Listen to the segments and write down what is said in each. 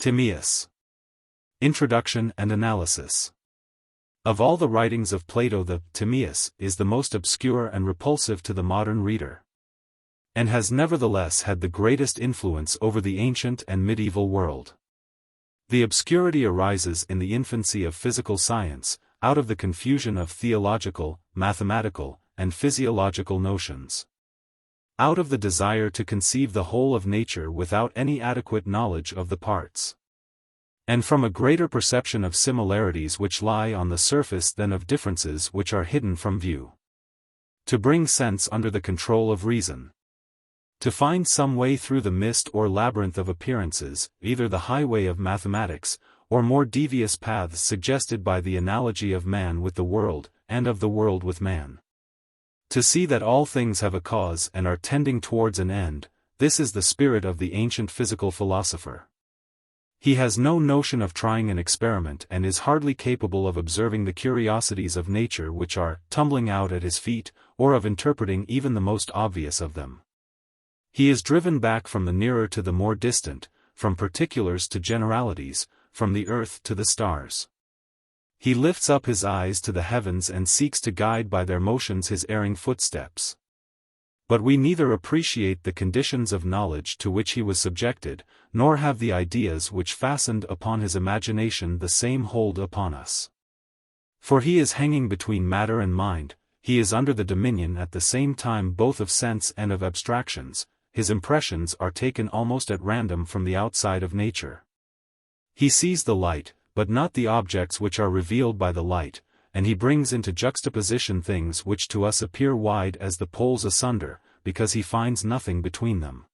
Timaeus. Introduction and Analysis. Of all the writings of Plato, the Timaeus is the most obscure and repulsive to the modern reader, and has nevertheless had the greatest influence over the ancient and medieval world. The obscurity arises in the infancy of physical science, out of the confusion of theological, mathematical, and physiological notions. Out of the desire to conceive the whole of nature without any adequate knowledge of the parts. And from a greater perception of similarities which lie on the surface than of differences which are hidden from view. To bring sense under the control of reason. To find some way through the mist or labyrinth of appearances, either the highway of mathematics, or more devious paths suggested by the analogy of man with the world, and of the world with man. To see that all things have a cause and are tending towards an end, this is the spirit of the ancient physical philosopher. He has no notion of trying an experiment and is hardly capable of observing the curiosities of nature which are tumbling out at his feet, or of interpreting even the most obvious of them. He is driven back from the nearer to the more distant, from particulars to generalities, from the earth to the stars. He lifts up his eyes to the heavens and seeks to guide by their motions his erring footsteps. But we neither appreciate the conditions of knowledge to which he was subjected, nor have the ideas which fastened upon his imagination the same hold upon us. For he is hanging between matter and mind, he is under the dominion at the same time both of sense and of abstractions, his impressions are taken almost at random from the outside of nature. He sees the light, but not the objects which are revealed by the light, and he brings into juxtaposition things which to us appear wide as the poles asunder, because he finds nothing between them.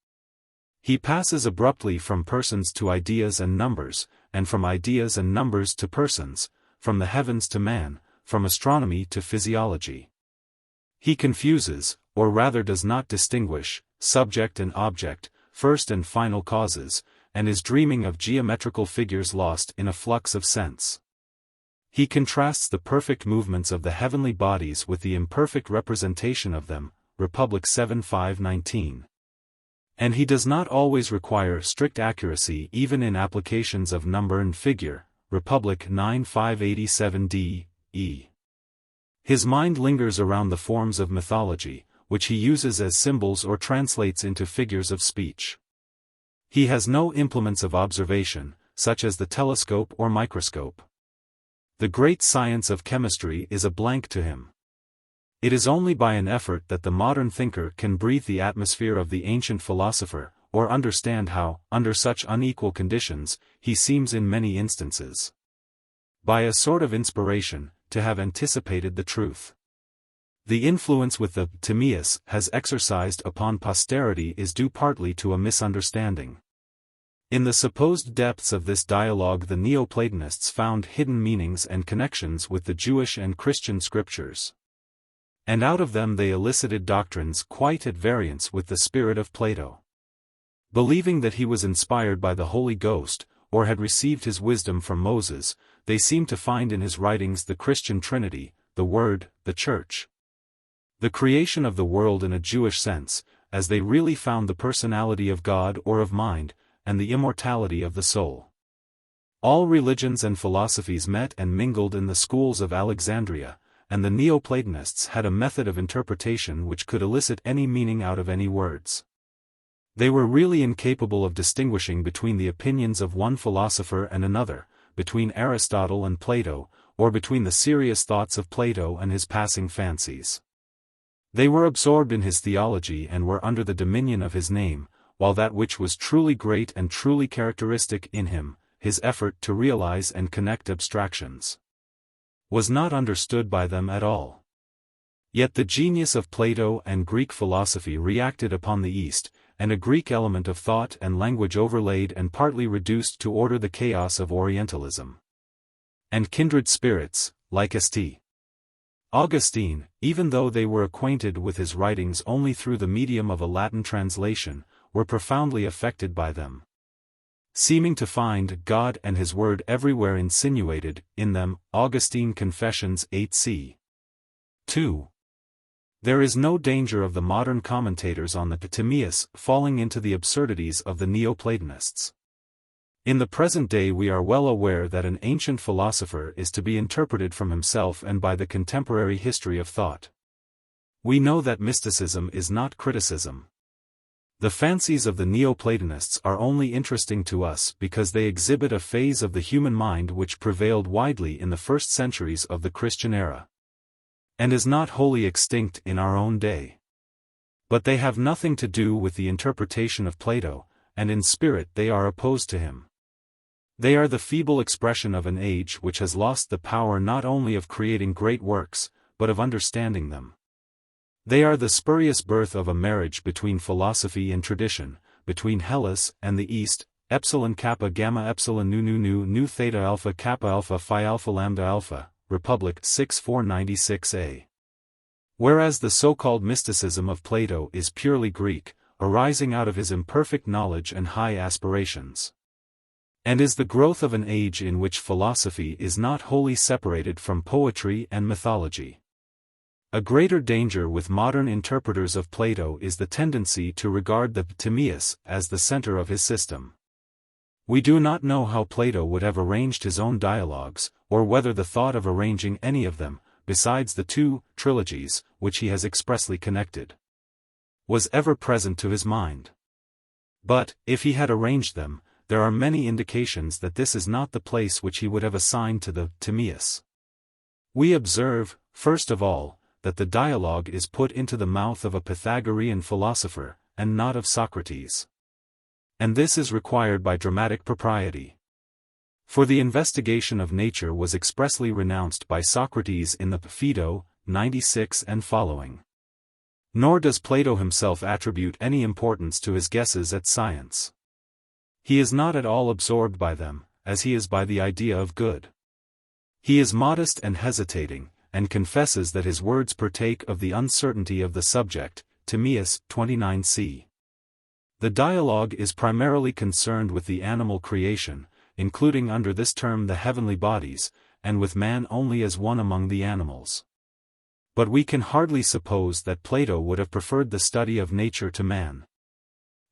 He passes abruptly from persons to ideas and numbers, and from ideas and numbers to persons, from the heavens to man, from astronomy to physiology. He confuses, or rather does not distinguish, subject and object, first and final causes, and is dreaming of geometrical figures lost in a flux of sense. He contrasts the perfect movements of the heavenly bodies with the imperfect representation of them, Republic 7:5-19. And he does not always require strict accuracy even in applications of number and figure, Republic 9:587d, e. His mind lingers around the forms of mythology, which he uses as symbols or translates into figures of speech. He has no implements of observation, such as the telescope or microscope. The great science of chemistry is a blank to him. It is only by an effort that the modern thinker can breathe the atmosphere of the ancient philosopher, or understand how, under such unequal conditions, he seems in many instances, by a sort of inspiration, to have anticipated the truth. The influence with the Timaeus has exercised upon posterity is due partly to a misunderstanding. In the supposed depths of this dialogue the Neoplatonists found hidden meanings and connections with the Jewish and Christian scriptures. And out of them they elicited doctrines quite at variance with the spirit of Plato. Believing that he was inspired by the Holy Ghost, or had received his wisdom from Moses, they seemed to find in his writings the Christian Trinity, the Word, the Church. The creation of the world in a Jewish sense, as they really found the personality of God or of mind, and the immortality of the soul. All religions and philosophies met and mingled in the schools of Alexandria, and the Neoplatonists had a method of interpretation which could elicit any meaning out of any words. They were really incapable of distinguishing between the opinions of one philosopher and another, between Aristotle and Plato, or between the serious thoughts of Plato and his passing fancies. They were absorbed in his theology and were under the dominion of his name, while that which was truly great and truly characteristic in him, his effort to realize and connect abstractions, was not understood by them at all. Yet the genius of Plato and Greek philosophy reacted upon the East, and a Greek element of thought and language overlaid and partly reduced to order the chaos of Orientalism. And kindred spirits, like St. Augustine, even though they were acquainted with his writings only through the medium of a Latin translation, were profoundly affected by them. Seeming to find God and his word everywhere insinuated in them, Augustine Confessions 8c. 2. There is no danger of the modern commentators on the Timaeus falling into the absurdities of the Neoplatonists. In the present day we are well aware that an ancient philosopher is to be interpreted from himself and by the contemporary history of thought. We know that mysticism is not criticism. The fancies of the Neoplatonists are only interesting to us because they exhibit a phase of the human mind which prevailed widely in the first centuries of the Christian era, and is not wholly extinct in our own day. But they have nothing to do with the interpretation of Plato, and in spirit they are opposed to him. They are the feeble expression of an age which has lost the power not only of creating great works, but of understanding them. They are the spurious birth of a marriage between philosophy and tradition, between Hellas and the East, epsilon kappa gamma epsilon nu theta alpha kappa alpha phi alpha lambda alpha, Republic 6496a. Whereas the so-called mysticism of Plato is purely Greek, arising out of his imperfect knowledge and high aspirations, and is the growth of an age in which philosophy is not wholly separated from poetry and mythology. A greater danger with modern interpreters of Plato is the tendency to regard the Timaeus as the center of his system. We do not know how Plato would have arranged his own dialogues, or whether the thought of arranging any of them, besides the two trilogies, which he has expressly connected, was ever present to his mind. But, if he had arranged them, there are many indications that this is not the place which he would have assigned to the Timaeus. We observe, first of all, that the dialogue is put into the mouth of a Pythagorean philosopher, and not of Socrates. And this is required by dramatic propriety. For the investigation of nature was expressly renounced by Socrates in the Phaedo, 96 and following. Nor does Plato himself attribute any importance to his guesses at science. He is not at all absorbed by them, as he is by the idea of good. He is modest and hesitating, and confesses that his words partake of the uncertainty of the subject, Timaeus 29c. The dialogue is primarily concerned with the animal creation, including under this term the heavenly bodies, and with man only as one among the animals. But we can hardly suppose that Plato would have preferred the study of nature to man,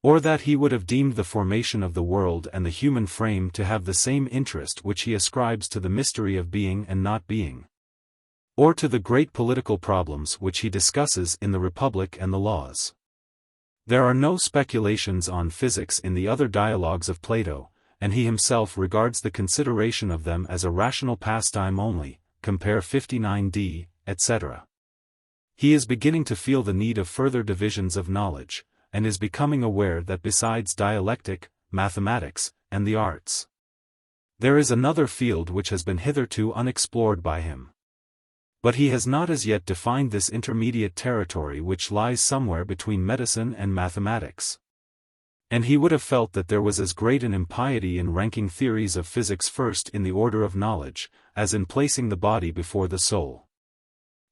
or that he would have deemed the formation of the world and the human frame to have the same interest which he ascribes to the mystery of being and not being, or to the great political problems which he discusses in the Republic and the Laws. There are no speculations on physics in the other dialogues of Plato, and he himself regards the consideration of them as a rational pastime only, compare 59d, etc. He is beginning to feel the need of further divisions of knowledge, and is becoming aware that besides dialectic, mathematics, and the arts, there is another field which has been hitherto unexplored by him. But he has not as yet defined this intermediate territory which lies somewhere between medicine and mathematics. And he would have felt that there was as great an impiety in ranking theories of physics first in the order of knowledge, as in placing the body before the soul.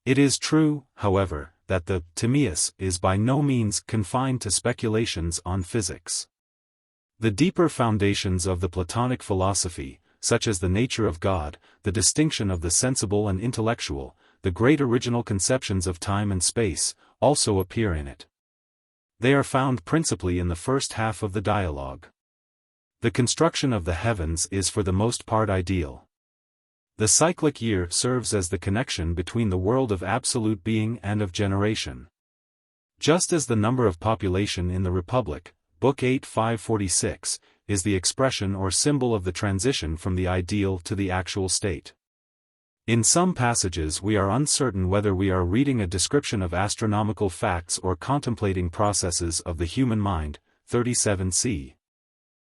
It is true, however, that the Timaeus is by no means confined to speculations on physics. The deeper foundations of the Platonic philosophy, such as the nature of God, the distinction of the sensible and intellectual, the great original conceptions of time and space, also appear in it. They are found principally in the first half of the dialogue. The construction of the heavens is for the most part ideal. The cyclic year serves as the connection between the world of absolute being and of generation. Just as the number of population in the Republic, Book 8 546, is the expression or symbol of the transition from the ideal to the actual state. In some passages we are uncertain whether we are reading a description of astronomical facts or contemplating processes of the human mind, 37c.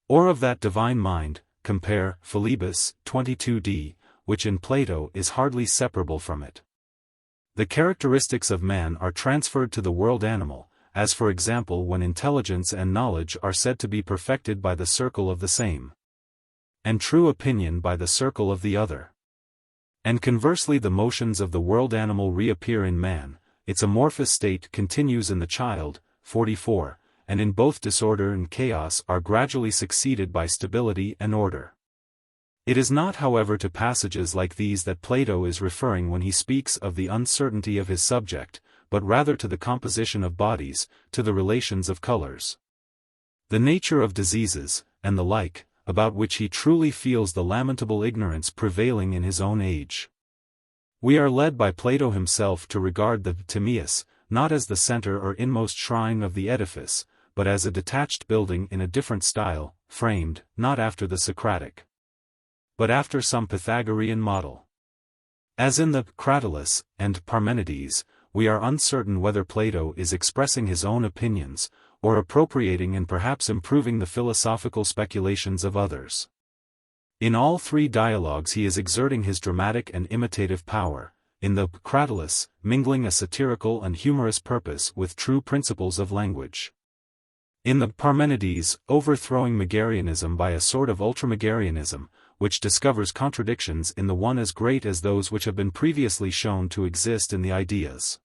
Or of that divine mind, compare Philebus, 22d, which in Plato is hardly separable from it. The characteristics of man are transferred to the world animal, as for example when intelligence and knowledge are said to be perfected by the circle of the same, and true opinion by the circle of the other. And conversely the motions of the world animal reappear in man, its amorphous state continues in the child, 44, and in both disorder and chaos are gradually succeeded by stability and order. It is not however to passages like these that Plato is referring when he speaks of the uncertainty of his subject, but rather to the composition of bodies, to the relations of colors, the nature of diseases, and the like, about which he truly feels the lamentable ignorance prevailing in his own age. We are led by Plato himself to regard the Timaeus, not as the center or inmost shrine of the edifice, but as a detached building in a different style, framed, not after the Socratic, but after some Pythagorean model. As in the Critias and Parmenides, we are uncertain whether Plato is expressing his own opinions, or appropriating and perhaps improving the philosophical speculations of others. In all three dialogues he is exerting his dramatic and imitative power, in the Critias, mingling a satirical and humorous purpose with true principles of language. In the Parmenides, overthrowing Megarianism by a sort of ultramegarianism, which discovers contradictions in the one as great as those which have been previously shown to exist in the ideas.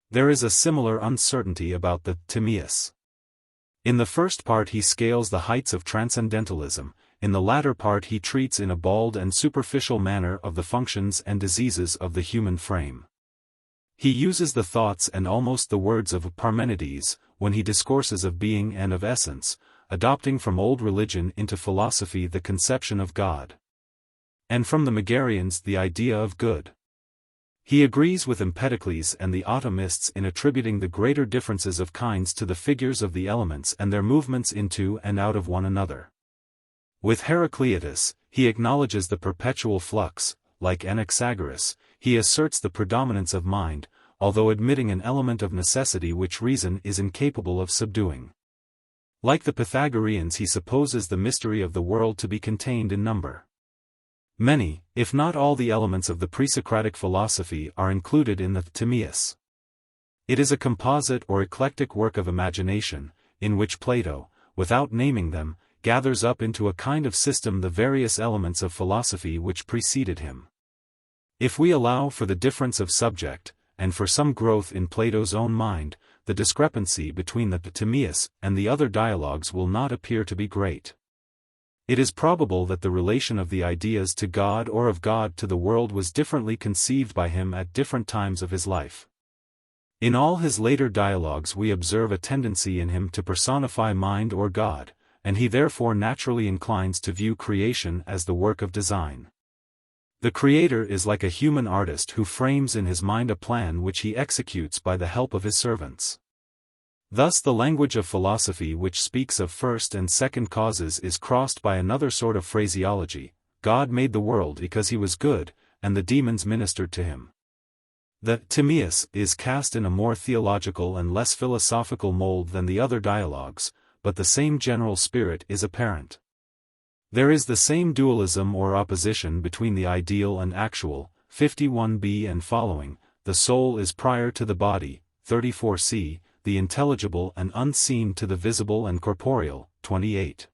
There is a similar uncertainty about the Timaeus. In the first part he scales the heights of transcendentalism, in the latter part he treats in a bald and superficial manner of the functions and diseases of the human frame. He uses the thoughts and almost the words of Parmenides, when he discourses of being and of essence, adopting from old religion into philosophy the conception of God, and from the Megarians the idea of good. He agrees with Empedocles and the atomists in attributing the greater differences of kinds to the figures of the elements and their movements into and out of one another. With Heraclitus, he acknowledges the perpetual flux. Like Anaxagoras, he asserts the predominance of mind, although admitting an element of necessity which reason is incapable of subduing. Like the Pythagoreans, he supposes the mystery of the world to be contained in number. Many, if not all the elements of the pre-Socratic philosophy are included in the Timaeus. It is a composite or eclectic work of imagination, in which Plato, without naming them, gathers up into a kind of system the various elements of philosophy which preceded him. If we allow for the difference of subject, and for some growth in Plato's own mind, the discrepancy between the Timaeus and the other dialogues will not appear to be great. It is probable that the relation of the ideas to God or of God to the world was differently conceived by him at different times of his life. In all his later dialogues we observe a tendency in him to personify mind or God, and he therefore naturally inclines to view creation as the work of design. The creator is like a human artist who frames in his mind a plan which he executes by the help of his servants. Thus the language of philosophy which speaks of first and second causes is crossed by another sort of phraseology: God made the world because he was good, and the demons ministered to him. The Timaeus is cast in a more theological and less philosophical mold than the other dialogues, but the same general spirit is apparent. There is the same dualism or opposition between the ideal and actual, 51b and following, the soul is prior to the body, 34c, the intelligible and unseen to the visible and corporeal, 28.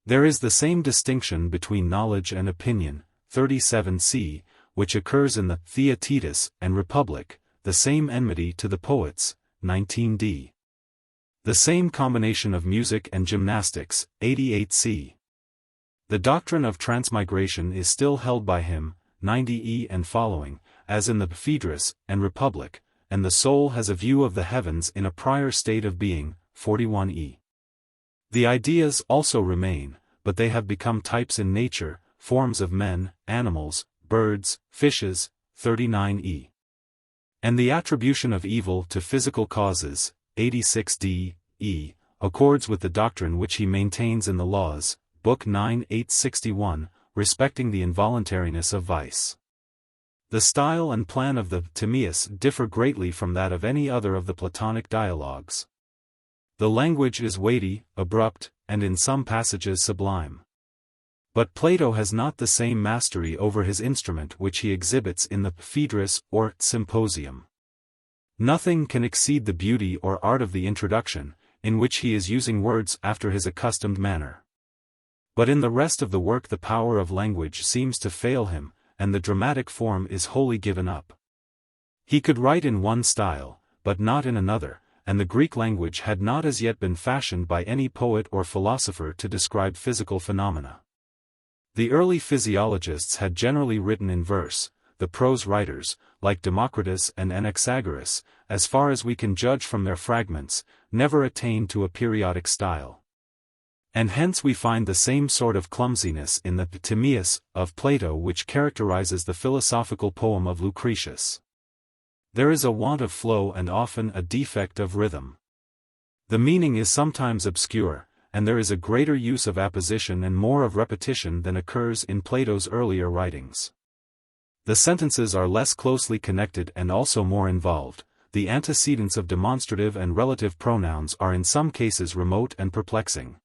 There is the same distinction between knowledge and opinion, 37c, which occurs in the Theaetetus and Republic, the same enmity to the poets, 19d. The same combination of music and gymnastics, 88c. The doctrine of transmigration is still held by him, 90e and following, as in the Phaedrus and Republic, and the soul has a view of the heavens in a prior state of being, 41e. The ideas also remain, but they have become types in nature, forms of men, animals, birds, fishes, 39e. And the attribution of evil to physical causes, 86d, e, accords with the doctrine which he maintains in the Laws, Book 9 861, respecting the involuntariness of vice. The style and plan of the Timaeus differ greatly from that of any other of the Platonic dialogues. The language is weighty, abrupt, and in some passages sublime. But Plato has not the same mastery over his instrument which he exhibits in the Phaedrus or Symposium. Nothing can exceed the beauty or art of the introduction, in which he is using words after his accustomed manner. But in the rest of the work the power of language seems to fail him, and the dramatic form is wholly given up. He could write in one style, but not in another, and the Greek language had not as yet been fashioned by any poet or philosopher to describe physical phenomena. The early physiologists had generally written in verse. The prose writers, like Democritus and Anaxagoras, as far as we can judge from their fragments, never attained to a periodic style. And hence we find the same sort of clumsiness in the Timaeus of Plato which characterizes the philosophical poem of Lucretius. There is a want of flow and often a defect of rhythm. The meaning is sometimes obscure, and there is a greater use of apposition and more of repetition than occurs in Plato's earlier writings. The sentences are less closely connected and also more involved. The antecedents of demonstrative and relative pronouns are in some cases remote and perplexing.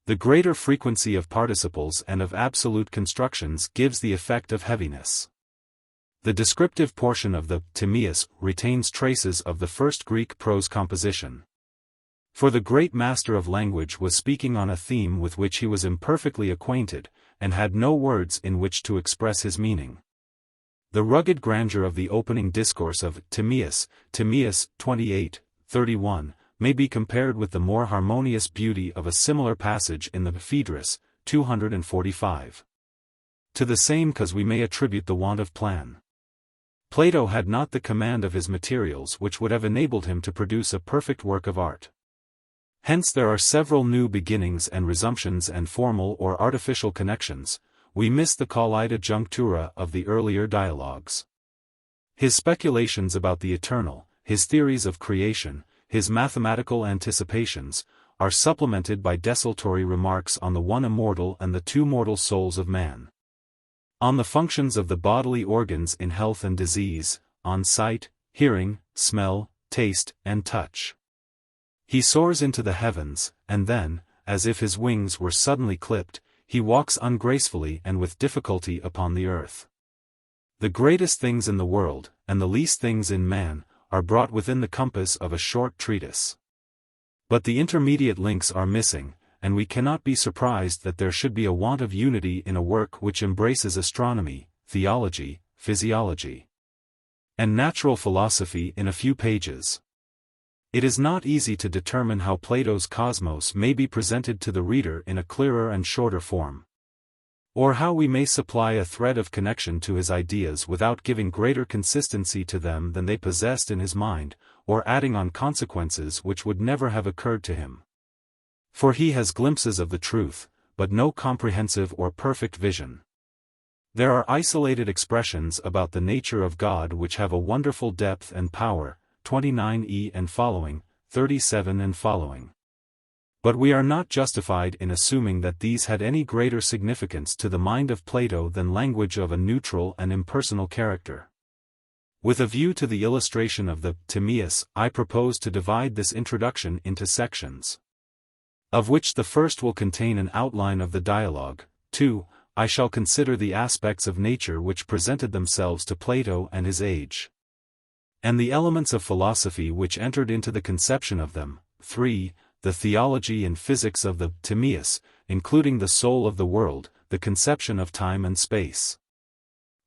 The greater frequency of participles and of absolute constructions gives the effect of heaviness. The descriptive portion of the Timaeus retains traces of the first Greek prose composition. For the great master of language was speaking on a theme with which he was imperfectly acquainted, and had no words in which to express his meaning. The rugged grandeur of the opening discourse of Timaeus, Timaeus 28:31, may be compared with the more harmonious beauty of a similar passage in the Phaedrus, 245. To the same cause we may attribute the want of plan. Plato had not the command of his materials which would have enabled him to produce a perfect work of art. Hence there are several new beginnings and resumptions and formal or artificial connections. We miss the collida junctura of the earlier dialogues. His speculations about the eternal, his theories of creation, his mathematical anticipations, are supplemented by desultory remarks on the one immortal and the two mortal souls of man. On the functions of the bodily organs in health and disease, on sight, hearing, smell, taste, and touch. He soars into the heavens, and then, as if his wings were suddenly clipped, he walks ungracefully and with difficulty upon the earth. The greatest things in the world, and the least things in man, are brought within the compass of a short treatise. But the intermediate links are missing, and we cannot be surprised that there should be a want of unity in a work which embraces astronomy, theology, physiology, and natural philosophy in a few pages. It is not easy to determine how Plato's cosmos may be presented to the reader in a clearer and shorter form, or how we may supply a thread of connection to his ideas without giving greater consistency to them than they possessed in his mind, or adding on consequences which would never have occurred to him. For he has glimpses of the truth, but no comprehensive or perfect vision. There are isolated expressions about the nature of God which have a wonderful depth and power, 29e and following, 37 and following. But we are not justified in assuming that these had any greater significance to the mind of Plato than language of a neutral and impersonal character. With a view to the illustration of the Timaeus, I propose to divide this introduction into sections, of which the first will contain an outline of the dialogue. 2. I shall consider the aspects of nature which presented themselves to Plato and his age, and the elements of philosophy which entered into the conception of them. 3. The theology and physics of the Timaeus, including the soul of the world, the conception of time and space,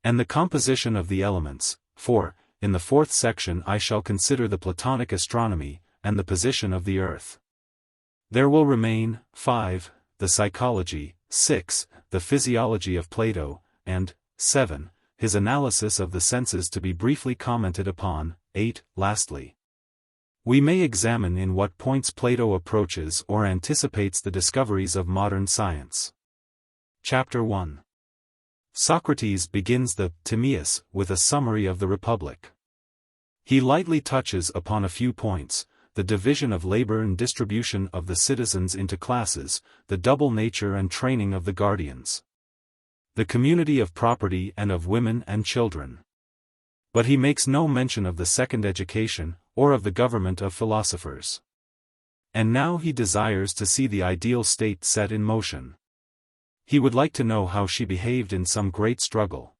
and the composition of the elements. 4. In the fourth section I shall consider the Platonic astronomy, and the position of the earth. There will remain, 5. The psychology, 6. The physiology of Plato, and 7. His analysis of the senses to be briefly commented upon. 8. Lastly, we may examine in what points Plato approaches or anticipates the discoveries of modern science. Chapter 1. Socrates begins the Timaeus with a summary of the Republic. He lightly touches upon a few points: the division of labor and distribution of the citizens into classes, the double nature and training of the guardians, the community of property and of women and children. But he makes no mention of the second education, or of the government of philosophers. And now he desires to see the ideal state set in motion. He would like to know how she behaved in some great struggle.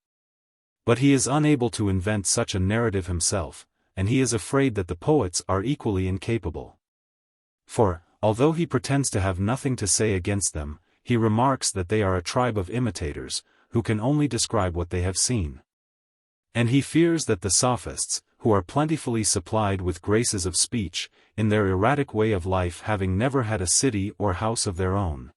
But he is unable to invent such a narrative himself, and he is afraid that the poets are equally incapable. For, although he pretends to have nothing to say against them, he remarks that they are a tribe of imitators, who can only describe what they have seen. And he fears that the sophists, who are plentifully supplied with graces of speech, in their erratic way of life having never had a city or house of their own,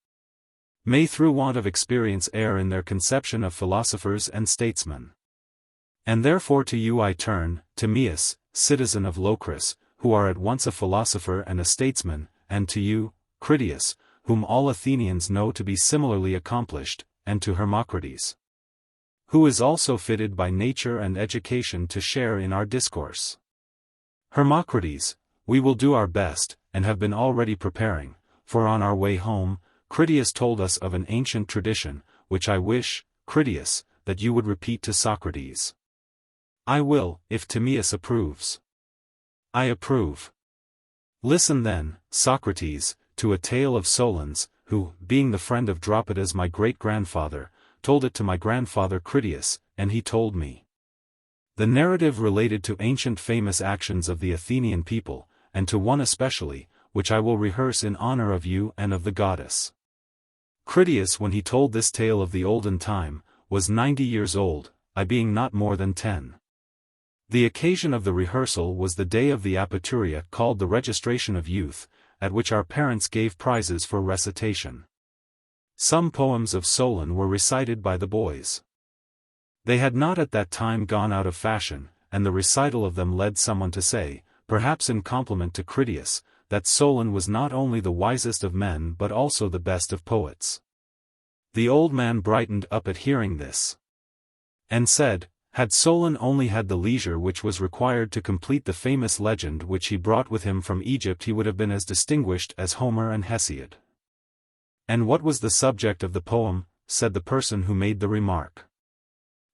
may through want of experience err in their conception of philosophers and statesmen. And therefore to you I turn, Timaeus, citizen of Locris, who are at once a philosopher and a statesman, and to you, Critias, whom all Athenians know to be similarly accomplished, and to Hermocrates, who is also fitted by nature and education to share in our discourse. Hermocrates, we will do our best, and have been already preparing, for on our way home, Critias told us of an ancient tradition, which I wish, Critias, that you would repeat to Socrates. I will, if Timaeus approves. I approve. Listen then, Socrates, to a tale of Solon's, who, being the friend of Dropidas my great-grandfather, told it to my grandfather Critias, and he told me. The narrative related to ancient famous actions of the Athenian people, and to one especially, which I will rehearse in honor of you and of the goddess. Critias, when he told this tale of the olden time, was 90 years old, I being not more than 10. The occasion of the rehearsal was the day of the Apaturia called the registration of youth, at which our parents gave prizes for recitation. Some poems of Solon were recited by the boys. They had not at that time gone out of fashion, and the recital of them led someone to say, perhaps in compliment to Critias, that Solon was not only the wisest of men but also the best of poets. The old man brightened up at hearing this, and said, had Solon only had the leisure which was required to complete the famous legend which he brought with him from Egypt, he would have been as distinguished as Homer and Hesiod. And what was the subject of the poem? Said the person who made the remark.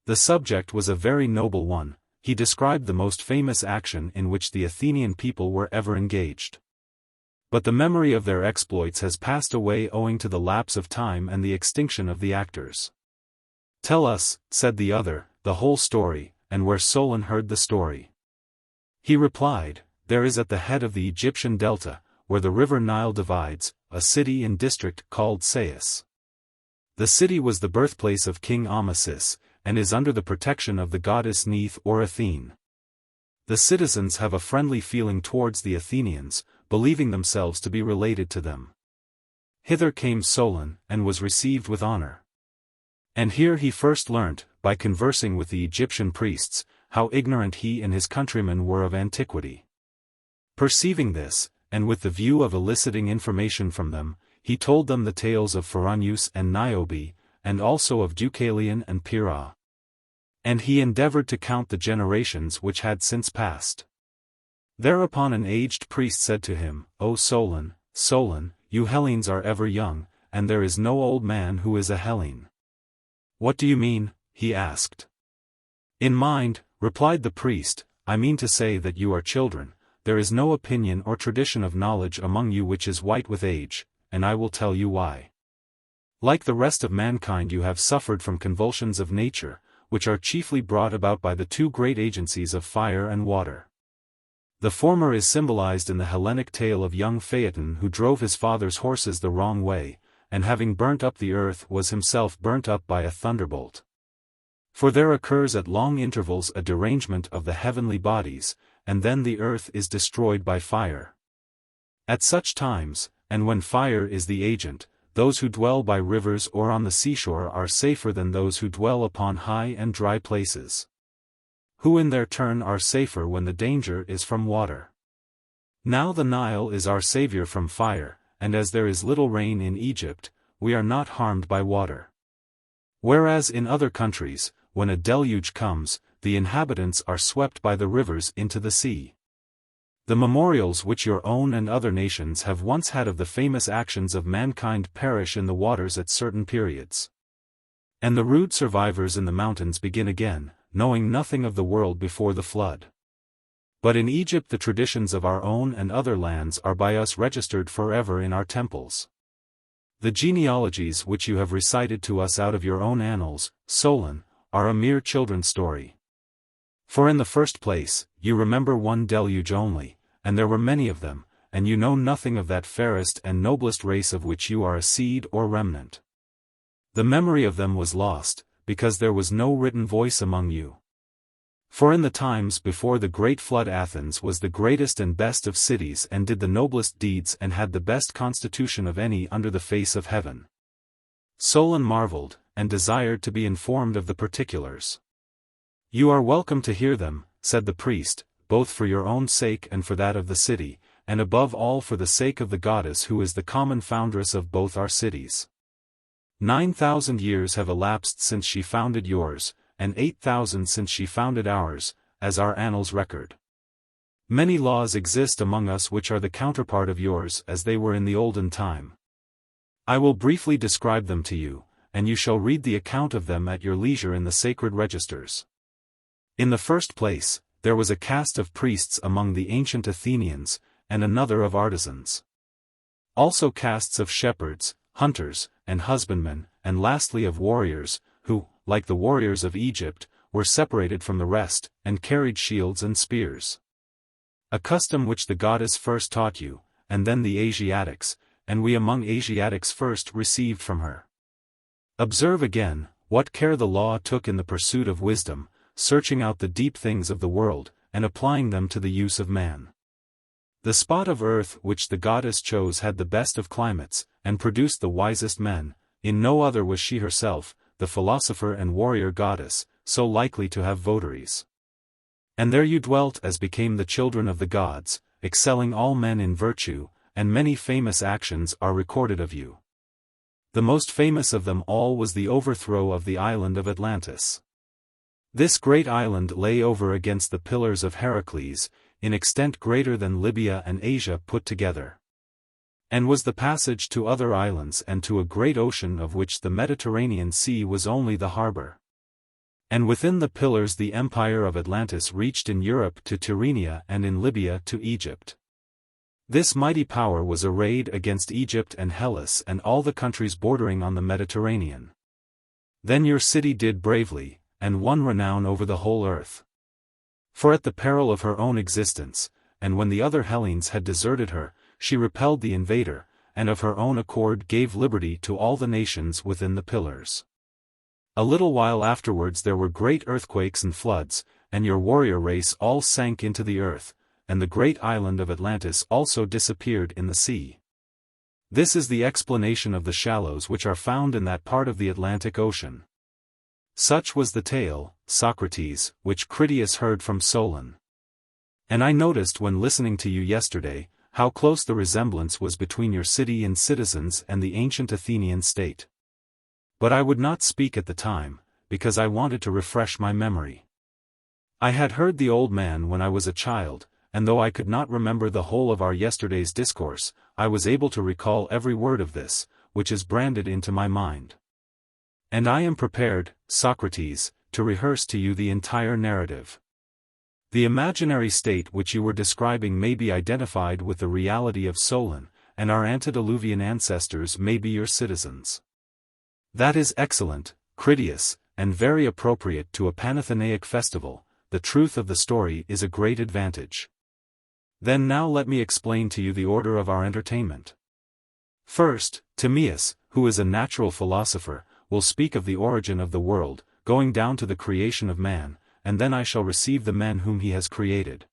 The subject was a very noble one. He described the most famous action in which the Athenian people were ever engaged. But the memory of their exploits has passed away owing to the lapse of time and the extinction of the actors. Tell us, said the other, the whole story, and where Solon heard the story. He replied, there is at the head of the Egyptian delta, where the river Nile divides, a city and district called Sais. The city was the birthplace of King Amasis, and is under the protection of the goddess Neith or Athene. The citizens have a friendly feeling towards the Athenians, believing themselves to be related to them. Hither came Solon, and was received with honor. And here he first learnt, by conversing with the Egyptian priests, how ignorant he and his countrymen were of antiquity. Perceiving this, and with the view of eliciting information from them, he told them the tales of Pharonius and Niobe, and also of Deucalion and Pyrrha. And he endeavored to count the generations which had since passed. Thereupon an aged priest said to him, O Solon, Solon, you Hellenes are ever young, and there is no old man who is a Hellene. What do you mean? He asked. In mind, replied the priest, I mean to say that you are children. There is no opinion or tradition of knowledge among you which is white with age, and I will tell you why. Like the rest of mankind you have suffered from convulsions of nature, which are chiefly brought about by the two great agencies of fire and water. The former is symbolized in the Hellenic tale of young Phaeton who drove his father's horses the wrong way, and having burnt up the earth was himself burnt up by a thunderbolt. For there occurs at long intervals a derangement of the heavenly bodies, and then the earth is destroyed by fire. At such times, and when fire is the agent, those who dwell by rivers or on the seashore are safer than those who dwell upon high and dry places, who in their turn are safer when the danger is from water. Now the Nile is our savior from fire, and as there is little rain in Egypt, we are not harmed by water. Whereas in other countries, when a deluge comes, the inhabitants are swept by the rivers into the sea. The memorials which your own and other nations have once had of the famous actions of mankind perish in the waters at certain periods. And the rude survivors in the mountains begin again, knowing nothing of the world before the flood. But in Egypt the traditions of our own and other lands are by us registered forever in our temples. The genealogies which you have recited to us out of your own annals, Solon, are a mere children's story. For in the first place, you remember one deluge only, and there were many of them, and you know nothing of that fairest and noblest race of which you are a seed or remnant. The memory of them was lost, because there was no written voice among you. For in the times before the great flood Athens was the greatest and best of cities and did the noblest deeds and had the best constitution of any under the face of heaven. Solon marveled, and desired to be informed of the particulars. You are welcome to hear them, said the priest, both for your own sake and for that of the city, and above all for the sake of the goddess who is the common foundress of both our cities. 9,000 years have elapsed since she founded yours, and 8,000 since she founded ours, as our annals record. Many laws exist among us which are the counterpart of yours as they were in the olden time. I will briefly describe them to you, and you shall read the account of them at your leisure in the sacred registers. In the first place, there was a caste of priests among the ancient Athenians, and another of artisans. Also castes of shepherds, hunters, and husbandmen, and lastly of warriors, who, like the warriors of Egypt, were separated from the rest, and carried shields and spears. A custom which the goddess first taught you, and then the Asiatics, and we among Asiatics first received from her. Observe again, what care the law took in the pursuit of wisdom, searching out the deep things of the world, and applying them to the use of man. The spot of earth which the goddess chose had the best of climates, and produced the wisest men. In no other was she herself, the philosopher and warrior goddess, so likely to have votaries. And there you dwelt as became the children of the gods, excelling all men in virtue, and many famous actions are recorded of you. The most famous of them all was the overthrow of the island of Atlantis. This great island lay over against the pillars of Heracles, in extent greater than Libya and Asia put together. And was the passage to other islands and to a great ocean of which the Mediterranean Sea was only the harbor. And within the pillars the empire of Atlantis reached in Europe to Tyrrhenia and in Libya to Egypt. This mighty power was arrayed against Egypt and Hellas and all the countries bordering on the Mediterranean. Then your city did bravely, and won renown over the whole earth. For at the peril of her own existence, and when the other Hellenes had deserted her, she repelled the invader, and of her own accord gave liberty to all the nations within the pillars. A little while afterwards there were great earthquakes and floods, and your warrior race all sank into the earth, and the great island of Atlantis also disappeared in the sea. This is the explanation of the shallows which are found in that part of the Atlantic Ocean. Such was the tale, Socrates, which Critias heard from Solon. And I noticed when listening to you yesterday, how close the resemblance was between your city and citizens and the ancient Athenian state. But I would not speak at the time, because I wanted to refresh my memory. I had heard the old man when I was a child, and though I could not remember the whole of our yesterday's discourse, I was able to recall every word of this, which is branded into my mind. And I am prepared, Socrates, to rehearse to you the entire narrative. The imaginary state which you were describing may be identified with the reality of Solon, and our antediluvian ancestors may be your citizens. That is excellent, Critias, and very appropriate to a Panathenaic festival. The truth of the story is a great advantage. Then now let me explain to you the order of our entertainment. First, Timaeus, who is a natural philosopher, will speak of the origin of the world, going down to the creation of man, and then I shall receive the men whom he has created.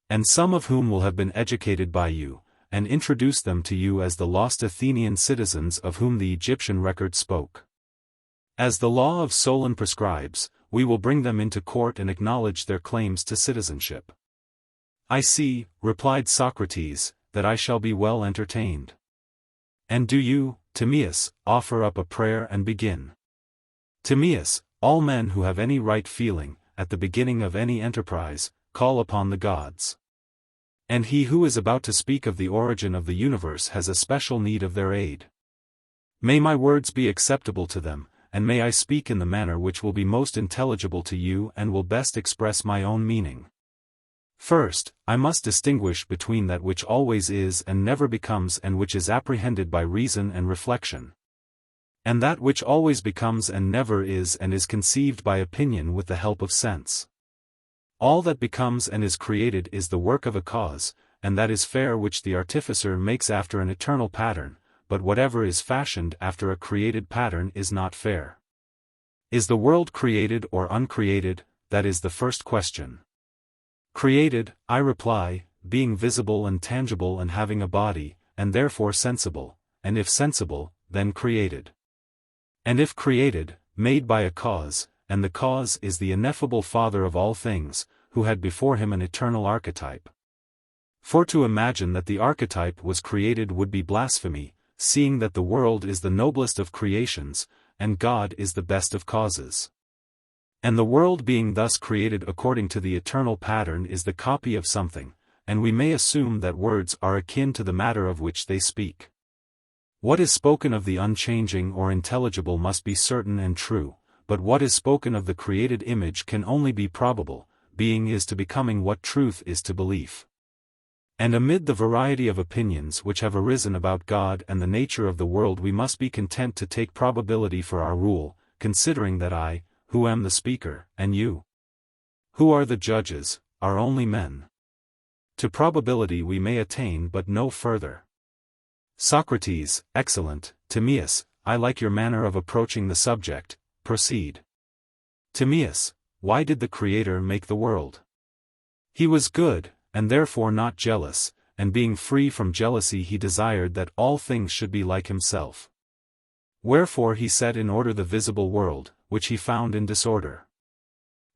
And some of whom will have been educated by you, and introduce them to you as the lost Athenian citizens of whom the Egyptian record spoke. As the law of Solon prescribes, we will bring them into court and acknowledge their claims to citizenship. I see, replied Socrates, that I shall be well entertained. And do you, Timaeus, offer up a prayer and begin. Timaeus, all men who have any right feeling, at the beginning of any enterprise, call upon the gods. And he who is about to speak of the origin of the universe has a special need of their aid. May my words be acceptable to them, and may I speak in the manner which will be most intelligible to you and will best express my own meaning. First, I must distinguish between that which always is and never becomes and which is apprehended by reason and reflection, and that which always becomes and never is and is conceived by opinion with the help of sense. All that becomes and is created is the work of a cause, and that is fair which the artificer makes after an eternal pattern, but whatever is fashioned after a created pattern is not fair. Is the world created or uncreated? That is the first question. Created, I reply, being visible and tangible and having a body, and therefore sensible, and if sensible, then created. And if created, made by a cause, and the cause is the ineffable Father of all things, who had before him an eternal archetype. For to imagine that the archetype was created would be blasphemy, seeing that the world is the noblest of creations, and God is the best of causes. And the world being thus created according to the eternal pattern is the copy of something, and we may assume that words are akin to the matter of which they speak. What is spoken of the unchanging or intelligible must be certain and true, but what is spoken of the created image can only be probable, being is to becoming what truth is to belief. And amid the variety of opinions which have arisen about God and the nature of the world we must be content to take probability for our rule, considering that I, who am the speaker, and you, who are the judges, are only men. To probability we may attain but no further. Socrates, excellent. Timaeus, I like your manner of approaching the subject, proceed. Timaeus, why did the Creator make the world? He was good, and therefore not jealous, and being free from jealousy he desired that all things should be like himself. Wherefore he set in order the visible world, which he found in disorder.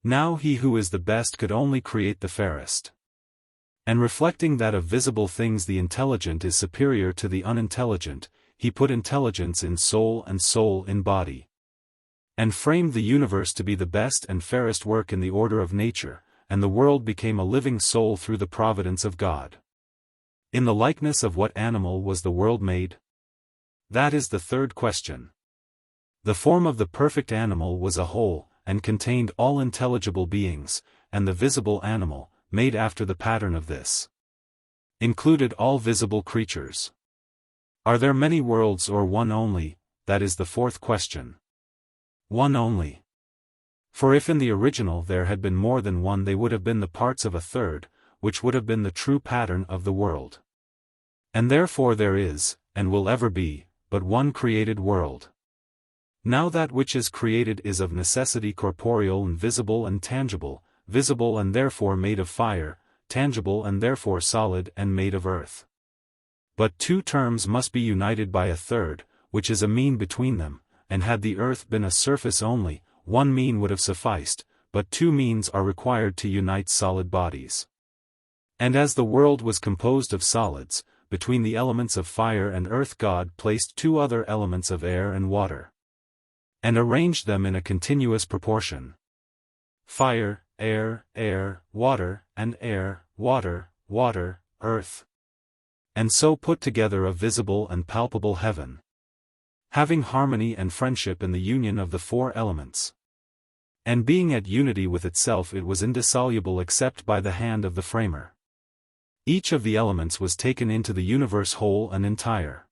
Now he who is the best could only create the fairest. And reflecting that of visible things the intelligent is superior to the unintelligent, he put intelligence in soul and soul in body. And framed the universe to be the best and fairest work in the order of nature, and the world became a living soul through the providence of God. In the likeness of what animal was the world made? That is the third question. The form of the perfect animal was a whole, and contained all intelligible beings, and the visible animal, made after the pattern of this, included all visible creatures. Are there many worlds or one only? That is the fourth question. One only. For if in the original there had been more than one they would have been the parts of a third, which would have been the true pattern of the world. And therefore there is, and will ever be, but one created world. Now that which is created is of necessity corporeal and visible and tangible, visible and therefore made of fire, tangible and therefore solid and made of earth. But two terms must be united by a third, which is a mean between them, and had the earth been a surface only, one mean would have sufficed, but two means are required to unite solid bodies. And as the world was composed of solids, between the elements of fire and earth God placed two other elements of air and water, and arranged them in a continuous proportion. Fire, air, air, water, and air, water, water, earth. And so put together a visible and palpable heaven, having harmony and friendship in the union of the four elements. And being at unity with itself it was indissoluble except by the hand of the framer. Each of the elements was taken into the universe whole and entire.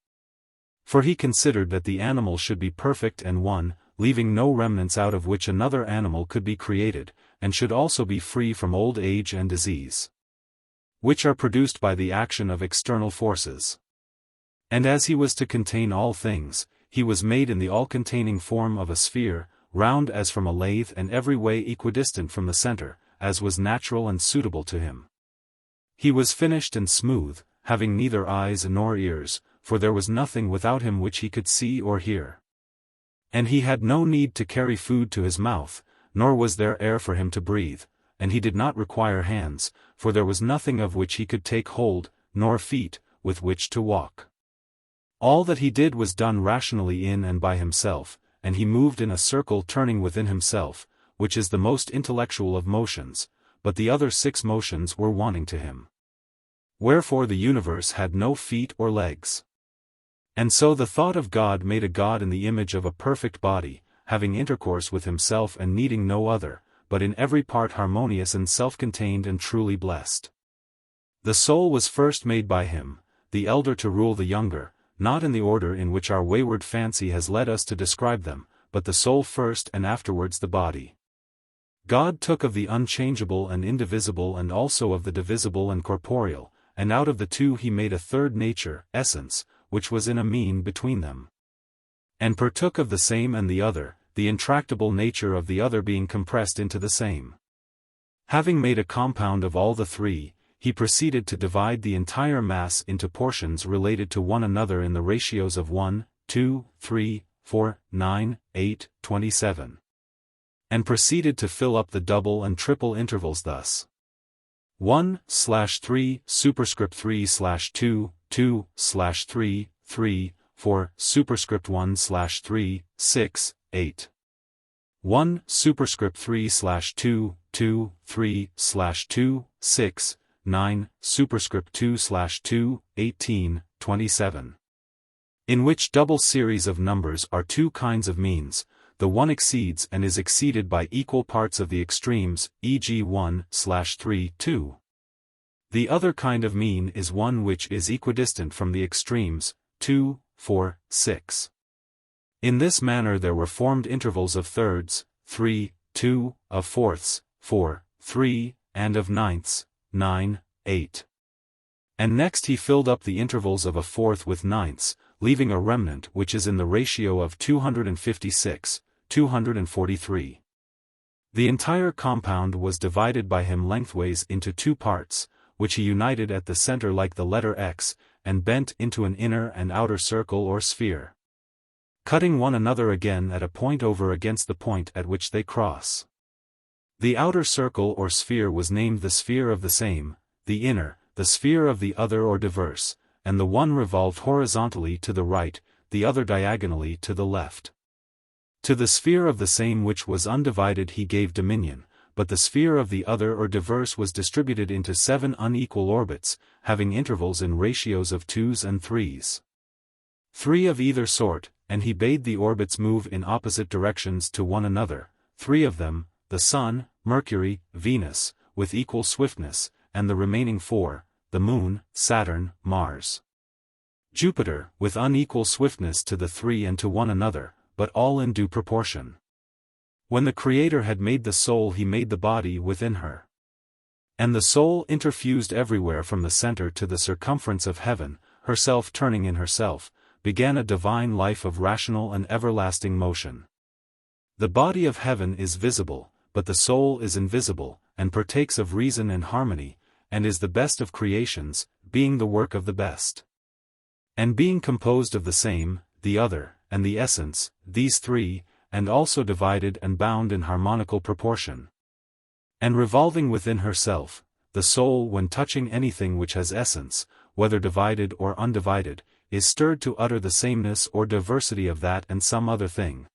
For he considered that the animal should be perfect and one, leaving no remnants out of which another animal could be created, and should also be free from old age and disease, which are produced by the action of external forces. And as he was to contain all things, he was made in the all-containing form of a sphere, round as from a lathe and every way equidistant from the center, as was natural and suitable to him. He was finished and smooth, having neither eyes nor ears, for there was nothing without him which he could see or hear. And he had no need to carry food to his mouth, nor was there air for him to breathe, and he did not require hands, for there was nothing of which he could take hold, nor feet, with which to walk. All that he did was done rationally in and by himself, and he moved in a circle turning within himself, which is the most intellectual of motions, but the other 6 motions were wanting to him. Wherefore the universe had no feet or legs. And so the thought of God made a God in the image of a perfect body, having intercourse with himself and needing no other, but in every part harmonious and self-contained and truly blessed. The soul was first made by him, the elder to rule the younger, not in the order in which our wayward fancy has led us to describe them, but the soul first and afterwards the body. God took of the unchangeable and indivisible and also of the divisible and corporeal, and out of the two he made a third nature, essence, which was in a mean between them. And partook of the same and the other, the intractable nature of the other being compressed into the same. Having made a compound of all the three, he proceeded to divide the entire mass into portions related to one another in the ratios of 1, 2, 3, 4, 9, 8, 27. And proceeded to fill up the double and triple intervals thus. 1/3 superscript 3/2 2/3 3 4 superscript 1/3 6 8 1 superscript 3/2 2 3/2 6 9 superscript 2/2 18 27. In which double series of numbers are two kinds of means, the one exceeds and is exceeded by equal parts of the extremes, e.g. 1/3 2. The other kind of mean is one which is equidistant from the extremes, 2 4 6. In this manner there were formed intervals of thirds, 3 2, of fourths, 4 3, and of ninths, 9 8. And next he filled up the intervals of a fourth with ninths, leaving a remnant which is in the ratio of 256, 243. The entire compound was divided by him lengthways into two parts, which he united at the center like the letter X, and bent into an inner and outer circle or sphere, cutting one another again at a point over against the point at which they cross. The outer circle or sphere was named the sphere of the same, the inner, the sphere of the other or diverse, and the one revolved horizontally to the right, the other diagonally to the left. To the sphere of the same which was undivided he gave dominion, but the sphere of the other or diverse was distributed into 7 unequal orbits, having intervals in ratios of 2s and 3s. 3 of either sort, and he bade the orbits move in opposite directions to one another, 3 of them, the Sun, Mercury, Venus, with equal swiftness, and the remaining 4, the Moon, Saturn, Mars, Jupiter, with unequal swiftness to the 3 and to one another, but all in due proportion. When the Creator had made the soul he made the body within her. And the soul interfused everywhere from the center to the circumference of heaven, herself turning in herself, began a divine life of rational and everlasting motion. The body of heaven is visible, but the soul is invisible, and partakes of reason and harmony, and is the best of creations, being the work of the best. And being composed of the same, the other, and the essence, these three, and also divided and bound in harmonical proportion. And revolving within herself, the soul when touching anything which has essence, whether divided or undivided, is stirred to utter the sameness or diversity of that and some other thing.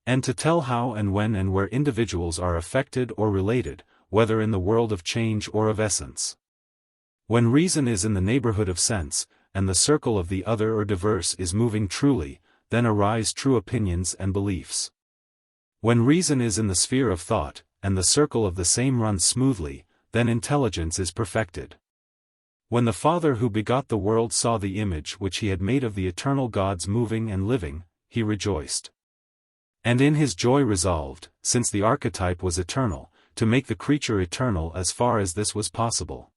And to tell how and when and where individuals are affected or related, whether in the world of change or of essence. When reason is in the neighborhood of sense, and the circle of the other or diverse is moving truly, then arise true opinions and beliefs. When reason is in the sphere of thought, and the circle of the same runs smoothly, then intelligence is perfected. When the Father who begot the world saw the image which he had made of the eternal gods moving and living, he rejoiced. And in his joy resolved, since the archetype was eternal, to make the creature eternal as far as this was possible.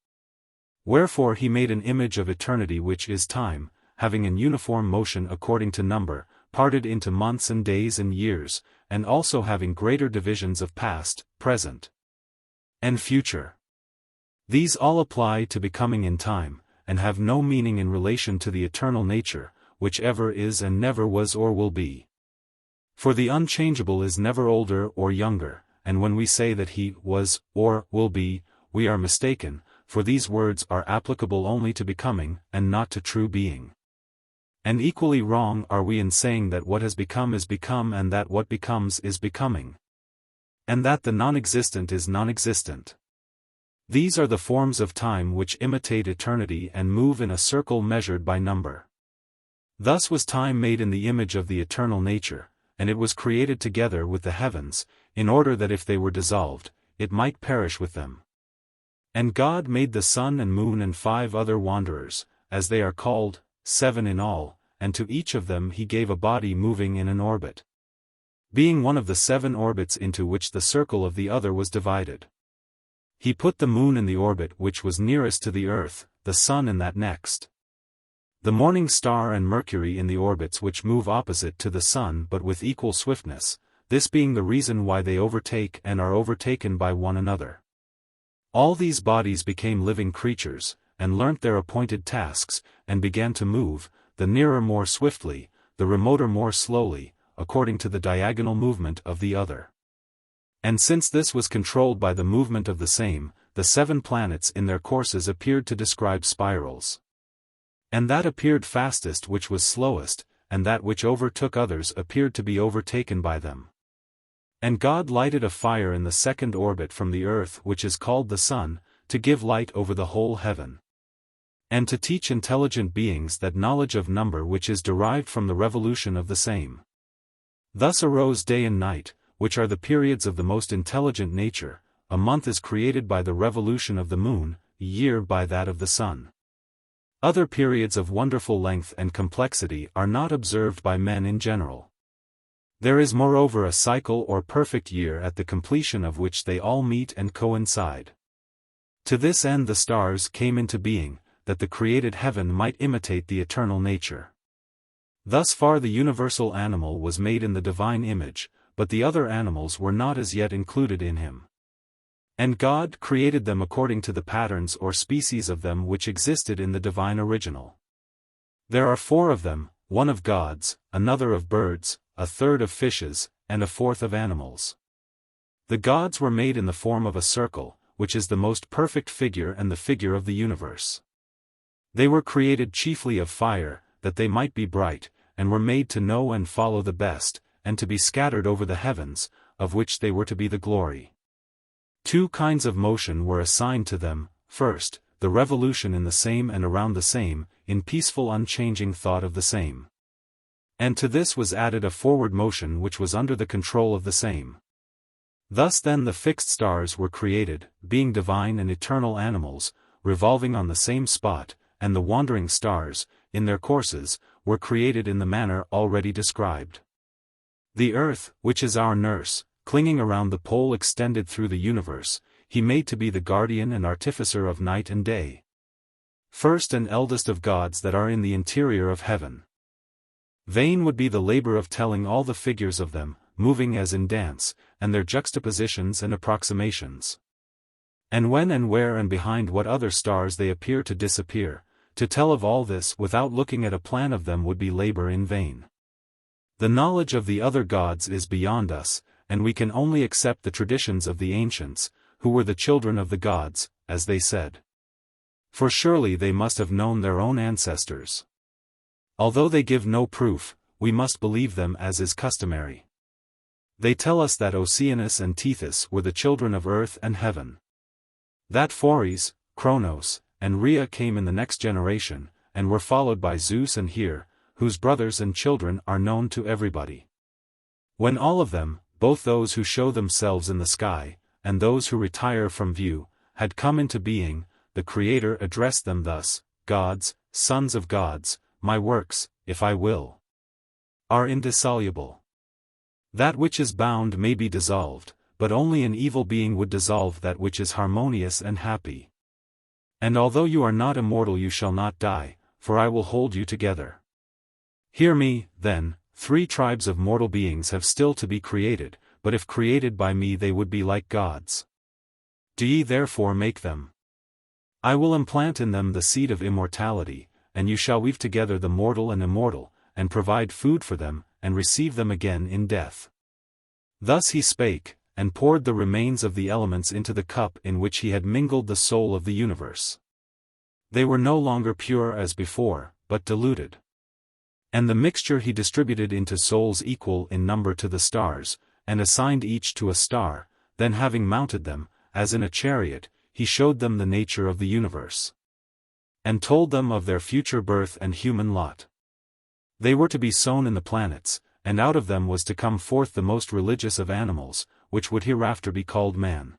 Wherefore he made an image of eternity which is time, having an uniform motion according to number, parted into months and days and years, and also having greater divisions of past, present, and future. These all apply to becoming in time, and have no meaning in relation to the eternal nature, which ever is and never was or will be. For the unchangeable is never older or younger, and when we say that he was, or will be, we are mistaken, for these words are applicable only to becoming, and not to true being. And equally wrong are we in saying that what has become is become and that what becomes is becoming. And that the non-existent is non-existent. These are the forms of time which imitate eternity and move in a circle measured by number. Thus was time made in the image of the eternal nature, and it was created together with the heavens, in order that if they were dissolved, it might perish with them. And God made the sun and moon and 5 other wanderers, as they are called, 7 in all, and to each of them he gave a body moving in an orbit, being one of the 7 orbits into which the circle of the other was divided. He put the moon in the orbit which was nearest to the earth, the sun in that next, the morning star and Mercury in the orbits which move opposite to the sun but with equal swiftness, this being the reason why they overtake and are overtaken by one another. All these bodies became living creatures, and learnt their appointed tasks, and began to move, the nearer more swiftly, the remoter more slowly, according to the diagonal movement of the other. And since this was controlled by the movement of the same, the 7 planets in their courses appeared to describe spirals. And that appeared fastest which was slowest, and that which overtook others appeared to be overtaken by them. And God lighted a fire in the 2nd orbit from the earth which is called the sun, to give light over the whole heaven. And to teach intelligent beings that knowledge of number which is derived from the revolution of the same. Thus arose day and night, which are the periods of the most intelligent nature. A month is created by the revolution of the moon, a year by that of the sun. Other periods of wonderful length and complexity are not observed by men in general. There is moreover a cycle or perfect year at the completion of which they all meet and coincide. To this end the stars came into being, that the created heaven might imitate the eternal nature. Thus far the universal animal was made in the divine image, but the other animals were not as yet included in him. And God created them according to the patterns or species of them which existed in the divine original. There are 4 of them, 1 of gods, another of birds, a 3rd of fishes, and a 4th of animals. The gods were made in the form of a circle, which is the most perfect figure and the figure of the universe. They were created chiefly of fire, that they might be bright, and were made to know and follow the best, and to be scattered over the heavens, of which they were to be the glory. 2 kinds of motion were assigned to them: first, the revolution in the same and around the same, in peaceful unchanging thought of the same. And to this was added a forward motion which was under the control of the same. Thus then the fixed stars were created, being divine and eternal animals, revolving on the same spot, and the wandering stars, in their courses, were created in the manner already described. The earth, which is our nurse, clinging around the pole extended through the universe, he made to be the guardian and artificer of night and day. First and eldest of gods that are in the interior of heaven. Vain would be the labor of telling all the figures of them, moving as in dance, and their juxtapositions and approximations. And when and where and behind what other stars they appear to disappear, to tell of all this without looking at a plan of them would be labor in vain. The knowledge of the other gods is beyond us, and we can only accept the traditions of the ancients, who were the children of the gods, as they said. For surely they must have known their own ancestors. Although they give no proof, we must believe them as is customary. They tell us that Oceanus and Tethys were the children of earth and heaven. That Phoris, Cronos, and Rhea came in the next generation, and were followed by Zeus and Here, whose brothers and children are known to everybody. When all of them, both those who show themselves in the sky, and those who retire from view, had come into being, the Creator addressed them thus: Gods, sons of gods, my works, if I will, are indissoluble. That which is bound may be dissolved, but only an evil being would dissolve that which is harmonious and happy. And although you are not immortal you shall not die, for I will hold you together. Hear me, then, 3 tribes of mortal beings have still to be created, but if created by me they would be like gods. Do ye therefore make them? I will implant in them the seed of immortality, and you shall weave together the mortal and immortal, and provide food for them, and receive them again in death. Thus he spake, and poured the remains of the elements into the cup in which he had mingled the soul of the universe. They were no longer pure as before, but diluted. And the mixture he distributed into souls equal in number to the stars, and assigned each to a star. Then having mounted them, as in a chariot, he showed them the nature of the universe, and told them of their future birth and human lot. They were to be sown in the planets, and out of them was to come forth the most religious of animals, which would hereafter be called man.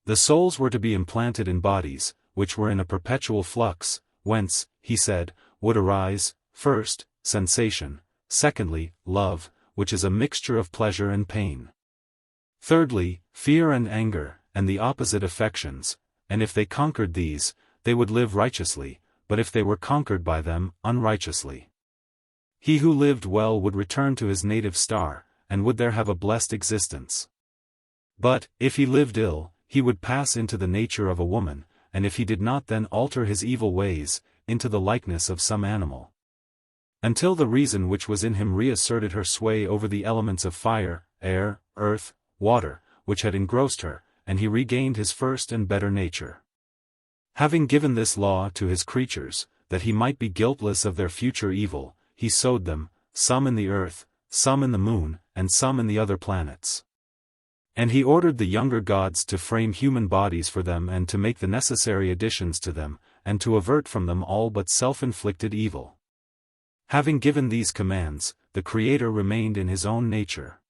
The souls were to be implanted in bodies, which were in a perpetual flux, whence, he said, would arise, first, sensation, secondly, love, which is a mixture of pleasure and pain. Thirdly, fear and anger, and the opposite affections, and if they conquered these, they would live righteously, but if they were conquered by them, unrighteously. He who lived well would return to his native star, and would there have a blessed existence. But, if he lived ill, he would pass into the nature of a woman, and if he did not then alter his evil ways, into the likeness of some animal. Until the reason which was in him reasserted her sway over the elements of fire, air, earth, water, which had engrossed her, and he regained his first and better nature. Having given this law to his creatures, that he might be guiltless of their future evil, he sowed them, some in the earth, some in the moon, and some in the other planets. And he ordered the younger gods to frame human bodies for them and to make the necessary additions to them, and to avert from them all but self-inflicted evil. Having given these commands, the Creator remained in his own nature.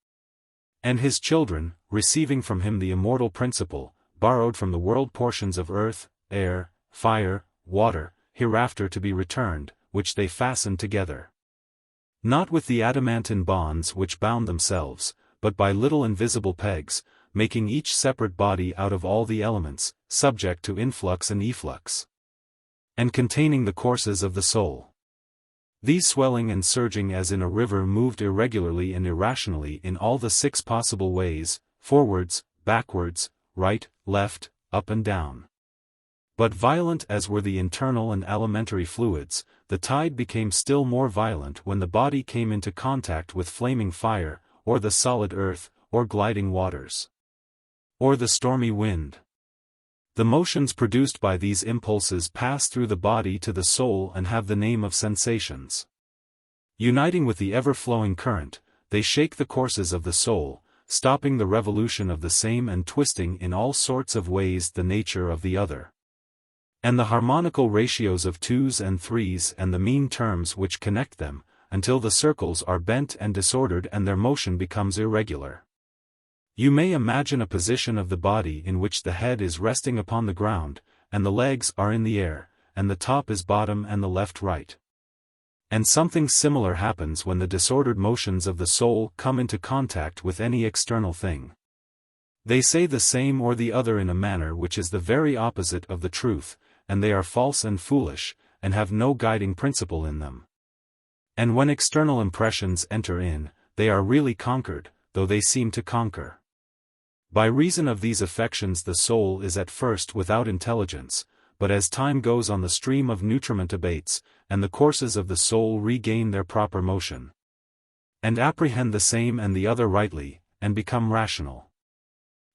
And his children, receiving from him the immortal principle, borrowed from the world portions of earth, air, fire, water, hereafter to be returned, which they fastened together. Not with the adamantine bonds which bound themselves, but by little invisible pegs, making each separate body out of all the elements, subject to influx and efflux, and containing the courses of the soul. These swelling and surging as in a river moved irregularly and irrationally in all the 6 possible ways, forwards, backwards, right, left, up and down. But violent as were the internal and alimentary fluids, the tide became still more violent when the body came into contact with flaming fire, or the solid earth, or gliding waters, or the stormy wind. The motions produced by these impulses pass through the body to the soul and have the name of sensations. Uniting with the ever-flowing current, they shake the courses of the soul, stopping the revolution of the same and twisting in all sorts of ways the nature of the other. And the harmonical ratios of 2s and 3s and the mean terms which connect them, until the circles are bent and disordered and their motion becomes irregular. You may imagine a position of the body in which the head is resting upon the ground, and the legs are in the air, and the top is bottom and the left right. And something similar happens when the disordered motions of the soul come into contact with any external thing. They say the same or the other in a manner which is the very opposite of the truth, and they are false and foolish, and have no guiding principle in them. And when external impressions enter in, they are really conquered, though they seem to conquer. By reason of these affections the soul is at first without intelligence, but as time goes on the stream of nutriment abates, and the courses of the soul regain their proper motion, and apprehend the same and the other rightly, and become rational.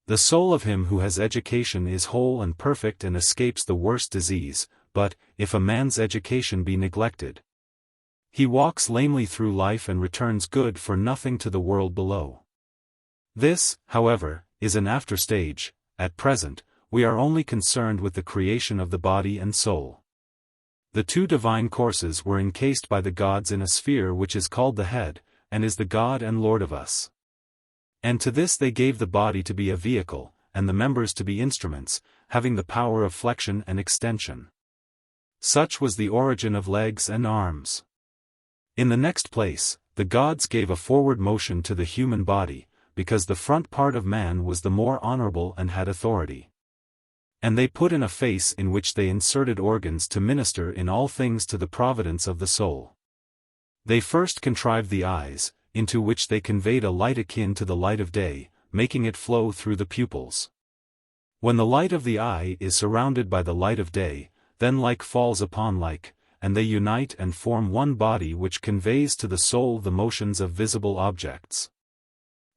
The soul of him who has education is whole and perfect and escapes the worst disease, but, if a man's education be neglected, he walks lamely through life and returns good for nothing to the world below. This, however, is an after stage. At present, we are only concerned with the creation of the body and soul. The 2 divine courses were encased by the gods in a sphere which is called the head, and is the God and Lord of us. And to this they gave the body to be a vehicle, and the members to be instruments, having the power of flexion and extension. Such was the origin of legs and arms. In the next place, the gods gave a forward motion to the human body, because the front part of man was the more honorable and had authority. And they put in a face in which they inserted organs to minister in all things to the providence of the soul. They first contrived the eyes, into which they conveyed a light akin to the light of day, making it flow through the pupils. When the light of the eye is surrounded by the light of day, then like falls upon like, and they unite and form one body which conveys to the soul the motions of visible objects.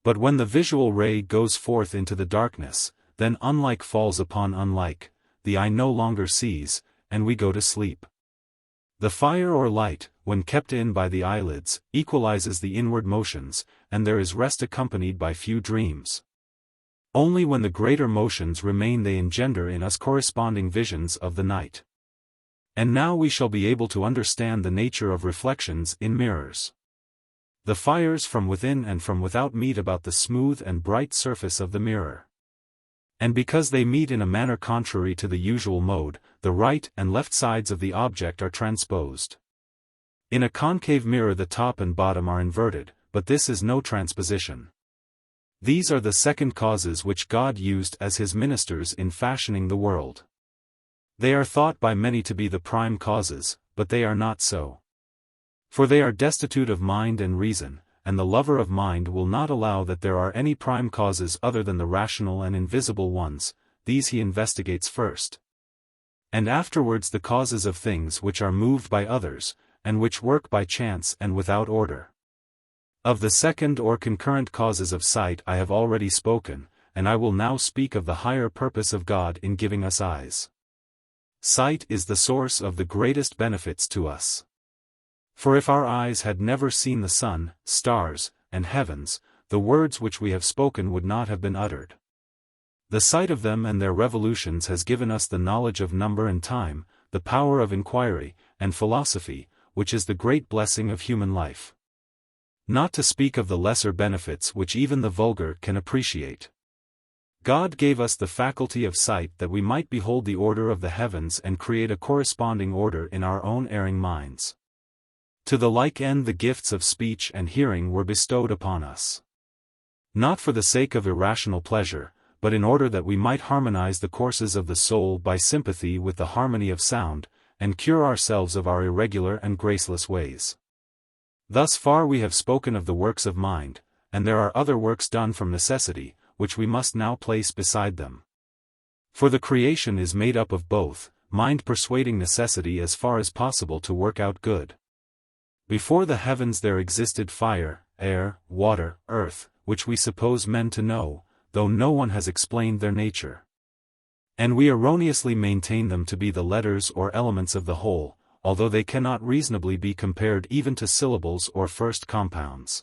But when the visual ray goes forth into the darkness, then unlike falls upon unlike, the eye no longer sees, and we go to sleep. The fire or light, when kept in by the eyelids, equalizes the inward motions, and there is rest accompanied by few dreams. Only when the greater motions remain they engender in us corresponding visions of the night. And now we shall be able to understand the nature of reflections in mirrors. The fires from within and from without meet about the smooth and bright surface of the mirror. And because they meet in a manner contrary to the usual mode, the right and left sides of the object are transposed. In a concave mirror the top and bottom are inverted, but this is no transposition. These are the second causes which God used as his ministers in fashioning the world. They are thought by many to be the prime causes, but they are not so. For they are destitute of mind and reason, and the lover of mind will not allow that there are any prime causes other than the rational and invisible ones. These he investigates first. And afterwards the causes of things which are moved by others, and which work by chance and without order. Of the second or concurrent causes of sight I have already spoken, and I will now speak of the higher purpose of God in giving us eyes. Sight is the source of the greatest benefits to us. For if our eyes had never seen the sun, stars, and heavens, the words which we have spoken would not have been uttered. The sight of them and their revolutions has given us the knowledge of number and time, the power of inquiry, and philosophy, which is the great blessing of human life. Not to speak of the lesser benefits which even the vulgar can appreciate. God gave us the faculty of sight that we might behold the order of the heavens and create a corresponding order in our own erring minds. To the like end the gifts of speech and hearing were bestowed upon us. Not for the sake of irrational pleasure, but in order that we might harmonize the courses of the soul by sympathy with the harmony of sound, and cure ourselves of our irregular and graceless ways. Thus far we have spoken of the works of mind, and there are other works done from necessity, which we must now place beside them. For the creation is made up of both, mind persuading necessity as far as possible to work out good. Before the heavens there existed fire, air, water, earth, which we suppose men to know, though no one has explained their nature. And we erroneously maintain them to be the letters or elements of the whole, although they cannot reasonably be compared even to syllables or first compounds.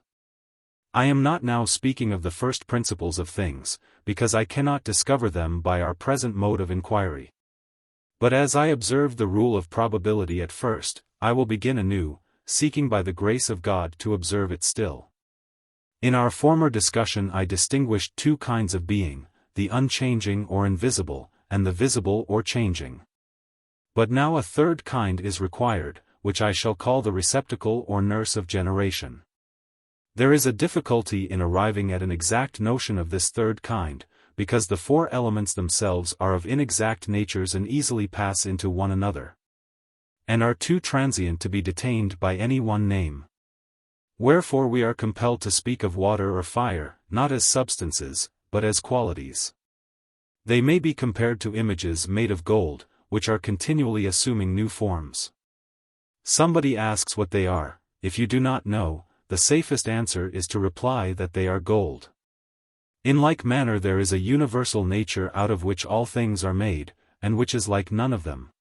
I am not now speaking of the first principles of things, because I cannot discover them by our present mode of inquiry. But as I observed the rule of probability at first, I will begin anew, seeking by the grace of God to observe it still. In our former discussion I distinguished two kinds of being, the unchanging or invisible, and the visible or changing. But now a third kind is required, which I shall call the receptacle or nurse of generation. There is a difficulty in arriving at an exact notion of this third kind, because the four elements themselves are of inexact natures and easily pass into one another, and are too transient to be detained by any one name. Wherefore we are compelled to speak of water or fire, not as substances, but as qualities. They may be compared to images made of gold, which are continually assuming new forms. Somebody asks what they are. If you do not know, the safest answer is to reply that they are gold. In like manner there is a universal nature out of which all things are made, and which is like none of them.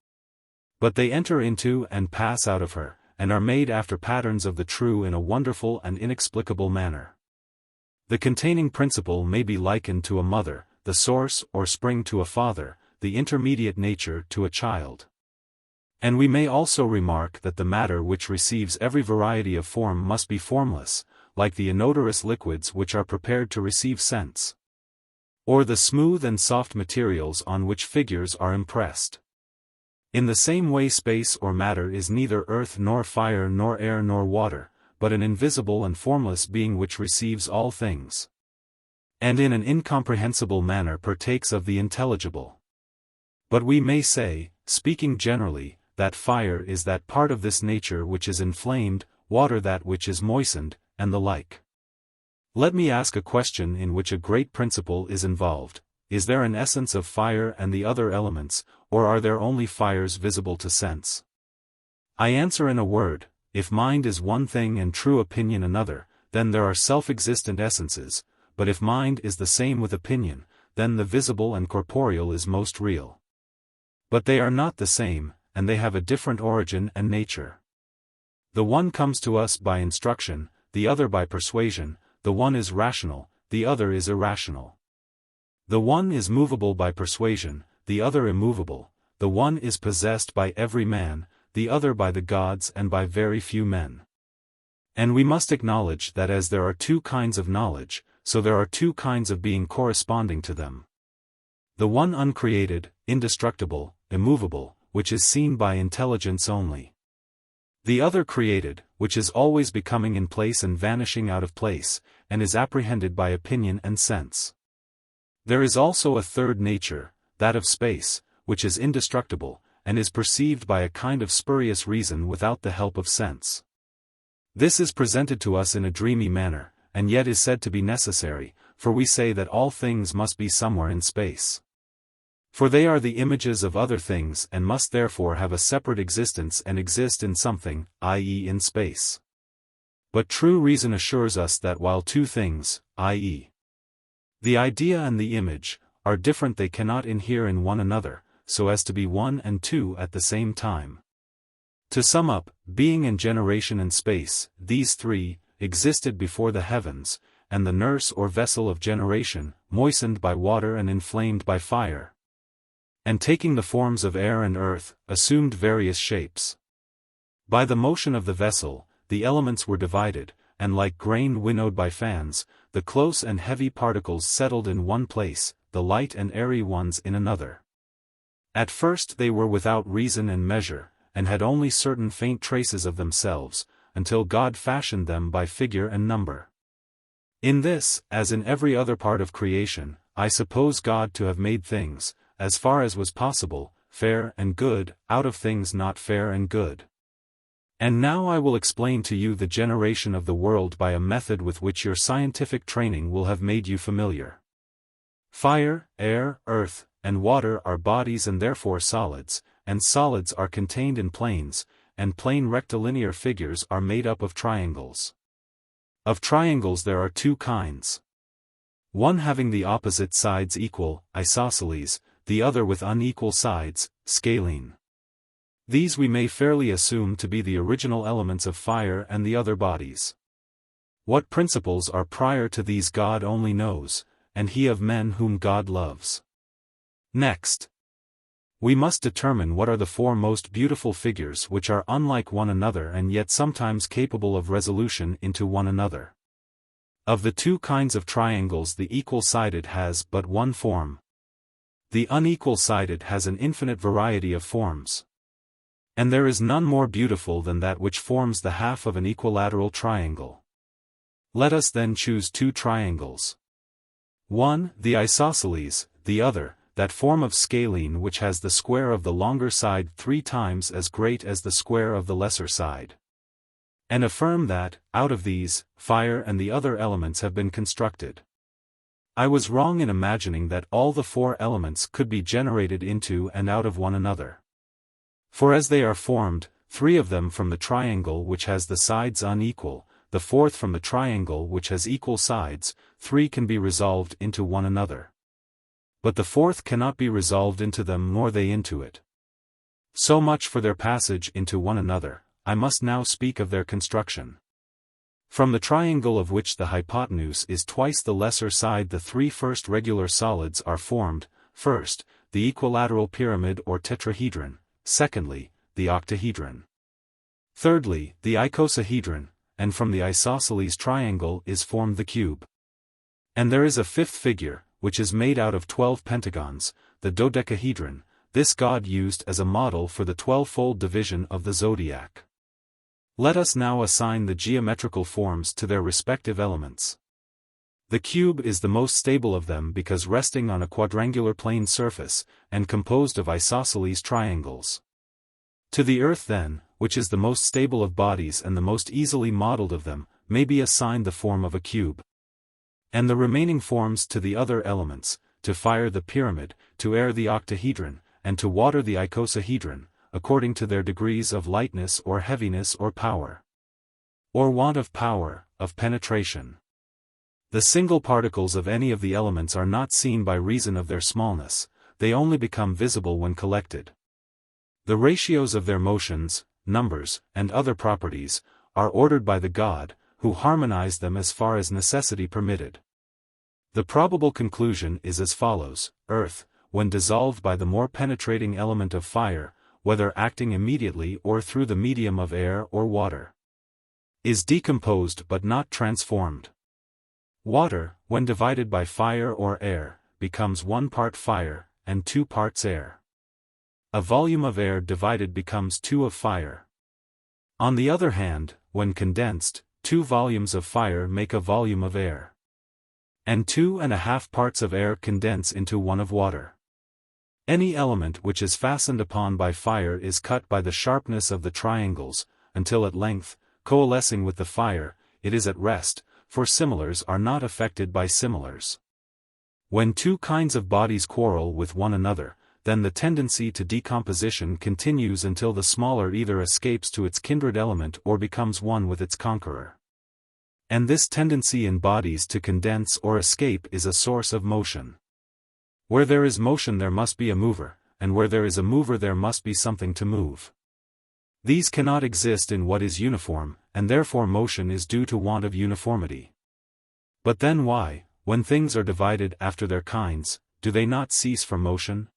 But they enter into and pass out of her, and are made after patterns of the true in a wonderful and inexplicable manner. The containing principle may be likened to a mother, the source or spring to a father, the intermediate nature to a child. And we may also remark that the matter which receives every variety of form must be formless, like the inodorous liquids which are prepared to receive scents, or the smooth and soft materials on which figures are impressed. In the same way space or matter is neither earth nor fire nor air nor water, but an invisible and formless being which receives all things, and in an incomprehensible manner partakes of the intelligible. But we may say, speaking generally, that fire is that part of this nature which is inflamed, water that which is moistened, and the like. Let me ask a question in which a great principle is involved. Is there an essence of fire and the other elements, or are there only fires visible to sense? I answer in a word, if mind is one thing and true opinion another, then there are self-existent essences, but if mind is the same with opinion, then the visible and corporeal is most real. But they are not the same, and they have a different origin and nature. The one comes to us by instruction, the other by persuasion, the one is rational, the other is irrational. The one is movable by persuasion, the other immovable, the one is possessed by every man, the other by the gods and by very few men. And we must acknowledge that as there are two kinds of knowledge, so there are two kinds of being corresponding to them. The one uncreated, indestructible, immovable, which is seen by intelligence only. The other created, which is always becoming in place and vanishing out of place, and is apprehended by opinion and sense. There is also a third nature, that of space, which is indestructible, and is perceived by a kind of spurious reason without the help of sense. This is presented to us in a dreamy manner, and yet is said to be necessary, for we say that all things must be somewhere in space. For they are the images of other things and must therefore have a separate existence and exist in something, i.e. in space. But true reason assures us that while two things, i.e. The idea and the image are different, they cannot inhere in one another, so as to be one and two at the same time. To sum up, being and generation and space, these three, existed before the heavens, and the nurse or vessel of generation, moistened by water and inflamed by fire, and taking the forms of air and earth, assumed various shapes. By the motion of the vessel, the elements were divided, and like grain winnowed by fans, the close and heavy particles settled in one place, the light and airy ones in another. At first they were without reason and measure, and had only certain faint traces of themselves, until God fashioned them by figure and number. In this, as in every other part of creation, I suppose God to have made things, as far as was possible, fair and good, out of things not fair and good. And now I will explain to you the generation of the world by a method with which your scientific training will have made you familiar. Fire, air, earth, and water are bodies and therefore solids, and solids are contained in planes, and plane rectilinear figures are made up of triangles. Of triangles there are two kinds. One having the opposite sides equal, isosceles, the other with unequal sides, scalene. These we may fairly assume to be the original elements of fire and the other bodies. What principles are prior to these God only knows, and he of men whom God loves. Next, we must determine what are the four most beautiful figures which are unlike one another and yet sometimes capable of resolution into one another. Of the two kinds of triangles, the equal-sided has but one form. The unequal-sided has an infinite variety of forms. And there is none more beautiful than that which forms the half of an equilateral triangle. Let us then choose two triangles. One, the isosceles, the other, that form of scalene which has the square of the longer side 3 times as great as the square of the lesser side. And affirm that, out of these, fire and the other elements have been constructed. I was wrong in imagining that all the 4 elements could be generated into and out of one another. For as they are formed, 3 of them from the triangle which has the sides unequal, the 4th from the triangle which has equal sides, 3 can be resolved into one another. But the 4th cannot be resolved into them nor they into it. So much for their passage into one another. I must now speak of their construction. From the triangle of which the hypotenuse is twice the lesser side, the 3 first regular solids are formed: first, the equilateral pyramid or tetrahedron; secondly, the octahedron; thirdly, the icosahedron, and from the isosceles triangle is formed the cube. And there is a 5th figure, which is made out of 12 pentagons, the dodecahedron. This God used as a model for the 12-fold division of the zodiac. Let us now assign the geometrical forms to their respective elements. The cube is the most stable of them because resting on a quadrangular plane surface, and composed of isosceles triangles. To the earth then, which is the most stable of bodies and the most easily modeled of them, may be assigned the form of a cube. And the remaining forms to the other elements: to fire the pyramid, to air the octahedron, and to water the icosahedron, according to their degrees of lightness or heaviness or power, or want of power, of penetration. The single particles of any of the elements are not seen by reason of their smallness, they only become visible when collected. The ratios of their motions, numbers, and other properties, are ordered by the God, who harmonized them as far as necessity permitted. The probable conclusion is as follows: earth, when dissolved by the more penetrating element of fire, whether acting immediately or through the medium of air or water, is decomposed but not transformed. Water, when divided by fire or air, becomes 1 part fire, and 2 parts air. A volume of air divided becomes 2 of fire. On the other hand, when condensed, 2 volumes of fire make a volume of air. And 2½ parts of air condense into 1 of water. Any element which is fastened upon by fire is cut by the sharpness of the triangles, until at length, coalescing with the fire, it is at rest, for similars are not affected by similars. When 2 kinds of bodies quarrel with one another, then the tendency to decomposition continues until the smaller either escapes to its kindred element or becomes one with its conqueror. And this tendency in bodies to condense or escape is a source of motion. Where there is motion there must be a mover, and where there is a mover there must be something to move. These cannot exist in what is uniform, and therefore motion is due to want of uniformity. But then why, when things are divided after their kinds, do they not cease from motion?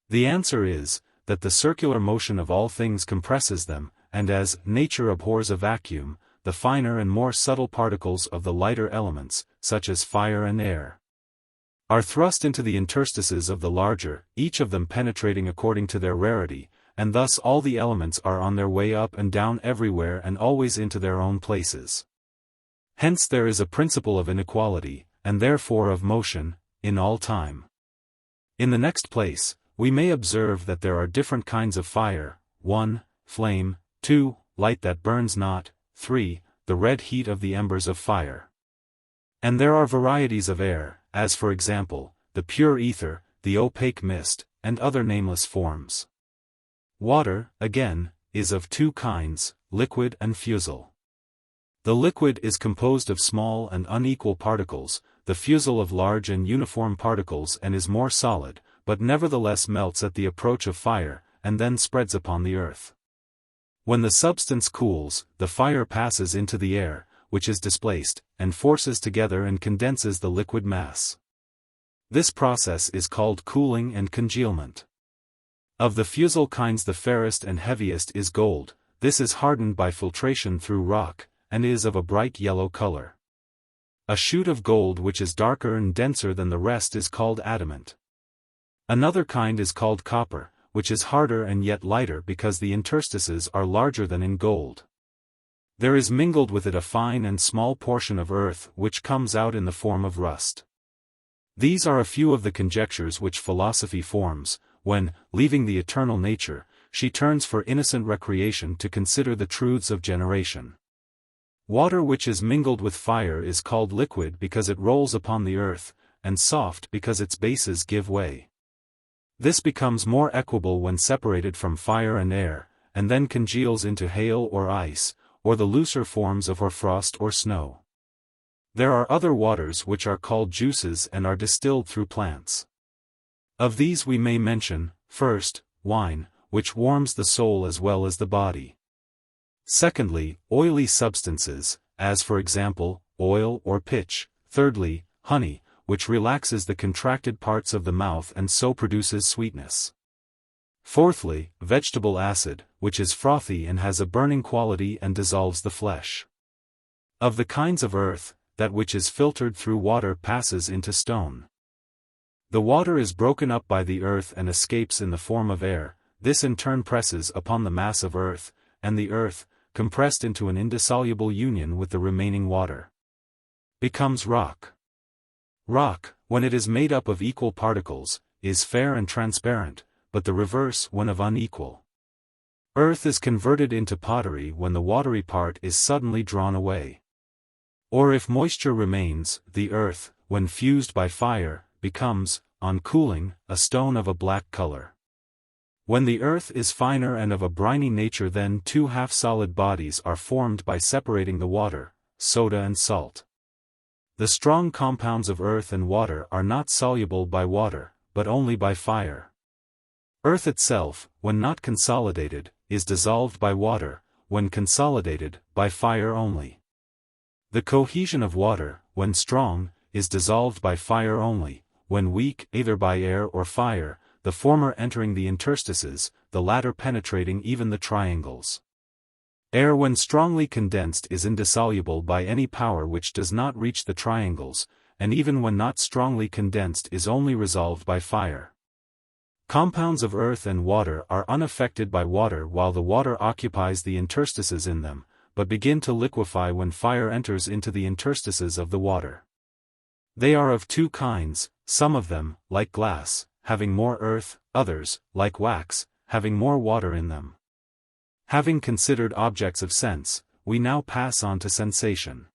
The answer is, that the circular motion of all things compresses them, and as nature abhors a vacuum, the finer and more subtle particles of the lighter elements, such as fire and air, are thrust into the interstices of the larger, each of them penetrating according to their rarity, and thus all the elements are on their way up and down everywhere and always into their own places. Hence there is a principle of inequality, and therefore of motion, in all time. In the next place, we may observe that there are different kinds of fire: 1. Flame; 2. Light that burns not; 3. The red heat of the embers of fire. And there are varieties of air, as for example, the pure ether, the opaque mist, and other nameless forms. Water, again, is of two kinds, liquid and fusel. The liquid is composed of small and unequal particles, the fusel of large and uniform particles, and is more solid, but nevertheless melts at the approach of fire, and then spreads upon the earth. When the substance cools, the fire passes into the air, which is displaced, and forces together and condenses the liquid mass. This process is called cooling and congealment. Of the fusel kinds the fairest and heaviest is gold. This is hardened by filtration through rock, and is of a bright yellow color. A shoot of gold which is darker and denser than the rest is called adamant. Another kind is called copper, which is harder and yet lighter because the interstices are larger than in gold. There is mingled with it a fine and small portion of earth which comes out in the form of rust. These are a few of the conjectures which philosophy forms, when, leaving the eternal nature, she turns for innocent recreation to consider the truths of generation. Water which is mingled with fire is called liquid because it rolls upon the earth, and soft because its bases give way. This becomes more equable when separated from fire and air, and then congeals into hail or ice, or the looser forms of hoarfrost or snow. There are other waters which are called juices and are distilled through plants. Of these we may mention, first, wine, which warms the soul as well as the body. Secondly, oily substances, as for example, oil or pitch. Thirdly, honey, which relaxes the contracted parts of the mouth and so produces sweetness. Fourthly, vegetable acid, which is frothy and has a burning quality and dissolves the flesh. Of the kinds of earth, that which is filtered through water passes into stone. The water is broken up by the earth and escapes in the form of air. This in turn presses upon the mass of earth, and the earth, compressed into an indissoluble union with the remaining water, becomes rock. Rock, when it is made up of equal particles, is fair and transparent, but the reverse when of unequal. Earth is converted into pottery when the watery part is suddenly drawn away. Or if moisture remains, the earth, when fused by fire, becomes, on cooling, a stone of a black color. When the earth is finer and of a briny nature, then two half-solid bodies are formed by separating the water, soda and salt. The strong compounds of earth and water are not soluble by water, but only by fire. Earth itself, when not consolidated, is dissolved by water, when consolidated, by fire only. The cohesion of water, when strong, is dissolved by fire only, when weak, either by air or fire, the former entering the interstices, the latter penetrating even the triangles. Air when strongly condensed is indissoluble by any power which does not reach the triangles, and even when not strongly condensed is only resolved by fire. Compounds of earth and water are unaffected by water while the water occupies the interstices in them, but begin to liquefy when fire enters into the interstices of the water. They are of two kinds, some of them, like glass, having more earth, others, like wax, having more water in them. Having considered objects of sense, we now pass on to sensation.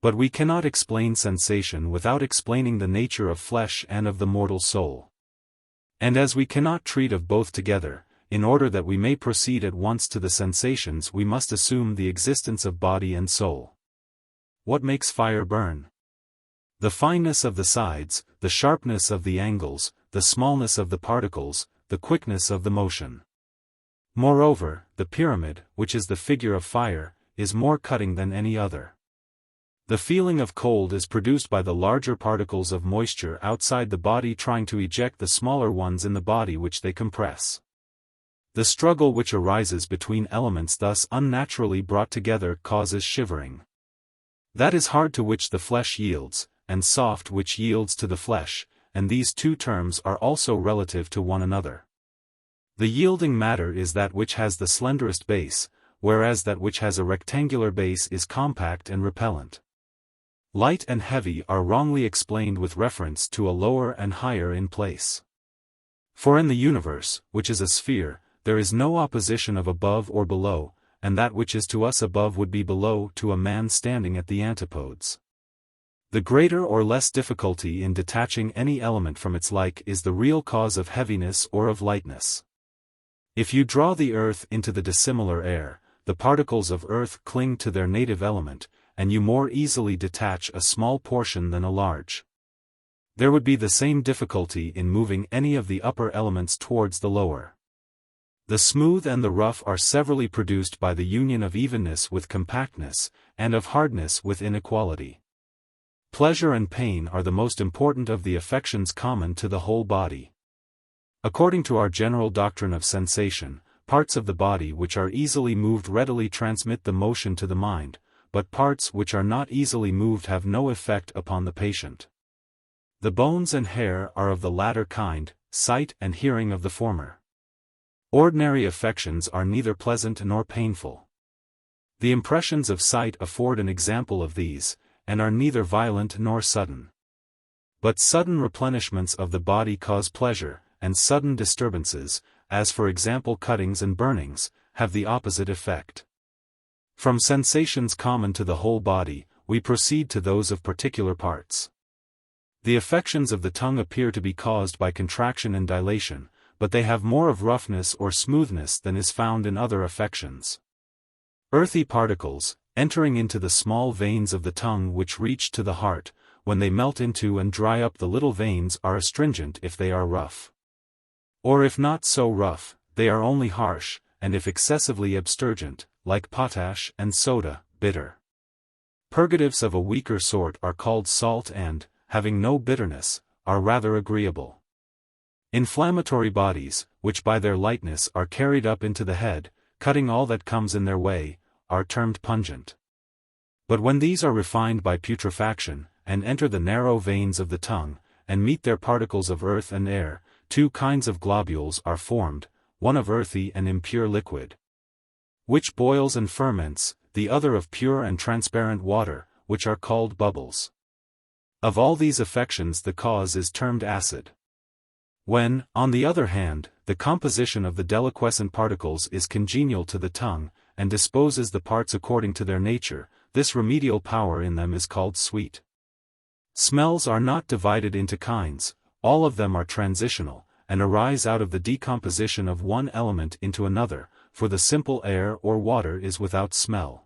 But we cannot explain sensation without explaining the nature of flesh and of the mortal soul. And as we cannot treat of both together, in order that we may proceed at once to the sensations, we must assume the existence of body and soul. what makes fire burn? The fineness of the sides, the sharpness of the angles, the smallness of the particles, the quickness of the motion. Moreover, the pyramid, which is the figure of fire, is more cutting than any other. The feeling of cold is produced by the larger particles of moisture outside the body trying to eject the smaller ones in the body which they compress. The struggle which arises between elements thus unnaturally brought together causes shivering. That is hard to which the flesh yields, and soft which yields to the flesh, and these two terms are also relative to one another. The yielding matter is that which has the slenderest base, whereas that which has a rectangular base is compact and repellent. Light and heavy are wrongly explained with reference to a lower and higher in place. For in the universe, which is a sphere, there is no opposition of above or below, and that which is to us above would be below to a man standing at the antipodes. The greater or less difficulty in detaching any element from its like is the real cause of heaviness or of lightness. If you draw the earth into the dissimilar air, the particles of earth cling to their native element, and you more easily detach a small portion than a large. There would be the same difficulty in moving any of the upper elements towards the lower. The smooth and the rough are severally produced by the union of evenness with compactness, and of hardness with inequality. Pleasure and pain are the most important of the affections common to the whole body. According to our general doctrine of sensation, parts of the body which are easily moved readily transmit the motion to the mind, but parts which are not easily moved have no effect upon the patient. The bones and hair are of the latter kind, sight and hearing of the former. Ordinary affections are neither pleasant nor painful. The impressions of sight afford an example of these, and are neither violent nor sudden. But sudden replenishments of the body cause pleasure, and sudden disturbances, as for example cuttings and burnings, have the opposite effect. From sensations common to the whole body, we proceed to those of particular parts. The affections of the tongue appear to be caused by contraction and dilation, but they have more of roughness or smoothness than is found in other affections. Earthy particles, entering into the small veins of the tongue which reach to the heart, when they melt into and dry up the little veins are astringent if they are rough. Or if not so rough, they are only harsh, and if excessively abstergent, like potash and soda, bitter. Purgatives of a weaker sort are called salt and, having no bitterness, are rather agreeable. Inflammatory bodies, which by their lightness are carried up into the head, cutting all that comes in their way, are termed pungent. But when these are refined by putrefaction, and enter the narrow veins of the tongue, and meet their particles of earth and air, two kinds of globules are formed, one of earthy and impure liquid, which boils and ferments, the other of pure and transparent water, which are called bubbles. Of all these affections the cause is termed acid. When, on the other hand, the composition of the deliquescent particles is congenial to the tongue, and disposes the parts according to their nature, this remedial power in them is called sweet. Smells are not divided into kinds, all of them are transitional, and arise out of the decomposition of one element into another, for the simple air or water is without smell.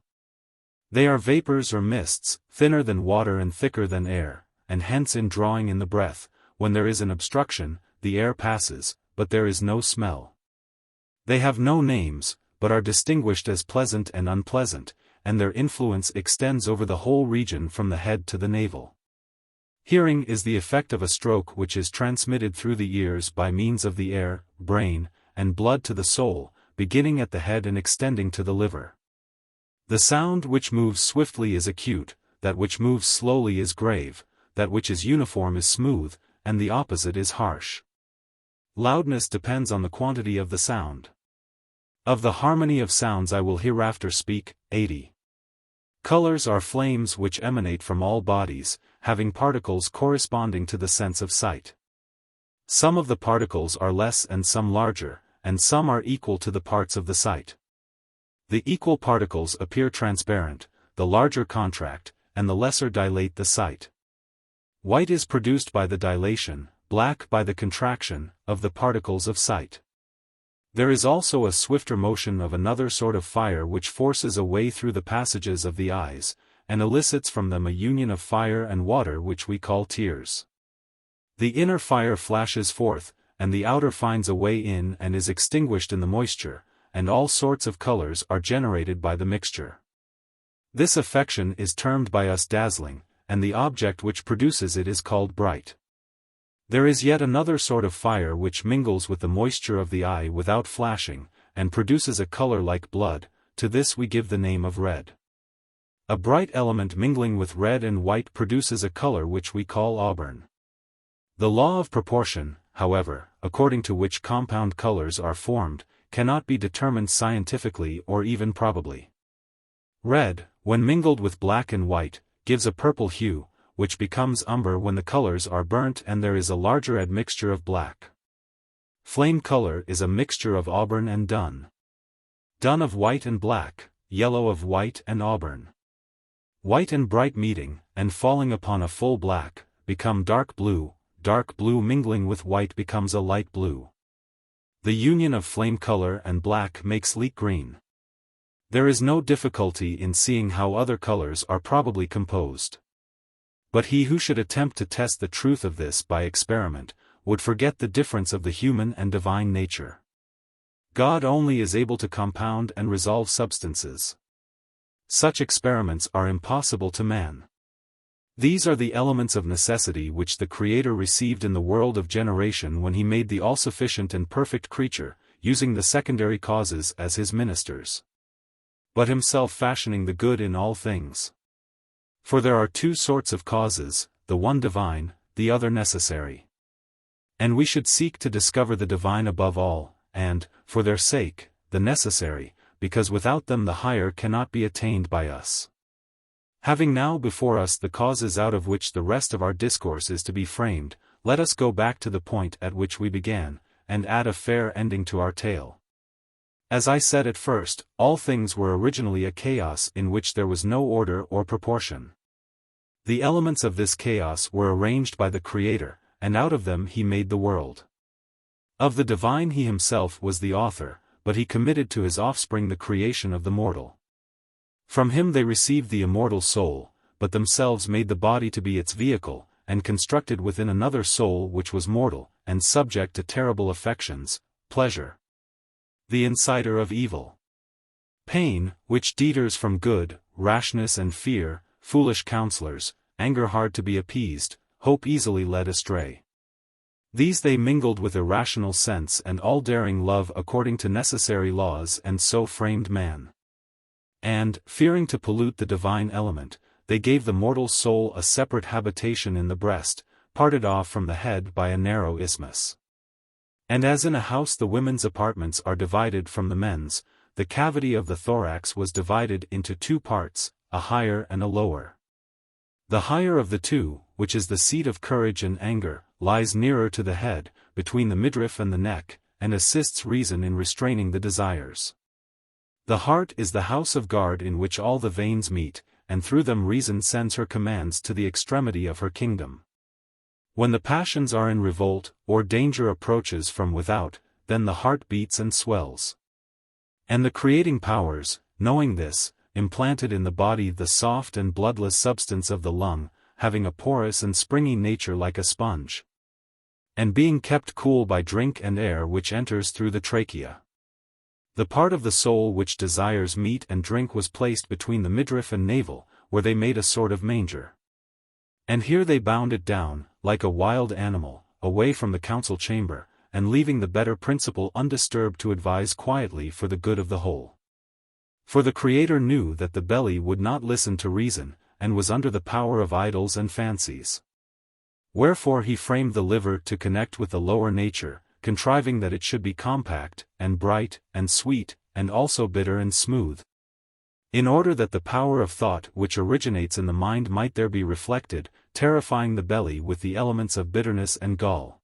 They are vapors or mists, thinner than water and thicker than air, and hence in drawing in the breath, when there is an obstruction, the air passes, but there is no smell. They have no names, but are distinguished as pleasant and unpleasant, and their influence extends over the whole region from the head to the navel. Hearing is the effect of a stroke which is transmitted through the ears by means of the air, brain, and blood to the soul, beginning at the head and extending to the liver. The sound which moves swiftly is acute, that which moves slowly is grave, that which is uniform is smooth, and the opposite is harsh. Loudness depends on the quantity of the sound. Of the harmony of sounds I will hereafter speak. 80. Colors are flames which emanate from all bodies, having particles corresponding to the sense of sight. Some of the particles are less and some larger, and some are equal to the parts of the sight. The equal particles appear transparent, the larger contract, and the lesser dilate the sight. White is produced by the dilation, black by the contraction, of the particles of sight. There is also a swifter motion of another sort of fire which forces a way through the passages of the eyes, and elicits from them a union of fire and water which we call tears. The inner fire flashes forth, and the outer finds a way in and is extinguished in the moisture, and all sorts of colors are generated by the mixture. This affection is termed by us dazzling, and the object which produces it is called bright. There is yet another sort of fire which mingles with the moisture of the eye without flashing, and produces a color like blood. To this we give the name of red. A bright element mingling with red and white produces a color which we call auburn. The law of proportion, however, according to which compound colors are formed, cannot be determined scientifically or even probably. Red, when mingled with black and white, gives a purple hue, which becomes umber when the colors are burnt and there is a larger admixture of black. Flame color is a mixture of auburn and dun. Dun of white and black, yellow of white and auburn. White and bright meeting, and falling upon a full black, become dark blue mingling with white becomes a light blue. The union of flame color and black makes leek green. There is no difficulty in seeing how other colors are probably composed. But he who should attempt to test the truth of this by experiment, would forget the difference of the human and divine nature. God only is able to compound and resolve substances. Such experiments are impossible to man. These are the elements of necessity which the Creator received in the world of generation when he made the all-sufficient and perfect creature, using the secondary causes as his ministers, but himself fashioning the good in all things. For there are two sorts of causes, the one divine, the other necessary. And we should seek to discover the divine above all, and, for their sake, the necessary, because without them the higher cannot be attained by us. Having now before us the causes out of which the rest of our discourse is to be framed, let us go back to the point at which we began, and add a fair ending to our tale. As I said at first, all things were originally a chaos in which there was no order or proportion. The elements of this chaos were arranged by the Creator, and out of them he made the world. Of the divine he himself was the author, but he committed to his offspring the creation of the mortal. From him they received the immortal soul, but themselves made the body to be its vehicle, and constructed within another soul which was mortal, and subject to terrible affections, pleasure, the inciter of evil, pain, which deters from good, rashness and fear, foolish counselors, anger hard to be appeased, hope easily led astray. These they mingled with irrational sense and all-daring love according to necessary laws, and so framed man. And, fearing to pollute the divine element, they gave the mortal soul a separate habitation in the breast, parted off from the head by a narrow isthmus. And as in a house the women's apartments are divided from the men's, the cavity of the thorax was divided into two parts, a higher and a lower. The higher of the two, which is the seat of courage and anger, lies nearer to the head, between the midriff and the neck, and assists reason in restraining the desires. The heart is the house of guard in which all the veins meet, and through them reason sends her commands to the extremity of her kingdom. When the passions are in revolt, or danger approaches from without, then the heart beats and swells. And the creating powers, knowing this, implanted in the body the soft and bloodless substance of the lung, having a porous and springy nature like a sponge, and being kept cool by drink and air which enters through the trachea. The part of the soul which desires meat and drink was placed between the midriff and navel, where they made a sort of manger. And here they bound it down, like a wild animal, away from the council chamber, and leaving the better principle undisturbed to advise quietly for the good of the whole. For the Creator knew that the belly would not listen to reason, and was under the power of idols and fancies. Wherefore he framed the liver to connect with the lower nature, contriving that it should be compact, and bright, and sweet, and also bitter and smooth, in order that the power of thought which originates in the mind might there be reflected, terrifying the belly with the elements of bitterness and gall,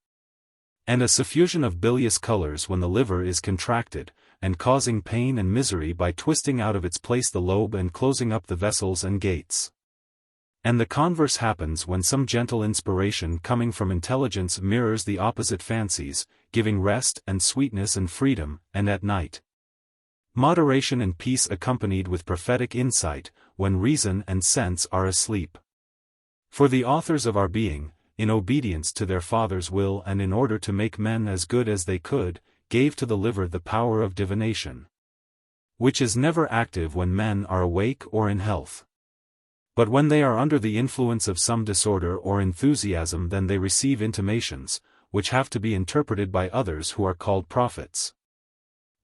and a suffusion of bilious colors when the liver is contracted, and causing pain and misery by twisting out of its place the lobe and closing up the vessels and gates. And the converse happens when some gentle inspiration coming from intelligence mirrors the opposite fancies, giving rest and sweetness and freedom, and at night, Moderation and peace accompanied with prophetic insight, when reason and sense are asleep. For the authors of our being, in obedience to their Father's will and in order to make men as good as they could, gave to the liver the power of divination, which is never active when men are awake or in health. But when they are under the influence of some disorder or enthusiasm, then they receive intimations, which have to be interpreted by others who are called prophets,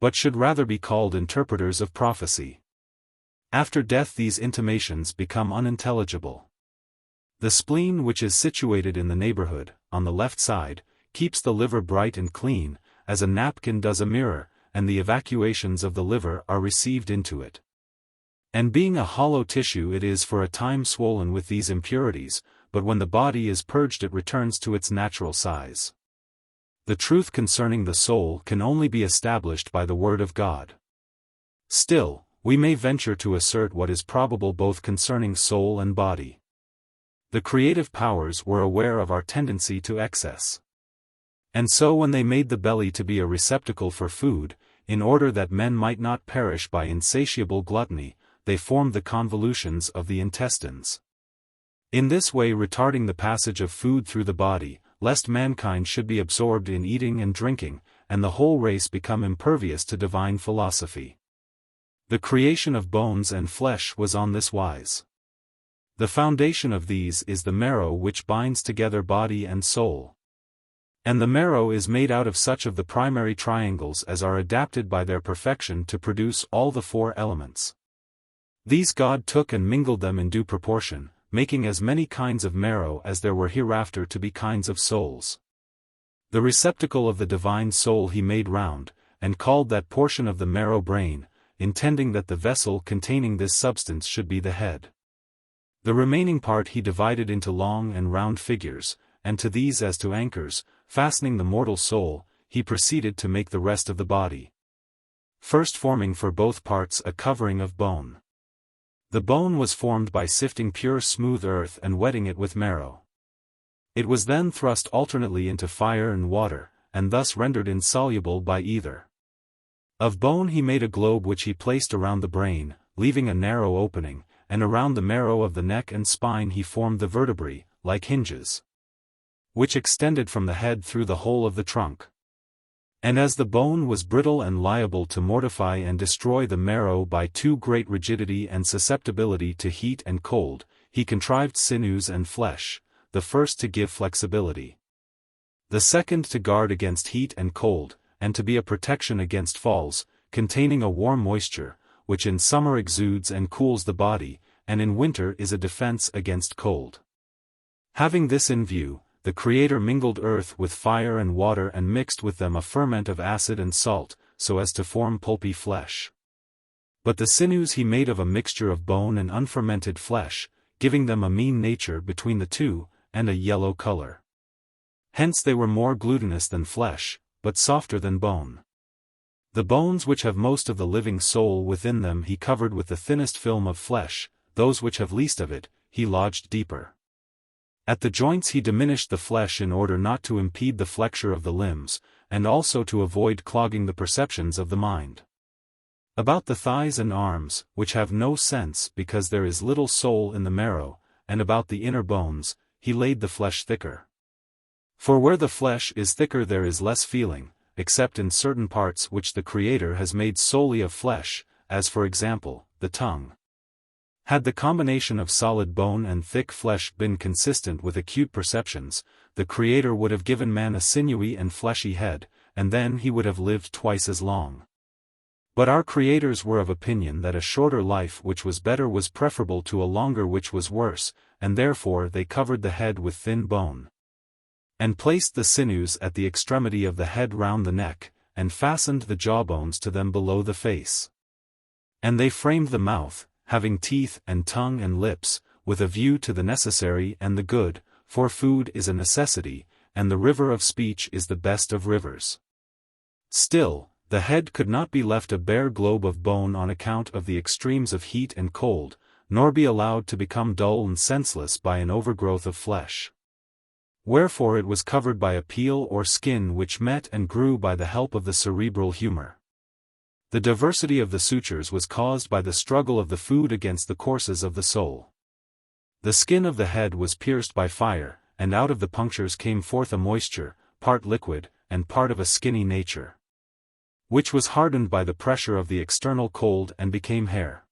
but should rather be called interpreters of prophecy. After death these intimations become unintelligible. The spleen, which is situated in the neighborhood, on the left side, keeps the liver bright and clean, as a napkin does a mirror, and the evacuations of the liver are received into it. And being a hollow tissue, it is for a time swollen with these impurities, but when the body is purged it returns to its natural size. The truth concerning the soul can only be established by the Word of God. Still, we may venture to assert what is probable both concerning soul and body. The creative powers were aware of our tendency to excess. And so when they made the belly to be a receptacle for food, in order that men might not perish by insatiable gluttony, they formed the convolutions of the intestines, in this way retarding the passage of food through the body, lest mankind should be absorbed in eating and drinking, and the whole race become impervious to divine philosophy. The creation of bones and flesh was on this wise. The foundation of these is the marrow which binds together body and soul. And the marrow is made out of such of the primary triangles as are adapted by their perfection to produce all the four elements. These God took and mingled them in due proportion, making as many kinds of marrow as there were hereafter to be kinds of souls. The receptacle of the divine soul he made round, and called that portion of the marrow brain, intending that the vessel containing this substance should be the head. The remaining part he divided into long and round figures, and to these as to anchors, fastening the mortal soul, he proceeded to make the rest of the body, first forming for both parts a covering of bone. The bone was formed by sifting pure smooth earth and wetting it with marrow. It was then thrust alternately into fire and water, and thus rendered insoluble by either. Of bone he made a globe which he placed around the brain, leaving a narrow opening, and around the marrow of the neck and spine he formed the vertebrae, like hinges, which extended from the head through the whole of the trunk. And as the bone was brittle and liable to mortify and destroy the marrow by too great rigidity and susceptibility to heat and cold, he contrived sinews and flesh, the first to give flexibility, the second to guard against heat and cold, and to be a protection against falls, containing a warm moisture, which in summer exudes and cools the body, and in winter is a defense against cold. Having this in view, the Creator mingled earth with fire and water and mixed with them a ferment of acid and salt, so as to form pulpy flesh. But the sinews he made of a mixture of bone and unfermented flesh, giving them a mean nature between the two, and a yellow color. Hence they were more glutinous than flesh, but softer than bone. The bones which have most of the living soul within them he covered with the thinnest film of flesh, those which have least of it, he lodged deeper. At the joints he diminished the flesh in order not to impede the flexure of the limbs, and also to avoid clogging the perceptions of the mind. About the thighs and arms, which have no sense because there is little soul in the marrow, and about the inner bones, he laid the flesh thicker. For where the flesh is thicker there is less feeling, except in certain parts which the Creator has made solely of flesh, as for example, the tongue. Had the combination of solid bone and thick flesh been consistent with acute perceptions, the Creator would have given man a sinewy and fleshy head, and then he would have lived twice as long. But our creators were of opinion that a shorter life which was better was preferable to a longer which was worse, and therefore they covered the head with thin bone, and placed the sinews at the extremity of the head round the neck, and fastened the jawbones to them below the face. And they framed the mouth, having teeth and tongue and lips, with a view to the necessary and the good, for food is a necessity, and the river of speech is the best of rivers. Still, the head could not be left a bare globe of bone on account of the extremes of heat and cold, nor be allowed to become dull and senseless by an overgrowth of flesh. Wherefore it was covered by a peel or skin which met and grew by the help of the cerebral humor. The diversity of the sutures was caused by the struggle of the food against the courses of the soul. The skin of the head was pierced by fire, and out of the punctures came forth a moisture, part liquid, and part of a skinny nature, which was hardened by the pressure of the external cold and became hair.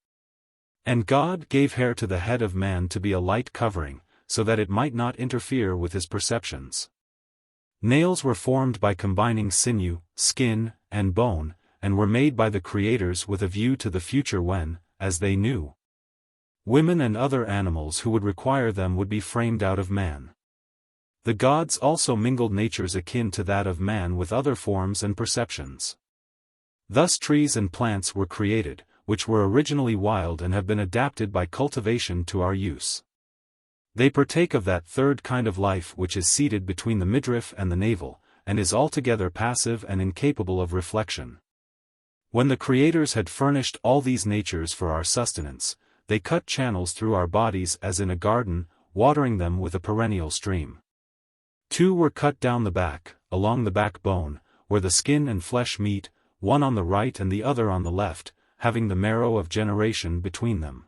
And God gave hair to the head of man to be a light covering, so that it might not interfere with his perceptions. Nails were formed by combining sinew, skin, and bone, and were made by the creators with a view to the future when, as they knew, women and other animals who would require them would be framed out of man. The gods also mingled natures akin to that of man with other forms and perceptions. Thus trees and plants were created, which were originally wild and have been adapted by cultivation to our use. They partake of that third kind of life which is seated between the midriff and the navel, and is altogether passive and incapable of reflection. When the creators had furnished all these natures for our sustenance, they cut channels through our bodies as in a garden, watering them with a perennial stream. 2 were cut down the back, along the backbone, where the skin and flesh meet, one on the right and the other on the left, having the marrow of generation between them.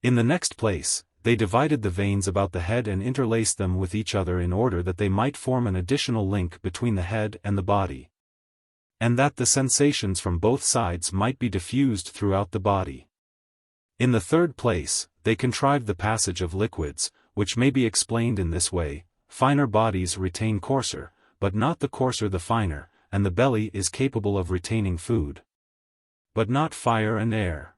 In the next place, they divided the veins about the head and interlaced them with each other in order that they might form an additional link between the head and the body, and that the sensations from both sides might be diffused throughout the body. In the third place, they contrived the passage of liquids, which may be explained in this way: finer bodies retain coarser, but not the coarser the finer, and the belly is capable of retaining food, but not fire and air.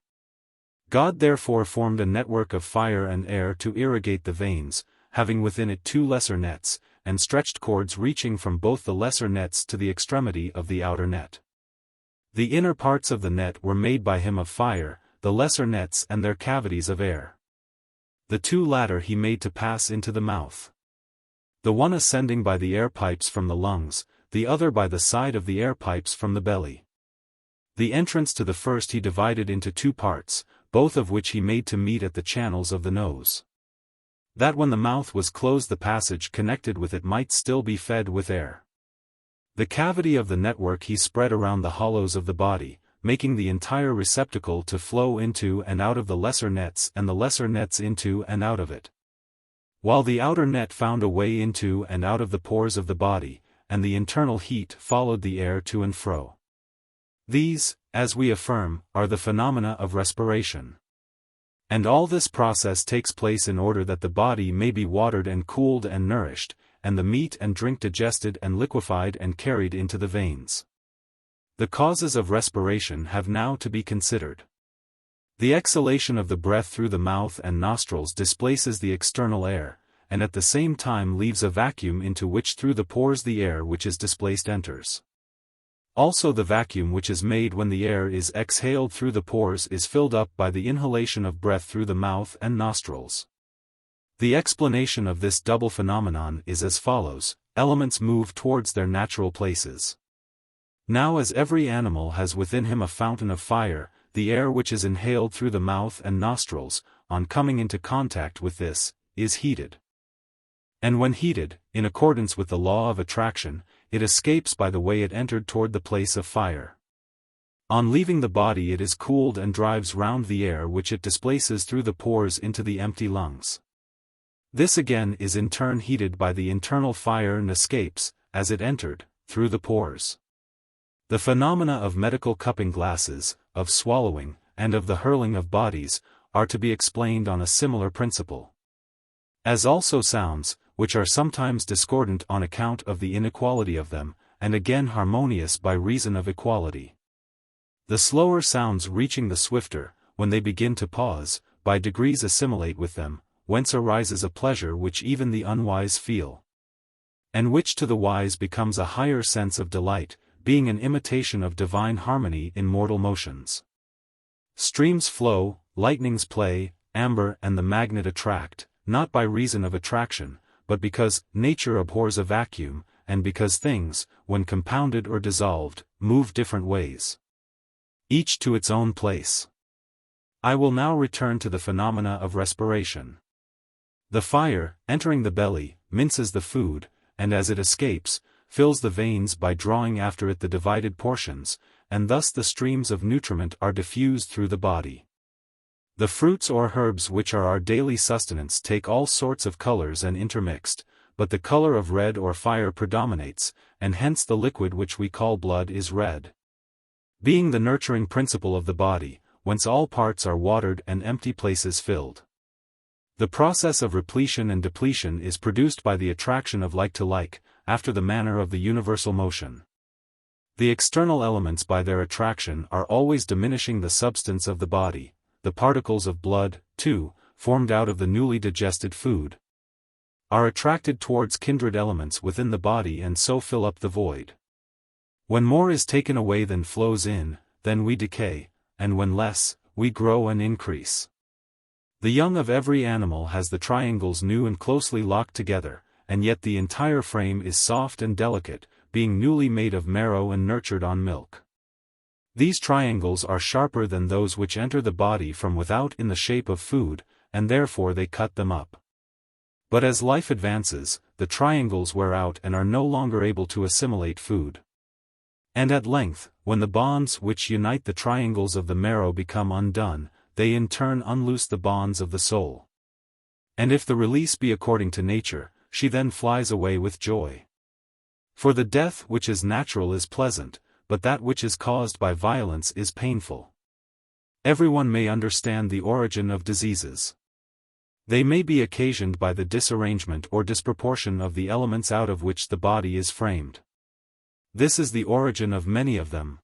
God therefore formed a network of fire and air to irrigate the veins, having within it 2 lesser nets, and stretched cords reaching from both the lesser nets to the extremity of the outer net. The inner parts of the net were made by him of fire, the lesser nets and their cavities of air. The 2 latter he made to pass into the mouth, the one ascending by the air pipes from the lungs, the other by the side of the air pipes from the belly. The entrance to the first he divided into 2 parts, both of which he made to meet at the channels of the nose, that when the mouth was closed the passage connected with it might still be fed with air. The cavity of the network he spread around the hollows of the body, making the entire receptacle to flow into and out of the lesser nets and the lesser nets into and out of it, while the outer net found a way into and out of the pores of the body, and the internal heat followed the air to and fro. These, as we affirm, are the phenomena of respiration. And all this process takes place in order that the body may be watered and cooled and nourished, and the meat and drink digested and liquefied and carried into the veins. The causes of respiration have now to be considered. The exhalation of the breath through the mouth and nostrils displaces the external air, and at the same time leaves a vacuum into which through the pores the air which is displaced enters. Also the vacuum which is made when the air is exhaled through the pores is filled up by the inhalation of breath through the mouth and nostrils. The explanation of this double phenomenon is as follows: elements move towards their natural places. Now as every animal has within him a fountain of fire, the air which is inhaled through the mouth and nostrils, on coming into contact with this, is heated. And when heated, in accordance with the law of attraction, it escapes by the way it entered toward the place of fire. On leaving the body it is cooled and drives round the air which it displaces through the pores into the empty lungs. This again is in turn heated by the internal fire and escapes, as it entered, through the pores. The phenomena of medical cupping glasses, of swallowing, and of the hurling of bodies, are to be explained on a similar principle. As also sounds, which are sometimes discordant on account of the inequality of them, and again harmonious by reason of equality. The slower sounds reaching the swifter, when they begin to pause, by degrees assimilate with them, whence arises a pleasure which even the unwise feel, and which to the wise becomes a higher sense of delight, being an imitation of divine harmony in mortal motions. Streams flow, lightnings play, amber and the magnet attract, not by reason of attraction, but because nature abhors a vacuum, and because things, when compounded or dissolved, move different ways, each to its own place. I will now return to the phenomena of respiration. The fire, entering the belly, minces the food, and as it escapes, fills the veins by drawing after it the divided portions, and thus the streams of nutriment are diffused through the body. The fruits or herbs which are our daily sustenance take all sorts of colors and intermixed, but the color of red or fire predominates, and hence the liquid which we call blood is red. Being the nurturing principle of the body, whence all parts are watered and empty places filled. The process of repletion and depletion is produced by the attraction of like to like, after the manner of the universal motion. The external elements by their attraction are always diminishing the substance of the body. The particles of blood, too, formed out of the newly digested food, are attracted towards kindred elements within the body and so fill up the void. When more is taken away than flows in, then we decay, and when less, we grow and increase. The young of every animal has the triangles new and closely locked together, and yet the entire frame is soft and delicate, being newly made of marrow and nurtured on milk. These triangles are sharper than those which enter the body from without in the shape of food, and therefore they cut them up. But as life advances, the triangles wear out and are no longer able to assimilate food. And at length, when the bonds which unite the triangles of the marrow become undone, they in turn unloose the bonds of the soul. And if the release be according to nature, she then flies away with joy. For the death which is natural is pleasant, but that which is caused by violence is painful. Everyone may understand the origin of diseases. They may be occasioned by the disarrangement or disproportion of the elements out of which the body is framed. This is the origin of many of them.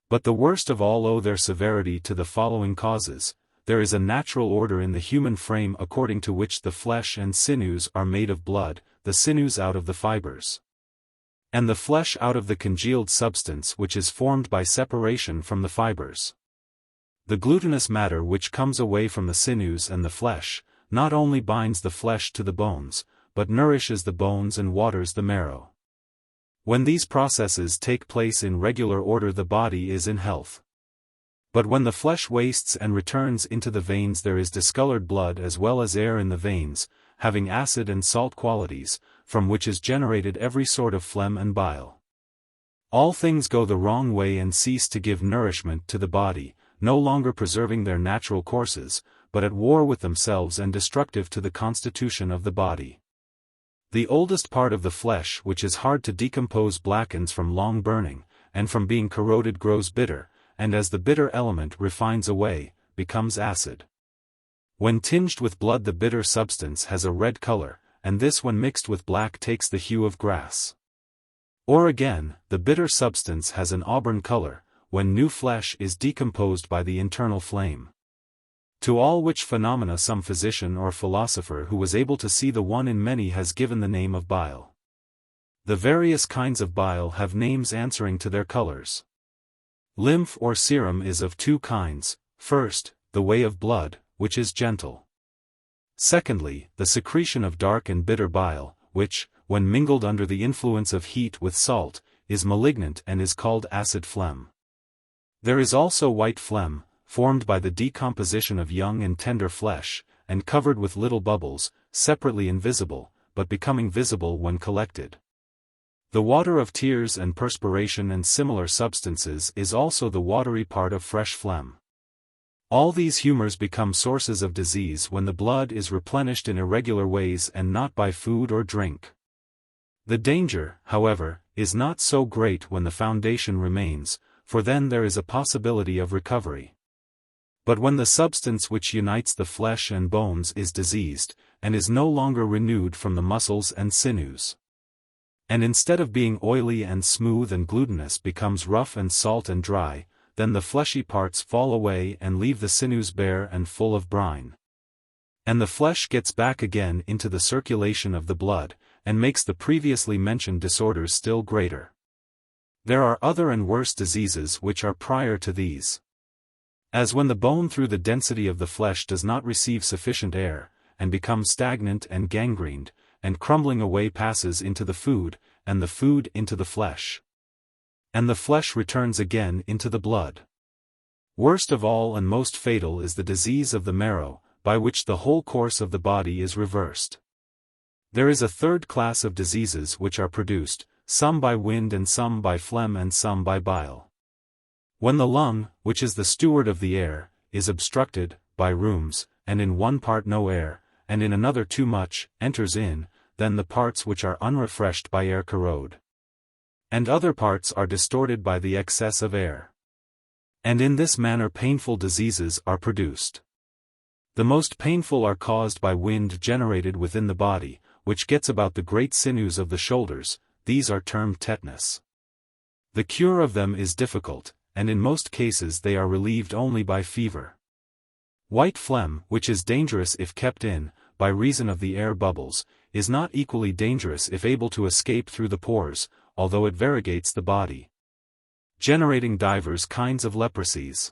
But the worst of all owe their severity to the following causes. There is a natural order in the human frame according to which the flesh and sinews are made of blood, the sinews out of the fibers, and the flesh out of the congealed substance which is formed by separation from the fibers. The glutinous matter which comes away from the sinews and the flesh, not only binds the flesh to the bones, but nourishes the bones and waters the marrow. When these processes take place in regular order the body is in health. But when the flesh wastes and returns into the veins there is discolored blood as well as air in the veins, having acid and salt qualities, from which is generated every sort of phlegm and bile. All things go the wrong way and cease to give nourishment to the body, no longer preserving their natural courses, but at war with themselves and destructive to the constitution of the body. The oldest part of the flesh which is hard to decompose blackens from long burning, and from being corroded grows bitter, and as the bitter element refines away, becomes acid. When tinged with blood the bitter substance has a red color, and this when mixed with black takes the hue of grass. Or again, the bitter substance has an auburn color, when new flesh is decomposed by the internal flame. To all which phenomena some physician or philosopher who was able to see the one in many has given the name of bile. The various kinds of bile have names answering to their colors. Lymph or serum is of two kinds: first, the way of blood, which is gentle. Secondly, the secretion of dark and bitter bile, which, when mingled under the influence of heat with salt, is malignant and is called acid phlegm. There is also white phlegm, formed by the decomposition of young and tender flesh, and covered with little bubbles, separately invisible, but becoming visible when collected. The water of tears and perspiration and similar substances is also the watery part of fresh phlegm. All these humors become sources of disease when the blood is replenished in irregular ways and not by food or drink. The danger, however, is not so great when the foundation remains, for then there is a possibility of recovery. But when the substance which unites the flesh and bones is diseased, and is no longer renewed from the muscles and sinews, and instead of being oily and smooth and glutinous becomes rough and salt and dry, then the fleshy parts fall away and leave the sinews bare and full of brine. And the flesh gets back again into the circulation of the blood, and makes the previously mentioned disorders still greater. There are other and worse diseases which are prior to these. As when the bone through the density of the flesh does not receive sufficient air, and becomes stagnant and gangrened, and crumbling away passes into the food, and the food into the flesh, and the flesh returns again into the blood. Worst of all and most fatal is the disease of the marrow, by which the whole course of the body is reversed. There is a third class of diseases which are produced, some by wind and some by phlegm and some by bile. When the lung, which is the steward of the air, is obstructed, by rheums, and in one part no air, and in another too much, enters in, then the parts which are unrefreshed by air corrode. And other parts are distorted by the excess of air. And in this manner painful diseases are produced. The most painful are caused by wind generated within the body, which gets about the great sinews of the shoulders. These are termed tetanus. The cure of them is difficult, and in most cases they are relieved only by fever. White phlegm, which is dangerous if kept in, by reason of the air bubbles, is not equally dangerous if able to escape through the pores, although it variegates the body, generating divers kinds of leprosies.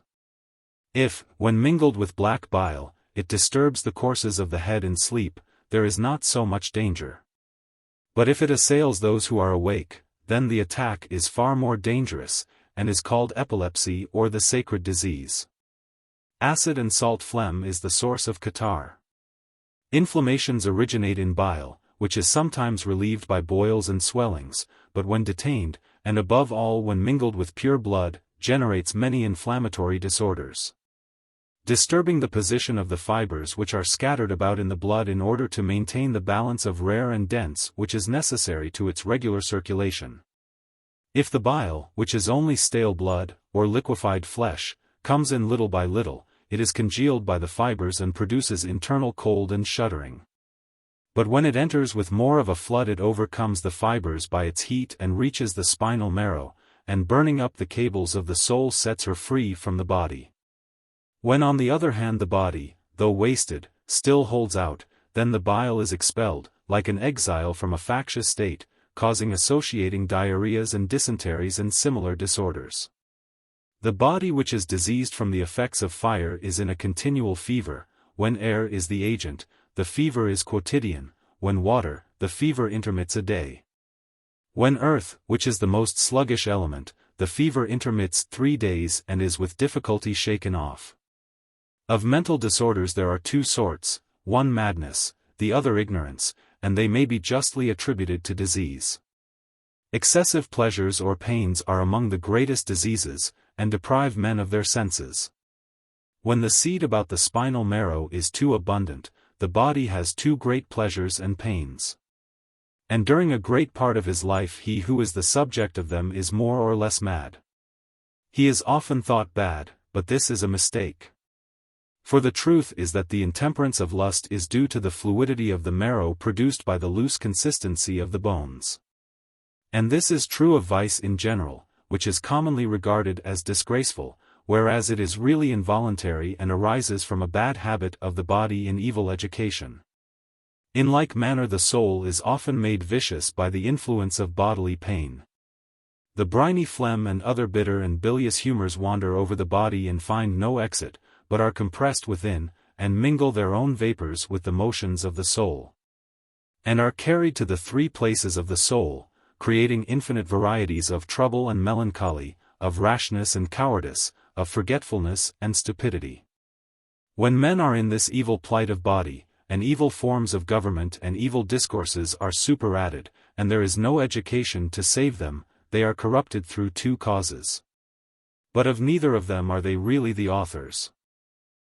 If, when mingled with black bile, it disturbs the courses of the head in sleep, there is not so much danger. But if it assails those who are awake, then the attack is far more dangerous, and is called epilepsy or the sacred disease. Acid and salt phlegm is the source of catarrh. Inflammations originate in bile, which is sometimes relieved by boils and swellings, but when detained, and above all when mingled with pure blood, generates many inflammatory disorders, disturbing the position of the fibers which are scattered about in the blood in order to maintain the balance of rare and dense which is necessary to its regular circulation. If the bile, which is only stale blood, or liquefied flesh, comes in little by little, it is congealed by the fibers and produces internal cold and shuddering. But when it enters with more of a flood it overcomes the fibers by its heat and reaches the spinal marrow, and burning up the cables of the soul sets her free from the body. When on the other hand the body, though wasted, still holds out, then the bile is expelled, like an exile from a factious state, causing associating diarrheas and dysenteries and similar disorders. The body which is diseased from the effects of fire is in a continual fever. When air is the agent, the fever is quotidian; when water, the fever intermits a day. When earth, which is the most sluggish element, the fever intermits 3 days and is with difficulty shaken off. Of mental disorders there are 2 sorts, one madness, the other ignorance, and they may be justly attributed to disease. Excessive pleasures or pains are among the greatest diseases, and deprive men of their senses. When the seed about the spinal marrow is too abundant, the body has too great pleasures and pains. And during a great part of his life he who is the subject of them is more or less mad. He is often thought bad, but this is a mistake. For the truth is that the intemperance of lust is due to the fluidity of the marrow produced by the loose consistency of the bones. And this is true of vice in general, which is commonly regarded as disgraceful, whereas it is really involuntary and arises from a bad habit of the body in evil education. In like manner the soul is often made vicious by the influence of bodily pain. The briny phlegm and other bitter and bilious humors wander over the body and find no exit, but are compressed within, and mingle their own vapors with the motions of the soul, and are carried to the 3 places of the soul, creating infinite varieties of trouble and melancholy, of rashness and cowardice, of forgetfulness and stupidity. When men are in this evil plight of body, and evil forms of government and evil discourses are superadded, and there is no education to save them, they are corrupted through 2 causes. But of neither of them are they really the authors.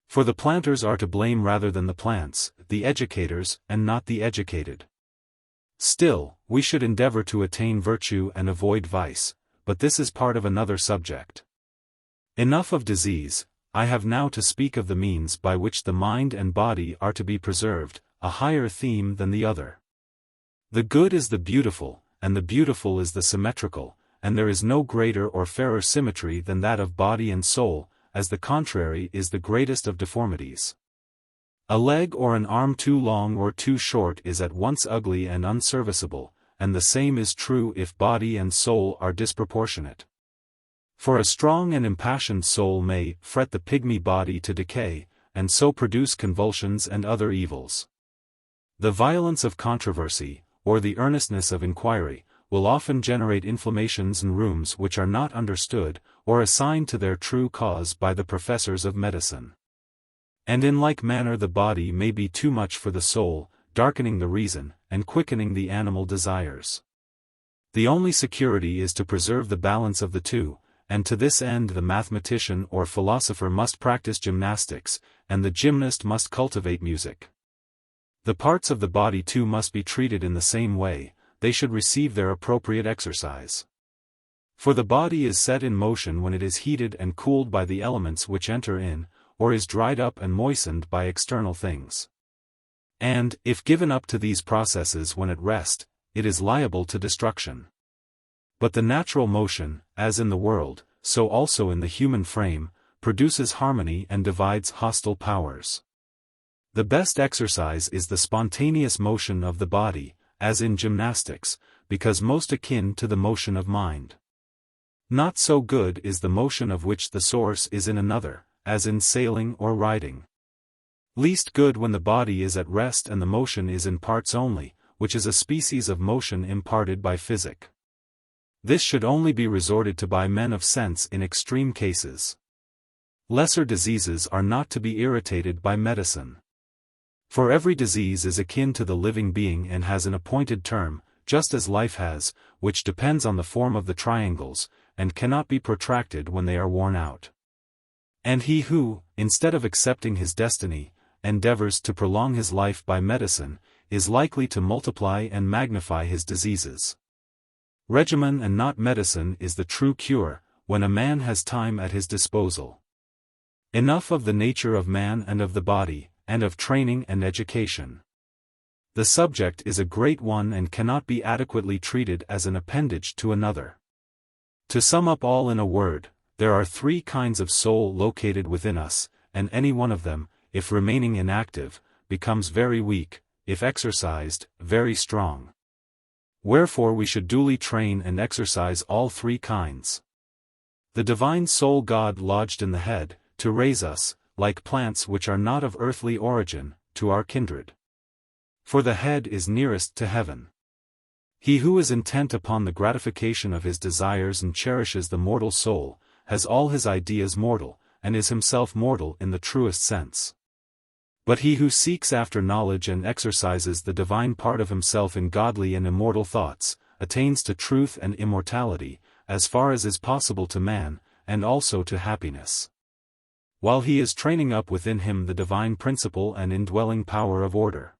For the planters are to blame rather than the plants, the educators, and not the educated. Still, we should endeavor to attain virtue and avoid vice, but this is part of another subject. Enough of disease. I have now to speak of the means by which the mind and body are to be preserved, a higher theme than the other. The good is the beautiful, and the beautiful is the symmetrical, and there is no greater or fairer symmetry than that of body and soul, as the contrary is the greatest of deformities. A leg or an arm too long or too short is at once ugly and unserviceable, and the same is true if body and soul are disproportionate. For a strong and impassioned soul may fret the pygmy body to decay, and so produce convulsions and other evils. The violence of controversy, or the earnestness of inquiry, will often generate inflammations and rheums which are not understood, or assigned to their true cause by the professors of medicine. And in like manner the body may be too much for the soul, darkening the reason, and quickening the animal desires. The only security is to preserve the balance of the 2, and to this end the mathematician or philosopher must practice gymnastics, and the gymnast must cultivate music. The parts of the body too must be treated in the same way, they should receive their appropriate exercise. For the body is set in motion when it is heated and cooled by the elements which enter in, or is dried up and moistened by external things. And, if given up to these processes when at rest, it is liable to destruction. But the natural motion, as in the world, so also in the human frame, produces harmony and divides hostile powers. The best exercise is the spontaneous motion of the body, as in gymnastics, because most akin to the motion of mind. Not so good is the motion of which the source is in another, as in sailing or riding. Least good when the body is at rest and the motion is in parts only, which is a species of motion imparted by physic. This should only be resorted to by men of sense in extreme cases. Lesser diseases are not to be irritated by medicine. For every disease is akin to the living being and has an appointed term, just as life has, which depends on the form of the triangles, and cannot be protracted when they are worn out. And he who, instead of accepting his destiny, endeavors to prolong his life by medicine, is likely to multiply and magnify his diseases. Regimen and not medicine is the true cure, when a man has time at his disposal. Enough of the nature of man and of the body, and of training and education. The subject is a great one and cannot be adequately treated as an appendage to another. To sum up all in a word, there are three kinds of soul located within us, and any one of them, if remaining inactive, becomes very weak, if exercised, very strong. Wherefore we should duly train and exercise all three kinds. The divine soul God lodged in the head, to raise us, like plants which are not of earthly origin, to our kindred. For the head is nearest to heaven. He who is intent upon the gratification of his desires and cherishes the mortal soul, has all his ideas mortal, and is himself mortal in the truest sense. But he who seeks after knowledge and exercises the divine part of himself in godly and immortal thoughts, attains to truth and immortality, as far as is possible to man, and also to happiness. While he is training up within him the divine principle and indwelling power of order.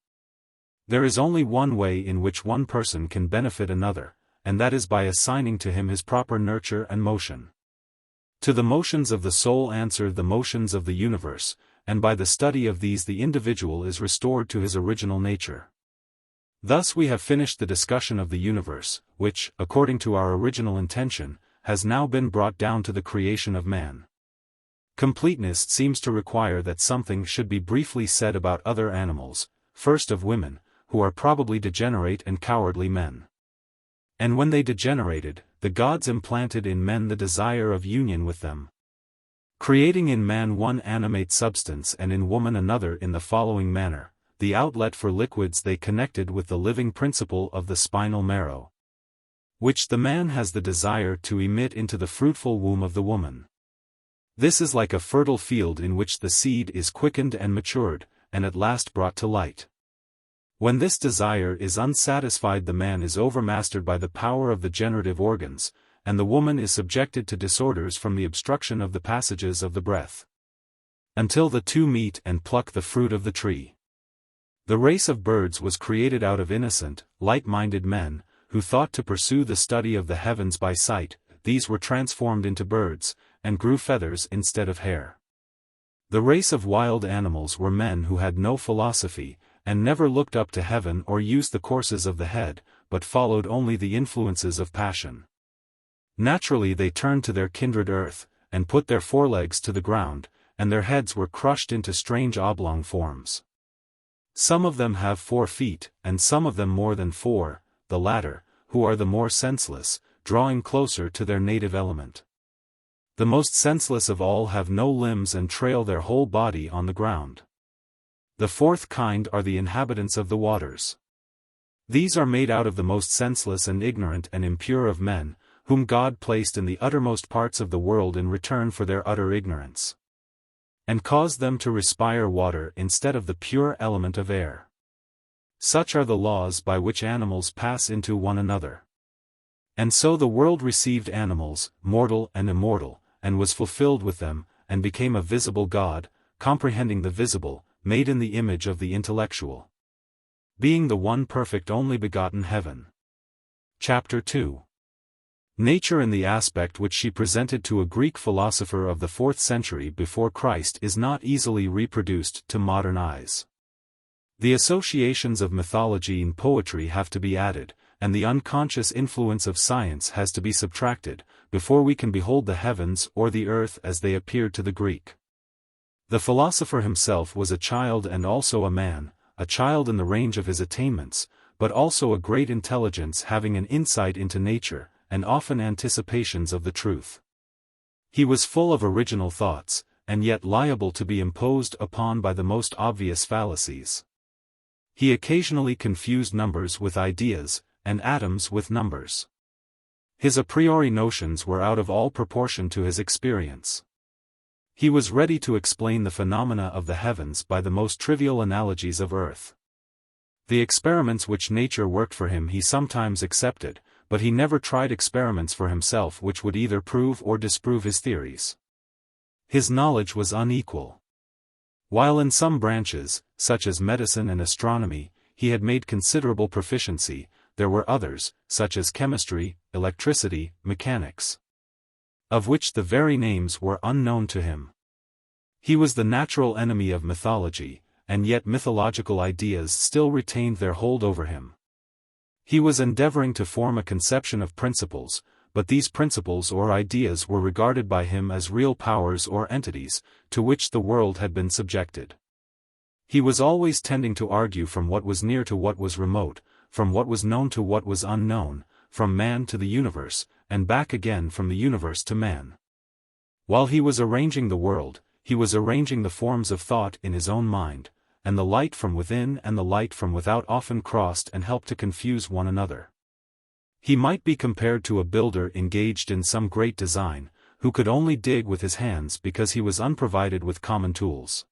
There is only one way in which one person can benefit another, and that is by assigning to him his proper nurture and motion. To the motions of the soul answer the motions of the universe, and by the study of these the individual is restored to his original nature. Thus we have finished the discussion of the universe, which, according to our original intention, has now been brought down to the creation of man. Completeness seems to require that something should be briefly said about other animals, first of women, who are probably degenerate and cowardly men. And when they degenerated, the gods implanted in men the desire of union with them. Creating in man one animate substance and in woman another in the following manner, the outlet for liquids they connected with the living principle of the spinal marrow, which the man has the desire to emit into the fruitful womb of the woman. This is like a fertile field in which the seed is quickened and matured, and at last brought to light. When this desire is unsatisfied, the man is overmastered by the power of the generative organs, and the woman is subjected to disorders from the obstruction of the passages of the breath. Until the two meet and pluck the fruit of the tree. The race of birds was created out of innocent, light-minded men, who thought to pursue the study of the heavens by sight. These were transformed into birds, and grew feathers instead of hair. The race of wild animals were men who had no philosophy, and never looked up to heaven or used the courses of the head, but followed only the influences of passion. Naturally they turned to their kindred earth, and put their forelegs to the ground, and their heads were crushed into strange oblong forms. Some of them have 4 feet, and some of them more than 4, the latter, who are the more senseless, drawing closer to their native element. The most senseless of all have no limbs and trail their whole body on the ground. The 4th kind are the inhabitants of the waters. These are made out of the most senseless and ignorant and impure of men, whom God placed in the uttermost parts of the world in return for their utter ignorance, and caused them to respire water instead of the pure element of air. Such are the laws by which animals pass into one another. And so the world received animals, mortal and immortal, and was fulfilled with them, and became a visible God, comprehending the visible, made in the image of the intellectual. Being the one perfect only begotten heaven. Chapter 2. Nature in the aspect which she presented to a Greek philosopher of the 4th century before Christ is not easily reproduced to modern eyes. The associations of mythology and poetry have to be added, and the unconscious influence of science has to be subtracted, before we can behold the heavens or the earth as they appeared to the Greek. The philosopher himself was a child and also a man, a child in the range of his attainments, but also a great intelligence having an insight into nature, and often anticipations of the truth. He was full of original thoughts, and yet liable to be imposed upon by the most obvious fallacies. He occasionally confused numbers with ideas, and atoms with numbers. His a priori notions were out of all proportion to his experience. He was ready to explain the phenomena of the heavens by the most trivial analogies of earth. The experiments which nature worked for him he sometimes accepted, but he never tried experiments for himself which would either prove or disprove his theories. His knowledge was unequal. While in some branches, such as medicine and astronomy, he had made considerable proficiency, there were others, such as chemistry, electricity, mechanics, of which the very names were unknown to him. He was the natural enemy of mythology, and yet mythological ideas still retained their hold over him. He was endeavoring to form a conception of principles, but these principles or ideas were regarded by him as real powers or entities, to which the world had been subjected. He was always tending to argue from what was near to what was remote, from what was known to what was unknown, from man to the universe, and back again from the universe to man. While he was arranging the world, he was arranging the forms of thought in his own mind, and the light from within and the light from without often crossed and helped to confuse one another. He might be compared to a builder engaged in some great design, who could only dig with his hands because he was unprovided with common tools.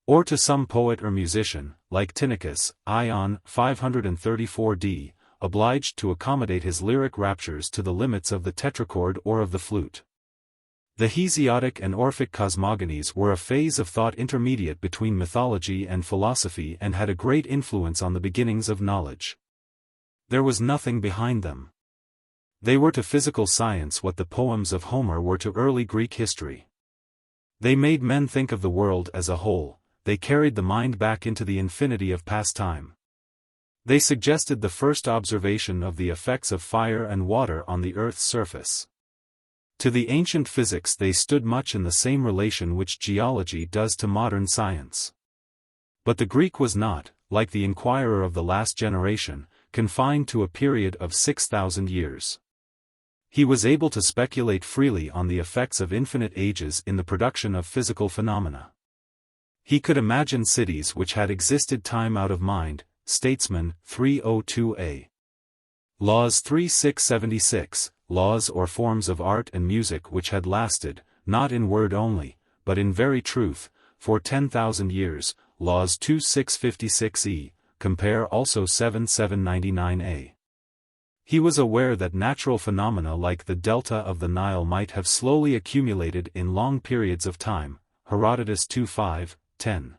Or to some poet or musician, like Timaeus, Ion 534d, obliged to accommodate his lyric raptures to the limits of the tetrachord or of the flute. The Hesiotic and Orphic cosmogonies were a phase of thought intermediate between mythology and philosophy and had a great influence on the beginnings of knowledge. There was nothing behind them. They were to physical science what the poems of Homer were to early Greek history. They made men think of the world as a whole, they carried the mind back into the infinity of past time. They suggested the first observation of the effects of fire and water on the earth's surface. To the ancient physics they stood much in the same relation which geology does to modern science. But the Greek was not, like the inquirer of the last generation, confined to a period of 6,000 years. He was able to speculate freely on the effects of infinite ages in the production of physical phenomena. He could imagine cities which had existed time out of mind, Statesman 302a. Laws 3676, laws or forms of art and music which had lasted, not in word only, but in very truth, for 10,000 years, laws 2656e, compare also 7799a. He was aware that natural phenomena like the delta of the Nile might have slowly accumulated in long periods of time, Herodotus 2:5-10.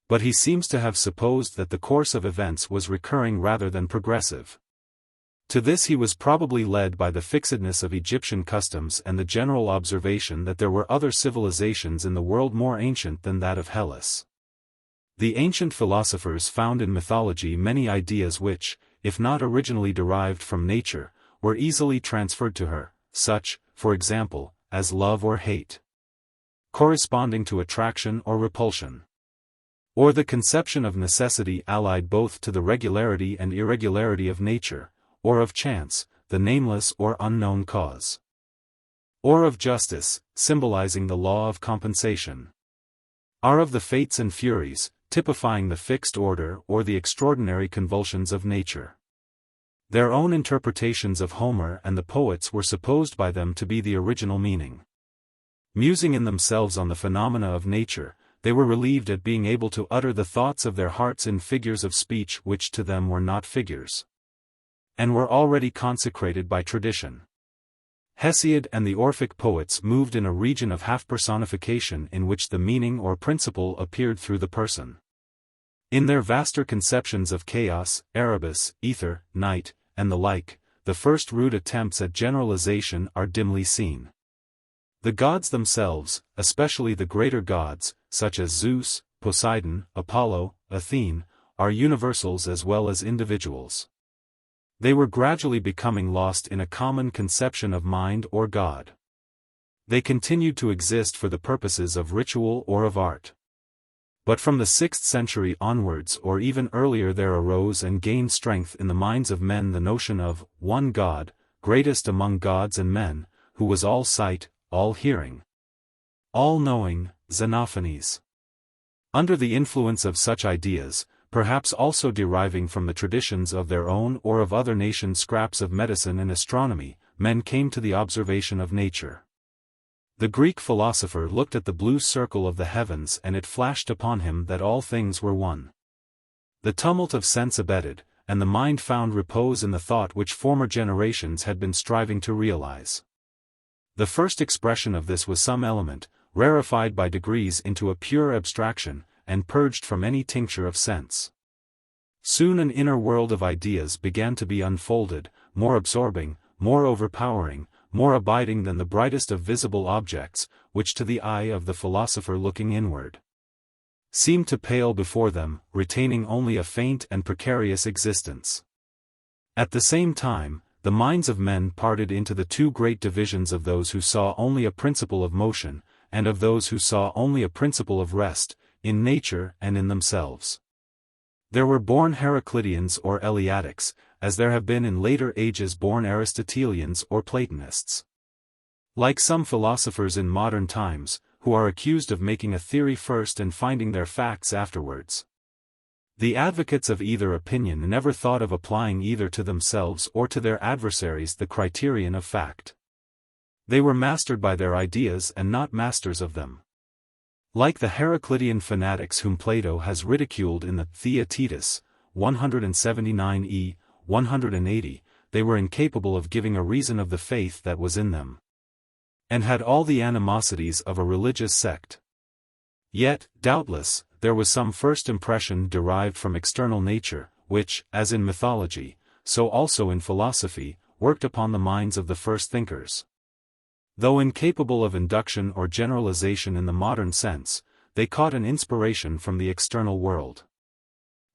But he seems to have supposed that the course of events was recurring rather than progressive. To this he was probably led by the fixedness of Egyptian customs and the general observation that there were other civilizations in the world more ancient than that of Hellas. The ancient philosophers found in mythology many ideas which, if not originally derived from nature, were easily transferred to her, such, for example, as love or hate, corresponding to attraction or repulsion, or the conception of necessity allied both to the regularity and irregularity of nature, or of chance, the nameless or unknown cause, or of justice, symbolizing the law of compensation, are of the fates and furies, typifying the fixed order or the extraordinary convulsions of nature. Their own interpretations of Homer and the poets were supposed by them to be the original meaning. Musing in themselves on the phenomena of nature, they were relieved at being able to utter the thoughts of their hearts in figures of speech which to them were not figures. and were already consecrated by tradition. Hesiod and the Orphic poets moved in a region of half-personification in which the meaning or principle appeared through the person. In their vaster conceptions of chaos, Erebus, ether, night, and the like, the first rude attempts at generalization are dimly seen. The gods themselves, especially the greater gods, such as Zeus, Poseidon, Apollo, Athene, are universals as well as individuals. They were gradually becoming lost in a common conception of mind or God. They continued to exist for the purposes of ritual or of art. But from the 6th century onwards or even earlier there arose and gained strength in the minds of men the notion of one God, greatest among gods and men, who was all sight, all hearing, all knowing, Xenophanes. Under the influence of such ideas, perhaps also deriving from the traditions of their own or of other nations' scraps of medicine and astronomy, men came to the observation of nature. The Greek philosopher looked at the blue circle of the heavens and it flashed upon him that all things were one. The tumult of sense abated, and the mind found repose in the thought which former generations had been striving to realize. The first expression of this was some element, rarefied by degrees into a pure abstraction, and purged from any tincture of sense. Soon an inner world of ideas began to be unfolded, more absorbing, more overpowering, more abiding than the brightest of visible objects, which to the eye of the philosopher looking inward seemed to pale before them, retaining only a faint and precarious existence. At the same time, the minds of men parted into the two great divisions of those who saw only a principle of motion, and of those who saw only a principle of rest, in nature and in themselves. There were born Heracliteans or Eleatics, as there have been in later ages born Aristotelians or Platonists. Like some philosophers in modern times, who are accused of making a theory first and finding their facts afterwards. The advocates of either opinion never thought of applying either to themselves or to their adversaries the criterion of fact. They were mastered by their ideas and not masters of them. Like the Heraclitean fanatics whom Plato has ridiculed in the Theaetetus, 179e, 180, they were incapable of giving a reason of the faith that was in them, and had all the animosities of a religious sect. Yet, doubtless, there was some first impression derived from external nature, which, as in mythology, so also in philosophy, worked upon the minds of the first thinkers. Though incapable of induction or generalization in the modern sense, they caught an inspiration from the external world.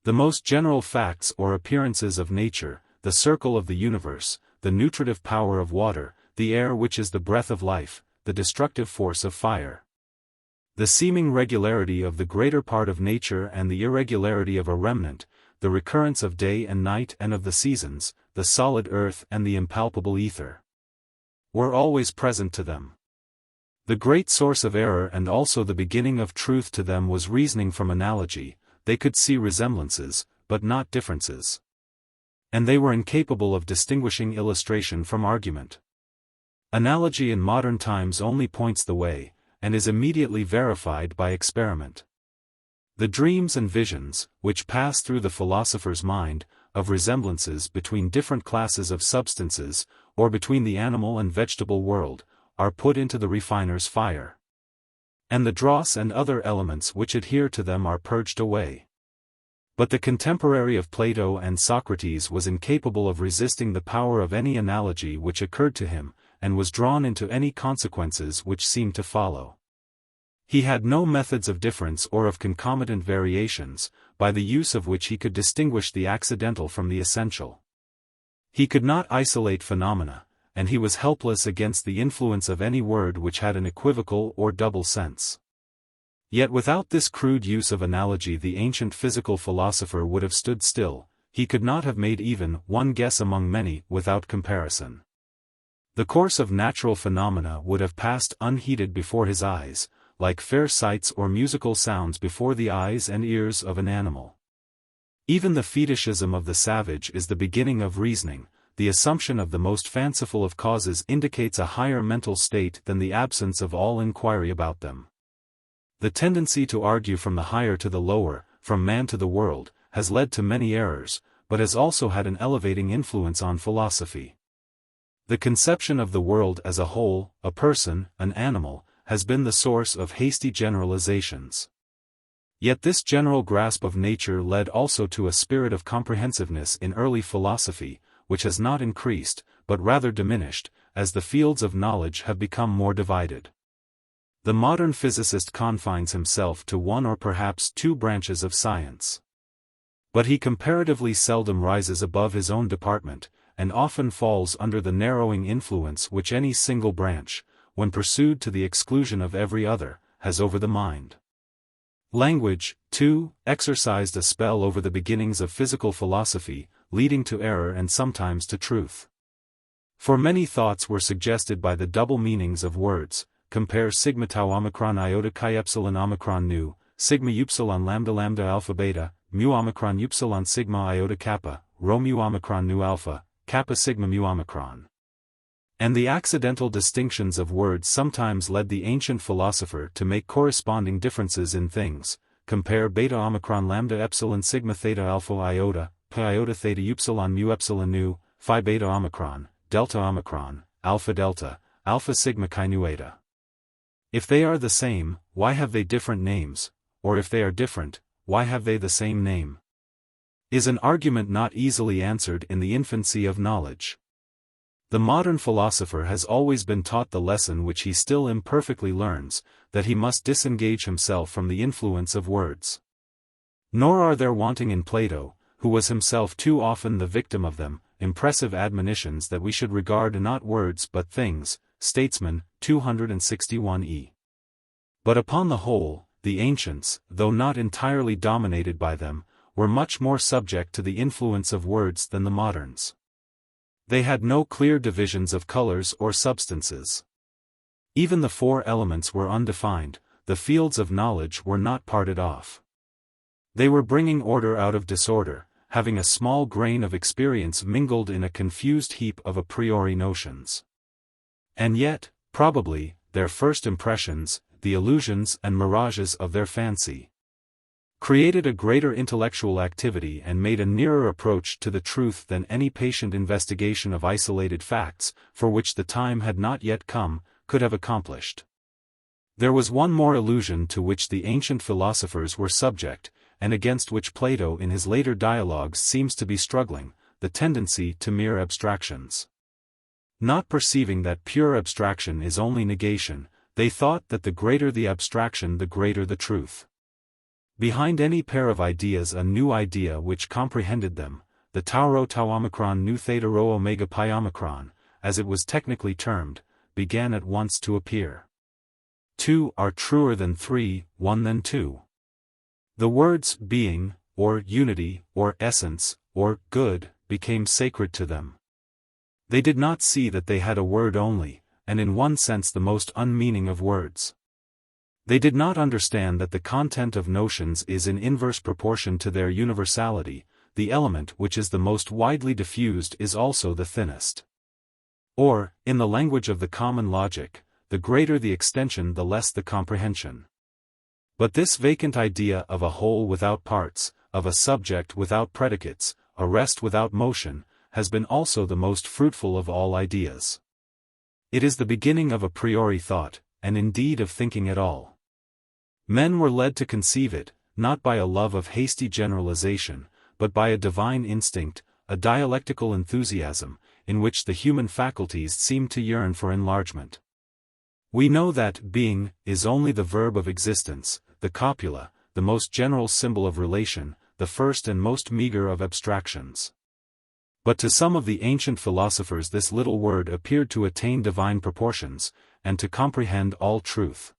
The most general facts or appearances of nature, the circle of the universe, the nutritive power of water, the air which is the breath of life, the destructive force of fire, the seeming regularity of the greater part of nature and the irregularity of a remnant, the recurrence of day and night and of the seasons, the solid earth and the impalpable ether, were always present to them. The great source of error and also the beginning of truth to them was reasoning from analogy. They could see resemblances, but not differences. And they were incapable of distinguishing illustration from argument. Analogy in modern times only points the way, and is immediately verified by experiment. The dreams and visions, which pass through the philosopher's mind, of resemblances between different classes of substances, or between the animal and vegetable world, are put into the refiner's fire. And the dross and other elements which adhere to them are purged away. But the contemporary of Plato and Socrates was incapable of resisting the power of any analogy which occurred to him, and was drawn into any consequences which seemed to follow. He had no methods of difference or of concomitant variations, by the use of which he could distinguish the accidental from the essential. He could not isolate phenomena, and he was helpless against the influence of any word which had an equivocal or double sense. Yet without this crude use of analogy the ancient physical philosopher would have stood still, he could not have made even one guess among many without comparison. The course of natural phenomena would have passed unheeded before his eyes, like fair sights or musical sounds before the eyes and ears of an animal. Even the fetishism of the savage is the beginning of reasoning. The assumption of the most fanciful of causes indicates a higher mental state than the absence of all inquiry about them. The tendency to argue from the higher to the lower, from man to the world, has led to many errors, but has also had an elevating influence on philosophy. The conception of the world as a whole, a person, an animal, has been the source of hasty generalizations. Yet this general grasp of nature led also to a spirit of comprehensiveness in early philosophy, which has not increased, but rather diminished, as the fields of knowledge have become more divided. The modern physicist confines himself to one or perhaps two branches of science. But he comparatively seldom rises above his own department, and often falls under the narrowing influence which any single branch, when pursued to the exclusion of every other, has over the mind. Language, too, exercised a spell over the beginnings of physical philosophy, leading to error and sometimes to truth. For many thoughts were suggested by the double meanings of words, compare sigma tau omicron iota chi epsilon omicron nu, sigma upsilon lambda lambda alpha beta, mu omicron upsilon sigma iota kappa, rho mu omicron nu alpha, kappa sigma mu omicron. And the accidental distinctions of words sometimes led the ancient philosopher to make corresponding differences in things, compare beta omicron lambda epsilon sigma theta alpha iota, pi iota theta upsilon mu epsilon nu, phi beta omicron, delta omicron, alpha delta, alpha sigma chi nu eta. If they are the same, why have they different names, or if they are different, why have they the same name? Is an argument not easily answered in the infancy of knowledge. The modern philosopher has always been taught the lesson which he still imperfectly learns, that he must disengage himself from the influence of words. Nor are there wanting in Plato, who was himself too often the victim of them, impressive admonitions that we should regard not words but things, Statesman, 261e. But upon the whole, the ancients, though not entirely dominated by them, were much more subject to the influence of words than the moderns. They had no clear divisions of colors or substances. Even the four elements were undefined, the fields of knowledge were not parted off. They were bringing order out of disorder, having a small grain of experience mingled in a confused heap of a priori notions. And yet, probably, their first impressions, the illusions and mirages of their fancy, created a greater intellectual activity and made a nearer approach to the truth than any patient investigation of isolated facts, for which the time had not yet come, could have accomplished. There was one more illusion to which the ancient philosophers were subject, and against which Plato in his later dialogues seems to be struggling, the tendency to mere abstractions. Not perceiving that pure abstraction is only negation, they thought that the greater the abstraction the greater the truth. Behind any pair of ideas a new idea which comprehended them, the tau rho tau omicron nu theta rho omega pi omicron, as it was technically termed, began at once to appear. 2 are truer than 3, 1 than 2. The words being, or unity, or essence, or good, became sacred to them. They did not see that they had a word only, and in one sense the most unmeaning of words. They did not understand that the content of notions is in inverse proportion to their universality, the element which is the most widely diffused is also the thinnest. Or, in the language of the common logic, the greater the extension the less the comprehension. But this vacant idea of a whole without parts, of a subject without predicates, a rest without motion, has been also the most fruitful of all ideas. It is the beginning of a priori thought, and indeed of thinking at all. Men were led to conceive it, not by a love of hasty generalization, but by a divine instinct, a dialectical enthusiasm, in which the human faculties seem to yearn for enlargement. We know that being is only the verb of existence, the copula, the most general symbol of relation, the first and most meager of abstractions. But to some of the ancient philosophers this little word appeared to attain divine proportions, and to comprehend all truth.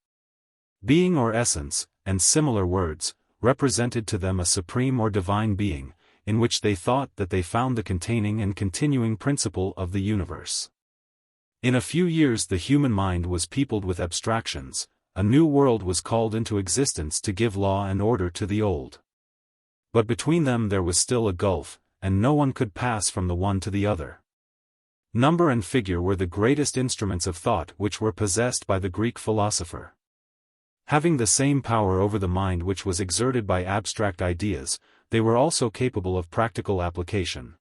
Being or essence, and similar words, represented to them a supreme or divine being, in which they thought that they found the containing and continuing principle of the universe. In a few years the human mind was peopled with abstractions, a new world was called into existence to give law and order to the old. But between them there was still a gulf, and no one could pass from the one to the other. Number and figure were the greatest instruments of thought which were possessed by the Greek philosopher. Having the same power over the mind which was exerted by abstract ideas, they were also capable of practical application.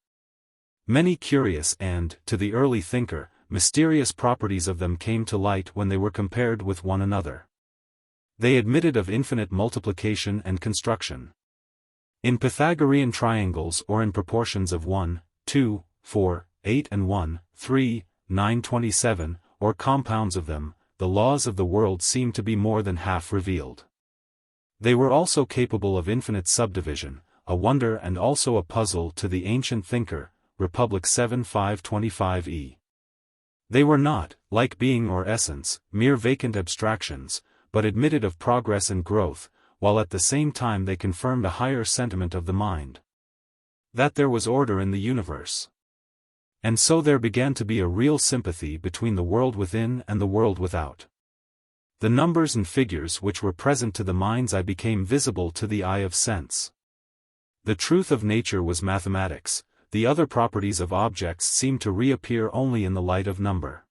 Many curious and, to the early thinker, mysterious properties of them came to light when they were compared with one another. They admitted of infinite multiplication and construction. In Pythagorean triangles or in proportions of 1, 2, 4, 8 and 1, 3, 9, 27, or compounds of them, the laws of the world seemed to be more than half revealed. They were also capable of infinite subdivision, a wonder and also a puzzle to the ancient thinker, Republic 7:525e. They were not, like being or essence, mere vacant abstractions, but admitted of progress and growth, while at the same time they confirmed a higher sentiment of the mind. That there was order in the universe. And so there began to be a real sympathy between the world within and the world without. The numbers and figures which were present to the mind's eye became visible to the eye of sense. The truth of nature was mathematics, the other properties of objects seemed to reappear only in the light of number.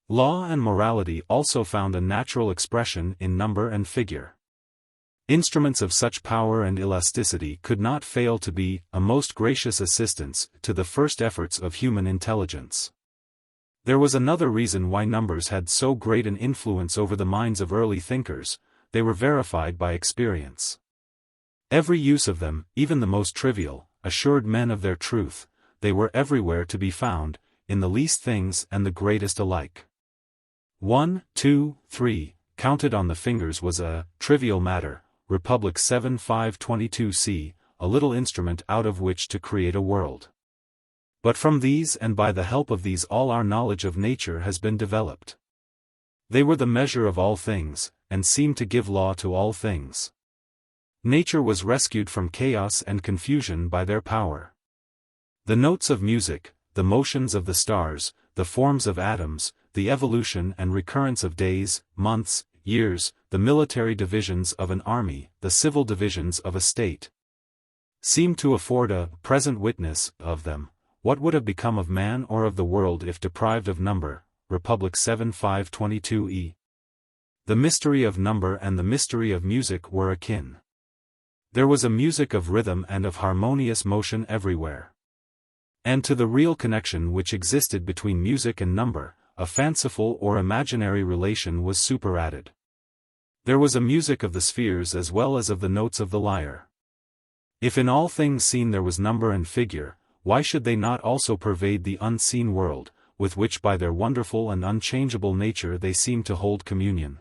Law and morality also found a natural expression in number and figure. Instruments of such power and elasticity could not fail to be a most gracious assistance to the first efforts of human intelligence. There was another reason why numbers had so great an influence over the minds of early thinkers: they were verified by experience. Every use of them, even the most trivial, assured men of their truth. They were everywhere to be found, in the least things and the greatest alike. 1, 2, 3, counted on the fingers was a trivial matter, Republic 7:522c, a little instrument out of which to create a world. But from these and by the help of these all our knowledge of nature has been developed. They were the measure of all things, and seemed to give law to all things. Nature was rescued from chaos and confusion by their power. The notes of music, the motions of the stars, the forms of atoms, the evolution and recurrence of days, months, years, the military divisions of an army, the civil divisions of a state, seemed to afford a present witness of them. What would have become of man or of the world if deprived of number? Republic 7:522e. The mystery of number and the mystery of music were akin. There was a music of rhythm and of harmonious motion everywhere. And to the real connection which existed between music and number, a fanciful or imaginary relation was superadded. There was a music of the spheres as well as of the notes of the lyre. If in all things seen there was number and figure, why should they not also pervade the unseen world, with which by their wonderful and unchangeable nature they seem to hold communion?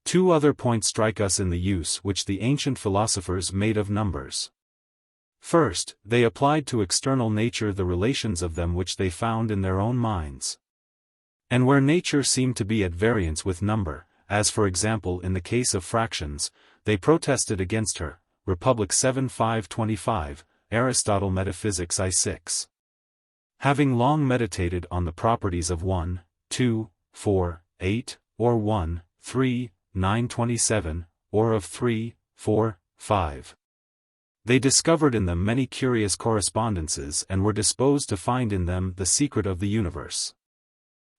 Two other points strike us in the use which the ancient philosophers made of numbers. First, they applied to external nature the relations of them which they found in their own minds. And where nature seemed to be at variance with number, as for example in the case of fractions, they protested against her. Republic 7:525, Aristotle Metaphysics I6. Having long meditated on the properties of 1, 2, 4, 8, or 1, 3, 9, 27, or of 3, 4, 5. They discovered in them many curious correspondences and were disposed to find in them the secret of the universe.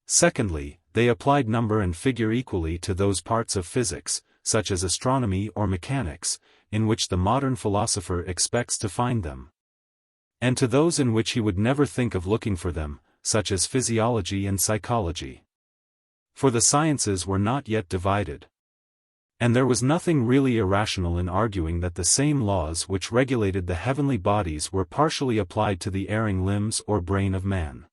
Secondly, they applied number and figure equally to those parts of physics, such as astronomy or mechanics, in which the modern philosopher expects to find them, and to those in which he would never think of looking for them, such as physiology and psychology. For the sciences were not yet divided. And there was nothing really irrational in arguing that the same laws which regulated the heavenly bodies were partially applied to the erring limbs or brain of man.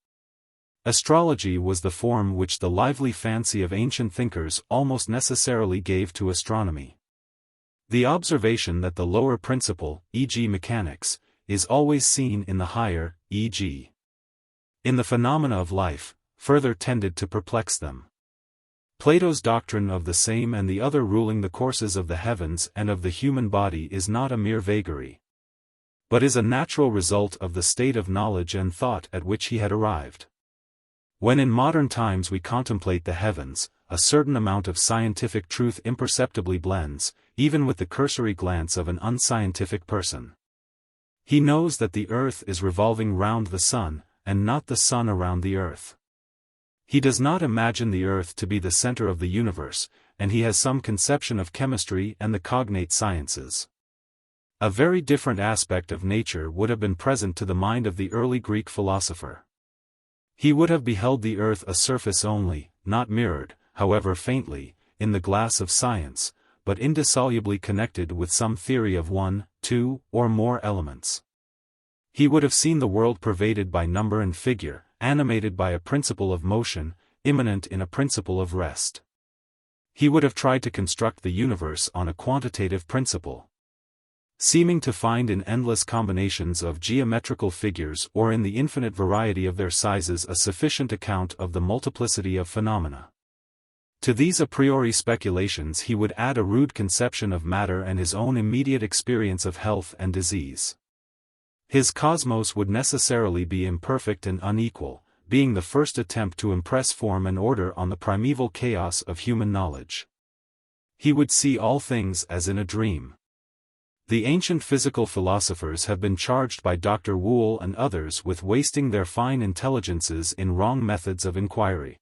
Astrology was the form which the lively fancy of ancient thinkers almost necessarily gave to astronomy. The observation that the lower principle, e.g. mechanics, is always seen in the higher, e.g. in the phenomena of life, further tended to perplex them. Plato's doctrine of the same and the other ruling the courses of the heavens and of the human body is not a mere vagary, but is a natural result of the state of knowledge and thought at which he had arrived. When in modern times we contemplate the heavens, a certain amount of scientific truth imperceptibly blends, even with the cursory glance of an unscientific person. He knows that the earth is revolving round the sun, and not the sun around the earth. He does not imagine the earth to be the center of the universe, and he has some conception of chemistry and the cognate sciences. A very different aspect of nature would have been present to the mind of the early Greek philosopher. He would have beheld the earth a surface only, not mirrored, however faintly, in the glass of science, but indissolubly connected with some theory of one, two, or more elements. He would have seen the world pervaded by number and figure, animated by a principle of motion, immanent in a principle of rest. He would have tried to construct the universe on a quantitative principle, seeming to find in endless combinations of geometrical figures or in the infinite variety of their sizes a sufficient account of the multiplicity of phenomena. To these a priori speculations he would add a rude conception of matter and his own immediate experience of health and disease. His cosmos would necessarily be imperfect and unequal, being the first attempt to impress form and order on the primeval chaos of human knowledge. He would see all things as in a dream. The ancient physical philosophers have been charged by Dr. Wool and others with wasting their fine intelligences in wrong methods of inquiry.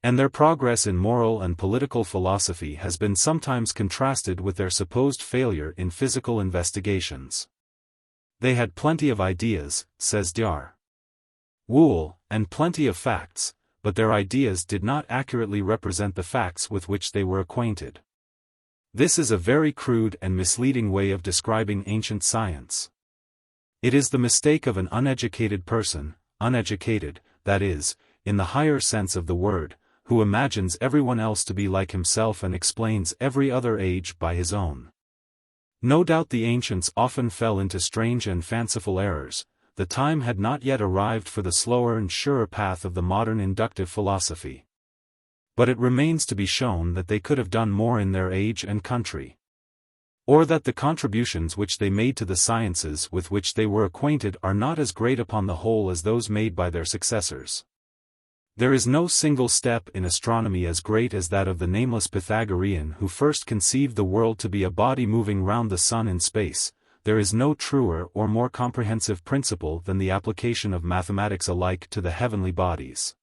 And their progress in moral and political philosophy has been sometimes contrasted with their supposed failure in physical investigations. They had plenty of ideas, says Dr. Wool, and plenty of facts, but their ideas did not accurately represent the facts with which they were acquainted. This is a very crude and misleading way of describing ancient science. It is the mistake of an uneducated person, uneducated, that is, in the higher sense of the word, who imagines everyone else to be like himself and explains every other age by his own. No doubt the ancients often fell into strange and fanciful errors. The time had not yet arrived for the slower and surer path of the modern inductive philosophy. But it remains to be shown that they could have done more in their age and country, or that the contributions which they made to the sciences with which they were acquainted are not as great upon the whole as those made by their successors. There is no single step in astronomy as great as that of the nameless Pythagorean who first conceived the world to be a body moving round the sun in space. There is no truer or more comprehensive principle than the application of mathematics alike to the heavenly bodies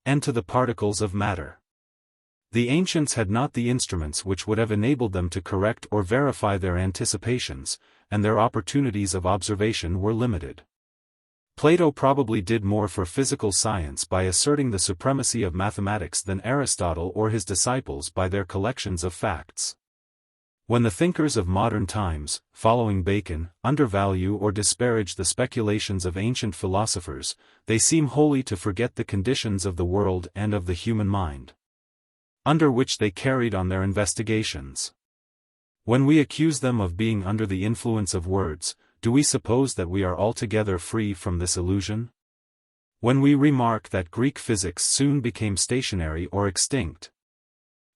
and to the particles of matter. The ancients had not the instruments which would have enabled them to correct or verify their anticipations, and their opportunities of observation were limited. Plato probably did more for physical science by asserting the supremacy of mathematics than Aristotle or his disciples by their collections of facts. When the thinkers of modern times, following Bacon, undervalue or disparage the speculations of ancient philosophers, they seem wholly to forget the conditions of the world and of the human mind, under which they carried on their investigations. When we accuse them of being under the influence of words, do we suppose that we are altogether free from this illusion? When we remark that Greek physics soon became stationary or extinct,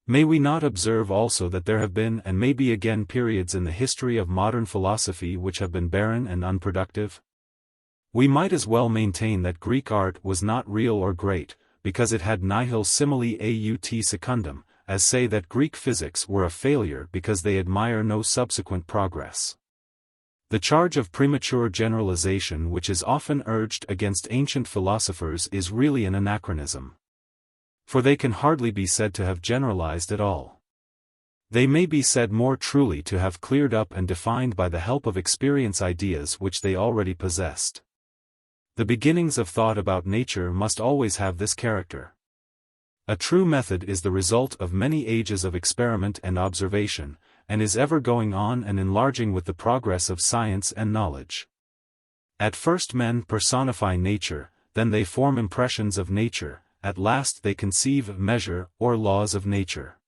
may we not observe also that there have been and may be again periods in the history of modern philosophy which have been barren and unproductive? We might as well maintain that Greek art was not real or great, because it had nihil simile aut secundum, as say that Greek physics were a failure because they admire no subsequent progress. The charge of premature generalization which is often urged against ancient philosophers is really an anachronism. For they can hardly be said to have generalized at all. They may be said more truly to have cleared up and defined by the help of experience ideas which they already possessed. The beginnings of thought about nature must always have this character. A true method is the result of many ages of experiment and observation, and is ever going on and enlarging with the progress of science and knowledge. At first men personify nature, then they form impressions of nature, at last they conceive of measure or laws of nature.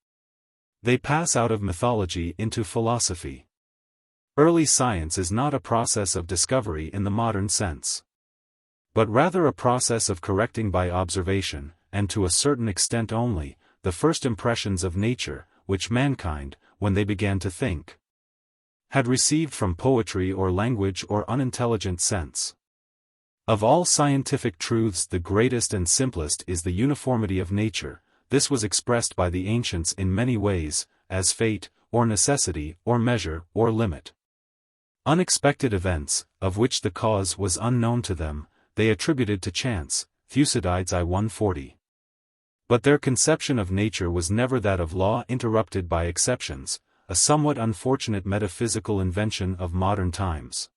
They pass out of mythology into philosophy. Early science is not a process of discovery in the modern sense, but rather a process of correcting by observation, and to a certain extent only, the first impressions of nature, which mankind, when they began to think, had received from poetry or language or unintelligent sense. Of all scientific truths the greatest and simplest is the uniformity of nature. This was expressed by the ancients in many ways, as fate, or necessity, or measure, or limit. Unexpected events, of which the cause was unknown to them, they attributed to chance, Thucydides I 140. But their conception of nature was never that of law interrupted by exceptions, a somewhat unfortunate metaphysical invention of modern times,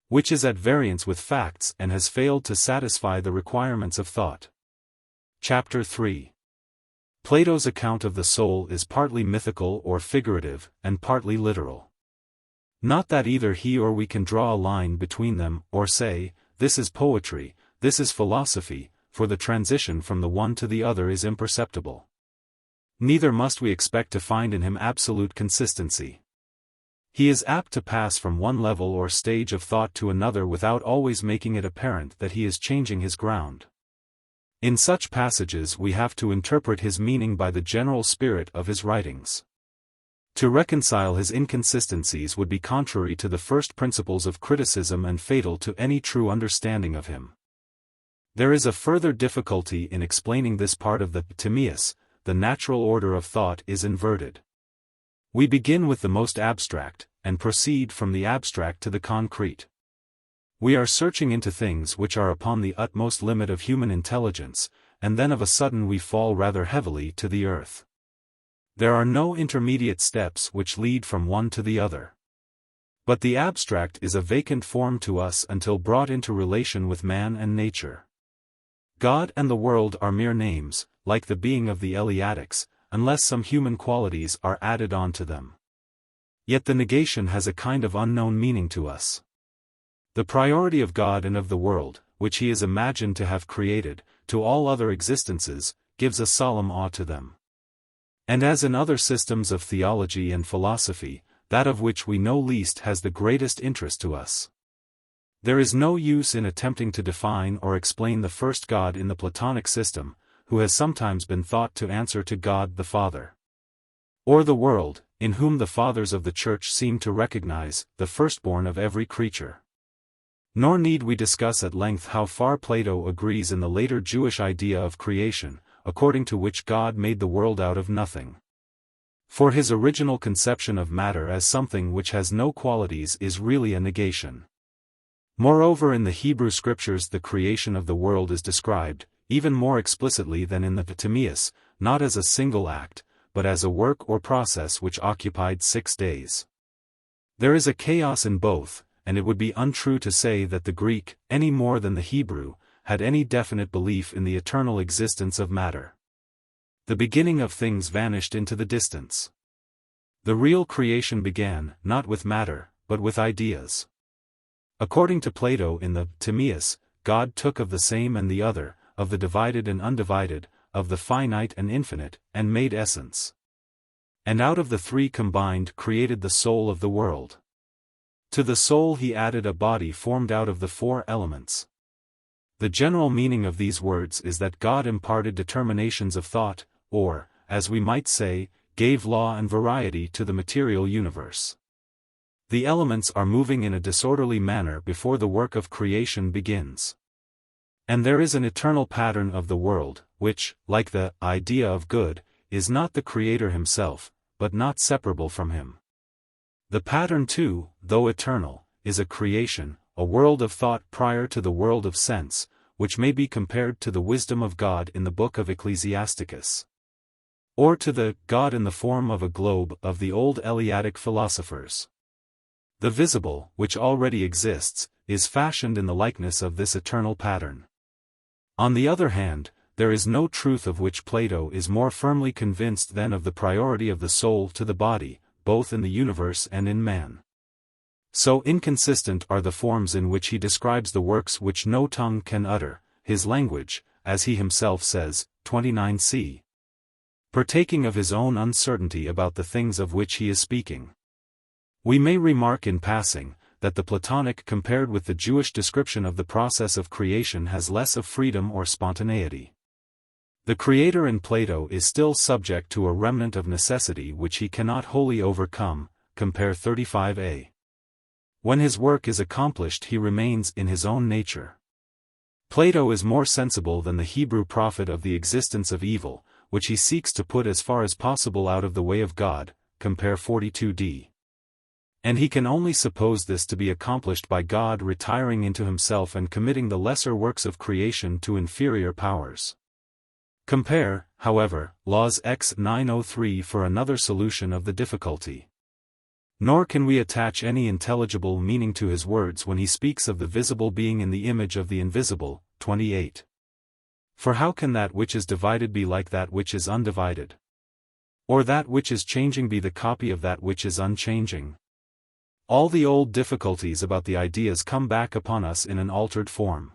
which is at variance with facts and has failed to satisfy the requirements of thought. Chapter 3. Plato's account of the soul is partly mythical or figurative, and partly literal. Not that either he or we can draw a line between them, or say, this is poetry, this is philosophy, for the transition from the one to the other is imperceptible. Neither must we expect to find in him absolute consistency. He is apt to pass from one level or stage of thought to another without always making it apparent that he is changing his ground. In such passages we have to interpret his meaning by the general spirit of his writings. To reconcile his inconsistencies would be contrary to the first principles of criticism and fatal to any true understanding of him. There is a further difficulty in explaining this part of the Timaeus. The natural order of thought is inverted. We begin with the most abstract, and proceed from the abstract to the concrete. We are searching into things which are upon the utmost limit of human intelligence, and then of a sudden we fall rather heavily to the earth. There are no intermediate steps which lead from one to the other. But the abstract is a vacant form to us until brought into relation with man and nature. God and the world are mere names, like the being of the Eleatics, unless some human qualities are added on to them. Yet the negation has a kind of unknown meaning to us. The priority of God and of the world, which he is imagined to have created, to all other existences, gives a solemn awe to them. And as in other systems of theology and philosophy, that of which we know least has the greatest interest to us. There is no use in attempting to define or explain the first God in the Platonic system, who has sometimes been thought to answer to God the Father. Or the world, in whom the fathers of the Church seem to recognize the firstborn of every creature. Nor need we discuss at length how far Plato agrees in the later Jewish idea of creation, according to which God made the world out of nothing. For his original conception of matter as something which has no qualities is really a negation. Moreover, in the Hebrew scriptures the creation of the world is described, even more explicitly than in the Timaeus, not as a single act, but as a work or process which occupied 6 days. There is a chaos in both, and it would be untrue to say that the Greek, any more than the Hebrew, had any definite belief in the eternal existence of matter. The beginning of things vanished into the distance. The real creation began, not with matter, but with ideas. According to Plato in the Timaeus, God took of the same and the other, of the divided and undivided, of the finite and infinite, and made essence. And out of the three combined created the soul of the world. To the soul he added a body formed out of the 4 elements. The general meaning of these words is that God imparted determinations of thought, or, as we might say, gave law and variety to the material universe. The elements are moving in a disorderly manner before the work of creation begins. And there is an eternal pattern of the world, which, like the idea of good, is not the Creator himself, but not separable from him. The pattern too, though eternal, is a creation, a world of thought prior to the world of sense, which may be compared to the wisdom of God in the book of Ecclesiasticus. Or to the God in the form of a globe of the old Eleatic philosophers. The visible, which already exists, is fashioned in the likeness of this eternal pattern. On the other hand, there is no truth of which Plato is more firmly convinced than of the priority of the soul to the body, both in the universe and in man. So inconsistent are the forms in which he describes the works which no tongue can utter, his language, as he himself says, 29c. Partaking of his own uncertainty about the things of which he is speaking. We may remark in passing, that the Platonic compared with the Jewish description of the process of creation has less of freedom or spontaneity. The Creator in Plato is still subject to a remnant of necessity which he cannot wholly overcome, compare 35a. When his work is accomplished he remains in his own nature. Plato is more sensible than the Hebrew prophet of the existence of evil, which he seeks to put as far as possible out of the way of God, compare 42d. And he can only suppose this to be accomplished by God retiring into himself and committing the lesser works of creation to inferior powers. Compare, however, Laws X 903 for another solution of the difficulty. Nor can we attach any intelligible meaning to his words when he speaks of the visible being in the image of the invisible. 28. For how can that which is divided be like that which is undivided? Or that which is changing be the copy of that which is unchanging? All the old difficulties about the ideas come back upon us in an altered form.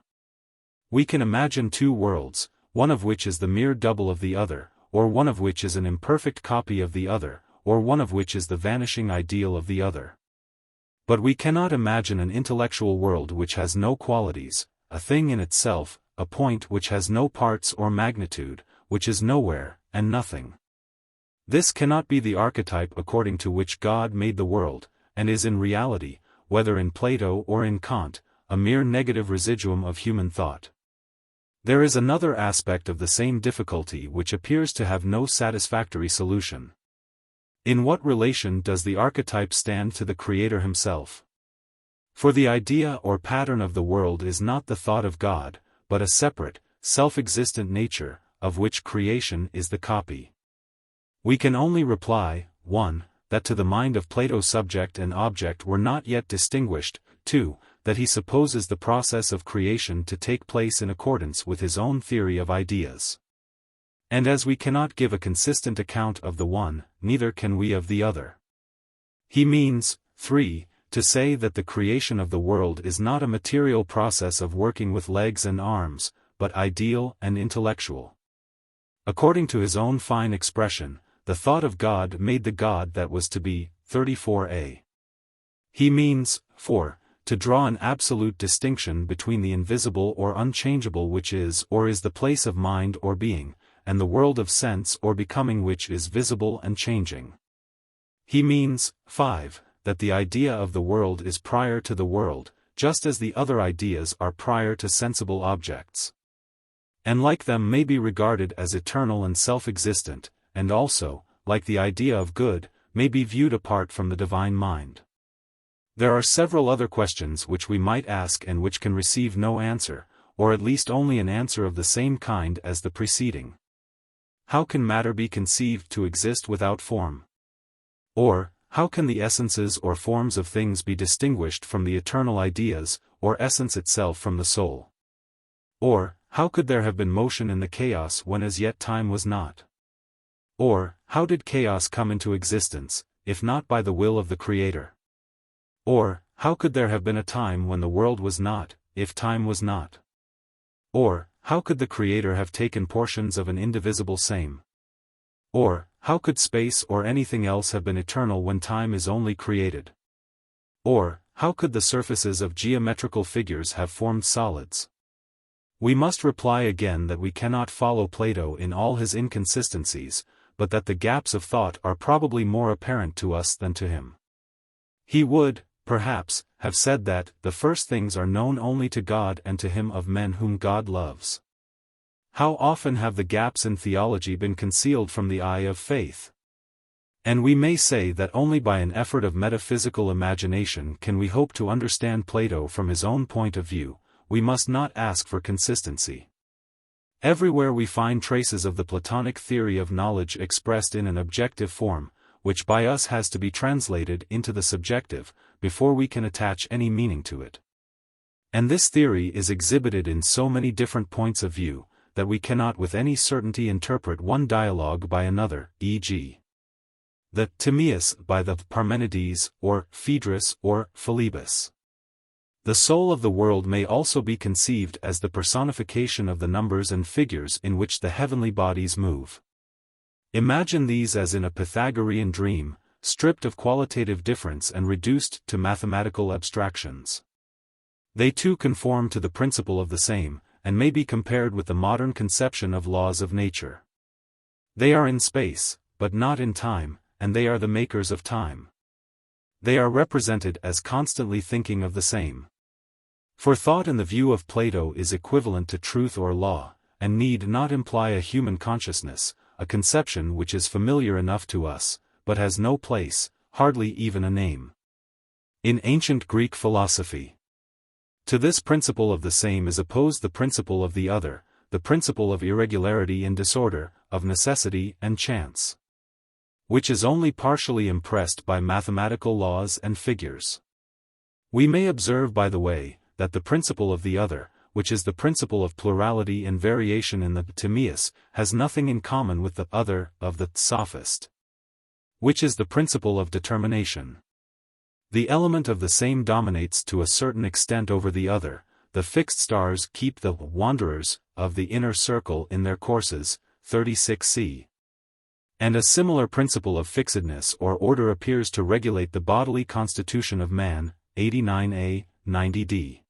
We can imagine two worlds, one of which is the mere double of the other, or one of which is an imperfect copy of the other, or one of which is the vanishing ideal of the other. But we cannot imagine an intellectual world which has no qualities, a thing in itself, a point which has no parts or magnitude, which is nowhere, and nothing. This cannot be the archetype according to which God made the world, and is in reality, whether in Plato or in Kant, a mere negative residuum of human thought. There is another aspect of the same difficulty which appears to have no satisfactory solution. In what relation does the archetype stand to the Creator himself? For the idea or pattern of the world is not the thought of God, but a separate, self-existent nature, of which creation is the copy. We can only reply, 1. That to the mind of Plato subject and object were not yet distinguished, 2. That he supposes the process of creation to take place in accordance with his own theory of ideas. And as we cannot give a consistent account of the one, neither can we of the other. He means, 3. To say that the creation of the world is not a material process of working with legs and arms, but ideal and intellectual. According to his own fine expression, the thought of God made the God that was to be. 34a. He means, 4. To draw an absolute distinction between the invisible or unchangeable which is or is the place of mind or being, and the world of sense or becoming which is visible and changing. He means, 5. That the idea of the world is prior to the world, just as the other ideas are prior to sensible objects. And like them may be regarded as eternal and self-existent, and also, like the idea of good, may be viewed apart from the divine mind. There are several other questions which we might ask and which can receive no answer, or at least only an answer of the same kind as the preceding. How can matter be conceived to exist without form? Or, how can the essences or forms of things be distinguished from the eternal ideas, or essence itself from the soul? Or, how could there have been motion in the chaos when as yet time was not? Or, how did chaos come into existence, if not by the will of the Creator? Or, how could there have been a time when the world was not, if time was not? Or, how could the Creator have taken portions of an indivisible same? Or, how could space or anything else have been eternal when time is only created? Or, how could the surfaces of geometrical figures have formed solids? We must reply again that we cannot follow Plato in all his inconsistencies, but that the gaps of thought are probably more apparent to us than to him. He would, perhaps, have said that the first things are known only to God and to him of men whom God loves. How often have the gaps in theology been concealed from the eye of faith? And we may say that only by an effort of metaphysical imagination can we hope to understand Plato from his own point of view. We must not ask for consistency. Everywhere we find traces of the Platonic theory of knowledge expressed in an objective form, which by us has to be translated into the subjective, before we can attach any meaning to it. And this theory is exhibited in so many different points of view, that we cannot with any certainty interpret one dialogue by another, e.g. the Timaeus by the Parmenides, or Phaedrus or Philebus. The soul of the world may also be conceived as the personification of the numbers and figures in which the heavenly bodies move. Imagine these as in a Pythagorean dream, stripped of qualitative difference and reduced to mathematical abstractions. They too conform to the principle of the same, and may be compared with the modern conception of laws of nature. They are in space, but not in time, and they are the makers of time. They are represented as constantly thinking of the same. For thought in the view of Plato is equivalent to truth or law, and need not imply a human consciousness, a conception which is familiar enough to us, but has no place, hardly even a name, in ancient Greek philosophy. To this principle of the same is opposed the principle of the other, the principle of irregularity and disorder, of necessity and chance. which is only partially impressed by mathematical laws and figures. We may observe by the way, that the principle of the other, which is the principle of plurality and variation in the Timaeus, has nothing in common with the other of the sophist, which is the principle of determination. The element of the same dominates to a certain extent over the other. The fixed stars keep the wanderers of the inner circle in their courses, 36c. And a similar principle of fixedness or order appears to regulate the bodily constitution of man, 89a, 90d.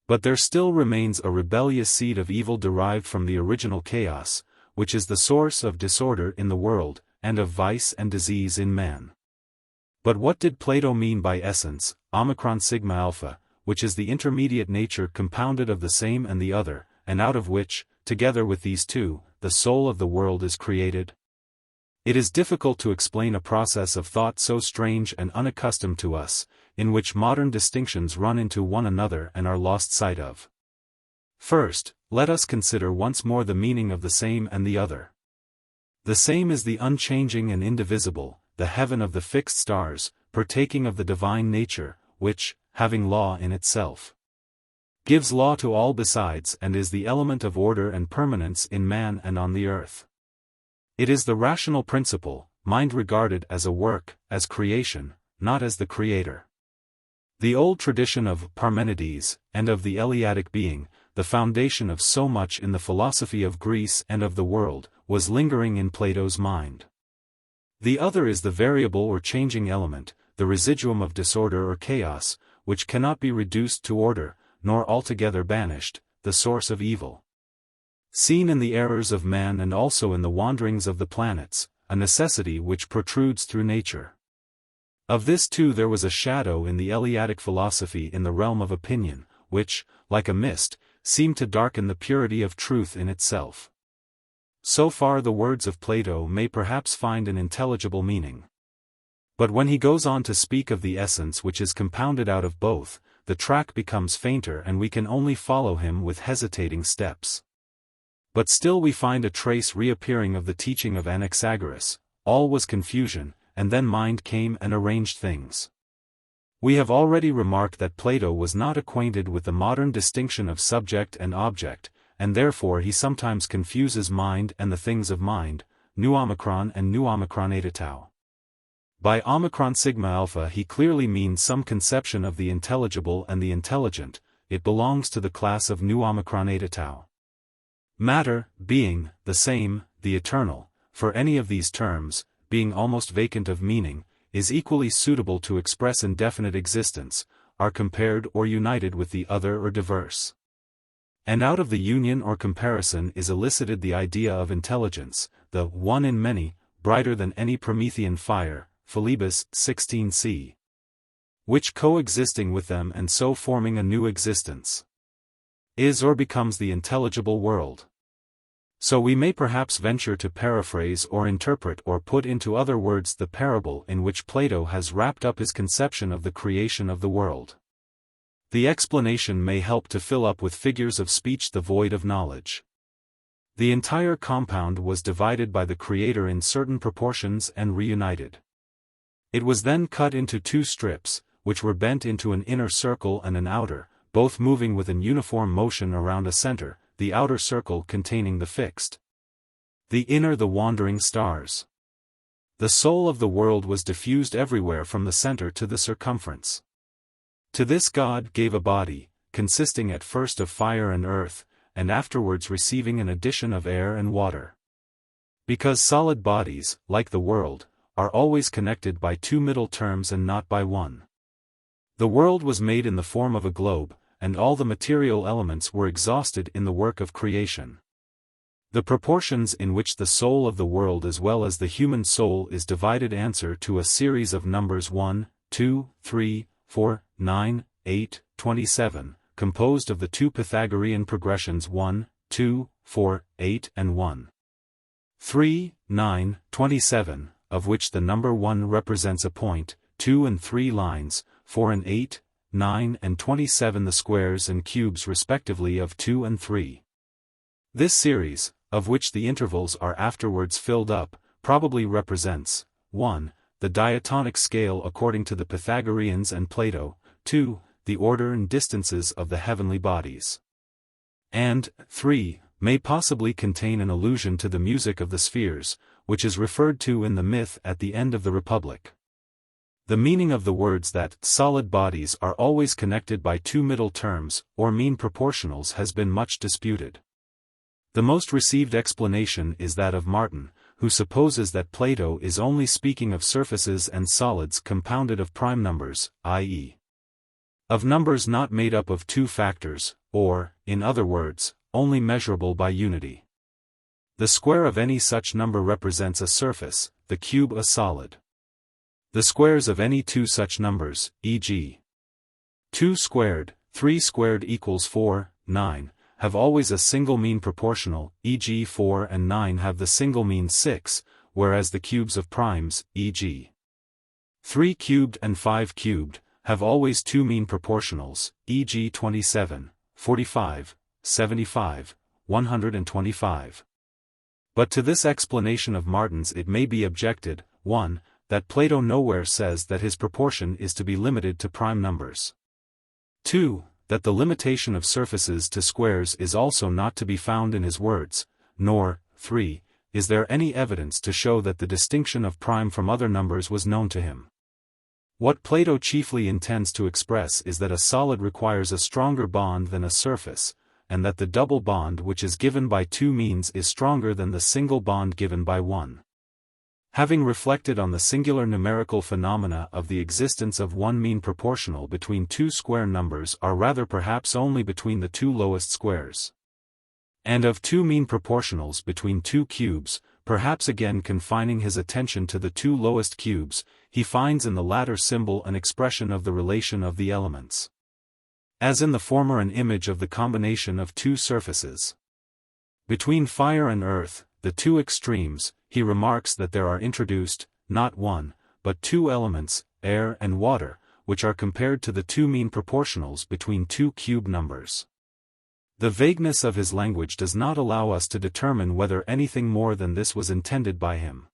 But there still remains a rebellious seed of evil derived from the original chaos, which is the source of disorder in the world, and of vice and disease in man. But what did Plato mean by essence, omicron sigma alpha, which is the intermediate nature compounded of the same and the other, and out of which, together with these two, the soul of the world is created? It is difficult to explain a process of thought so strange and unaccustomed to us, in which modern distinctions run into one another and are lost sight of. First, let us consider once more the meaning of the same and the other. The same is the unchanging and indivisible, the heaven of the fixed stars, partaking of the divine nature, which, having law in itself, gives law to all besides and is the element of order and permanence in man and on the earth. It is the rational principle, mind regarded as a work, as creation, not as the creator. The old tradition of Parmenides, and of the Eleatic being, the foundation of so much in the philosophy of Greece and of the world, was lingering in Plato's mind. The other is the variable or changing element, the residuum of disorder or chaos, which cannot be reduced to order, nor altogether banished, the source of evil. Seen in the errors of man and also in the wanderings of the planets, a necessity which protrudes through nature. Of this too there was a shadow in the Eleatic philosophy in the realm of opinion, which, like a mist, seemed to darken the purity of truth in itself. So far the words of Plato may perhaps find an intelligible meaning. But when he goes on to speak of the essence which is compounded out of both, the track becomes fainter and we can only follow him with hesitating steps. But still we find a trace reappearing of the teaching of Anaxagoras: all was confusion, and then mind came and arranged things. We have already remarked that Plato was not acquainted with the modern distinction of subject and object, and therefore he sometimes confuses mind and the things of mind, nu omicron and nu omicron eta tau. By omicron sigma alpha he clearly means some conception of the intelligible and the intelligent. It belongs to the class of nu omicron eta tau. Matter, being, the same, the eternal, for any of these terms, being almost vacant of meaning, is equally suitable to express indefinite existence, are compared or united with the other or diverse. And out of the union or comparison is elicited the idea of intelligence, the one in many, brighter than any Promethean fire, Philebus, 16c. Which coexisting with them and so forming a new existence, is or becomes the intelligible world. So we may perhaps venture to paraphrase or interpret or put into other words the parable in which Plato has wrapped up his conception of the creation of the world. The explanation may help to fill up with figures of speech the void of knowledge. The entire compound was divided by the Creator in certain proportions and reunited. It was then cut into two strips, which were bent into an inner circle and an outer, both moving with an uniform motion around a center, the outer circle containing the fixed, the inner the wandering stars. The soul of the world was diffused everywhere from the center to the circumference. To this God gave a body, consisting at first of fire and earth, and afterwards receiving an addition of air and water. Because solid bodies, like the world, are always connected by two middle terms and not by one. The world was made in the form of a globe, and all the material elements were exhausted in the work of creation. The proportions in which the soul of the world as well as the human soul is divided answer to a series of numbers 1, 2, 3, 4, 9, 8, 27, composed of the two Pythagorean progressions 1, 2, 4, 8 and 1. 3, 9, 27, of which the number 1 represents a point, 2 and 3 lines, 4 and 8, 9 and 27 the squares and cubes respectively of 2 and 3. This series, of which the intervals are afterwards filled up, probably represents 1. The diatonic scale according to the Pythagoreans and Plato, 2. The order and distances of the heavenly bodies, and 3. May possibly contain an allusion to the music of the spheres, which is referred to in the myth at the end of the Republic. The meaning of the words that solid bodies are always connected by two middle terms, or mean proportionals, has been much disputed. The most received explanation is that of Martin, who supposes that Plato is only speaking of surfaces and solids compounded of prime numbers, i.e., of numbers not made up of two factors, or, in other words, only measurable by unity. The square of any such number represents a surface, the cube a solid. The squares of any two such numbers, e.g., 2 squared, 3 squared equals 4, 9, have always a single mean proportional, e.g. 4 and 9 have the single mean 6, whereas the cubes of primes, e.g. 3 cubed and 5 cubed, have always two mean proportionals, e.g. 27, 45, 75, 125. But to this explanation of Martin's it may be objected, 1. That Plato nowhere says that his proportion is to be limited to prime numbers. 2. That the limitation of surfaces to squares is also not to be found in his words, nor, 3. Is there any evidence to show that the distinction of prime from other numbers was known to him. What Plato chiefly intends to express is that a solid requires a stronger bond than a surface, and that the double bond which is given by two means is stronger than the single bond given by one. Having reflected on the singular numerical phenomena of the existence of one mean proportional between two square numbers, or rather perhaps only between the two lowest squares, and of two mean proportionals between two cubes, perhaps again confining his attention to the two lowest cubes, he finds in the latter symbol an expression of the relation of the elements. As in the former an image of the combination of two surfaces. Between fire and earth, the two extremes, he remarks that there are introduced, not one, but two elements, air and water, which are compared to the two mean proportionals between two cube numbers. The vagueness of his language does not allow us to determine whether anything more than this was intended by him.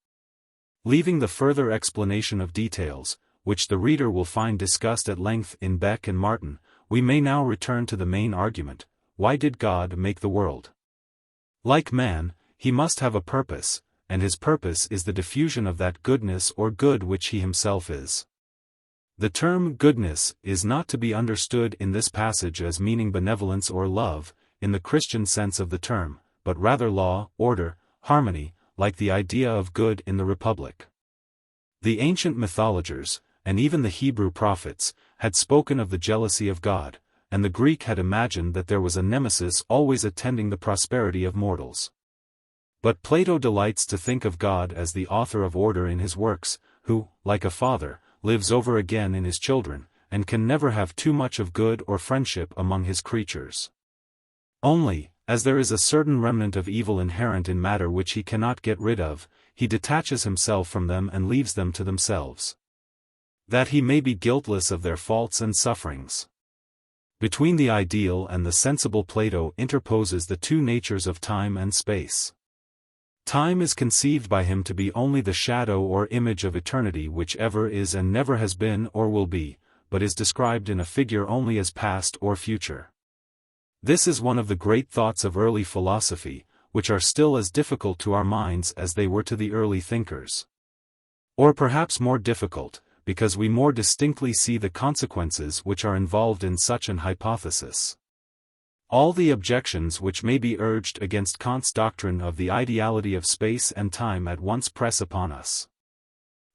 Leaving the further explanation of details, which the reader will find discussed at length in Beck and Martin, we may now return to the main argument: why did God make the world? Like man, he must have a purpose, and his purpose is the diffusion of that goodness or good which he himself is. The term goodness is not to be understood in this passage as meaning benevolence or love, in the Christian sense of the term, but rather law, order, harmony, like the idea of good in the Republic. The ancient mythologers, and even the Hebrew prophets, had spoken of the jealousy of God, and the Greek had imagined that there was a nemesis always attending the prosperity of mortals. But Plato delights to think of God as the author of order in his works, who, like a father, lives over again in his children, and can never have too much of good or friendship among his creatures. Only, as there is a certain remnant of evil inherent in matter which he cannot get rid of, he detaches himself from them and leaves them to themselves, that he may be guiltless of their faults and sufferings. Between the ideal and the sensible Plato interposes the two natures of time and space. Time is conceived by him to be only the shadow or image of eternity which ever is and never has been or will be, but is described in a figure only as past or future. This is one of the great thoughts of early philosophy, which are still as difficult to our minds as they were to the early thinkers. Or perhaps more difficult, because we more distinctly see the consequences which are involved in such an hypothesis. All the objections which may be urged against Kant's doctrine of the ideality of space and time at once press upon us.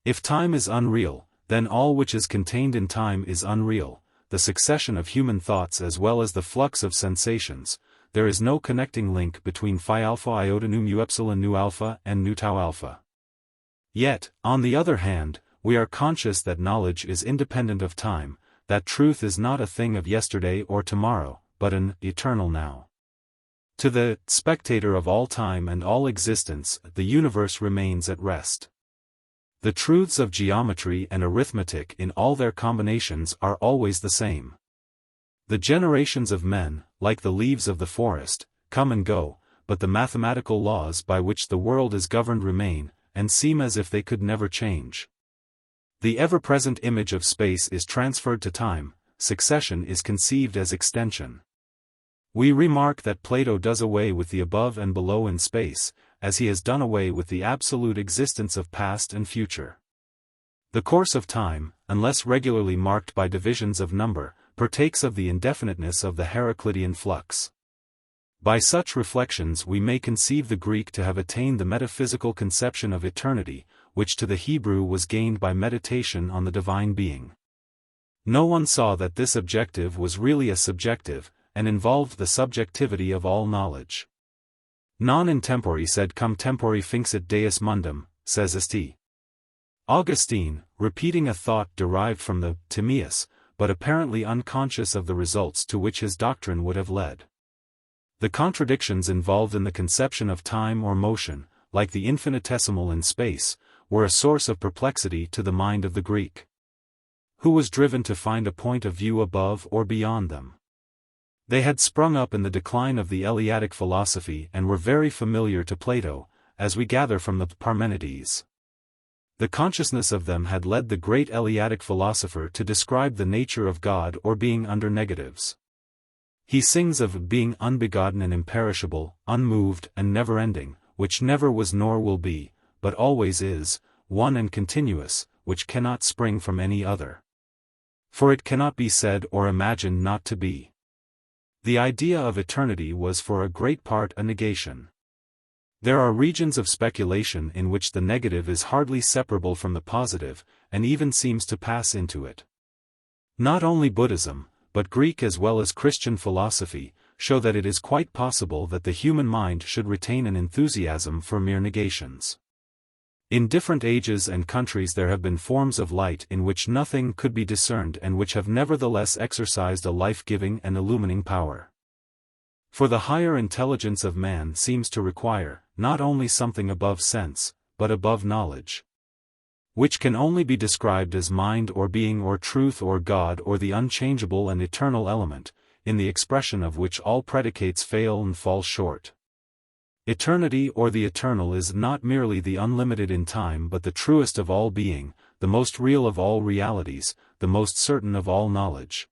If time is unreal, then all which is contained in time is unreal, the succession of human thoughts as well as the flux of sensations. There is no connecting link between phi alpha iota nu mu epsilon nu alpha and nu tau alpha. Yet, on the other hand, we are conscious that knowledge is independent of time, that truth is not a thing of yesterday or tomorrow, but an eternal now. To the spectator of all time and all existence, the universe remains at rest. The truths of geometry and arithmetic in all their combinations are always the same. The generations of men, like the leaves of the forest, come and go, but the mathematical laws by which the world is governed remain, and seem as if they could never change. The ever-present image of space is transferred to time, succession is conceived as extension. We remark that Plato does away with the above and below in space, as he has done away with the absolute existence of past and future. The course of time, unless regularly marked by divisions of number, partakes of the indefiniteness of the Heraclitean flux. By such reflections we may conceive the Greek to have attained the metaphysical conception of eternity, which to the Hebrew was gained by meditation on the divine being. No one saw that this objective was really a subjective, and involved the subjectivity of all knowledge. Non in tempore sed cum tempore finxit Deus mundum, says St. Augustine, repeating a thought derived from the Timaeus, but apparently unconscious of the results to which his doctrine would have led. The contradictions involved in the conception of time or motion, like the infinitesimal in space, were a source of perplexity to the mind of the Greek, who was driven to find a point of view above or beyond them. They had sprung up in the decline of the Eleatic philosophy and were very familiar to Plato, as we gather from the Parmenides. The consciousness of them had led the great Eleatic philosopher to describe the nature of God or being under negatives. He sings of being unbegotten and imperishable, unmoved and never-ending, which never was nor will be, but always is, one and continuous, which cannot spring from any other. For it cannot be said or imagined not to be. The idea of eternity was for a great part a negation. There are regions of speculation in which the negative is hardly separable from the positive, and even seems to pass into it. Not only Buddhism, but Greek as well as Christian philosophy, show that it is quite possible that the human mind should retain an enthusiasm for mere negations. In different ages and countries there have been forms of light in which nothing could be discerned and which have nevertheless exercised a life-giving and illumining power. For the higher intelligence of man seems to require, not only something above sense, but above knowledge, which can only be described as mind or being or truth or God or the unchangeable and eternal element, in the expression of which all predicates fail and fall short. Eternity or the eternal is not merely the unlimited in time but the truest of all being, the most real of all realities, the most certain of all knowledge,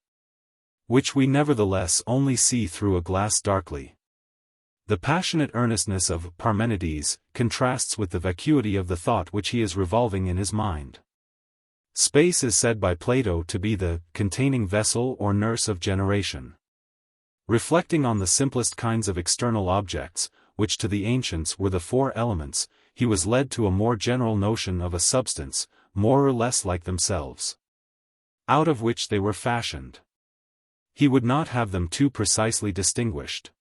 which we nevertheless only see through a glass darkly. The passionate earnestness of Parmenides contrasts with the vacuity of the thought which he is revolving in his mind. Space is said by Plato to be the containing vessel or nurse of generation. Reflecting on the simplest kinds of external objects, which to the ancients were the four elements, he was led to a more general notion of a substance, more or less like themselves, out of which they were fashioned. He would not have them too precisely distinguished.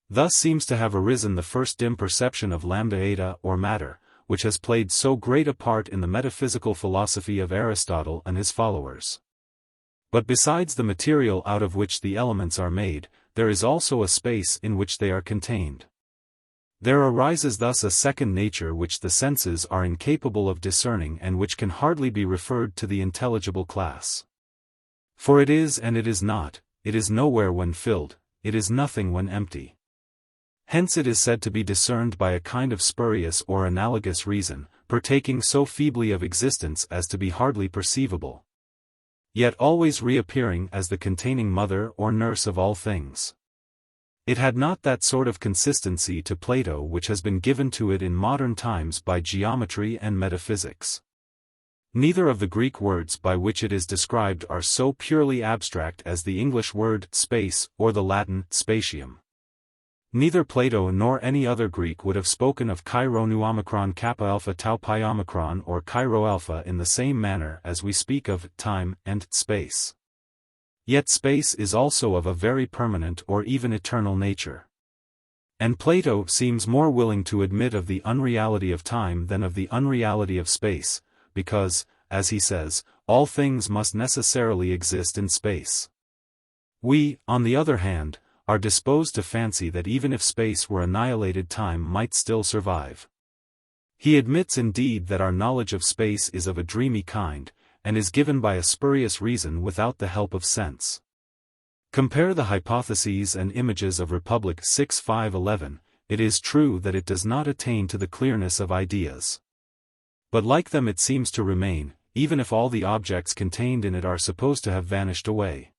Thus seems to have arisen the first dim perception of lambda eta or matter, which has played so great a part in the metaphysical philosophy of Aristotle and his followers. But besides the material out of which the elements are made, there is also a space in which they are contained. There arises thus a second nature which the senses are incapable of discerning and which can hardly be referred to the intelligible class. For it is and it is not, it is nowhere when filled, it is nothing when empty. Hence it is said to be discerned by a kind of spurious or analogous reason, partaking so feebly of existence as to be hardly perceivable, yet always reappearing as the containing mother or nurse of all things. It had not that sort of consistency to Plato which has been given to it in modern times by geometry and metaphysics. Neither of the Greek words by which it is described are so purely abstract as the English word space or the Latin spatium. Neither Plato nor any other Greek would have spoken of Chi-Rho Nu Omicron Kappa Alpha Tau Pi Omicron or Chi-Rho Alpha in the same manner as we speak of time and space. Yet space is also of a very permanent or even eternal nature. And Plato seems more willing to admit of the unreality of time than of the unreality of space, because, as he says, all things must necessarily exist in space. We, on the other hand, are disposed to fancy that even if space were annihilated, time might still survive. He admits indeed that our knowledge of space is of a dreamy kind, and is given by a spurious reason without the help of sense. Compare the hypotheses and images of Republic 6:5-11, it is true that it does not attain to the clearness of ideas. But like them it seems to remain, even if all the objects contained in it are supposed to have vanished away.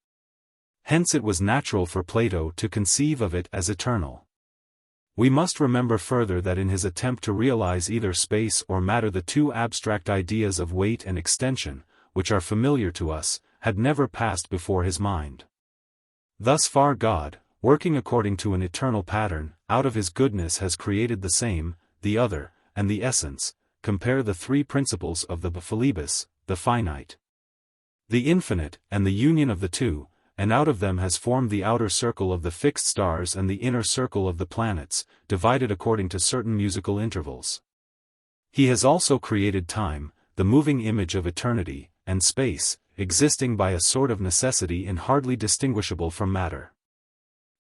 Hence it was natural for Plato to conceive of it as eternal. We must remember further that in his attempt to realize either space or matter, the two abstract ideas of weight and extension, which are familiar to us, had never passed before his mind. Thus far God, working according to an eternal pattern, out of his goodness has created the same, the other, and the essence. Compare the three principles of the phalebus, the finite, the infinite, and the union of the two, and out of them has formed the outer circle of the fixed stars and the inner circle of the planets, divided according to certain musical intervals. He has also created time, the moving image of eternity, and space, existing by a sort of necessity and hardly distinguishable from matter.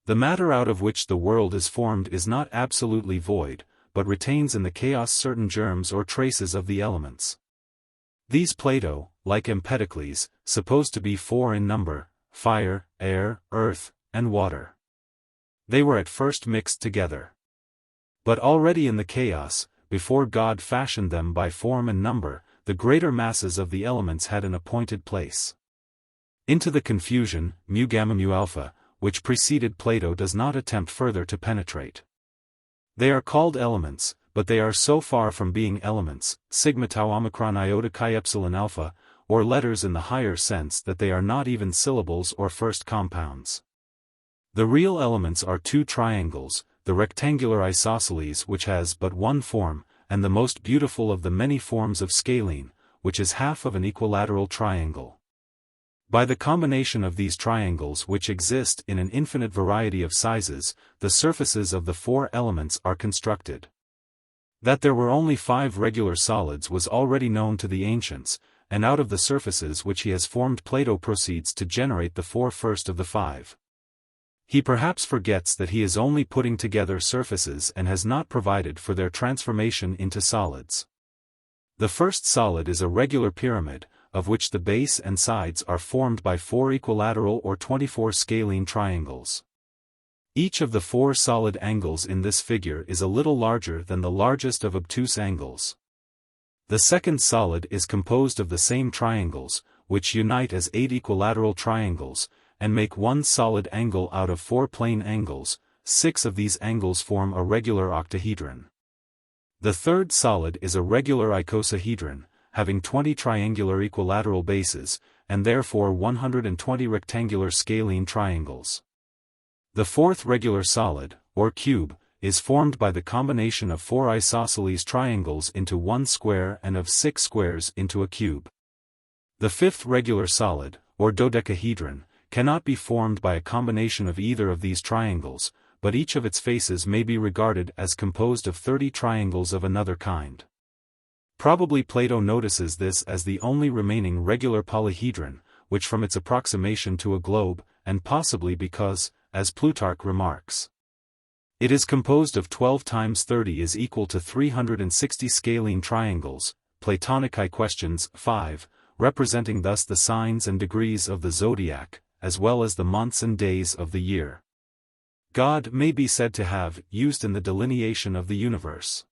The matter out of which the world is formed is not absolutely void, but retains in the chaos certain germs or traces of the elements. These Plato, like Empedocles, supposed to be four in number: fire, air, earth, and water. They were at first mixed together. But already in the chaos, before God fashioned them by form and number, the greater masses of the elements had an appointed place. Into the confusion, mu gamma mu alpha, which preceded Plato does not attempt further to penetrate. They are called elements, but they are so far from being elements, sigma tau omicron iota chi epsilon alpha, or letters in the higher sense, that they are not even syllables or first compounds. The real elements are two triangles, the rectangular isosceles which has but one form, and the most beautiful of the many forms of scalene, which is half of an equilateral triangle. By the combination of these triangles, which exist in an infinite variety of sizes, the surfaces of the four elements are constructed. That there were only 5 regular solids was already known to the ancients, and out of the surfaces which he has formed Plato proceeds to generate the 4 first of the 5. He perhaps forgets that he is only putting together surfaces and has not provided for their transformation into solids. The first solid is a regular pyramid, of which the base and sides are formed by 4 equilateral or 24 scalene triangles. Each of the 4 solid angles in this figure is a little larger than the largest of obtuse angles. The second solid is composed of the same triangles, which unite as 8 equilateral triangles, and make one solid angle out of 4 plane angles. 6 of these angles form a regular octahedron. The third solid is a regular icosahedron, having 20 triangular equilateral bases, and therefore 120 rectangular scalene triangles. The fourth regular solid, or cube, is formed by the combination of 4 isosceles triangles into one square and of 6 squares into a cube. The fifth regular solid, or dodecahedron, cannot be formed by a combination of either of these triangles, but each of its faces may be regarded as composed of 30 triangles of another kind. Probably Plato notices this as the only remaining regular polyhedron, which from its approximation to a globe, and possibly because, as Plutarch remarks, it is composed of 12 times 30 is equal to 360 scalene triangles, Platonic Questions 5, representing thus the signs and degrees of the zodiac, as well as the months and days of the year. God may be said to have used in the delineation of the universe.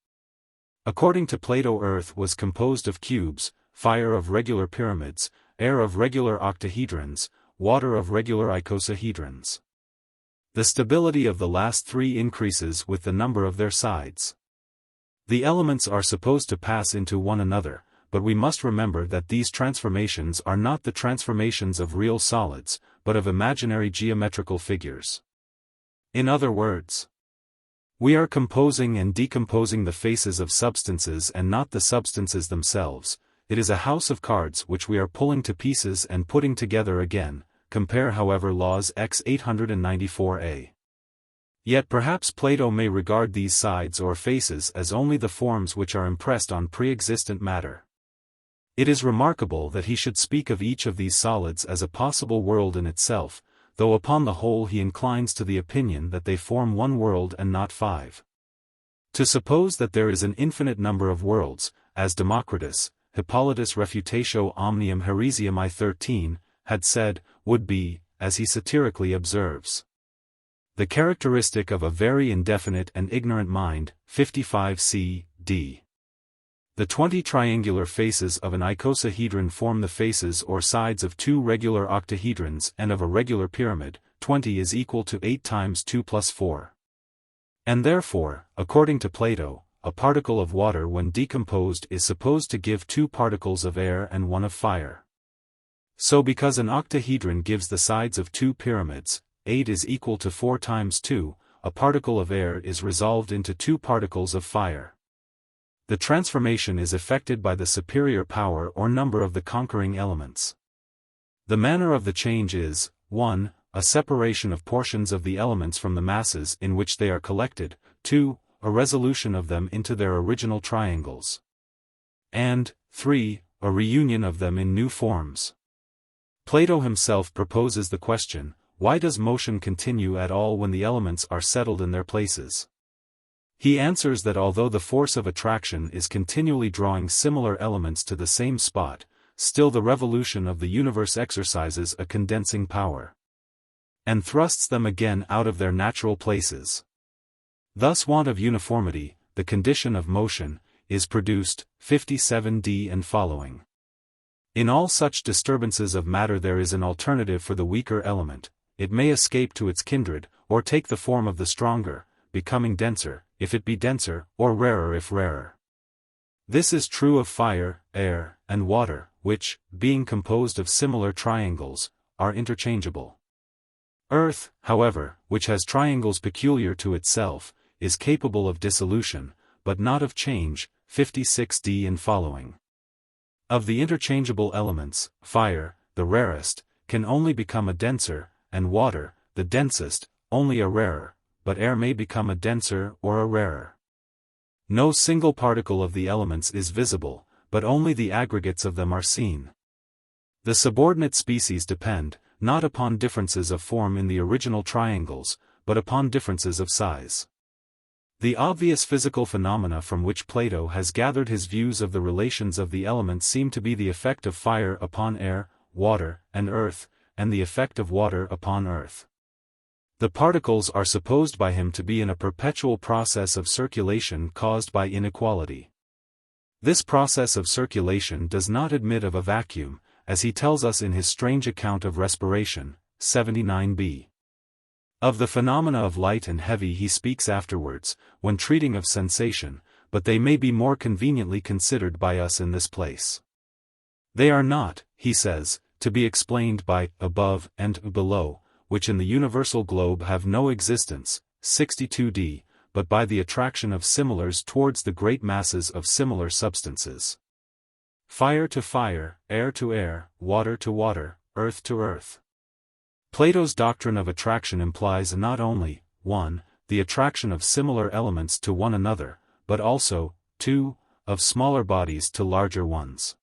According to Plato, earth was composed of cubes, fire of regular pyramids, air of regular octahedrons, water of regular icosahedrons. The stability of the last 3 increases with the number of their sides. The elements are supposed to pass into one another, but we must remember that these transformations are not the transformations of real solids, but of imaginary geometrical figures. In other words, we are composing and decomposing the faces of substances and not the substances themselves. It is a house of cards which we are pulling to pieces and putting together again. Compare however Laws X 894a. Yet perhaps Plato may regard these sides or faces as only the forms which are impressed on pre-existent matter. It is remarkable that he should speak of each of these solids as a possible world in itself, though upon the whole he inclines to the opinion that they form one world and not 5. To suppose that there is an infinite number of worlds, as Democritus, Hippolytus Refutatio Omnium Heresium I13, had said, would be, as he satirically observes, the characteristic of a very indefinite and ignorant mind. 55 c. d. The 20 triangular faces of an icosahedron form the faces or sides of 2 regular octahedrons, and of a regular pyramid, 20 is equal to 8 times 2 plus 4. And therefore, according to Plato, a particle of water when decomposed is supposed to give 2 particles of air and 1 of fire. So because an octahedron gives the sides of 2 pyramids, 8 is equal to 4 times 2, a particle of air is resolved into 2 particles of fire. The transformation is effected by the superior power or number of the conquering elements. The manner of the change is, 1. A separation of portions of the elements from the masses in which they are collected, 2. A resolution of them into their original triangles, and 3. A reunion of them in new forms. Plato himself proposes the question, why does motion continue at all when the elements are settled in their places? He answers that although the force of attraction is continually drawing similar elements to the same spot, still the revolution of the universe exercises a condensing power, and thrusts them again out of their natural places. Thus want of uniformity, the condition of motion, is produced, 57d and following. In all such disturbances of matter there is an alternative for the weaker element, it may escape to its kindred, or take the form of the stronger, becoming denser, if it be denser, or rarer if rarer. This is true of fire, air, and water, which, being composed of similar triangles, are interchangeable. Earth, however, which has triangles peculiar to itself, is capable of dissolution, but not of change, 56d and following. Of the interchangeable elements, fire, the rarest, can only become a denser, and water, the densest, only a rarer, but air may become a denser or a rarer. No single particle of the elements is visible, but only the aggregates of them are seen. The subordinate species depend, not upon differences of form in the original triangles, but upon differences of size. The obvious physical phenomena from which Plato has gathered his views of the relations of the elements seem to be the effect of fire upon air, water, and earth, and the effect of water upon earth. The particles are supposed by him to be in a perpetual process of circulation caused by inequality. This process of circulation does not admit of a vacuum, as he tells us in his strange account of respiration, 79b. Of the phenomena of light and heavy he speaks afterwards, when treating of sensation, but they may be more conveniently considered by us in this place. They are not, he says, to be explained by above and below, which in the universal globe have no existence, 62d, but by the attraction of similars towards the great masses of similar substances. Fire to fire, air to air, water to water, earth to earth. Plato's doctrine of attraction implies not only, 1. The attraction of similar elements to one another, but also, 2. Of smaller bodies to larger ones.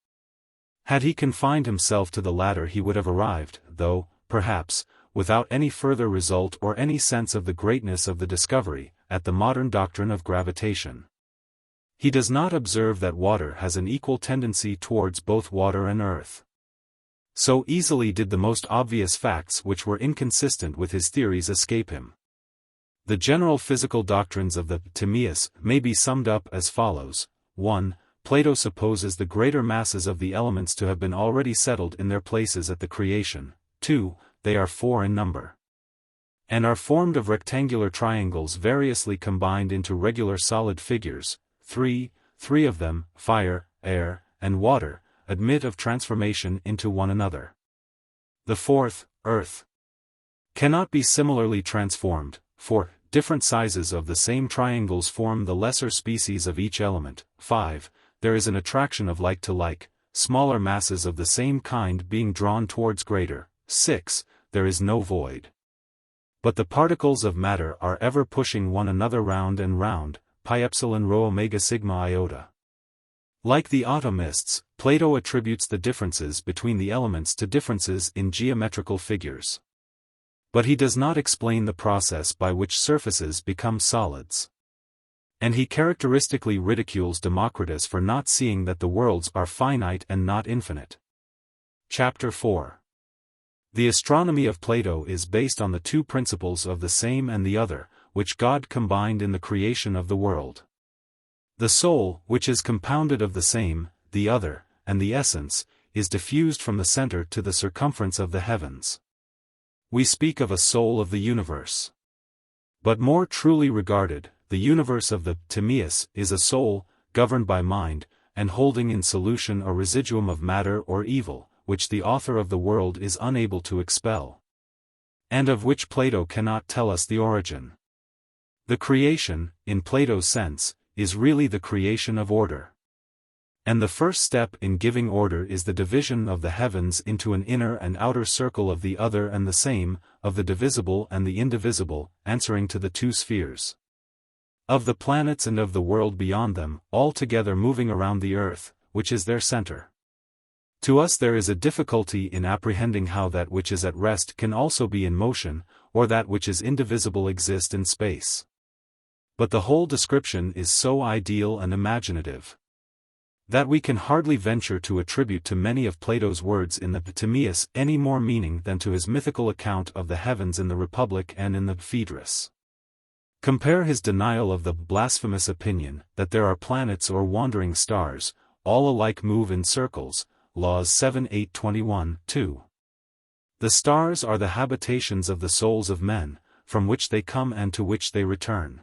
Had he confined himself to the latter he would have arrived, though, perhaps, without any further result or any sense of the greatness of the discovery, at the modern doctrine of gravitation. He does not observe that water has an equal tendency towards both water and earth. So easily did the most obvious facts which were inconsistent with his theories escape him. The general physical doctrines of the Timaeus may be summed up as follows. 1. Plato supposes the greater masses of the elements to have been already settled in their places at the creation. 2. They are 4 in number, and are formed of rectangular triangles variously combined into regular solid figures. 3. 3 of them, fire, air, and water, admit of transformation into one another. The fourth, earth, cannot be similarly transformed, for different sizes of the same triangles form the lesser species of each element. 5. There is an attraction of like to like, smaller masses of the same kind being drawn towards greater. 6. There is no void, but the particles of matter are ever pushing one another round and round. Pi epsilon rho omega sigma iota. Like the atomists, Plato attributes the differences between the elements to differences in geometrical figures. But he does not explain the process by which surfaces become solids. And he characteristically ridicules Democritus for not seeing that the worlds are finite and not infinite. Chapter 4. The astronomy of Plato is based on the two principles of the same and the other, which God combined in the creation of the world. The soul, which is compounded of the same, the other, and the essence, is diffused from the center to the circumference of the heavens. We speak of a soul of the universe. But more truly regarded, the universe of the Timaeus is a soul, governed by mind, and holding in solution a residuum of matter or evil, which the author of the world is unable to expel, and of which Plato cannot tell us the origin. The creation, in Plato's sense, is really the creation of order. And the first step in giving order is the division of the heavens into an inner and outer circle of the other and the same, of the divisible and the indivisible, answering to the two spheres, of the planets and of the world beyond them, all together moving around the earth, which is their center. To us there is a difficulty in apprehending how that which is at rest can also be in motion, or that which is indivisible exist in space. But the whole description is so ideal and imaginative that we can hardly venture to attribute to many of Plato's words in the Timaeus any more meaning than to his mythical account of the heavens in the Republic and in the Phaedrus. Compare his denial of the blasphemous opinion that there are planets or wandering stars, all alike move in circles, Laws 7:8-21, 2. The stars are the habitations of the souls of men, from which they come and to which they return.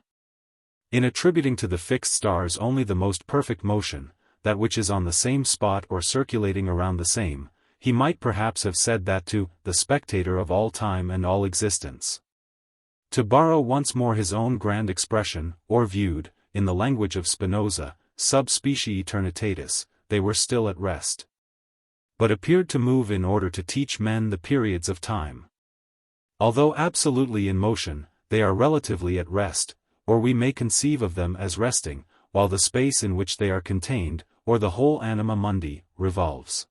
In attributing to the fixed stars only the most perfect motion, that which is on the same spot or circulating around the same, he might perhaps have said that to the spectator of all time and all existence. To borrow once more his own grand expression, or viewed, in the language of Spinoza, sub specie eternitatis, they were still at rest, but appeared to move in order to teach men the periods of time. Although absolutely in motion, they are relatively at rest, or we may conceive of them as resting, while the space in which they are contained, or the whole anima mundi, revolves.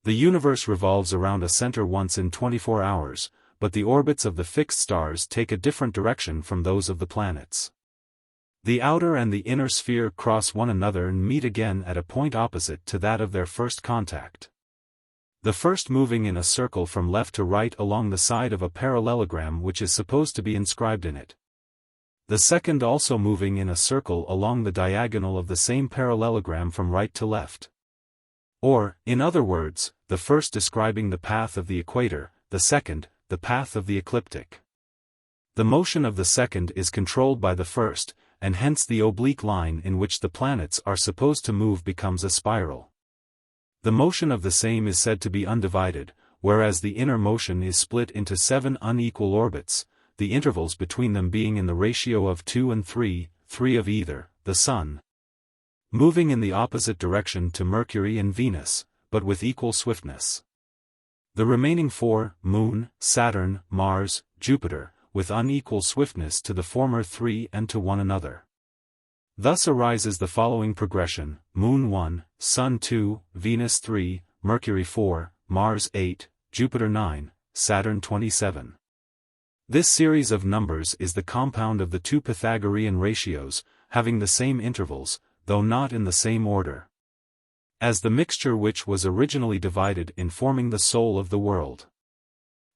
The universe revolves around a center once in 24 hours, but the orbits of the fixed stars take a different direction from those of the planets. The outer and the inner sphere cross one another and meet again at a point opposite to that of their first contact. The first moving in a circle from left to right along the side of a parallelogram which is supposed to be inscribed in it. The second also moving in a circle along the diagonal of the same parallelogram from right to left. Or, in other words, the first describing the path of the equator, the second, the path of the ecliptic. The motion of the second is controlled by the first, and hence the oblique line in which the planets are supposed to move becomes a spiral. The motion of the same is said to be undivided, whereas the inner motion is split into 7 unequal orbits, the intervals between them being in the ratio of 2 and 3, 3 of either, the Sun moving in the opposite direction to Mercury and Venus, but with equal swiftness. The remaining 4, Moon, Saturn, Mars, Jupiter, with unequal swiftness to the former 3 and to one another. Thus arises the following progression: Moon 1, Sun 2, Venus 3, Mercury 4, Mars 8, Jupiter 9, Saturn 27. This series of numbers is the compound of the two Pythagorean ratios, having the same intervals, though not in the same order, as the mixture which was originally divided in forming the soul of the world.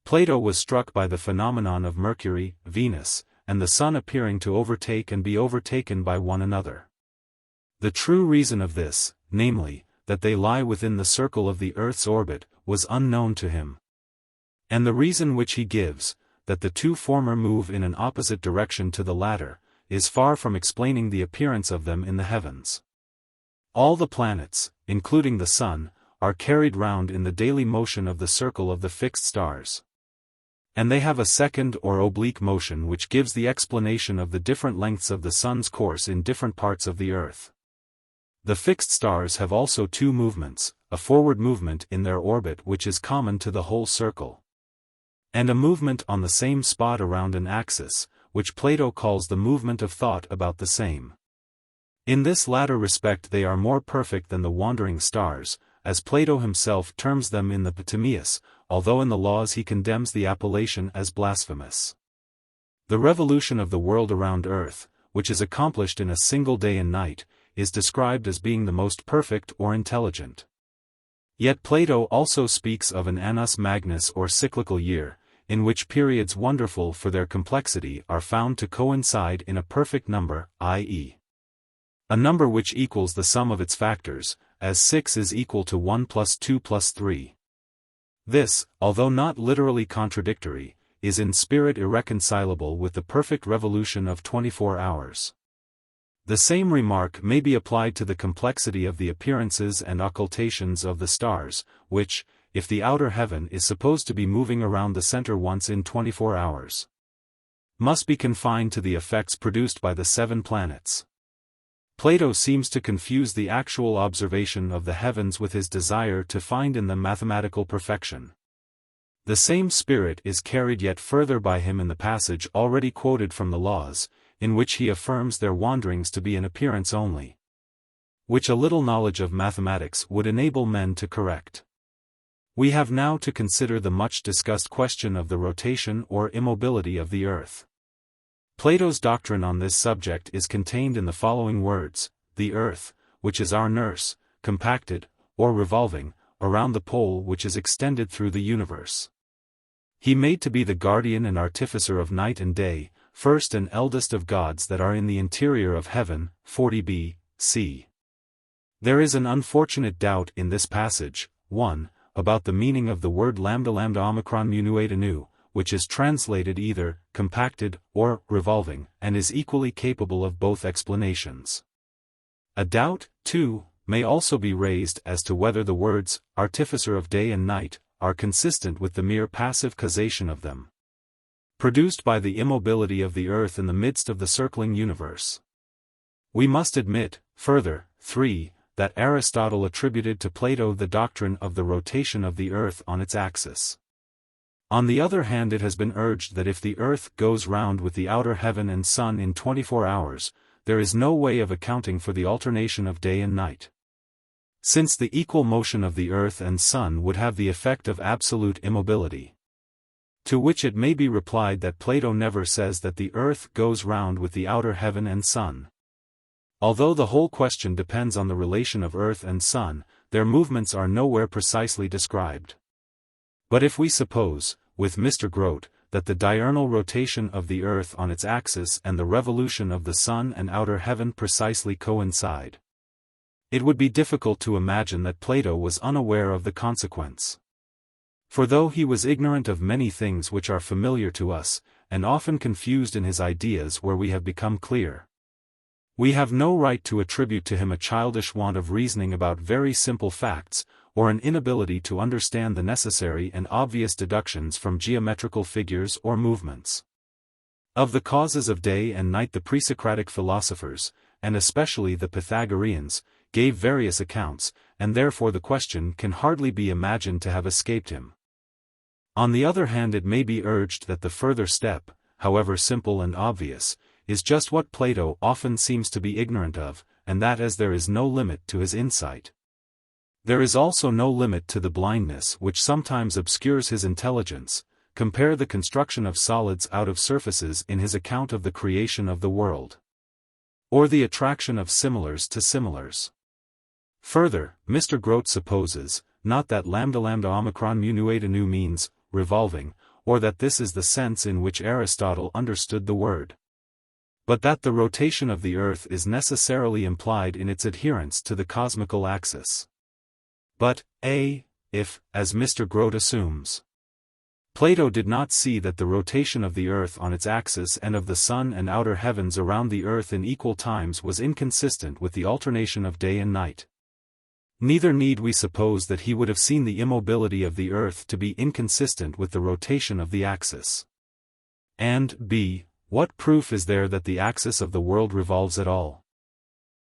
Plato was struck by the phenomenon of Mercury, Venus, and the Sun appearing to overtake and be overtaken by one another. The true reason of this, namely, that they lie within the circle of the Earth's orbit, was unknown to him. And the reason which he gives, that the two former move in an opposite direction to the latter, is far from explaining the appearance of them in the heavens. All the planets, including the Sun, are carried round in the daily motion of the circle of the fixed stars. And they have a second or oblique motion which gives the explanation of the different lengths of the Sun's course in different parts of the Earth. The fixed stars have also two movements, a forward movement in their orbit which is common to the whole circle, and a movement on the same spot around an axis, which Plato calls the movement of thought about the same. In this latter respect they are more perfect than the wandering stars, as Plato himself terms them in the Timaeus, although in the Laws he condemns the appellation as blasphemous. The revolution of the world around Earth, which is accomplished in a single day and night, is described as being the most perfect or intelligent. Yet Plato also speaks of an annus magnus or cyclical year, in which periods wonderful for their complexity are found to coincide in a perfect number, i.e., a number which equals the sum of its factors, as 6 is equal to 1 plus 2 plus 3. This, although not literally contradictory, is in spirit irreconcilable with the perfect revolution of 24 hours. The same remark may be applied to the complexity of the appearances and occultations of the stars, which, if the outer heaven is supposed to be moving around the center once in 24 hours, must be confined to the effects produced by the 7 planets. Plato seems to confuse the actual observation of the heavens with his desire to find in them mathematical perfection. The same spirit is carried yet further by him in the passage already quoted from the Laws, in which he affirms their wanderings to be an appearance only, which a little knowledge of mathematics would enable men to correct. We have now to consider the much-discussed question of the rotation or immobility of the earth. Plato's doctrine on this subject is contained in the following words: the earth, which is our nurse, compacted, or revolving, around the pole which is extended through the universe. He made to be the guardian and artificer of night and day, first and eldest of gods that are in the interior of heaven. 40b, c. There is an unfortunate doubt in this passage, 1, about the meaning of the word lambda omicron mu nu eta nu, which is translated either compacted or revolving, and is equally capable of both explanations. A doubt, 2, may also be raised as to whether the words artificer of day and night are consistent with the mere passive causation of them, produced by the immobility of the earth in the midst of the circling universe. We must admit, further, 3, that Aristotle attributed to Plato the doctrine of the rotation of the earth on its axis. On the other hand, it has been urged that if the earth goes round with the outer heaven and sun in 24 hours, there is no way of accounting for the alternation of day and night, since the equal motion of the earth and sun would have the effect of absolute immobility. To which it may be replied that Plato never says that the earth goes round with the outer heaven and sun. Although the whole question depends on the relation of earth and sun, their movements are nowhere precisely described. But if we suppose, with Mr. Grote, that the diurnal rotation of the earth on its axis and the revolution of the sun and outer heaven precisely coincide, it would be difficult to imagine that Plato was unaware of the consequence. For though he was ignorant of many things which are familiar to us, and often confused in his ideas where we have become clear, we have no right to attribute to him a childish want of reasoning about very simple facts, or an inability to understand the necessary and obvious deductions from geometrical figures or movements. Of the causes of day and night the pre-Socratic philosophers, and especially the Pythagoreans, gave various accounts, and therefore the question can hardly be imagined to have escaped him. On the other hand, it may be urged that the further step, however simple and obvious, is just what Plato often seems to be ignorant of, and that as there is no limit to his insight, there is also no limit to the blindness which sometimes obscures his intelligence. Compare the construction of solids out of surfaces in his account of the creation of the world, or the attraction of similars to similars. Further, Mr. Grote supposes, not that lambda omicron mu nu eta nu means revolving, or that this is the sense in which Aristotle understood the word, but that the rotation of the earth is necessarily implied in its adherence to the cosmical axis. But, if, as Mr. Grote assumes, Plato did not see that the rotation of the earth on its axis and of the sun and outer heavens around the earth in equal times was inconsistent with the alternation of day and night, neither need we suppose that he would have seen the immobility of the earth to be inconsistent with the rotation of the axis. And b. What proof is there that the axis of the world revolves at all?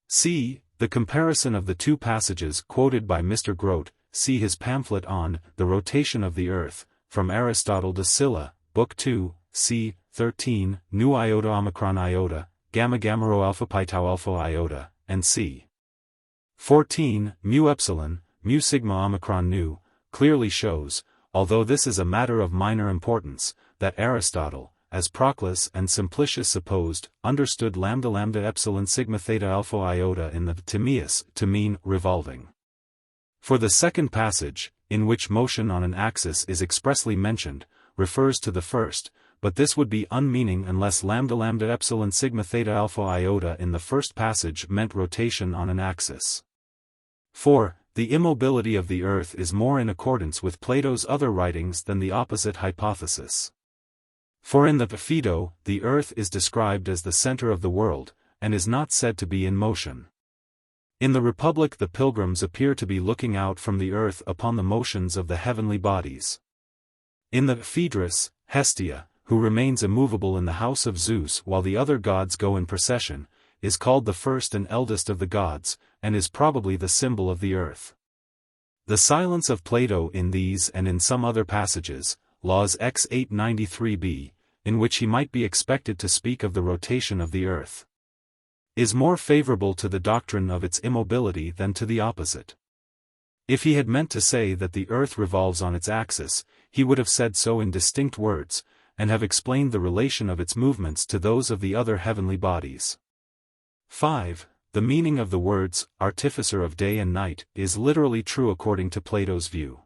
c. The comparison of the two passages quoted by Mr. Grote, see his pamphlet on The Rotation of the Earth, from Aristotle de Scylla, Book 2, c. 13, nu iota omicron iota, gamma gamma rho alpha pi tau alpha iota, and c. 14, mu epsilon, mu sigma omicron nu, clearly shows, although this is a matter of minor importance, that Aristotle, as Proclus and Simplicius supposed, understood lambda epsilon sigma theta alpha iota in the Timaeus to mean revolving. For the second passage, in which motion on an axis is expressly mentioned, refers to the first, but this would be unmeaning unless lambda lambda epsilon sigma theta alpha iota in the first passage meant rotation on an axis. 4. The immobility of the earth is more in accordance with Plato's other writings than the opposite hypothesis. For in the Phaedo, the earth is described as the center of the world, and is not said to be in motion. In the Republic the pilgrims appear to be looking out from the earth upon the motions of the heavenly bodies. In the Phaedrus, Hestia, who remains immovable in the house of Zeus while the other gods go in procession, is called the first and eldest of the gods, and is probably the symbol of the earth. The silence of Plato in these and in some other passages, Laws X 893b, in which he might be expected to speak of the rotation of the earth, is more favorable to the doctrine of its immobility than to the opposite. If he had meant to say that the earth revolves on its axis, he would have said so in distinct words, and have explained the relation of its movements to those of the other heavenly bodies. 5. The meaning of the words, artificer of day and night, is literally true according to Plato's view.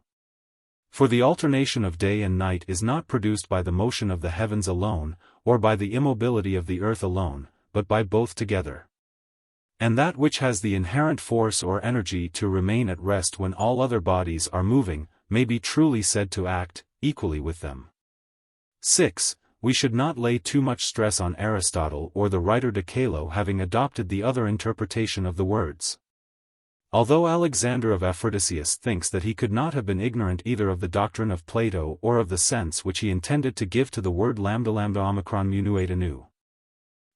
For the alternation of day and night is not produced by the motion of the heavens alone, or by the immobility of the earth alone, but by both together. And that which has the inherent force or energy to remain at rest when all other bodies are moving, may be truly said to act, equally with them. 6. We should not lay too much stress on Aristotle or the writer De Calo having adopted the other interpretation of the words. Although Alexander of Aphrodisias thinks that he could not have been ignorant either of the doctrine of Plato or of the sense which he intended to give to the word lambda lambda omicron mu nu eta nu.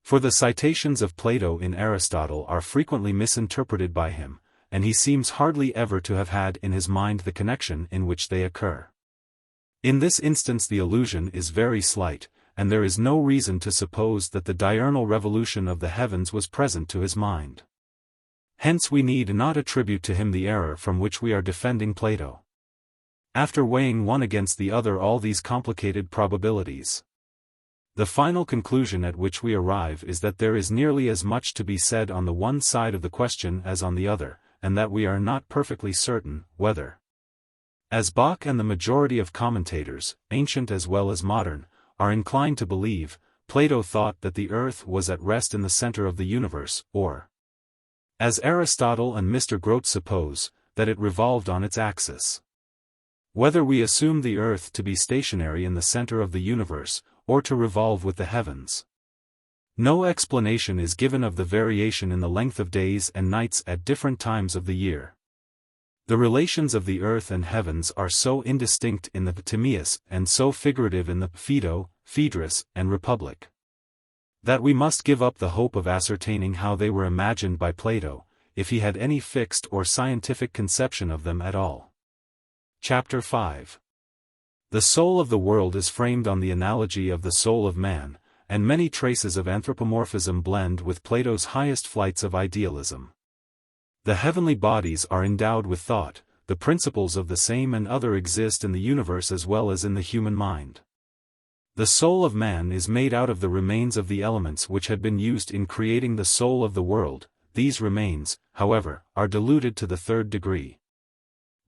For the citations of Plato in Aristotle are frequently misinterpreted by him, and he seems hardly ever to have had in his mind the connection in which they occur. In this instance the allusion is very slight, and there is no reason to suppose that the diurnal revolution of the heavens was present to his mind. Hence we need not attribute to him the error from which we are defending Plato. After weighing one against the other all these complicated probabilities, the final conclusion at which we arrive is that there is nearly as much to be said on the one side of the question as on the other, and that we are not perfectly certain whether, as Bach and the majority of commentators, ancient as well as modern, are inclined to believe, Plato thought that the earth was at rest in the center of the universe, or, as Aristotle and Mr. Grote suppose, that it revolved on its axis. Whether we assume the earth to be stationary in the center of the universe, or to revolve with the heavens. No explanation is given of the variation in the length of days and nights at different times of the year. The relations of the earth and heavens are so indistinct in the Timaeus and so figurative in the Phaedo, Phaedrus, and Republic, that we must give up the hope of ascertaining how they were imagined by Plato, if he had any fixed or scientific conception of them at all. Chapter 5. The soul of the world is framed on the analogy of the soul of man, and many traces of anthropomorphism blend with Plato's highest flights of idealism. The heavenly bodies are endowed with thought, the principles of the same and other exist in the universe as well as in the human mind. The soul of man is made out of the remains of the elements which had been used in creating the soul of the world. These remains, however, are diluted to the third degree.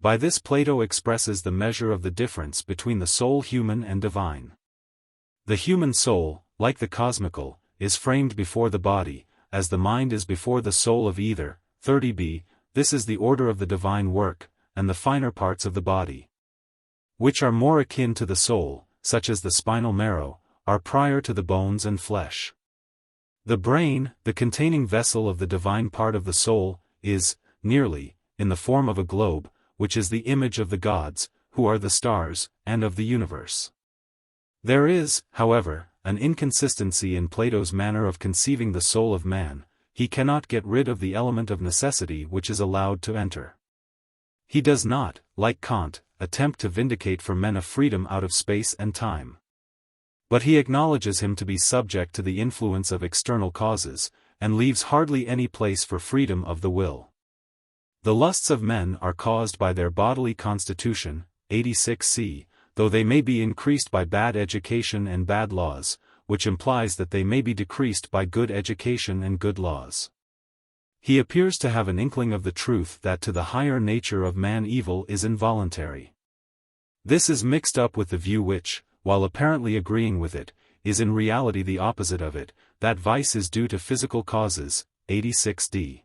By this Plato expresses the measure of the difference between the soul human and divine. The human soul, like the cosmical, is framed before the body, as the mind is before the soul of either. 30b, this is the order of the divine work, and the finer parts of the body, which are more akin to the soul, such as the spinal marrow, are prior to the bones and flesh. The brain, the containing vessel of the divine part of the soul, is, nearly, in the form of a globe, which is the image of the gods, who are the stars, and of the universe. There is, however, an inconsistency in Plato's manner of conceiving the soul of man. He cannot get rid of the element of necessity which is allowed to enter. He does not, like Kant, attempt to vindicate for men a freedom out of space and time. But he acknowledges him to be subject to the influence of external causes, and leaves hardly any place for freedom of the will. The lusts of men are caused by their bodily constitution, 86c, though they may be increased by bad education and bad laws, which implies that they may be decreased by good education and good laws. He appears to have an inkling of the truth that to the higher nature of man evil is involuntary. This is mixed up with the view which, while apparently agreeing with it, is in reality the opposite of it, that vice is due to physical causes, 86d.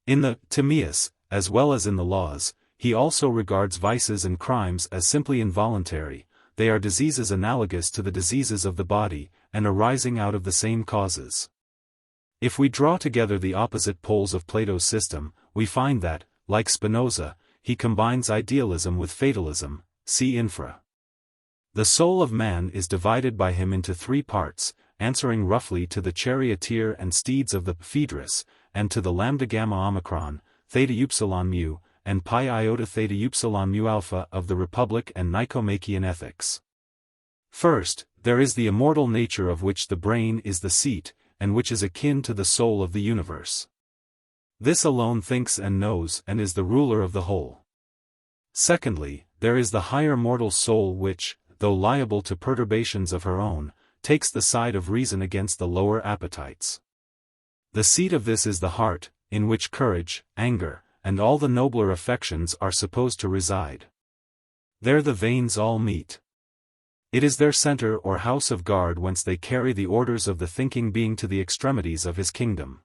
In the Timaeus, as well as in the Laws, he also regards vices and crimes as simply involuntary. They are diseases analogous to the diseases of the body, and arising out of the same causes. If we draw together the opposite poles of Plato's system, we find that, like Spinoza, he combines idealism with fatalism, see infra. The soul of man is divided by him into three parts, answering roughly to the charioteer and steeds of the Phaedrus, and to the lambda gamma omicron, theta upsilon mu, and pi iota theta upsilon mu alpha of the Republic and Nicomachean Ethics. First, there is the immortal nature of which the brain is the seat, and which is akin to the soul of the universe. This alone thinks and knows and is the ruler of the whole. Secondly, there is the higher mortal soul which, though liable to perturbations of her own, takes the side of reason against the lower appetites. The seat of this is the heart, in which courage, anger, and all the nobler affections are supposed to reside. There the veins all meet. It is their center or house of guard whence they carry the orders of the thinking being to the extremities of his kingdom.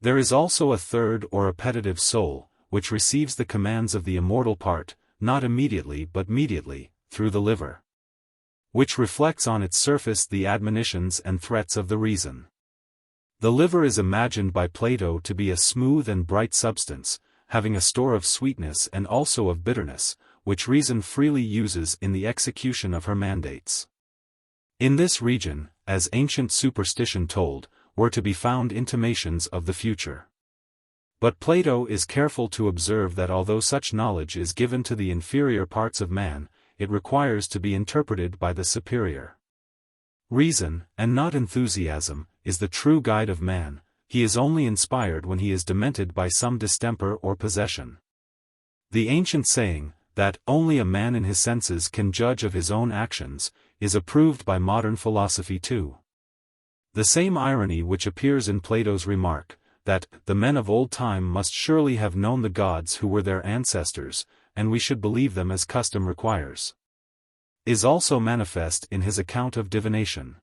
There is also a third or appetitive soul, which receives the commands of the immortal part, not immediately but mediately, through the liver, which reflects on its surface the admonitions and threats of the reason. The liver is imagined by Plato to be a smooth and bright substance, having a store of sweetness and also of bitterness, which reason freely uses in the execution of her mandates. In this region, as ancient superstition told, were to be found intimations of the future. But Plato is careful to observe that although such knowledge is given to the inferior parts of man, it requires to be interpreted by the superior. Reason, and not enthusiasm, is the true guide of man. He is only inspired when he is demented by some distemper or possession. The ancient saying, that only a man in his senses can judge of his own actions, is approved by modern philosophy too. The same irony which appears in Plato's remark, that the men of old time must surely have known the gods who were their ancestors, and we should believe them as custom requires, is also manifest in his account of divination.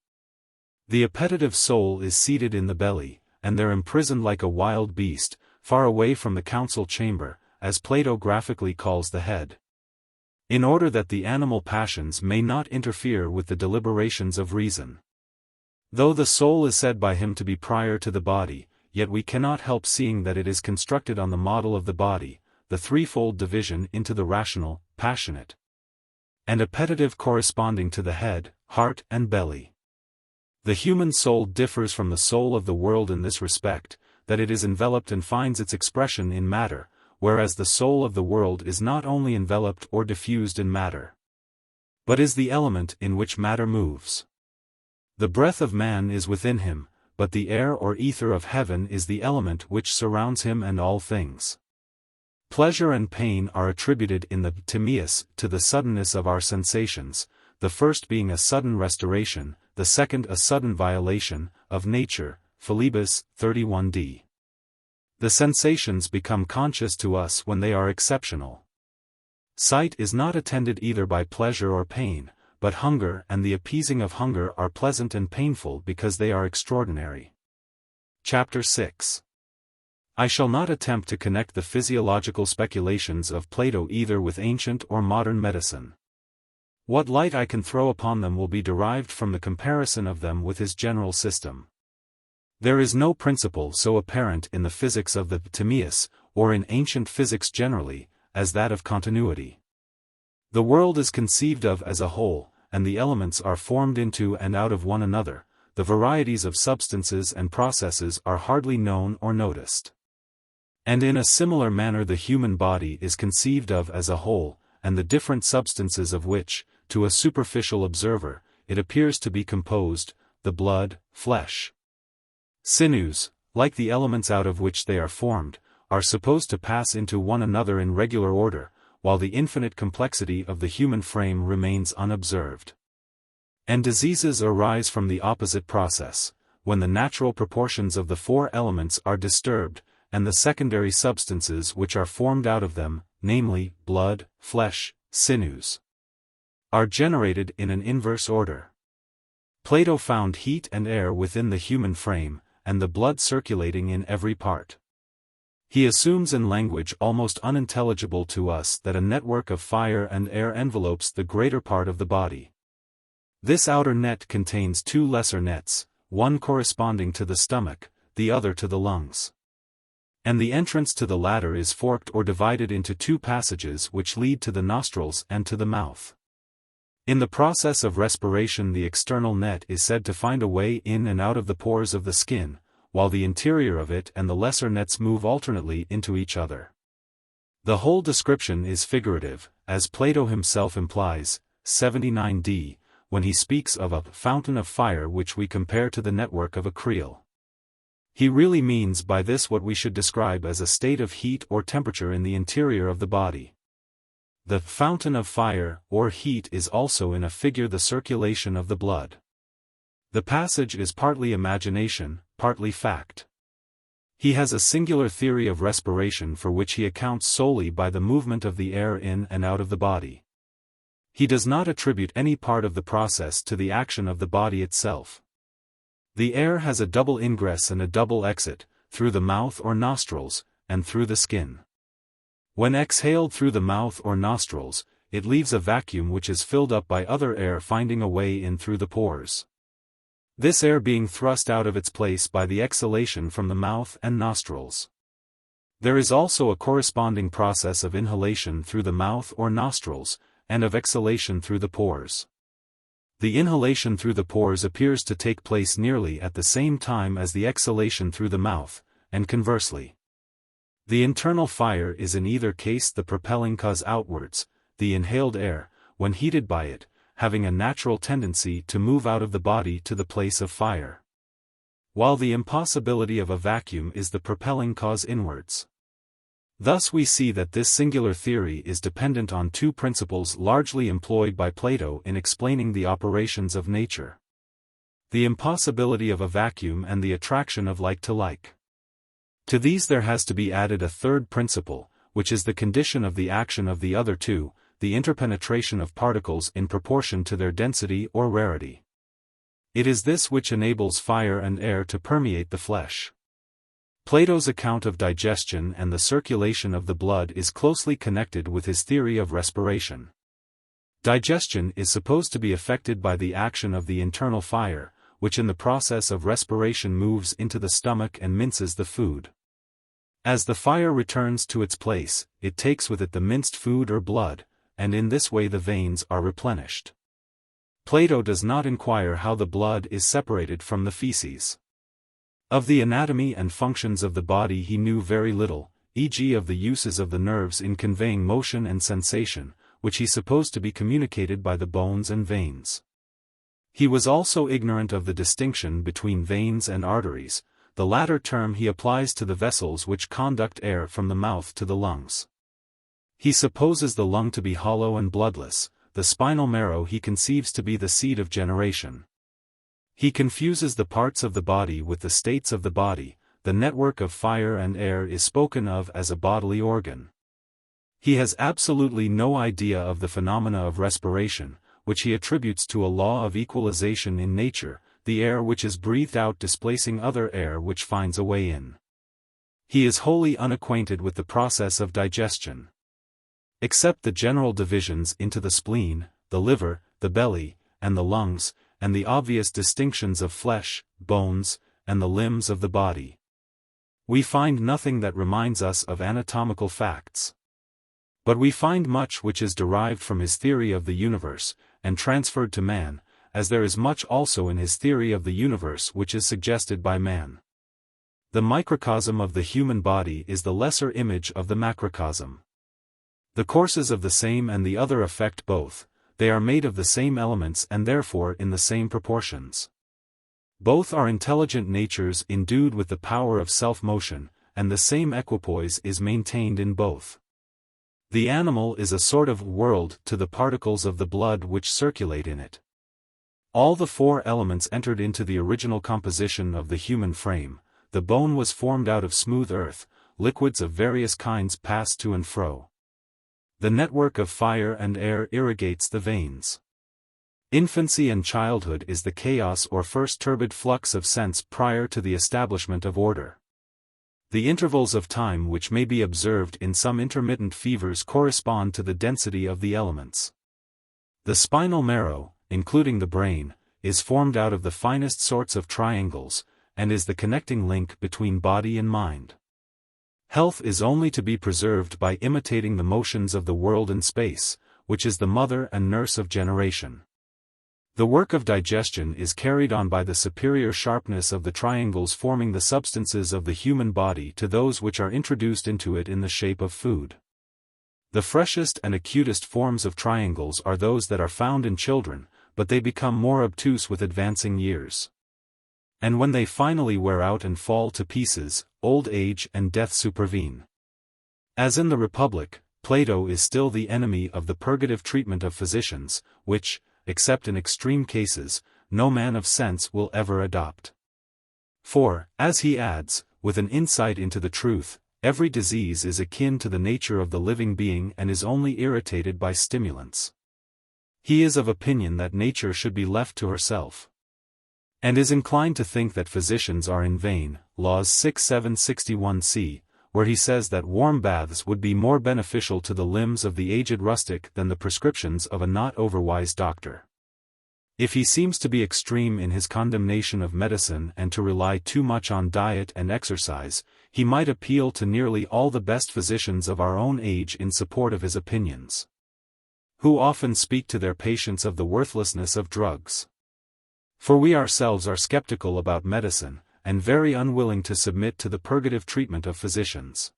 The appetitive soul is seated in the belly, and there imprisoned like a wild beast, far away from the council chamber, as Plato graphically calls the head, in order that the animal passions may not interfere with the deliberations of reason. Though the soul is said by him to be prior to the body, yet we cannot help seeing that it is constructed on the model of the body, the threefold division into the rational, passionate, and appetitive corresponding to the head, heart and belly. The human soul differs from the soul of the world in this respect, that it is enveloped and finds its expression in matter, whereas the soul of the world is not only enveloped or diffused in matter, but is the element in which matter moves. The breath of man is within him, but the air or ether of heaven is the element which surrounds him and all things. Pleasure and pain are attributed in the Timaeus to the suddenness of our sensations, the first being a sudden restoration, the second a sudden violation, of nature, Philebus, 31d. The sensations become conscious to us when they are exceptional. Sight is not attended either by pleasure or pain, but hunger and the appeasing of hunger are pleasant and painful because they are extraordinary. Chapter 6. I shall not attempt to connect the physiological speculations of Plato either with ancient or modern medicine. What light I can throw upon them will be derived from the comparison of them with his general system. There is no principle so apparent in the physics of the Timaeus, or in ancient physics generally, as that of continuity. The world is conceived of as a whole, and the elements are formed into and out of one another. The varieties of substances and processes are hardly known or noticed. And in a similar manner the human body is conceived of as a whole, and the different substances of which, to a superficial observer, it appears to be composed, the blood, flesh, sinews, like the elements out of which they are formed, are supposed to pass into one another in regular order, while the infinite complexity of the human frame remains unobserved. And diseases arise from the opposite process, when the natural proportions of the four elements are disturbed, and the secondary substances which are formed out of them, namely, blood, flesh, sinews, are generated in an inverse order. Plato found heat and air within the human frame, and the blood circulating in every part. He assumes in language almost unintelligible to us that a network of fire and air envelopes the greater part of the body. This outer net contains two lesser nets, one corresponding to the stomach, the other to the lungs. And the entrance to the latter is forked or divided into two passages which lead to the nostrils and to the mouth. In the process of respiration, the external net is said to find a way in and out of the pores of the skin, while the interior of it and the lesser nets move alternately into each other. The whole description is figurative, as Plato himself implies, 79d, when he speaks of a fountain of fire which we compare to the network of a creel. He really means by this what we should describe as a state of heat or temperature in the interior of the body. The fountain of fire, or heat, is also in a figure the circulation of the blood. The passage is partly imagination, partly fact. He has a singular theory of respiration for which he accounts solely by the movement of the air in and out of the body. He does not attribute any part of the process to the action of the body itself. The air has a double ingress and a double exit, through the mouth or nostrils, and through the skin. When exhaled through the mouth or nostrils, it leaves a vacuum which is filled up by other air finding a way in through the pores. This air being thrust out of its place by the exhalation from the mouth and nostrils. There is also a corresponding process of inhalation through the mouth or nostrils, and of exhalation through the pores. The inhalation through the pores appears to take place nearly at the same time as the exhalation through the mouth, and conversely. The internal fire is in either case the propelling cause outwards, the inhaled air, when heated by it, having a natural tendency to move out of the body to the place of fire. While the impossibility of a vacuum is the propelling cause inwards. Thus we see that this singular theory is dependent on two principles largely employed by Plato in explaining the operations of nature. The impossibility of a vacuum and the attraction of like to like. To these there has to be added a third principle, which is the condition of the action of the other two, the interpenetration of particles in proportion to their density or rarity. It is this which enables fire and air to permeate the flesh. Plato's account of digestion and the circulation of the blood is closely connected with his theory of respiration. Digestion is supposed to be affected by the action of the internal fire, which in the process of respiration moves into the stomach and minces the food. As the fire returns to its place, it takes with it the minced food or blood, and in this way the veins are replenished. Plato does not inquire how the blood is separated from the feces. Of the anatomy and functions of the body he knew very little, e.g. of the uses of the nerves in conveying motion and sensation, which he supposed to be communicated by the bones and veins. He was also ignorant of the distinction between veins and arteries, the latter term he applies to the vessels which conduct air from the mouth to the lungs. He supposes the lung to be hollow and bloodless, the spinal marrow he conceives to be the seat of generation. He confuses the parts of the body with the states of the body, the network of fire and air is spoken of as a bodily organ. He has absolutely no idea of the phenomena of respiration, which he attributes to a law of equalization in nature, the air which is breathed out displacing other air which finds a way in. He is wholly unacquainted with the process of digestion. Except the general divisions into the spleen, the liver, the belly, and the lungs, and the obvious distinctions of flesh, bones, and the limbs of the body, we find nothing that reminds us of anatomical facts. But we find much which is derived from his theory of the universe, and transferred to man, as there is much also in his theory of the universe which is suggested by man. The microcosm of the human body is the lesser image of the macrocosm. The courses of the same and the other affect both, they are made of the same elements and therefore in the same proportions. Both are intelligent natures endued with the power of self-motion, and the same equipoise is maintained in both. The animal is a sort of world to the particles of the blood which circulate in it. All the four elements entered into the original composition of the human frame. The bone was formed out of smooth earth, liquids of various kinds pass to and fro. The network of fire and air irrigates the veins. Infancy and childhood is the chaos or first turbid flux of sense prior to the establishment of order. The intervals of time which may be observed in some intermittent fevers correspond to the density of the elements. The spinal marrow, including the brain, is formed out of the finest sorts of triangles, and is the connecting link between body and mind. Health is only to be preserved by imitating the motions of the world and space, which is the mother and nurse of generation. The work of digestion is carried on by the superior sharpness of the triangles forming the substances of the human body to those which are introduced into it in the shape of food. The freshest and acutest forms of triangles are those that are found in children, but they become more obtuse with advancing years. And when they finally wear out and fall to pieces, old age and death supervene. As in the Republic, Plato is still the enemy of the purgative treatment of physicians, which, except in extreme cases, no man of sense will ever adopt. For, as he adds, with an insight into the truth, every disease is akin to the nature of the living being and is only irritated by stimulants. He is of opinion that nature should be left to herself, and is inclined to think that physicians are in vain, Laws 6:761c, where he says that warm baths would be more beneficial to the limbs of the aged rustic than the prescriptions of a not overwise doctor. If he seems to be extreme in his condemnation of medicine and to rely too much on diet and exercise, he might appeal to nearly all the best physicians of our own age in support of his opinions, who often speak to their patients of the worthlessness of drugs. For we ourselves are skeptical about medicine, and very unwilling to submit to the purgative treatment of physicians.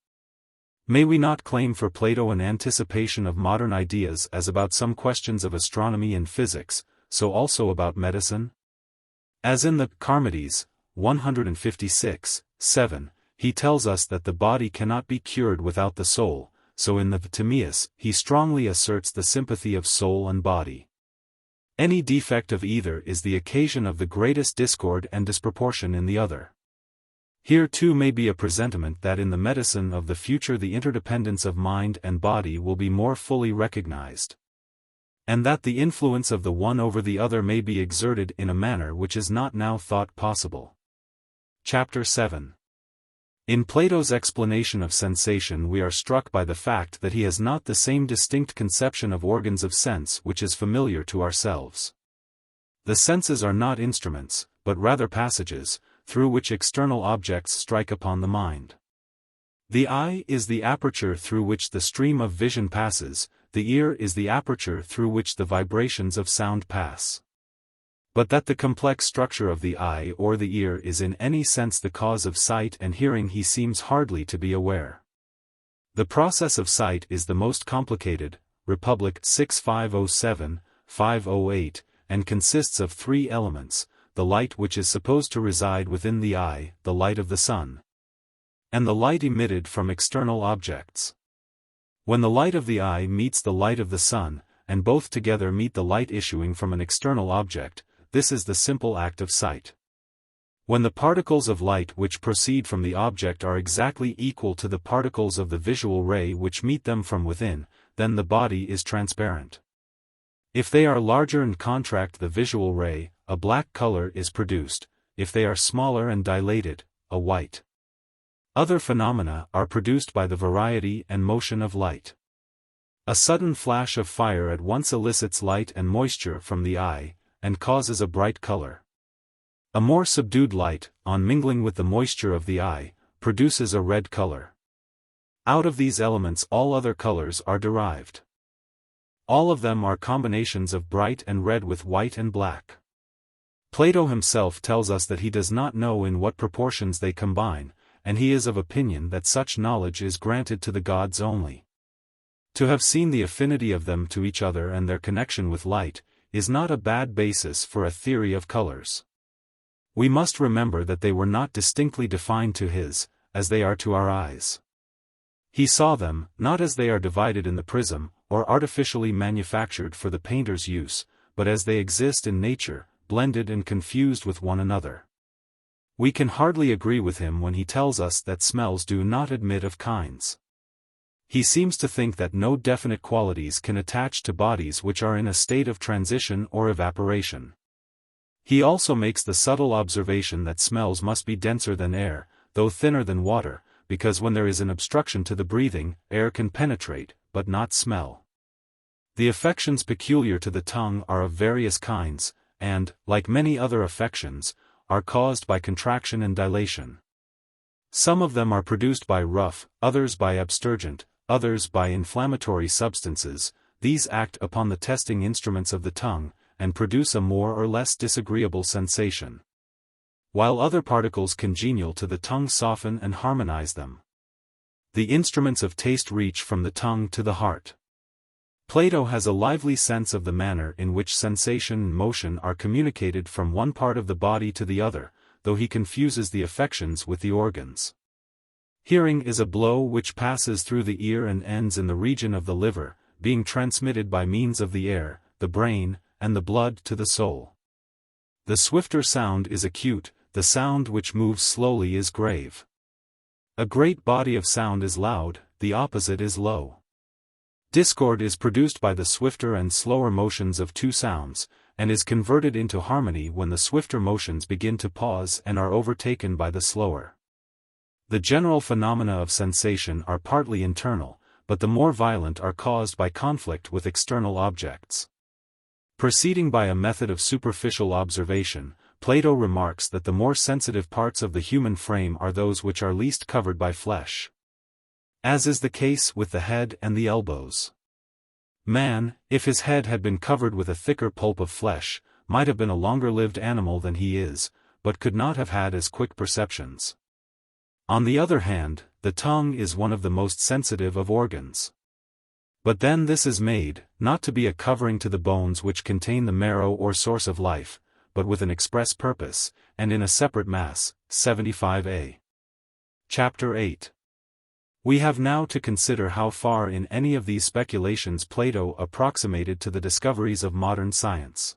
May we not claim for Plato an anticipation of modern ideas as about some questions of astronomy and physics, so also about medicine? As in the Parmenides, 156:7, he tells us that the body cannot be cured without the soul, so in the Timaeus, he strongly asserts the sympathy of soul and body. Any defect of either is the occasion of the greatest discord and disproportion in the other. Here too may be a presentiment that in the medicine of the future the interdependence of mind and body will be more fully recognized, and that the influence of the one over the other may be exerted in a manner which is not now thought possible. Chapter 7. In Plato's explanation of sensation we are struck by the fact that he has not the same distinct conception of organs of sense which is familiar to ourselves. The senses are not instruments, but rather passages, through which external objects strike upon the mind. The eye is the aperture through which the stream of vision passes, the ear is the aperture through which the vibrations of sound pass. But that the complex structure of the eye or the ear is in any sense the cause of sight and hearing he seems hardly to be aware. The process of sight is the most complicated, Republic 6:507-508, and consists of three elements: the light which is supposed to reside within the eye, the light of the sun, and the light emitted from external objects. When the light of the eye meets the light of the sun, and both together meet the light issuing from an external object, this is the simple act of sight. When the particles of light which proceed from the object are exactly equal to the particles of the visual ray which meet them from within, then the body is transparent. If they are larger and contract the visual ray, a black color is produced; if they are smaller and dilate it, a white. Other phenomena are produced by the variety and motion of light. A sudden flash of fire at once elicits light and moisture from the eye, and causes a bright color. A more subdued light, on mingling with the moisture of the eye, produces a red color. Out of these elements all other colors are derived. All of them are combinations of bright and red with white and black. Plato himself tells us that he does not know in what proportions they combine, and he is of opinion that such knowledge is granted to the gods only. To have seen the affinity of them to each other and their connection with light, is not a bad basis for a theory of colors. We must remember that they were not distinctly defined to his, as they are to our eyes. He saw them, not as they are divided in the prism, or artificially manufactured for the painter's use, but as they exist in nature, blended and confused with one another. We can hardly agree with him when he tells us that smells do not admit of kinds. He seems to think that no definite qualities can attach to bodies which are in a state of transition or evaporation. He also makes the subtle observation that smells must be denser than air, though thinner than water, because when there is an obstruction to the breathing, air can penetrate, but not smell. The affections peculiar to the tongue are of various kinds, and, like many other affections, are caused by contraction and dilation. Some of them are produced by rough, others by abstergent, others by inflammatory substances. These act upon the testing instruments of the tongue, and produce a more or less disagreeable sensation, while other particles congenial to the tongue soften and harmonize them. The instruments of taste reach from the tongue to the heart. Plato has a lively sense of the manner in which sensation and motion are communicated from one part of the body to the other, though he confuses the affections with the organs. Hearing is a blow which passes through the ear and ends in the region of the liver, being transmitted by means of the air, the brain, and the blood to the soul. The swifter sound is acute, the sound which moves slowly is grave. A great body of sound is loud, the opposite is low. Discord is produced by the swifter and slower motions of two sounds, and is converted into harmony when the swifter motions begin to pause and are overtaken by the slower. The general phenomena of sensation are partly internal, but the more violent are caused by conflict with external objects. Proceeding by a method of superficial observation, Plato remarks that the more sensitive parts of the human frame are those which are least covered by flesh, as is the case with the head and the elbows. Man, if his head had been covered with a thicker pulp of flesh, might have been a longer-lived animal than he is, but could not have had as quick perceptions. On the other hand, the tongue is one of the most sensitive of organs. But then this is made, not to be a covering to the bones which contain the marrow or source of life, but with an express purpose, and in a separate mass. 75a. Chapter 8. We have now to consider how far in any of these speculations Plato approximated to the discoveries of modern science.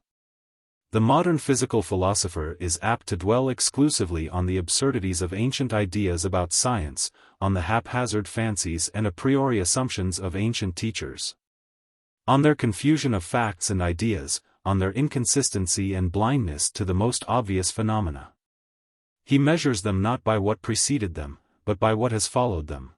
The modern physical philosopher is apt to dwell exclusively on the absurdities of ancient ideas about science, on the haphazard fancies and a priori assumptions of ancient teachers, on their confusion of facts and ideas, on their inconsistency and blindness to the most obvious phenomena. He measures them not by what preceded them, but by what has followed them.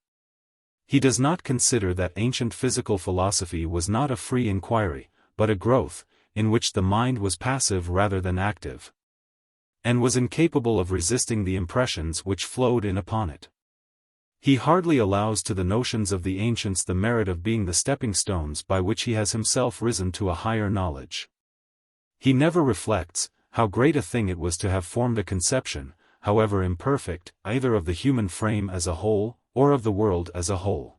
He does not consider that ancient physical philosophy was not a free inquiry, but a growth, in which the mind was passive rather than active, and was incapable of resisting the impressions which flowed in upon it. He hardly allows to the notions of the ancients the merit of being the stepping stones by which he has himself risen to a higher knowledge. He never reflects how great a thing it was to have formed a conception, however imperfect, either of the human frame as a whole, or of the world as a whole.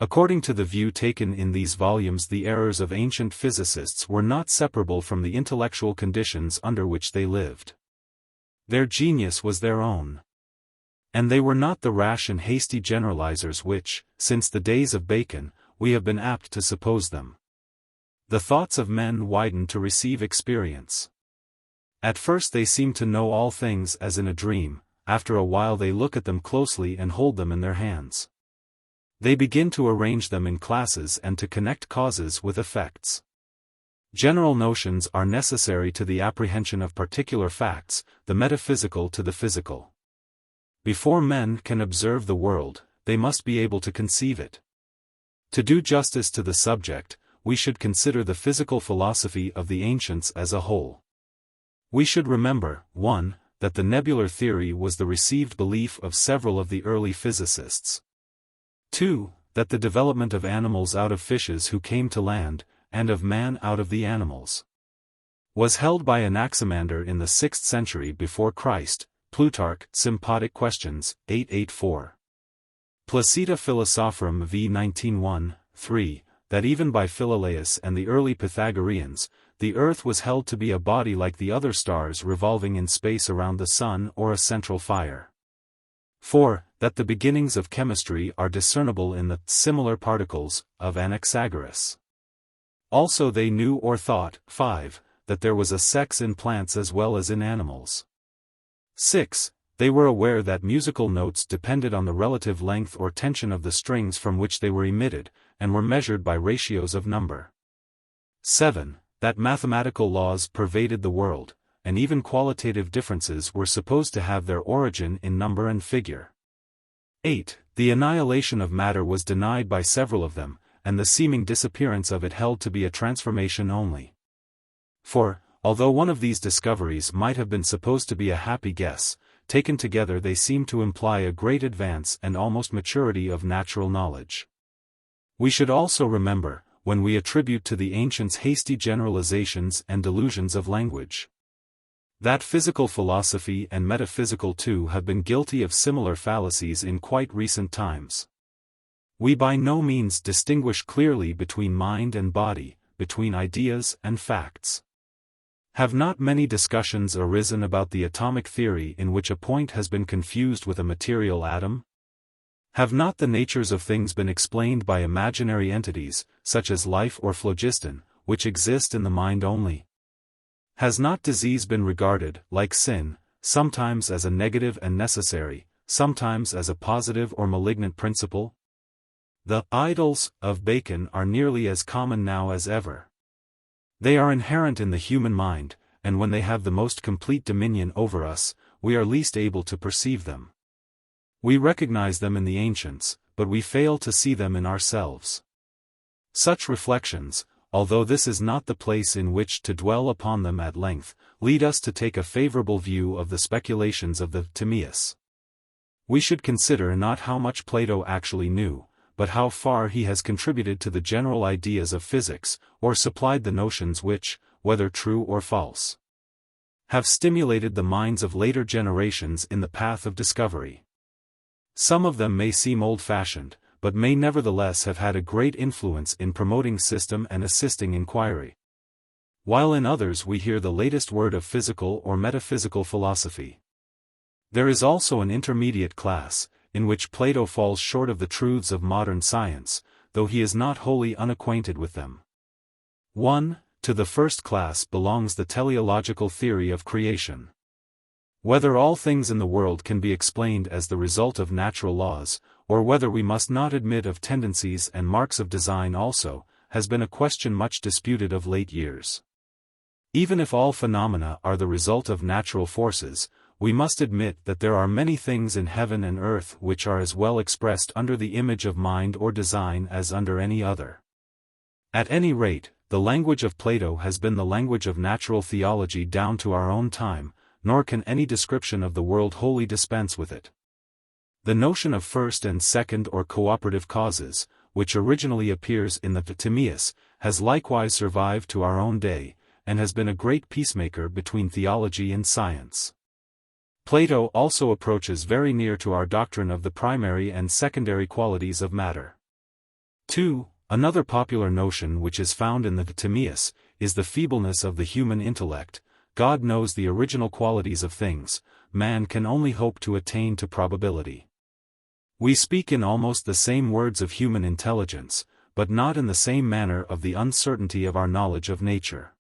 According to the view taken in these volumes, the errors of ancient physicists were not separable from the intellectual conditions under which they lived. Their genius was their own. And they were not the rash and hasty generalizers which, since the days of Bacon, we have been apt to suppose them. The thoughts of men widen to receive experience. At first they seem to know all things as in a dream, after a while they look at them closely and hold them in their hands. They begin to arrange them in classes and to connect causes with effects. General notions are necessary to the apprehension of particular facts, the metaphysical to the physical. Before men can observe the world, they must be able to conceive it. To do justice to the subject, we should consider the physical philosophy of the ancients as a whole. We should remember, 1. That the nebular theory was the received belief of several of the early physicists. 2. That the development of animals out of fishes who came to land, and of man out of the animals, was held by Anaximander in the 6th century before Christ, Plutarch, Sympodic Questions, 884. Placida Philosophorum v 19:1, 3, that even by Philolaus and the early Pythagoreans, the earth was held to be a body like the other stars revolving in space around the sun or a central fire. 4. That the beginnings of chemistry are discernible in the similar particles of Anaxagoras. Also they knew or thought, 5, that there was a sex in plants as well as in animals. 6. They were aware that musical notes depended on the relative length or tension of the strings from which they were emitted, and were measured by ratios of number. 7. That mathematical laws pervaded the world, and even qualitative differences were supposed to have their origin in number and figure. 8. The annihilation of matter was denied by several of them, and the seeming disappearance of it held to be a transformation only. For, although one of these discoveries might have been supposed to be a happy guess, taken together they seem to imply a great advance and almost maturity of natural knowledge. We should also remember, when we attribute to the ancients hasty generalizations and delusions of language, that physical philosophy and metaphysical too have been guilty of similar fallacies in quite recent times. We by no means distinguish clearly between mind and body, between ideas and facts. Have not many discussions arisen about the atomic theory in which a point has been confused with a material atom? Have not the natures of things been explained by imaginary entities, such as life or phlogiston, which exist in the mind only? Has not disease been regarded, like sin, sometimes as a negative and necessary, sometimes as a positive or malignant principle? The idols of Bacon are nearly as common now as ever. They are inherent in the human mind, and when they have the most complete dominion over us, we are least able to perceive them. We recognize them in the ancients, but we fail to see them in ourselves. Such reflections, although this is not the place in which to dwell upon them at length, lead us to take a favorable view of the speculations of the Timaeus. We should consider not how much Plato actually knew, but how far he has contributed to the general ideas of physics, or supplied the notions which, whether true or false, have stimulated the minds of later generations in the path of discovery. Some of them may seem old-fashioned, but may nevertheless have had a great influence in promoting system and assisting inquiry, while in others we hear the latest word of physical or metaphysical philosophy. There is also an intermediate class, in which Plato falls short of the truths of modern science, though he is not wholly unacquainted with them. 1. To the first class belongs the teleological theory of creation. Whether all things in the world can be explained as the result of natural laws, or whether we must not admit of tendencies and marks of design also, has been a question much disputed of late years. Even if all phenomena are the result of natural forces, we must admit that there are many things in heaven and earth which are as well expressed under the image of mind or design as under any other. At any rate, the language of Plato has been the language of natural theology down to our own time, nor can any description of the world wholly dispense with it. The notion of first and second or cooperative causes, which originally appears in the Timaeus, has likewise survived to our own day, and has been a great peacemaker between theology and science. Plato also approaches very near to our doctrine of the primary and secondary qualities of matter. 2. Another popular notion which is found in the Timaeus, is the feebleness of the human intellect. God knows the original qualities of things, man can only hope to attain to probability. We speak in almost the same words of human intelligence, but not in the same manner of the uncertainty of our knowledge of nature.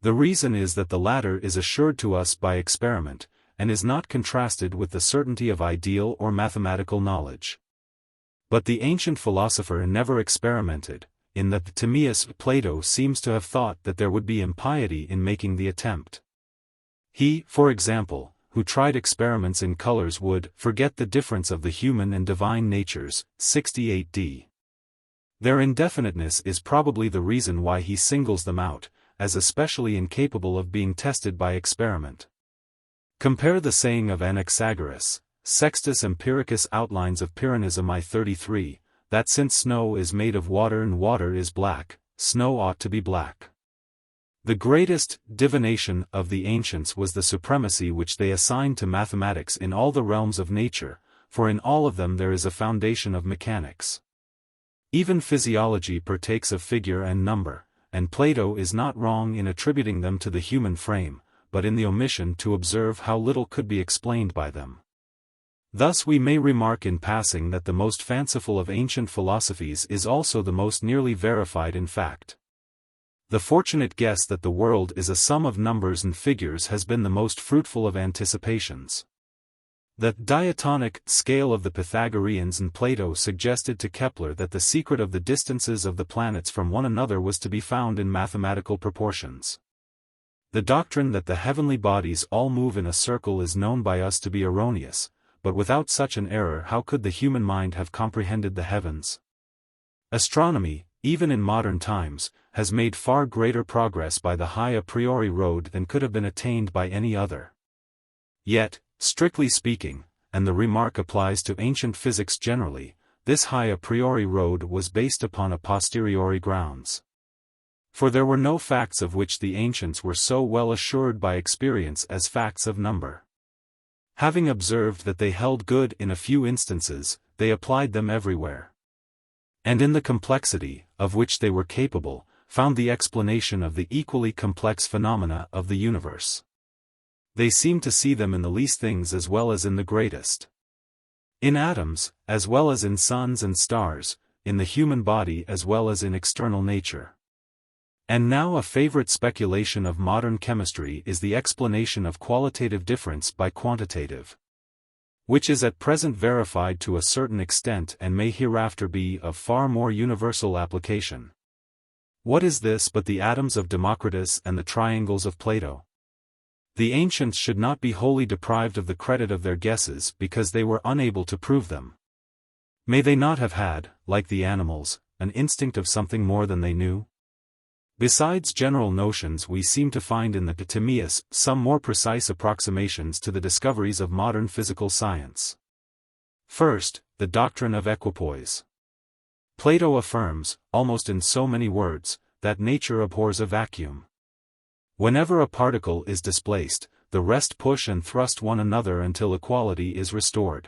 The reason is that the latter is assured to us by experiment, and is not contrasted with the certainty of ideal or mathematical knowledge. But the ancient philosopher never experimented. In the Timaeus, Plato seems to have thought that there would be impiety in making the attempt. He, for example, who tried experiments in colors would forget the difference of the human and divine natures, 68d. Their indefiniteness is probably the reason why he singles them out, as especially incapable of being tested by experiment. Compare the saying of Anaxagoras, Sextus Empiricus Outlines of Pyrrhonism I-33, that since snow is made of water and water is black, snow ought to be black. The greatest divination of the ancients was the supremacy which they assigned to mathematics in all the realms of nature, for in all of them there is a foundation of mechanics. Even physiology partakes of figure and number, and Plato is not wrong in attributing them to the human frame, but in the omission to observe how little could be explained by them. Thus we may remark in passing that the most fanciful of ancient philosophies is also the most nearly verified in fact. The fortunate guess that the world is a sum of numbers and figures has been the most fruitful of anticipations. The diatonic scale of the Pythagoreans and Plato suggested to Kepler that the secret of the distances of the planets from one another was to be found in mathematical proportions. The doctrine that the heavenly bodies all move in a circle is known by us to be erroneous, but without such an error how could the human mind have comprehended the heavens? Astronomy, even in modern times, has made far greater progress by the high a priori road than could have been attained by any other. Yet, strictly speaking, and the remark applies to ancient physics generally, this high a priori road was based upon a posteriori grounds. For there were no facts of which the ancients were so well assured by experience as facts of number. Having observed that they held good in a few instances, they applied them everywhere. And in the complexity, of which they were capable, found the explanation of the equally complex phenomena of the universe. They seemed to see them in the least things as well as in the greatest. In atoms, as well as in suns and stars, in the human body as well as in external nature. And now a favorite speculation of modern chemistry is the explanation of qualitative difference by quantitative, which is at present verified to a certain extent and may hereafter be of far more universal application. What is this but the atoms of Democritus and the triangles of Plato? The ancients should not be wholly deprived of the credit of their guesses because they were unable to prove them. May they not have had, like the animals, an instinct of something more than they knew? Besides general notions, we seem to find in the Timaeus some more precise approximations to the discoveries of modern physical science. First, the doctrine of equipoise. Plato affirms, almost in so many words, that nature abhors a vacuum. Whenever a particle is displaced, the rest push and thrust one another until equality is restored.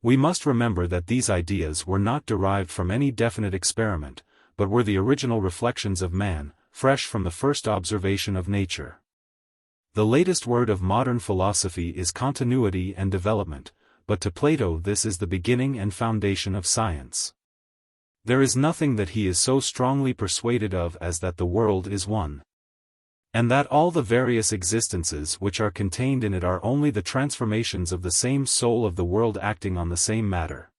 We must remember that these ideas were not derived from any definite experiment, but were the original reflections of man, fresh from the first observation of nature. The latest word of modern philosophy is continuity and development, but to Plato this is the beginning and foundation of science. There is nothing that he is so strongly persuaded of as that the world is one, and that all the various existences which are contained in it are only the transformations of the same soul of the world acting on the same matter.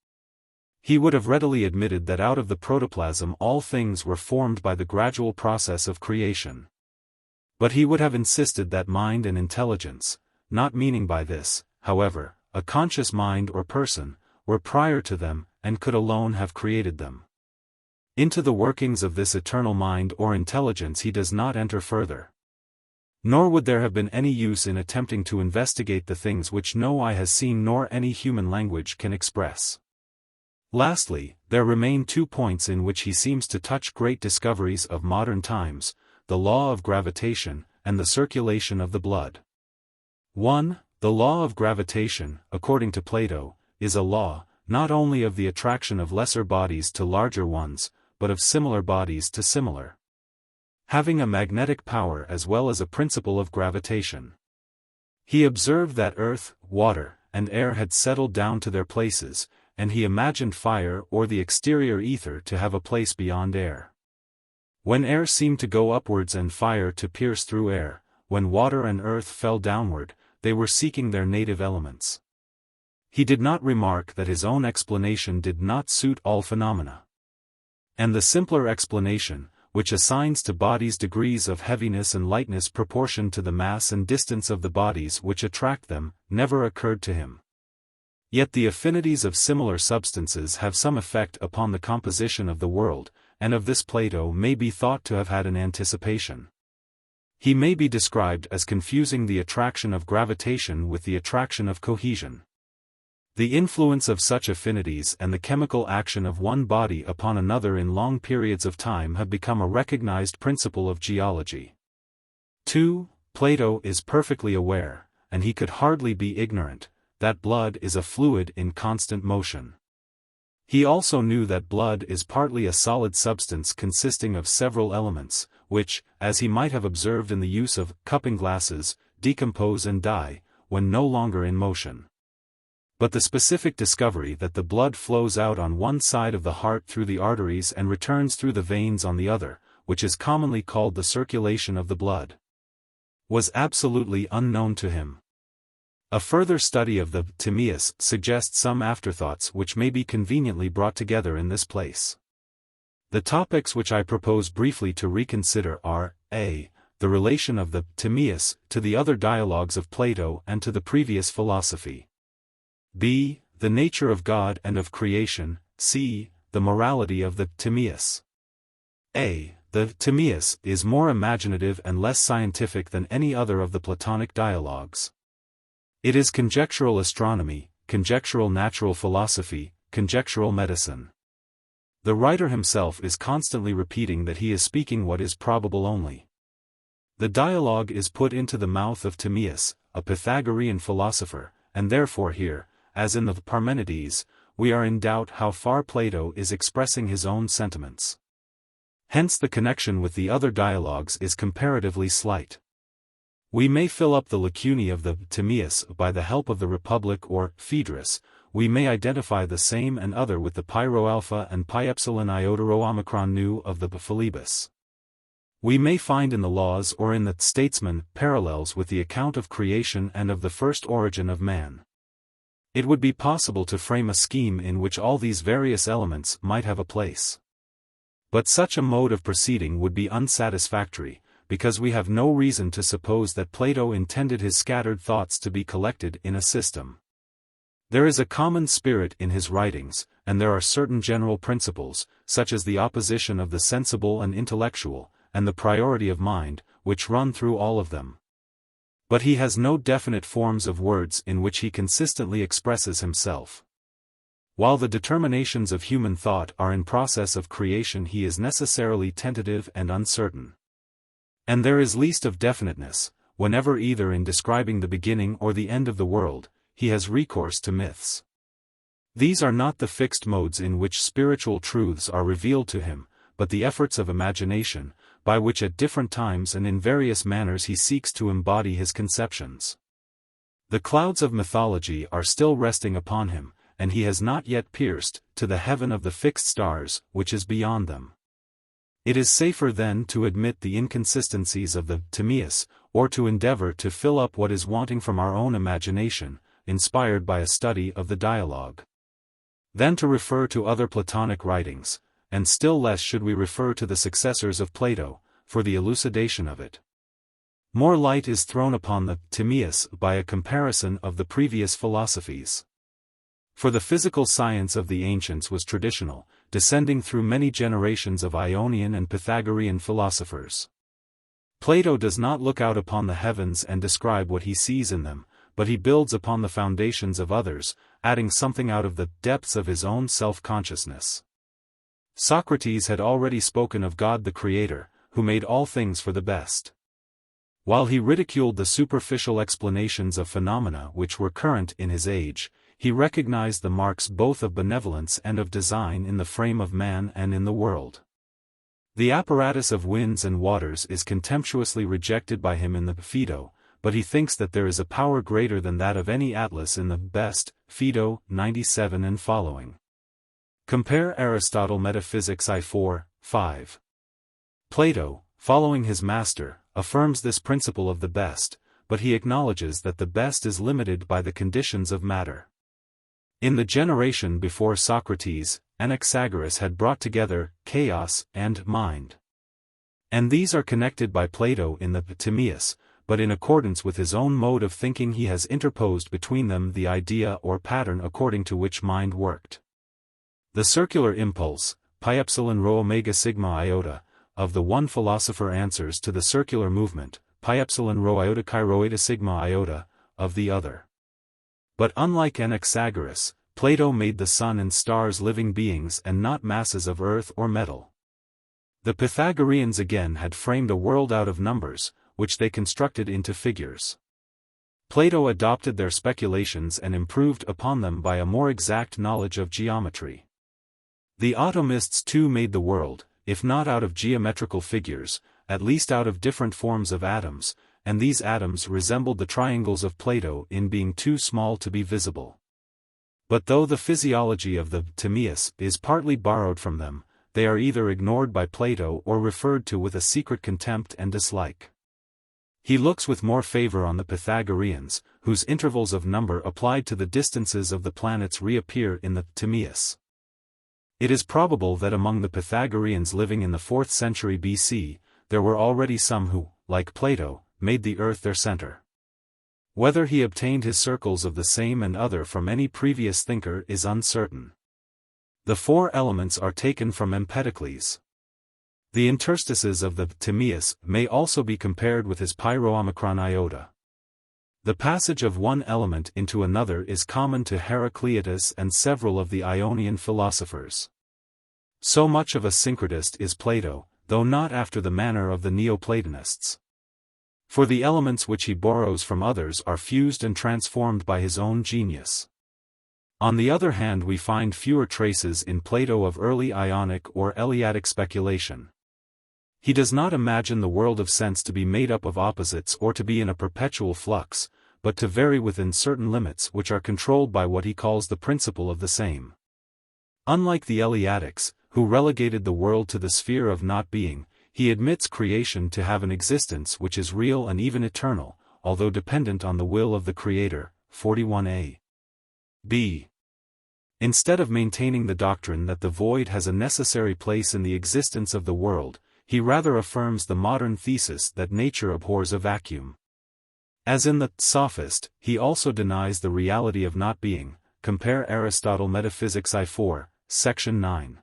He would have readily admitted that out of the protoplasm all things were formed by the gradual process of creation. But he would have insisted that mind and intelligence, not meaning by this, however, a conscious mind or person, were prior to them, and could alone have created them. Into the workings of this eternal mind or intelligence he does not enter further. Nor would there have been any use in attempting to investigate the things which no eye has seen nor any human language can express. Lastly, there remain 2 points in which he seems to touch great discoveries of modern times, the law of gravitation, and the circulation of the blood. 1. The law of gravitation, according to Plato, is a law, not only of the attraction of lesser bodies to larger ones, but of similar bodies to similar, having a magnetic power as well as a principle of gravitation. He observed that earth, water, and air had settled down to their places, and he imagined fire or the exterior ether to have a place beyond air. When air seemed to go upwards and fire to pierce through air, when water and earth fell downward, they were seeking their native elements. He did not remark that his own explanation did not suit all phenomena. And the simpler explanation, which assigns to bodies degrees of heaviness and lightness proportioned to the mass and distance of the bodies which attract them, never occurred to him. Yet the affinities of similar substances have some effect upon the composition of the world, and of this Plato may be thought to have had an anticipation. He may be described as confusing the attraction of gravitation with the attraction of cohesion. The influence of such affinities and the chemical action of one body upon another in long periods of time have become a recognized principle of geology. 2. Plato is perfectly aware, and he could hardly be ignorant, that blood is a fluid in constant motion. He also knew that blood is partly a solid substance consisting of several elements, which, as he might have observed in the use of cupping glasses, decompose and die, when no longer in motion. But the specific discovery that the blood flows out on one side of the heart through the arteries and returns through the veins on the other, which is commonly called the circulation of the blood, was absolutely unknown to him. A further study of the Timaeus suggests some afterthoughts which may be conveniently brought together in this place. The topics which I propose briefly to reconsider are, a. the relation of the Timaeus to the other dialogues of Plato and to the previous philosophy. b. the nature of God and of creation. c. the morality of the Timaeus. a. The Timaeus is more imaginative and less scientific than any other of the Platonic dialogues. It is conjectural astronomy, conjectural natural philosophy, conjectural medicine. The writer himself is constantly repeating that he is speaking what is probable only. The dialogue is put into the mouth of Timaeus, a Pythagorean philosopher, and therefore here, as in the Parmenides, we are in doubt how far Plato is expressing his own sentiments. Hence the connection with the other dialogues is comparatively slight. We may fill up the lacunae of the Timaeus by the help of the Republic or Phaedrus. We may identify the same and other with the pyro alpha and pi epsilon iota rho omicron nu of the Philebus. We may find in the Laws or in the Statesman parallels with the account of creation and of the first origin of man. It would be possible to frame a scheme in which all these various elements might have a place. But such a mode of proceeding would be unsatisfactory, because we have no reason to suppose that Plato intended his scattered thoughts to be collected in a system. There is a common spirit in his writings, and there are certain general principles, such as the opposition of the sensible and intellectual, and the priority of mind, which run through all of them. But he has no definite forms of words in which he consistently expresses himself. While the determinations of human thought are in process of creation, he is necessarily tentative and uncertain. And there is least of definiteness, whenever either in describing the beginning or the end of the world, he has recourse to myths. These are not the fixed modes in which spiritual truths are revealed to him, but the efforts of imagination, by which at different times and in various manners he seeks to embody his conceptions. The clouds of mythology are still resting upon him, and he has not yet pierced to the heaven of the fixed stars, which is beyond them. It is safer then to admit the inconsistencies of the Timaeus, or to endeavor to fill up what is wanting from our own imagination, inspired by a study of the dialogue, than to refer to other Platonic writings, and still less should we refer to the successors of Plato, for the elucidation of it. More light is thrown upon the Timaeus by a comparison of the previous philosophies. For the physical science of the ancients was traditional, descending through many generations of Ionian and Pythagorean philosophers. Plato does not look out upon the heavens and describe what he sees in them, but he builds upon the foundations of others, adding something out of the depths of his own self-consciousness. Socrates had already spoken of God the Creator, who made all things for the best. While he ridiculed the superficial explanations of phenomena which were current in his age, he recognized the marks both of benevolence and of design in the frame of man and in the world. The apparatus of winds and waters is contemptuously rejected by him in the Phaedo, but he thinks that there is a power greater than that of any Atlas in the best, Phaedo 97 and following. Compare Aristotle Metaphysics I-4, 5. Plato, following his master, affirms this principle of the best, but he acknowledges that the best is limited by the conditions of matter. In the generation before Socrates, Anaxagoras had brought together chaos and mind. And these are connected by Plato in the Timaeus, but in accordance with his own mode of thinking he has interposed between them the idea or pattern according to which mind worked. The circular impulse, pi epsilon rho omega sigma iota, of the one philosopher answers to the circular movement, pi epsilon rho iota chi rho eta sigma iota, of the other. But unlike Anaxagoras, Plato made the sun and stars living beings and not masses of earth or metal. The Pythagoreans again had framed a world out of numbers, which they constructed into figures. Plato adopted their speculations and improved upon them by a more exact knowledge of geometry. The atomists too made the world, if not out of geometrical figures, at least out of different forms of atoms, and these atoms resembled the triangles of Plato in being too small to be visible. But though the physiology of the Timaeus is partly borrowed from them, they are either ignored by Plato or referred to with a secret contempt and dislike. He looks with more favor on the Pythagoreans, whose intervals of number applied to the distances of the planets reappear in the Timaeus. It is probable that among the Pythagoreans living in the 4th century BC, there were already some who, like Plato, made the earth their center. Whether he obtained his circles of the same and other from any previous thinker is uncertain. The 4 elements are taken from Empedocles. The interstices of the Timaeus may also be compared with his pyro-omicron iota. The passage of one element into another is common to Heraclitus and several of the Ionian philosophers. So much of a syncretist is Plato, though not after the manner of the Neoplatonists. For the elements which he borrows from others are fused and transformed by his own genius. On the other hand, we find fewer traces in Plato of early Ionic or Eleatic speculation. He does not imagine the world of sense to be made up of opposites or to be in a perpetual flux, but to vary within certain limits which are controlled by what he calls the principle of the same. Unlike the Eleatics, who relegated the world to the sphere of not being, he admits creation to have an existence which is real and even eternal, although dependent on the will of the Creator. 41a. b. Instead of maintaining the doctrine that the void has a necessary place in the existence of the world, he rather affirms the modern thesis that nature abhors a vacuum. As in the Sophist, he also denies the reality of not being, compare Aristotle Metaphysics I4, section 9.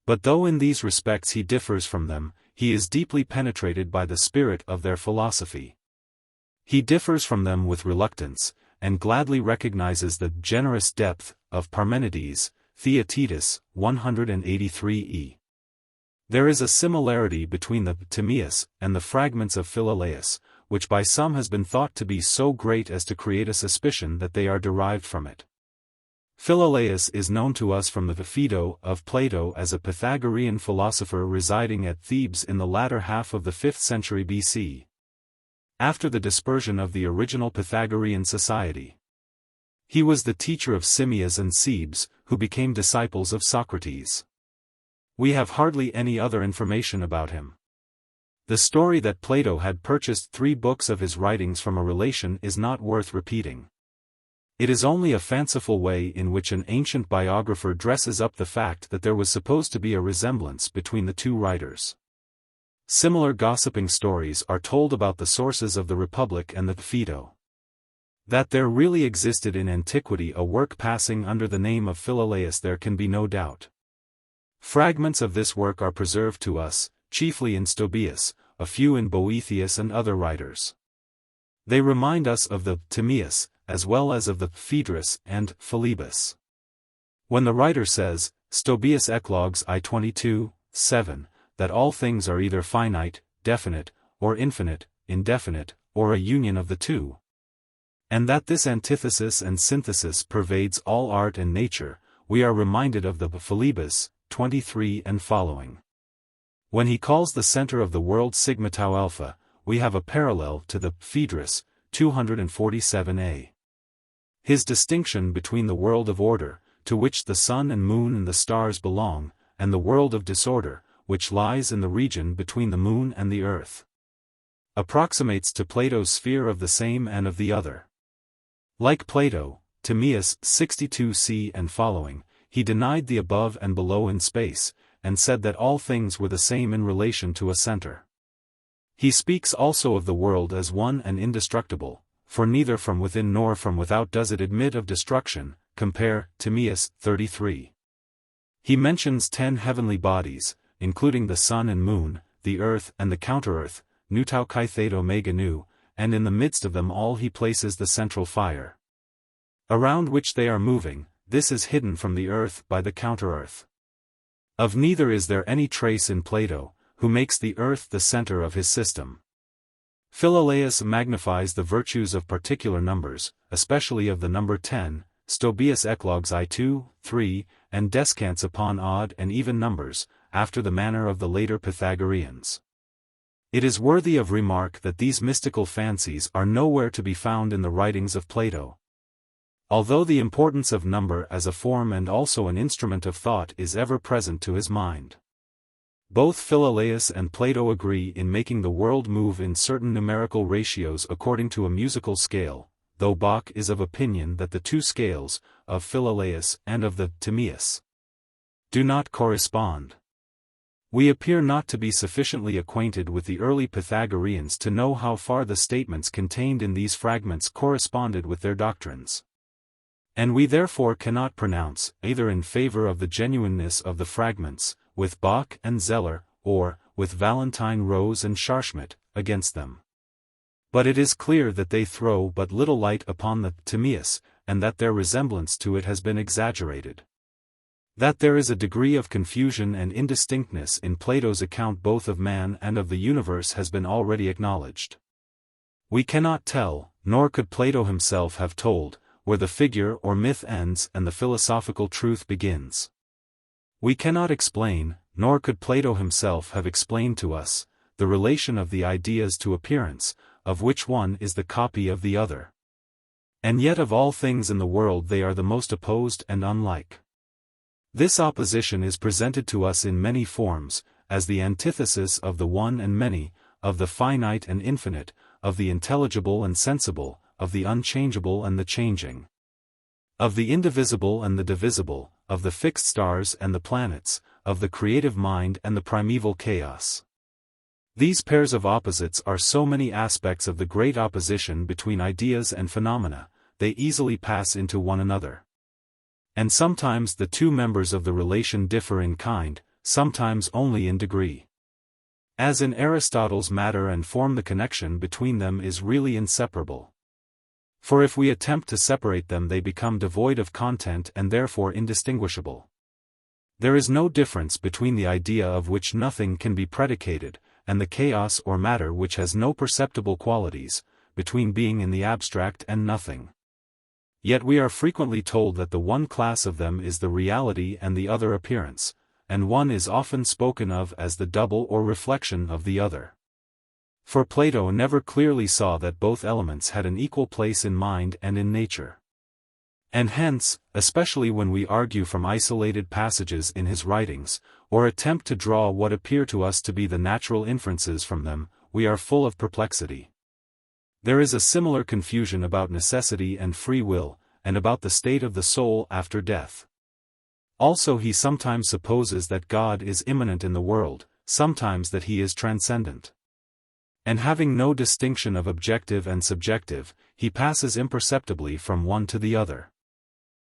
But though in these respects he differs from them, he is deeply penetrated by the spirit of their philosophy. He differs from them with reluctance, and gladly recognizes the generous depth of Parmenides, Theaetetus, 183e. There is a similarity between the Timaeus and the fragments of Philolaus, which by some has been thought to be so great as to create a suspicion that they are derived from it. Philolaus is known to us from the Phaedo of Plato as a Pythagorean philosopher residing at Thebes in the latter half of the 5th century BC. After the dispersion of the original Pythagorean society. He was the teacher of Timaeus and Cebes, who became disciples of Socrates. We have hardly any other information about him. The story that Plato had purchased 3 books of his writings from a relation is not worth repeating. It is only a fanciful way in which an ancient biographer dresses up the fact that there was supposed to be a resemblance between the 2 writers. Similar gossiping stories are told about the sources of the Republic and the Phaedo. That there really existed in antiquity a work passing under the name of Philolaus there can be no doubt. Fragments of this work are preserved to us, chiefly in Stobaeus, a few in Boethius and other writers. They remind us of the Timaeus, as well as of the Phaedrus and Philebus. When the writer says, Stobaeus Eclogues I22, 7, that all things are either finite, definite, or infinite, indefinite, or a union of the 2. And that this antithesis and synthesis pervades all art and nature, we are reminded of the Philebus, 23 and following. When he calls the center of the world sigma tau alpha, we have a parallel to the Phaedrus, 247a. His distinction between the world of order, to which the sun and moon and the stars belong, and the world of disorder, which lies in the region between the moon and the earth, approximates to Plato's sphere of the same and of the other. Like Plato, Timaeus 62c and following, he denied the above and below in space, and said that all things were the same in relation to a center. He speaks also of the world as one and indestructible, for neither from within nor from without does it admit of destruction, compare Timaeus 33. He mentions 10 heavenly bodies, including the sun and moon, the earth and the counter-earth, nu tau kai theta omega nu, and in the midst of them all he places the central fire, around which they are moving. This is hidden from the earth by the counter-earth. Of neither is there any trace in Plato, who makes the earth the center of his system. Philolaus magnifies the virtues of particular numbers, especially of the number 10, Stobaeus Eclogues I2, 3, and descants upon odd and even numbers, after the manner of the later Pythagoreans. It is worthy of remark that these mystical fancies are nowhere to be found in the writings of Plato. Although the importance of number as a form and also an instrument of thought is ever present to his mind. Both Philolaus and Plato agree in making the world move in certain numerical ratios according to a musical scale, though Bach is of opinion that the two scales, of Philolaus and of the Timaeus, do not correspond. We appear not to be sufficiently acquainted with the early Pythagoreans to know how far the statements contained in these fragments corresponded with their doctrines. And we therefore cannot pronounce, either in favor of the genuineness of the fragments, with Bach and Zeller, or, with Valentine Rose and Scharschmidt, against them. But it is clear that they throw but little light upon the Timaeus, and that their resemblance to it has been exaggerated. That there is a degree of confusion and indistinctness in Plato's account both of man and of the universe has been already acknowledged. We cannot tell, nor could Plato himself have told, where the figure or myth ends and the philosophical truth begins. We cannot explain, nor could Plato himself have explained to us, the relation of the ideas to appearance, of which one is the copy of the other. And yet of all things in the world they are the most opposed and unlike. This opposition is presented to us in many forms, as the antithesis of the one and many, of the finite and infinite, of the intelligible and sensible, of the unchangeable and the changing, of the indivisible and the divisible, of the fixed stars and the planets, of the creative mind and the primeval chaos. These pairs of opposites are so many aspects of the great opposition between ideas and phenomena, they easily pass into one another. And sometimes the two members of the relation differ in kind, sometimes only in degree. As in Aristotle's matter and form, the connection between them is really inseparable. For if we attempt to separate them they become devoid of content and therefore indistinguishable. There is no difference between the idea of which nothing can be predicated, and the chaos or matter which has no perceptible qualities, between being in the abstract and nothing. Yet we are frequently told that the one class of them is the reality and the other appearance, and one is often spoken of as the double or reflection of the other. For Plato never clearly saw that both elements had an equal place in mind and in nature. And hence, especially when we argue from isolated passages in his writings, or attempt to draw what appear to us to be the natural inferences from them, we are full of perplexity. There is a similar confusion about necessity and free will, and about the state of the soul after death. Also he sometimes supposes that God is immanent in the world, sometimes that he is transcendent. And having no distinction of objective and subjective, he passes imperceptibly from one to the other.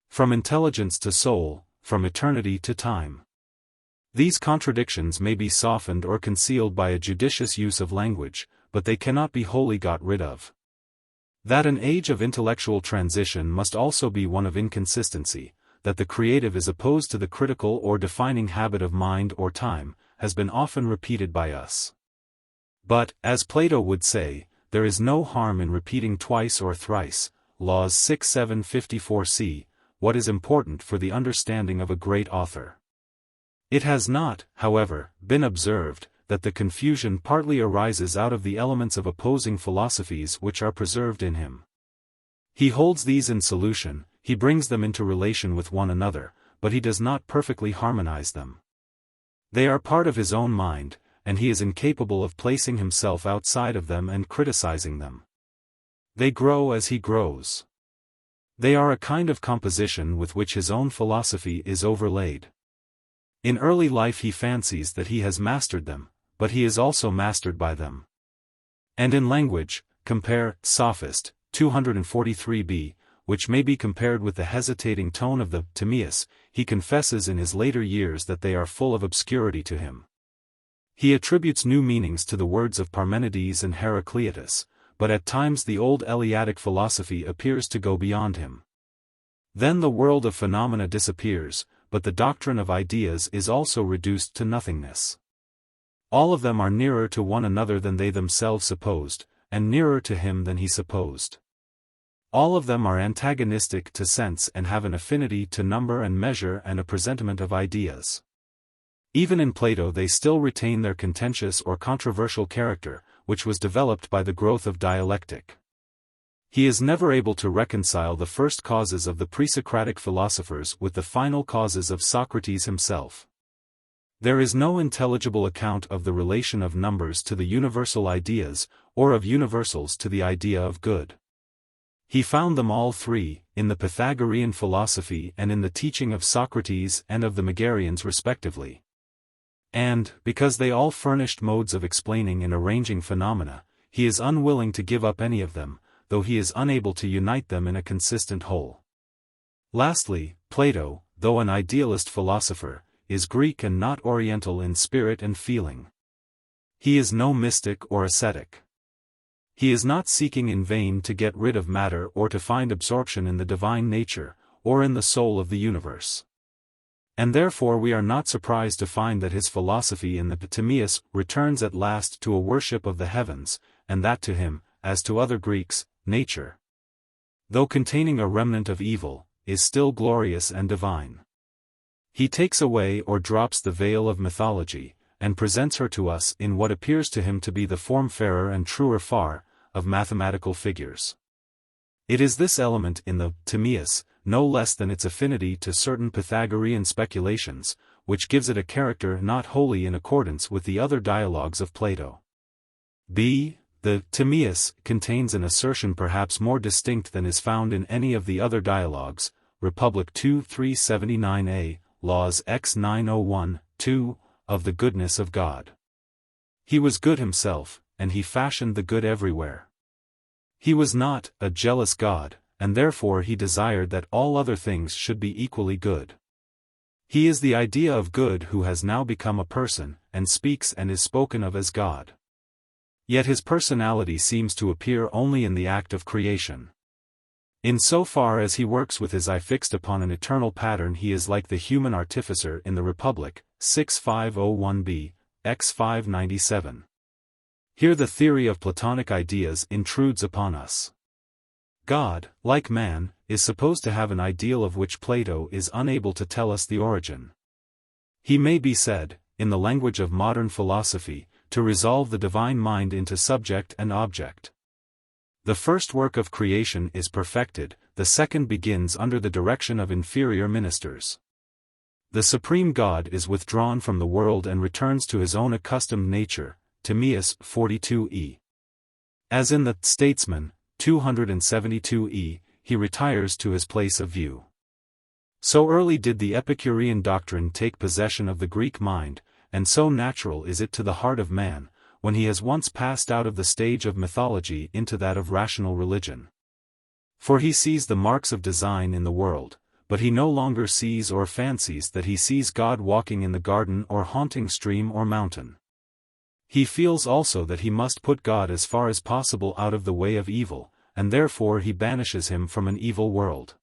From intelligence to soul, from eternity to time. These contradictions may be softened or concealed by a judicious use of language, but they cannot be wholly got rid of. That an age of intellectual transition must also be one of inconsistency, that the creative is opposed to the critical or defining habit of mind or time, has been often repeated by us. But, as Plato would say, there is no harm in repeating twice or thrice, Laws 6:754c, what is important for the understanding of a great author. It has not, however, been observed, that the confusion partly arises out of the elements of opposing philosophies which are preserved in him. He holds these in solution, he brings them into relation with one another, but he does not perfectly harmonize them. They are part of his own mind, and he is incapable of placing himself outside of them and criticizing them. They grow as he grows. They are a kind of composition with which his own philosophy is overlaid. In early life he fancies that he has mastered them, but he is also mastered by them. And in language, compare Sophist, 243b, which may be compared with the hesitating tone of the Timaeus, he confesses in his later years that they are full of obscurity to him. He attributes new meanings to the words of Parmenides and Heraclitus, but at times the old Eleatic philosophy appears to go beyond him. Then the world of phenomena disappears, but the doctrine of ideas is also reduced to nothingness. All of them are nearer to one another than they themselves supposed, and nearer to him than he supposed. All of them are antagonistic to sense and have an affinity to number and measure and a presentiment of ideas. Even in Plato they still retain their contentious or controversial character, which was developed by the growth of dialectic. He is never able to reconcile the first causes of the pre-Socratic philosophers with the final causes of Socrates himself. There is no intelligible account of the relation of numbers to the universal ideas, or of universals to the idea of good. He found them all three, in the Pythagorean philosophy and in the teaching of Socrates and of the Megarians respectively. And, because they all furnished modes of explaining and arranging phenomena, he is unwilling to give up any of them, though he is unable to unite them in a consistent whole. Lastly, Plato, though an idealist philosopher, is Greek and not Oriental in spirit and feeling. He is no mystic or ascetic. He is not seeking in vain to get rid of matter or to find absorption in the divine nature, or in the soul of the universe. And therefore we are not surprised to find that his philosophy in the Timaeus returns at last to a worship of the heavens, and that to him, as to other Greeks, nature, though containing a remnant of evil, is still glorious and divine. He takes away or drops the veil of mythology, and presents her to us in what appears to him to be the form fairer and truer far, of mathematical figures. It is this element in the Timaeus, no less than its affinity to certain Pythagorean speculations, which gives it a character not wholly in accordance with the other dialogues of Plato. B. The Timaeus contains an assertion perhaps more distinct than is found in any of the other dialogues, Republic 2 379a, Laws X 901, 2, of the goodness of God. He was good himself, and he fashioned the good everywhere. He was not a jealous God, and therefore he desired that all other things should be equally good. He is the idea of good who has now become a person, and speaks and is spoken of as God. Yet his personality seems to appear only in the act of creation. In so far as he works with his eye fixed upon an eternal pattern, he is like the human artificer in the Republic, 6501b, x 597. Here the theory of Platonic ideas intrudes upon us. God, like man, is supposed to have an ideal of which Plato is unable to tell us the origin. He may be said, in the language of modern philosophy, to resolve the divine mind into subject and object. The first work of creation is perfected, the second begins under the direction of inferior ministers. The supreme God is withdrawn from the world and returns to his own accustomed nature, Timaeus 42e. As in the Statesman, 272e, he retires to his place of view. So early did the Epicurean doctrine take possession of the Greek mind, and so natural is it to the heart of man, when he has once passed out of the stage of mythology into that of rational religion. For he sees the marks of design in the world, but he no longer sees or fancies that he sees God walking in the garden or haunting stream or mountain. He feels also that he must put God as far as possible out of the way of evil, and therefore he banishes him from an evil world.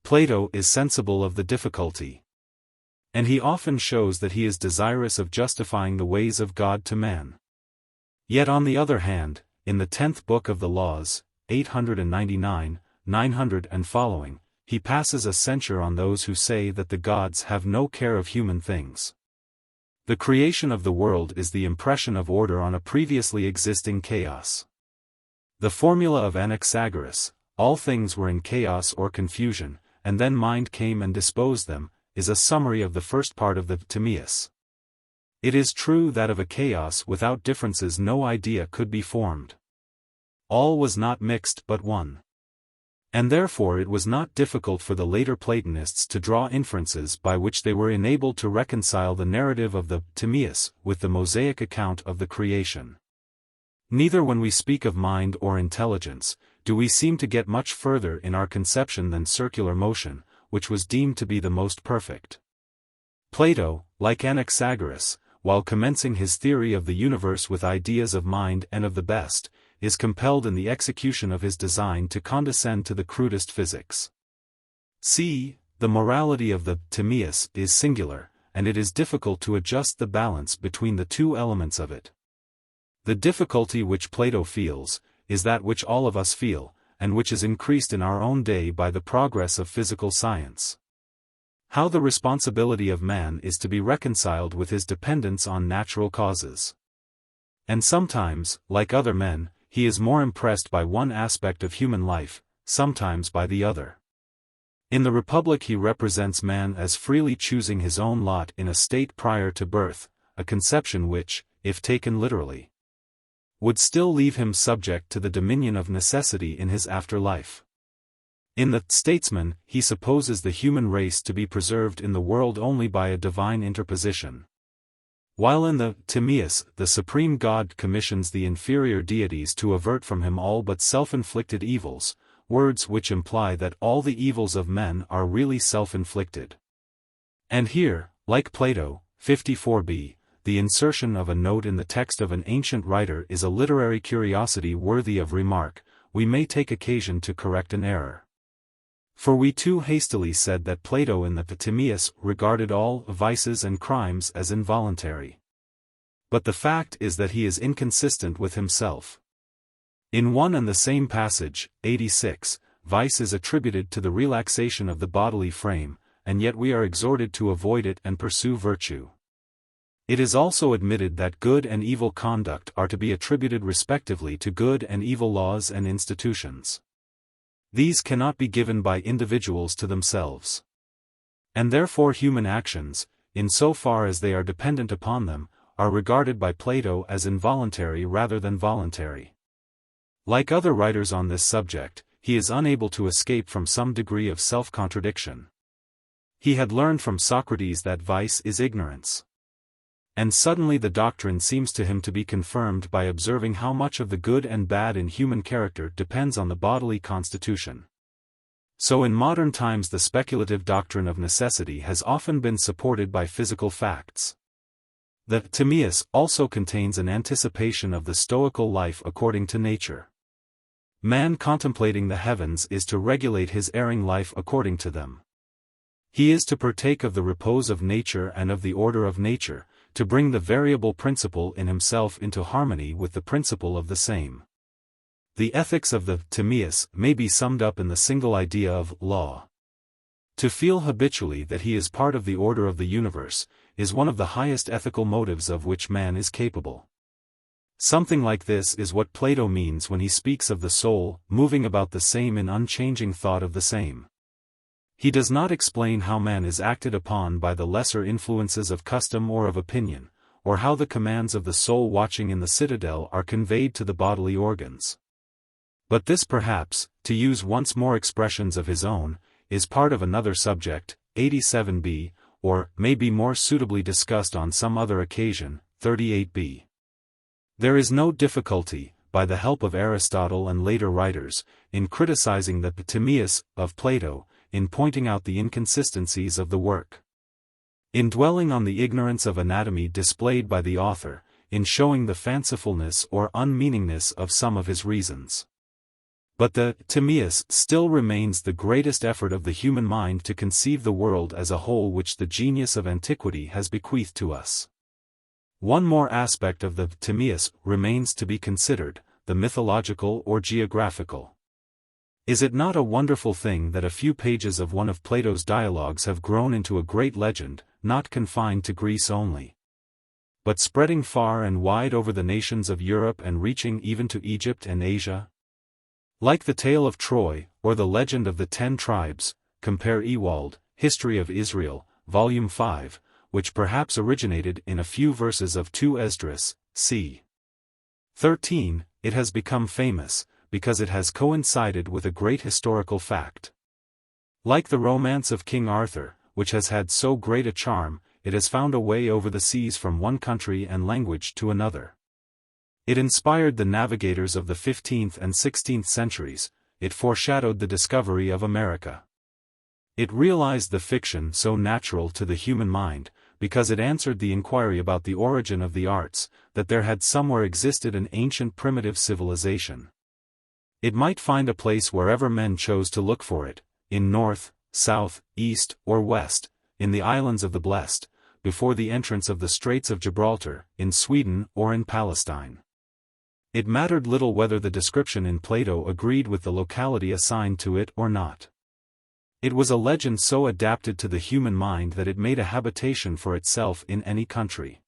Plato is sensible of the difficulty. And he often shows that he is desirous of justifying the ways of God to man. Yet on the other hand, in the 10th book of the Laws, 899, 900 and following, he passes a censure on those who say that the gods have no care of human things. The creation of the world is the impression of order on a previously existing chaos. The formula of Anaxagoras, all things were in chaos or confusion, and then mind came and disposed them, is a summary of the first part of the Timaeus. It is true that of a chaos without differences no idea could be formed. All was not mixed but one. And therefore it was not difficult for the later Platonists to draw inferences by which they were enabled to reconcile the narrative of the Timaeus with the Mosaic account of the creation. Neither when we speak of mind or intelligence, do we seem to get much further in our conception than circular motion, which was deemed to be the most perfect. Plato, like Anaxagoras, while commencing his theory of the universe with ideas of mind and of the best, is compelled in the execution of his design to condescend to the crudest physics. C. The morality of the Timaeus is singular, and it is difficult to adjust the balance between the two elements of it. The difficulty which Plato feels, is that which all of us feel, and which is increased in our own day by the progress of physical science. How the responsibility of man is to be reconciled with his dependence on natural causes. And sometimes, like other men, he is more impressed by one aspect of human life, sometimes by the other. In the Republic he represents man as freely choosing his own lot in a state prior to birth, a conception which, if taken literally, would still leave him subject to the dominion of necessity in his afterlife. In the Statesman, he supposes the human race to be preserved in the world only by a divine interposition. While in the Timaeus, the supreme God commissions the inferior deities to avert from him all but self-inflicted evils, words which imply that all the evils of men are really self-inflicted. And here, like Plato, 54b, the insertion of a note in the text of an ancient writer is a literary curiosity worthy of remark. We may take occasion to correct an error. For we too hastily said that Plato in the Timaeus regarded all vices and crimes as involuntary. But the fact is that he is inconsistent with himself. In one and the same passage, 86, vice is attributed to the relaxation of the bodily frame, and yet we are exhorted to avoid it and pursue virtue. It is also admitted that good and evil conduct are to be attributed respectively to good and evil laws and institutions. These cannot be given by individuals to themselves. And therefore human actions, in so far as they are dependent upon them, are regarded by Plato as involuntary rather than voluntary. Like other writers on this subject, he is unable to escape from some degree of self-contradiction. He had learned from Socrates that vice is ignorance. And suddenly the doctrine seems to him to be confirmed by observing how much of the good and bad in human character depends on the bodily constitution. So in modern times the speculative doctrine of necessity has often been supported by physical facts. The Timaeus also contains an anticipation of the stoical life according to nature. Man contemplating the heavens is to regulate his erring life according to them. He is to partake of the repose of nature and of the order of nature, to bring the variable principle in himself into harmony with the principle of the same. The ethics of the Timaeus may be summed up in the single idea of law. To feel habitually that he is part of the order of the universe, is one of the highest ethical motives of which man is capable. Something like this is what Plato means when he speaks of the soul, moving about the same in unchanging thought of the same. He does not explain how man is acted upon by the lesser influences of custom or of opinion, or how the commands of the soul watching in the citadel are conveyed to the bodily organs. But this perhaps, to use once more expressions of his own, is part of another subject, 87b, or may be more suitably discussed on some other occasion, 38b. There is no difficulty, by the help of Aristotle and later writers, in criticizing the Timaeus of Plato, in pointing out the inconsistencies of the work. In dwelling on the ignorance of anatomy displayed by the author, in showing the fancifulness or unmeaningness of some of his reasons. But the Timaeus still remains the greatest effort of the human mind to conceive the world as a whole which the genius of antiquity has bequeathed to us. One more aspect of the Timaeus remains to be considered, the mythological or geographical. Is it not a wonderful thing that a few pages of one of Plato's dialogues have grown into a great legend, not confined to Greece only, but spreading far and wide over the nations of Europe and reaching even to Egypt and Asia? Like the tale of Troy, or the legend of the 10 tribes, compare Ewald, History of Israel, Volume 5, which perhaps originated in a few verses of 2 Esdras, c. 13, it has become famous, because it has coincided with a great historical fact. Like the romance of King Arthur, which has had so great a charm, it has found a way over the seas from one country and language to another. It inspired the navigators of the 15th and 16th centuries, it foreshadowed the discovery of America. It realized the fiction so natural to the human mind, because it answered the inquiry about the origin of the arts, that there had somewhere existed an ancient primitive civilization. It might find a place wherever men chose to look for it, in north, south, east, or west, in the islands of the blessed, before the entrance of the Straits of Gibraltar, in Sweden or in Palestine. It mattered little whether the description in Plato agreed with the locality assigned to it or not. It was a legend so adapted to the human mind that it made a habitation for itself in any country.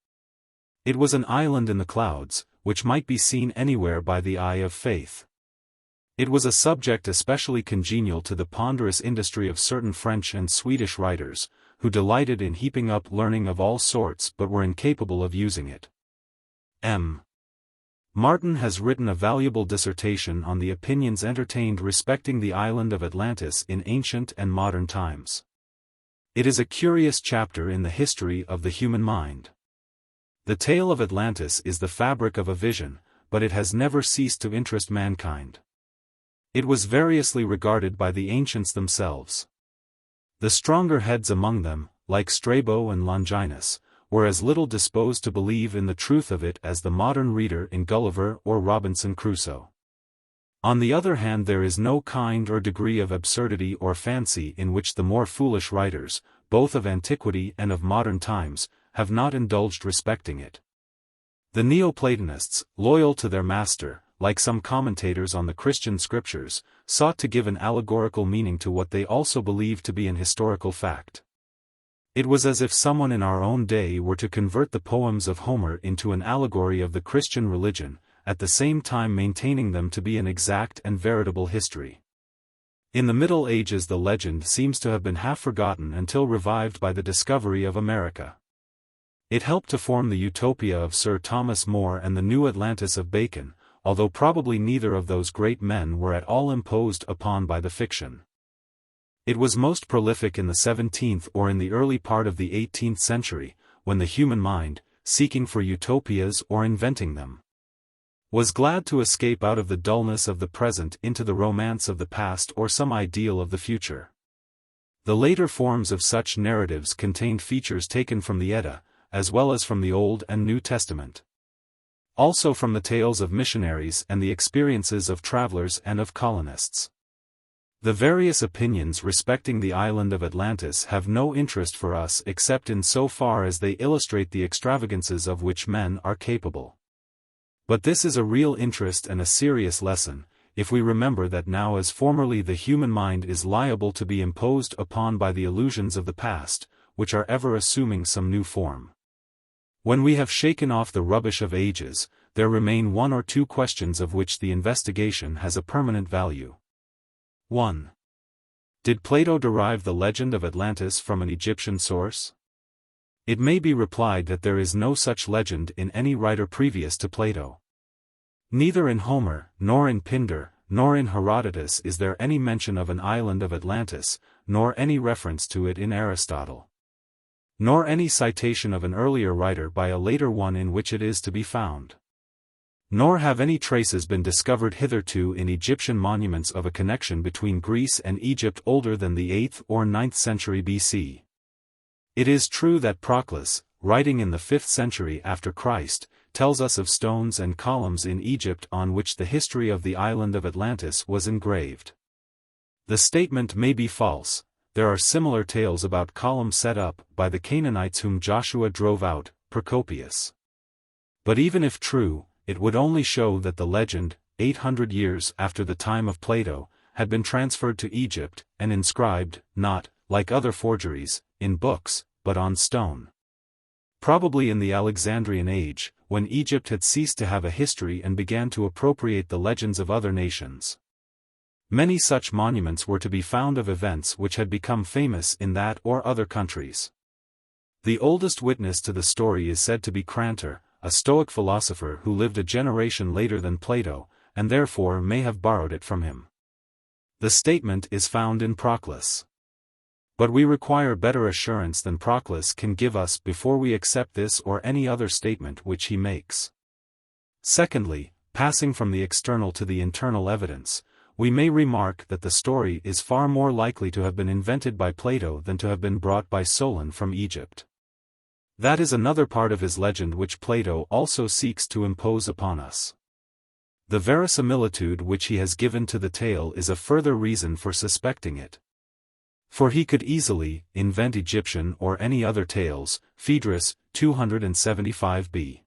It was an island in the clouds, which might be seen anywhere by the eye of faith. It was a subject especially congenial to the ponderous industry of certain French and Swedish writers, who delighted in heaping up learning of all sorts but were incapable of using it. M. Martin has written a valuable dissertation on the opinions entertained respecting the island of Atlantis in ancient and modern times. It is a curious chapter in the history of the human mind. The tale of Atlantis is the fabric of a vision, but it has never ceased to interest mankind. It was variously regarded by the ancients themselves. The stronger heads among them, like Strabo and Longinus, were as little disposed to believe in the truth of it as the modern reader in Gulliver or Robinson Crusoe. On the other hand, there is no kind or degree of absurdity or fancy in which the more foolish writers, both of antiquity and of modern times, have not indulged respecting it. The Neoplatonists, loyal to their master, like some commentators on the Christian scriptures, sought to give an allegorical meaning to what they also believed to be an historical fact. It was as if someone in our own day were to convert the poems of Homer into an allegory of the Christian religion, at the same time maintaining them to be an exact and veritable history. In the Middle Ages the legend seems to have been half forgotten until revived by the discovery of America. It helped to form the utopia of Sir Thomas More and the new Atlantis of Bacon, although probably neither of those great men were at all imposed upon by the fiction. It was most prolific in the 17th or in the early part of the 18th century, when the human mind, seeking for utopias or inventing them, was glad to escape out of the dullness of the present into the romance of the past or some ideal of the future. The later forms of such narratives contained features taken from the Edda, as well as from the Old and New Testament. Also from the tales of missionaries and the experiences of travelers and of colonists. The various opinions respecting the island of Atlantis have no interest for us except in so far as they illustrate the extravagances of which men are capable. But this is a real interest and a serious lesson, if we remember that now as formerly the human mind is liable to be imposed upon by the illusions of the past, which are ever assuming some new form. When we have shaken off the rubbish of ages, there remain one or two questions of which the investigation has a permanent value. 1. Did Plato derive the legend of Atlantis from an Egyptian source? It may be replied that there is no such legend in any writer previous to Plato. Neither in Homer, nor in Pindar, nor in Herodotus is there any mention of an island of Atlantis, nor any reference to it in Aristotle. Nor any citation of an earlier writer by a later one in which it is to be found. Nor have any traces been discovered hitherto in Egyptian monuments of a connection between Greece and Egypt older than the 8th or 9th century BC. It is true that Proclus, writing in the 5th century after Christ, tells us of stones and columns in Egypt on which the history of the island of Atlantis was engraved. The statement may be false. There are similar tales about columns set up by the Canaanites whom Joshua drove out, Procopius. But even if true, it would only show that the legend, 800 years after the time of Plato, had been transferred to Egypt, and inscribed, not, like other forgeries, in books, but on stone. Probably in the Alexandrian age, when Egypt had ceased to have a history and began to appropriate the legends of other nations. Many such monuments were to be found of events which had become famous in that or other countries. The oldest witness to the story is said to be Crantor, a Stoic philosopher who lived a generation later than Plato, and therefore may have borrowed it from him. The statement is found in Proclus. But we require better assurance than Proclus can give us before we accept this or any other statement which he makes. Secondly, passing from the external to the internal evidence, we may remark that the story is far more likely to have been invented by Plato than to have been brought by Solon from Egypt. That is another part of his legend which Plato also seeks to impose upon us. The verisimilitude which he has given to the tale is a further reason for suspecting it. For he could easily invent Egyptian or any other tales. Phaedrus, 275b.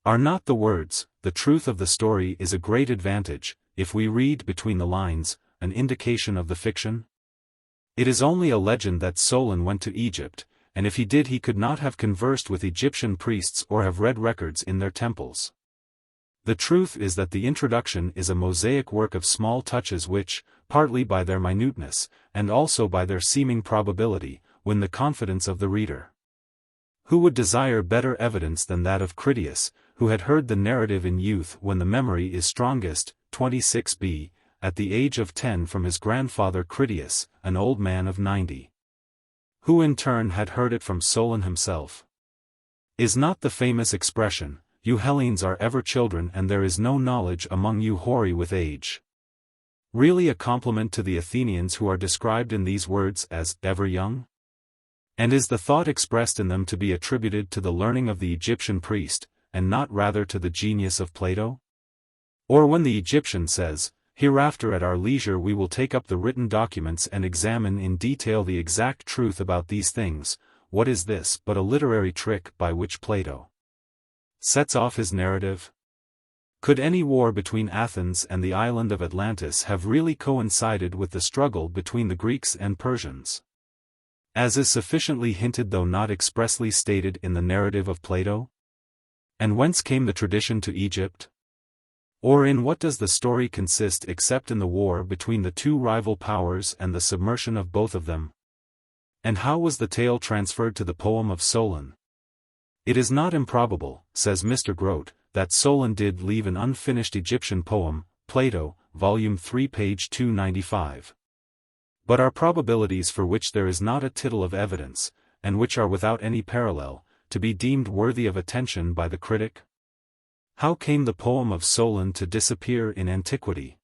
Are not the words, "The truth of the story is a great advantage," if we read between the lines, an indication of the fiction? It is only a legend that Solon went to Egypt, and if he did he could not have conversed with Egyptian priests or have read records in their temples. The truth is that the introduction is a mosaic work of small touches which, partly by their minuteness, and also by their seeming probability, win the confidence of the reader. Who would desire better evidence than that of Critias, who had heard the narrative in youth when the memory is strongest, 26b, at the age of 10 from his grandfather Critias, an old man of 90. Who in turn had heard it from Solon himself. Is not the famous expression, "You Hellenes are ever children and there is no knowledge among you hoary with age," really a compliment to the Athenians who are described in these words as ever young? And is the thought expressed in them to be attributed to the learning of the Egyptian priest, and not rather to the genius of Plato? Or when the Egyptian says, "Hereafter at our leisure we will take up the written documents and examine in detail the exact truth about these things," what is this but a literary trick by which Plato sets off his narrative? Could any war between Athens and the island of Atlantis have really coincided with the struggle between the Greeks and Persians? As is sufficiently hinted though not expressly stated in the narrative of Plato? And whence came the tradition to Egypt? Or in what does the story consist except in the war between the two rival powers and the submersion of both of them? And how was the tale transferred to the poem of Solon? It is not improbable, says Mr. Grote, that Solon did leave an unfinished Egyptian poem, Plato, Volume 3 page 295. But are probabilities for which there is not a tittle of evidence, and which are without any parallel, to be deemed worthy of attention by the critic? How came the poem of Solon to disappear in antiquity?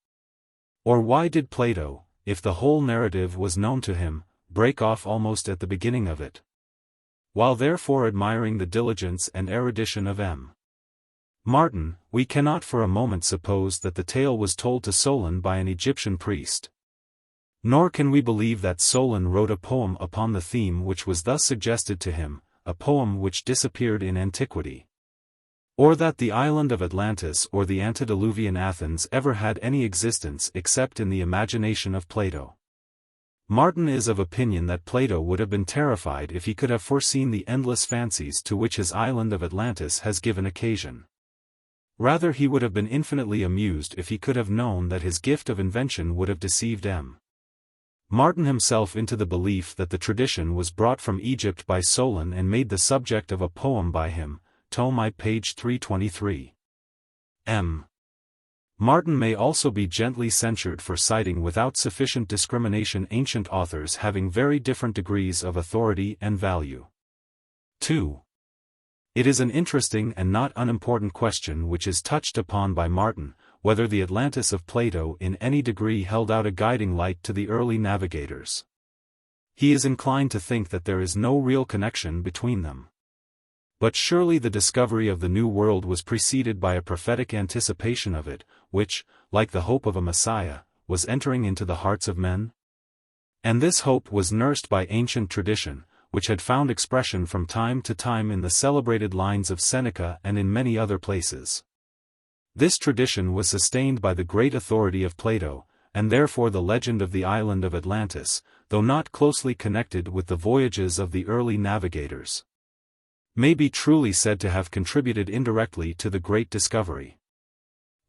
Or why did Plato, if the whole narrative was known to him, break off almost at the beginning of it? While therefore admiring the diligence and erudition of M. Martin, we cannot for a moment suppose that the tale was told to Solon by an Egyptian priest. Nor can we believe that Solon wrote a poem upon the theme which was thus suggested to him, a poem which disappeared in antiquity. Or that the island of Atlantis or the antediluvian Athens ever had any existence except in the imagination of Plato. Martin is of opinion that Plato would have been terrified if he could have foreseen the endless fancies to which his island of Atlantis has given occasion. Rather he would have been infinitely amused if he could have known that his gift of invention would have deceived M. Martin himself into the belief that the tradition was brought from Egypt by Solon and made the subject of a poem by him, Tome I page 323. M. Martin may also be gently censured for citing without sufficient discrimination ancient authors having very different degrees of authority and value. 2. It is an interesting and not unimportant question which is touched upon by Martin, whether the Atlantis of Plato in any degree held out a guiding light to the early navigators. He is inclined to think that there is no real connection between them. But surely the discovery of the New World was preceded by a prophetic anticipation of it, which, like the hope of a Messiah, was entering into the hearts of men? And this hope was nursed by ancient tradition, which had found expression from time to time in the celebrated lines of Seneca and in many other places. This tradition was sustained by the great authority of Plato, and therefore the legend of the island of Atlantis, though not closely connected with the voyages of the early navigators, may be truly said to have contributed indirectly to the great discovery.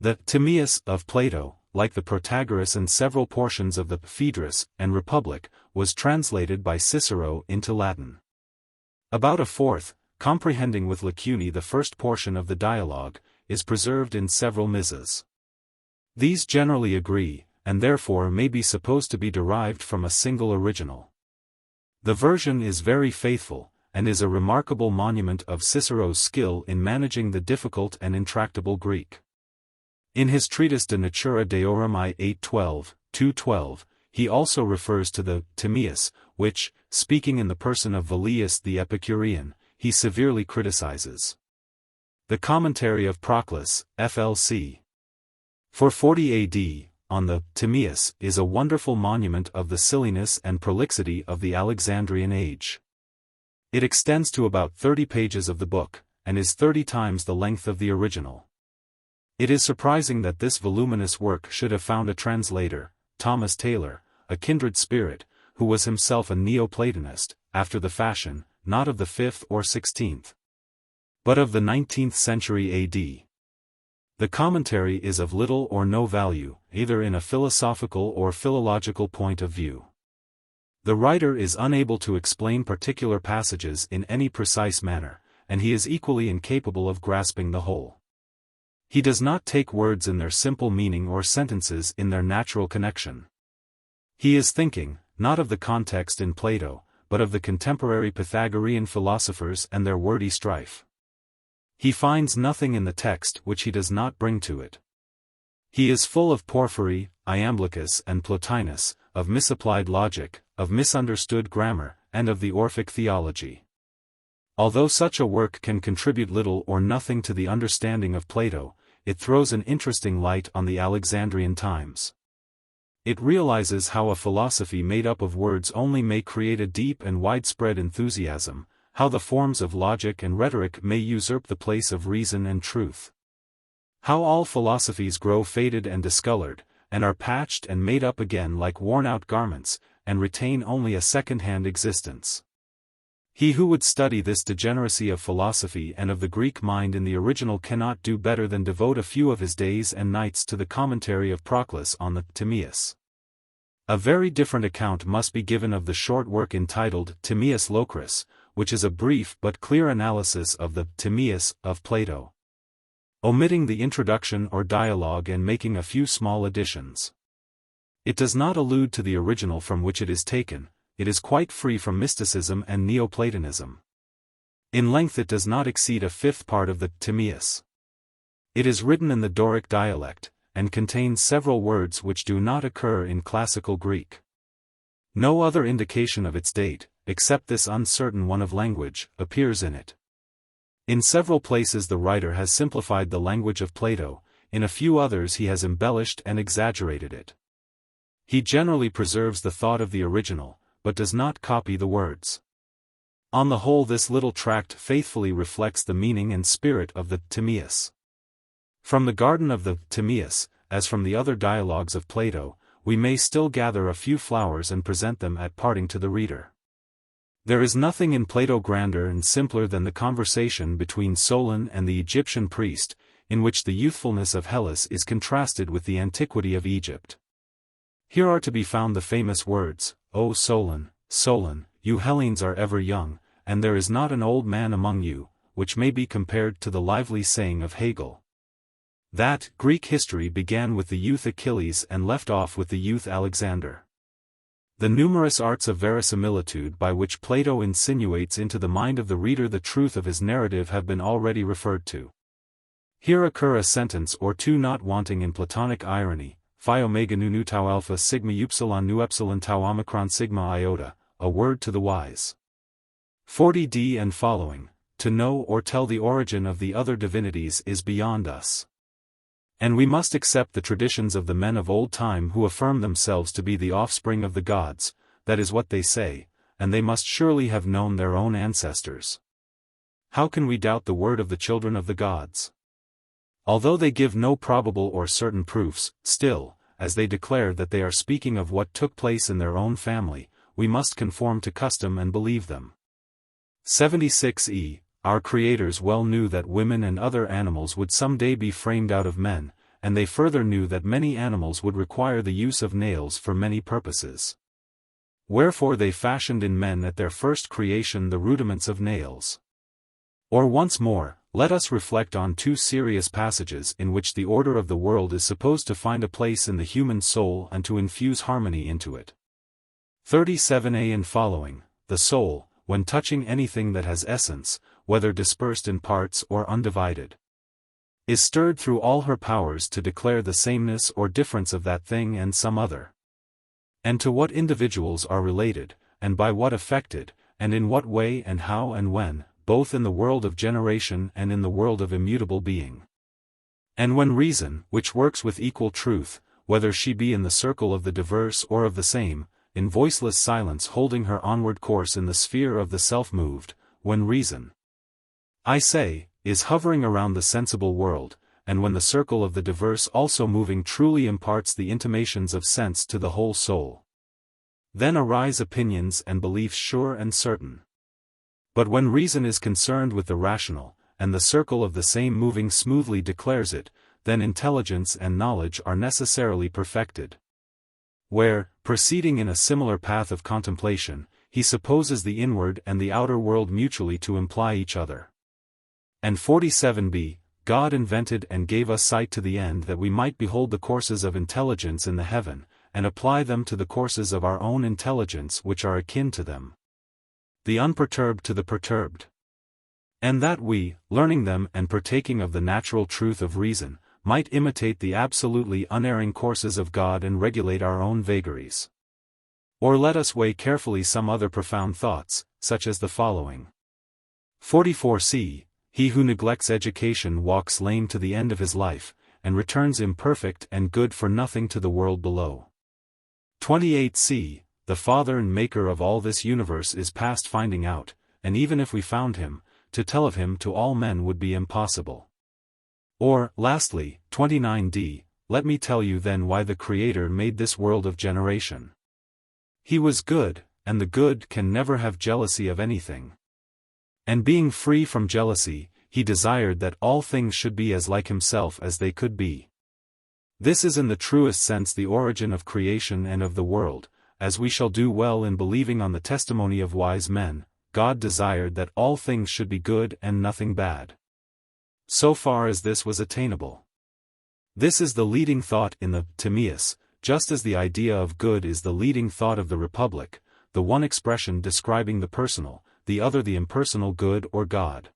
The Timaeus of Plato, like the Protagoras and several portions of the Phaedrus and Republic, was translated by Cicero into Latin. About a fourth, comprehending with lacunae the first portion of the dialogue, is preserved in several misas. These generally agree, and therefore may be supposed to be derived from a single original. The version is very faithful, and is a remarkable monument of Cicero's skill in managing the difficult and intractable Greek. In his treatise De Natura Deorum I 812, 212, he also refers to the Timaeus, which, speaking in the person of Velleius the Epicurean, he severely criticizes. The commentary of Proclus, FLC. 440 AD, on the Timaeus, is a wonderful monument of the silliness and prolixity of the Alexandrian age. It extends to about 30 pages of the book, and is 30 times the length of the original. It is surprising that this voluminous work should have found a translator, Thomas Taylor, a kindred spirit, who was himself a Neoplatonist, after the fashion, not of the 5th or 16th, but of the 19th century AD. The commentary is of little or no value, either in a philosophical or philological point of view. The writer is unable to explain particular passages in any precise manner, and he is equally incapable of grasping the whole. He does not take words in their simple meaning or sentences in their natural connection. He is thinking, not of the context in Plato, but of the contemporary Pythagorean philosophers and their wordy strife. He finds nothing in the text which he does not bring to it. He is full of Porphyry, Iamblichus and Plotinus, of misapplied logic, of misunderstood grammar, and of the Orphic theology. Although such a work can contribute little or nothing to the understanding of Plato, it throws an interesting light on the Alexandrian times. It realizes how a philosophy made up of words only may create a deep and widespread enthusiasm, how the forms of logic and rhetoric may usurp the place of reason and truth. How all philosophies grow faded and discolored, and are patched and made up again like worn-out garments, and retain only a second-hand existence. He who would study this degeneracy of philosophy and of the Greek mind in the original cannot do better than devote a few of his days and nights to the commentary of Proclus on the Timaeus. A very different account must be given of the short work entitled Timaeus Locris, which is a brief but clear analysis of the Timaeus of Plato, omitting the introduction or dialogue and making a few small additions. It does not allude to the original from which it is taken. It is quite free from mysticism and Neoplatonism. In length it does not exceed a fifth part of the Timaeus. It is written in the Doric dialect, and contains several words which do not occur in classical Greek. No other indication of its date, except this uncertain one of language, appears in it. In several places the writer has simplified the language of Plato, in a few others he has embellished and exaggerated it. He generally preserves the thought of the original, but does not copy the words. On the whole this little tract faithfully reflects the meaning and spirit of the Timaeus. From the garden of the Timaeus, as from the other dialogues of Plato, we may still gather a few flowers and present them at parting to the reader. There is nothing in Plato grander and simpler than the conversation between Solon and the Egyptian priest, in which the youthfulness of Hellas is contrasted with the antiquity of Egypt. Here are to be found the famous words, "O Solon, Solon, you Hellenes are ever young, and there is not an old man among you," which may be compared to the lively saying of Hegel, that Greek history began with the youth Achilles and left off with the youth Alexander. The numerous arts of verisimilitude by which Plato insinuates into the mind of the reader the truth of his narrative have been already referred to. Here occur a sentence or two not wanting in Platonic irony, phi omega nu nu tau alpha sigma upsilon nu epsilon tau omicron sigma iota, a word to the wise. 40d and following, to know or tell the origin of the other divinities is beyond us. And we must accept the traditions of the men of old time who affirm themselves to be the offspring of the gods, that is what they say, and they must surely have known their own ancestors. How can we doubt the word of the children of the gods? Although they give no probable or certain proofs, still, as they declare that they are speaking of what took place in their own family, we must conform to custom and believe them. 76e. Our creators well knew that women and other animals would someday be framed out of men, and they further knew that many animals would require the use of nails for many purposes. Wherefore they fashioned in men at their first creation the rudiments of nails. Or once more, let us reflect on two serious passages in which the order of the world is supposed to find a place in the human soul and to infuse harmony into it. 37a and following, the soul, when touching anything that has essence, whether dispersed in parts or undivided, is stirred through all her powers to declare the sameness or difference of that thing and some other. And to what individuals are related, and by what affected, and in what way and how and when, both in the world of generation and in the world of immutable being. And when reason, which works with equal truth, whether she be in the circle of the diverse or of the same, in voiceless silence holding her onward course in the sphere of the self-moved, when reason, I say, is hovering around the sensible world, and when the circle of the diverse also moving truly imparts the intimations of sense to the whole soul. Then arise opinions and beliefs sure and certain. But when reason is concerned with the rational, and the circle of the same moving smoothly declares it, then intelligence and knowledge are necessarily perfected. Where, proceeding in a similar path of contemplation, he supposes the inward and the outer world mutually to imply each other. And 47b, God invented and gave us sight to the end that we might behold the courses of intelligence in the heaven, and apply them to the courses of our own intelligence which are akin to them. The unperturbed to the perturbed. And that we, learning them and partaking of the natural truth of reason, might imitate the absolutely unerring courses of God and regulate our own vagaries. Or let us weigh carefully some other profound thoughts, such as the following. 44c, he who neglects education walks lame to the end of his life, and returns imperfect and good for nothing to the world below. 28c, the Father and Maker of all this universe is past finding out, and even if we found him, to tell of him to all men would be impossible. Or, lastly, 29d, let me tell you then why the Creator made this world of generation. He was good, and the good can never have jealousy of anything. And being free from jealousy, he desired that all things should be as like himself as they could be. This is in the truest sense the origin of creation and of the world, as we shall do well in believing on the testimony of wise men. God desired that all things should be good and nothing bad. So far as this was attainable. This is the leading thought in the Timaeus, just as the idea of good is the leading thought of the Republic, the one expression describing the personal, the other the impersonal good or God.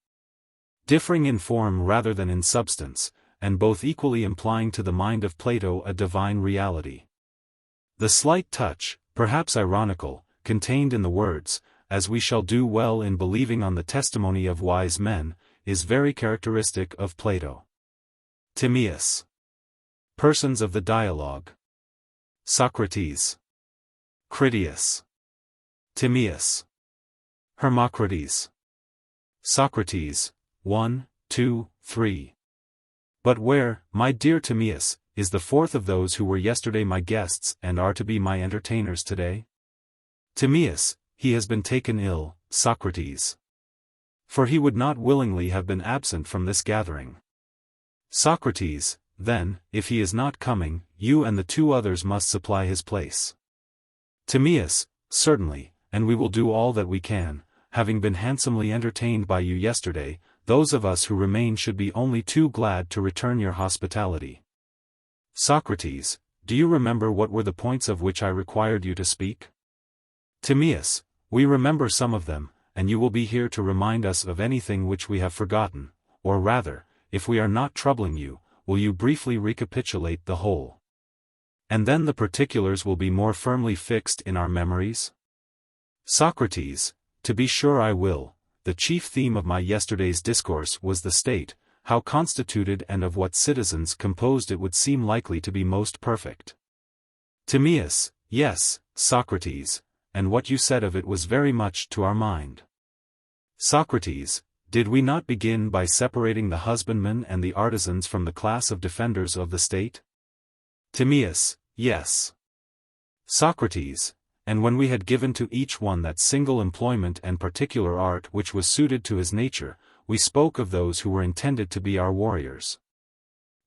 Differing in form rather than in substance, and both equally implying to the mind of Plato a divine reality. The slight touch, perhaps ironical, contained in the words, as we shall do well in believing on the testimony of wise men, is very characteristic of Plato. Timaeus. Persons of the dialogue. Socrates. Critias. Timaeus. Hermocrates. Socrates, 1, 2, 3. But where, my dear Timaeus, is the fourth of those who were yesterday my guests and are to be my entertainers today? Timaeus, he has been taken ill, Socrates. For he would not willingly have been absent from this gathering. Socrates, then, if he is not coming, you and the two others must supply his place. Timaeus, certainly, and we will do all that we can, having been handsomely entertained by you yesterday. Those of us who remain should be only too glad to return your hospitality. Socrates, do you remember what were the points of which I required you to speak? Timaeus, we remember some of them, and you will be here to remind us of anything which we have forgotten, or rather, if we are not troubling you, will you briefly recapitulate the whole? And then the particulars will be more firmly fixed in our memories? Socrates, to be sure I will. The chief theme of my yesterday's discourse was the state, how constituted and of what citizens composed it would seem likely to be most perfect. Timaeus, yes, Socrates, and what you said of it was very much to our mind. Socrates, did we not begin by separating the husbandmen and the artisans from the class of defenders of the state? Timaeus, yes. Socrates, and when we had given to each one that single employment and particular art which was suited to his nature, we spoke of those who were intended to be our warriors.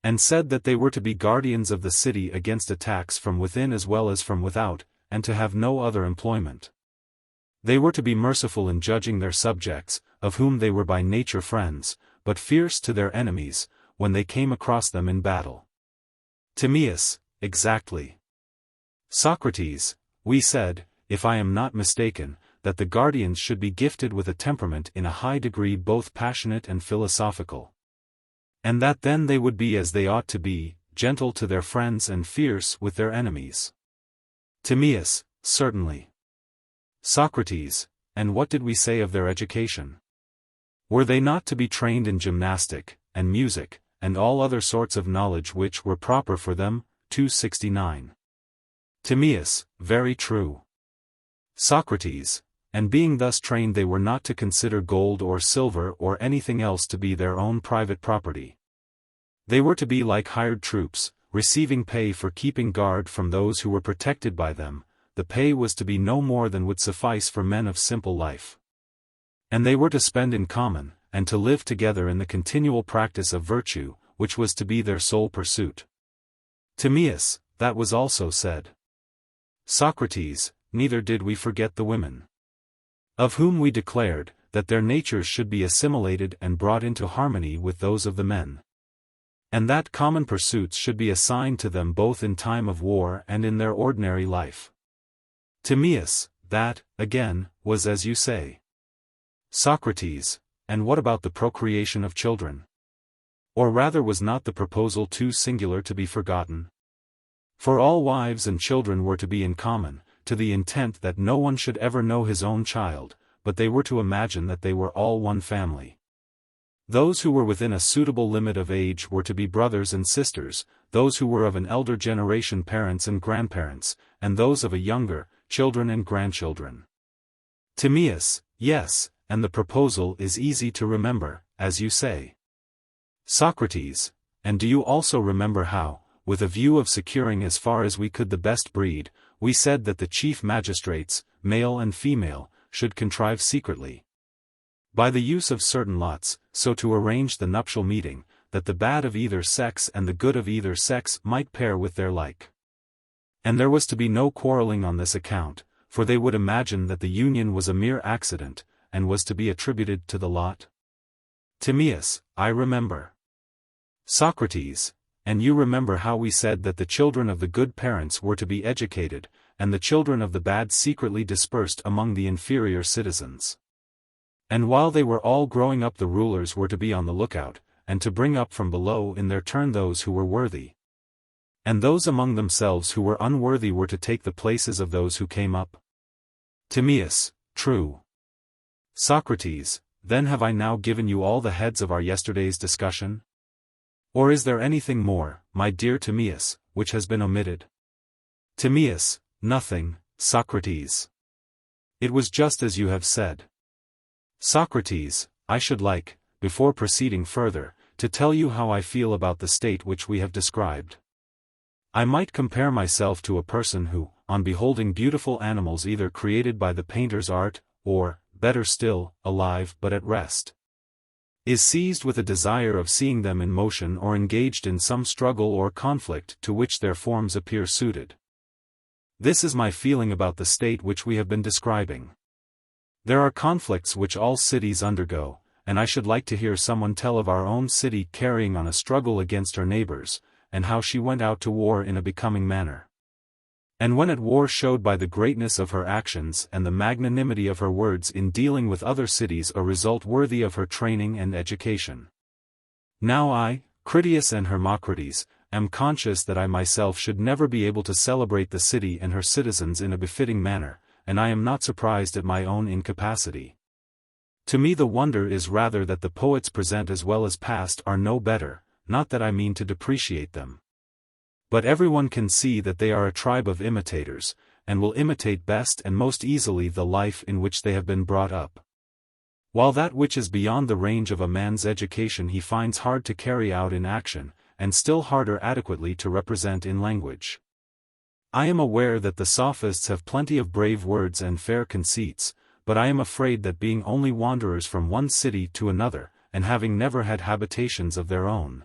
And said that they were to be guardians of the city against attacks from within as well as from without, and to have no other employment. They were to be merciful in judging their subjects, of whom they were by nature friends, but fierce to their enemies, when they came across them in battle. Timaeus, exactly. Socrates, we said, if I am not mistaken, that the guardians should be gifted with a temperament in a high degree both passionate and philosophical. And that then they would be as they ought to be, gentle to their friends and fierce with their enemies. Timaeus, certainly. Socrates, and what did we say of their education? Were they not to be trained in gymnastic, and music, and all other sorts of knowledge which were proper for them? 269. Timaeus, very true. Socrates, and being thus trained they were not to consider gold or silver or anything else to be their own private property. They were to be like hired troops, receiving pay for keeping guard from those who were protected by them. The pay was to be no more than would suffice for men of simple life. And they were to spend in common, and to live together in the continual practice of virtue, which was to be their sole pursuit. Timaeus, that was also said. Socrates, neither did we forget the women. Of whom we declared, that their natures should be assimilated and brought into harmony with those of the men. And that common pursuits should be assigned to them both in time of war and in their ordinary life. Timaeus, that, again, was as you say. Socrates, and what about the procreation of children? Or rather, was not the proposal too singular to be forgotten? For all wives and children were to be in common, to the intent that no one should ever know his own child, but they were to imagine that they were all one family. Those who were within a suitable limit of age were to be brothers and sisters, those who were of an elder generation parents and grandparents, and those of a younger, children and grandchildren. Timaeus, yes, and the proposal is easy to remember, as you say. Socrates, and do you also remember how, with a view of securing as far as we could the best breed, we said that the chief magistrates, male and female, should contrive secretly, by the use of certain lots, so to arrange the nuptial meeting, that the bad of either sex and the good of either sex might pair with their like. And there was to be no quarreling on this account, for they would imagine that the union was a mere accident, and was to be attributed to the lot? Timaeus, I remember. Socrates, and you remember how we said that the children of the good parents were to be educated, and the children of the bad secretly dispersed among the inferior citizens. And while they were all growing up, the rulers were to be on the lookout, and to bring up from below in their turn those who were worthy. And those among themselves who were unworthy were to take the places of those who came up. Timaeus, true. Socrates, then have I now given you all the heads of our yesterday's discussion? Or is there anything more, my dear Timaeus, which has been omitted? Timaeus, nothing, Socrates. It was just as you have said. Socrates, I should like, before proceeding further, to tell you how I feel about the state which we have described. I might compare myself to a person who, on beholding beautiful animals either created by the painter's art, or, better still, alive but at rest, is seized with a desire of seeing them in motion or engaged in some struggle or conflict to which their forms appear suited. This is my feeling about the state which we have been describing. There are conflicts which all cities undergo, and I should like to hear someone tell of our own city carrying on a struggle against her neighbors, and how she went out to war in a becoming manner. And when at war showed by the greatness of her actions and the magnanimity of her words in dealing with other cities a result worthy of her training and education. Now I, Critias and Hermocrates, am conscious that I myself should never be able to celebrate the city and her citizens in a befitting manner, and I am not surprised at my own incapacity. To me the wonder is rather that the poets present as well as past are no better, not that I mean to depreciate them. But everyone can see that they are a tribe of imitators, and will imitate best and most easily the life in which they have been brought up. While that which is beyond the range of a man's education he finds hard to carry out in action, and still harder adequately to represent in language. I am aware that the sophists have plenty of brave words and fair conceits, but I am afraid that being only wanderers from one city to another, and having never had habitations of their own,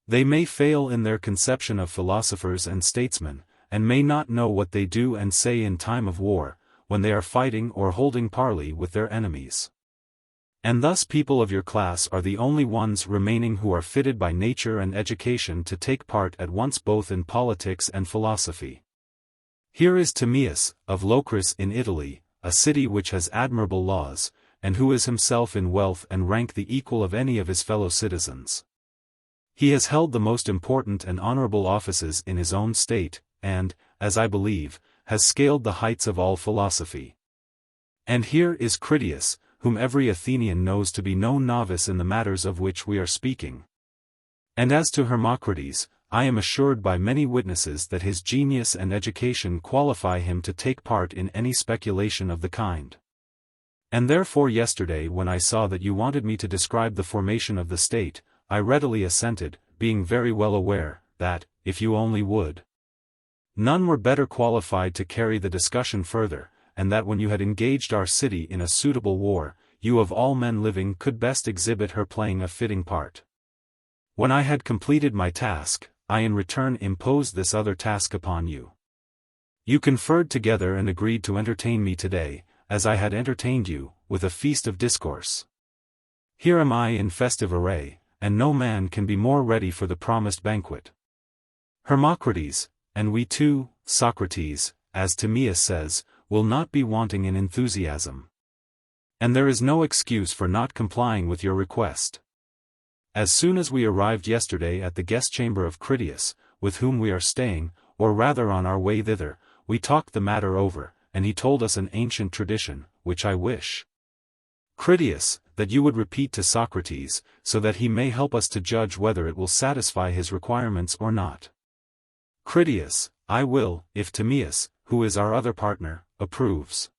they may fail in their conception of philosophers and statesmen, and may not know what they do and say in time of war, when they are fighting or holding parley with their enemies. And thus people of your class are the only ones remaining who are fitted by nature and education to take part at once both in politics and philosophy. Here is Timaeus, of Locris in Italy, a city which has admirable laws, and who is himself in wealth and rank the equal of any of his fellow citizens. He has held the most important and honorable offices in his own state, and, as I believe, has scaled the heights of all philosophy. And here is Critias, whom every Athenian knows to be no novice in the matters of which we are speaking. And as to Hermocrates, I am assured by many witnesses that his genius and education qualify him to take part in any speculation of the kind. And therefore yesterday when I saw that you wanted me to describe the formation of the state, I readily assented, being very well aware, that, if you only would, none were better qualified to carry the discussion further, and that when you had engaged our city in a suitable war, you of all men living could best exhibit her playing a fitting part. When I had completed my task, I in return imposed this other task upon you. You conferred together and agreed to entertain me today, as I had entertained you, with a feast of discourse. Here am I in festive array, and no man can be more ready for the promised banquet. Hermocrates, and we too, Socrates, as Timaeus says, will not be wanting in enthusiasm. And there is no excuse for not complying with your request. As soon as we arrived yesterday at the guest chamber of Critias, with whom we are staying, or rather on our way thither, we talked the matter over, and he told us an ancient tradition, which I wish, Critias, that you would repeat to Socrates, so that he may help us to judge whether it will satisfy his requirements or not. Critias, I will, if Timaeus, who is our other partner, approves.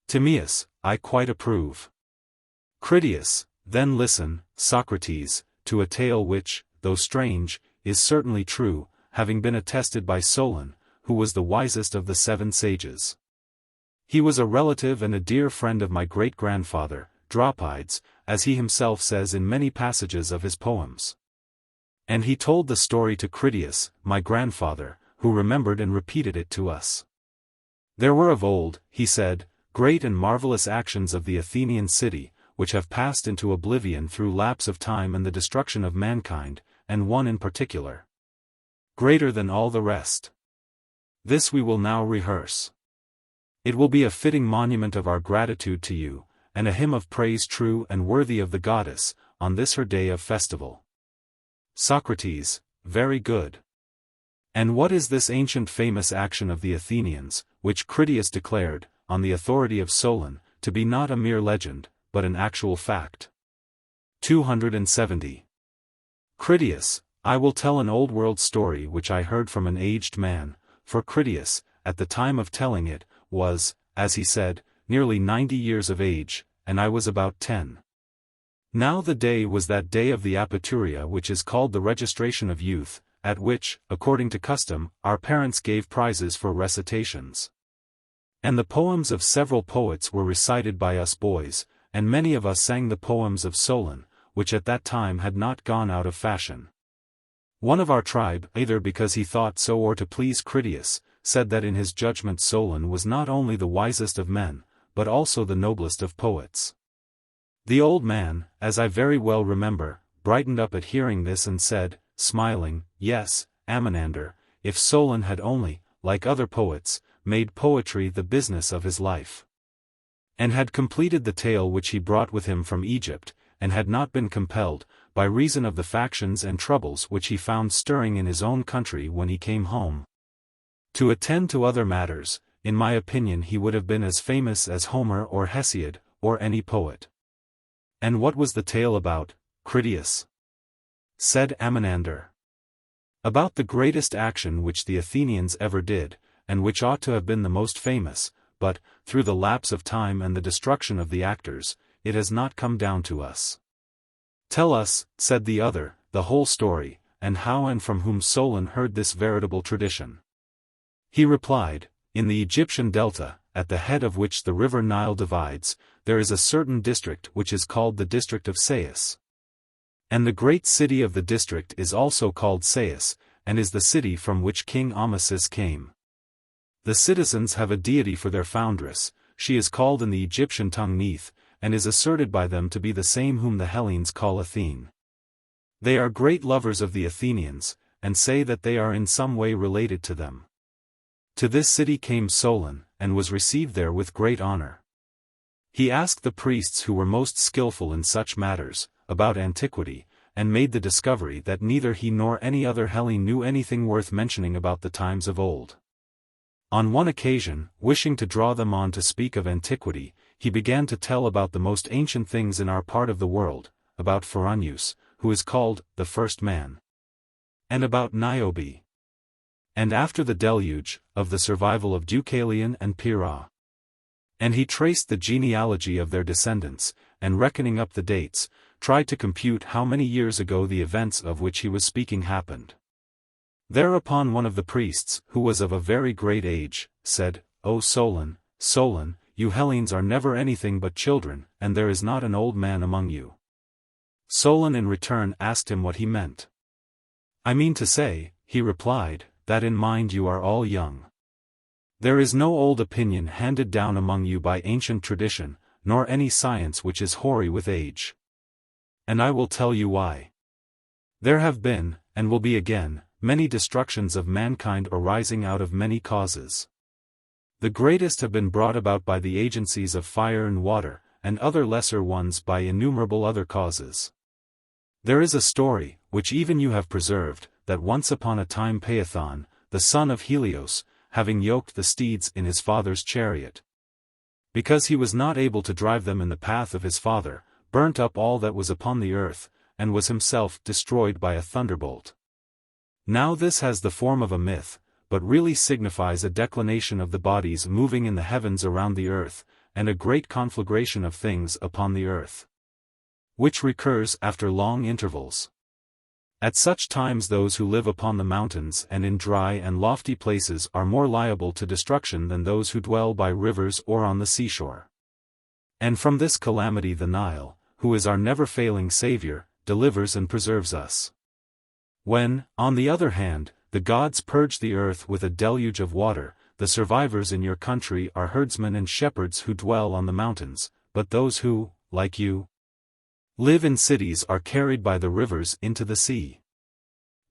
Timaeus, I quite approve. Critias, then listen, Socrates, to a tale which, though strange, is certainly true, having been attested by Solon, who was the wisest of the 7 sages. He was a relative and a dear friend of my great-grandfather, Dropides, as he himself says in many passages of his poems. And he told the story to Critias, my grandfather, who remembered and repeated it to us. There were of old, he said, great and marvelous actions of the Athenian city, which have passed into oblivion through lapse of time and the destruction of mankind, and one in particular, greater than all the rest. This we will now rehearse. It will be a fitting monument of our gratitude to you, and a hymn of praise true and worthy of the goddess, on this her day of festival. Socrates, very good. And what is this ancient famous action of the Athenians, which Critias declared, on the authority of Solon, to be not a mere legend, but an actual fact? 270. Critias, I will tell an old-world story which I heard from an aged man, for Critias, at the time of telling it, was, as he said, nearly 90 years of age, and I was about 10. Now the day was that day of the Apaturia which is called the registration of youth, at which, according to custom, our parents gave prizes for recitations. And the poems of several poets were recited by us boys, and many of us sang the poems of Solon, which at that time had not gone out of fashion. One of our tribe, either because he thought so or to please Critias, said that in his judgment Solon was not only the wisest of men, but also the noblest of poets. The old man, as I very well remember, brightened up at hearing this and said, smiling, yes, Amminander, if Solon had only, like other poets, made poetry the business of his life, and had completed the tale which he brought with him from Egypt, and had not been compelled, by reason of the factions and troubles which he found stirring in his own country when he came home, to attend to other matters, in my opinion he would have been as famous as Homer or Hesiod, or any poet. And what was the tale about, Critias? Said Amminander. About the greatest action which the Athenians ever did, and which ought to have been the most famous, but, through the lapse of time and the destruction of the actors, it has not come down to us. Tell us, said the other, the whole story, and how and from whom Solon heard this veritable tradition. He replied, in the Egyptian delta, at the head of which the river Nile divides, there is a certain district which is called the district of Sais. And the great city of the district is also called Sais, and is the city from which King Amasis came. The citizens have a deity for their foundress, she is called in the Egyptian tongue Neith, and is asserted by them to be the same whom the Hellenes call Athene. They are great lovers of the Athenians, and say that they are in some way related to them. To this city came Solon, and was received there with great honor. He asked the priests who were most skillful in such matters, about antiquity, and made the discovery that neither he nor any other Hellene knew anything worth mentioning about the times of old. On one occasion, wishing to draw them on to speak of antiquity, he began to tell about the most ancient things in our part of the world, about Pharonius, who is called the first man, and about Niobe, and after the deluge, of the survival of Deucalion and Pyrrha. And he traced the genealogy of their descendants, and reckoning up the dates, tried to compute how many years ago the events of which he was speaking happened. Thereupon one of the priests, who was of a very great age, said, O Solon, Solon, you Hellenes are never anything but children, and there is not an old man among you. Solon in return asked him what he meant. I mean to say, he replied, that in mind you are all young. There is no old opinion handed down among you by ancient tradition, nor any science which is hoary with age. And I will tell you why. There have been, and will be again, many destructions of mankind arising out of many causes. The greatest have been brought about by the agencies of fire and water, and other lesser ones by innumerable other causes. There is a story, which even you have preserved, that once upon a time Phaethon, the son of Helios, having yoked the steeds in his father's chariot, because he was not able to drive them in the path of his father, burnt up all that was upon the earth, and was himself destroyed by a thunderbolt. Now this has the form of a myth, but really signifies a declination of the bodies moving in the heavens around the earth, and a great conflagration of things upon the earth, which recurs after long intervals. At such times those who live upon the mountains and in dry and lofty places are more liable to destruction than those who dwell by rivers or on the seashore. And from this calamity the Nile, who is our never-failing Savior, delivers and preserves us. When, on the other hand, the gods purge the earth with a deluge of water, the survivors in your country are herdsmen and shepherds who dwell on the mountains, but those who, like you, live in cities are carried by the rivers into the sea.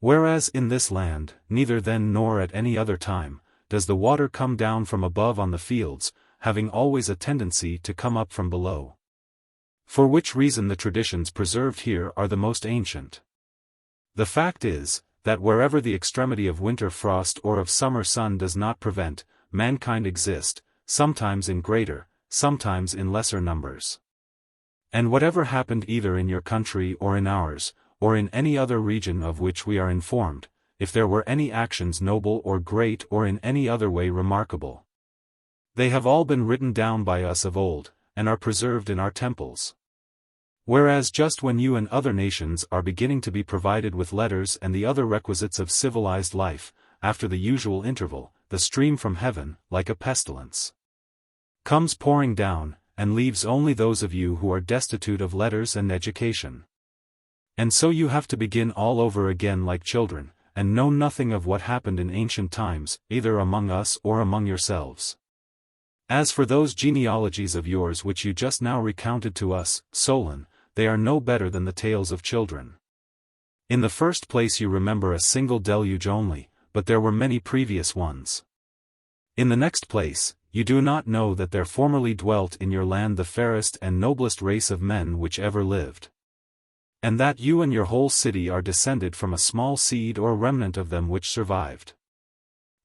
Whereas in this land, neither then nor at any other time, does the water come down from above on the fields, having always a tendency to come up from below. For which reason the traditions preserved here are the most ancient. The fact is, that wherever the extremity of winter frost or of summer sun does not prevent, mankind exist, sometimes in greater, sometimes in lesser numbers. And whatever happened either in your country or in ours, or in any other region of which we are informed, if there were any actions noble or great or in any other way remarkable, they have all been written down by us of old, and are preserved in our temples. Whereas just when you and other nations are beginning to be provided with letters and the other requisites of civilized life, after the usual interval, the stream from heaven, like a pestilence, comes pouring down, and leaves only those of you who are destitute of letters and education. And so you have to begin all over again like children, and know nothing of what happened in ancient times, either among us or among yourselves. As for those genealogies of yours which you just now recounted to us, Solon, they are no better than the tales of children. In the first place you remember a single deluge only, but there were many previous ones. In the next place, you do not know that there formerly dwelt in your land the fairest and noblest race of men which ever lived, and that you and your whole city are descended from a small seed or remnant of them which survived.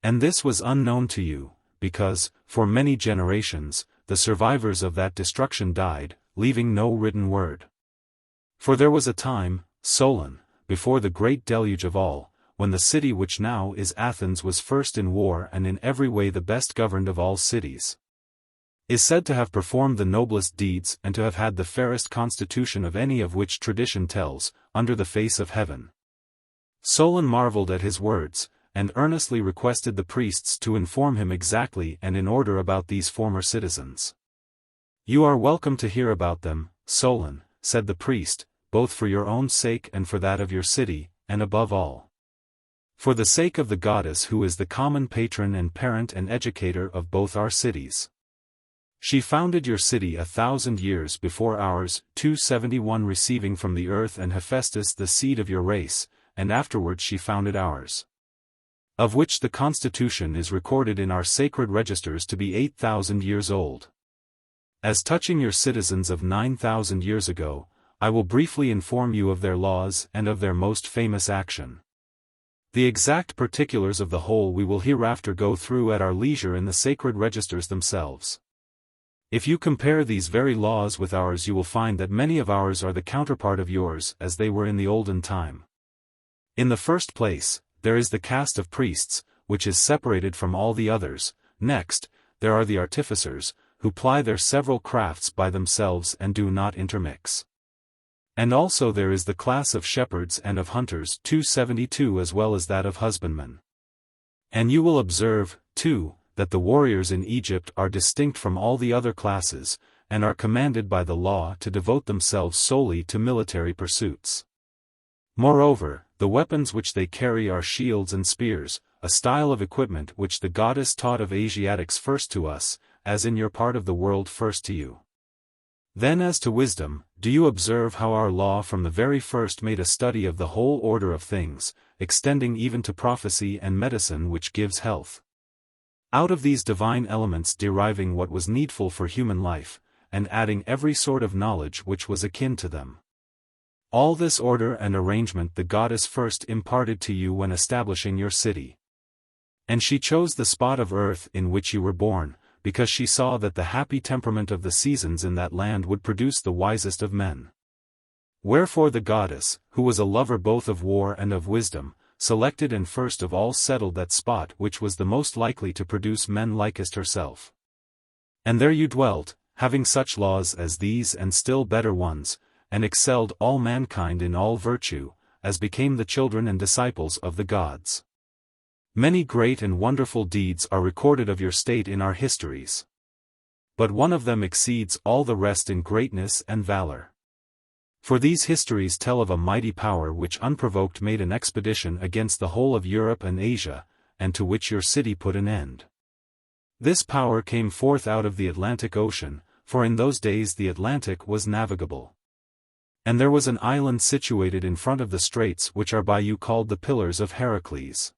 And this was unknown to you, because, for many generations, the survivors of that destruction died, leaving no written word. For there was a time, Solon, before the great deluge of all, when the city which now is Athens was first in war and in every way the best governed of all cities, is said to have performed the noblest deeds and to have had the fairest constitution of any of which tradition tells, under the face of heaven. Solon marveled at his words, and earnestly requested the priests to inform him exactly and in order about these former citizens. You are welcome to hear about them, Solon, said the priest, both for your own sake and for that of your city, and above all, for the sake of the goddess who is the common patron and parent and educator of both our cities. She founded your city 1,000 years before ours, 271 receiving from the earth and Hephaestus the seed of your race, and afterwards she founded ours, of which the constitution is recorded in our sacred registers to be 8,000 years old. As touching your citizens of 9,000 years ago, I will briefly inform you of their laws and of their most famous action. The exact particulars of the whole we will hereafter go through at our leisure in the sacred registers themselves. If you compare these very laws with ours you will find that many of ours are the counterpart of yours as they were in the olden time. In the first place, there is the caste of priests, which is separated from all the others. Next, there are the artificers, who ply their several crafts by themselves and do not intermix. And also there is the class of shepherds and of hunters 272 as well as that of husbandmen. And you will observe, too, that the warriors in Egypt are distinct from all the other classes, and are commanded by the law to devote themselves solely to military pursuits. Moreover, the weapons which they carry are shields and spears, a style of equipment which the goddess taught of Asiatics first to us, as in your part of the world first to you. Then as to wisdom, do you observe how our law from the very first made a study of the whole order of things, extending even to prophecy and medicine which gives health? Out of these divine elements deriving what was needful for human life, and adding every sort of knowledge which was akin to them. All this order and arrangement the goddess first imparted to you when establishing your city. And she chose the spot of earth in which you were born, because she saw that the happy temperament of the seasons in that land would produce the wisest of men. Wherefore the goddess, who was a lover both of war and of wisdom, selected and first of all settled that spot which was the most likely to produce men likest herself. And there you dwelt, having such laws as these and still better ones, and excelled all mankind in all virtue, as became the children and disciples of the gods. Many great and wonderful deeds are recorded of your state in our histories. But one of them exceeds all the rest in greatness and valor. For these histories tell of a mighty power which unprovoked made an expedition against the whole of Europe and Asia, and to which your city put an end. This power came forth out of the Atlantic Ocean, for in those days the Atlantic was navigable. And there was an island situated in front of the straits which are by you called the Pillars of Heracles.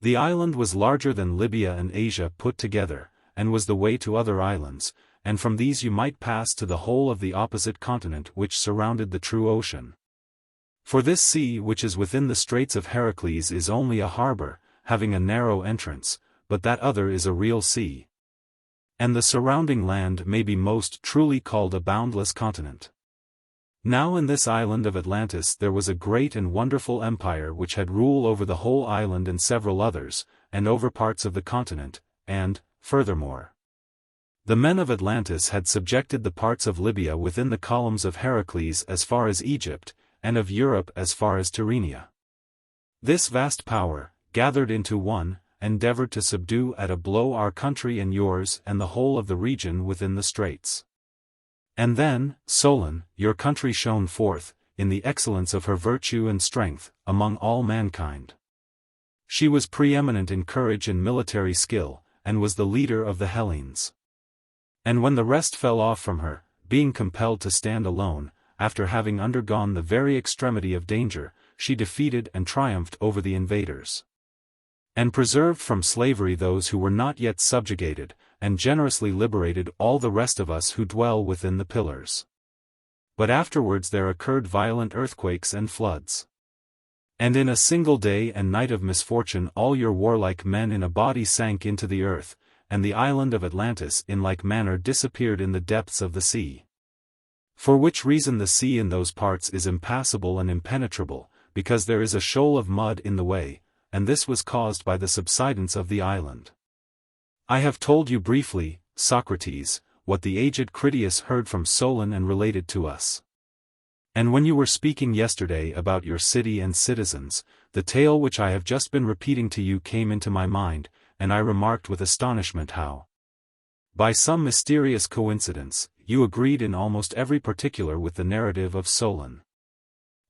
The island was larger than Libya and Asia put together, and was the way to other islands, and from these you might pass to the whole of the opposite continent which surrounded the true ocean. For this sea which is within the Straits of Heracles is only a harbor, having a narrow entrance, but that other is a real sea. And the surrounding land may be most truly called a boundless continent. Now in this island of Atlantis there was a great and wonderful empire which had rule over the whole island and several others, and over parts of the continent, and, furthermore, the men of Atlantis had subjected the parts of Libya within the columns of Heracles as far as Egypt, and of Europe as far as Tyrrhenia. This vast power, gathered into one, endeavored to subdue at a blow our country and yours and the whole of the region within the straits. And then, Solon, your country shone forth, in the excellence of her virtue and strength, among all mankind. She was preeminent in courage and military skill, and was the leader of the Hellenes. And when the rest fell off from her, being compelled to stand alone, after having undergone the very extremity of danger, she defeated and triumphed over the invaders, and preserved from slavery those who were not yet subjugated, and generously liberated all the rest of us who dwell within the pillars. But afterwards there occurred violent earthquakes and floods. And in a single day and night of misfortune all your warlike men in a body sank into the earth, and the island of Atlantis in like manner disappeared in the depths of the sea. For which reason the sea in those parts is impassable and impenetrable, because there is a shoal of mud in the way, and this was caused by the subsidence of the island. I have told you briefly, Socrates, what the aged Critias heard from Solon and related to us. And when you were speaking yesterday about your city and citizens, the tale which I have just been repeating to you came into my mind, and I remarked with astonishment how, by some mysterious coincidence, you agreed in almost every particular with the narrative of Solon.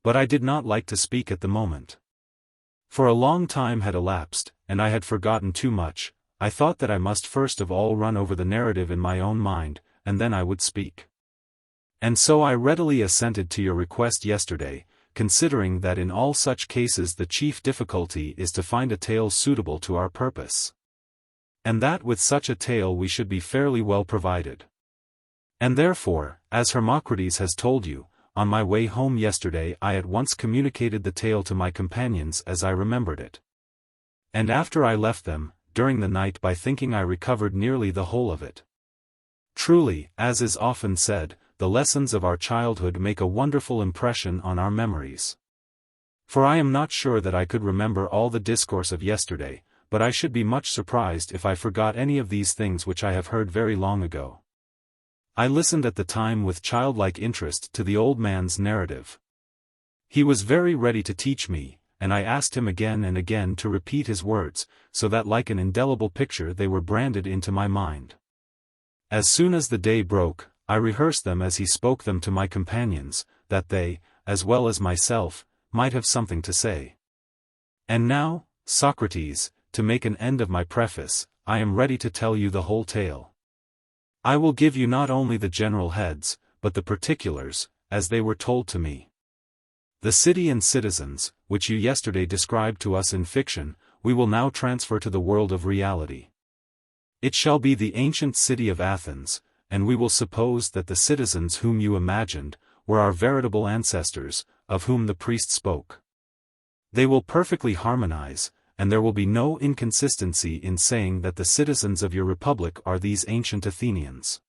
But I did not like to speak at the moment. For a long time had elapsed, and I had forgotten too much. I thought that I must first of all run over the narrative in my own mind, and then I would speak. And so I readily assented to your request yesterday, considering that in all such cases the chief difficulty is to find a tale suitable to our purpose. And that with such a tale we should be fairly well provided. And therefore, as Hermocrates has told you, on my way home yesterday I at once communicated the tale to my companions as I remembered it. And after I left them, during the night by thinking I recovered nearly the whole of it. Truly, as is often said, the lessons of our childhood make a wonderful impression on our memories. For I am not sure that I could remember all the discourse of yesterday, but I should be much surprised if I forgot any of these things which I have heard very long ago. I listened at the time with childlike interest to the old man's narrative. He was very ready to teach me, and I asked him again and again to repeat his words, so that like an indelible picture they were branded into my mind. As soon as the day broke, I rehearsed them as he spoke them to my companions, that they, as well as myself, might have something to say. And now, Socrates, to make an end of my preface, I am ready to tell you the whole tale. I will give you not only the general heads, but the particulars, as they were told to me. The city and citizens, which you yesterday described to us in fiction, we will now transfer to the world of reality. It shall be the ancient city of Athens, and we will suppose that the citizens whom you imagined were our veritable ancestors, of whom the priest spoke. They will perfectly harmonize, and there will be no inconsistency in saying that the citizens of your republic are these ancient Athenians.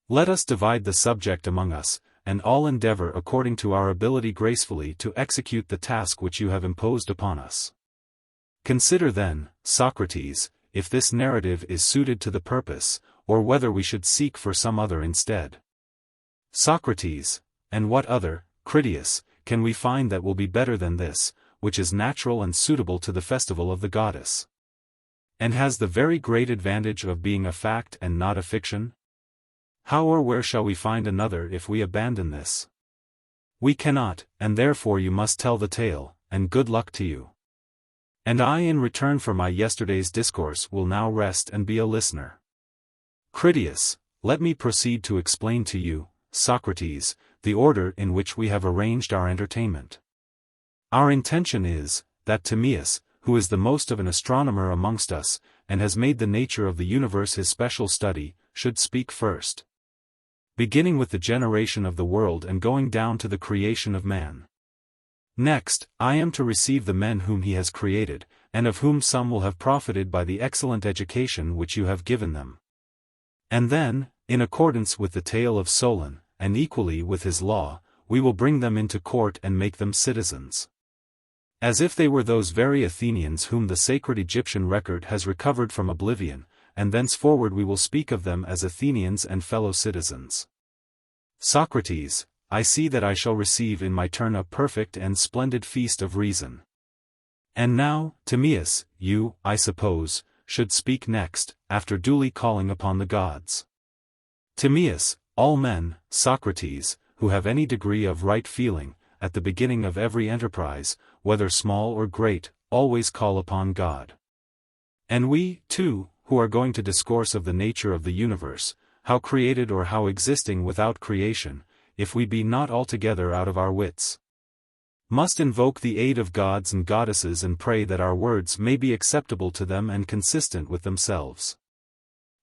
Let us divide the subject among us, and all endeavor according to our ability gracefully to execute the task which you have imposed upon us. Consider then, Socrates, if this narrative is suited to the purpose, or whether we should seek for some other instead. Socrates, and what other, Critias, can we find that will be better than this, which is natural and suitable to the festival of the goddess? And has the very great advantage of being a fact and not a fiction? How or where shall we find another if we abandon this? We cannot, and therefore you must tell the tale, and good luck to you. And I in return for my yesterday's discourse will now rest and be a listener. Critias, let me proceed to explain to you, Socrates, the order in which we have arranged our entertainment. Our intention is, that Timaeus, who is the most of an astronomer amongst us, and has made the nature of the universe his special study, should speak first. Beginning with the generation of the world and going down to the creation of man. Next, I am to receive the men whom he has created, and of whom some will have profited by the excellent education which you have given them. And then, in accordance with the tale of Solon, and equally with his law, we will bring them into court and make them citizens. As if they were those very Athenians whom the sacred Egyptian record has recovered from oblivion, and thenceforward we will speak of them as Athenians and fellow citizens. Socrates, I see that I shall receive in my turn a perfect and splendid feast of reason. And now, Timaeus, you, I suppose, should speak next, after duly calling upon the gods. Timaeus, all men, Socrates, who have any degree of right feeling, at the beginning of every enterprise, whether small or great, always call upon God. And we, too, who are going to discourse of the nature of the universe, how created or how existing without creation, if we be not altogether out of our wits, must invoke the aid of gods and goddesses and pray that our words may be acceptable to them and consistent with themselves.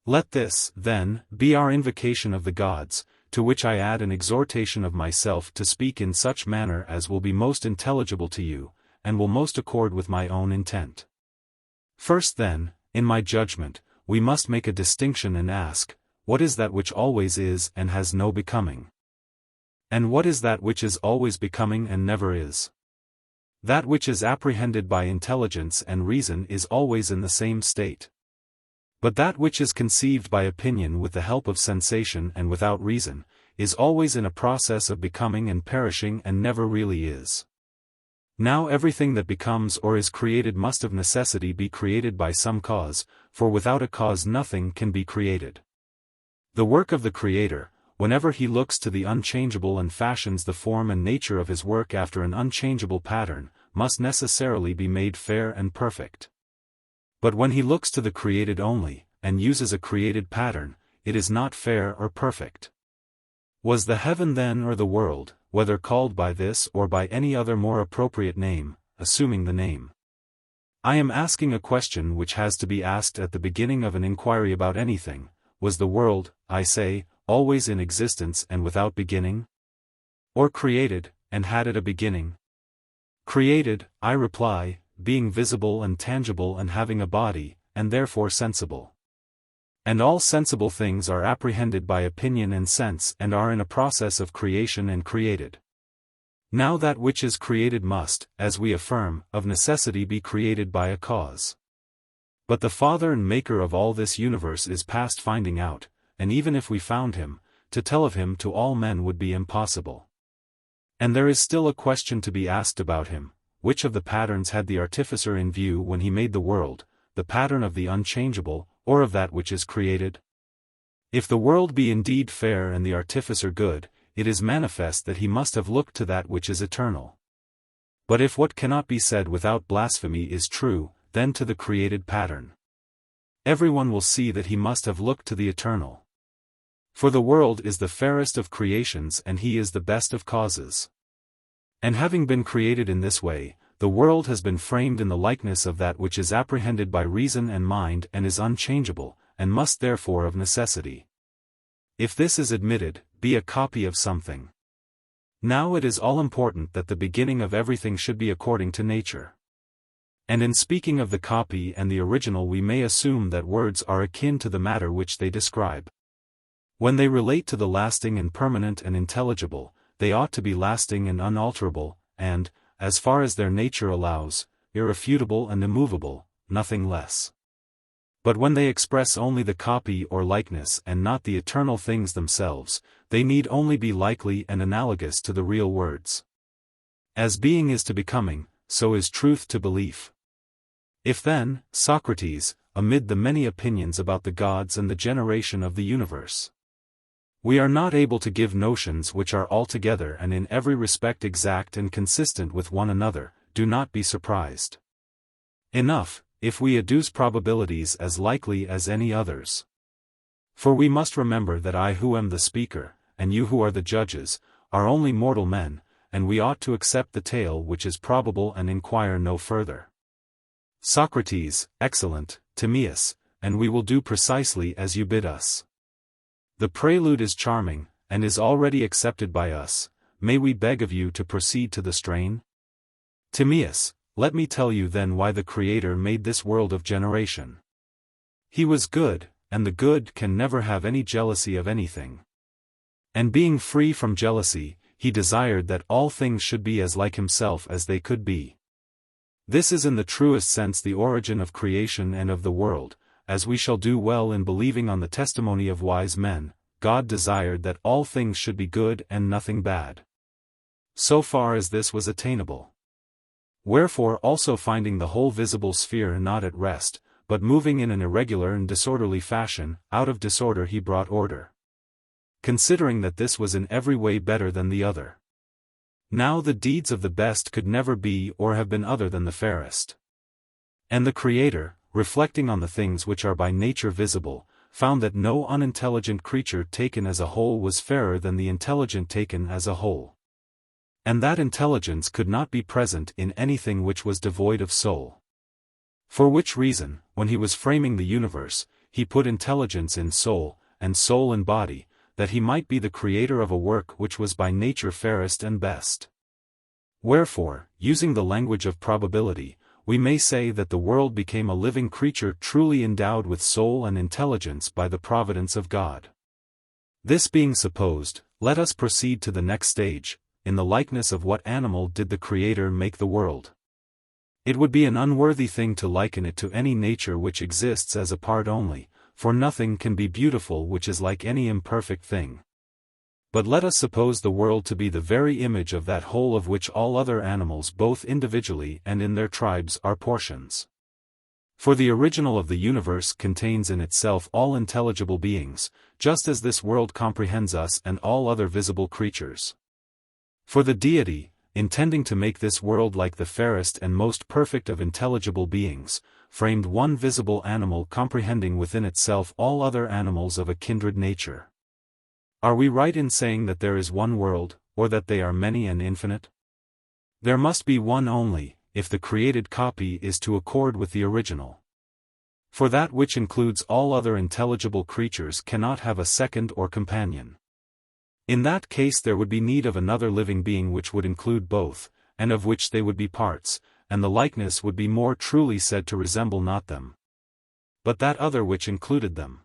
Let this, then, be our invocation of the gods, to which I add an exhortation of myself to speak in such manner as will be most intelligible to you, and will most accord with my own intent. First then, in my judgment, we must make a distinction and ask, what is that which always is and has no becoming? And what is that which is always becoming and never is? That which is apprehended by intelligence and reason is always in the same state. But that which is conceived by opinion with the help of sensation and without reason, is always in a process of becoming and perishing and never really is. Now everything that becomes or is created must of necessity be created by some cause, for without a cause nothing can be created. The work of the Creator, whenever he looks to the unchangeable and fashions the form and nature of his work after an unchangeable pattern, must necessarily be made fair and perfect. But when he looks to the created only, and uses a created pattern, it is not fair or perfect. Was the heaven then or the world, whether called by this or by any other more appropriate name, assuming the name? I am asking a question which has to be asked at the beginning of an inquiry about anything. Was the world, I say, always in existence and without beginning? Or created, and had it a beginning? Created, I reply, being visible and tangible and having a body, and therefore sensible. And all sensible things are apprehended by opinion and sense and are in a process of creation and created. Now that which is created must, as we affirm, of necessity be created by a cause. But the Father and Maker of all this universe is past finding out, and even if we found him, to tell of him to all men would be impossible. And there is still a question to be asked about him: which of the patterns had the artificer in view when he made the world, the pattern of the unchangeable, or of that which is created? If the world be indeed fair and the artificer good, it is manifest that he must have looked to that which is eternal. But if what cannot be said without blasphemy is true, then to the created pattern. Everyone will see that he must have looked to the eternal. For the world is the fairest of creations and he is the best of causes. And having been created in this way, the world has been framed in the likeness of that which is apprehended by reason and mind and is unchangeable, and must therefore of necessity, if this is admitted, be a copy of something. Now it is all important that the beginning of everything should be according to nature. And in speaking of the copy and the original we may assume that words are akin to the matter which they describe. When they relate to the lasting and permanent and intelligible, they ought to be lasting and unalterable, and, as far as their nature allows, irrefutable and immovable, nothing less. But when they express only the copy or likeness and not the eternal things themselves, they need only be likely and analogous to the real words. As being is to becoming, so is truth to belief. If then, Socrates, amid the many opinions about the gods and the generation of the universe, we are not able to give notions which are altogether and in every respect exact and consistent with one another, do not be surprised. Enough, if we adduce probabilities as likely as any others. For we must remember that I who am the speaker, and you who are the judges, are only mortal men, and we ought to accept the tale which is probable and inquire no further. Socrates, excellent, Timaeus, and we will do precisely as you bid us. The prelude is charming, and is already accepted by us. May we beg of you to proceed to the strain? Timaeus, let me tell you then why the Creator made this world of generation. He was good, and the good can never have any jealousy of anything. And being free from jealousy, he desired that all things should be as like himself as they could be. This is in the truest sense the origin of creation and of the world, as we shall do well in believing on the testimony of wise men. God desired that all things should be good and nothing bad. So far as this was attainable. Wherefore also finding the whole visible sphere not at rest, but moving in an irregular and disorderly fashion, out of disorder he brought order. Considering that this was in every way better than the other. Now the deeds of the best could never be or have been other than the fairest. And the Creator, reflecting on the things which are by nature visible, found that no unintelligent creature taken as a whole was fairer than the intelligent taken as a whole. And that intelligence could not be present in anything which was devoid of soul. For which reason, when he was framing the universe, he put intelligence in soul, and soul in body, that he might be the creator of a work which was by nature fairest and best. Wherefore, using the language of probability, we may say that the world became a living creature truly endowed with soul and intelligence by the providence of God. This being supposed, let us proceed to the next stage. In the likeness of what animal did the Creator make the world? It would be an unworthy thing to liken it to any nature which exists as a part only, for nothing can be beautiful which is like any imperfect thing. But let us suppose the world to be the very image of that whole of which all other animals both individually and in their tribes are portions. For the original of the universe contains in itself all intelligible beings, just as this world comprehends us and all other visible creatures. For the Deity, intending to make this world like the fairest and most perfect of intelligible beings, framed one visible animal comprehending within itself all other animals of a kindred nature. Are we right in saying that there is one world, or that they are many and infinite? There must be one only, if the created copy is to accord with the original. For that which includes all other intelligible creatures cannot have a second or companion. In that case there would be need of another living being which would include both, and of which they would be parts, and the likeness would be more truly said to resemble not them, but that other which included them.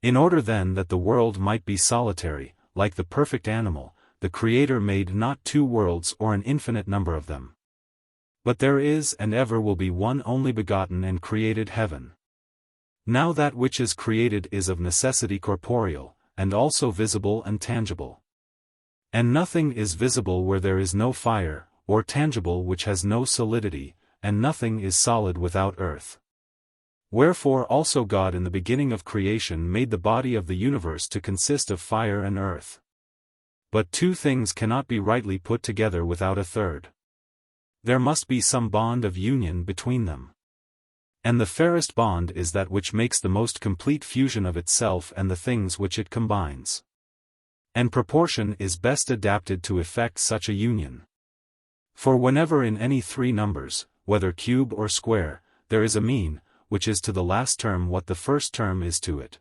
In order then that the world might be solitary, like the perfect animal, the Creator made not two worlds or an infinite number of them. But there is and ever will be one only begotten and created heaven. Now that which is created is of necessity corporeal, and also visible and tangible. And nothing is visible where there is no fire, or tangible which has no solidity, and nothing is solid without earth. Wherefore also God in the beginning of creation made the body of the universe to consist of fire and earth. But two things cannot be rightly put together without a third. There must be some bond of union between them. And the fairest bond is that which makes the most complete fusion of itself and the things which it combines. And proportion is best adapted to effect such a union. For whenever in any three numbers, whether cube or square, there is a mean, which is to the last term what the first term is to it.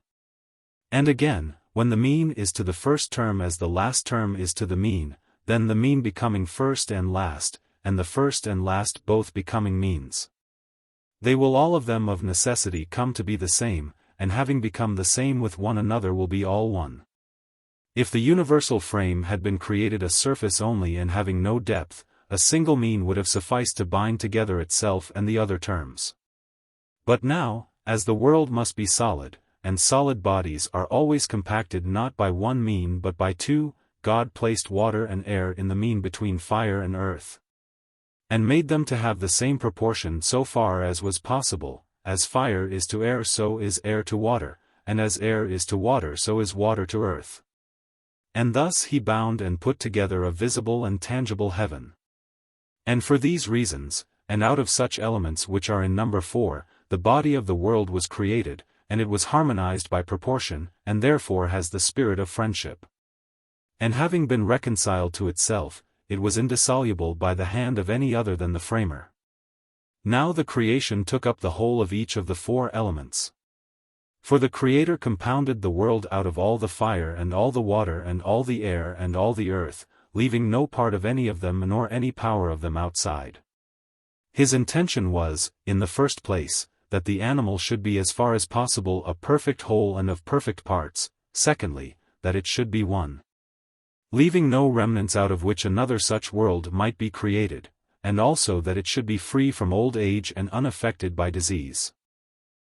And again, when the mean is to the first term as the last term is to the mean, then the mean becoming first and the first and last both becoming means. They will all of them of necessity come to be the same, and having become the same with one another will be all one. If the universal frame had been created a surface only and having no depth, a single mean would have sufficed to bind together itself and the other terms. But now, as the world must be solid, and solid bodies are always compacted not by one mean but by two, God placed water and air in the mean between fire and earth, and made them to have the same proportion so far as was possible, as fire is to air so is air to water, and as air is to water so is water to earth. And thus he bound and put together a visible and tangible heaven. And for these reasons, and out of such elements which are in number 4, the body of the world was created, and it was harmonized by proportion, and therefore has the spirit of friendship. And having been reconciled to itself, it was indissoluble by the hand of any other than the framer. Now the creation took up the whole of each of the 4 elements. For the Creator compounded the world out of all the fire and all the water and all the air and all the earth, leaving no part of any of them nor any power of them outside. His intention was, in the first place, that the animal should be as far as possible a perfect whole and of perfect parts, secondly, that it should be one, leaving no remnants out of which another such world might be created, and also that it should be free from old age and unaffected by disease.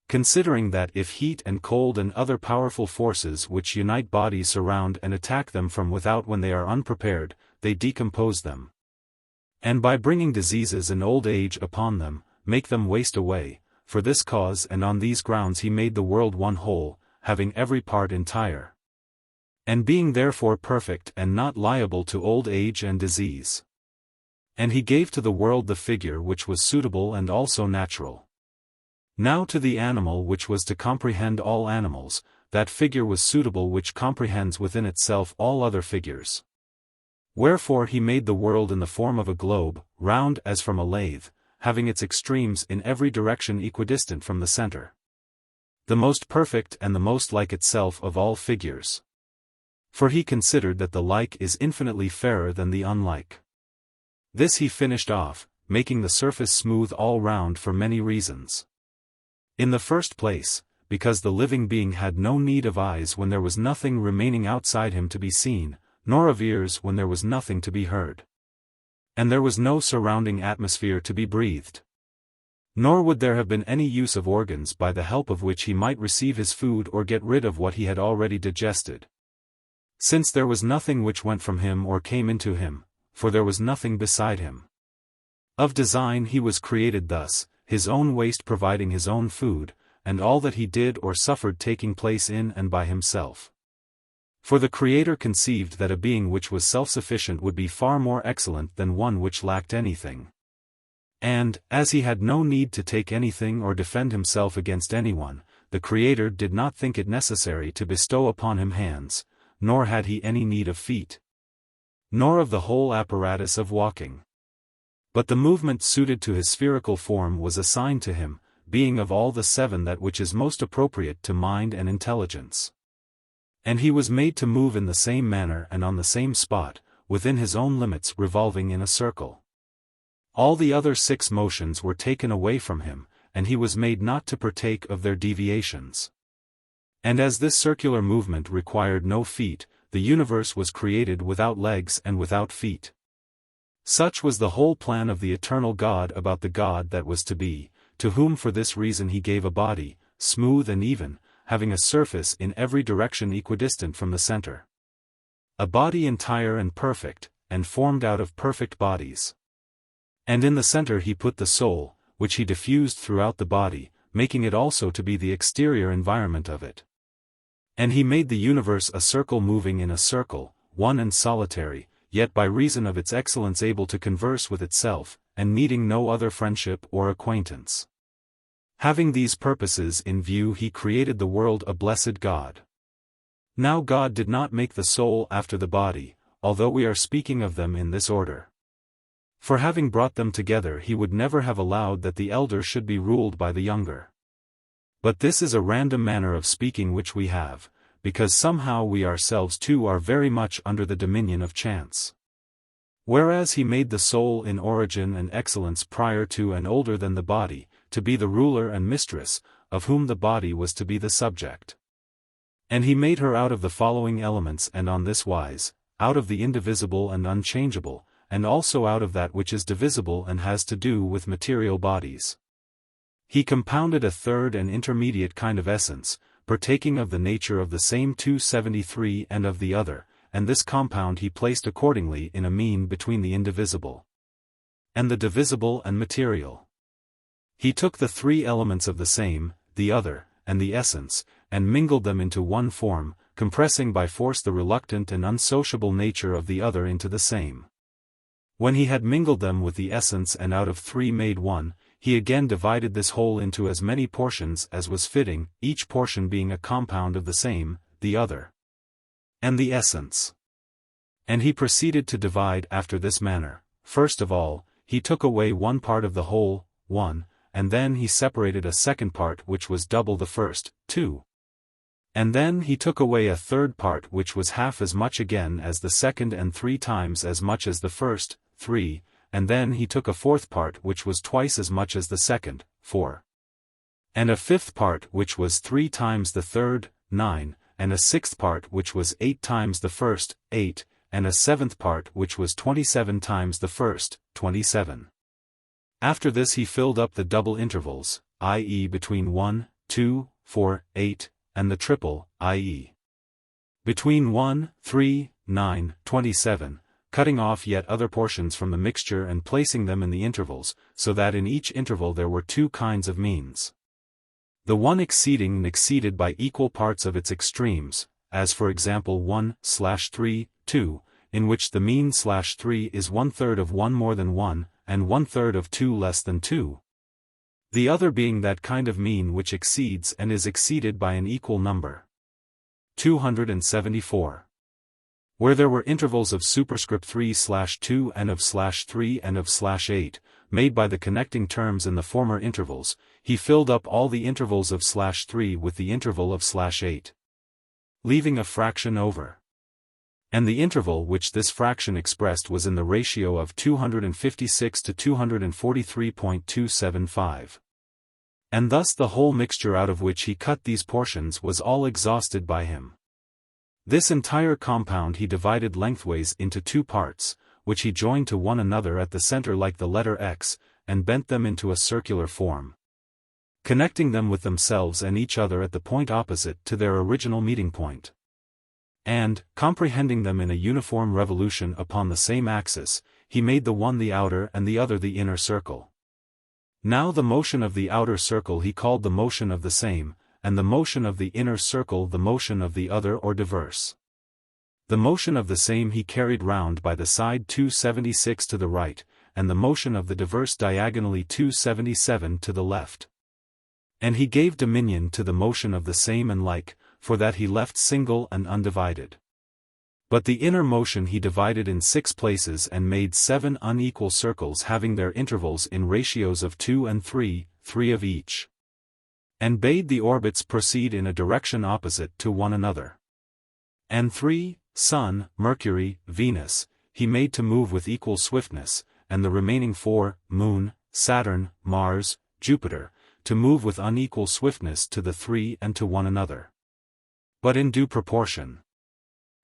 Considering that if heat and cold and other powerful forces which unite bodies surround and attack them from without when they are unprepared, they decompose them, and by bringing diseases and old age upon them, make them waste away, for this cause and on these grounds he made the world one whole, having every part entire, and being therefore perfect and not liable to old age and disease. And he gave to the world the figure which was suitable and also natural. Now to the animal which was to comprehend all animals, that figure was suitable which comprehends within itself all other figures. Wherefore he made the world in the form of a globe, round as from a lathe, having its extremes in every direction equidistant from the center. The most perfect and the most like itself of all figures. For he considered that the like is infinitely fairer than the unlike. This he finished off, making the surface smooth all round for many reasons. In the first place, because the living being had no need of eyes when there was nothing remaining outside him to be seen, nor of ears when there was nothing to be heard. And there was no surrounding atmosphere to be breathed. Nor would there have been any use of organs by the help of which he might receive his food or get rid of what he had already digested. Since there was nothing which went from him or came into him, for there was nothing beside him. Of design he was created thus, his own waste providing his own food, and all that he did or suffered taking place in and by himself. For the Creator conceived that a being which was self-sufficient would be far more excellent than one which lacked anything. And, as he had no need to take anything or defend himself against anyone, the Creator did not think it necessary to bestow upon him hands, nor had he any need of feet, nor of the whole apparatus of walking. But the movement suited to his spherical form was assigned to him, being of all the 7 that which is most appropriate to mind and intelligence. And he was made to move in the same manner and on the same spot, within his own limits revolving in a circle. All the other 6 motions were taken away from him, and he was made not to partake of their deviations. And as this circular movement required no feet, the universe was created without legs and without feet. Such was the whole plan of the eternal God about the God that was to be, to whom for this reason he gave a body, smooth and even, having a surface in every direction equidistant from the center. A body entire and perfect, and formed out of perfect bodies. And in the center he put the soul, which he diffused throughout the body, making it also to be the exterior environment of it. And he made the universe a circle moving in a circle, one and solitary, yet by reason of its excellence able to converse with itself, and needing no other friendship or acquaintance. Having these purposes in view, he created the world a blessed God. Now God did not make the soul after the body, although we are speaking of them in this order. For having brought them together, he would never have allowed that the elder should be ruled by the younger. But this is a random manner of speaking which we have, because somehow we ourselves too are very much under the dominion of chance. Whereas he made the soul in origin and excellence prior to and older than the body, to be the ruler and mistress, of whom the body was to be the subject. And he made her out of the following elements, and on this wise, out of the indivisible and unchangeable, and also out of that which is divisible and has to do with material bodies. He compounded a third and intermediate kind of essence, partaking of the nature of the same 273 and of the other, and this compound he placed accordingly in a mean between the indivisible and the divisible and material. He took the three elements of the same, the other, and the essence, and mingled them into one form, compressing by force the reluctant and unsociable nature of the other into the same. When he had mingled them with the essence and out of three made one, he again divided this whole into as many portions as was fitting, each portion being a compound of the same, the other, and the essence. And he proceeded to divide after this manner. First of all, he took away one part of the whole, 1, and then he separated a second part which was double the first, 2. And then he took away a third part which was half as much again as the second and 3 times as much as the first, 3, and then he took a fourth part which was twice as much as the second, 4. And a fifth part which was 3 times the third, 9, and a sixth part which was 8 times the first, 8, and a seventh part which was 27 times the first, 27. After this he filled up the double intervals, i.e. between 1, 2, 4, 8, and the triple, i.e. between 1, 3, 9, 27, cutting off yet other portions from the mixture and placing them in the intervals, so that in each interval there were 2 kinds of means. The one exceeding and exceeded by equal parts of its extremes, as for example 1/3, 2, in which the mean /3 is 1/3 of 1 more than 1, and 1/3 of 2 less than 2. The other being that kind of mean which exceeds and is exceeded by an equal number. 274. Where there were intervals of superscript 3/2 and of /3 and of /8, made by the connecting terms in the former intervals, he filled up all the intervals of /3 with the interval of /8, leaving a fraction over. And the interval which this fraction expressed was in the ratio of 256 to 243.275. And thus the whole mixture out of which he cut these portions was all exhausted by him. This entire compound he divided lengthways into 2 parts, which he joined to one another at the center like the letter X, and bent them into a circular form, connecting them with themselves and each other at the point opposite to their original meeting point. And, comprehending them in a uniform revolution upon the same axis, he made the one the outer and the other the inner circle. Now the motion of the outer circle he called the motion of the same, and the motion of the inner circle the motion of the other or diverse. The motion of the same he carried round by the side 276 to the right, and the motion of the diverse diagonally 277 to the left. And he gave dominion to the motion of the same and like, for that he left single and undivided. But the inner motion he divided in 6 places and made 7 unequal circles having their intervals in ratios of 2 and 3, 3 of each. And bade the orbits proceed in a direction opposite to one another. And 3, Sun, Mercury, Venus, he made to move with equal swiftness, and the remaining 4, Moon, Saturn, Mars, Jupiter, to move with unequal swiftness to the 3 and to one another, but in due proportion.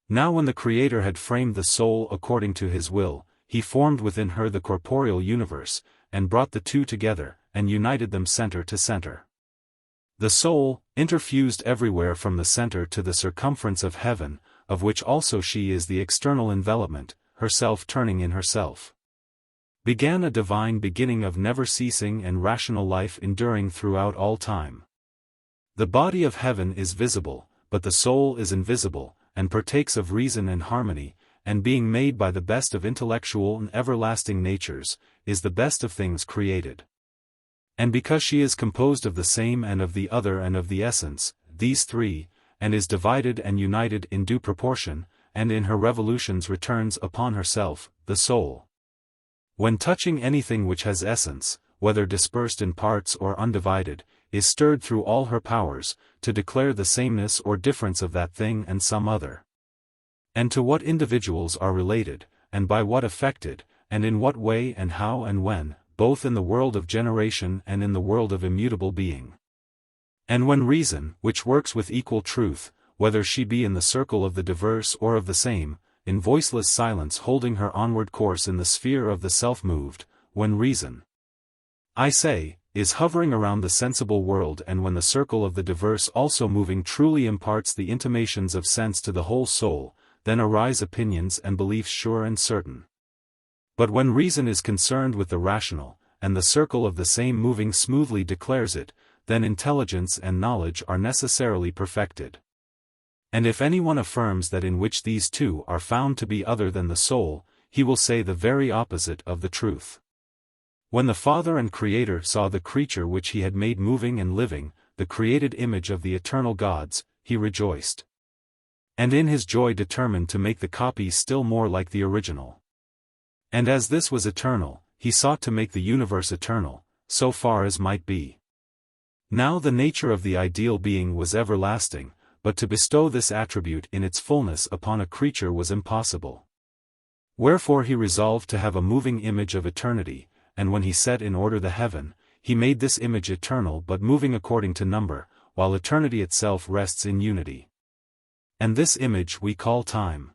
Now when the Creator had framed the soul according to his will, he formed within her the corporeal universe, and brought the 2 together, and united them center to center. The soul, interfused everywhere from the center to the circumference of heaven, of which also she is the external envelopment, herself turning in herself, began a divine beginning of never-ceasing and rational life enduring throughout all time. The body of heaven is visible, but the soul is invisible, and partakes of reason and harmony, and being made by the best of intellectual and everlasting natures, is the best of things created. And because she is composed of the same and of the other and of the essence, these three, and is divided and united in due proportion, and in her revolutions returns upon herself, the soul. When touching anything which has essence, whether dispersed in parts or undivided, is stirred through all her powers, to declare the sameness or difference of that thing and some other. And to what individuals are related, and by what affected, and in what way and how and when, both in the world of generation and in the world of immutable being. And when reason, which works with equal truth, whether she be in the circle of the diverse or of the same, in voiceless silence holding her onward course in the sphere of the self-moved, when reason, I say, is hovering around the sensible world, and when the circle of the diverse also moving truly imparts the intimations of sense to the whole soul, then arise opinions and beliefs sure and certain. But when reason is concerned with the rational, and the circle of the same moving smoothly declares it, then intelligence and knowledge are necessarily perfected. And if anyone affirms that in which these two are found to be other than the soul, he will say the very opposite of the truth. When the Father and Creator saw the creature which he had made moving and living, the created image of the eternal gods, he rejoiced. And in his joy determined to make the copy still more like the original. And as this was eternal, he sought to make the universe eternal, so far as might be. Now the nature of the ideal being was everlasting, but to bestow this attribute in its fullness upon a creature was impossible. Wherefore he resolved to have a moving image of eternity, and when he set in order the heaven, he made this image eternal but moving according to number, while eternity itself rests in unity. And this image we call time.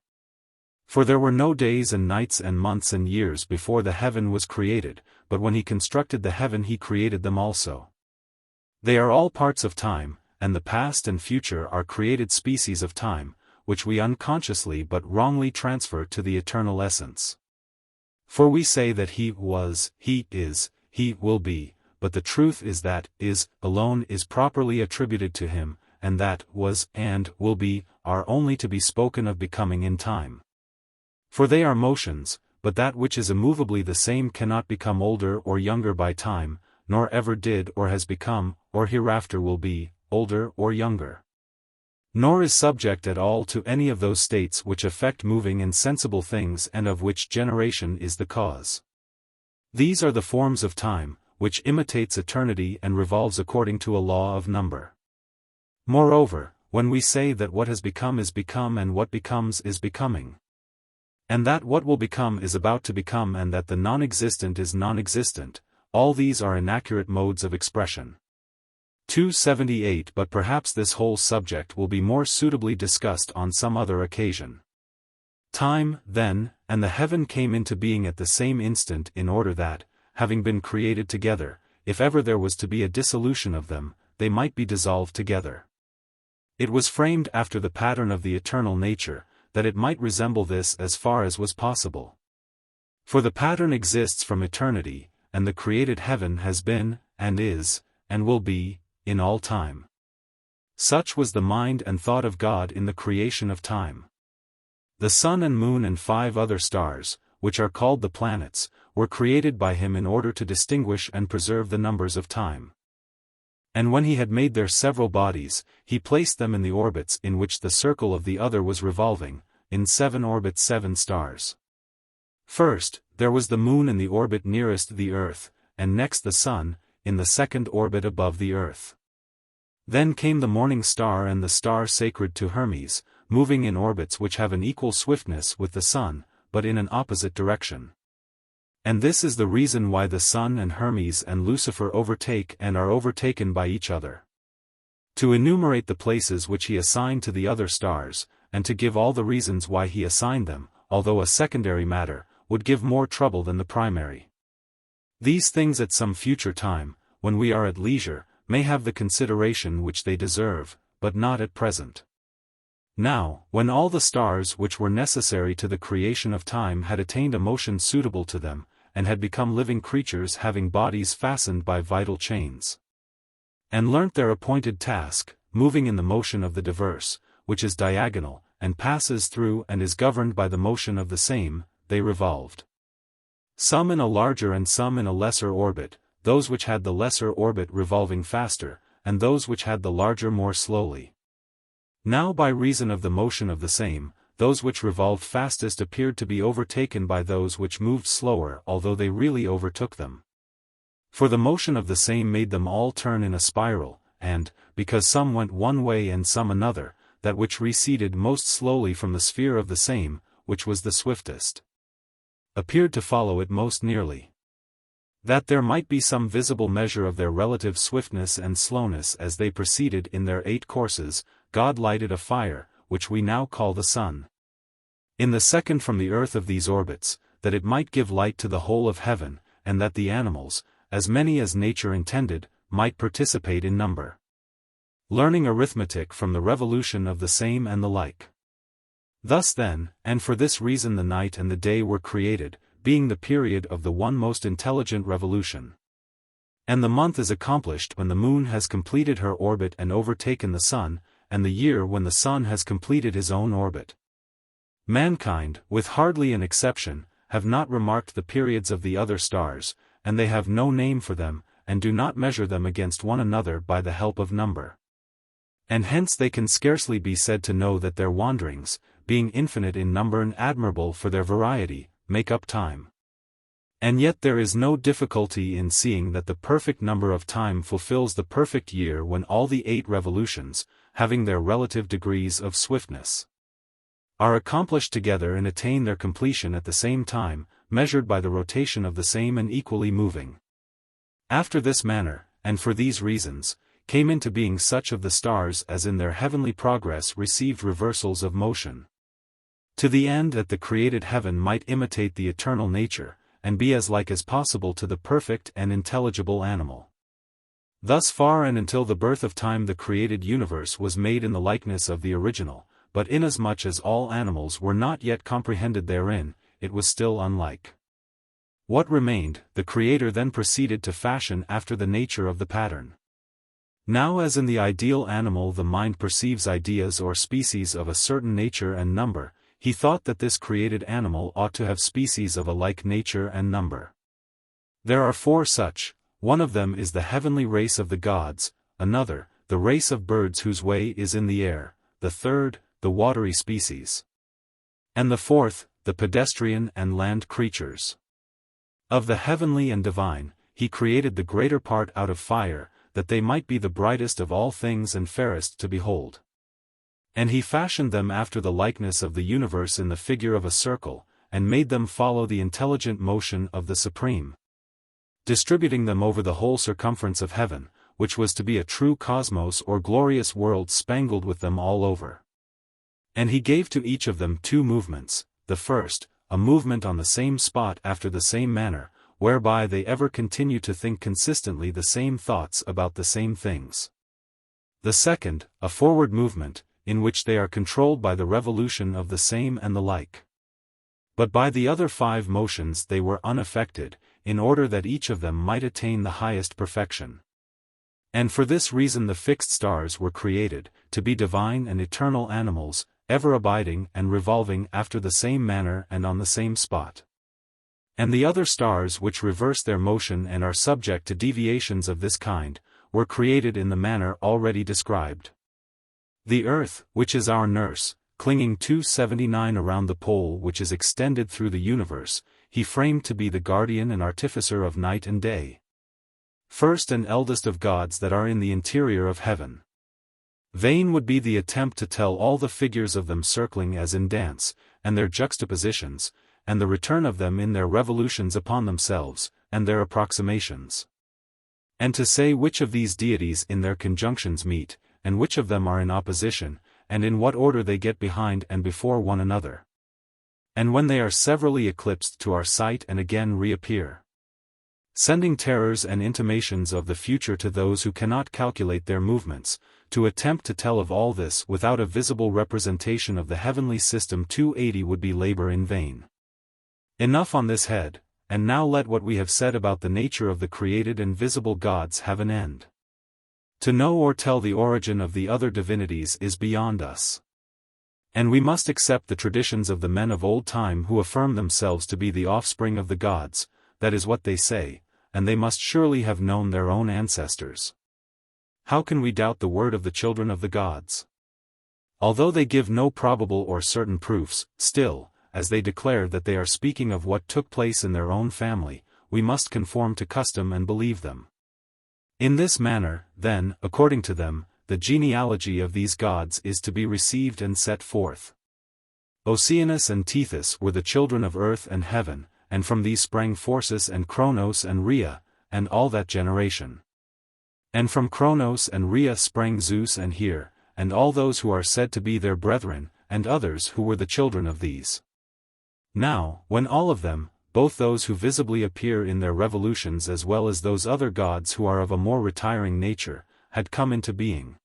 For there were no days and nights and months and years before the heaven was created, but when he constructed the heaven he created them also. They are all parts of time, and the past and future are created species of time, which we unconsciously but wrongly transfer to the eternal essence. For we say that he was, he is, he will be, but the truth is that is alone is properly attributed to him, and that was and will be are only to be spoken of becoming in time. For they are motions, but that which is immovably the same cannot become older or younger by time, nor ever did or has become, or hereafter will be, older or younger. Nor is subject at all to any of those states which affect moving and sensible things and of which generation is the cause. These are the forms of time, which imitates eternity and revolves according to a law of number. Moreover, when we say that what has become is become and what becomes is becoming, and that what will become is about to become and that the non-existent is non-existent, all these are inaccurate modes of expression. 278 But perhaps this whole subject will be more suitably discussed on some other occasion. Time, then, and the heaven came into being at the same instant in order that, having been created together, if ever there was to be a dissolution of them, they might be dissolved together. It was framed after the pattern of the eternal nature, that it might resemble this as far as was possible. For the pattern exists from eternity, and the created heaven has been, and is, and will be, in all time. Such was the mind and thought of God in the creation of time. The sun and moon and 5 other stars, which are called the planets, were created by him in order to distinguish and preserve the numbers of time. And when he had made their several bodies, he placed them in the orbits in which the circle of the other was revolving, in 7 orbits 7 stars. First, there was the moon in the orbit nearest the earth, and next the sun, in the second orbit above the earth. Then came the morning star and the star sacred to Hermes, moving in orbits which have an equal swiftness with the sun, but in an opposite direction. And this is the reason why the sun and Hermes and Lucifer overtake and are overtaken by each other. To enumerate the places which he assigned to the other stars, and to give all the reasons why he assigned them, although a secondary matter, would give more trouble than the primary. These things at some future time, when we are at leisure, may have the consideration which they deserve, but not at present. Now, when all the stars which were necessary to the creation of time had attained a motion suitable to them, and had become living creatures having bodies fastened by vital chains, and learnt their appointed task, moving in the motion of the diverse, which is diagonal, and passes through and is governed by the motion of the same, they revolved. Some in a larger and some in a lesser orbit, those which had the lesser orbit revolving faster, and those which had the larger more slowly. Now by reason of the motion of the same, those which revolved fastest appeared to be overtaken by those which moved slower, although they really overtook them. For the motion of the same made them all turn in a spiral, and, because some went one way and some another, that which receded most slowly from the sphere of the same, which was the swiftest, appeared to follow it most nearly. That there might be some visible measure of their relative swiftness and slowness as they proceeded in their 8 courses, God lighted a fire, which we now call the sun, in the second from the earth of these orbits, that it might give light to the whole of heaven, and that the animals, as many as nature intended, might participate in number. Learning arithmetic from the revolution of the same and the like. Thus then, and for this reason the night and the day were created, being the period of the one most intelligent revolution. And the month is accomplished when the moon has completed her orbit and overtaken the sun, and the year when the sun has completed his own orbit. Mankind, with hardly an exception, have not remarked the periods of the other stars, and they have no name for them, and do not measure them against one another by the help of number. And hence they can scarcely be said to know that their wanderings, being infinite in number and admirable for their variety, make up time. And yet there is no difficulty in seeing that the perfect number of time fulfills the perfect year when all the 8 revolutions, having their relative degrees of swiftness, are accomplished together and attain their completion at the same time, measured by the rotation of the same and equally moving. After this manner, and for these reasons, came into being such of the stars as in their heavenly progress received reversals of motion, to the end that the created heaven might imitate the eternal nature, and be as like as possible to the perfect and intelligible animal. Thus far and until the birth of time the created universe was made in the likeness of the original, but inasmuch as all animals were not yet comprehended therein, it was still unlike. What remained, the Creator then proceeded to fashion after the nature of the pattern. Now as in the ideal animal the mind perceives ideas or species of a certain nature and number, he thought that this created animal ought to have species of a like nature and number. There are 4 such, one of them is the heavenly race of the gods, another, the race of birds whose way is in the air, the third, the watery species, and the fourth, the pedestrian and land creatures. Of the heavenly and divine, he created the greater part out of fire, that they might be the brightest of all things and fairest to behold. And he fashioned them after the likeness of the universe in the figure of a circle, and made them follow the intelligent motion of the Supreme, distributing them over the whole circumference of heaven, which was to be a true cosmos or glorious world spangled with them all over. And he gave to each of them 2 movements, the first, a movement on the same spot after the same manner, whereby they ever continue to think consistently the same thoughts about the same things. The second, a forward movement, in which they are controlled by the revolution of the same and the like. But by the other 5 motions they were unaffected, in order that each of them might attain the highest perfection. And for this reason the fixed stars were created, to be divine and eternal animals, ever abiding and revolving after the same manner and on the same spot. And the other stars which reverse their motion and are subject to deviations of this kind, were created in the manner already described. The earth, which is our nurse, clinging 279 around the pole which is extended through the universe, he framed to be the guardian and artificer of night and day. First and eldest of gods that are in the interior of heaven. Vain would be the attempt to tell all the figures of them circling as in dance, and their juxtapositions, and the return of them in their revolutions upon themselves, and their approximations. And to say which of these deities in their conjunctions meet, and which of them are in opposition, and in what order they get behind and before one another. And when they are severally eclipsed to our sight and again reappear, sending terrors and intimations of the future to those who cannot calculate their movements, to attempt to tell of all this without a visible representation of the heavenly system 280 would be labor in vain. Enough on this head, and now let what we have said about the nature of the created and visible gods have an end. To know or tell the origin of the other divinities is beyond us. And we must accept the traditions of the men of old time who affirm themselves to be the offspring of the gods, that is what they say, and they must surely have known their own ancestors. How can we doubt the word of the children of the gods? Although they give no probable or certain proofs, still, as they declare that they are speaking of what took place in their own family, we must conform to custom and believe them. In this manner, then, according to them, the genealogy of these gods is to be received and set forth. Oceanus and Tethys were the children of earth and heaven, and from these sprang Phorcys and Cronos and Rhea, and all that generation. And from Cronos and Rhea sprang Zeus and Here, and all those who are said to be their brethren, and others who were the children of these. Now, when all of them, both those who visibly appear in their revolutions as well as those other gods who are of a more retiring nature, had come into being,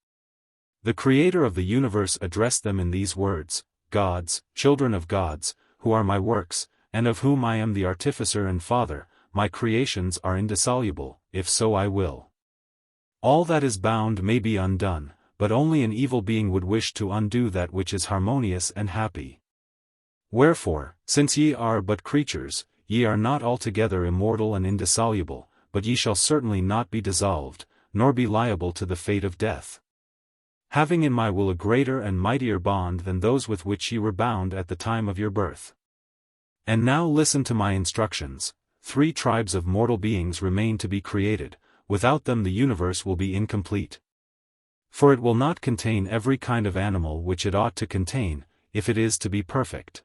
the Creator of the universe addressed them in these words: Gods, children of gods, who are my works, and of whom I am the artificer and father, my creations are indissoluble, if so I will. All that is bound may be undone, but only an evil being would wish to undo that which is harmonious and happy. Wherefore, since ye are but creatures, ye are not altogether immortal and indissoluble, but ye shall certainly not be dissolved, nor be liable to the fate of death. Having in my will a greater and mightier bond than those with which ye were bound at the time of your birth. And now listen to my instructions. 3 tribes of mortal beings remain to be created, without them the universe will be incomplete. For it will not contain every kind of animal which it ought to contain, if it is to be perfect.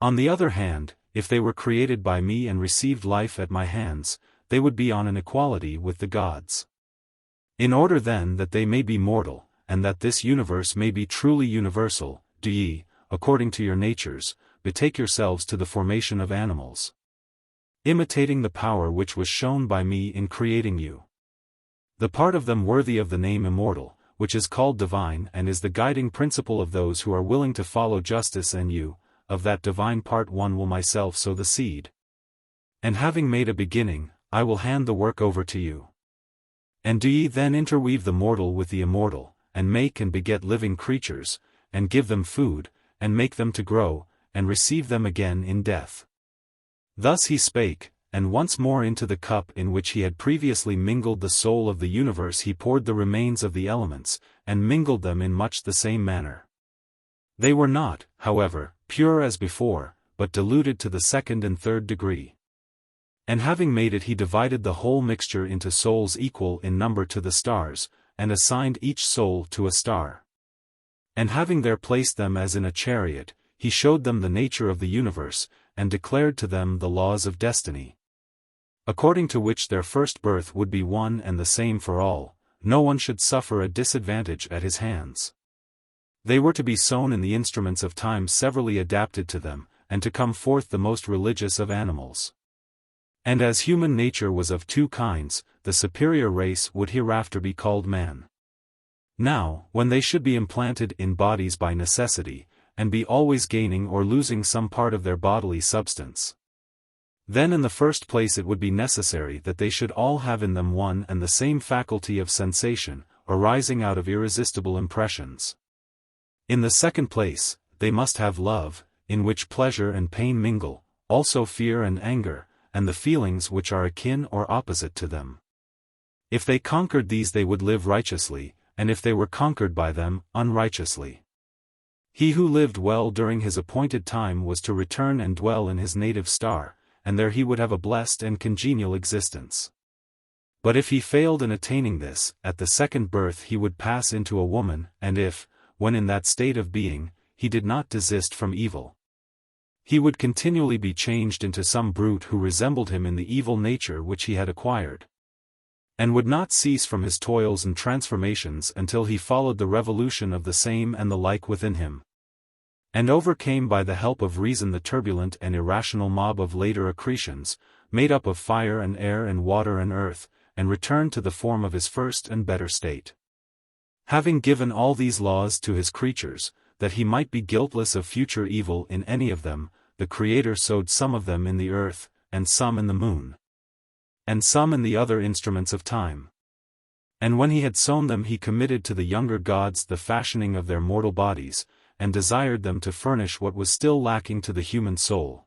On the other hand, if they were created by me and received life at my hands, they would be on an equality with the gods. In order then that they may be mortal, and that this universe may be truly universal, do ye, according to your natures, betake yourselves to the formation of animals, imitating the power which was shown by me in creating you. The part of them worthy of the name immortal, which is called divine and is the guiding principle of those who are willing to follow justice, and you, of that divine part one will myself sow the seed. And having made a beginning, I will hand the work over to you. And do ye then interweave the mortal with the immortal, and make and beget living creatures, and give them food, and make them to grow, and receive them again in death. Thus he spake, and once more into the cup in which he had previously mingled the soul of the universe he poured the remains of the elements, and mingled them in much the same manner. They were not, however, pure as before, but diluted to the 2nd and 3rd degree. And having made it he divided the whole mixture into souls equal in number to the stars, and assigned each soul to a star. And having there placed them as in a chariot, he showed them the nature of the universe, and declared to them the laws of destiny, according to which their first birth would be one and the same for all, no one should suffer a disadvantage at his hands. They were to be sown in the instruments of time severally adapted to them, and to come forth the most religious of animals. And as human nature was of 2 kinds, the superior race would hereafter be called man. Now, when they should be implanted in bodies by necessity, and be always gaining or losing some part of their bodily substance, then in the first place it would be necessary that they should all have in them one and the same faculty of sensation, arising out of irresistible impressions. In the second place, they must have love, in which pleasure and pain mingle, also fear and anger, and the feelings which are akin or opposite to them. If they conquered these they would live righteously, and if they were conquered by them, unrighteously. He who lived well during his appointed time was to return and dwell in his native star, and there he would have a blessed and congenial existence. But if he failed in attaining this, at the second birth he would pass into a woman, and if, when in that state of being, he did not desist from evil, he would continually be changed into some brute who resembled him in the evil nature which he had acquired, and would not cease from his toils and transformations until he followed the revolution of the same and the like within him, and overcame by the help of reason the turbulent and irrational mob of later accretions, made up of fire and air and water and earth, and returned to the form of his first and better state. Having given all these laws to his creatures, that he might be guiltless of future evil in any of them, the Creator sowed some of them in the earth, and some in the moon, and some in the other instruments of time. And when he had sown them he committed to the younger gods the fashioning of their mortal bodies, and desired them to furnish what was still lacking to the human soul.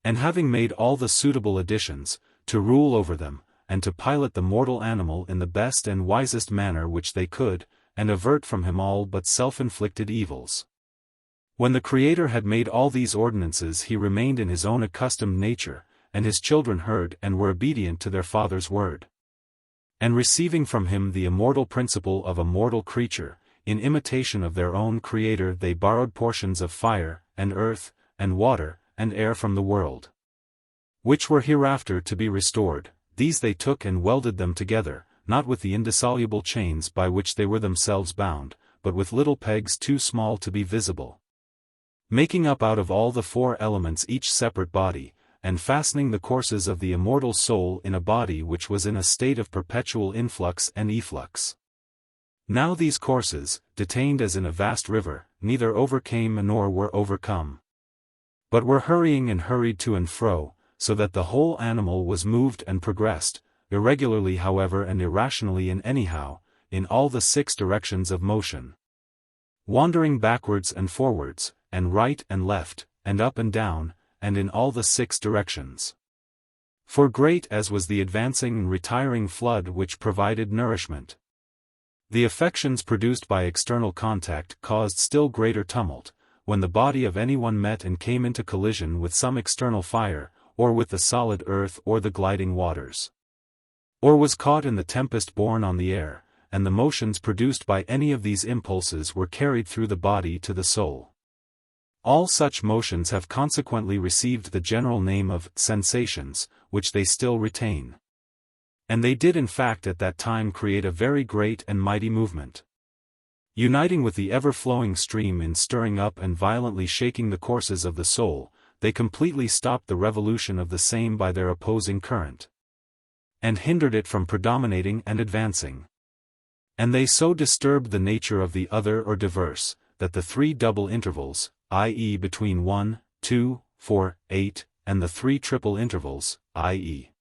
And having made all the suitable additions, to rule over them, and to pilot the mortal animal in the best and wisest manner which they could, and avert from him all but self-inflicted evils. When the Creator had made all these ordinances, he remained in his own accustomed nature, and his children heard and were obedient to their father's word. And receiving from him the immortal principle of a mortal creature, in imitation of their own Creator they borrowed portions of fire, and earth, and water, and air from the world, which were hereafter to be restored. These they took and welded them together, not with the indissoluble chains by which they were themselves bound, but with little pegs too small to be visible, making up out of all the four elements each separate body, and fastening the courses of the immortal soul in a body which was in a state of perpetual influx and efflux. Now these courses, detained as in a vast river, neither overcame nor were overcome, but were hurrying and hurried to and fro, so that the whole animal was moved and progressed, irregularly however and irrationally and anyhow, in all the 6 directions of motion, wandering backwards and forwards, and right and left, and up and down, and in all the 6 directions. For great as was the advancing and retiring flood which provided nourishment, the affections produced by external contact caused still greater tumult, when the body of anyone met and came into collision with some external fire, or with the solid earth or the gliding waters, or was caught in the tempest borne on the air, and the motions produced by any of these impulses were carried through the body to the soul. All such motions have consequently received the general name of sensations, which they still retain. And they did in fact at that time create a very great and mighty movement. Uniting with the ever-flowing stream in stirring up and violently shaking the courses of the soul, they completely stopped the revolution of the same by their opposing current, and hindered it from predominating and advancing. And they so disturbed the nature of the other or diverse, that the 3 double intervals, i.e. between 1, 2, 4, 8, and the 3 triple intervals, i.e.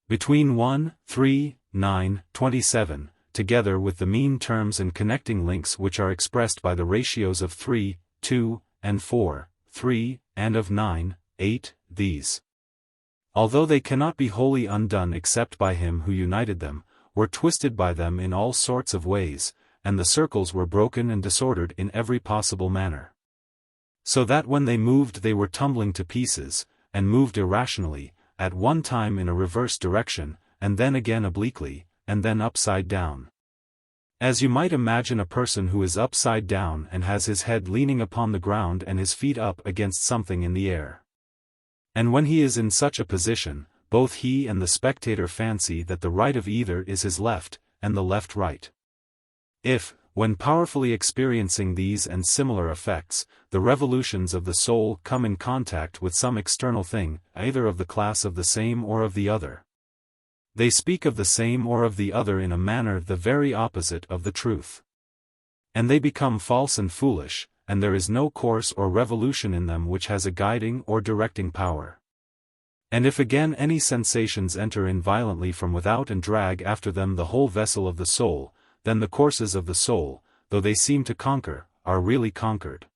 between 1, 3, 9, 27, together with the mean terms and connecting links which are expressed by the ratios of 3, 2, and 4, 3, and of 9, 8, these, although they cannot be wholly undone except by him who united them, were twisted by them in all sorts of ways, and the circles were broken and disordered in every possible manner, so that when they moved they were tumbling to pieces, and moved irrationally, at one time in a reverse direction, and then again obliquely, and then upside down. As you might imagine a person who is upside down and has his head leaning upon the ground and his feet up against something in the air. And when he is in such a position, both he and the spectator fancy that the right of either is his left, and the left right. If, when powerfully experiencing these and similar effects, the revolutions of the soul come in contact with some external thing, either of the class of the same or of the other, they speak of the same or of the other in a manner the very opposite of the truth. And they become false and foolish, and there is no course or revolution in them which has a guiding or directing power. And if again any sensations enter in violently from without and drag after them the whole vessel of the soul, then the courses of the soul, though they seem to conquer, are really conquered.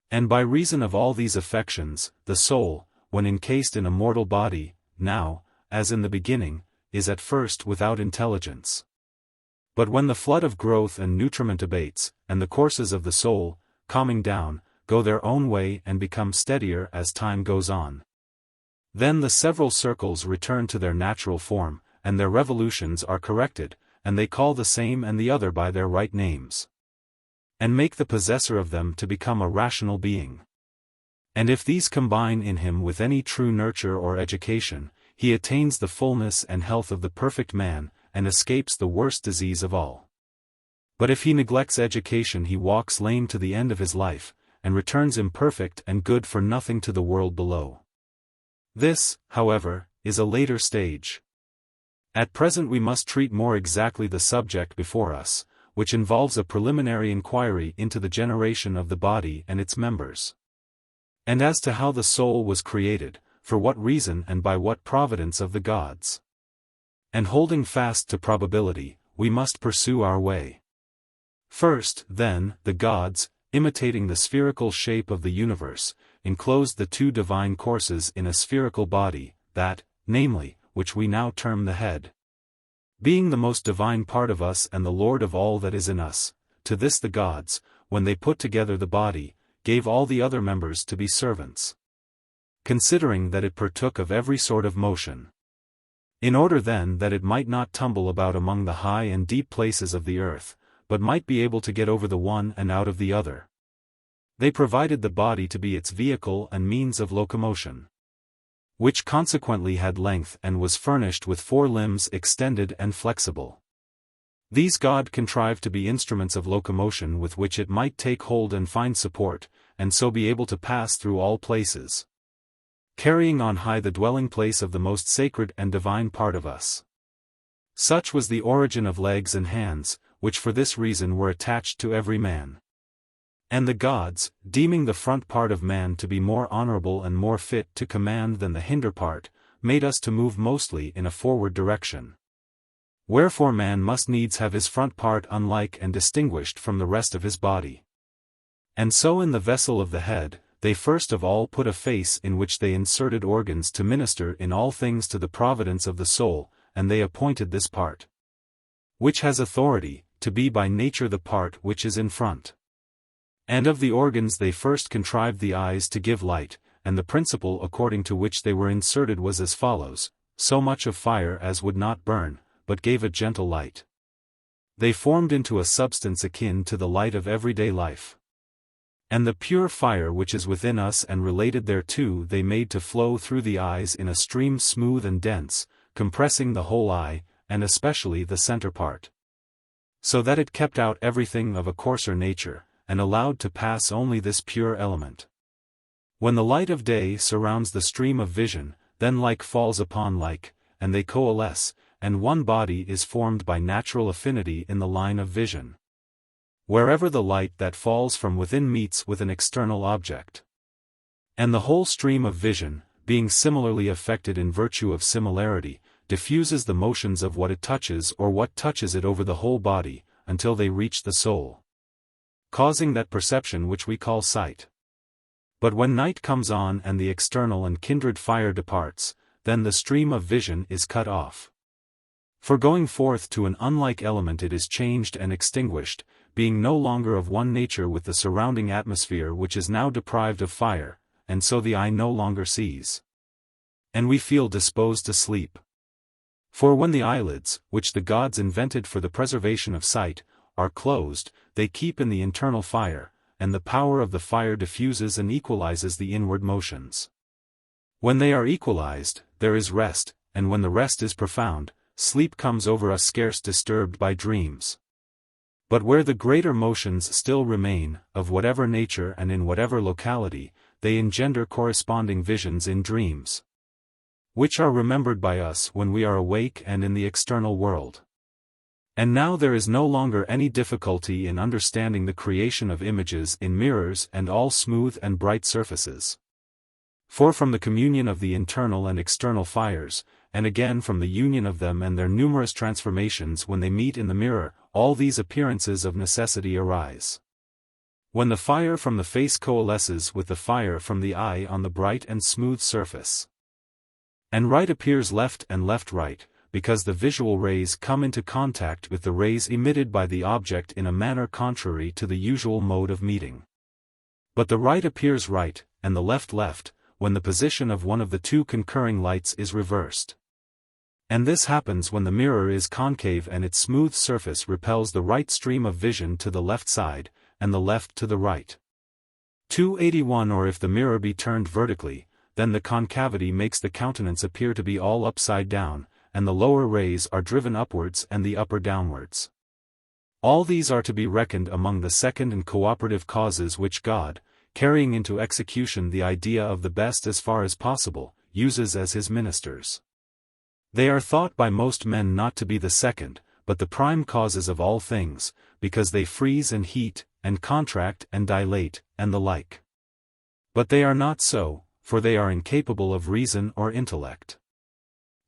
And by reason of all these affections, the soul, when encased in a mortal body, now, as in the beginning, is at first without intelligence. But when the flood of growth and nutriment abates, and the courses of the soul, calming down, go their own way and become steadier as time goes on, then the several circles return to their natural form, and their revolutions are corrected, and they call the same and the other by their right names, and make the possessor of them to become a rational being. And if these combine in him with any true nurture or education, he attains the fullness and health of the perfect man, and escapes the worst disease of all. But if he neglects education he walks lame to the end of his life, and returns imperfect and good for nothing to the world below. This, however, is a later stage. At present we must treat more exactly the subject before us, which involves a preliminary inquiry into the generation of the body and its members, and as to how the soul was created, for what reason and by what providence of the gods. And holding fast to probability, we must pursue our way. First, then, the gods, imitating the spherical shape of the universe, enclosed the 2 divine courses in a spherical body, that, namely, which we now term the head. Being the most divine part of us and the Lord of all that is in us, to this the gods, when they put together the body, gave all the other members to be servants. Considering that it partook of every sort of motion. In order then that it might not tumble about among the high and deep places of the earth, but might be able to get over the one and out of the other. They provided the body to be its vehicle and means of locomotion, which consequently had length and was furnished with 4 limbs extended and flexible. These God contrived to be instruments of locomotion with which it might take hold and find support, and so be able to pass through all places, carrying on high the dwelling place of the most sacred and divine part of us. Such was the origin of legs and hands, which for this reason were attached to every man. And the gods, deeming the front part of man to be more honorable and more fit to command than the hinder part, made us to move mostly in a forward direction. Wherefore man must needs have his front part unlike and distinguished from the rest of his body. And so in the vessel of the head, they first of all put a face in which they inserted organs to minister in all things to the providence of the soul, and they appointed this part, which has authority, to be by nature the part which is in front. And of the organs they first contrived the eyes to give light, and the principle according to which they were inserted was as follows: so much of fire as would not burn, but gave a gentle light. They formed into a substance akin to the light of everyday life. And the pure fire which is within us and related thereto they made to flow through the eyes in a stream smooth and dense, compressing the whole eye, and especially the center part, so that it kept out everything of a coarser nature, and allowed to pass only this pure element. When the light of day surrounds the stream of vision, then like falls upon like, and they coalesce, and one body is formed by natural affinity in the line of vision, wherever the light that falls from within meets with an external object. And the whole stream of vision, being similarly affected in virtue of similarity, diffuses the motions of what it touches or what touches it over the whole body, until they reach the soul, causing that perception which we call sight. But when night comes on and the external and kindred fire departs, then the stream of vision is cut off. For going forth to an unlike element it is changed and extinguished, being no longer of one nature with the surrounding atmosphere which is now deprived of fire, and so the eye no longer sees. And we feel disposed to sleep. For when the eyelids, which the gods invented for the preservation of sight, are closed, they keep in the internal fire, and the power of the fire diffuses and equalizes the inward motions. When they are equalized, there is rest, and when the rest is profound, sleep comes over us scarce disturbed by dreams. But where the greater motions still remain, of whatever nature and in whatever locality, they engender corresponding visions in dreams, which are remembered by us when we are awake and in the external world. And now there is no longer any difficulty in understanding the creation of images in mirrors and all smooth and bright surfaces. For from the communion of the internal and external fires, and again from the union of them and their numerous transformations when they meet in the mirror, all these appearances of necessity arise. When the fire from the face coalesces with the fire from the eye on the bright and smooth surface, and right appears left and left right, because the visual rays come into contact with the rays emitted by the object in a manner contrary to the usual mode of meeting. But the right appears right, and the left left, when the position of one of the two concurring lights is reversed. And this happens when the mirror is concave and its smooth surface repels the right stream of vision to the left side, and the left to the right. 281. Or if the mirror be turned vertically, then the concavity makes the countenance appear to be all upside down, and the lower rays are driven upwards and the upper downwards. All these are to be reckoned among the second and cooperative causes which God, carrying into execution the idea of the best as far as possible, uses as his ministers. They are thought by most men not to be the second, but the prime causes of all things, because they freeze and heat, and contract and dilate, and the like. But they are not so, for they are incapable of reason or intellect.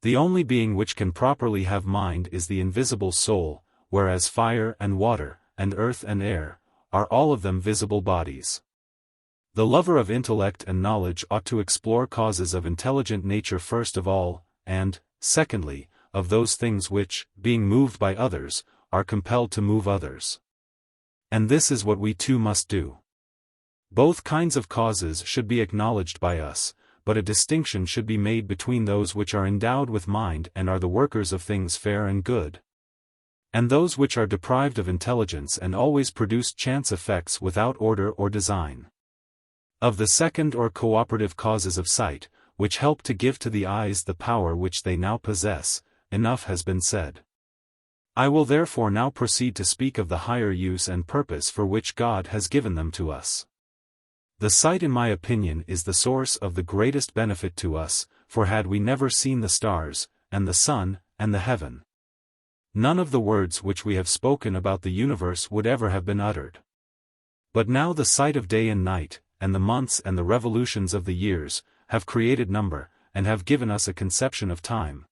The only being which can properly have mind is the invisible soul, whereas fire and water, and earth and air, are all of them visible bodies. The lover of intellect and knowledge ought to explore causes of intelligent nature first of all, and, secondly, of those things which, being moved by others, are compelled to move others. And this is what we too must do. Both kinds of causes should be acknowledged by us, but a distinction should be made between those which are endowed with mind and are the workers of things fair and good, and those which are deprived of intelligence and always produce chance effects without order or design. Of the second or cooperative causes of sight, which help to give to the eyes the power which they now possess, enough has been said. I will therefore now proceed to speak of the higher use and purpose for which God has given them to us. The sight, in my opinion, is the source of the greatest benefit to us, for had we never seen the stars, and the sun, and the heaven, none of the words which we have spoken about the universe would ever have been uttered. But now the sight of day and night, and the months and the revolutions of the years, have created number, and have given us a conception of time,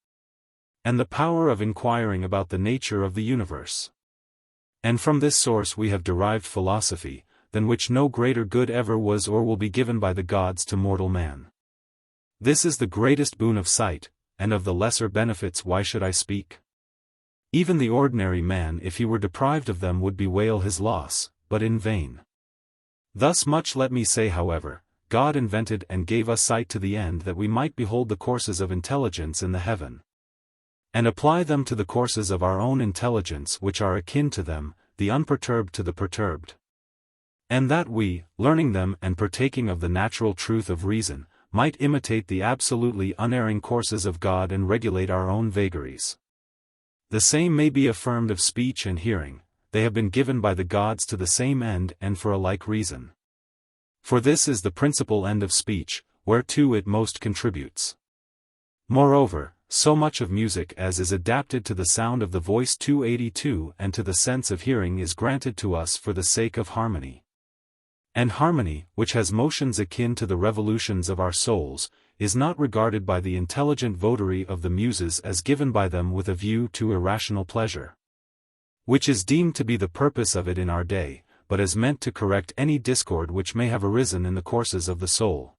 and the power of inquiring about the nature of the universe. And from this source we have derived philosophy, than which no greater good ever was or will be given by the gods to mortal man. This is the greatest boon of sight, and of the lesser benefits why should I speak? Even the ordinary man, if he were deprived of them, would bewail his loss, but in vain. Thus much let me say, however, God invented and gave us sight to the end that we might behold the courses of intelligence in the heaven, and apply them to the courses of our own intelligence which are akin to them, the unperturbed to the perturbed. And that we, learning them and partaking of the natural truth of reason, might imitate the absolutely unerring courses of God and regulate our own vagaries. The same may be affirmed of speech and hearing, they have been given by the gods to the same end and for a like reason. For this is the principal end of speech, whereto it most contributes. Moreover, so much of music as is adapted to the sound of the voice 282 and to the sense of hearing is granted to us for the sake of harmony. And harmony, which has motions akin to the revolutions of our souls, is not regarded by the intelligent votary of the Muses as given by them with a view to irrational pleasure, which is deemed to be the purpose of it in our day, but as meant to correct any discord which may have arisen in the courses of the soul,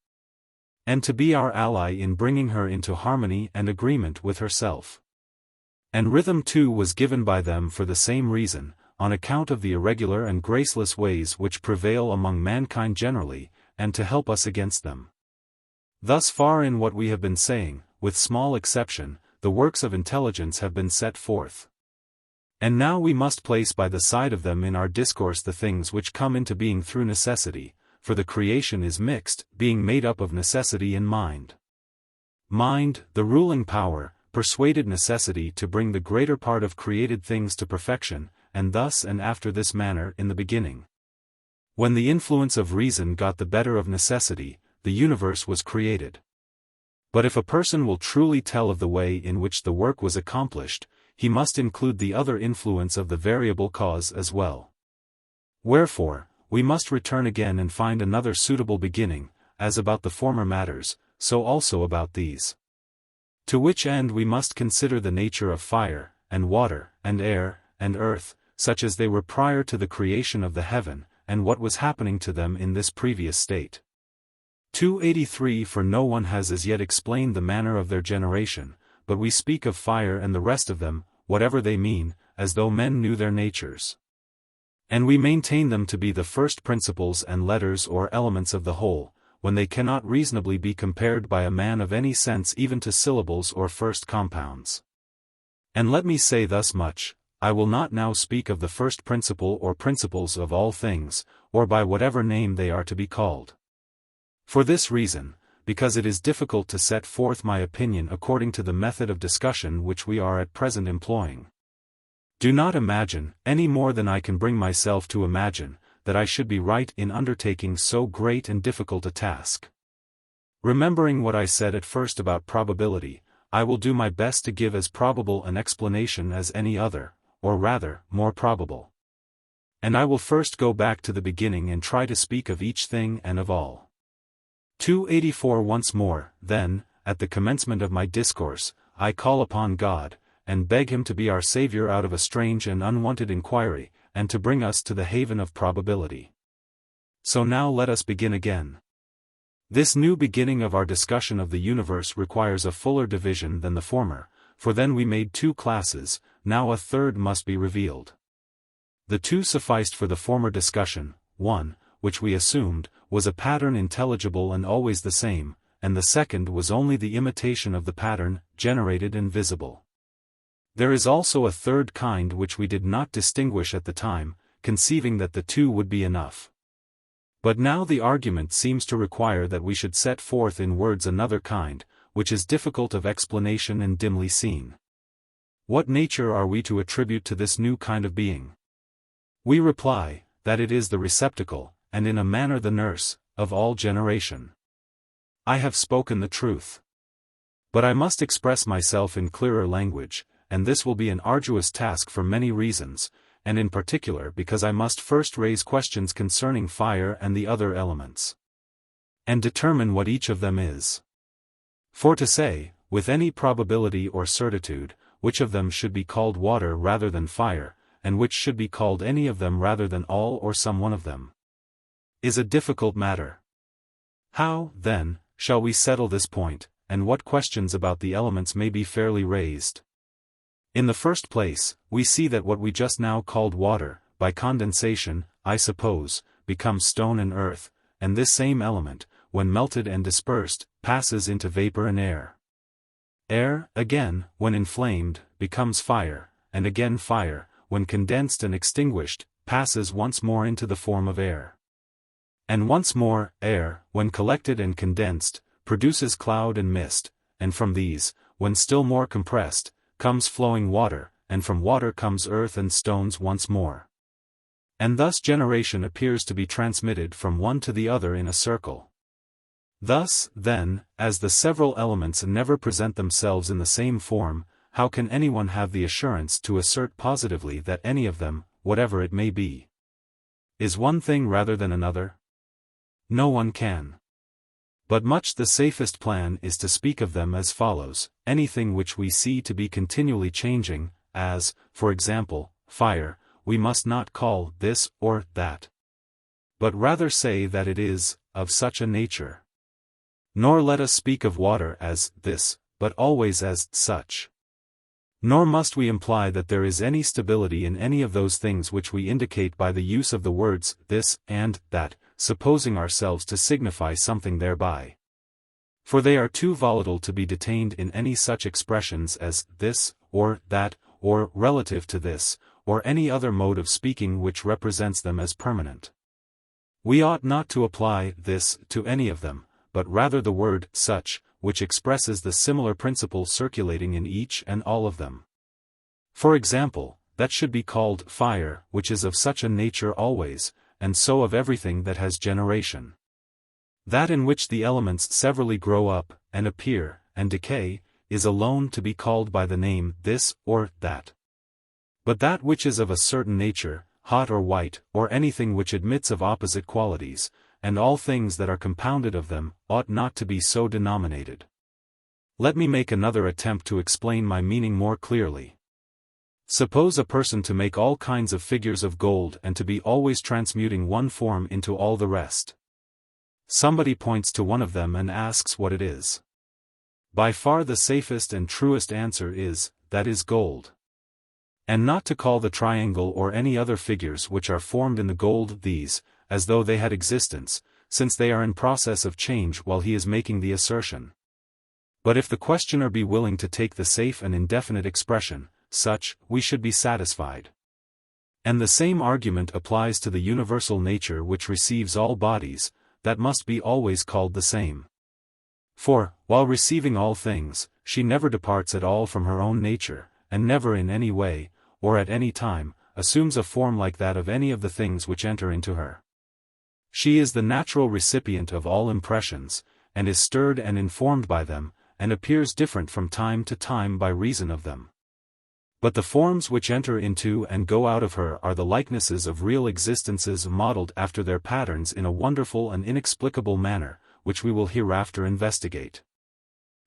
and to be our ally in bringing her into harmony and agreement with herself. And rhythm too was given by them for the same reason, on account of the irregular and graceless ways which prevail among mankind generally, and to help us against them. Thus far in what we have been saying, with small exception, the works of intelligence have been set forth. And now we must place by the side of them in our discourse the things which come into being through necessity, for the creation is mixed, being made up of necessity and mind. Mind, the ruling power, persuaded necessity to bring the greater part of created things to perfection, and thus and after this manner in the beginning. When the influence of reason got the better of necessity, the universe was created. But if a person will truly tell of the way in which the work was accomplished, he must include the other influence of the variable cause as well. Wherefore, we must return again and find another suitable beginning, as about the former matters, so also about these. To which end we must consider the nature of fire, and water, and air, and earth, such as they were prior to the creation of the heaven, and what was happening to them in this previous state. 283 For no one has as yet explained the manner of their generation, but we speak of fire and the rest of them, whatever they mean, as though men knew their natures. And we maintain them to be the first principles and letters or elements of the whole, when they cannot reasonably be compared by a man of any sense even to syllables or first compounds. And let me say thus much, I will not now speak of the first principle or principles of all things, or by whatever name they are to be called. For this reason, because it is difficult to set forth my opinion according to the method of discussion which we are at present employing. Do not imagine, any more than I can bring myself to imagine, that I should be right in undertaking so great and difficult a task. Remembering what I said at first about probability, I will do my best to give as probable an explanation as any other, or rather, more probable. And I will first go back to the beginning and try to speak of each thing and of all. 284 Once more, then, at the commencement of my discourse, I call upon God, and beg him to be our Saviour out of a strange and unwanted inquiry, and to bring us to the haven of probability. So now let us begin again. This new beginning of our discussion of the universe requires a fuller division than the former, for then we made two classes, now a third must be revealed. The two sufficed for the former discussion: one, which we assumed, was a pattern intelligible and always the same, and the second was only the imitation of the pattern, generated and visible. There is also a third kind which we did not distinguish at the time, conceiving that the two would be enough. But now the argument seems to require that we should set forth in words another kind, which is difficult of explanation and dimly seen. What nature are we to attribute to this new kind of being? We reply, that it is the receptacle, and in a manner the nurse, of all generation. I have spoken the truth. But I must express myself in clearer language, and this will be an arduous task for many reasons, and in particular because I must first raise questions concerning fire and the other elements, and determine what each of them is. For to say, with any probability or certitude, which of them should be called water rather than fire, and which should be called any of them rather than all or some one of them, is a difficult matter. How, then, shall we settle this point, and what questions about the elements may be fairly raised? In the first place, we see that what we just now called water, by condensation, I suppose, becomes stone and earth, and this same element, when melted and dispersed, passes into vapor and air. Air, again, when inflamed, becomes fire, and again fire, when condensed and extinguished, passes once more into the form of air. And once more, air, when collected and condensed, produces cloud and mist, and from these, when still more compressed, comes flowing water, and from water comes earth and stones once more. And thus generation appears to be transmitted from one to the other in a circle. Thus, then, as the several elements never present themselves in the same form, how can anyone have the assurance to assert positively that any of them, whatever it may be, is one thing rather than another? No one can. But much the safest plan is to speak of them as follows: anything which we see to be continually changing, as, for example, fire, we must not call this or that, but rather say that it is of such a nature. Nor let us speak of water as this, but always as such. Nor must we imply that there is any stability in any of those things which we indicate by the use of the words this and that, supposing ourselves to signify something thereby. For they are too volatile to be detained in any such expressions as this, or that, or relative to this, or any other mode of speaking which represents them as permanent. We ought not to apply this to any of them, but rather the word such, which expresses the similar principle circulating in each and all of them. For example, that should be called fire, which is of such a nature always, and so of everything that has generation. That in which the elements severally grow up, and appear, and decay, is alone to be called by the name this or that. But that which is of a certain nature, hot or white, or anything which admits of opposite qualities, and all things that are compounded of them, ought not to be so denominated. Let me make another attempt to explain my meaning more clearly. Suppose a person to make all kinds of figures of gold and to be always transmuting one form into all the rest. Somebody points to one of them and asks what it is. By far the safest and truest answer is, that is gold. And not to call the triangle or any other figures which are formed in the gold these, as though they had existence, since they are in process of change while he is making the assertion. But if the questioner be willing to take the safe and indefinite expression, such, we should be satisfied. And the same argument applies to the universal nature which receives all bodies, that must be always called the same. For, while receiving all things, she never departs at all from her own nature, and never in any way, or at any time, assumes a form like that of any of the things which enter into her. She is the natural recipient of all impressions, and is stirred and informed by them, and appears different from time to time by reason of them. But the forms which enter into and go out of her are the likenesses of real existences modeled after their patterns in a wonderful and inexplicable manner, which we will hereafter investigate.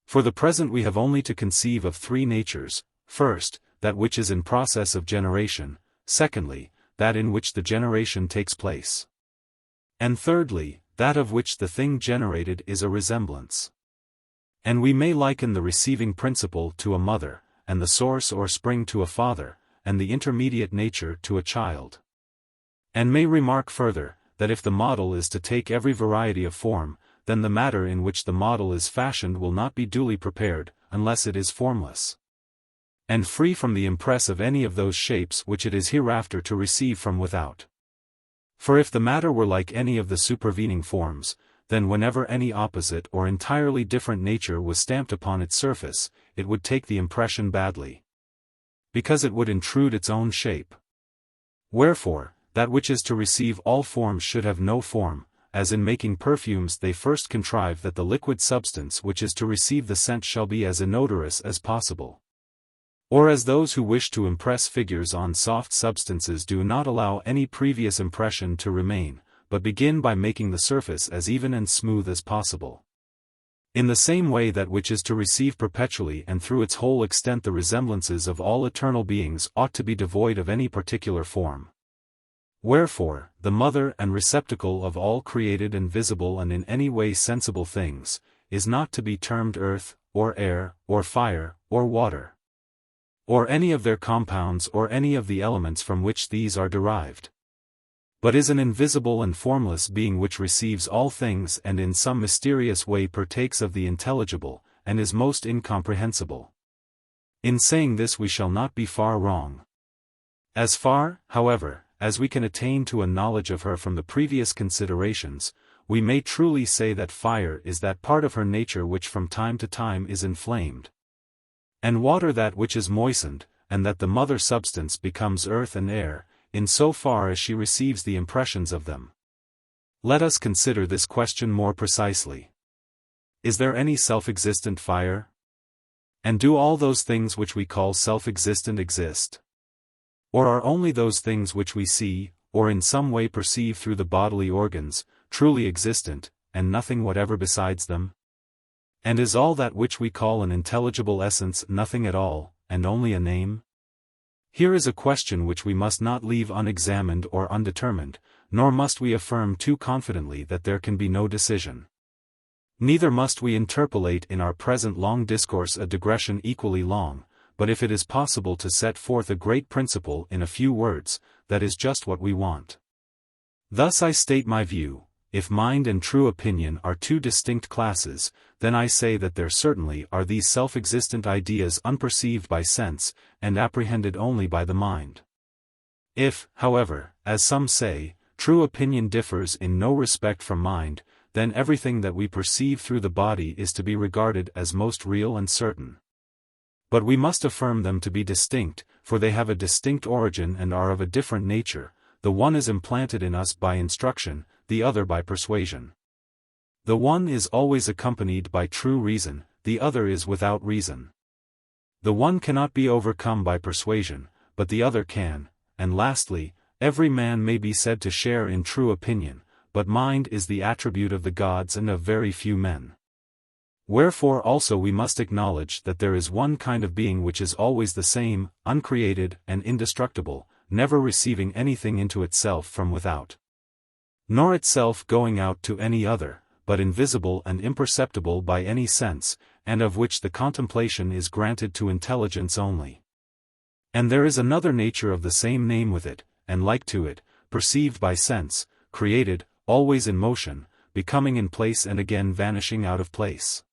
For the present we have only to conceive of three natures: first, that which is in process of generation; secondly, that in which the generation takes place; and thirdly, that of which the thing generated is a resemblance. And we may liken the receiving principle to a mother, and the source or spring to a father, and the intermediate nature to a child. And may remark further, that if the model is to take every variety of form, then the matter in which the model is fashioned will not be duly prepared, unless it is formless, and free from the impress of any of those shapes which it is hereafter to receive from without. For if the matter were like any of the supervening forms, then whenever any opposite or entirely different nature was stamped upon its surface, it would take the impression badly, because it would intrude its own shape. Wherefore, that which is to receive all forms should have no form, as in making perfumes they first contrive that the liquid substance which is to receive the scent shall be as inodorous as possible. Or as those who wish to impress figures on soft substances do not allow any previous impression to remain, but begin by making the surface as even and smooth as possible. In the same way that which is to receive perpetually and through its whole extent the resemblances of all eternal beings ought to be devoid of any particular form. Wherefore, the mother and receptacle of all created and visible and in any way sensible things, is not to be termed earth, or air, or fire, or water, or any of their compounds or any of the elements from which these are derived, but is an invisible and formless being which receives all things and in some mysterious way partakes of the intelligible, and is most incomprehensible. In saying this we shall not be far wrong. As far, however, as we can attain to a knowledge of her from the previous considerations, we may truly say that fire is that part of her nature which from time to time is inflamed, and water that which is moistened, and that the mother substance becomes earth and air, in so far as she receives the impressions of them. Let us consider this question more precisely. Is there any self-existent fire? And do all those things which we call self-existent exist? Or are only those things which we see, or in some way perceive through the bodily organs, truly existent, and nothing whatever besides them? And is all that which we call an intelligible essence nothing at all, and only a name? Here is a question which we must not leave unexamined or undetermined, nor must we affirm too confidently that there can be no decision. Neither must we interpolate in our present long discourse a digression equally long, but if it is possible to set forth a great principle in a few words, that is just what we want. Thus I state my view: if mind and true opinion are two distinct classes, then I say that there certainly are these self-existent ideas unperceived by sense, and apprehended only by the mind. If, however, as some say, true opinion differs in no respect from mind, then everything that we perceive through the body is to be regarded as most real and certain. But we must affirm them to be distinct, for they have a distinct origin and are of a different nature. The one is implanted in us by instruction, the other by persuasion. The one is always accompanied by true reason, the other is without reason. The one cannot be overcome by persuasion, but the other can, and lastly, every man may be said to share in true opinion, but mind is the attribute of the gods and of very few men. Wherefore also we must acknowledge that there is one kind of being which is always the same, uncreated and indestructible, never receiving anything into itself from without, nor itself going out to any other, but invisible and imperceptible by any sense, and of which the contemplation is granted to intelligence only. And there is another nature of the same name with it, and like to it, perceived by sense, created, always in motion, becoming in place and again vanishing out of place,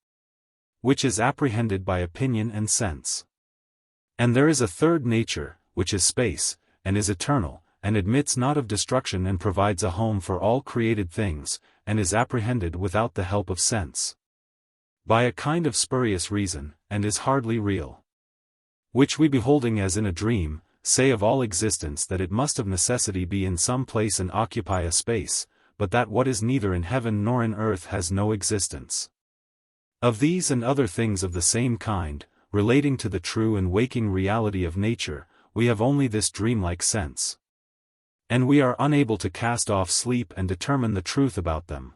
which is apprehended by opinion and sense. And there is a third nature, which is space, and is eternal, and admits not of destruction and provides a home for all created things, and is apprehended without the help of sense, by a kind of spurious reason, and is hardly real. Which we beholding as in a dream, say of all existence that it must of necessity be in some place and occupy a space, but that what is neither in heaven nor in earth has no existence. Of these and other things of the same kind, relating to the true and waking reality of nature, we have only this dreamlike sense. And we are unable to cast off sleep and determine the truth about them.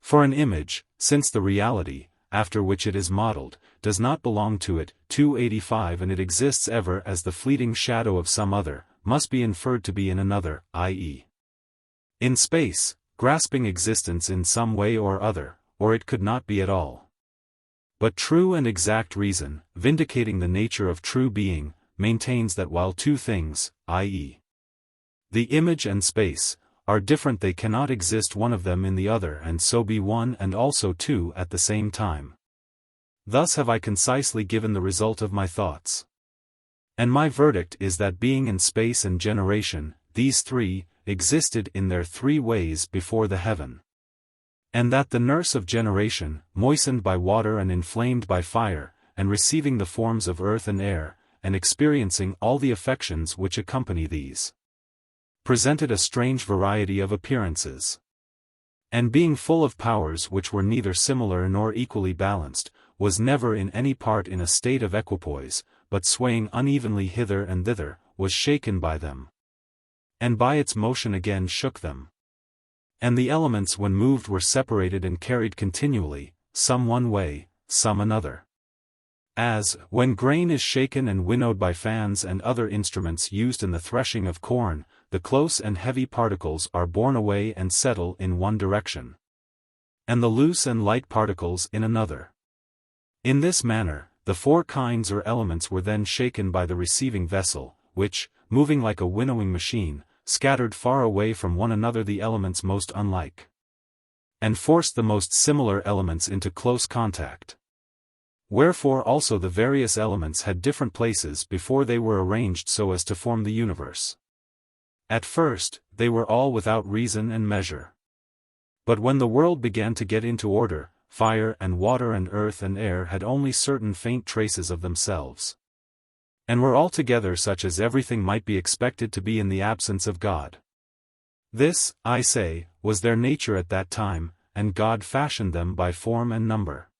For an image, since the reality, after which it is modeled, does not belong to it, 285 and it exists ever as the fleeting shadow of some other, must be inferred to be in another, i.e. in space, grasping existence in some way or other, or it could not be at all. But true and exact reason, vindicating the nature of true being, maintains that while two things, i.e., the image and space, are different, they cannot exist one of them in the other and so be one and also two at the same time. Thus have I concisely given the result of my thoughts. And my verdict is that being and space and generation, these three, existed in their three ways before the heaven. And that the nurse of generation, moistened by water and inflamed by fire, and receiving the forms of earth and air, and experiencing all the affections which accompany these, presented a strange variety of appearances. And being full of powers which were neither similar nor equally balanced, was never in any part in a state of equipoise, but swaying unevenly hither and thither, was shaken by them, and by its motion again shook them. And the elements when moved were separated and carried continually, some one way, some another. As, when grain is shaken and winnowed by fans and other instruments used in the threshing of corn, the close and heavy particles are borne away and settle in one direction, and the loose and light particles in another. In this manner, the four kinds or elements were then shaken by the receiving vessel, which, moving like a winnowing machine, scattered far away from one another the elements most unlike, and forced the most similar elements into close contact. Wherefore also the various elements had different places before they were arranged so as to form the universe. At first, they were all without reason and measure. But when the world began to get into order, fire and water and earth and air had only certain faint traces of themselves, and were altogether such as everything might be expected to be in the absence of God. This, I say, was their nature at that time, and God fashioned them by form and number.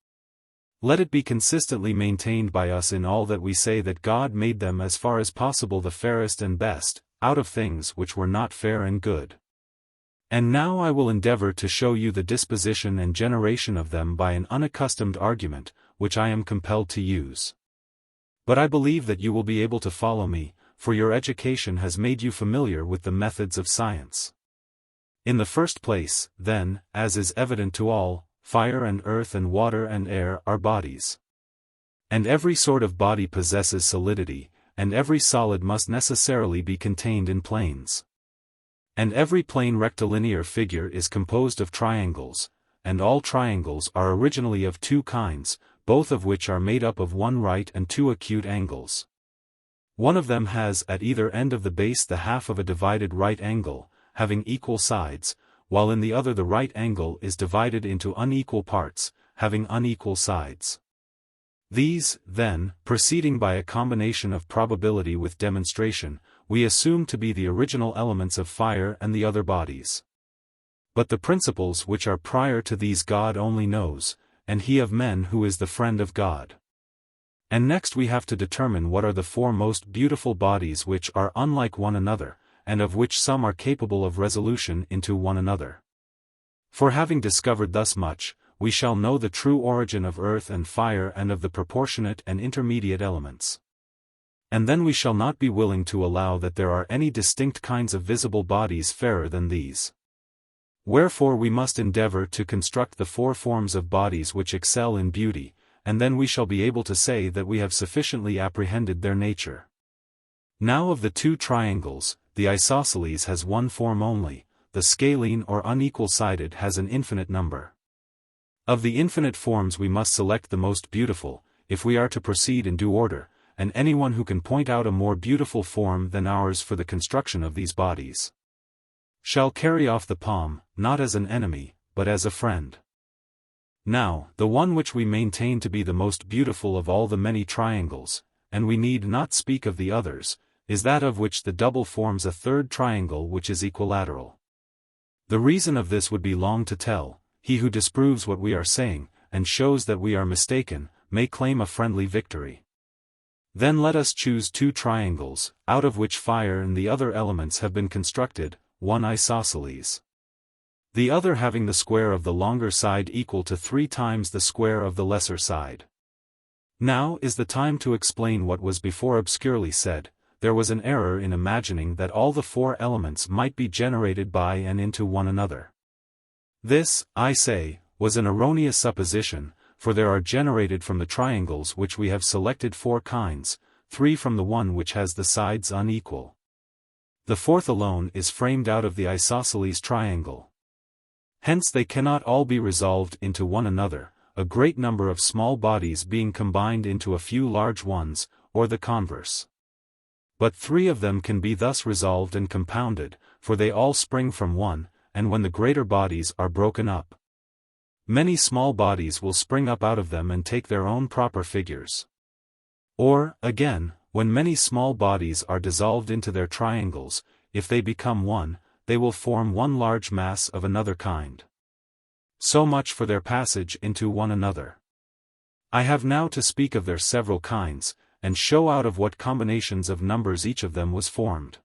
Let it be consistently maintained by us in all that we say that God made them as far as possible the fairest and best, out of things which were not fair and good. And now I will endeavor to show you the disposition and generation of them by an unaccustomed argument, which I am compelled to use. But I believe that you will be able to follow me, for your education has made you familiar with the methods of science. In the first place, then, as is evident to all, fire and earth and water and air are bodies. And every sort of body possesses solidity, and every solid must necessarily be contained in planes. And every plane rectilinear figure is composed of triangles, and all triangles are originally of two kinds, both of which are made up of one right and two acute angles. One of them has at either end of the base the half of a divided right angle, having equal sides, while in the other the right angle is divided into unequal parts, having unequal sides. These, then, proceeding by a combination of probability with demonstration, we assume to be the original elements of fire and the other bodies. But the principles which are prior to these God only knows, and he of men who is the friend of God. And next we have to determine what are the four most beautiful bodies which are unlike one another, and of which some are capable of resolution into one another. For having discovered thus much, we shall know the true origin of earth and fire and of the proportionate and intermediate elements. And then we shall not be willing to allow that there are any distinct kinds of visible bodies fairer than these. Wherefore we must endeavor to construct the four forms of bodies which excel in beauty, and then we shall be able to say that we have sufficiently apprehended their nature. Now of the two triangles, the isosceles has one form only, the scalene or unequal-sided has an infinite number. Of the infinite forms we must select the most beautiful, if we are to proceed in due order, and anyone who can point out a more beautiful form than ours for the construction of these bodies, shall carry off the palm, not as an enemy, but as a friend. Now, the one which we maintain to be the most beautiful of all the many triangles, and we need not speak of the others, is that of which the double forms a third triangle which is equilateral. The reason of this would be long to tell. He who disproves what we are saying, and shows that we are mistaken, may claim a friendly victory. Then let us choose two triangles, out of which fire and the other elements have been constructed, one isosceles, the other having the square of the longer side equal to 3 times the square of the lesser side. Now is the time to explain what was before obscurely said. There was an error in imagining that all the four elements might be generated by and into one another. This, I say, was an erroneous supposition, for there are generated from the triangles which we have selected 4 kinds, 3 from the one which has the sides unequal. The fourth alone is framed out of the isosceles triangle. Hence they cannot all be resolved into one another, a great number of small bodies being combined into a few large ones, or the converse. But 3 of them can be thus resolved and compounded, for they all spring from one, and when the greater bodies are broken up, many small bodies will spring up out of them and take their own proper figures. Or, again, when many small bodies are dissolved into their triangles, if they become one, they will form one large mass of another kind. So much for their passage into one another. I have now to speak of their several kinds, and show out of what combinations of numbers each of them was formed.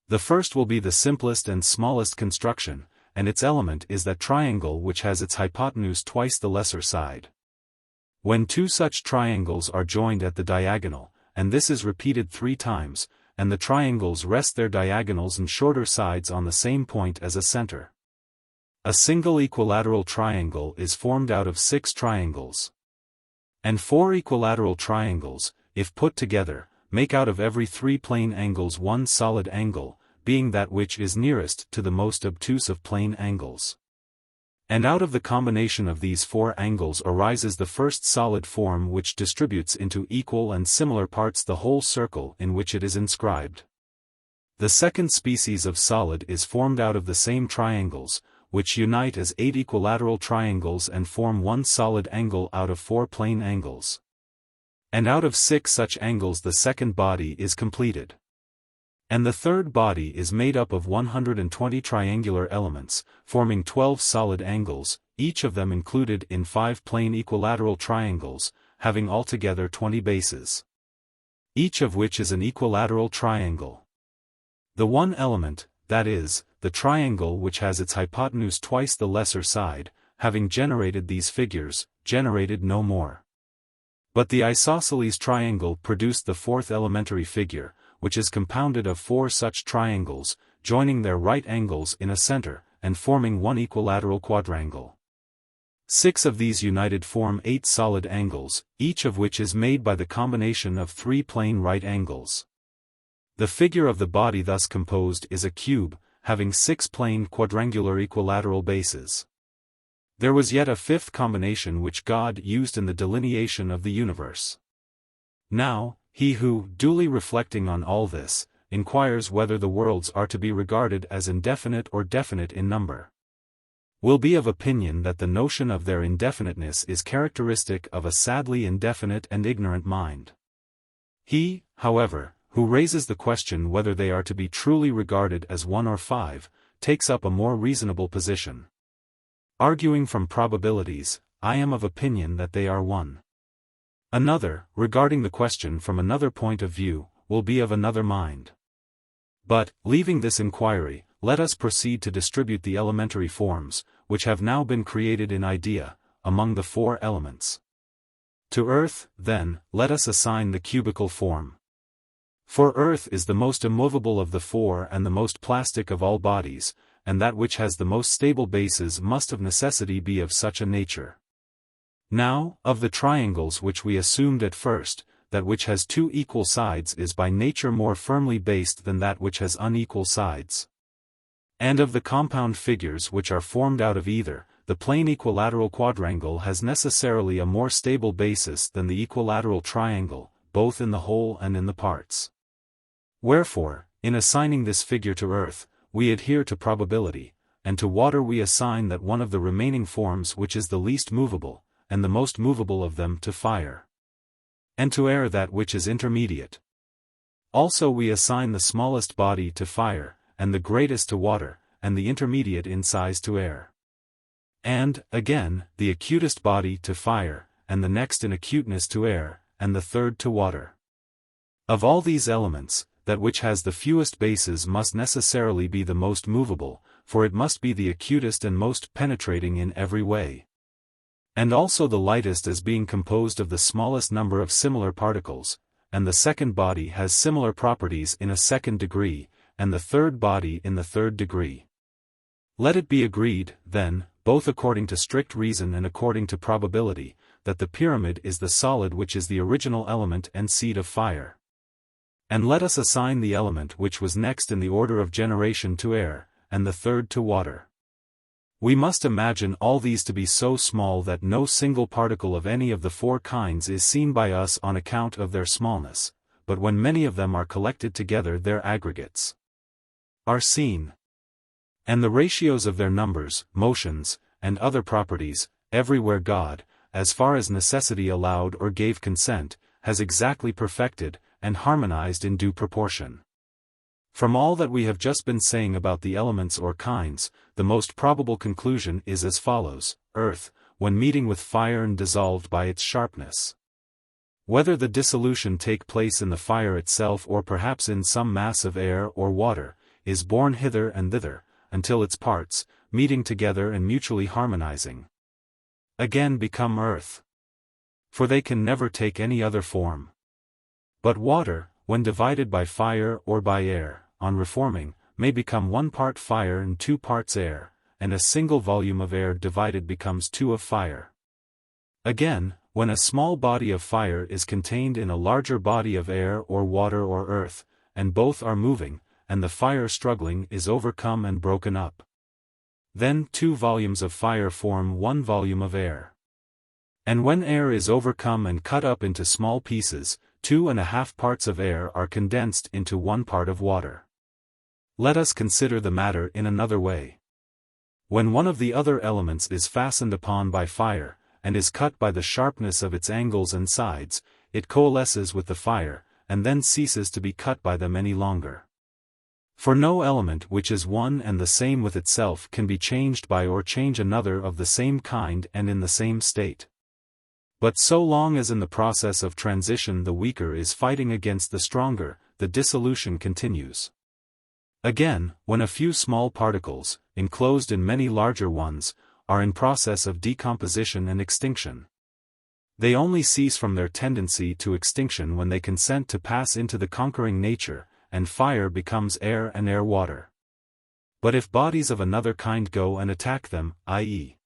The first will be the simplest and smallest construction, and its element is that triangle which has its hypotenuse twice the lesser side. When 2 such triangles are joined at the diagonal, and this is repeated 3 times, and the triangles rest their diagonals and shorter sides on the same point as a center, a single equilateral triangle is formed out of 6 triangles. And 4 equilateral triangles, if put together, make out of every 3 plane angles one solid angle, being that which is nearest to the most obtuse of plane angles. And out of the combination of these 4 angles arises the first solid form which distributes into equal and similar parts the whole circle in which it is inscribed. The second species of solid is formed out of the same triangles, which unite as 8 equilateral triangles and form one solid angle out of 4 plane angles. And out of 6 such angles the second body is completed. And the third body is made up of 120 triangular elements, forming 12 solid angles, each of them included in 5 plane equilateral triangles, having altogether 20 bases, each of which is an equilateral triangle. The one element, that is, the triangle which has its hypotenuse twice the lesser side, having generated these figures, generated no more. But the isosceles triangle produced the fourth elementary figure, which is compounded of 4 such triangles, joining their right angles in a center, and forming one equilateral quadrangle. 6 of these united form 8 solid angles, each of which is made by the combination of 3 plane right angles. The figure of the body thus composed is a cube, having 6 plane quadrangular equilateral bases. There was yet a 5th combination which God used in the delineation of the universe. Now, he who, duly reflecting on all this, inquires whether the worlds are to be regarded as indefinite or definite in number, will be of opinion that the notion of their indefiniteness is characteristic of a sadly indefinite and ignorant mind. He, however, who raises the question whether they are to be truly regarded as 1 or 5, takes up a more reasonable position. Arguing from probabilities, I am of opinion that they are 1. Another, regarding the question from another point of view, will be of another mind. But, leaving this inquiry, let us proceed to distribute the elementary forms, which have now been created in idea, among the 4 elements. To earth, then, let us assign the cubical form. For earth is the most immovable of the 4 and the most plastic of all bodies, and that which has the most stable bases must of necessity be of such a nature. Now, of the triangles which we assumed at first, that which has 2 equal sides is by nature more firmly based than that which has unequal sides. And of the compound figures which are formed out of either, the plane equilateral quadrangle has necessarily a more stable basis than the equilateral triangle, both in the whole and in the parts. Wherefore, in assigning this figure to earth, we adhere to probability, and to water we assign that one of the remaining forms which is the least movable, and the most movable of them to fire. And to air that which is intermediate. Also we assign the smallest body to fire, and the greatest to water, and the intermediate in size to air. And, again, the acutest body to fire, and the next in acuteness to air, and the third to water. Of all these elements, that which has the fewest bases must necessarily be the most movable, for it must be the acutest and most penetrating in every way. And also the lightest as being composed of the smallest number of similar particles, and the second body has similar properties in a second degree, and the third body in the third degree. Let it be agreed, then, both according to strict reason and according to probability, that the pyramid is the solid which is the original element and seed of fire. And let us assign the element which was next in the order of generation to air, and the third to water. We must imagine all these to be so small that no single particle of any of the four kinds is seen by us on account of their smallness, but when many of them are collected together their aggregates are seen. And the ratios of their numbers, motions, and other properties, everywhere God, as far as necessity allowed or gave consent, has exactly perfected, and harmonized in due proportion. From all that we have just been saying about the elements or kinds, the most probable conclusion is as follows: earth, when meeting with fire and dissolved by its sharpness. Whether the dissolution take place in the fire itself or perhaps in some mass of air or water, is borne hither and thither, until its parts, meeting together and mutually harmonizing, again become earth. For they can never take any other form. But water, when divided by fire or by air, on reforming, may become 1 part fire and 2 parts air, and a single volume of air divided becomes 2 of fire. Again, when a small body of fire is contained in a larger body of air or water or earth, and both are moving, and the fire struggling is overcome and broken up, then 2 volumes of fire form 1 volume of air. And when air is overcome and cut up into small pieces, 2½ parts of air are condensed into 1 part of water. Let us consider the matter in another way. When one of the other elements is fastened upon by fire, and is cut by the sharpness of its angles and sides, it coalesces with the fire, and then ceases to be cut by them any longer. For no element which is one and the same with itself can be changed by or change another of the same kind and in the same state. But so long as in the process of transition the weaker is fighting against the stronger, the dissolution continues. Again, when a few small particles, enclosed in many larger ones, are in process of decomposition and extinction, they only cease from their tendency to extinction when they consent to pass into the conquering nature, and fire becomes air and air water. But if bodies of another kind go and attack them, i.e.,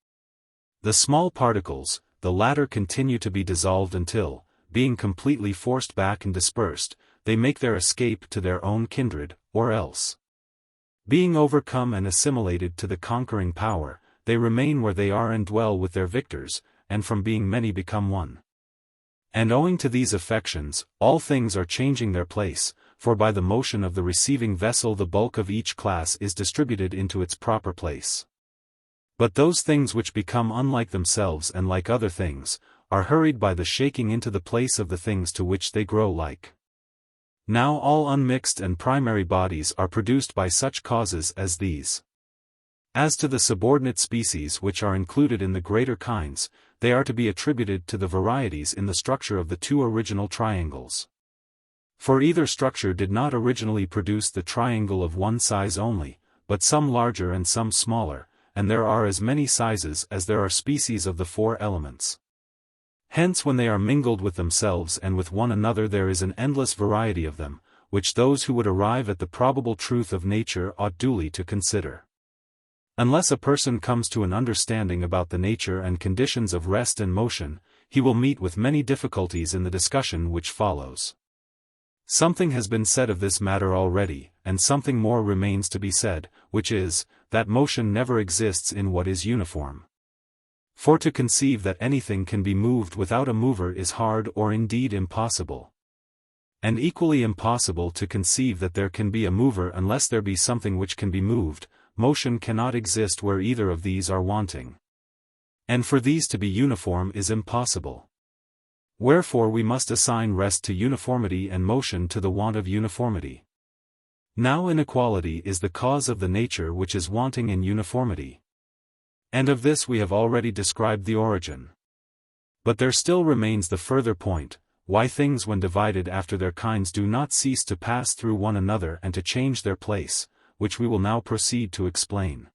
the small particles, the latter continue to be dissolved until, being completely forced back and dispersed, they make their escape to their own kindred, or else, being overcome and assimilated to the conquering power, they remain where they are and dwell with their victors, and from being many become one. And owing to these affections, all things are changing their place, for by the motion of the receiving vessel the bulk of each class is distributed into its proper place. But those things which become unlike themselves and like other things, are hurried by the shaking into the place of the things to which they grow like. Now all unmixed and primary bodies are produced by such causes as these. As to the subordinate species which are included in the greater kinds, they are to be attributed to the varieties in the structure of the 2 original triangles. For either structure did not originally produce the triangle of one size only, but some larger and some smaller, and there are as many sizes as there are species of the 4 elements. Hence when they are mingled with themselves and with one another there is an endless variety of them, which those who would arrive at the probable truth of nature ought duly to consider. Unless a person comes to an understanding about the nature and conditions of rest and motion, he will meet with many difficulties in the discussion which follows. Something has been said of this matter already, and something more remains to be said, which is, that motion never exists in what is uniform. For to conceive that anything can be moved without a mover is hard or indeed impossible. And equally impossible to conceive that there can be a mover unless there be something which can be moved. Motion cannot exist where either of these are wanting. And for these to be uniform is impossible. Wherefore we must assign rest to uniformity and motion to the want of uniformity. Now inequality is the cause of the nature which is wanting in uniformity. And of this we have already described the origin. But there still remains the further point, why things when divided after their kinds do not cease to pass through one another and to change their place, which we will now proceed to explain.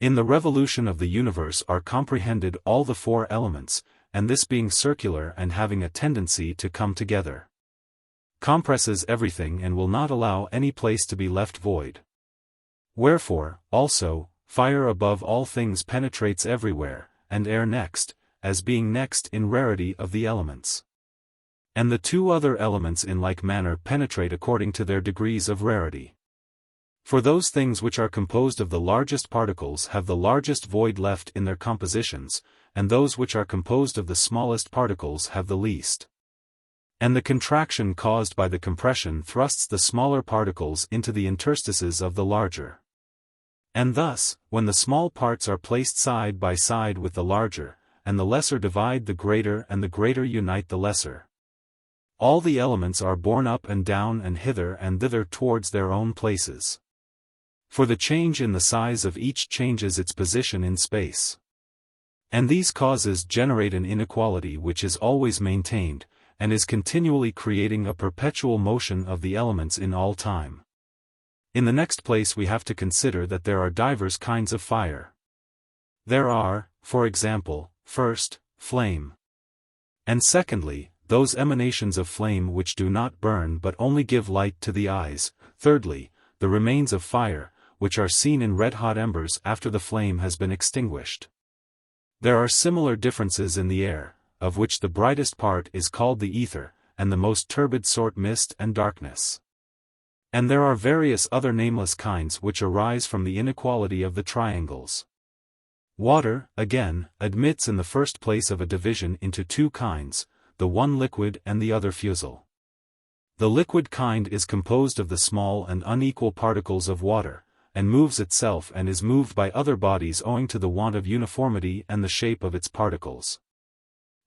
In the revolution of the universe are comprehended all the 4 elements, and this being circular and having a tendency to come together, compresses everything and will not allow any place to be left void. Wherefore, also, fire above all things penetrates everywhere, and air next, as being next in rarity of the elements. And the two other elements in like manner penetrate according to their degrees of rarity. For those things which are composed of the largest particles have the largest void left in their compositions, and those which are composed of the smallest particles have the least. And the contraction caused by the compression thrusts the smaller particles into the interstices of the larger. And thus, when the small parts are placed side by side with the larger, and the lesser divide the greater and the greater unite the lesser, all the elements are borne up and down and hither and thither towards their own places. For the change in the size of each changes its position in space. And these causes generate an inequality which is always maintained, and is continually creating a perpetual motion of the elements in all time. In the next place we have to consider that there are divers kinds of fire. There are, for example, first, flame. And secondly, those emanations of flame which do not burn but only give light to the eyes. Thirdly, the remains of fire, which are seen in red-hot embers after the flame has been extinguished. There are similar differences in the air, of which the brightest part is called the ether, and the most turbid sort mist and darkness. And there are various other nameless kinds which arise from the inequality of the triangles. Water, again, admits in the first place of a division into two kinds, the one liquid and the other fusel. The liquid kind is composed of the small and unequal particles of water, and moves itself and is moved by other bodies owing to the want of uniformity and the shape of its particles.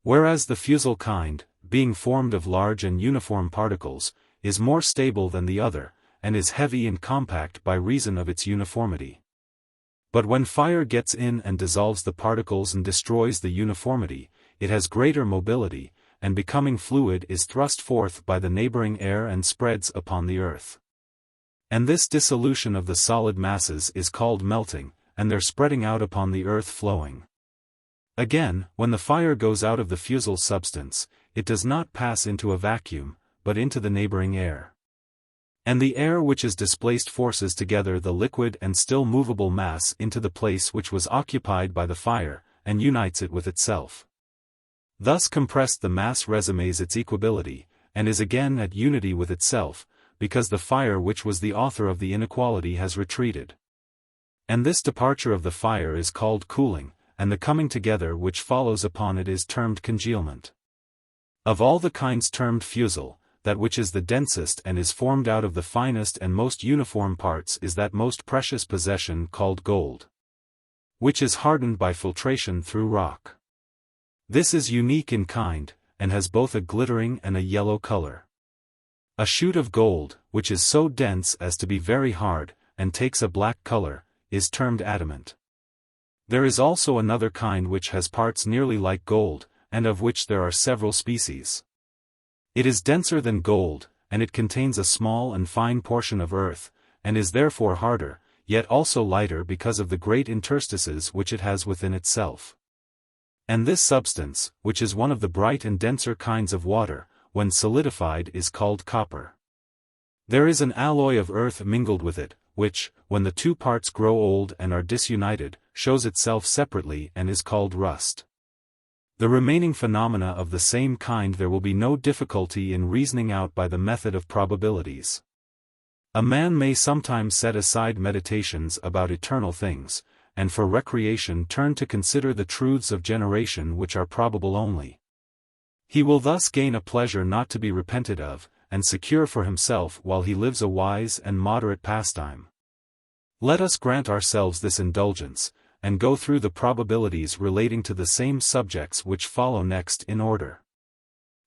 Whereas the fusel kind, being formed of large and uniform particles, is more stable than the other, and is heavy and compact by reason of its uniformity. But when fire gets in and dissolves the particles and destroys the uniformity, it has greater mobility, and becoming fluid is thrust forth by the neighboring air and spreads upon the earth. And this dissolution of the solid masses is called melting, and their spreading out upon the earth flowing. Again, when the fire goes out of the fusel substance, it does not pass into a vacuum, but into the neighboring air. And the air which is displaced forces together the liquid and still movable mass into the place which was occupied by the fire, and unites it with itself. Thus compressed the mass resumes its equability, and is again at unity with itself, because the fire which was the author of the inequality has retreated. And this departure of the fire is called cooling, and the coming together which follows upon it is termed congealment. Of all the kinds termed fusel, that which is the densest and is formed out of the finest and most uniform parts is that most precious possession called gold, which is hardened by filtration through rock. This is unique in kind, and has both a glittering and a yellow color. A shoot of gold, which is so dense as to be very hard, and takes a black color, is termed adamant. There is also another kind which has parts nearly like gold, and of which there are several species. It is denser than gold, and it contains a small and fine portion of earth, and is therefore harder, yet also lighter because of the great interstices which it has within itself. And this substance, which is one of the bright and denser kinds of water, when solidified is called copper. There is an alloy of earth mingled with it, which, when the two parts grow old and are disunited, shows itself separately and is called rust. The remaining phenomena of the same kind there will be no difficulty in reasoning out by the method of probabilities. A man may sometimes set aside meditations about eternal things, and for recreation turn to consider the truths of generation which are probable only. He will thus gain a pleasure not to be repented of, and secure for himself while he lives a wise and moderate pastime. Let us grant ourselves this indulgence, and go through the probabilities relating to the same subjects which follow next in order.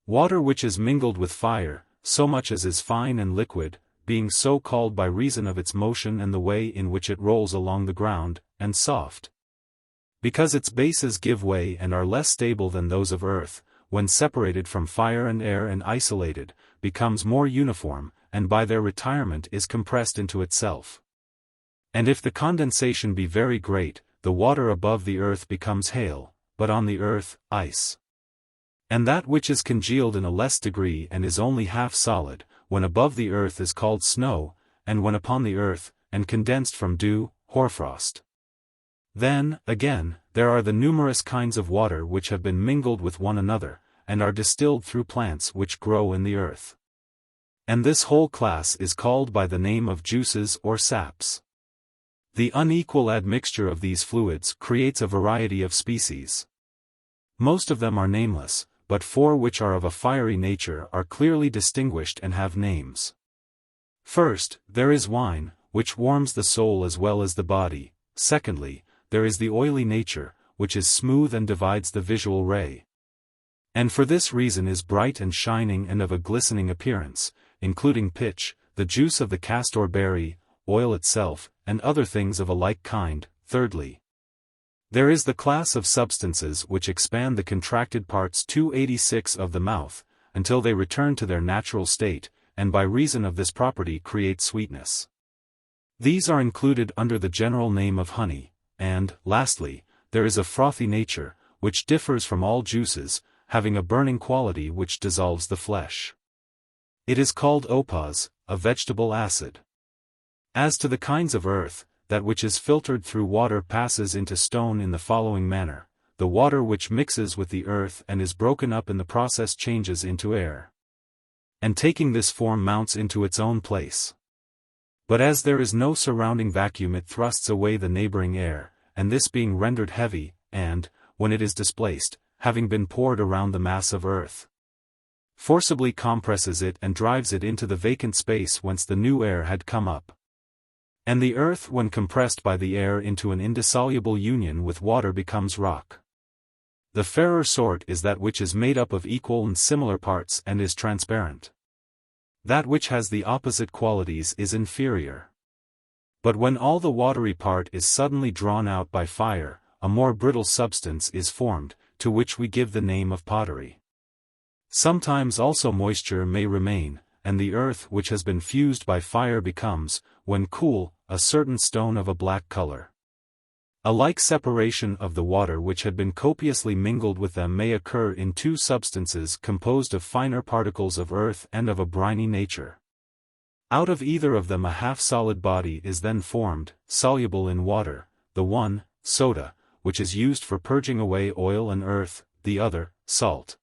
Water which is mingled with fire, so much as is fine and liquid, being so called by reason of its motion and the way in which it rolls along the ground, and soft, because its bases give way and are less stable than those of earth, when separated from fire and air and isolated, becomes more uniform, and by their retirement is compressed into itself. And if the condensation be very great, the water above the earth becomes hail, but on the earth, ice. And that which is congealed in a less degree and is only half solid, when above the earth is called snow, and when upon the earth, and condensed from dew, hoarfrost. Then, again, there are the numerous kinds of water which have been mingled with one another, and are distilled through plants which grow in the earth. And this whole class is called by the name of juices or saps. The unequal admixture of these fluids creates a variety of species. Most of them are nameless, but 4 which are of a fiery nature are clearly distinguished and have names. First, there is wine, which warms the soul as well as the body. Secondly, there is the oily nature, which is smooth and divides the visual ray. And for this reason is bright and shining and of a glistening appearance, including pitch, the juice of the castor berry, oil itself, and other things of a like kind. Thirdly, there is the class of substances which expand the contracted parts 286 of the mouth, until they return to their natural state, and by reason of this property create sweetness. These are included under the general name of honey, and, lastly, there is a frothy nature, which differs from all juices, having a burning quality which dissolves the flesh. It is called opos, a vegetable acid. As to the kinds of earth, that which is filtered through water passes into stone in the following manner: the water which mixes with the earth and is broken up in the process changes into air, and taking this form mounts into its own place. But as there is no surrounding vacuum, it thrusts away the neighboring air, and this being rendered heavy, and, when it is displaced, having been poured around the mass of earth, forcibly compresses it and drives it into the vacant space whence the new air had come up. And the earth, when compressed by the air into an indissoluble union with water, becomes rock. The fairer sort is that which is made up of equal and similar parts and is transparent. That which has the opposite qualities is inferior. But when all the watery part is suddenly drawn out by fire, a more brittle substance is formed, to which we give the name of pottery. Sometimes also moisture may remain, and the earth which has been fused by fire becomes, when cool, a certain stone of a black color. A like separation of the water which had been copiously mingled with them may occur in 2 substances composed of finer particles of earth and of a briny nature. Out of either of them a half-solid body is then formed, soluble in water, the one, soda, which is used for purging away oil and earth, the other, salt,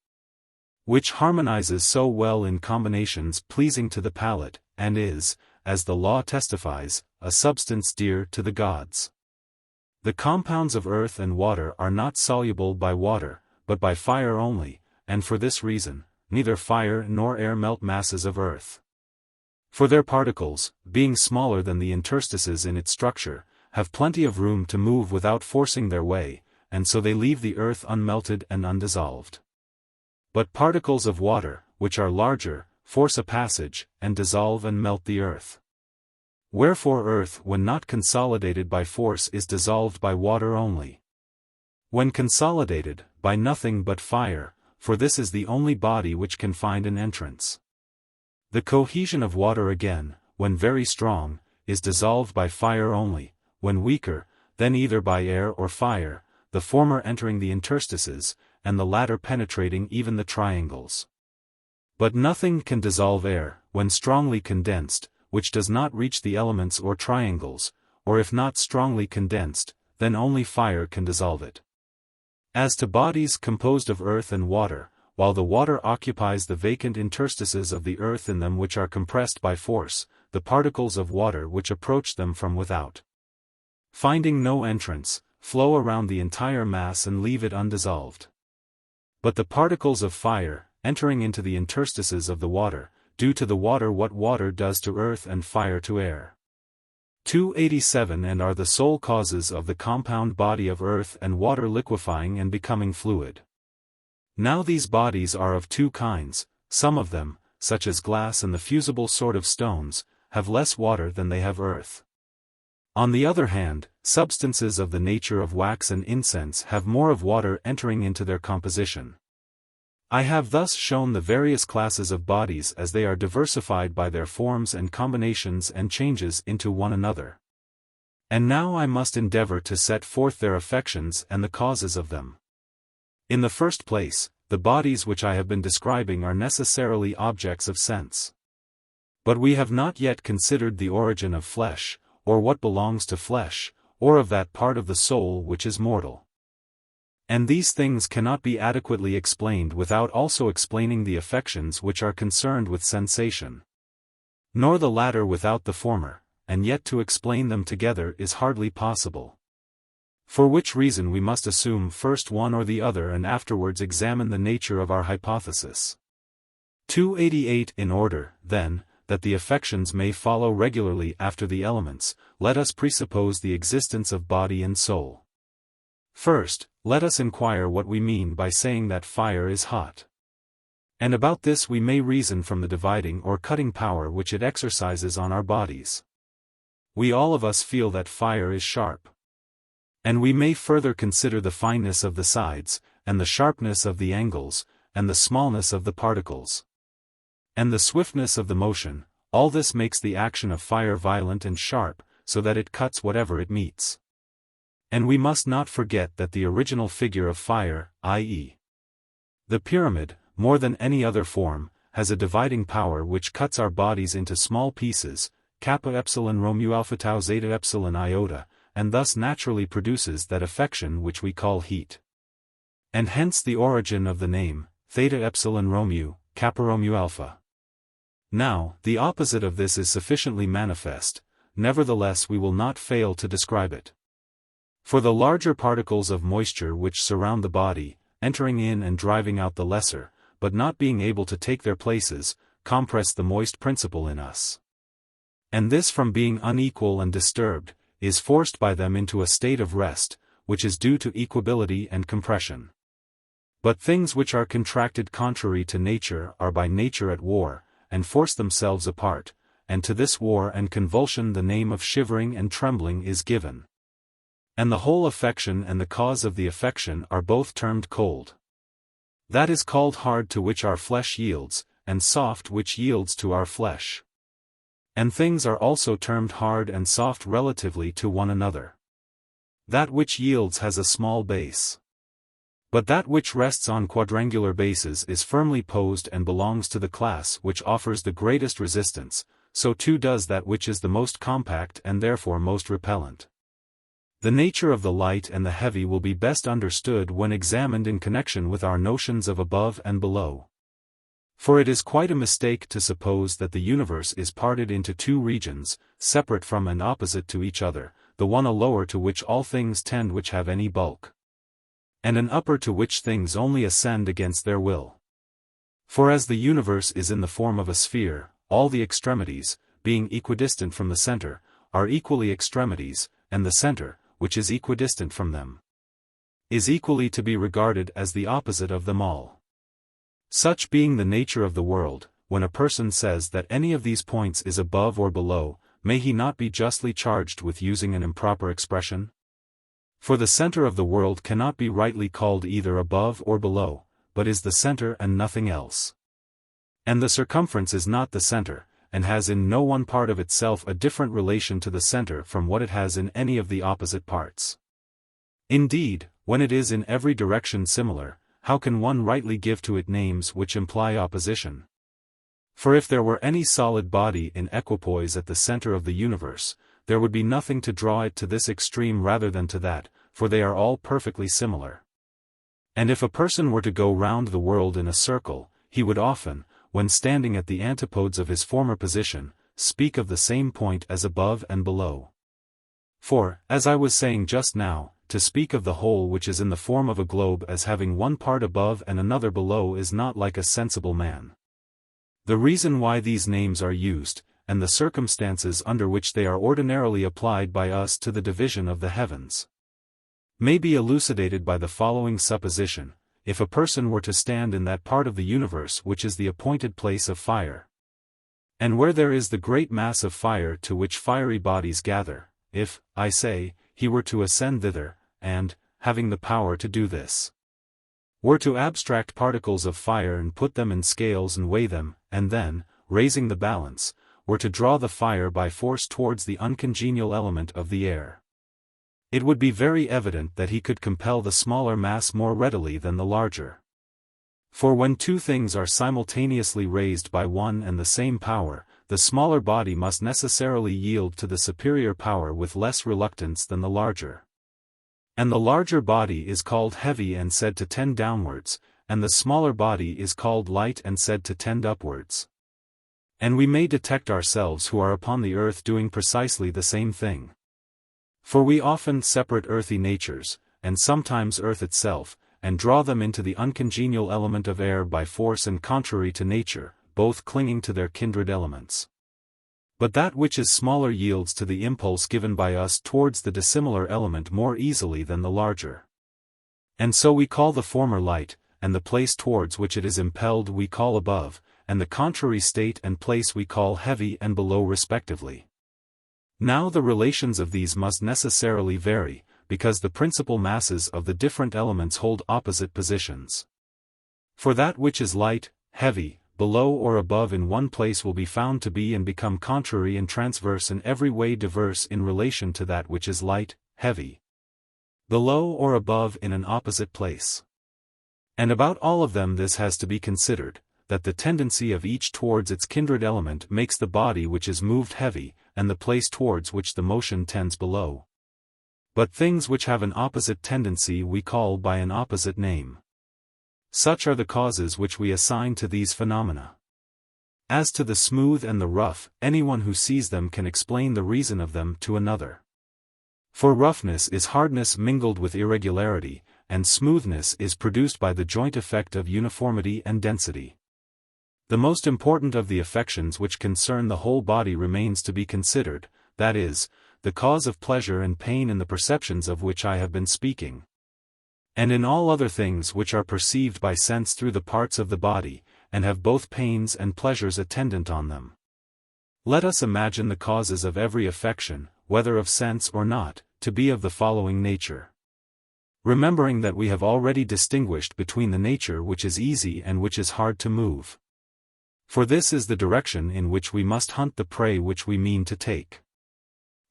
which harmonizes so well in combinations pleasing to the palate, and is, as the law testifies, a substance dear to the gods. The compounds of earth and water are not soluble by water, but by fire only, and for this reason, neither fire nor air melt masses of earth. For their particles, being smaller than the interstices in its structure, have plenty of room to move without forcing their way, and so they leave the earth unmelted and undissolved. But particles of water, which are larger, force a passage, and dissolve and melt the earth. Wherefore earth, when not consolidated by force, is dissolved by water only. When consolidated, by nothing but fire, for this is the only body which can find an entrance. The cohesion of water again, when very strong, is dissolved by fire only; when weaker, then either by air or fire, the former entering the interstices, and the latter penetrating even the triangles. But nothing can dissolve air, when strongly condensed, which does not reach the elements or triangles, or if not strongly condensed, then only fire can dissolve it. As to bodies composed of earth and water, while the water occupies the vacant interstices of the earth in them which are compressed by force, the particles of water which approach them from without, finding no entrance, flow around the entire mass and leave it undissolved. But the particles of fire, entering into the interstices of the water, do to the water what water does to earth and fire to air. 287 and are the sole causes of the compound body of earth and water liquefying and becoming fluid. Now these bodies are of 2 kinds, some of them, such as glass and the fusible sort of stones, have less water than they have earth. On the other hand, substances of the nature of wax and incense have more of water entering into their composition. I have thus shown the various classes of bodies as they are diversified by their forms and combinations and changes into one another. And now I must endeavor to set forth their affections and the causes of them. In the first place, the bodies which I have been describing are necessarily objects of sense. But we have not yet considered the origin of flesh, or what belongs to flesh, or of that part of the soul which is mortal. And these things cannot be adequately explained without also explaining the affections which are concerned with sensation. Nor the latter without the former, and yet to explain them together is hardly possible. For which reason we must assume first one or the other and afterwards examine the nature of our hypothesis. 288 In order, then, that the affections may follow regularly after the elements, let us presuppose the existence of body and soul. First, let us inquire what we mean by saying that fire is hot. And about this we may reason from the dividing or cutting power which it exercises on our bodies. We all of us feel that fire is sharp. And we may further consider the fineness of the sides, and the sharpness of the angles, and the smallness of the particles, and the swiftness of the motion. All this makes the action of fire violent and sharp, so that it cuts whatever it meets. And we must not forget that the original figure of fire, i.e., the pyramid, more than any other form, has a dividing power which cuts our bodies into small pieces, kappa epsilon Romu alpha tau zeta epsilon iota, and thus naturally produces that affection which we call heat. And hence the origin of the name, theta epsilon Romu, kappa Romu alpha. Now, the opposite of this is sufficiently manifest, nevertheless we will not fail to describe it. For the larger particles of moisture which surround the body, entering in and driving out the lesser, but not being able to take their places, compress the moist principle in us. And this from being unequal and disturbed, is forced by them into a state of rest, which is due to equability and compression. But things which are contracted contrary to nature are by nature at war, and force themselves apart, and to this war and convulsion the name of shivering and trembling is given. And the whole affection and the cause of the affection are both termed cold. That is called hard to which our flesh yields, and soft which yields to our flesh. And things are also termed hard and soft relatively to one another. That which yields has a small base. But that which rests on quadrangular bases is firmly posed and belongs to the class which offers the greatest resistance, so too does that which is the most compact and therefore most repellent. The nature of the light and the heavy will be best understood when examined in connection with our notions of above and below. For it is quite a mistake to suppose that the universe is parted into two regions, separate from and opposite to each other, the one a lower to which all things tend which have any bulk, and an upper to which things only ascend against their will. For as the universe is in the form of a sphere, all the extremities, being equidistant from the center, are equally extremities, and the center, which is equidistant from them, is equally to be regarded as the opposite of them all. Such being the nature of the world, when a person says that any of these points is above or below, may he not be justly charged with using an improper expression? For the center of the world cannot be rightly called either above or below, but is the center and nothing else. And the circumference is not the center, and has in no one part of itself a different relation to the center from what it has in any of the opposite parts. Indeed, when it is in every direction similar, how can one rightly give to it names which imply opposition? For if there were any solid body in equipoise at the center of the universe, there would be nothing to draw it to this extreme rather than to that, for they are all perfectly similar. And if a person were to go round the world in a circle, he would often, when standing at the antipodes of his former position, speak of the same point as above and below. For, as I was saying just now, to speak of the whole which is in the form of a globe as having one part above and another below is not like a sensible man. The reason why these names are used, and the circumstances under which they are ordinarily applied by us to the division of the heavens, may be elucidated by the following supposition: if a person were to stand in that part of the universe which is the appointed place of fire, and where there is the great mass of fire to which fiery bodies gather, if, I say, he were to ascend thither, and, having the power to do this, were to abstract particles of fire and put them in scales and weigh them, and then, raising the balance, were to draw the fire by force towards the uncongenial element of the air, it would be very evident that he could compel the smaller mass more readily than the larger. For when two things are simultaneously raised by one and the same power, the smaller body must necessarily yield to the superior power with less reluctance than the larger. And the larger body is called heavy and said to tend downwards, and the smaller body is called light and said to tend upwards. And we may detect ourselves who are upon the earth doing precisely the same thing. For we often separate earthy natures, and sometimes earth itself, and draw them into the uncongenial element of air by force and contrary to nature, both clinging to their kindred elements. But that which is smaller yields to the impulse given by us towards the dissimilar element more easily than the larger. And so we call the former light, and the place towards which it is impelled we call above, and the contrary state and place we call heavy and below respectively. Now the relations of these must necessarily vary, because the principal masses of the different elements hold opposite positions. For that which is light, heavy, below or above in one place will be found to be and become contrary and transverse in every way diverse in relation to that which is light, heavy, below or above in an opposite place. And about all of them this has to be considered, that the tendency of each towards its kindred element makes the body which is moved heavy, and the place towards which the motion tends below. But things which have an opposite tendency we call by an opposite name. Such are the causes which we assign to these phenomena. As to the smooth and the rough, anyone who sees them can explain the reason of them to another. For roughness is hardness mingled with irregularity, and smoothness is produced by the joint effect of uniformity and density. The most important of the affections which concern the whole body remains to be considered, that is, the cause of pleasure and pain in the perceptions of which I have been speaking. And in all other things which are perceived by sense through the parts of the body, and have both pains and pleasures attendant on them. Let us imagine the causes of every affection, whether of sense or not, to be of the following nature. Remembering that we have already distinguished between the nature which is easy and which is hard to move. For this is the direction in which we must hunt the prey which we mean to take.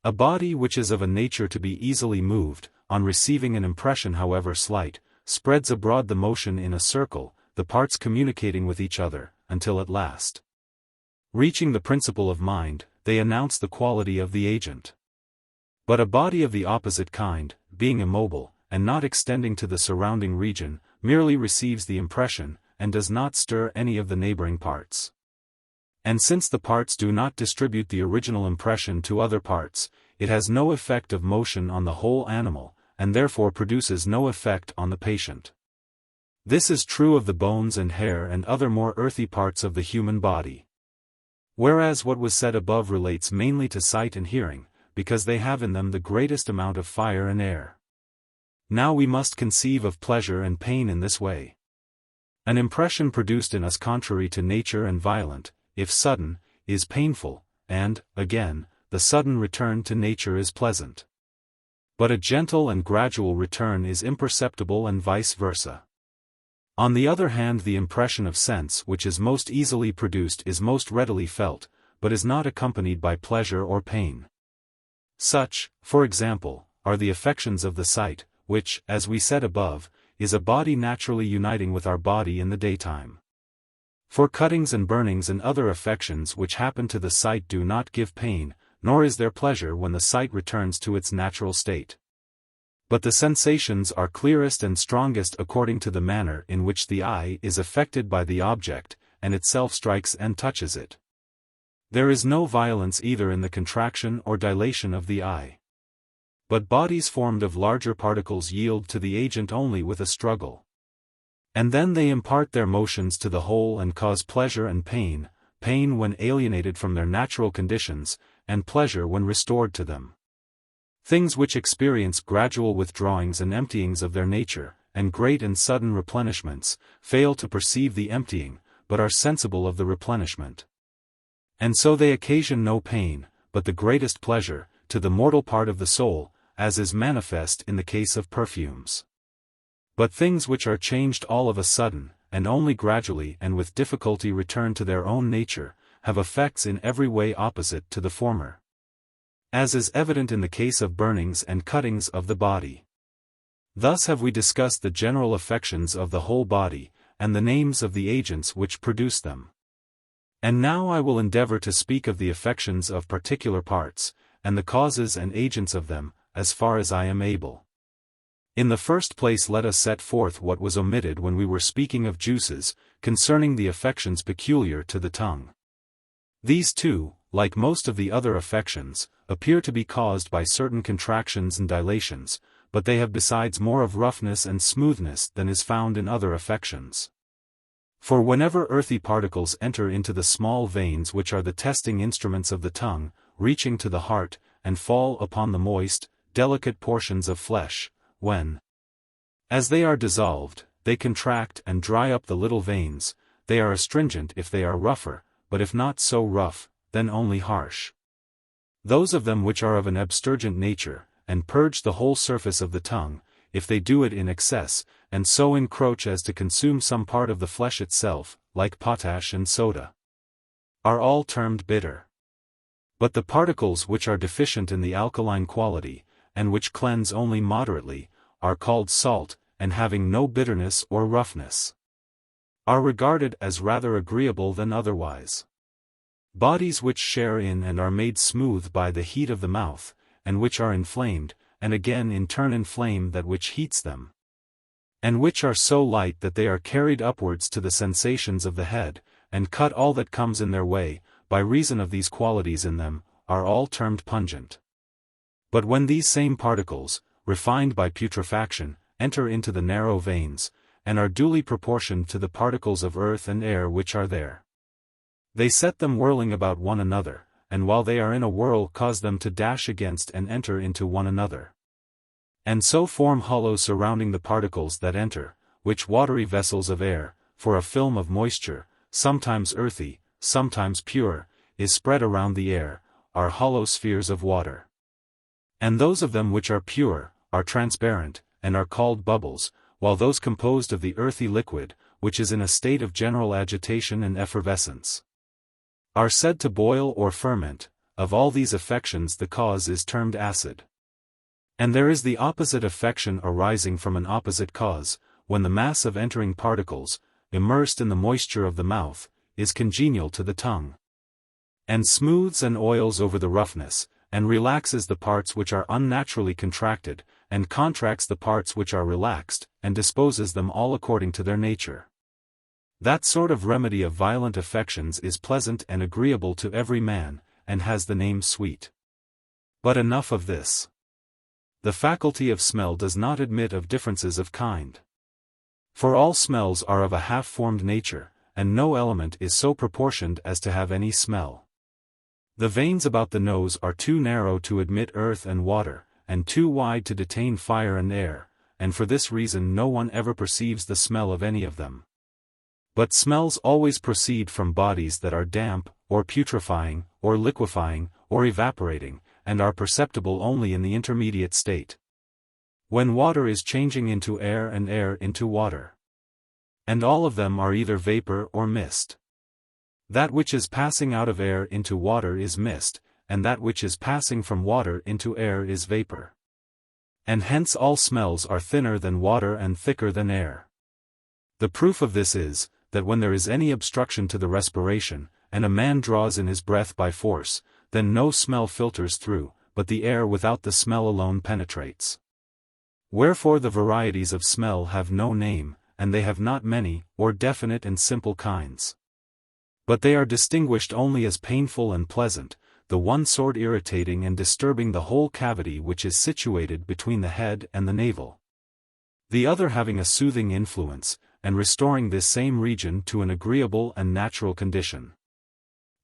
A body which is of a nature to be easily moved, on receiving an impression however slight, spreads abroad the motion in a circle, the parts communicating with each other, until at last, reaching the principle of mind, they announce the quality of the agent. But a body of the opposite kind, being immobile, and not extending to the surrounding region, merely receives the impression, and does not stir any of the neighboring parts. And since the parts do not distribute the original impression to other parts, it has no effect of motion on the whole animal, and therefore produces no effect on the patient. This is true of the bones and hair and other more earthy parts of the human body. Whereas what was said above relates mainly to sight and hearing, because they have in them the greatest amount of fire and air. Now we must conceive of pleasure and pain in this way. An impression produced in us contrary to nature and violent, if sudden, is painful, and, again, the sudden return to nature is pleasant. But a gentle and gradual return is imperceptible and vice versa. On the other hand, the impression of sense which is most easily produced is most readily felt, but is not accompanied by pleasure or pain. Such, for example, are the affections of the sight, which, as we said above, is a body naturally uniting with our body in the daytime. For cuttings and burnings and other affections which happen to the sight do not give pain, nor is there pleasure when the sight returns to its natural state. But the sensations are clearest and strongest according to the manner in which the eye is affected by the object, and itself strikes and touches it. There is no violence either in the contraction or dilation of the eye. But bodies formed of larger particles yield to the agent only with a struggle. And then they impart their motions to the whole and cause pleasure and pain, pain when alienated from their natural conditions, and pleasure when restored to them. Things which experience gradual withdrawings and emptyings of their nature, and great and sudden replenishments, fail to perceive the emptying, but are sensible of the replenishment. And so they occasion no pain, but the greatest pleasure, to the mortal part of the soul, as is manifest in the case of perfumes. But things which are changed all of a sudden, and only gradually and with difficulty return to their own nature, have effects in every way opposite to the former. As is evident in the case of burnings and cuttings of the body. Thus have we discussed the general affections of the whole body, and the names of the agents which produce them. And now I will endeavor to speak of the affections of particular parts, and the causes and agents of them, as far as I am able. In the first place let us set forth what was omitted when we were speaking of juices, concerning the affections peculiar to the tongue. These too, like most of the other affections, appear to be caused by certain contractions and dilations, but they have besides more of roughness and smoothness than is found in other affections. For whenever earthy particles enter into the small veins which are the testing instruments of the tongue, reaching to the heart, and fall upon the moist, delicate portions of flesh, when, as they are dissolved, they contract and dry up the little veins, they are astringent if they are rougher, but if not so rough, then only harsh. Those of them which are of an abstergent nature, and purge the whole surface of the tongue, if they do it in excess, and so encroach as to consume some part of the flesh itself, like potash and soda, are all termed bitter. But the particles which are deficient in the alkaline quality, and which cleanse only moderately, are called salt, and having no bitterness or roughness, are regarded as rather agreeable than otherwise. Bodies which share in and are made smooth by the heat of the mouth, and which are inflamed, and again in turn inflame that which heats them, and which are so light that they are carried upwards to the sensations of the head, and cut all that comes in their way, by reason of these qualities in them, are all termed pungent. But when these same particles, refined by putrefaction, enter into the narrow veins, and are duly proportioned to the particles of earth and air which are there, they set them whirling about one another, and while they are in a whirl cause them to dash against and enter into one another, and so form hollows surrounding the particles that enter, which watery vessels of air, for a film of moisture, sometimes earthy, sometimes pure, is spread around the air, are hollow spheres of water. And those of them which are pure, are transparent, and are called bubbles, while those composed of the earthy liquid, which is in a state of general agitation and effervescence, are said to boil or ferment. Of all these affections the cause is termed acid. And there is the opposite affection arising from an opposite cause, when the mass of entering particles, immersed in the moisture of the mouth, is congenial to the tongue, and smooths and oils over the roughness, and relaxes the parts which are unnaturally contracted, and contracts the parts which are relaxed, and disposes them all according to their nature. That sort of remedy of violent affections is pleasant and agreeable to every man, and has the name sweet. But enough of this. The faculty of smell does not admit of differences of kind. For all smells are of a half-formed nature, and no element is so proportioned as to have any smell. The veins about the nose are too narrow to admit earth and water, and too wide to detain fire and air, and for this reason no one ever perceives the smell of any of them. But smells always proceed from bodies that are damp, or putrefying, or liquefying, or evaporating, and are perceptible only in the intermediate state, when water is changing into air and air into water. And all of them are either vapor or mist. That which is passing out of air into water is mist, and that which is passing from water into air is vapor. And hence all smells are thinner than water and thicker than air. The proof of this is, that when there is any obstruction to the respiration, and a man draws in his breath by force, then no smell filters through, but the air without the smell alone penetrates. Wherefore the varieties of smell have no name, and they have not many, or definite and simple kinds. But they are distinguished only as painful and pleasant, the one sort irritating and disturbing the whole cavity which is situated between the head and the navel, the other having a soothing influence, and restoring this same region to an agreeable and natural condition.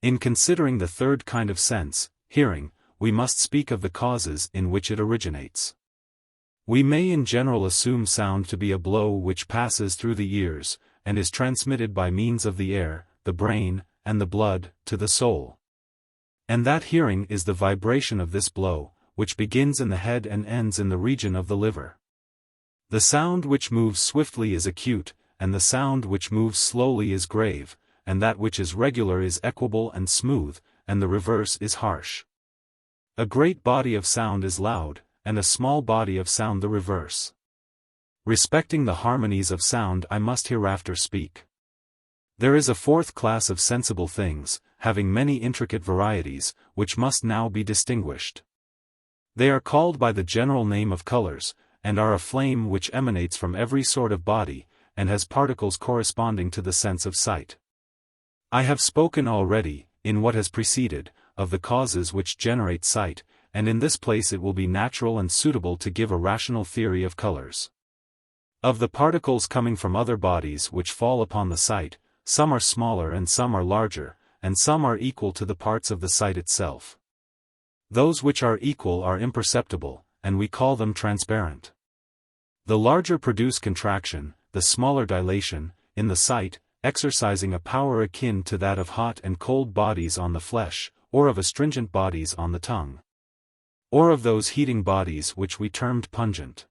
In considering the third kind of sense, hearing, we must speak of the causes in which it originates. We may in general assume sound to be a blow which passes through the ears, and is transmitted by means of the air, the brain, and the blood, to the soul. And that hearing is the vibration of this blow, which begins in the head and ends in the region of the liver. The sound which moves swiftly is acute, and the sound which moves slowly is grave, and that which is regular is equable and smooth, and the reverse is harsh. A great body of sound is loud, and a small body of sound the reverse. Respecting the harmonies of sound I must hereafter speak. There is a fourth class of sensible things, having many intricate varieties, which must now be distinguished. They are called by the general name of colors, and are a flame which emanates from every sort of body, and has particles corresponding to the sense of sight. I have spoken already, in what has preceded, of the causes which generate sight, and in this place it will be natural and suitable to give a rational theory of colors. Of the particles coming from other bodies which fall upon the sight, some are smaller and some are larger, and some are equal to the parts of the sight itself. Those which are equal are imperceptible, and we call them transparent. The larger produce contraction, the smaller dilation, in the sight, exercising a power akin to that of hot and cold bodies on the flesh, or of astringent bodies on the tongue, or of those heating bodies which we termed pungent.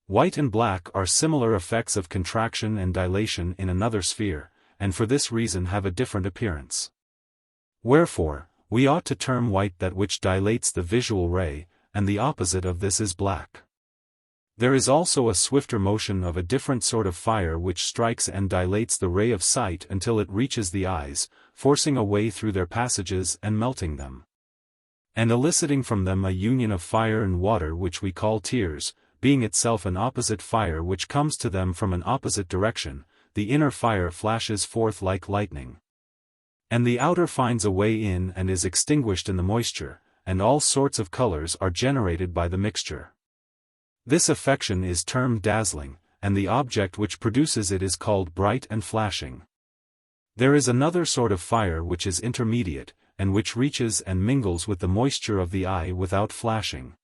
White and black are similar effects of contraction and dilation in another sphere, and for this reason have a different appearance. Wherefore, we ought to term white that which dilates the visual ray, and the opposite of this is black. There is also a swifter motion of a different sort of fire which strikes and dilates the ray of sight until it reaches the eyes, forcing a way through their passages and melting them, and eliciting from them a union of fire and water which we call tears, being itself an opposite fire which comes to them from an opposite direction. The inner fire flashes forth like lightning, and the outer finds a way in and is extinguished in the moisture, and all sorts of colors are generated by the mixture. This affection is termed dazzling, and the object which produces it is called bright and flashing. There is another sort of fire which is intermediate, and which reaches and mingles with the moisture of the eye without flashing.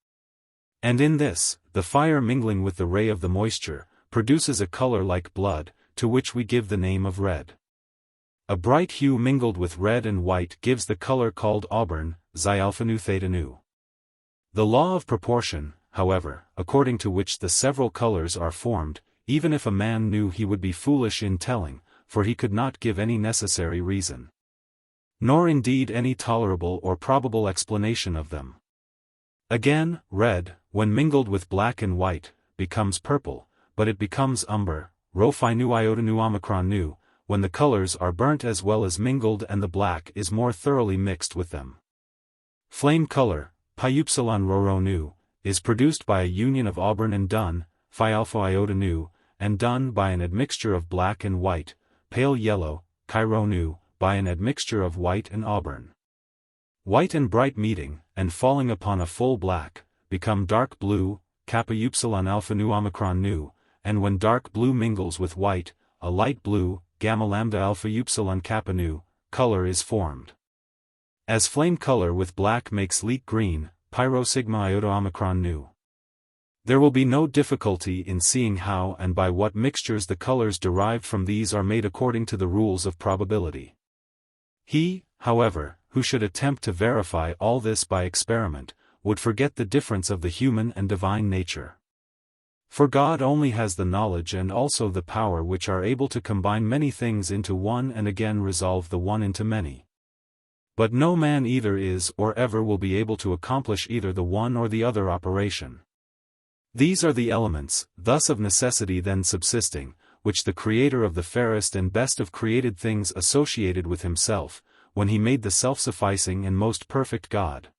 And in this, the fire mingling with the ray of the moisture, produces a color like blood, to which we give the name of red. A bright hue mingled with red and white gives the color called auburn, xi alpha nu theta nu. The law of proportion, however, according to which the several colors are formed, even if a man knew he would be foolish in telling, for he could not give any necessary reason, nor indeed any tolerable or probable explanation of them. Again, red, when mingled with black and white, becomes purple, but it becomes umber, rho phi nu iota nu omicron nu, when the colors are burnt as well as mingled and the black is more thoroughly mixed with them. Flame color, pi upsilon rho rho nu, is produced by a union of auburn and dun, phi alpha iota nu, and dun by an admixture of black and white, pale yellow, chi rho nu, by an admixture of white and auburn. White and bright meeting, and falling upon a full black, become dark blue, kappa upsilon alpha nu omicron nu, and when dark blue mingles with white, a light blue, gamma lambda alpha upsilon kappa nu, color is formed. As flame color with black makes leek green, pyro sigma iota omicron nu. There will be no difficulty in seeing how and by what mixtures the colors derived from these are made according to the rules of probability. He, however, who should attempt to verify all this by experiment, would forget the difference of the human and divine nature. For God only has the knowledge and also the power which are able to combine many things into one and again resolve the one into many. But no man either is or ever will be able to accomplish either the one or the other operation. These are the elements, thus of necessity then subsisting, which the Creator of the fairest and best of created things associated with himself, when he made the self-sufficing and most perfect God,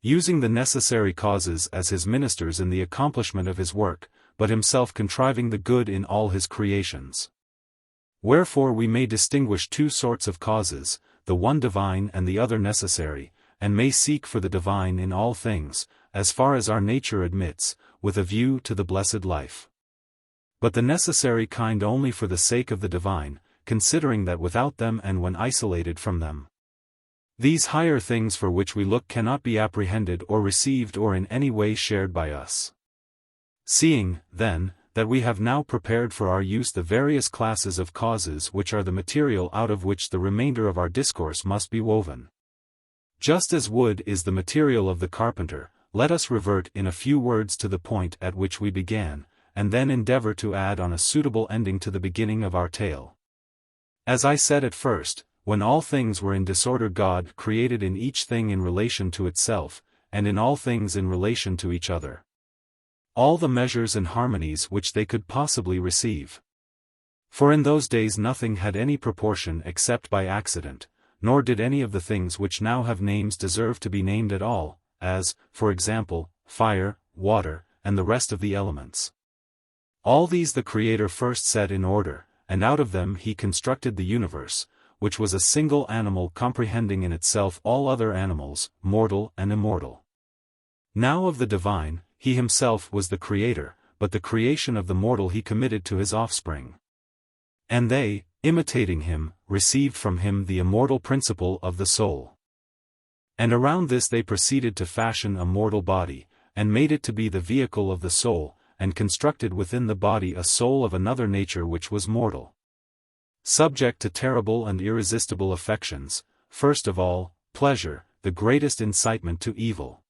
using the necessary causes as his ministers in the accomplishment of his work, but himself contriving the good in all his creations. Wherefore we may distinguish two sorts of causes, the one divine and the other necessary, and may seek for the divine in all things, as far as our nature admits, with a view to the blessed life. But the necessary kind only for the sake of the divine, considering that without them and when isolated from them, these higher things for which we look cannot be apprehended or received or in any way shared by us. Seeing, then, that we have now prepared for our use the various classes of causes which are the material out of which the remainder of our discourse must be woven, just as wood is the material of the carpenter, let us revert in a few words to the point at which we began, and then endeavor to add on a suitable ending to the beginning of our tale. As I said at first, when all things were in disorder, God created in each thing in relation to itself, and in all things in relation to each other, all the measures and harmonies which they could possibly receive. For in those days nothing had any proportion except by accident, nor did any of the things which now have names deserve to be named at all, as, for example, fire, water, and the rest of the elements. All these the Creator first set in order, and out of them he constructed the universe, which was a single animal comprehending in itself all other animals, mortal and immortal. Now of the divine, he himself was the Creator, but the creation of the mortal he committed to his offspring. And they, imitating him, received from him the immortal principle of the soul. And around this they proceeded to fashion a mortal body, and made it to be the vehicle of the soul, and constructed within the body a soul of another nature which was mortal, subject to terrible and irresistible affections, first of all, pleasure, the greatest incitement to evil.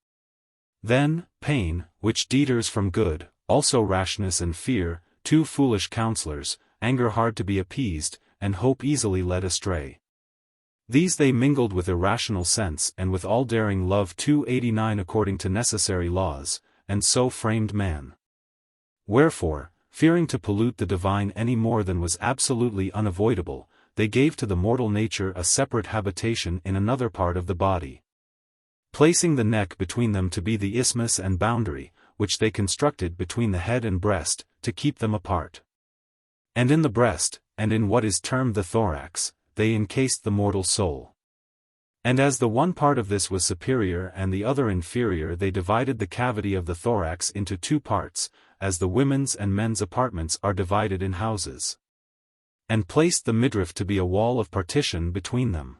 Then, pain, which deters from good, also rashness and fear, two foolish counselors, anger hard to be appeased, and hope easily led astray. These they mingled with irrational sense and with all daring love 289 according to necessary laws, and so framed man. Wherefore, fearing to pollute the divine any more than was absolutely unavoidable, they gave to the mortal nature a separate habitation in another part of the body, placing the neck between them to be the isthmus and boundary, which they constructed between the head and breast, to keep them apart. And in the breast, and in what is termed the thorax, they encased the mortal soul. And as the one part of this was superior and the other inferior, they divided the cavity of the thorax into two parts, as the women's and men's apartments are divided in houses, and placed the midriff to be a wall of partition between them.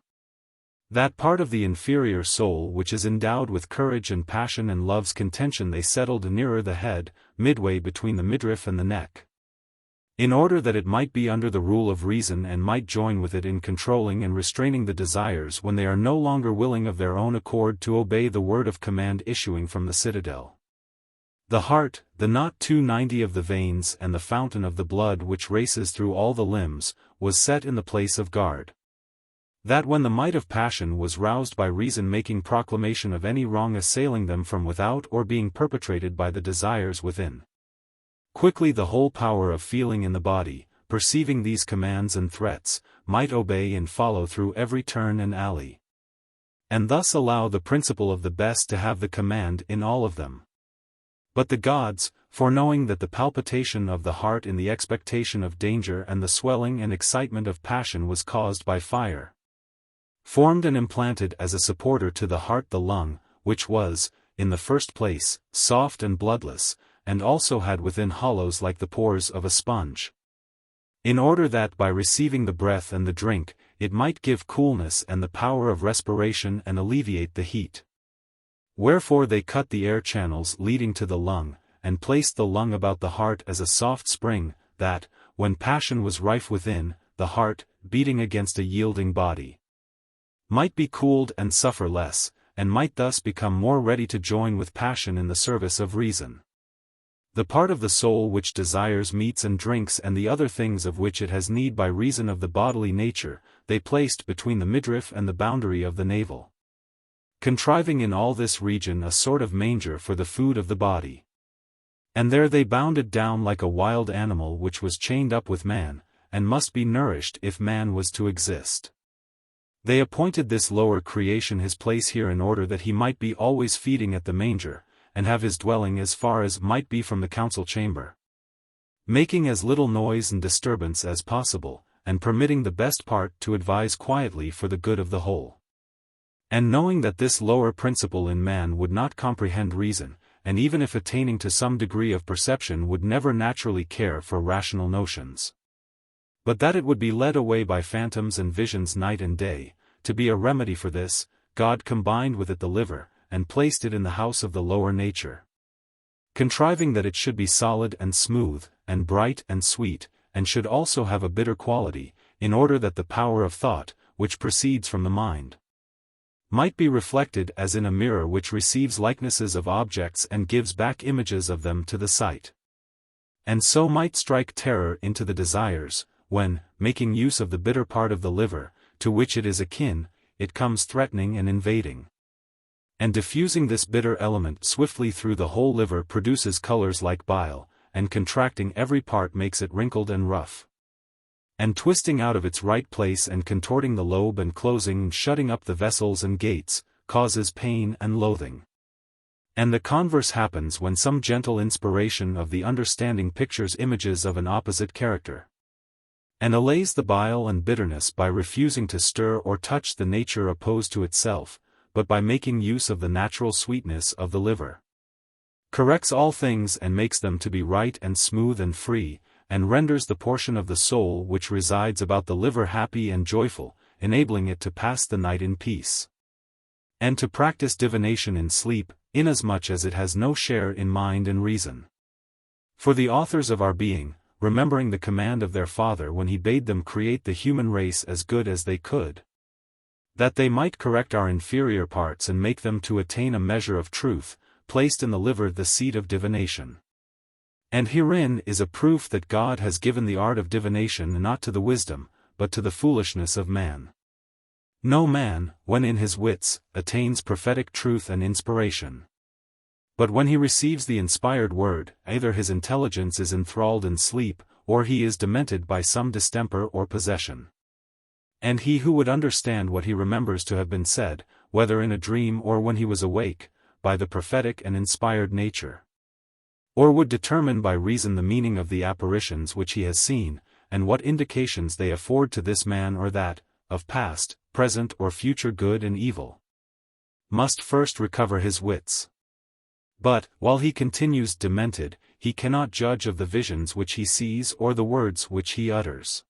That part of the inferior soul which is endowed with courage and passion and love's contention they settled nearer the head, midway between the midriff and the neck, in order that it might be under the rule of reason and might join with it in controlling and restraining the desires when they are no longer willing of their own accord to obey the word of command issuing from the citadel. The heart, the knot 290 of the veins and the fountain of the blood which races through all the limbs, was set in the place of guard, that when the might of passion was roused by reason making proclamation of any wrong assailing them from without or being perpetrated by the desires within, quickly the whole power of feeling in the body, perceiving these commands and threats, might obey and follow through every turn and alley, and thus allow the principle of the best to have the command in all of them. But the gods, foreknowing that the palpitation of the heart in the expectation of danger and the swelling and excitement of passion was caused by fire, formed and implanted as a supporter to the heart the lung, which was, in the first place, soft and bloodless, and also had within hollows like the pores of a sponge, in order that by receiving the breath and the drink, it might give coolness and the power of respiration and alleviate the heat. Wherefore they cut the air channels leading to the lung, and placed the lung about the heart as a soft spring, that, when passion was rife within, the heart, beating against a yielding body, might be cooled and suffer less, and might thus become more ready to join with passion in the service of reason. The part of the soul which desires meats and drinks and the other things of which it has need by reason of the bodily nature, they placed between the midriff and the boundary of the navel, contriving in all this region a sort of manger for the food of the body. And there they bounded down like a wild animal which was chained up with man, and must be nourished if man was to exist. They appointed this lower creation his place here in order that he might be always feeding at the manger, and have his dwelling as far as might be from the council chamber, making as little noise and disturbance as possible, and permitting the best part to advise quietly for the good of the whole. And knowing that this lower principle in man would not comprehend reason, and even if attaining to some degree of perception would never naturally care for rational notions, but that it would be led away by phantoms and visions night and day, to be a remedy for this, God combined with it the liver, and placed it in the house of the lower nature, contriving that it should be solid and smooth, and bright and sweet, and should also have a bitter quality, in order that the power of thought, which proceeds from the mind, might be reflected as in a mirror which receives likenesses of objects and gives back images of them to the sight, and so might strike terror into the desires, when, making use of the bitter part of the liver, to which it is akin, it comes threatening and invading, and diffusing this bitter element swiftly through the whole liver produces colors like bile, and contracting every part makes it wrinkled and rough. and twisting out of its right place and contorting the lobe and closing and shutting up the vessels and gates, causes pain and loathing. And the converse happens when some gentle inspiration of the understanding pictures images of an opposite character, and allays the bile and bitterness by refusing to stir or touch the nature opposed to itself, but by making use of the natural sweetness of the liver, corrects all things and makes them to be right and smooth and free, and renders the portion of the soul which resides about the liver happy and joyful, enabling it to pass the night in peace, and to practice divination in sleep, inasmuch as it has no share in mind and reason. For the authors of our being, remembering the command of their Father when he bade them create the human race as good as they could, that they might correct our inferior parts and make them to attain a measure of truth, placed in the liver the seat of divination. And herein is a proof that God has given the art of divination not to the wisdom, but to the foolishness of man. No man, when in his wits, attains prophetic truth and inspiration. But when he receives the inspired word, either his intelligence is enthralled in sleep, or he is demented by some distemper or possession. And he who would understand what he remembers to have been said, whether in a dream or when he was awake, by the prophetic and inspired nature, or would determine by reason the meaning of the apparitions which he has seen, and what indications they afford to this man or that, of past, present or future good and evil, must first recover his wits. But, while he continues demented, he cannot judge of the visions which he sees or the words which he utters.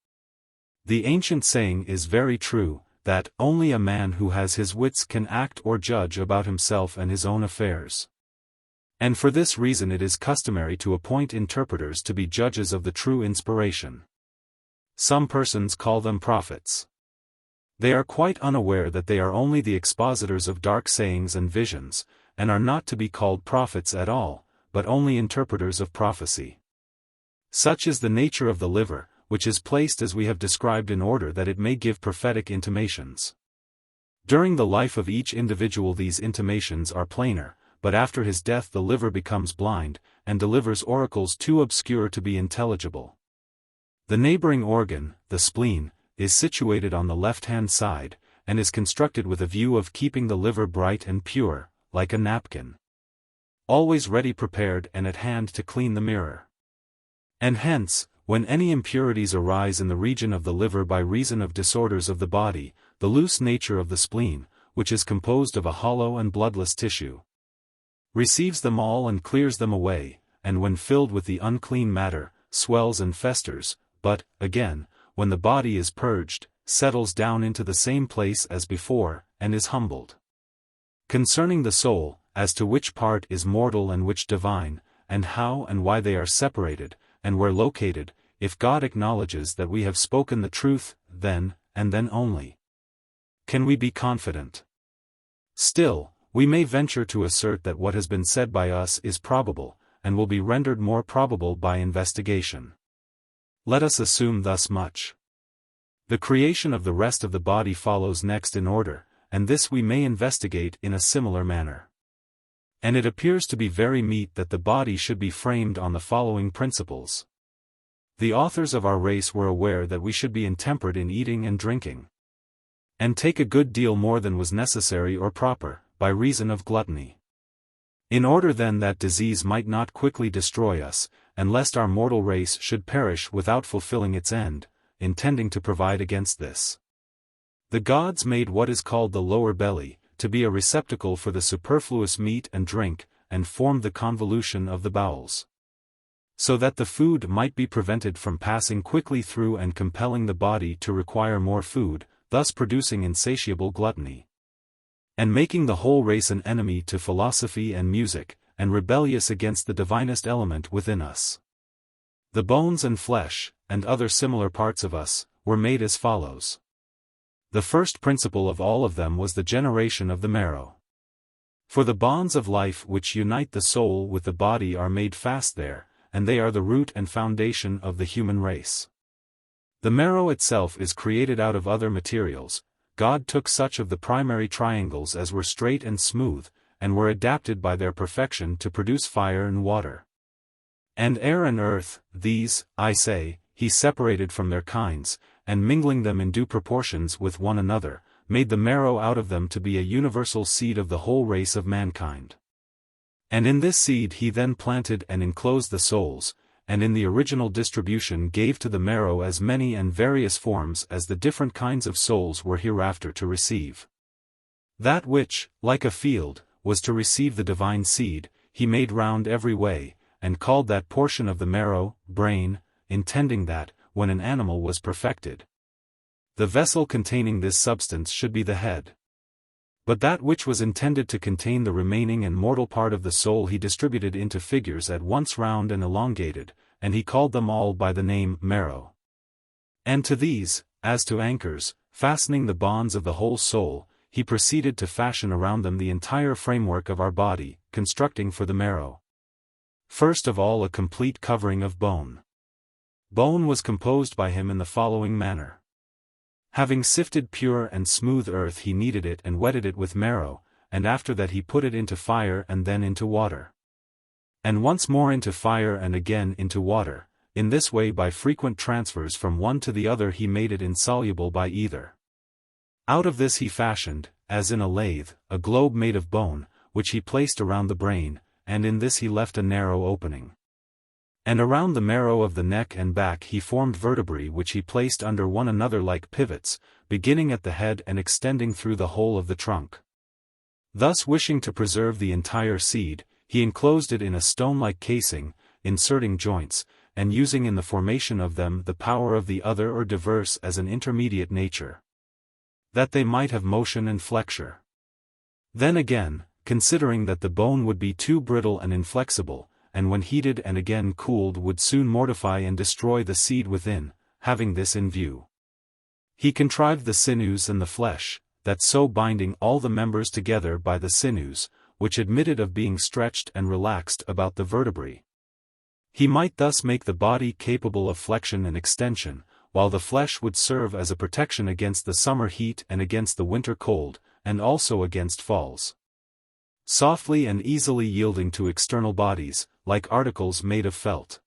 The ancient saying is very true, that only a man who has his wits can act or judge about himself and his own affairs. And for this reason it is customary to appoint interpreters to be judges of the true inspiration. Some persons call them prophets. They are quite unaware that they are only the expositors of dark sayings and visions, and are not to be called prophets at all, but only interpreters of prophecy. Such is the nature of the liver, which is placed as we have described in order that it may give prophetic intimations. During the life of each individual these intimations are plainer, but after his death the liver becomes blind, and delivers oracles too obscure to be intelligible. The neighboring organ, the spleen, is situated on the left-hand side, and is constructed with a view of keeping the liver bright and pure, like a napkin, always ready prepared and at hand to clean the mirror. And hence, when any impurities arise in the region of the liver by reason of disorders of the body, the loose nature of the spleen, which is composed of a hollow and bloodless tissue, receives them all and clears them away, and when filled with the unclean matter, swells and festers, but, again, when the body is purged, settles down into the same place as before, and is humbled. Concerning the soul, as to which part is mortal and which divine, and how and why they are separated, and where located, if God acknowledges that we have spoken the truth, then, and then only, can we be confident. Still, we may venture to assert that what has been said by us is probable, and will be rendered more probable by investigation. Let us assume thus much. The creation of the rest of the body follows next in order, and this we may investigate in a similar manner. And it appears to be very meet that the body should be framed on the following principles. The authors of our race were aware that we should be intemperate in eating and drinking, and take a good deal more than was necessary or proper, by reason of gluttony. In order then that disease might not quickly destroy us, and lest our mortal race should perish without fulfilling its end, intending to provide against this, the gods made what is called the lower belly, to be a receptacle for the superfluous meat and drink, and formed the convolution of the bowels, so that the food might be prevented from passing quickly through and compelling the body to require more food, thus producing insatiable gluttony, and making the whole race an enemy to philosophy and music, and rebellious against the divinest element within us. The bones and flesh, and other similar parts of us, were made as follows. The first principle of all of them was the generation of the marrow. For the bonds of life which unite the soul with the body are made fast there, and they are the root and foundation of the human race. The marrow itself is created out of other materials. God took such of the primary triangles as were straight and smooth, and were adapted by their perfection to produce fire and water, and air and earth. These, I say, he separated from their kinds, and mingling them in due proportions with one another, made the marrow out of them to be a universal seed of the whole race of mankind. And in this seed he then planted and enclosed the souls, and in the original distribution gave to the marrow as many and various forms as the different kinds of souls were hereafter to receive. That which, like a field, was to receive the divine seed, he made round every way, and called that portion of the marrow, brain, intending that, when an animal was perfected, the vessel containing this substance should be the head. But that which was intended to contain the remaining and mortal part of the soul he distributed into figures at once round and elongated, and he called them all by the name marrow. And to these, as to anchors, fastening the bonds of the whole soul, he proceeded to fashion around them the entire framework of our body, constructing for the marrow, first of all, a complete covering of bone. Bone was composed by him in the following manner. Having sifted pure and smooth earth, he kneaded it and wetted it with marrow, and after that he put it into fire and then into water, and once more into fire and again into water. In this way, by frequent transfers from one to the other, he made it insoluble by either. Out of this he fashioned, as in a lathe, a globe made of bone, which he placed around the brain, and in this he left a narrow opening. And around the marrow of the neck and back he formed vertebrae which he placed under one another like pivots, beginning at the head and extending through the whole of the trunk. Thus, wishing to preserve the entire seed, he enclosed it in a stone-like casing, inserting joints, and using in the formation of them the power of the other or diverse as an intermediate nature, that they might have motion and flexure. Then again, considering that the bone would be too brittle and inflexible, and when heated and again cooled would soon mortify and destroy the seed within, having this in view, he contrived the sinews and the flesh, that so binding all the members together by the sinews, which admitted of being stretched and relaxed about the vertebrae, he might thus make the body capable of flexion and extension, while the flesh would serve as a protection against the summer heat and against the winter cold, and also against falls, softly and easily yielding to external bodies, like articles made of felt,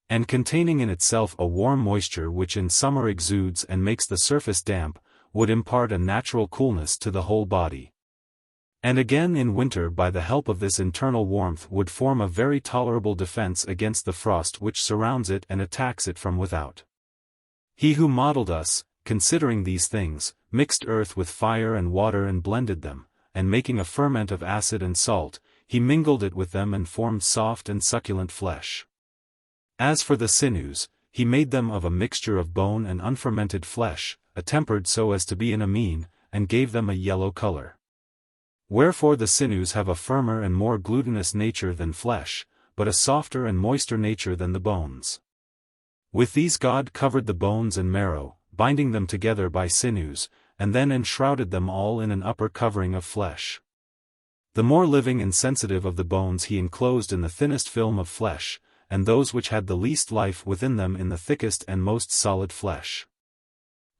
and containing in itself a warm moisture which in summer exudes and makes the surface damp, would impart a natural coolness to the whole body. And again in winter, by the help of this internal warmth, would form a very tolerable defense against the frost which surrounds it and attacks it from without. He who modeled us, considering these things, mixed earth with fire and water and blended them, and making a ferment of acid and salt, he mingled it with them and formed soft and succulent flesh. As for the sinews, he made them of a mixture of bone and unfermented flesh, attempered so as to be in a mean, and gave them a yellow color. Wherefore the sinews have a firmer and more glutinous nature than flesh, but a softer and moister nature than the bones. With these God covered the bones and marrow, binding them together by sinews, and then enshrouded them all in an upper covering of flesh. The more living and sensitive of the bones he enclosed in the thinnest film of flesh, and those which had the least life within them in the thickest and most solid flesh.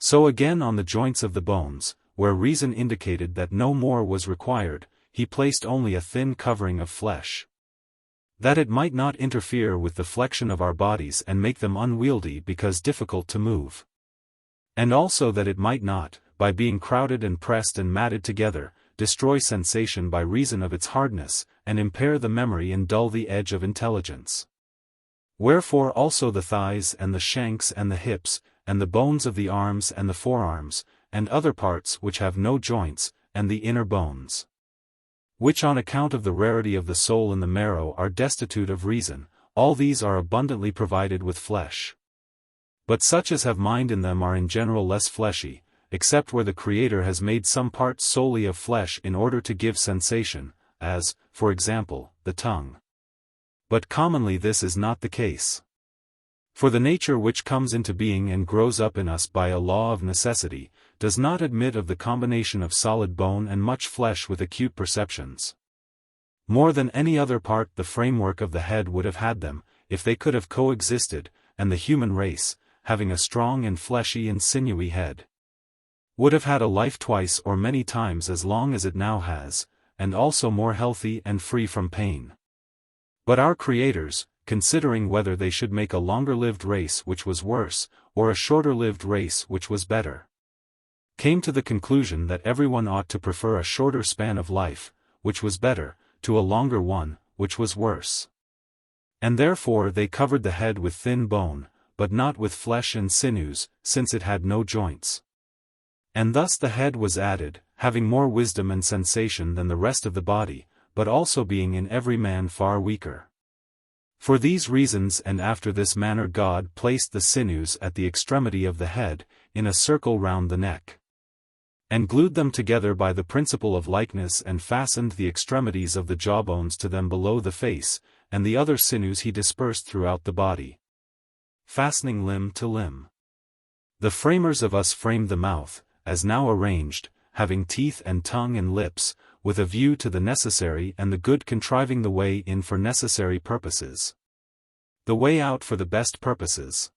So again on the joints of the bones, where reason indicated that no more was required, he placed only a thin covering of flesh, that it might not interfere with the flexion of our bodies and make them unwieldy because difficult to move. And also that it might not, by being crowded and pressed and matted together, destroy sensation by reason of its hardness, and impair the memory and dull the edge of intelligence. Wherefore also the thighs and the shanks and the hips, and the bones of the arms and the forearms, and other parts which have no joints, and the inner bones, which on account of the rarity of the soul in the marrow are destitute of reason, all these are abundantly provided with flesh. But such as have mind in them are in general less fleshy, except where the Creator has made some parts solely of flesh in order to give sensation, as, for example, the tongue. But commonly this is not the case. For the nature which comes into being and grows up in us by a law of necessity, does not admit of the combination of solid bone and much flesh with acute perceptions. More than any other part the framework of the head would have had them, if they could have coexisted, and the human race, having a strong and fleshy and sinewy head, would have had a life twice or many times as long as it now has, and also more healthy and free from pain. But our creators, considering whether they should make a longer-lived race which was worse, or a shorter-lived race which was better, came to the conclusion that everyone ought to prefer a shorter span of life, which was better, to a longer one, which was worse. And therefore they covered the head with thin bone, but not with flesh and sinews, since it had no joints. And thus the head was added, having more wisdom and sensation than the rest of the body, but also being in every man far weaker. For these reasons and after this manner God placed the sinews at the extremity of the head, in a circle round the neck, and glued them together by the principle of likeness, and fastened the extremities of the jawbones to them below the face, and the other sinews he dispersed throughout the body, fastening limb to limb. The framers of us framed the mouth, as now arranged, having teeth and tongue and lips, with a view to the necessary and the good, contriving the way in for necessary purposes, the way out for the best purposes.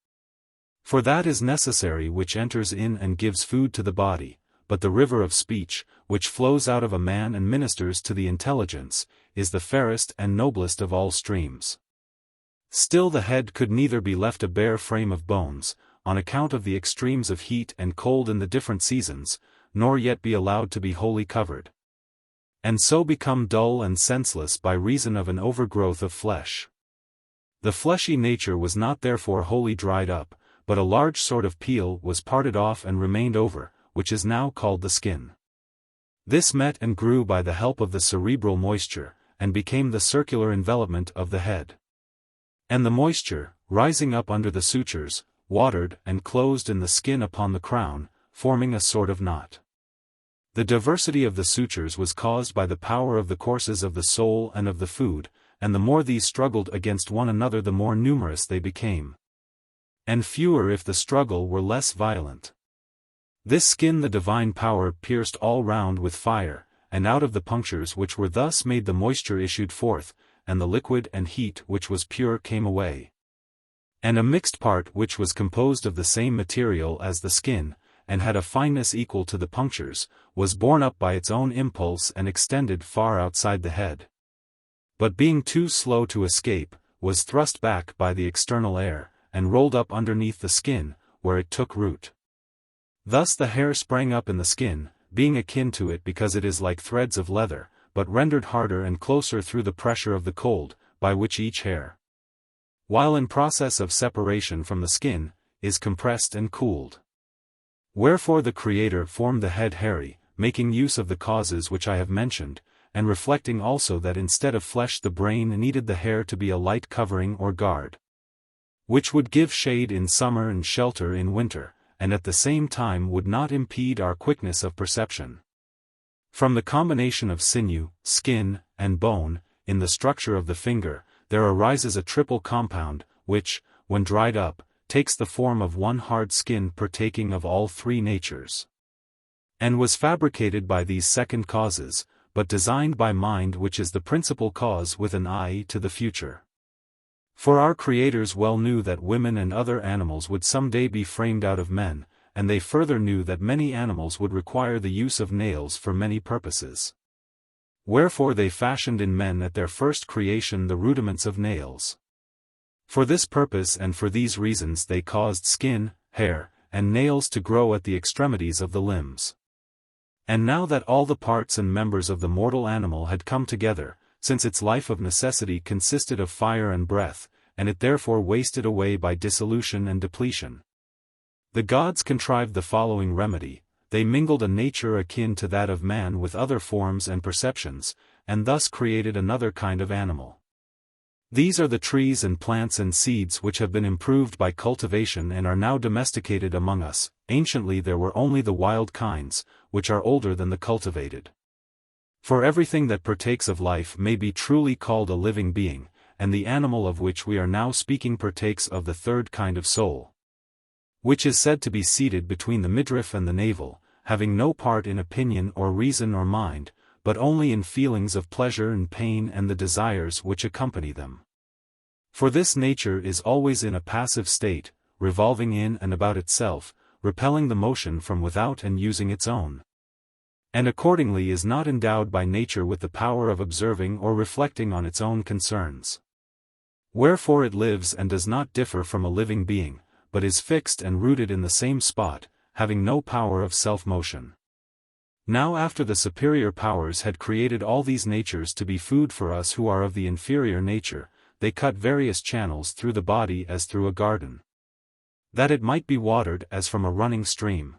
For that is necessary which enters in and gives food to the body, but the river of speech, which flows out of a man and ministers to the intelligence, is the fairest and noblest of all streams. Still the head could neither be left a bare frame of bones, on account of the extremes of heat and cold in the different seasons, nor yet be allowed to be wholly covered, and so become dull and senseless by reason of an overgrowth of flesh. The fleshy nature was not therefore wholly dried up, but a large sort of peel was parted off and remained over, which is now called the skin. This met and grew by the help of the cerebral moisture, and became the circular envelopment of the head. And the moisture, rising up under the sutures, watered and closed in the skin upon the crown, forming a sort of knot. The diversity of the sutures was caused by the power of the courses of the soul and of the food, and the more these struggled against one another the more numerous they became, and fewer if the struggle were less violent. This skin the divine power pierced all round with fire, and out of the punctures which were thus made the moisture issued forth, and the liquid and heat which was pure came away. And a mixed part which was composed of the same material as the skin, and had a fineness equal to the punctures, was borne up by its own impulse and extended far outside the head, but being too slow to escape, was thrust back by the external air, and rolled up underneath the skin, where it took root. Thus the hair sprang up in the skin, being akin to it because it is like threads of leather, but rendered harder and closer through the pressure of the cold, by which each hair, while in process of separation from the skin, is compressed and cooled. Wherefore the Creator formed the head hairy, making use of the causes which I have mentioned, and reflecting also that instead of flesh the brain needed the hair to be a light covering or guard, which would give shade in summer and shelter in winter, and at the same time would not impede our quickness of perception. From the combination of sinew, skin, and bone, in the structure of the finger, there arises a triple compound, which, when dried up, takes the form of one hard skin partaking of all three natures, and was fabricated by these second causes, but designed by mind which is the principal cause with an eye to the future. For our creators well knew that women and other animals would some day be framed out of men, and they further knew that many animals would require the use of nails for many purposes. Wherefore they fashioned in men at their first creation the rudiments of nails. For this purpose and for these reasons they caused skin, hair, and nails to grow at the extremities of the limbs. And now that all the parts and members of the mortal animal had come together, since its life of necessity consisted of fire and breath, and it therefore wasted away by dissolution and depletion, the gods contrived the following remedy: they mingled a nature akin to that of man with other forms and perceptions, and thus created another kind of animal. These are the trees and plants and seeds which have been improved by cultivation and are now domesticated among us. Anciently there were only the wild kinds, which are older than the cultivated. For everything that partakes of life may be truly called a living being, and the animal of which we are now speaking partakes of the third kind of soul, which is said to be seated between the midriff and the navel, having no part in opinion or reason or mind, but only in feelings of pleasure and pain and the desires which accompany them. For this nature is always in a passive state, revolving in and about itself, repelling the motion from without and using its own, and accordingly is not endowed by nature with the power of observing or reflecting on its own concerns. Wherefore it lives and does not differ from a living being, but is fixed and rooted in the same spot, having no power of self-motion. Now after the superior powers had created all these natures to be food for us who are of the inferior nature, they cut various channels through the body as through a garden, that it might be watered as from a running stream.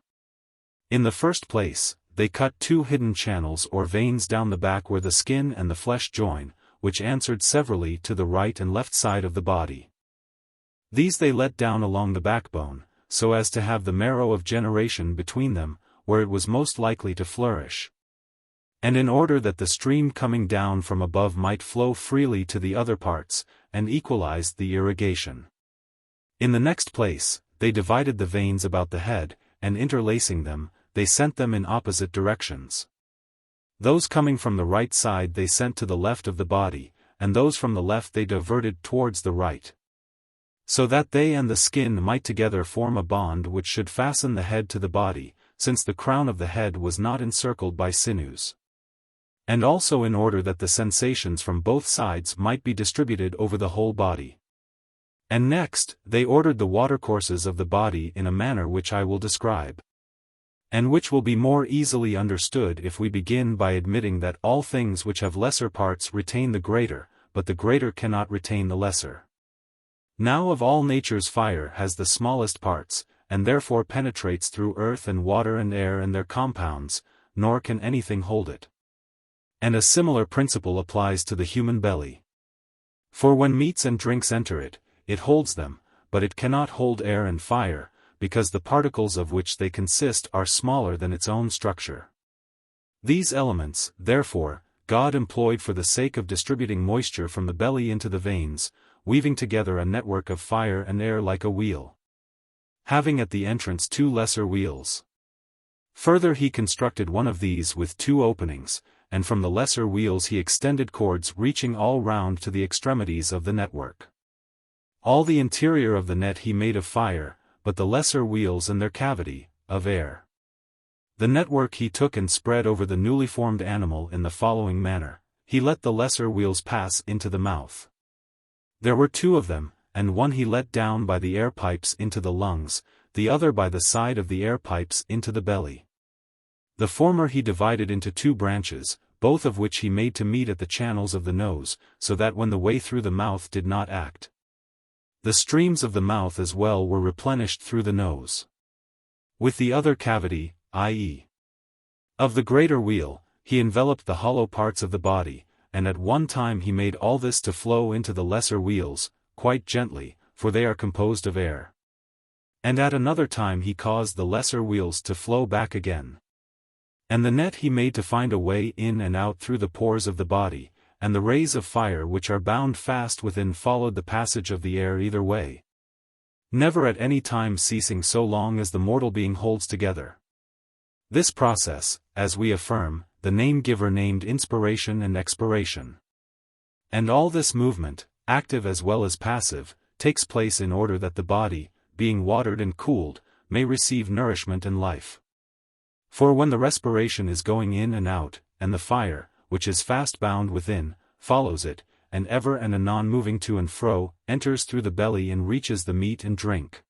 In the first place, they cut 2 hidden channels or veins down the back where the skin and the flesh join, which answered severally to the right and left side of the body. These they let down along the backbone, so as to have the marrow of generation between them, where it was most likely to flourish. And in order that the stream coming down from above might flow freely to the other parts, and equalized the irrigation. In the next place, they divided the veins about the head, and interlacing them, they sent them in opposite directions. Those coming from the right side they sent to the left of the body, and those from the left they diverted towards the right, so that they and the skin might together form a bond which should fasten the head to the body, since the crown of the head was not encircled by sinews. And also in order that the sensations from both sides might be distributed over the whole body. And next, they ordered the watercourses of the body in a manner which I will describe, and which will be more easily understood if we begin by admitting that all things which have lesser parts retain the greater, but the greater cannot retain the lesser. Now of all natures fire has the smallest parts, and therefore penetrates through earth and water and air and their compounds, nor can anything hold it. And a similar principle applies to the human belly. For when meats and drinks enter it, it holds them, but it cannot hold air and fire, because the particles of which they consist are smaller than its own structure. These elements, therefore, God employed for the sake of distributing moisture from the belly into the veins, weaving together a network of fire and air like a wheel, having at the entrance 2 lesser wheels. Further he constructed one of these with 2 openings, and from the lesser wheels he extended cords reaching all round to the extremities of the network. All the interior of the net he made of fire, but the lesser wheels and their cavity, of air. The network he took and spread over the newly formed animal in the following manner: he let the lesser wheels pass into the mouth. There were 2 of them, and one he let down by the air pipes into the lungs, the other by the side of the air pipes into the belly. The former he divided into 2 branches, both of which he made to meet at the channels of the nose, so that when the way through the mouth did not act, the streams of the mouth as well were replenished through the nose. With the other cavity, i.e., of the greater wheel, he enveloped the hollow parts of the body, and at one time he made all this to flow into the lesser wheels, quite gently, for they are composed of air. And at another time he caused the lesser wheels to flow back again. And the net he made to find a way in and out through the pores of the body, and the rays of fire which are bound fast within followed the passage of the air either way, never at any time ceasing so long as the mortal being holds together. This process, as we affirm, the name-giver named inspiration and expiration. And all this movement, active as well as passive, takes place in order that the body, being watered and cooled, may receive nourishment and life. For when the respiration is going in and out, and the fire, which is fast bound within, follows it, and ever and anon moving to and fro, enters through the belly and reaches the meat and drink,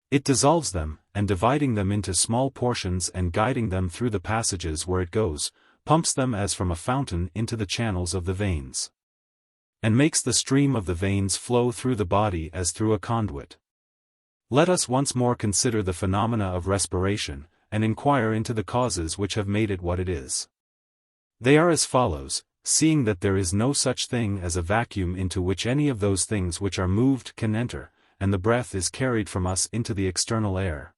it dissolves them, and dividing them into small portions and guiding them through the passages where it goes, pumps them as from a fountain into the channels of the veins, and makes the stream of the veins flow through the body as through a conduit. Let us once more consider the phenomena of respiration, and inquire into the causes which have made it what it is. They are as follows: seeing that there is no such thing as a vacuum into which any of those things which are moved can enter, and the breath is carried from us into the external air.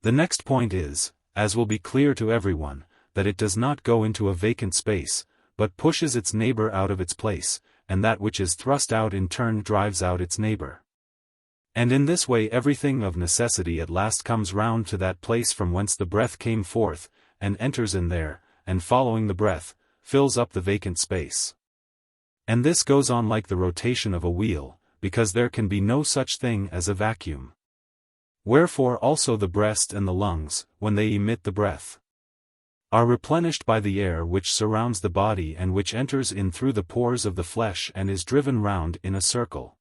The next point is, as will be clear to everyone, that it does not go into a vacant space, but pushes its neighbor out of its place, and that which is thrust out in turn drives out its neighbor. And in this way everything of necessity at last comes round to that place from whence the breath came forth, and enters in there, and following the breath, fills up the vacant space. And this goes on like the rotation of a wheel, because there can be no such thing as a vacuum. Wherefore also the breast and the lungs, when they emit the breath, are replenished by the air which surrounds the body and which enters in through the pores of the flesh and is driven round in a circle.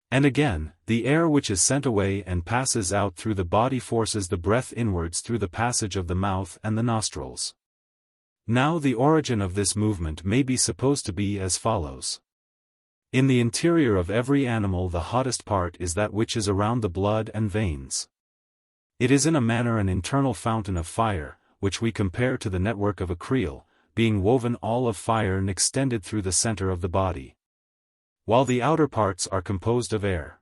And again, the air which is sent away and passes out through the body forces the breath inwards through the passage of the mouth and the nostrils. Now the origin of this movement may be supposed to be as follows. In the interior of every animal the hottest part is that which is around the blood and veins. It is in a manner an internal fountain of fire, which we compare to the network of a creel, being woven all of fire and extended through the center of the body, while the outer parts are composed of air.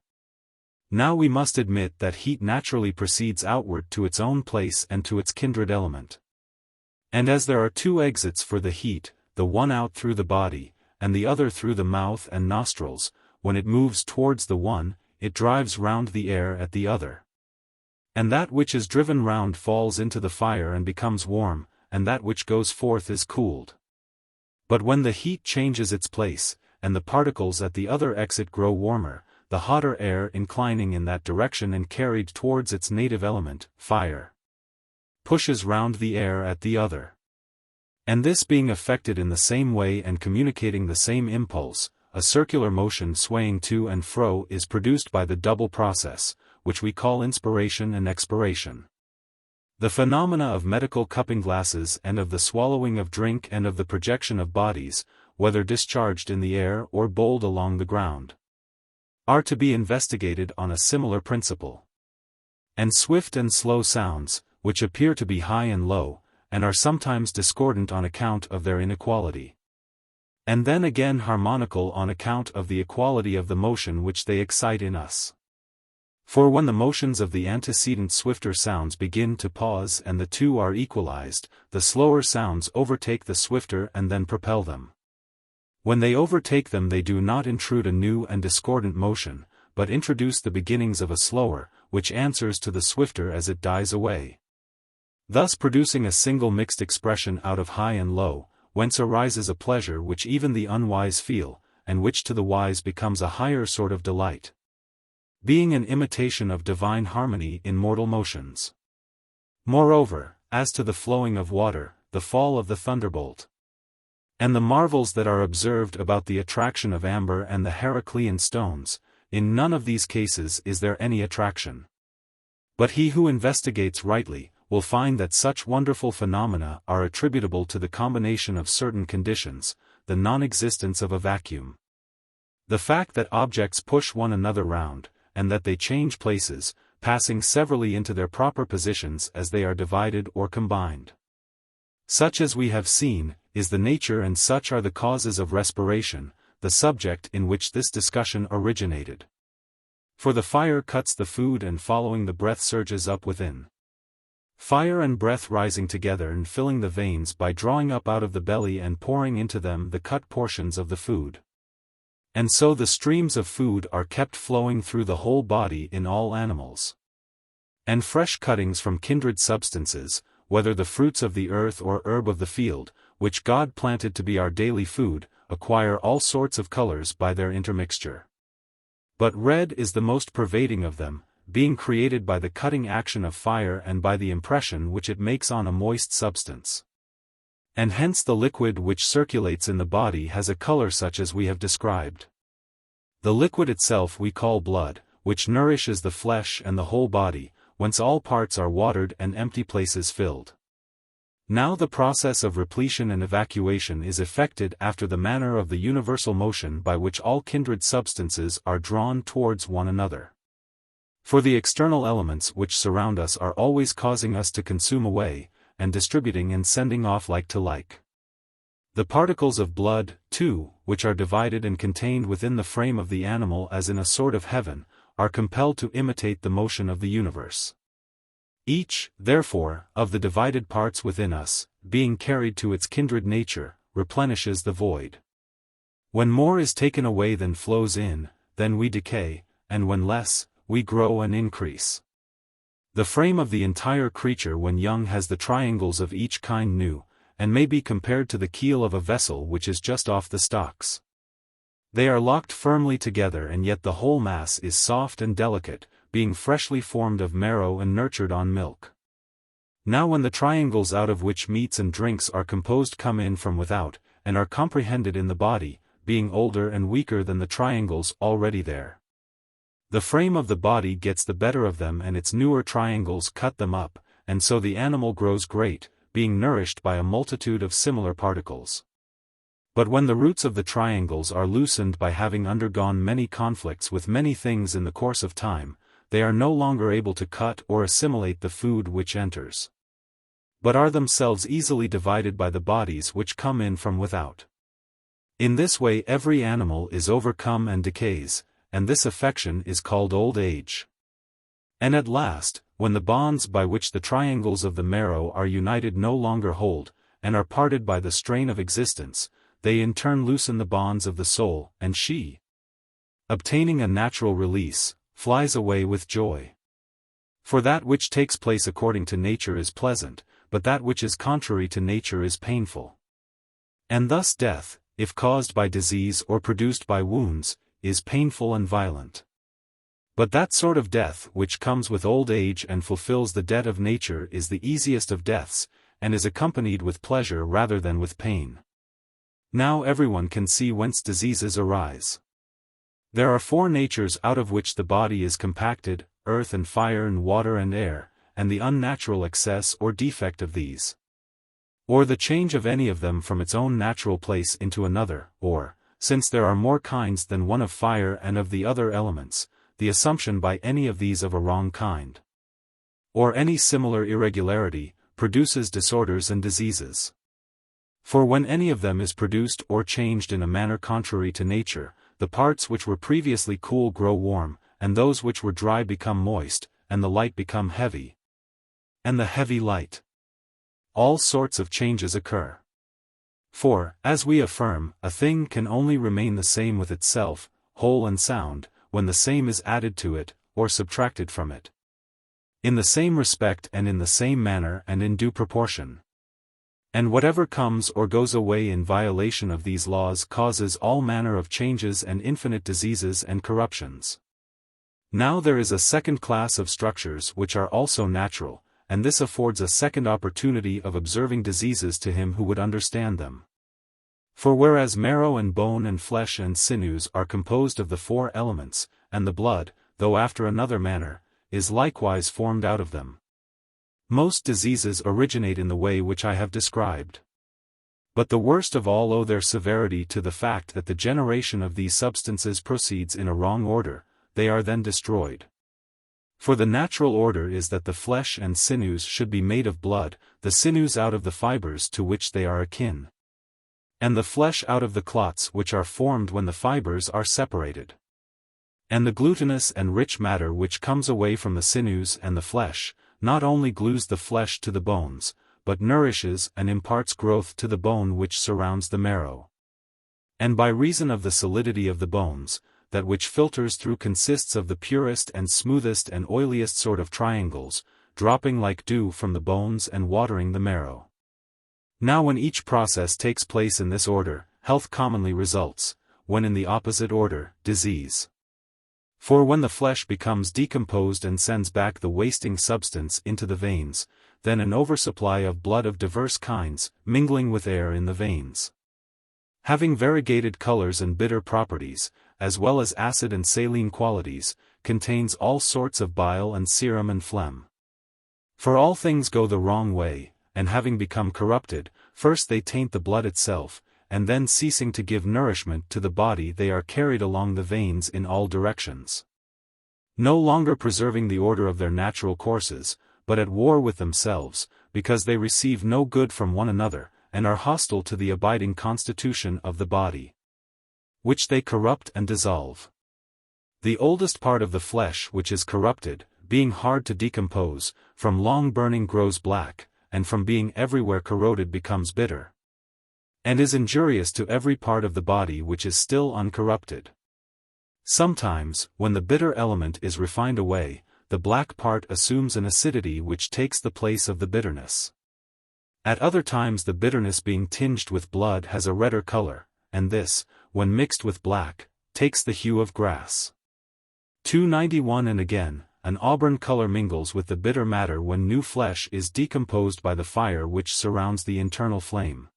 Now we must admit that heat naturally proceeds outward to its own place and to its kindred element. And as there are two exits for the heat, the one out through the body, and the other through the mouth and nostrils, when it moves towards the one, it drives round the air at the other. And that which is driven round falls into the fire and becomes warm, and that which goes forth is cooled. But when the heat changes its place, and the particles at the other exit grow warmer, the hotter air inclining in that direction and carried towards its native element, fire, pushes round the air at the other. And this being effected in the same way and communicating the same impulse, a circular motion swaying to and fro is produced by the double process, which we call inspiration and expiration. The phenomena of medical cupping glasses and of the swallowing of drink and of the projection of bodies, whether discharged in the air or bowled along the ground, are to be investigated on a similar principle. And swift and slow sounds, which appear to be high and low, and are sometimes discordant on account of their inequality, and then again harmonical on account of the equality of the motion which they excite in us. For when the motions of the antecedent swifter sounds begin to pause and the two are equalized, the slower sounds overtake the swifter and then propel them. When they overtake them they do not intrude a new and discordant motion, but introduce the beginnings of a slower, which answers to the swifter as it dies away, thus producing a single mixed expression out of high and low, whence arises a pleasure which even the unwise feel, and which to the wise becomes a higher sort of delight, being an imitation of divine harmony in mortal motions. Moreover, as to the flowing of water, the fall of the thunderbolt, and the marvels that are observed about the attraction of amber and the Heraclean stones, in none of these cases is there any attraction. But he who investigates rightly, will find that such wonderful phenomena are attributable to the combination of certain conditions, the non-existence of a vacuum, the fact that objects push one another round, and that they change places, passing severally into their proper positions as they are divided or combined. Such as we have seen, is the nature and such are the causes of respiration, the subject in which this discussion originated. For the fire cuts the food and following the breath surges up within. Fire and breath rising together and filling the veins by drawing up out of the belly and pouring into them the cut portions of the food. And so the streams of food are kept flowing through the whole body in all animals. And fresh cuttings from kindred substances, whether the fruits of the earth or herb of the field, which God planted to be our daily food, acquire all sorts of colors by their intermixture. But red is the most pervading of them, being created by the cutting action of fire and by the impression which it makes on a moist substance. And hence the liquid which circulates in the body has a color such as we have described. The liquid itself we call blood, which nourishes the flesh and the whole body, whence all parts are watered and empty places filled. Now the process of repletion and evacuation is effected after the manner of the universal motion by which all kindred substances are drawn towards one another. For the external elements which surround us are always causing us to consume away, and distributing and sending off like to like. The particles of blood, too, which are divided and contained within the frame of the animal as in a sort of heaven, are compelled to imitate the motion of the universe. Each, therefore, of the divided parts within us, being carried to its kindred nature, replenishes the void. When more is taken away than flows in, then we decay, and when less, we grow and increase. The frame of the entire creature when young has the triangles of each kind new, and may be compared to the keel of a vessel which is just off the stocks. They are locked firmly together and yet the whole mass is soft and delicate, being freshly formed of marrow and nurtured on milk. Now when the triangles out of which meats and drinks are composed come in from without, and are comprehended in the body, being older and weaker than the triangles already there, the frame of the body gets the better of them and its newer triangles cut them up, and so the animal grows great, being nourished by a multitude of similar particles. But when the roots of the triangles are loosened by having undergone many conflicts with many things in the course of time, they are no longer able to cut or assimilate the food which enters, but are themselves easily divided by the bodies which come in from without. In this way every animal is overcome and decays, and this affection is called old age. And at last, when the bonds by which the triangles of the marrow are united no longer hold, and are parted by the strain of existence, they in turn loosen the bonds of the soul, and she, obtaining a natural release, flies away with joy. For that which takes place according to nature is pleasant, but that which is contrary to nature is painful. And thus death, if caused by disease or produced by wounds, is painful and violent. But that sort of death which comes with old age and fulfills the debt of nature is the easiest of deaths, and is accompanied with pleasure rather than with pain. Now everyone can see whence diseases arise. There are four natures out of which the body is compacted, earth and fire and water and air, and the unnatural excess or defect of these, or the change of any of them from its own natural place into another, or, since there are more kinds than one of fire and of the other elements, the assumption by any of these of a wrong kind, or any similar irregularity, produces disorders and diseases. For when any of them is produced or changed in a manner contrary to nature, the parts which were previously cool grow warm, and those which were dry become moist, and the light become heavy, and the heavy light. All sorts of changes occur. For, as we affirm, a thing can only remain the same with itself, whole and sound, when the same is added to it, or subtracted from it, in the same respect and in the same manner and in due proportion. And whatever comes or goes away in violation of these laws causes all manner of changes and infinite diseases and corruptions. Now there is a second class of structures which are also natural, and this affords a second opportunity of observing diseases to him who would understand them. For whereas marrow and bone and flesh and sinews are composed of the four elements, and the blood, though after another manner, is likewise formed out of them, most diseases originate in the way which I have described. But the worst of all owe their severity to the fact that the generation of these substances proceeds in a wrong order, they are then destroyed. For the natural order is that the flesh and sinews should be made of blood, the sinews out of the fibers to which they are akin, and the flesh out of the clots which are formed when the fibers are separated. And the glutinous and rich matter which comes away from the sinews and the flesh, not only glues the flesh to the bones, but nourishes and imparts growth to the bone which surrounds the marrow. And by reason of the solidity of the bones, that which filters through consists of the purest and smoothest and oiliest sort of triangles, dropping like dew from the bones and watering the marrow. Now when each process takes place in this order, health commonly results, when in the opposite order, disease. For when the flesh becomes decomposed and sends back the wasting substance into the veins, then an oversupply of blood of diverse kinds, mingling with air in the veins, having variegated colors and bitter properties, as well as acid and saline qualities, contains all sorts of bile and serum and phlegm. For all things go the wrong way, and having become corrupted, first they taint the blood itself, and then ceasing to give nourishment to the body they are carried along the veins in all directions, no longer preserving the order of their natural courses, but at war with themselves, because they receive no good from one another, and are hostile to the abiding constitution of the body, which they corrupt and dissolve. The oldest part of the flesh which is corrupted, being hard to decompose, from long burning grows black, and from being everywhere corroded becomes bitter, and is injurious to every part of the body which is still uncorrupted. Sometimes, when the bitter element is refined away, the black part assumes an acidity which takes the place of the bitterness. At other times the bitterness being tinged with blood has a redder color, and this, when mixed with black, takes the hue of grass. 291. And again, an auburn color mingles with the bitter matter when new flesh is decomposed by the fire which surrounds the internal flame.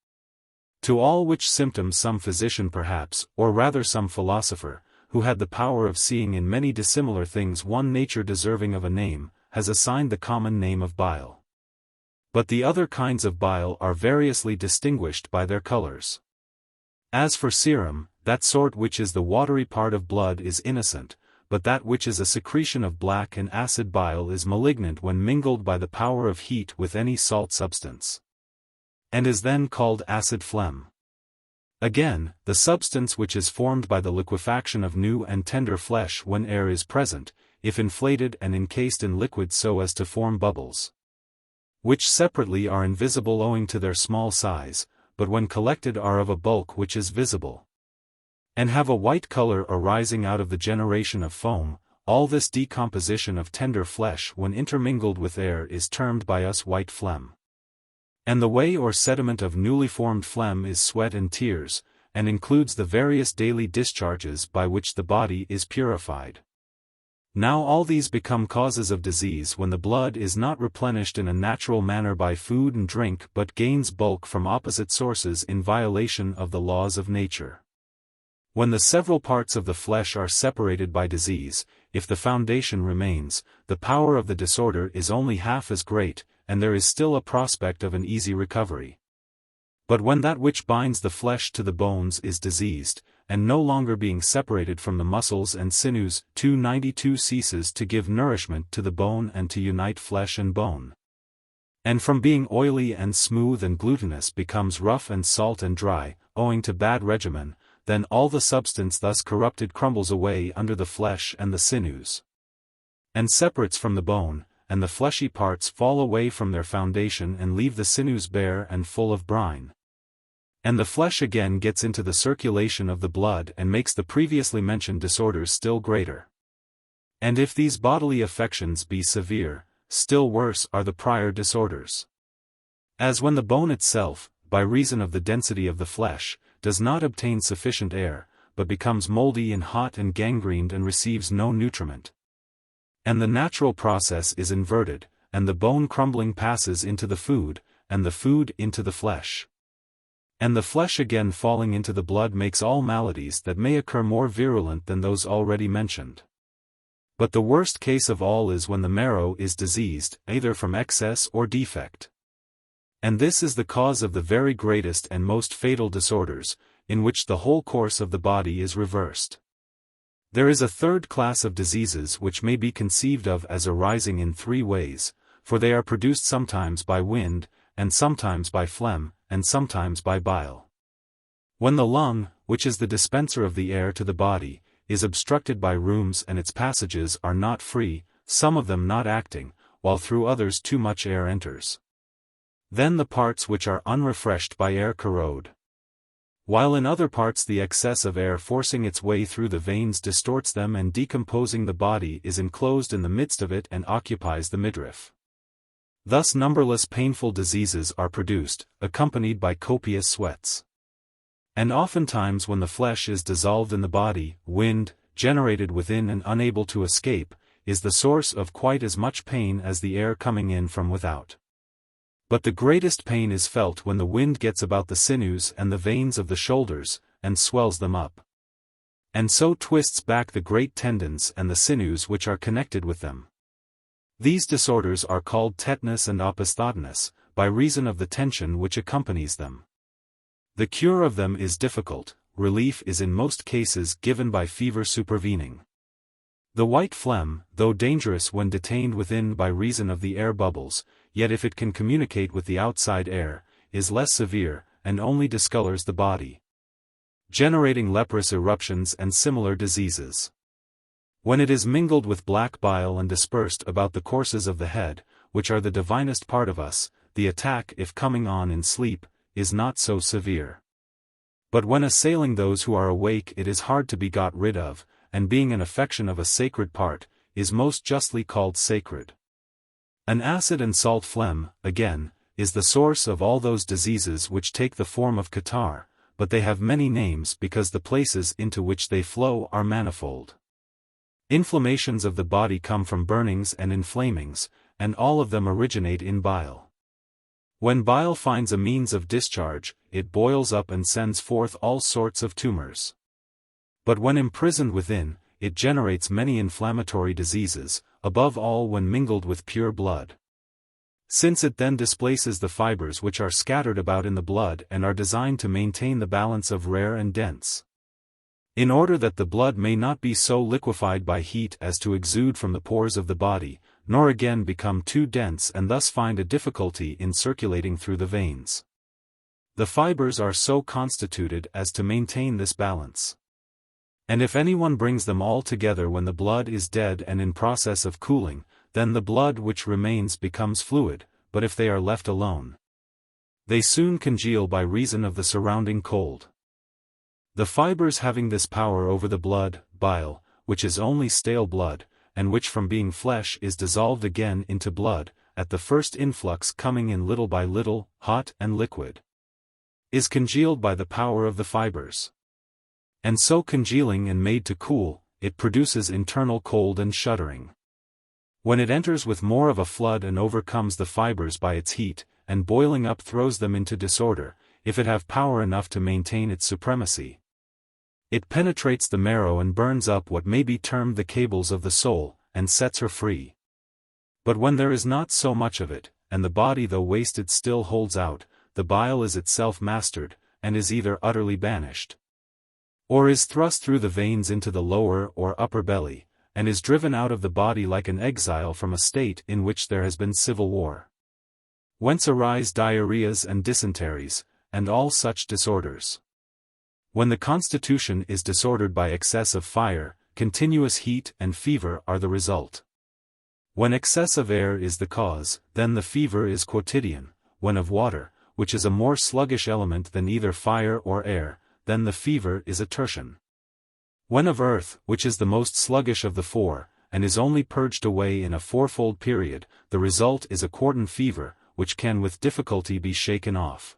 To all which symptoms some physician perhaps, or rather some philosopher, who had the power of seeing in many dissimilar things one nature deserving of a name, has assigned the common name of bile. But the other kinds of bile are variously distinguished by their colors. As for serum, that sort which is the watery part of blood is innocent, but that which is a secretion of black and acid bile is malignant when mingled by the power of heat with any salt substance, and is then called acid phlegm. Again, the substance which is formed by the liquefaction of new and tender flesh when air is present, if inflated and encased in liquid so as to form bubbles, which separately are invisible owing to their small size, but when collected are of a bulk which is visible, and have a white color arising out of the generation of foam, all this decomposition of tender flesh when intermingled with air is termed by us white phlegm. And the whey or sediment of newly formed phlegm is sweat and tears, and includes the various daily discharges by which the body is purified. Now all these become causes of disease when the blood is not replenished in a natural manner by food and drink but gains bulk from opposite sources in violation of the laws of nature. When the several parts of the flesh are separated by disease, if the foundation remains, the power of the disorder is only half as great, and there is still a prospect of an easy recovery. But when that which binds the flesh to the bones is diseased, and no longer being separated from the muscles and sinews, 292 ceases to give nourishment to the bone and to unite flesh and bone, and from being oily and smooth and glutinous becomes rough and salt and dry, owing to bad regimen, then all the substance thus corrupted crumbles away under the flesh and the sinews, and separates from the bone, and the fleshy parts fall away from their foundation and leave the sinews bare and full of brine. And the flesh again gets into the circulation of the blood and makes the previously mentioned disorders still greater. And if these bodily affections be severe, still worse are the prior disorders. As when the bone itself, by reason of the density of the flesh, does not obtain sufficient air, but becomes moldy and hot and gangrened and receives no nutriment. And the natural process is inverted, and the bone crumbling passes into the food, and the food into the flesh. And the flesh again falling into the blood makes all maladies that may occur more virulent than those already mentioned. But the worst case of all is when the marrow is diseased, either from excess or defect. And this is the cause of the very greatest and most fatal disorders, in which the whole course of the body is reversed. There is a third class of diseases which may be conceived of as arising in three ways, for they are produced sometimes by wind, and sometimes by phlegm, and sometimes by bile. When the lung, which is the dispenser of the air to the body, is obstructed by rheums and its passages are not free, some of them not acting, while through others too much air enters, then the parts which are unrefreshed by air corrode, while in other parts the excess of air forcing its way through the veins distorts them and decomposing the body is enclosed in the midst of it and occupies the midriff. Thus numberless painful diseases are produced, accompanied by copious sweats. And oftentimes when the flesh is dissolved in the body, wind, generated within and unable to escape, is the source of quite as much pain as the air coming in from without. But the greatest pain is felt when the wind gets about the sinews and the veins of the shoulders, and swells them up, and so twists back the great tendons and the sinews which are connected with them. These disorders are called tetanus and opisthotonus, by reason of the tension which accompanies them. The cure of them is difficult, relief is in most cases given by fever supervening. The white phlegm, though dangerous when detained within by reason of the air bubbles, yet if it can communicate with the outside air, is less severe, and only discolors the body, generating leprous eruptions and similar diseases. When it is mingled with black bile and dispersed about the courses of the head, which are the divinest part of us, the attack if coming on in sleep, is not so severe. But when assailing those who are awake it is hard to be got rid of, and being an affection of a sacred part, is most justly called sacred. An acid and salt phlegm, again, is the source of all those diseases which take the form of catarrh, but they have many names because the places into which they flow are manifold. Inflammations of the body come from burnings and inflamings, and all of them originate in bile. When bile finds a means of discharge, it boils up and sends forth all sorts of tumors. But when imprisoned within, it generates many inflammatory diseases, above all when mingled with pure blood. Since it then displaces the fibers which are scattered about in the blood and are designed to maintain the balance of rare and dense. In order that the blood may not be so liquefied by heat as to exude from the pores of the body, nor again become too dense and thus find a difficulty in circulating through the veins. The fibers are so constituted as to maintain this balance. And if anyone brings them all together when the blood is dead and in process of cooling, then the blood which remains becomes fluid, but if they are left alone, they soon congeal by reason of the surrounding cold. The fibers having this power over the blood, bile, which is only stale blood, and which from being flesh is dissolved again into blood, at the first influx coming in little by little, hot and liquid, is congealed by the power of the fibers. And so congealing and made to cool, it produces internal cold and shuddering. When it enters with more of a flood and overcomes the fibers by its heat, and boiling up throws them into disorder, if it have power enough to maintain its supremacy, it penetrates the marrow and burns up what may be termed the cables of the soul, and sets her free. But when there is not so much of it, and the body though wasted still holds out, the bile is itself mastered, and is either utterly banished, or is thrust through the veins into the lower or upper belly, and is driven out of the body like an exile from a state in which there has been civil war. Whence arise diarrheas and dysenteries, and all such disorders. When the constitution is disordered by excess of fire, continuous heat and fever are the result. When excess of air is the cause, then the fever is quotidian. When of water, which is a more sluggish element than either fire or air, then the fever is a tertian. When of earth, which is the most sluggish of the four, and is only purged away in a fourfold period, the result is a quartan fever, which can with difficulty be shaken off.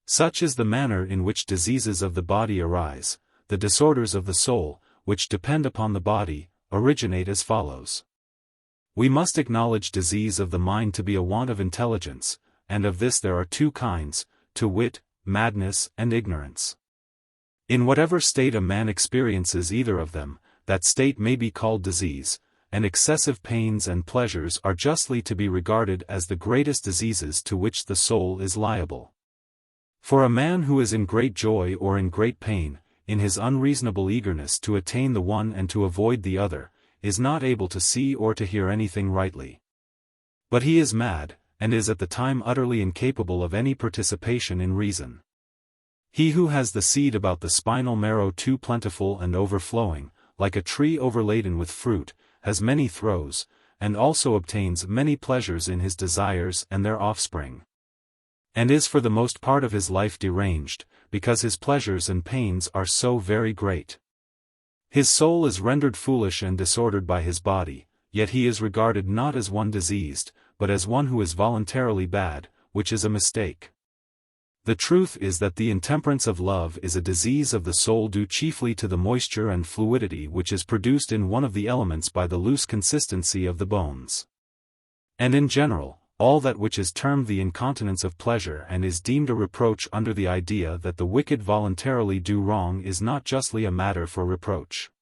Such is the manner in which diseases of the body arise. The disorders of the soul, which depend upon the body, originate as follows. We must acknowledge disease of the mind to be a want of intelligence, and of this there are two kinds, to wit, madness and ignorance. In whatever state a man experiences either of them, that state may be called disease, and excessive pains and pleasures are justly to be regarded as the greatest diseases to which the soul is liable. For a man who is in great joy or in great pain, in his unreasonable eagerness to attain the one and to avoid the other, is not able to see or to hear anything rightly. But he is mad, and is at the time utterly incapable of any participation in reason. He who has the seed about the spinal marrow too plentiful and overflowing, like a tree overladen with fruit, has many throes, and also obtains many pleasures in his desires and their offspring, and is for the most part of his life deranged, because his pleasures and pains are so very great. His soul is rendered foolish and disordered by his body, yet he is regarded not as one diseased, but as one who is voluntarily bad, which is a mistake. The truth is that the intemperance of love is a disease of the soul due chiefly to the moisture and fluidity which is produced in one of the elements by the loose consistency of the bones. And in general, all that which is termed the incontinence of pleasure and is deemed a reproach under the idea that the wicked voluntarily do wrong is not justly a matter for reproach.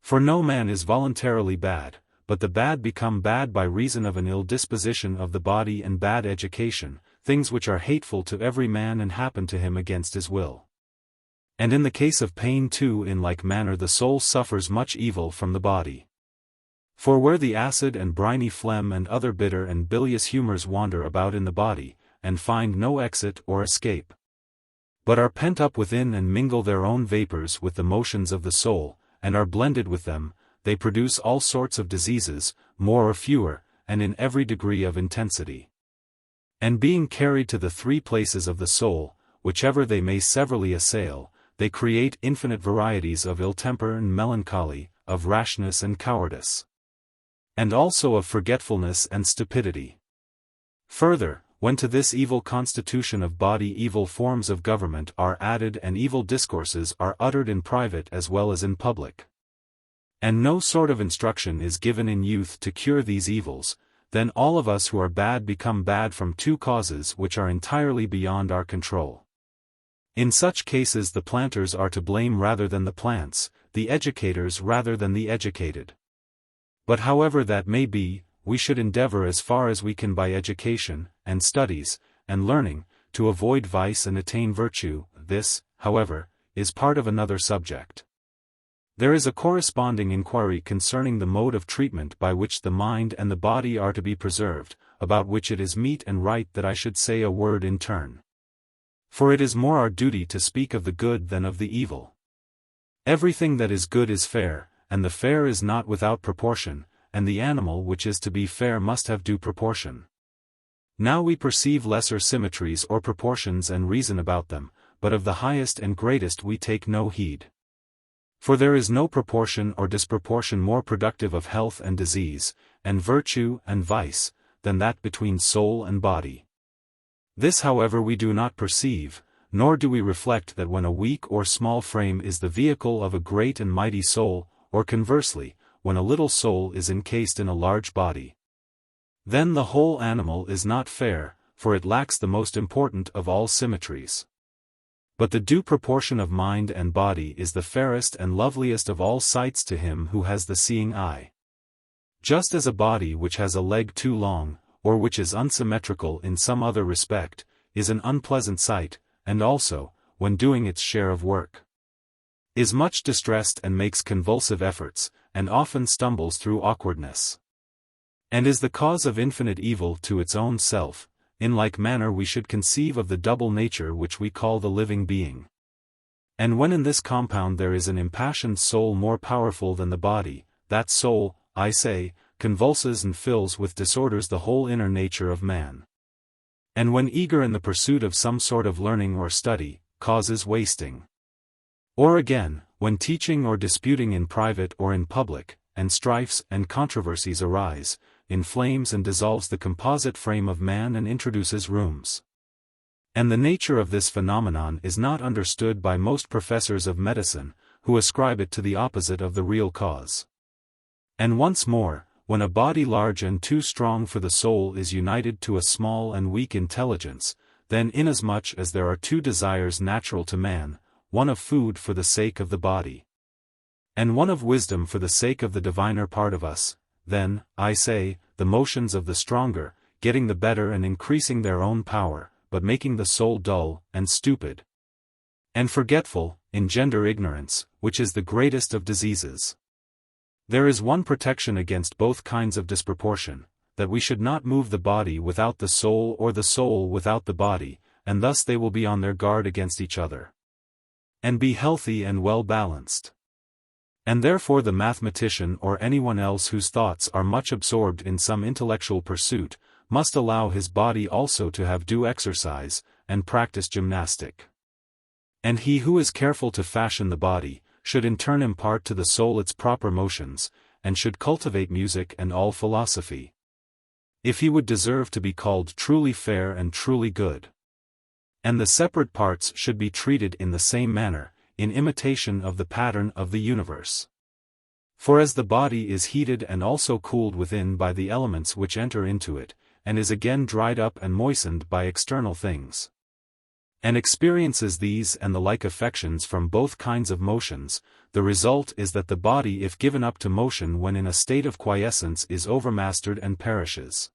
For no man is voluntarily bad, but the bad become bad by reason of an ill disposition of the body and bad education, things which are hateful to every man and happen to him against his will. And in the case of pain too, in like manner the soul suffers much evil from the body. For where the acid and briny phlegm and other bitter and bilious humors wander about in the body, and find no exit or escape, but are pent up within and mingle their own vapors with the motions of the soul, and are blended with them, they produce all sorts of diseases, more or fewer, and in every degree of intensity. And being carried to the three places of the soul, whichever they may severally assail, they create infinite varieties of ill temper and melancholy, of rashness and cowardice, and also of forgetfulness and stupidity. Further, when to this evil constitution of body evil forms of government are added and evil discourses are uttered in private as well as in public, and no sort of instruction is given in youth to cure these evils, then all of us who are bad become bad from two causes which are entirely beyond our control. In such cases the planters are to blame rather than the plants, the educators rather than the educated. But however that may be, we should endeavor as far as we can by education, and studies, and learning, to avoid vice and attain virtue. This, however, is part of another subject. There is a corresponding inquiry concerning the mode of treatment by which the mind and the body are to be preserved, about which it is meet and right that I should say a word in turn. For it is more our duty to speak of the good than of the evil. Everything that is good is fair, and the fair is not without proportion, and the animal which is to be fair must have due proportion. Now we perceive lesser symmetries or proportions and reason about them, but of the highest and greatest we take no heed. For there is no proportion or disproportion more productive of health and disease, and virtue and vice, than that between soul and body. This however we do not perceive, nor do we reflect that when a weak or small frame is the vehicle of a great and mighty soul, or conversely, when a little soul is encased in a large body. Then the whole animal is not fair, for it lacks the most important of all symmetries. But the due proportion of mind and body is the fairest and loveliest of all sights to him who has the seeing eye. Just as a body which has a leg too long, or which is unsymmetrical in some other respect, is an unpleasant sight, and also, when doing its share of work, is much distressed and makes convulsive efforts, and often stumbles through awkwardness, and is the cause of infinite evil to its own self. In like manner we should conceive of the double nature which we call the living being. And when in this compound there is an impassioned soul more powerful than the body, that soul, I say, convulses and fills with disorders the whole inner nature of man. And when eager in the pursuit of some sort of learning or study, causes wasting. Or again, when teaching or disputing in private or in public, and strifes and controversies arise, inflames and dissolves the composite frame of man and introduces rheums. And the nature of this phenomenon is not understood by most professors of medicine, who ascribe it to the opposite of the real cause. And once more, when a body large and too strong for the soul is united to a small and weak intelligence, then inasmuch as there are two desires natural to man, one of food for the sake of the body, and one of wisdom for the sake of the diviner part of us, then, I say, the motions of the stronger, getting the better and increasing their own power, but making the soul dull, and stupid, and forgetful, engender ignorance, which is the greatest of diseases. There is one protection against both kinds of disproportion, that we should not move the body without the soul or the soul without the body, and thus they will be on their guard against each other, and be healthy and well balanced. And therefore the mathematician or anyone else whose thoughts are much absorbed in some intellectual pursuit, must allow his body also to have due exercise, and practice gymnastic. And he who is careful to fashion the body, should in turn impart to the soul its proper motions, and should cultivate music and all philosophy, if he would deserve to be called truly fair and truly good. And the separate parts should be treated in the same manner, in imitation of the pattern of the universe. For as the body is heated and also cooled within by the elements which enter into it, and is again dried up and moistened by external things, and experiences these and the like affections from both kinds of motions, the result is that the body if given up to motion when in a state of quiescence is overmastered and perishes.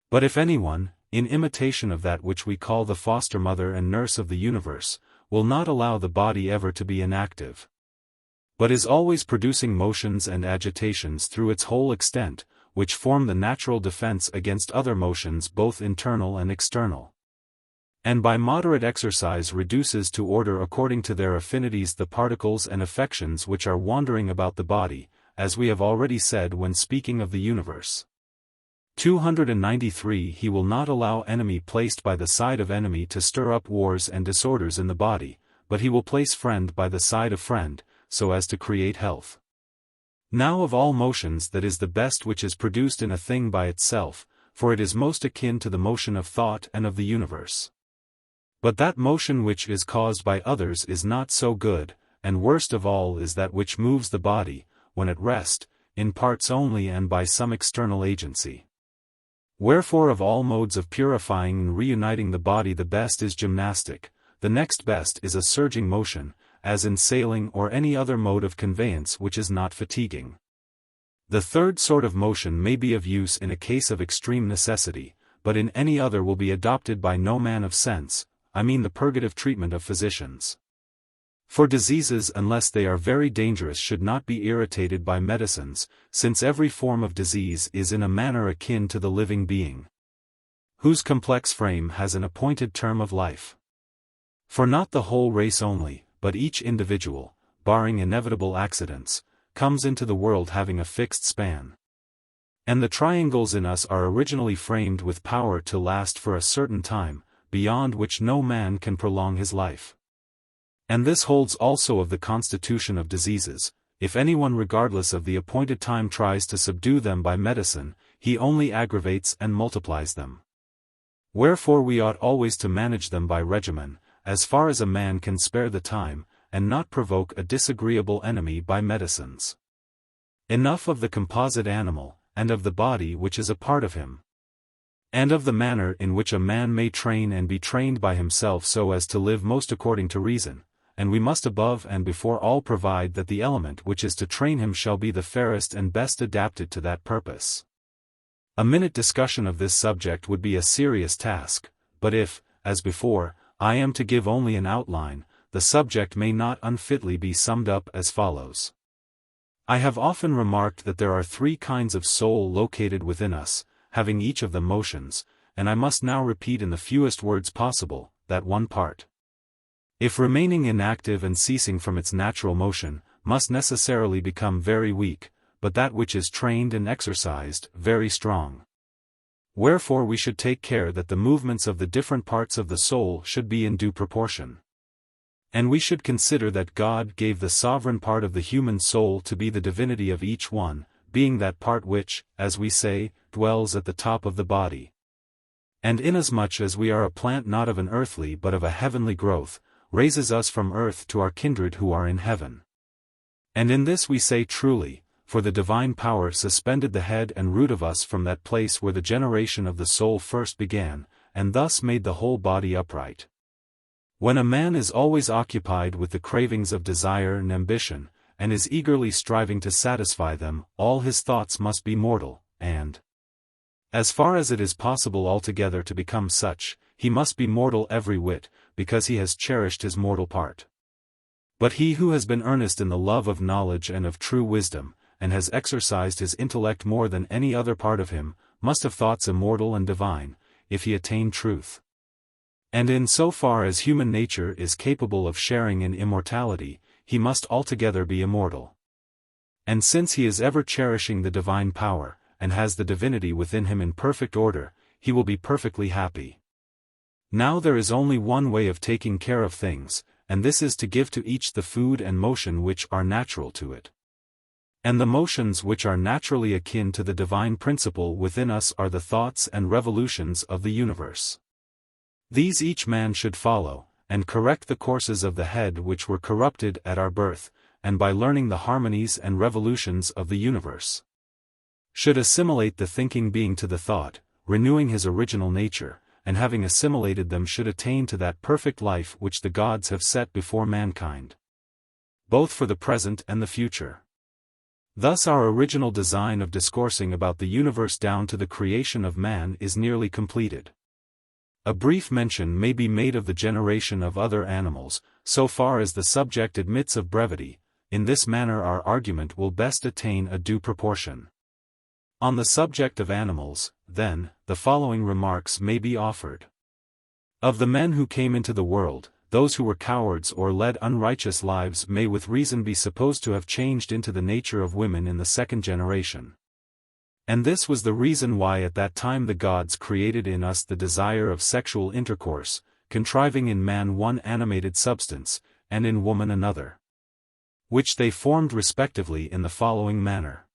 But if anyone, in imitation of that which we call the foster mother and nurse of the universe, will not allow the body ever to be inactive, but is always producing motions and agitations through its whole extent, which form the natural defense against other motions both internal and external, and by moderate exercise reduces to order according to their affinities the particles and affections which are wandering about the body, as we have already said when speaking of the universe. 293 He will not allow enemy placed by the side of enemy to stir up wars and disorders in the body, but he will place friend by the side of friend, so as to create health. Now of all motions that is the best which is produced in a thing by itself, for it is most akin to the motion of thought and of the universe. But that motion which is caused by others is not so good, and worst of all is that which moves the body, when at rest, in parts only and by some external agency. Wherefore of all modes of purifying and reuniting the body the best is gymnastic, the next best is a surging motion, as in sailing or any other mode of conveyance which is not fatiguing. The third sort of motion may be of use in a case of extreme necessity, but in any other will be adopted by no man of sense, I mean the purgative treatment of physicians. For diseases unless they are very dangerous should not be irritated by medicines, since every form of disease is in a manner akin to the living being, whose complex frame has an appointed term of life. For not the whole race only, but each individual, barring inevitable accidents, comes into the world having a fixed span. And the triangles in us are originally framed with power to last for a certain time, beyond which no man can prolong his life. And this holds also of the constitution of diseases. If anyone regardless of the appointed time tries to subdue them by medicine, he only aggravates and multiplies them. Wherefore we ought always to manage them by regimen, as far as a man can spare the time, and not provoke a disagreeable enemy by medicines. Enough of the composite animal, and of the body which is a part of him, and of the manner in which a man may train and be trained by himself so as to live most according to reason, and we must above and before all provide that the element which is to train him shall be the fairest and best adapted to that purpose. A minute discussion of this subject would be a serious task, but if, as before, I am to give only an outline, the subject may not unfitly be summed up as follows. I have often remarked that there are three kinds of soul located within us, having each of them motions, and I must now repeat in the fewest words possible, that one part, if remaining inactive and ceasing from its natural motion, must necessarily become very weak, but that which is trained and exercised, very strong. Wherefore we should take care that the movements of the different parts of the soul should be in due proportion. And we should consider that God gave the sovereign part of the human soul to be the divinity of each one, being that part which, as we say, dwells at the top of the body. And inasmuch as we are a plant not of an earthly but of a heavenly growth, raises us from earth to our kindred who are in heaven. And in this we say truly, for the divine power suspended the head and root of us from that place where the generation of the soul first began, and thus made the whole body upright. When a man is always occupied with the cravings of desire and ambition, and is eagerly striving to satisfy them, all his thoughts must be mortal, and, as far as it is possible altogether to become such, he must be mortal every whit, because he has cherished his mortal part. But he who has been earnest in the love of knowledge and of true wisdom, and has exercised his intellect more than any other part of him, must have thoughts immortal and divine, if he attain truth. And in so far as human nature is capable of sharing in immortality, he must altogether be immortal. And since he is ever cherishing the divine power, and has the divinity within him in perfect order, he will be perfectly happy. Now there is only one way of taking care of things, and this is to give to each the food and motion which are natural to it. And the motions which are naturally akin to the divine principle within us are the thoughts and revolutions of the universe. These each man should follow, and correct the courses of the head which were corrupted at our birth, and by learning the harmonies and revolutions of the universe, should assimilate the thinking being to the thought, renewing his original nature, and having assimilated them should attain to that perfect life which the gods have set before mankind, both for the present and the future. Thus our original design of discoursing about the universe down to the creation of man is nearly completed. A brief mention may be made of the generation of other animals, so far as the subject admits of brevity. In this manner our argument will best attain a due proportion. On the subject of animals, then, the following remarks may be offered. Of the men who came into the world, those who were cowards or led unrighteous lives may with reason be supposed to have changed into the nature of women in the second generation. And this was the reason why at that time the gods created in us the desire of sexual intercourse, contriving in man one animated substance, and in woman another, which they formed respectively in the following manner.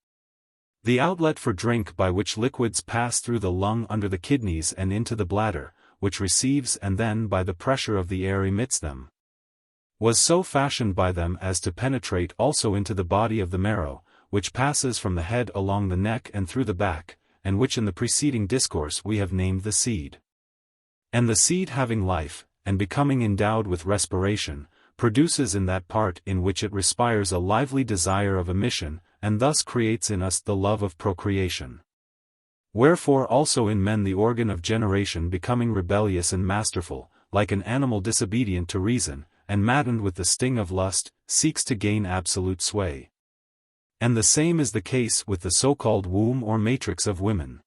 The outlet for drink by which liquids pass through the lung under the kidneys and into the bladder, which receives and then by the pressure of the air emits them, was so fashioned by them as to penetrate also into the body of the marrow, which passes from the head along the neck and through the back, and which in the preceding discourse we have named the seed. And the seed having life, and becoming endowed with respiration, produces in that part in which it respires a lively desire of emission, and thus creates in us the love of procreation. Wherefore also in men the organ of generation becoming rebellious and masterful, like an animal disobedient to reason, and maddened with the sting of lust, seeks to gain absolute sway. And the same is the case with the so-called womb or matrix of women.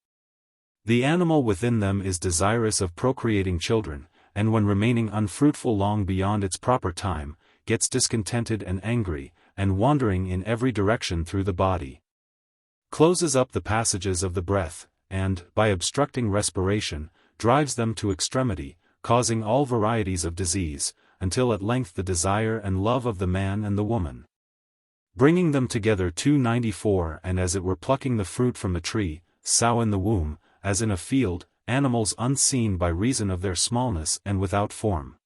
The animal within them is desirous of procreating children, and when remaining unfruitful long beyond its proper time, gets discontented and angry, and wandering in every direction through the body, closes up the passages of the breath, and, by obstructing respiration, drives them to extremity, causing all varieties of disease, until at length the desire and love of the man and the woman, bringing them together 294 and as it were plucking the fruit from the tree, sow in the womb, as in a field, animals unseen by reason of their smallness and without form.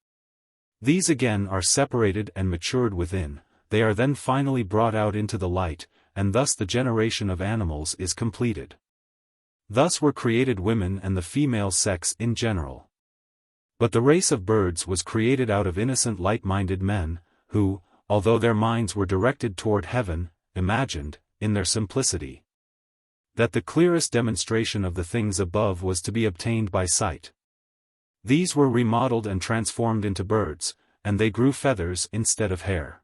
These again are separated and matured within, they are then finally brought out into the light, and thus the generation of animals is completed. Thus were created women and the female sex in general. But the race of birds was created out of innocent light-minded men, who, although their minds were directed toward heaven, imagined, in their simplicity, that the clearest demonstration of the things above was to be obtained by sight. These were remodeled and transformed into birds, and they grew feathers instead of hair.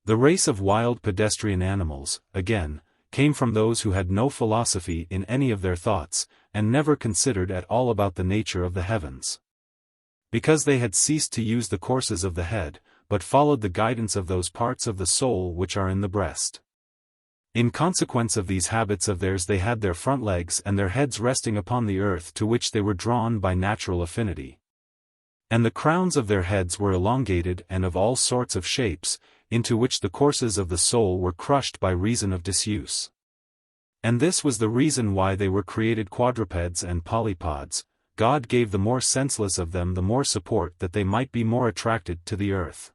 The race of wild pedestrian animals, again, came from those who had no philosophy in any of their thoughts, and never considered at all about the nature of the heavens. Because they had ceased to use the courses of the head, but followed the guidance of those parts of the soul which are in the breast. In consequence of these habits of theirs they had their front legs and their heads resting upon the earth to which they were drawn by natural affinity. And the crowns of their heads were elongated and of all sorts of shapes, into which the courses of the soul were crushed by reason of disuse. And this was the reason why they were created quadrupeds and polypods. God gave the more senseless of them the more support that they might be more attracted to the earth.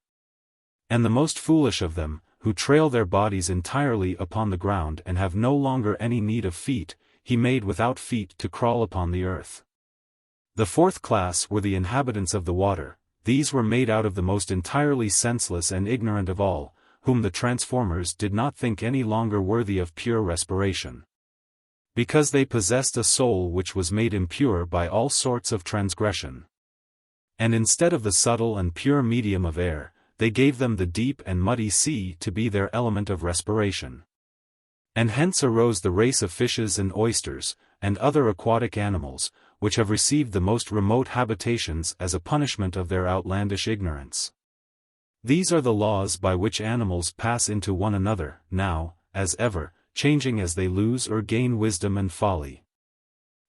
And the most foolish of them, who trail their bodies entirely upon the ground and have no longer any need of feet, he made without feet to crawl upon the earth. The fourth class were the inhabitants of the water. These were made out of the most entirely senseless and ignorant of all, whom the transformers did not think any longer worthy of pure respiration. Because they possessed a soul which was made impure by all sorts of transgression. And instead of the subtle and pure medium of air, they gave them the deep and muddy sea to be their element of respiration. And hence arose the race of fishes and oysters, and other aquatic animals, which have received the most remote habitations as a punishment of their outlandish ignorance. These are the laws by which animals pass into one another, now, as ever, changing as they lose or gain wisdom and folly.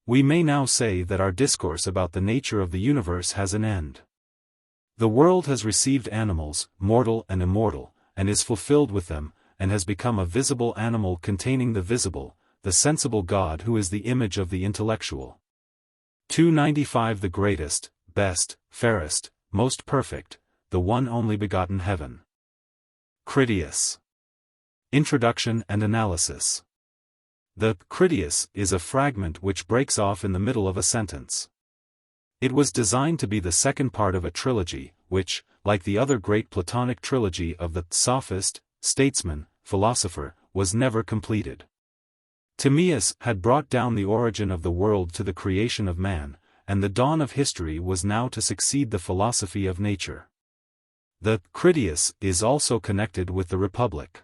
We may now say that our discourse about the nature of the universe has an end. The world has received animals, mortal and immortal, and is fulfilled with them, and has become a visible animal containing the visible, the sensible God who is the image of the intellectual. 295 The greatest, best, fairest, most perfect, the one only begotten heaven. Critias. Introduction and Analysis. The Critias is a fragment which breaks off in the middle of a sentence. It was designed to be the second part of a trilogy, which, like the other great Platonic trilogy of the sophist, statesman, philosopher, was never completed. Timaeus had brought down the origin of the world to the creation of man, and the dawn of history was now to succeed the philosophy of nature. The Critias is also connected with the Republic.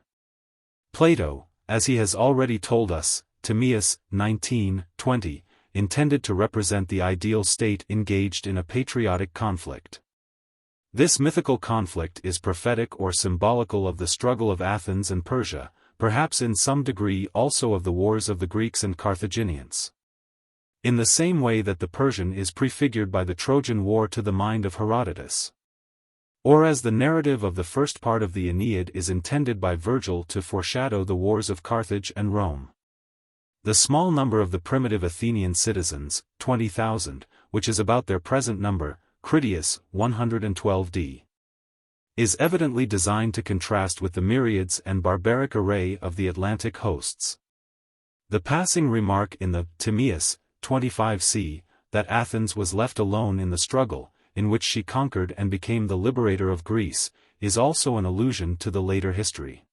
Plato, as he has already told us, Timaeus 19:20, intended to represent the ideal state engaged in a patriotic conflict. This mythical conflict is prophetic or symbolical of the struggle of Athens and Persia, perhaps in some degree also of the wars of the Greeks and Carthaginians. In the same way that the Persian is prefigured by the Trojan War to the mind of Herodotus. Or as the narrative of the first part of the Aeneid is intended by Virgil to foreshadow the wars of Carthage and Rome. The small number of the primitive Athenian citizens, 20,000, which is about their present number, Critias 112d. is evidently designed to contrast with the myriads and barbaric array of the Atlantic hosts. The passing remark in the Timaeus, 25c, that Athens was left alone in the struggle, in which she conquered and became the liberator of Greece, is also an allusion to the later history.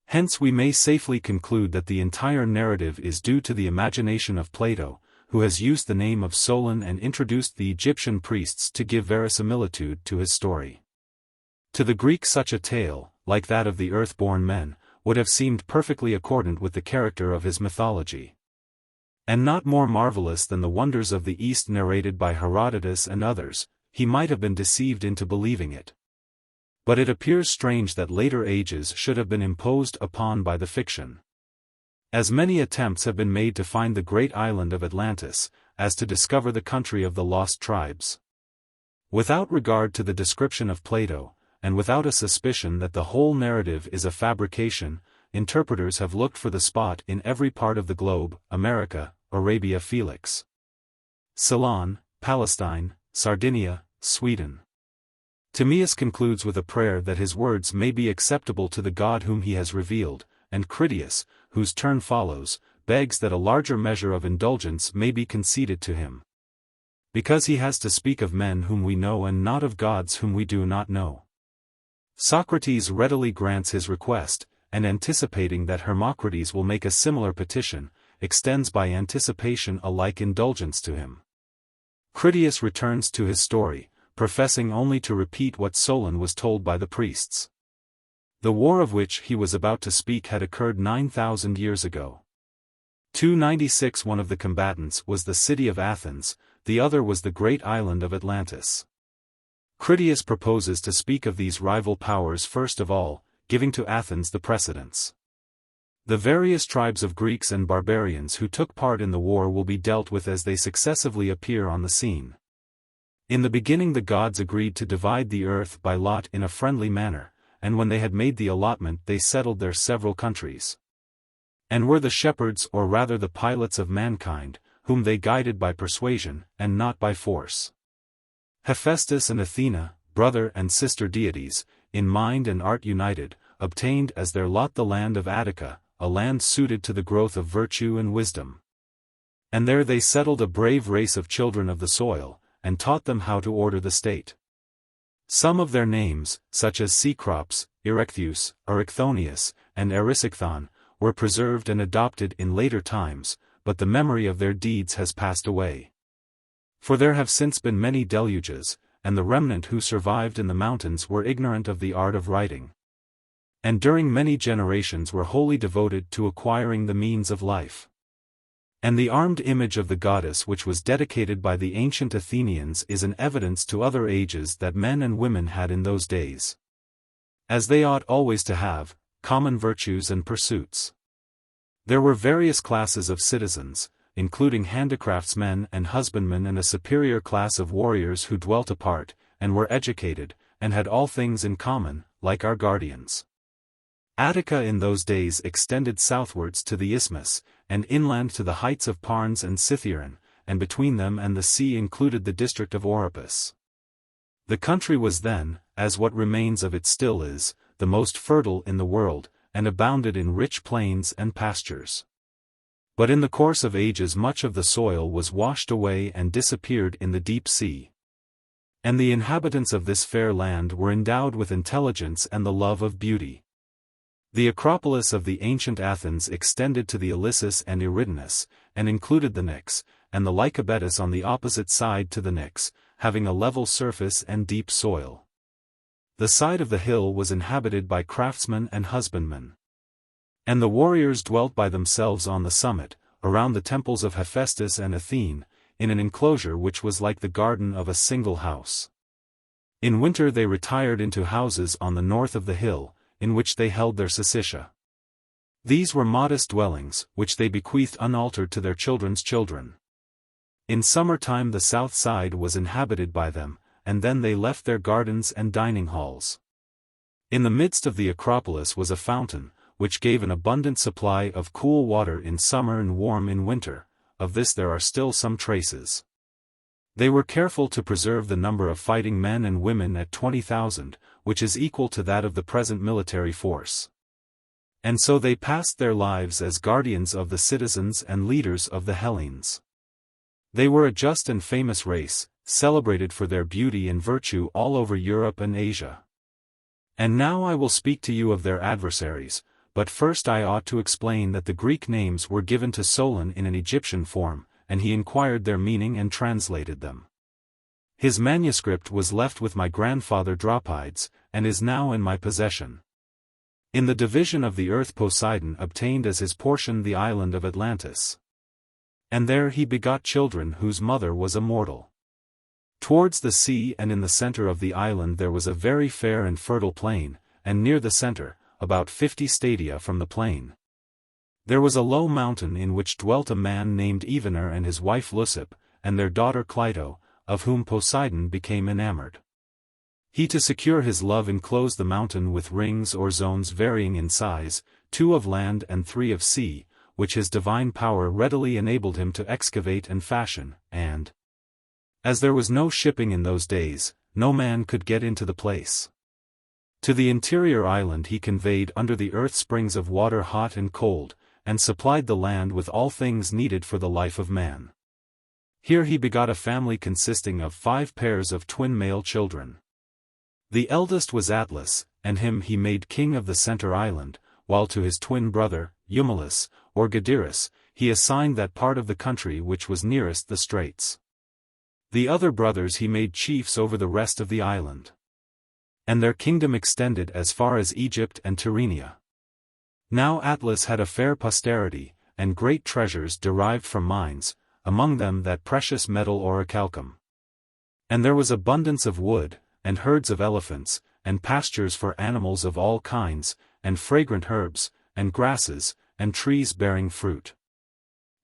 Hence we may safely conclude that the entire narrative is due to the imagination of Plato, who has used the name of Solon and introduced the Egyptian priests to give verisimilitude to his story. To the Greek such a tale, like that of the earth-born men, would have seemed perfectly accordant with the character of his mythology. And not more marvelous than the wonders of the East narrated by Herodotus and others, he might have been deceived into believing it. But it appears strange that later ages should have been imposed upon by the fiction. As many attempts have been made to find the great island of Atlantis, as to discover the country of the lost tribes. Without regard to the description of Plato, and without a suspicion that the whole narrative is a fabrication, interpreters have looked for the spot in every part of the globe: America, Arabia Felix, Ceylon, Palestine, Sardinia, Sweden. Timaeus concludes with a prayer that his words may be acceptable to the God whom he has revealed, and Critias, whose turn follows, begs that a larger measure of indulgence may be conceded to him. Because he has to speak of men whom we know and not of gods whom we do not know. Socrates readily grants his request, and anticipating that Hermocrates will make a similar petition, extends by anticipation a like indulgence to him. Critias returns to his story, professing only to repeat what Solon was told by the priests. The war of which he was about to speak had occurred 9,000 years ago. 296 One of the combatants was the city of Athens, the other was the great island of Atlantis. Critias proposes to speak of these rival powers first of all, giving to Athens the precedence. The various tribes of Greeks and barbarians who took part in the war will be dealt with as they successively appear on the scene. In the beginning the gods agreed to divide the earth by lot in a friendly manner, and when they had made the allotment they settled their several countries. And were the shepherds or rather the pilots of mankind, whom they guided by persuasion, and not by force. Hephaestus and Athena, brother and sister deities, in mind and art united, obtained as their lot the land of Attica, a land suited to the growth of virtue and wisdom. And there they settled a brave race of children of the soil, and taught them how to order the state. Some of their names, such as Cecrops, Erectheus, Erychthonius, and Erysichthon, were preserved and adopted in later times, but the memory of their deeds has passed away. For there have since been many deluges, and the remnant who survived in the mountains were ignorant of the art of writing. And during many generations were wholly devoted to acquiring the means of life. And the armed image of the goddess which was dedicated by the ancient Athenians is an evidence to other ages that men and women had in those days, as they ought always to have, common virtues and pursuits. There were various classes of citizens, including handicraftsmen and husbandmen, and a superior class of warriors who dwelt apart, and were educated, and had all things in common, like our guardians. Attica in those days extended southwards to the isthmus, and inland to the heights of Parnes and Cithaeron, and between them and the sea included the district of Oropus. The country was then, as what remains of it still is, the most fertile in the world, and abounded in rich plains and pastures. But in the course of ages much of the soil was washed away and disappeared in the deep sea. And the inhabitants of this fair land were endowed with intelligence and the love of beauty. The Acropolis of the ancient Athens extended to the Ilissus and Eridanus, and included the Nix, and the Lycabettus on the opposite side to the Nix, having a level surface and deep soil. The side of the hill was inhabited by craftsmen and husbandmen. And the warriors dwelt by themselves on the summit, around the temples of Hephaestus and Athene, in an enclosure which was like the garden of a single house. In winter they retired into houses on the north of the hill, in which they held their syssitia. These were modest dwellings, which they bequeathed unaltered to their children's children. In summer time the south side was inhabited by them, and then they left their gardens and dining halls. In the midst of the Acropolis was a fountain, which gave an abundant supply of cool water in summer and warm in winter. Of this there are still some traces. They were careful to preserve the number of fighting men and women at 20,000, which is equal to that of the present military force. And so they passed their lives as guardians of the citizens and leaders of the Hellenes. They were a just and famous race, celebrated for their beauty and virtue all over Europe and Asia. And now I will speak to you of their adversaries, but first I ought to explain that the Greek names were given to Solon in an Egyptian form, and he inquired their meaning and translated them. His manuscript was left with my grandfather Dropides, and is now in my possession. In the division of the earth Poseidon obtained as his portion the island of Atlantis. And there he begot children whose mother was a mortal. Towards the sea and in the center of the island there was a very fair and fertile plain, and near the center, about 50 stadia from the plain, there was a low mountain in which dwelt a man named Evener and his wife Leucippe, and their daughter Clito, of whom Poseidon became enamored. He to secure his love enclosed the mountain with rings or zones varying in size, 2 of land and 3 of sea, which his divine power readily enabled him to excavate and fashion, and, as there was no shipping in those days, no man could get into the place. To the interior island he conveyed under the earth springs of water hot and cold, and supplied the land with all things needed for the life of man. Here he begot a family consisting of 5 pairs of twin male children. The eldest was Atlas, and him he made king of the center island, while to his twin brother, Eumelus, or Gadirus, he assigned that part of the country which was nearest the straits. The other brothers he made chiefs over the rest of the island. And their kingdom extended as far as Egypt and Tyrrhenia. Now Atlas had a fair posterity, and great treasures derived from mines, among them that precious metal orichalcum. And there was abundance of wood, and herds of elephants, and pastures for animals of all kinds, and fragrant herbs, and grasses, and trees bearing fruit.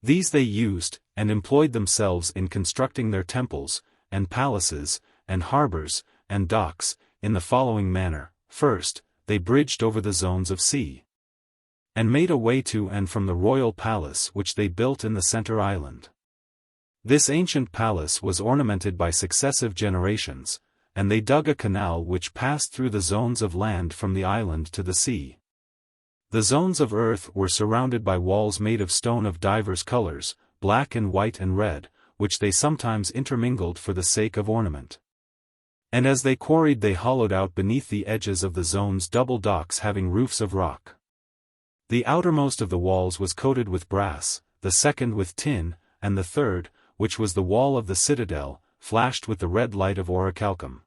These they used, and employed themselves in constructing their temples, and palaces, and harbors, and docks, in the following manner. First, they bridged over the zones of sea, and made a way to and from the royal palace which they built in the center island. This ancient palace was ornamented by successive generations, and they dug a canal which passed through the zones of land from the island to the sea. The zones of earth were surrounded by walls made of stone of divers colors, black and white and red, which they sometimes intermingled for the sake of ornament. And as they quarried they hollowed out beneath the edges of the zones double docks having roofs of rock. The outermost of the walls was coated with brass, the second with tin, and the third, which was the wall of the citadel, flashed with the red light of orichalcum.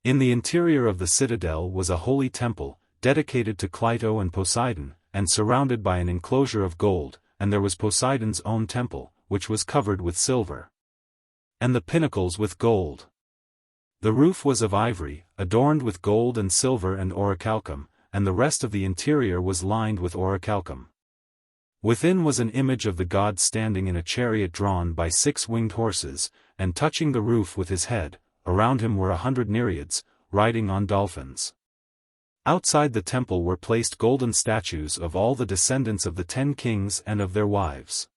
In the interior of the citadel was a holy temple, dedicated to Clito and Poseidon, and surrounded by an enclosure of gold, and there was Poseidon's own temple, which was covered with silver, and the pinnacles with gold. The roof was of ivory, adorned with gold and silver and orichalcum, and the rest of the interior was lined with orichalcum. Within was an image of the god standing in a chariot drawn by 6 winged horses, and touching the roof with his head. Around him were 100 Nereids, riding on dolphins. Outside the temple were placed golden statues of all the descendants of the 10 kings and of their wives.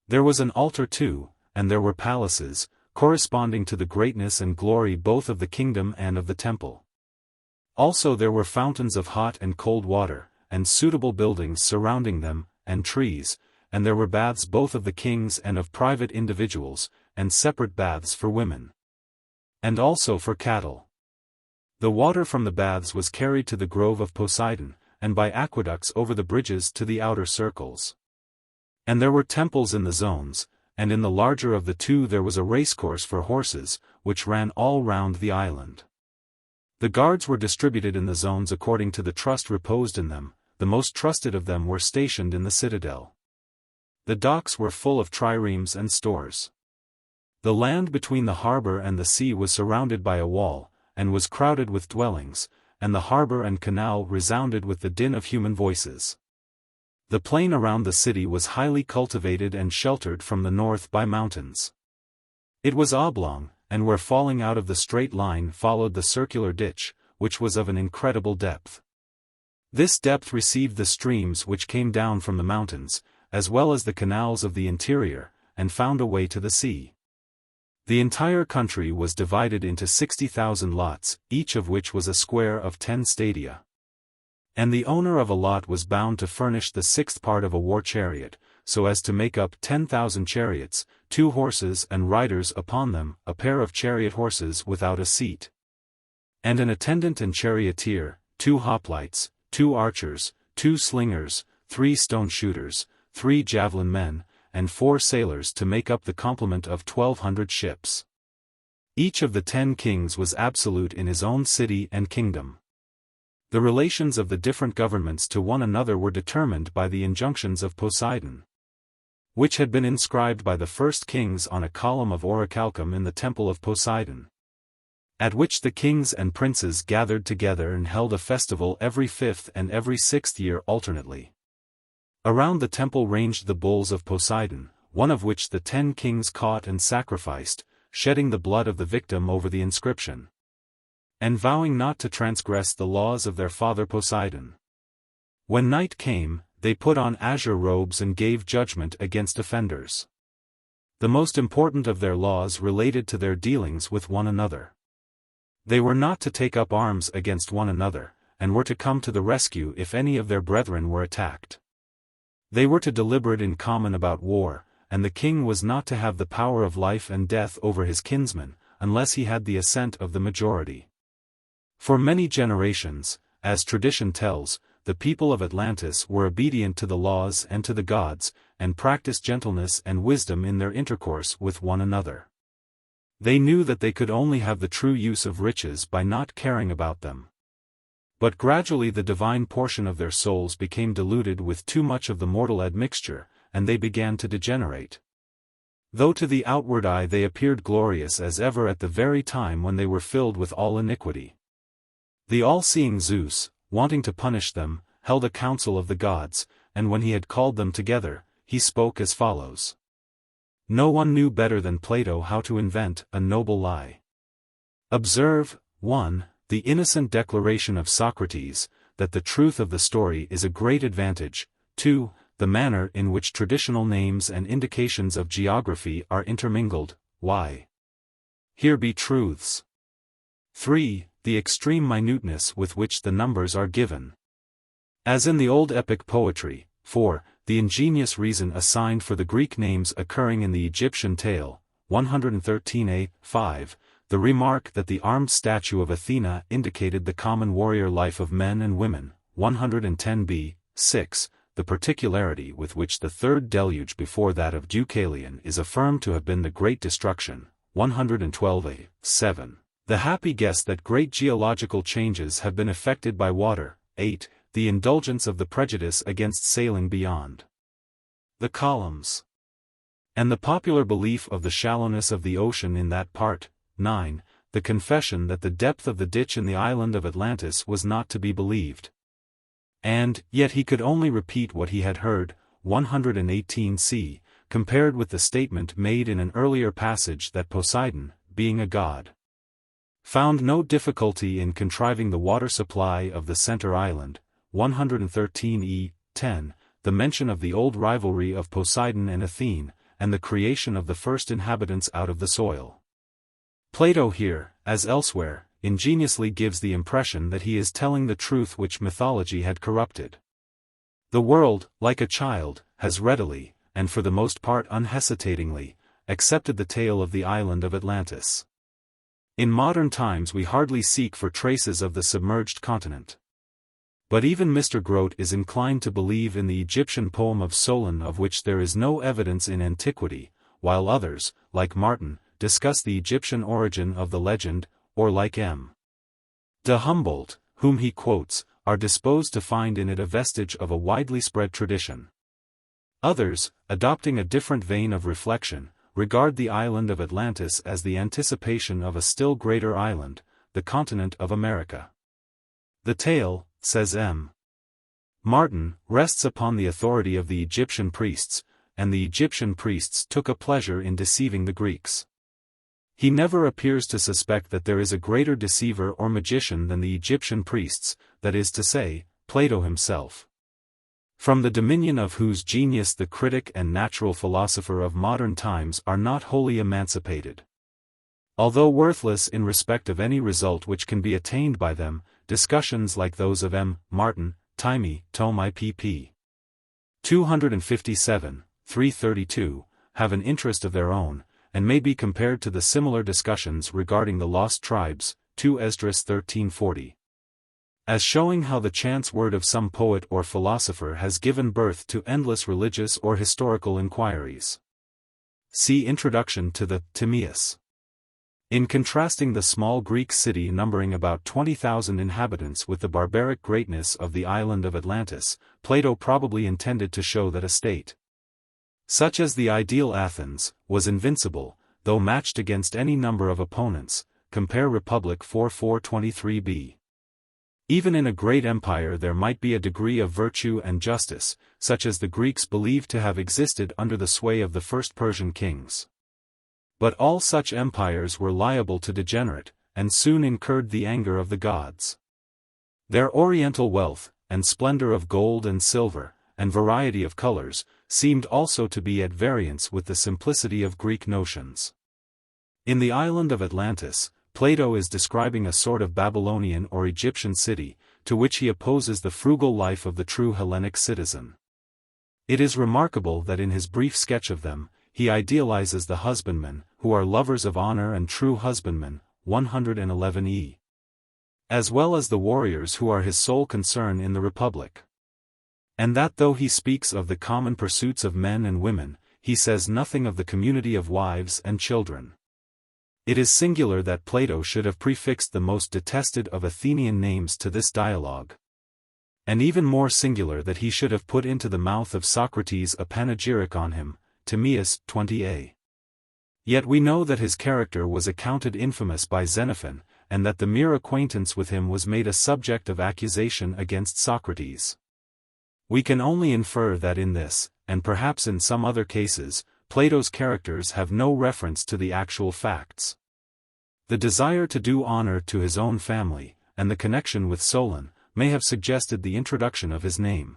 There was an altar too, and there were palaces, corresponding to the greatness and glory both of the kingdom and of the temple. Also there were fountains of hot and cold water, and suitable buildings surrounding them, and trees, and there were baths both of the kings and of private individuals, and separate baths for women, and also for cattle. The water from the baths was carried to the grove of Poseidon, and by aqueducts over the bridges to the outer circles. And there were temples in the zones, and in the larger of the 2 there was a racecourse for horses, which ran all round the island. The guards were distributed in the zones according to the trust reposed in them, the most trusted of them were stationed in the citadel. The docks were full of triremes and stores. The land between the harbor and the sea was surrounded by a wall, and was crowded with dwellings, and the harbor and canal resounded with the din of human voices. The plain around the city was highly cultivated and sheltered from the north by mountains. It was oblong, and where falling out of the straight line followed the circular ditch, which was of an incredible depth. This depth received the streams which came down from the mountains, as well as the canals of the interior, and found a way to the sea. The entire country was divided into 60,000 lots, each of which was a square of 10 stadia. And the owner of a lot was bound to furnish the sixth part of a war chariot, so as to make up 10,000 chariots, 2 horses and riders upon them, a pair of chariot horses without a seat, and an attendant and charioteer, 2 hoplites, 2 archers, 2 slingers, 3 stone shooters, 3 javelin men, and 4 sailors to make up the complement of 1,200 ships. Each of the 10 kings was absolute in his own city and kingdom. The relations of the different governments to one another were determined by the injunctions of Poseidon, which had been inscribed by the first kings on a column of orichalcum in the temple of Poseidon, at which the kings and princes gathered together and held a festival every 5th and every 6th year alternately. Around the temple ranged the bulls of Poseidon, one of which the 10 kings caught and sacrificed, shedding the blood of the victim over the inscription, and vowing not to transgress the laws of their father Poseidon. When night came, they put on azure robes and gave judgment against offenders. The most important of their laws related to their dealings with one another. They were not to take up arms against one another, and were to come to the rescue if any of their brethren were attacked. They were to deliberate in common about war, and the king was not to have the power of life and death over his kinsmen, unless he had the assent of the majority. For many generations, as tradition tells, the people of Atlantis were obedient to the laws and to the gods, and practiced gentleness and wisdom in their intercourse with one another. They knew that they could only have the true use of riches by not caring about them. But gradually the divine portion of their souls became diluted with too much of the mortal admixture, and they began to degenerate. Though to the outward eye they appeared glorious as ever at the very time when they were filled with all iniquity. The all-seeing Zeus, wanting to punish them, held a council of the gods, and when he had called them together, he spoke as follows. No one knew better than Plato how to invent a noble lie. Observe, 1. The innocent declaration of Socrates, that the truth of the story is a great advantage. 2. The manner in which traditional names and indications of geography are intermingled. Why? Here be truths. 3. The extreme minuteness with which the numbers are given. As in the old epic poetry. 4. The ingenious reason assigned for the Greek names occurring in the Egyptian tale. 113a. 5. The remark that the armed statue of Athena indicated the common warrior life of men and women. 110b. 6. The particularity with which the third deluge before that of Deucalion is affirmed to have been the Great Destruction. 112a. 7. The happy guess that great geological changes have been effected by water. 8. The indulgence of the prejudice against sailing beyond the columns, and the popular belief of the shallowness of the ocean in that part. 9. The confession that the depth of the ditch in the island of Atlantis was not to be believed. And, yet he could only repeat what he had heard. 118c, compared with the statement made in an earlier passage that Poseidon, being a god, found no difficulty in contriving the water supply of the center island. 113e. 10. The mention of the old rivalry of Poseidon and Athene, and the creation of the first inhabitants out of the soil. Plato here, as elsewhere, ingeniously gives the impression that he is telling the truth which mythology had corrupted. The world, like a child, has readily, and for the most part unhesitatingly, accepted the tale of the island of Atlantis. In modern times we hardly seek for traces of the submerged continent. But even Mr. Grote is inclined to believe in the Egyptian poem of Solon, of which there is no evidence in antiquity, while others, like Martin, discuss the Egyptian origin of the legend, or like M. de Humboldt, whom he quotes, are disposed to find in it a vestige of a widely spread tradition. Others, adopting a different vein of reflection, regard the island of Atlantis as the anticipation of a still greater island, the continent of America. The tale, says M. Martin, rests upon the authority of the Egyptian priests, and the Egyptian priests took a pleasure in deceiving the Greeks. He never appears to suspect that there is a greater deceiver or magician than the Egyptian priests, that is to say, Plato himself. From the dominion of whose genius the critic and natural philosopher of modern times are not wholly emancipated. Although worthless in respect of any result which can be attained by them, discussions like those of M. Martin, Timaeus, Tome IPP. 257, 332, have an interest of their own, and may be compared to the similar discussions regarding the lost tribes, 2 Esdras 1340. As showing how the chance word of some poet or philosopher has given birth to endless religious or historical inquiries. See Introduction to the Timaeus. In contrasting the small Greek city numbering about 20,000 inhabitants with the barbaric greatness of the island of Atlantis, Plato probably intended to show that a state, such as the ideal Athens, was invincible, though matched against any number of opponents. Compare Republic 4:423b. Even in a great empire there might be a degree of virtue and justice, such as the Greeks believed to have existed under the sway of the first Persian kings. But all such empires were liable to degenerate, and soon incurred the anger of the gods. Their oriental wealth, and splendor of gold and silver, and variety of colors, seemed also to be at variance with the simplicity of Greek notions. In the island of Atlantis, Plato is describing a sort of Babylonian or Egyptian city, to which he opposes the frugal life of the true Hellenic citizen. It is remarkable that in his brief sketch of them, he idealizes the husbandmen, who are lovers of honor and true husbandmen, 111e. As well as the warriors who are his sole concern in the Republic. And that though he speaks of the common pursuits of men and women, he says nothing of the community of wives and children. It is singular that Plato should have prefixed the most detested of Athenian names to this dialogue. And even more singular that he should have put into the mouth of Socrates a panegyric on him, Timaeus 20a. Yet we know that his character was accounted infamous by Xenophon, and that the mere acquaintance with him was made a subject of accusation against Socrates. We can only infer that in this, and perhaps in some other cases, Plato's characters have no reference to the actual facts. The desire to do honor to his own family, and the connection with Solon, may have suggested the introduction of his name.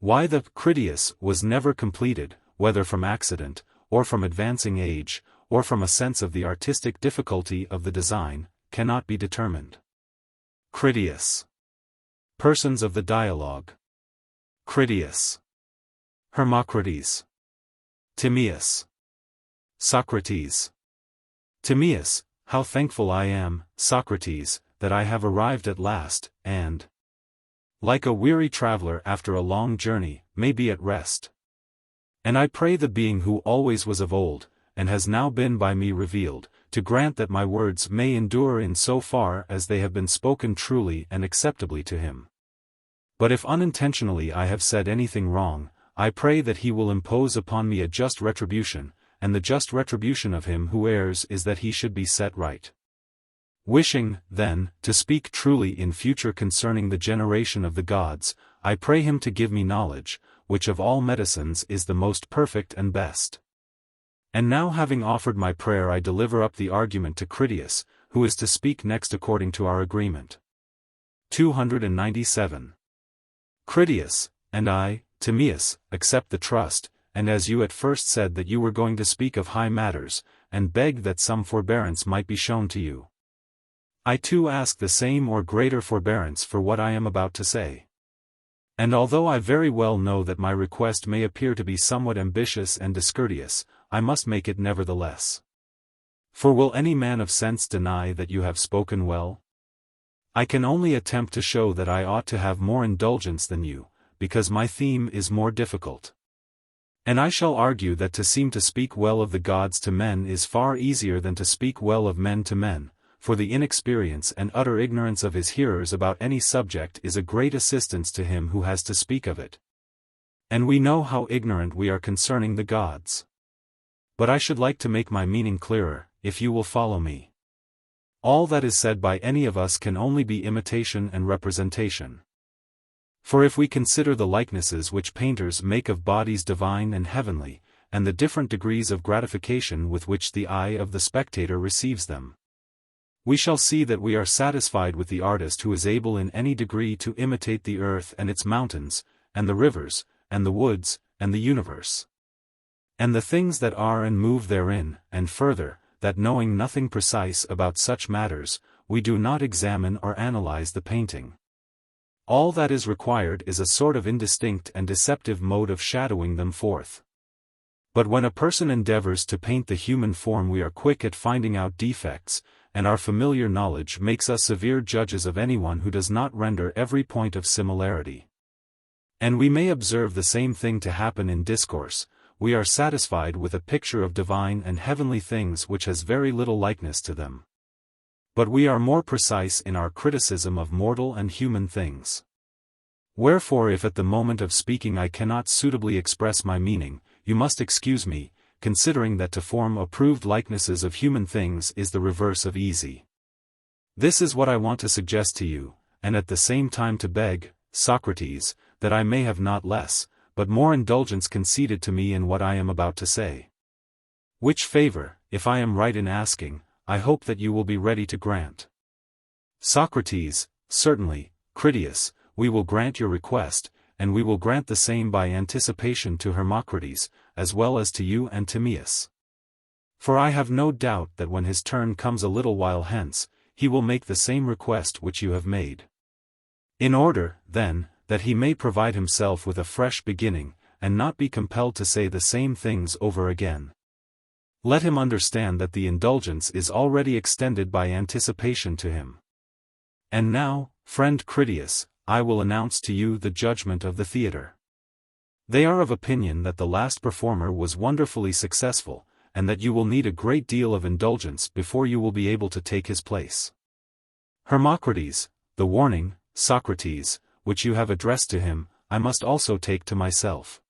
Why the Critias was never completed, whether from accident, or from advancing age, or from a sense of the artistic difficulty of the design, cannot be determined. Critias. Persons of the dialogue. Critias. Hermocrates. Timaeus. Socrates. Timaeus, how thankful I am, Socrates, that I have arrived at last, and, like a weary traveler after a long journey, may be at rest. And I pray the being who always was of old, and has now been by me revealed, to grant that my words may endure in so far as they have been spoken truly and acceptably to him. But if unintentionally I have said anything wrong, I pray that he will impose upon me a just retribution, and the just retribution of him who errs is that he should be set right. Wishing, then, to speak truly in future concerning the generation of the gods, I pray him to give me knowledge, which of all medicines is the most perfect and best. And now having offered my prayer I deliver up the argument to Critias, who is to speak next according to our agreement. 297. Critias, and I, Timaeus, accept the trust, and as you at first said that you were going to speak of high matters, and begged that some forbearance might be shown to you, I too ask the same or greater forbearance for what I am about to say. And although I very well know that my request may appear to be somewhat ambitious and discourteous, I must make it nevertheless. For will any man of sense deny that you have spoken well? I can only attempt to show that I ought to have more indulgence than you, because my theme is more difficult. And I shall argue that to seem to speak well of the gods to men is far easier than to speak well of men to men, for the inexperience and utter ignorance of his hearers about any subject is a great assistance to him who has to speak of it. And we know how ignorant we are concerning the gods. But I should like to make my meaning clearer, if you will follow me. All that is said by any of us can only be imitation and representation. For if we consider the likenesses which painters make of bodies divine and heavenly, and the different degrees of gratification with which the eye of the spectator receives them, we shall see that we are satisfied with the artist who is able in any degree to imitate the earth and its mountains, and the rivers, and the woods, and the universe, and the things that are and move therein, and further, that knowing nothing precise about such matters, we do not examine or analyze the painting. All that is required is a sort of indistinct and deceptive mode of shadowing them forth. But when a person endeavors to paint the human form, we are quick at finding out defects, and our familiar knowledge makes us severe judges of anyone who does not render every point of similarity. And we may observe the same thing to happen in discourse. We are satisfied with a picture of divine and heavenly things which has very little likeness to them. But we are more precise in our criticism of mortal and human things. Wherefore, if at the moment of speaking I cannot suitably express my meaning, you must excuse me, considering that to form approved likenesses of human things is the reverse of easy. This is what I want to suggest to you, and at the same time to beg, Socrates, that I may have not less, but more indulgence conceded to me in what I am about to say. Which favor, if I am right in asking, I hope that you will be ready to grant. Socrates, certainly. Critias, we will grant your request, and we will grant the same by anticipation to Hermocrates, as well as to you and Timaeus. For I have no doubt that when his turn comes a little while hence, he will make the same request which you have made. In order, then, that he may provide himself with a fresh beginning, and not be compelled to say the same things over again. Let him understand that the indulgence is already extended by anticipation to him. And now, friend Critias, I will announce to you the judgment of the theatre. They are of opinion that the last performer was wonderfully successful, and that you will need a great deal of indulgence before you will be able to take his place. Hermocrates, the warning, Socrates, which you have addressed to him, I must also take to myself.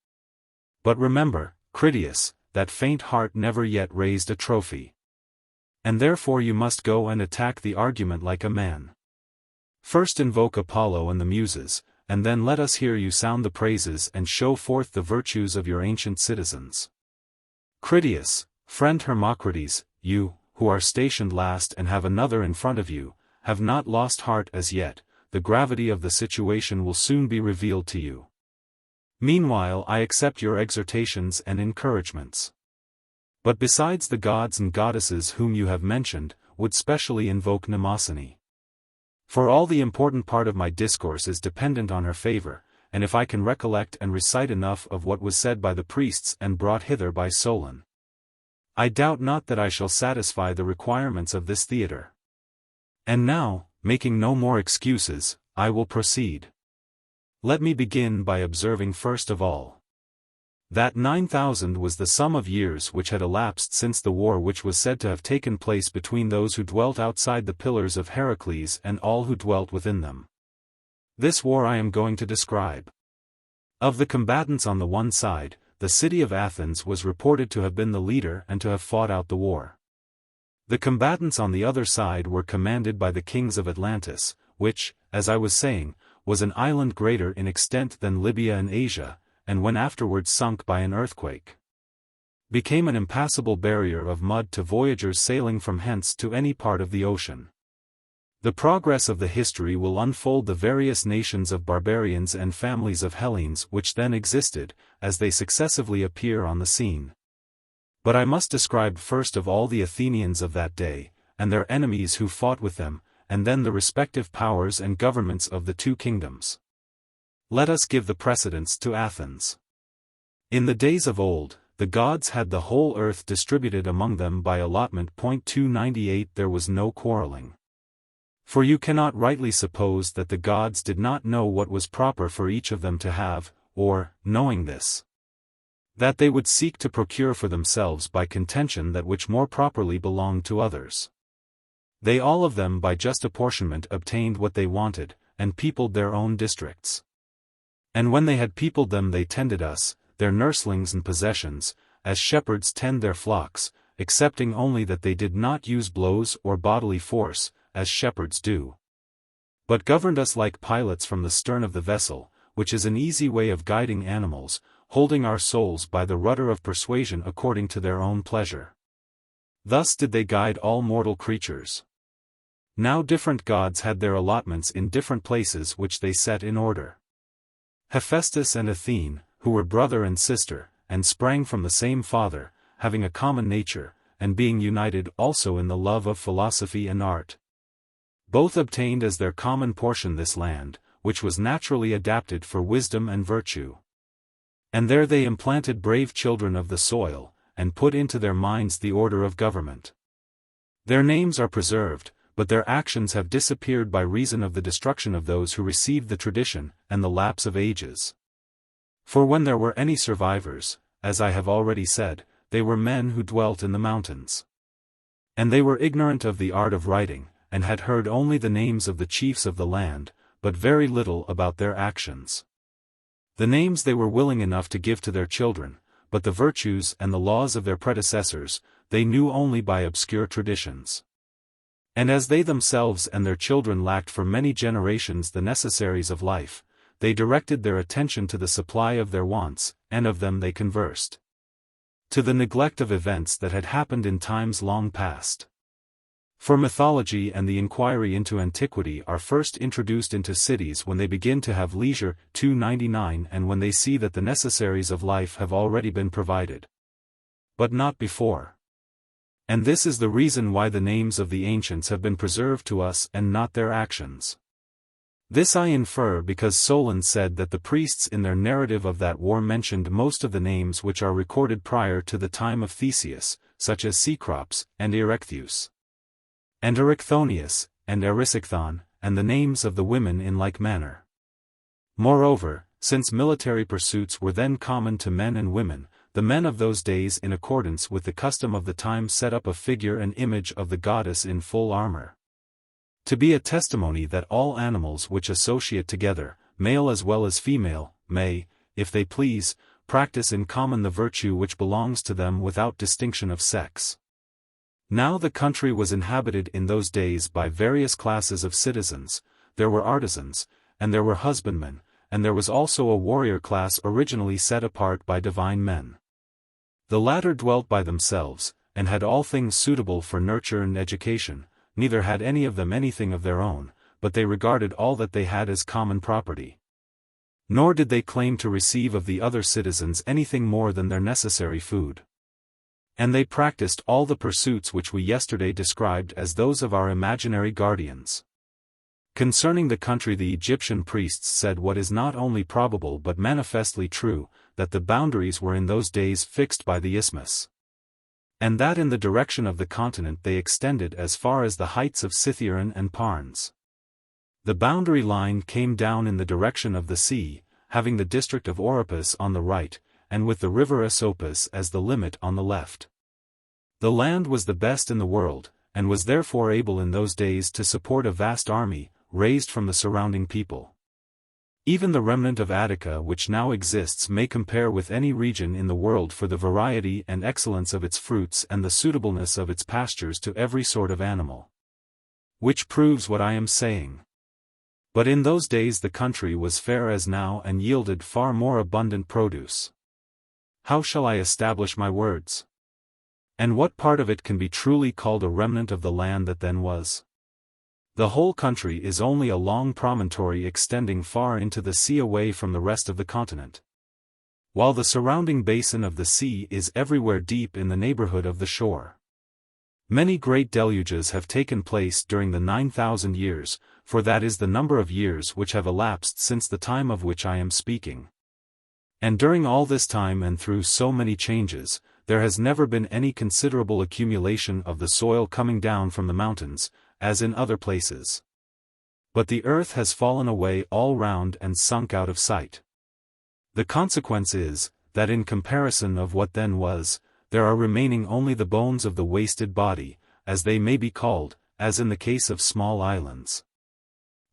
But remember, Critias, that faint heart never yet raised a trophy. And therefore you must go and attack the argument like a man. First invoke Apollo and the Muses, and then let us hear you sound the praises and show forth the virtues of your ancient citizens. Critias, friend Hermocrates, you, who are stationed last and have another in front of you, have not lost heart as yet. The gravity of the situation will soon be revealed to you. Meanwhile I accept your exhortations and encouragements. But besides the gods and goddesses whom you have mentioned, would specially invoke Mnemosyne. For all the important part of my discourse is dependent on her favor, and if I can recollect and recite enough of what was said by the priests and brought hither by Solon, I doubt not that I shall satisfy the requirements of this theatre. And now, making no more excuses, I will proceed. Let me begin by observing first of all that 9,000 was the sum of years which had elapsed since the war which was said to have taken place between those who dwelt outside the pillars of Heracles and all who dwelt within them. This war I am going to describe. Of the combatants on the one side, the city of Athens was reported to have been the leader and to have fought out the war. The combatants on the other side were commanded by the kings of Atlantis, which, as I was saying, was an island greater in extent than Libya and Asia, and when afterwards sunk by an earthquake, became an impassable barrier of mud to voyagers sailing from hence to any part of the ocean. The progress of the history will unfold the various nations of barbarians and families of Hellenes which then existed, as they successively appear on the scene. But I must describe first of all the Athenians of that day, and their enemies who fought with them, and then the respective powers and governments of the two kingdoms. Let us give the precedence to Athens. In the days of old, the gods had the whole earth distributed among them by allotment. 298 There was no quarreling. For you cannot rightly suppose that the gods did not know what was proper for each of them to have, or, knowing this, that they would seek to procure for themselves by contention that which more properly belonged to others. They all of them by just apportionment obtained what they wanted, and peopled their own districts. And when they had peopled them they tended us, their nurslings and possessions, as shepherds tend their flocks, excepting only that they did not use blows or bodily force, as shepherds do, but governed us like pilots from the stern of the vessel, which is an easy way of guiding animals, holding our souls by the rudder of persuasion according to their own pleasure. Thus did they guide all mortal creatures. Now different gods had their allotments in different places which they set in order. Hephaestus and Athene, who were brother and sister, and sprang from the same father, having a common nature, and being united also in the love of philosophy and art. Both obtained as their common portion this land, which was naturally adapted for wisdom and virtue. And there they implanted brave children of the soil, and put into their minds the order of government. Their names are preserved, but their actions have disappeared by reason of the destruction of those who received the tradition, and the lapse of ages. For when there were any survivors, as I have already said, they were men who dwelt in the mountains. And they were ignorant of the art of writing, and had heard only the names of the chiefs of the land, but very little about their actions. The names they were willing enough to give to their children, but the virtues and the laws of their predecessors, they knew only by obscure traditions. And as they themselves and their children lacked for many generations the necessaries of life, they directed their attention to the supply of their wants, and of them they conversed. To the neglect of events that had happened in times long past. For mythology and the inquiry into antiquity are first introduced into cities when they begin to have leisure, 299, and when they see that the necessaries of life have already been provided. But not before. And this is the reason why the names of the ancients have been preserved to us and not their actions. This I infer because Solon said that the priests in their narrative of that war mentioned most of the names which are recorded prior to the time of Theseus, such as Cecrops, and Erechtheus, and Erichthonius, and Erysichthon, and the names of the women in like manner. Moreover, since military pursuits were then common to men and women, the men of those days in accordance with the custom of the time set up a figure and image of the goddess in full armor. To be a testimony that all animals which associate together, male as well as female, may, if they please, practice in common the virtue which belongs to them without distinction of sex. Now the country was inhabited in those days by various classes of citizens. There were artisans, and there were husbandmen, and there was also a warrior class originally set apart by divine men. The latter dwelt by themselves, and had all things suitable for nurture and education, neither had any of them anything of their own, but they regarded all that they had as common property. Nor did they claim to receive of the other citizens anything more than their necessary food. And they practiced all the pursuits which we yesterday described as those of our imaginary guardians. Concerning the country the Egyptian priests said what is not only probable but manifestly true, that the boundaries were in those days fixed by the isthmus. And that in the direction of the continent they extended as far as the heights of Cithaeron and Parnes. The boundary line came down in the direction of the sea, having the district of Oropus on the right, and with the river Asopus as the limit on the left. The land was the best in the world, and was therefore able in those days to support a vast army, raised from the surrounding people. Even the remnant of Attica which now exists may compare with any region in the world for the variety and excellence of its fruits and the suitableness of its pastures to every sort of animal. Which proves what I am saying. But in those days the country was fair as now and yielded far more abundant produce. How shall I establish my words? And what part of it can be truly called a remnant of the land that then was? The whole country is only a long promontory extending far into the sea away from the rest of the continent. While the surrounding basin of the sea is everywhere deep in the neighborhood of the shore. Many great deluges have taken place during the 9,000 years, for that is the number of years which have elapsed since the time of which I am speaking. And during all this time and through so many changes, there has never been any considerable accumulation of the soil coming down from the mountains, as in other places. But the earth has fallen away all round and sunk out of sight. The consequence is, that in comparison of what then was, there are remaining only the bones of the wasted body, as they may be called, as in the case of small islands.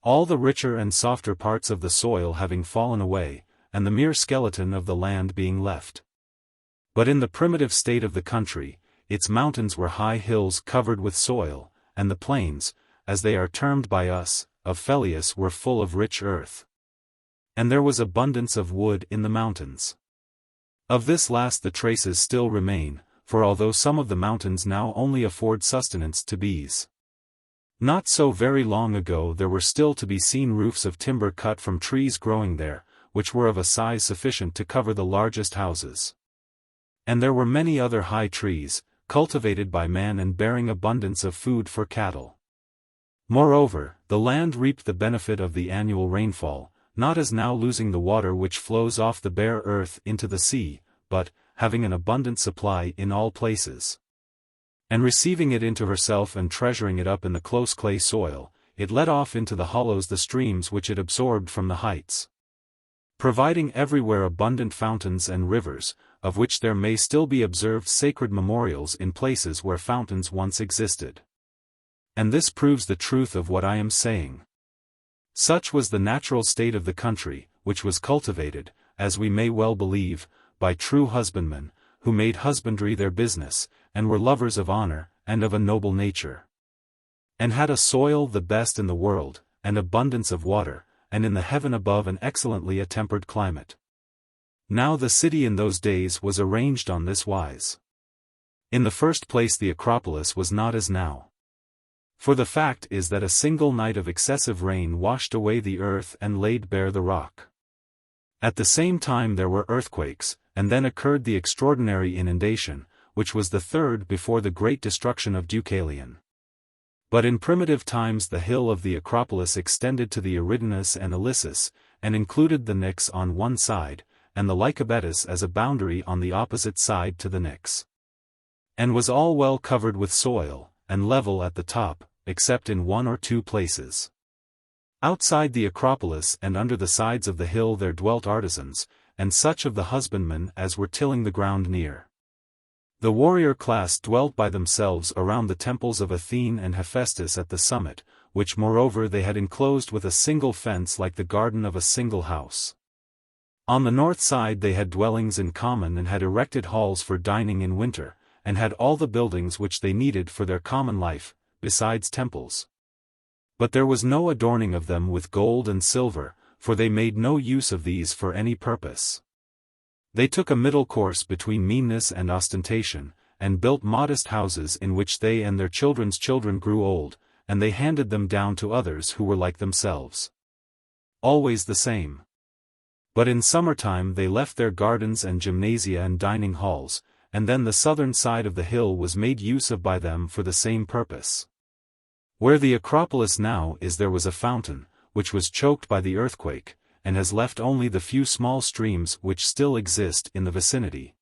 All the richer and softer parts of the soil having fallen away, and the mere skeleton of the land being left. But in the primitive state of the country, its mountains were high hills covered with soil, and the plains, as they are termed by us, of Phelleus were full of rich earth. And there was abundance of wood in the mountains. Of this last the traces still remain, for although some of the mountains now only afford sustenance to bees, not so very long ago there were still to be seen roofs of timber cut from trees growing there, which were of a size sufficient to cover the largest houses. And there were many other high trees, cultivated by man and bearing abundance of food for cattle. Moreover, the land reaped the benefit of the annual rainfall, not as now losing the water which flows off the bare earth into the sea, but, having an abundant supply in all places, and receiving it into herself and treasuring it up in the close clay soil, it let off into the hollows the streams which it absorbed from the heights, providing everywhere abundant fountains and rivers, of which there may still be observed sacred memorials in places where fountains once existed. And this proves the truth of what I am saying. Such was the natural state of the country, which was cultivated, as we may well believe, by true husbandmen, who made husbandry their business, and were lovers of honor, and of a noble nature, and had a soil the best in the world, and abundance of water, and in the heaven above an excellently attempered climate. Now the city in those days was arranged on this wise. In the first place the Acropolis was not as now. For the fact is that a single night of excessive rain washed away the earth and laid bare the rock. At the same time there were earthquakes, and then occurred the extraordinary inundation, which was the third before the great destruction of Deucalion. But in primitive times the hill of the Acropolis extended to the Eridanus and Ilissus, and included the Nix on one side, and the Lycabettus as a boundary on the opposite side to the Nix, and was all well covered with soil, and level at the top, except in one or two places. Outside the Acropolis and under the sides of the hill there dwelt artisans, and such of the husbandmen as were tilling the ground near. The warrior class dwelt by themselves around the temples of Athene and Hephaestus at the summit, which moreover they had enclosed with a single fence like the garden of a single house. On the north side they had dwellings in common and had erected halls for dining in winter, and had all the buildings which they needed for their common life, besides temples. But there was no adorning of them with gold and silver, for they made no use of these for any purpose. They took a middle course between meanness and ostentation, and built modest houses in which they and their children's children grew old, and they handed them down to others who were like themselves. Always the same. But in summertime they left their gardens and gymnasia and dining halls, and then the southern side of the hill was made use of by them for the same purpose. Where the Acropolis now is there was a fountain, which was choked by the earthquake, and has left only the few small streams which still exist in the vicinity.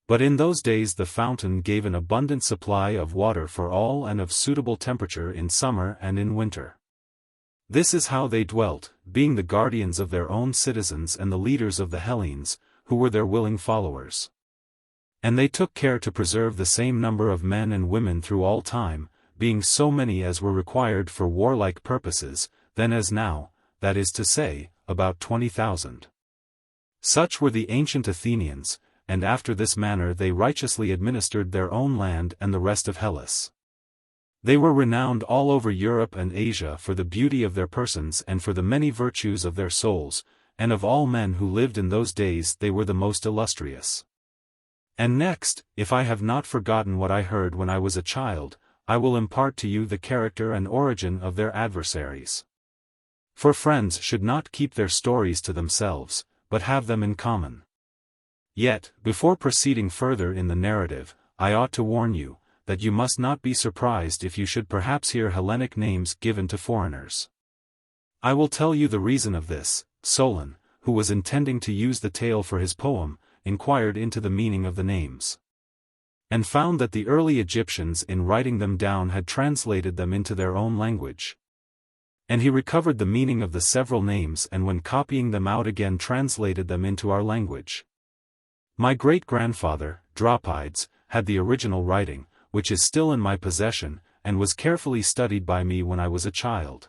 But in those days the fountain gave an abundant supply of water for all and of suitable temperature in summer and in winter. This is how they dwelt, being the guardians of their own citizens and the leaders of the Hellenes, who were their willing followers. And they took care to preserve the same number of men and women through all time, being so many as were required for warlike purposes, then as now, that is to say, about 20,000. Such were the ancient Athenians, and after this manner they righteously administered their own land and the rest of Hellas. They were renowned all over Europe and Asia for the beauty of their persons and for the many virtues of their souls, and of all men who lived in those days they were the most illustrious. And next, if I have not forgotten what I heard when I was a child, I will impart to you the character and origin of their adversaries. For friends should not keep their stories to themselves, but have them in common. Yet, before proceeding further in the narrative, I ought to warn you, that you must not be surprised if you should perhaps hear Hellenic names given to foreigners. I will tell you the reason of this. Solon, who was intending to use the tale for his poem, inquired into the meaning of the names, and found that the early Egyptians in writing them down had translated them into their own language. And he recovered the meaning of the several names and when copying them out again translated them into our language. My great-grandfather, Dropides, had the original writing, which is still in my possession, and was carefully studied by me when I was a child.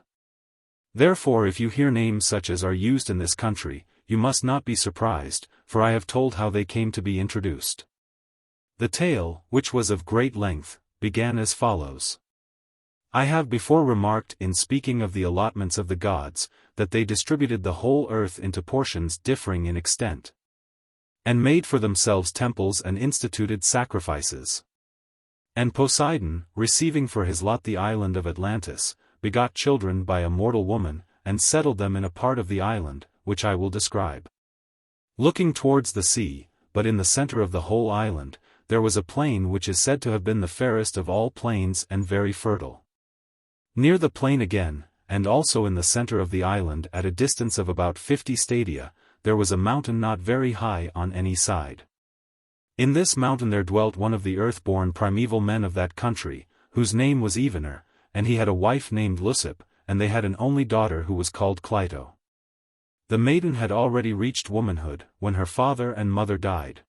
Therefore if you hear names such as are used in this country, you must not be surprised, for I have told how they came to be introduced. The tale, which was of great length, began as follows. I have before remarked in speaking of the allotments of the gods, that they distributed the whole earth into portions differing in extent, and made for themselves temples and instituted sacrifices. And Poseidon, receiving for his lot the island of Atlantis, begot children by a mortal woman, and settled them in a part of the island, which I will describe. Looking towards the sea, but in the center of the whole island, there was a plain which is said to have been the fairest of all plains and very fertile. Near the plain again, and also in the center of the island at a distance of about 50 stadia, there was a mountain not very high on any side. In this mountain there dwelt one of the earth-born primeval men of that country, whose name was Evener, and he had a wife named Leucippe, and they had an only daughter who was called Crito. The maiden had already reached womanhood, when her father and mother died.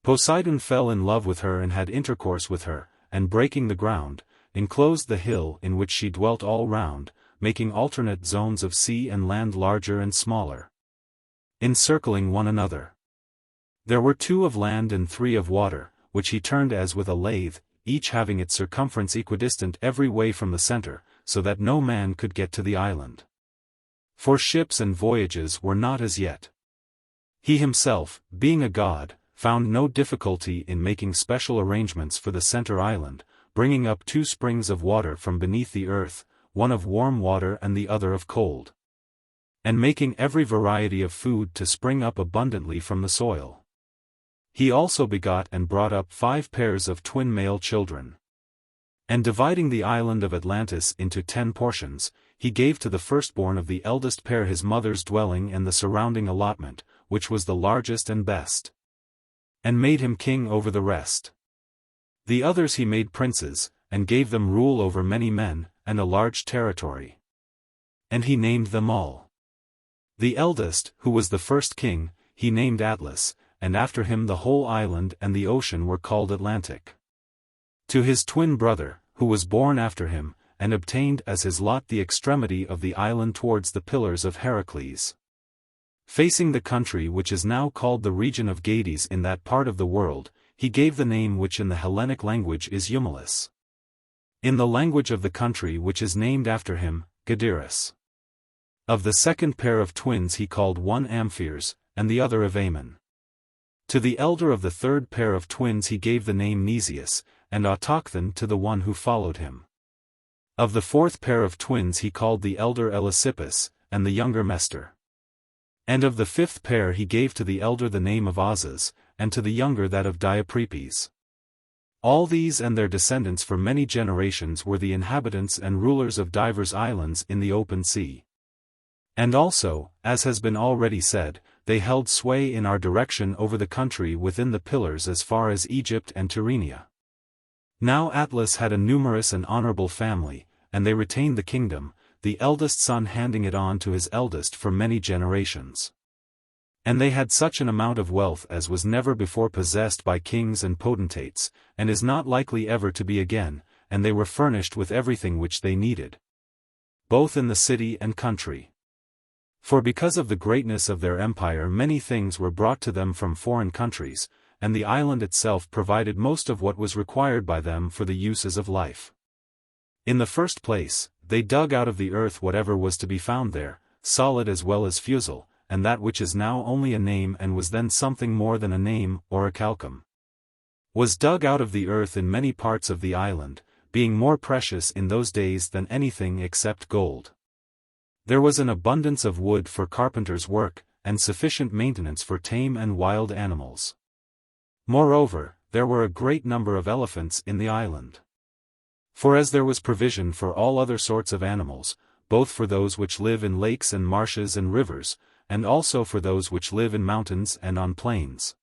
Poseidon fell in love with her and had intercourse with her, and breaking the ground, enclosed the hill in which she dwelt all round, making alternate zones of sea and land larger and smaller, encircling one another. There were 2 of land and 3 of water, which he turned as with a lathe, each having its circumference equidistant every way from the center, so that no man could get to the island. For ships and voyages were not as yet. He himself, being a god, found no difficulty in making special arrangements for the center island, bringing up 2 springs of water from beneath the earth, one of warm water and the other of cold, and making every variety of food to spring up abundantly from the soil. He also begot and brought up 5 pairs of twin male children. And dividing the island of Atlantis into 10 portions, he gave to the firstborn of the eldest pair his mother's dwelling and the surrounding allotment, which was the largest and best, and made him king over the rest. The others he made princes, and gave them rule over many men, and a large territory. And he named them all. The eldest, who was the first king, he named Atlas, and after him the whole island and the ocean were called Atlantic. To his twin brother, who was born after him, and obtained as his lot the extremity of the island towards the pillars of Heracles, facing the country which is now called the region of Gades in that part of the world, he gave the name which in the Hellenic language is Eumelus. In the language of the country which is named after him, Gadeirus. Of the second pair of twins he called one Amphirs, and the other Evaemon. To the elder of the third pair of twins he gave the name Nesius, and Autochthon to the one who followed him. Of the fourth pair of twins he called the elder Eleusippus, and the younger Mestor. And of the fifth pair he gave to the elder the name of Ozas, and to the younger that of Diaprepes. All these and their descendants for many generations were the inhabitants and rulers of divers islands in the open sea. And also, as has been already said, they held sway in our direction over the country within the pillars as far as Egypt and Tyrrhenia. Now Atlas had a numerous and honorable family, and they retained the kingdom, the eldest son handing it on to his eldest for many generations. And they had such an amount of wealth as was never before possessed by kings and potentates, and is not likely ever to be again, and they were furnished with everything which they needed, both in the city and country. For because of the greatness of their empire many things were brought to them from foreign countries, and the island itself provided most of what was required by them for the uses of life. In the first place, they dug out of the earth whatever was to be found there, solid as well as fusel, and that which is now only a name and was then something more than a name or a calcum, was dug out of the earth in many parts of the island, being more precious in those days than anything except gold. There was an abundance of wood for carpenter's work, and sufficient maintenance for tame and wild animals. Moreover, there were a great number of elephants in the island. For as there was provision for all other sorts of animals, both for those which live in lakes and marshes and rivers, and also for those which live in mountains and on plains,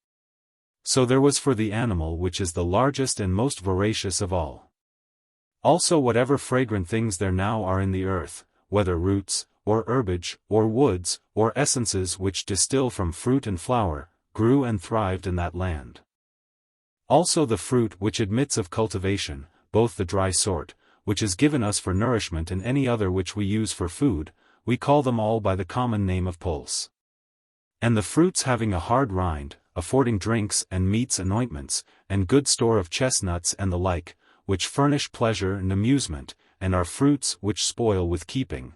so there was for the animal which is the largest and most voracious of all. Also whatever fragrant things there now are in the earth, whether roots, or herbage, or woods, or essences which distill from fruit and flower, grew and thrived in that land. Also the fruit which admits of cultivation, both the dry sort, which is given us for nourishment and any other which we use for food, we call them all by the common name of pulse. And the fruits having a hard rind, affording drinks and meats and ointments, and good store of chestnuts and the like, which furnish pleasure and amusement, and are fruits which spoil with keeping.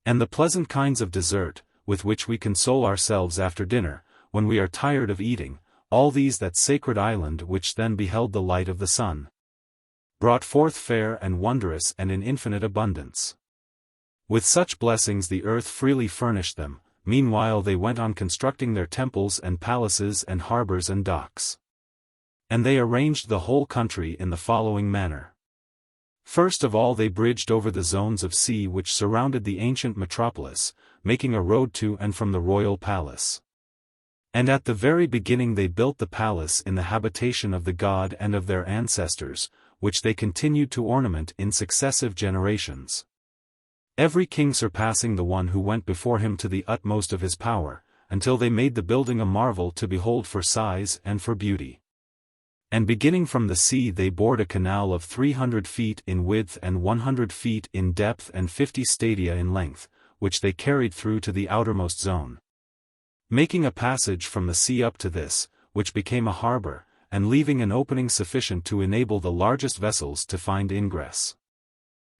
And the pleasant kinds of dessert, with which we console ourselves after dinner, when we are tired of eating, all these that sacred island which then beheld the light of the sun, brought forth fair and wondrous and in infinite abundance. With such blessings the earth freely furnished them, meanwhile they went on constructing their temples and palaces and harbors and docks. And they arranged the whole country in the following manner. First of all they bridged over the zones of sea which surrounded the ancient metropolis, making a road to and from the royal palace. And at the very beginning they built the palace in the habitation of the god and of their ancestors, which they continued to ornament in successive generations. Every king surpassing the one who went before him to the utmost of his power, until they made the building a marvel to behold for size and for beauty. And beginning from the sea they bored a canal of 300 feet in width and 100 feet in depth and 50 stadia in length, which they carried through to the outermost zone, making a passage from the sea up to this, which became a harbor, and leaving an opening sufficient to enable the largest vessels to find ingress.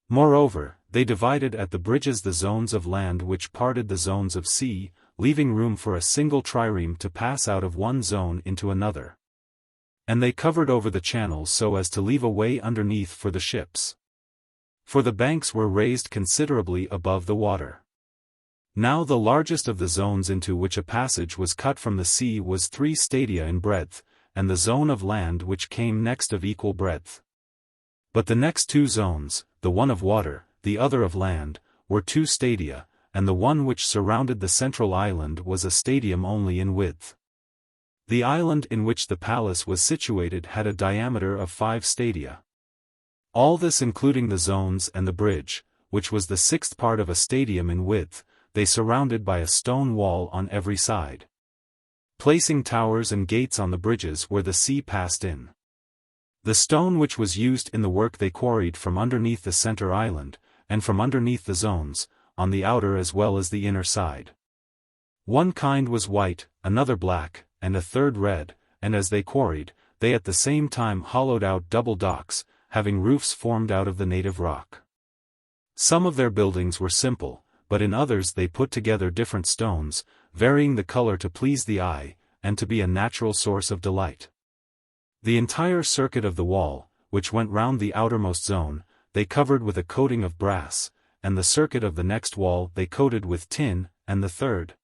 Moreover, they divided at the bridges the zones of land which parted the zones of sea, leaving room for a single trireme to pass out of one zone into another. And they covered over the channels so as to leave a way underneath for the ships. For the banks were raised considerably above the water. Now the largest of the zones into which a passage was cut from the sea was 3 stadia in breadth, and the zone of land which came next of equal breadth. But the next 2 zones, the one of water, the other of land, were 2 stadia, and the one which surrounded the central island was a stadium only in width. The island in which the palace was situated had a diameter of 5 stadia. All this including the zones and the bridge, which was the 6th part of a stadium in width, they surrounded by a stone wall on every side, placing towers and gates on the bridges where the sea passed in. The stone which was used in the work they quarried from underneath the center island, and from underneath the zones, on the outer as well as the inner side. One kind was white, another black, and a third red, and as they quarried, they at the same time hollowed out double docks, having roofs formed out of the native rock. Some of their buildings were simple, but in others they put together different stones, varying the color to please the eye, and to be a natural source of delight. The entire circuit of the wall, which went round the outermost zone, they covered with a coating of brass, and the circuit of the next wall they coated with tin, and the third,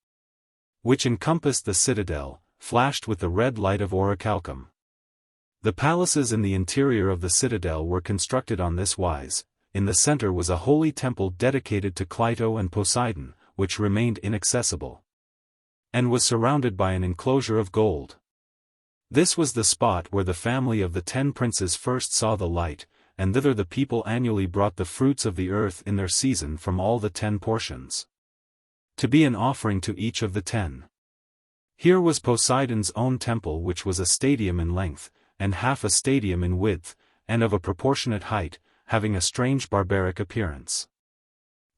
which encompassed the citadel, flashed with the red light of orichalcum. The palaces in the interior of the citadel were constructed on this wise. In the center was a holy temple dedicated to Crito and Poseidon, which remained inaccessible, and was surrounded by an enclosure of gold. This was the spot where the family of the 10 princes first saw the light, and thither the people annually brought the fruits of the earth in their season from all the 10 portions, to be an offering to each of the 10. Here was Poseidon's own temple, which was a stadium in length, and half a stadium in width, and of a proportionate height, having a strange barbaric appearance.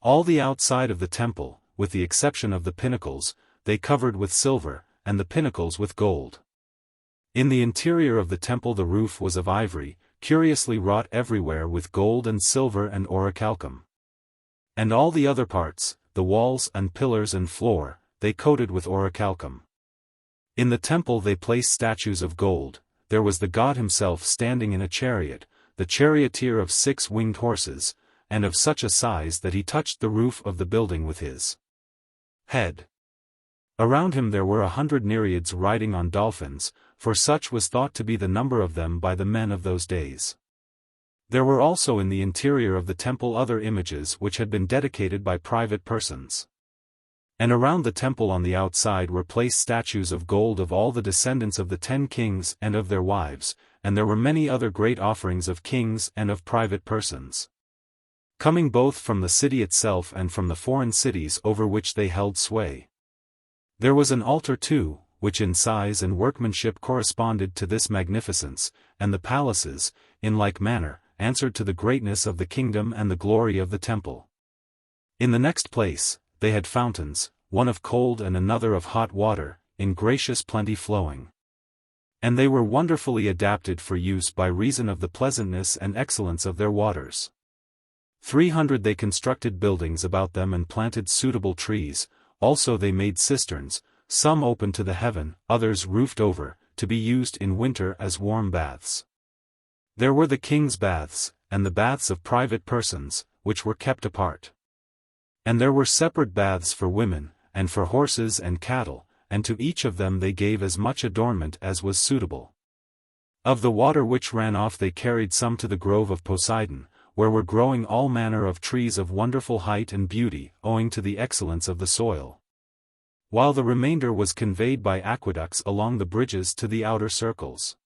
All the outside of the temple, with the exception of the pinnacles, they covered with silver, and the pinnacles with gold. In the interior of the temple the roof was of ivory, curiously wrought everywhere with gold and silver and orichalcum. And all the other parts, the walls and pillars and floor, they coated with orichalcum. In the temple they placed statues of gold. There was the god himself standing in a chariot, the charioteer of 6 winged horses, and of such a size that he touched the roof of the building with his head. Around him there were 100 nereids riding on dolphins, for such was thought to be the number of them by the men of those days. There were also in the interior of the temple other images which had been dedicated by private persons. And around the temple on the outside were placed statues of gold of all the descendants of the 10 kings and of their wives, and there were many other great offerings of kings and of private persons, coming both from the city itself and from the foreign cities over which they held sway. There was an altar too, which in size and workmanship corresponded to this magnificence, and the palaces, in like manner, answered to the greatness of the kingdom and the glory of the temple. In the next place, they had fountains, one of cold and another of hot water, in gracious plenty flowing. And they were wonderfully adapted for use by reason of the pleasantness and excellence of their waters. 300 they constructed buildings about them and planted suitable trees, also they made cisterns, some open to the heaven, others roofed over, to be used in winter as warm baths. There were the king's baths, and the baths of private persons, which were kept apart. And there were separate baths for women, and for horses and cattle, and to each of them they gave as much adornment as was suitable. Of the water which ran off they carried some to the grove of Poseidon, where were growing all manner of trees of wonderful height and beauty, owing to the excellence of the soil. While the remainder was conveyed by aqueducts along the bridges to the outer circles.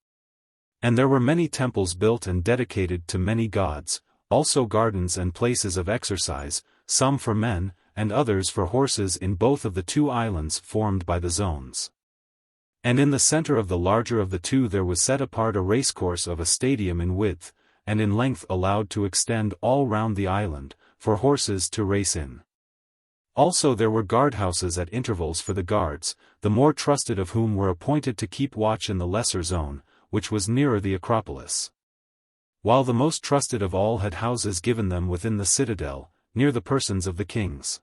And there were many temples built and dedicated to many gods, also gardens and places of exercise, some for men, and others for horses in both of the two islands formed by the zones. And in the center of the larger of the two there was set apart a racecourse of a stadium in width, and in length allowed to extend all round the island, for horses to race in. Also there were guardhouses at intervals for the guards, the more trusted of whom were appointed to keep watch in the lesser zone, which was nearer the Acropolis. While the most trusted of all had houses given them within the citadel, near the persons of the kings.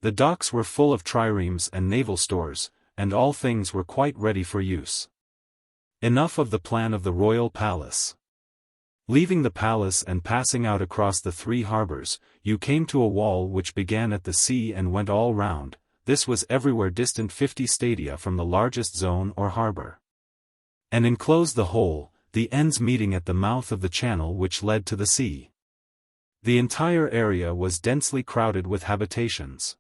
The docks were full of triremes and naval stores, and all things were quite ready for use. Enough of the plan of the royal palace. Leaving the palace and passing out across the 3 harbors, you came to a wall which began at the sea and went all round. This was everywhere distant 50 stadia from the largest zone or harbor. And enclosed the whole, the ends meeting at the mouth of the channel which led to the sea. The entire area was densely crowded with habitations.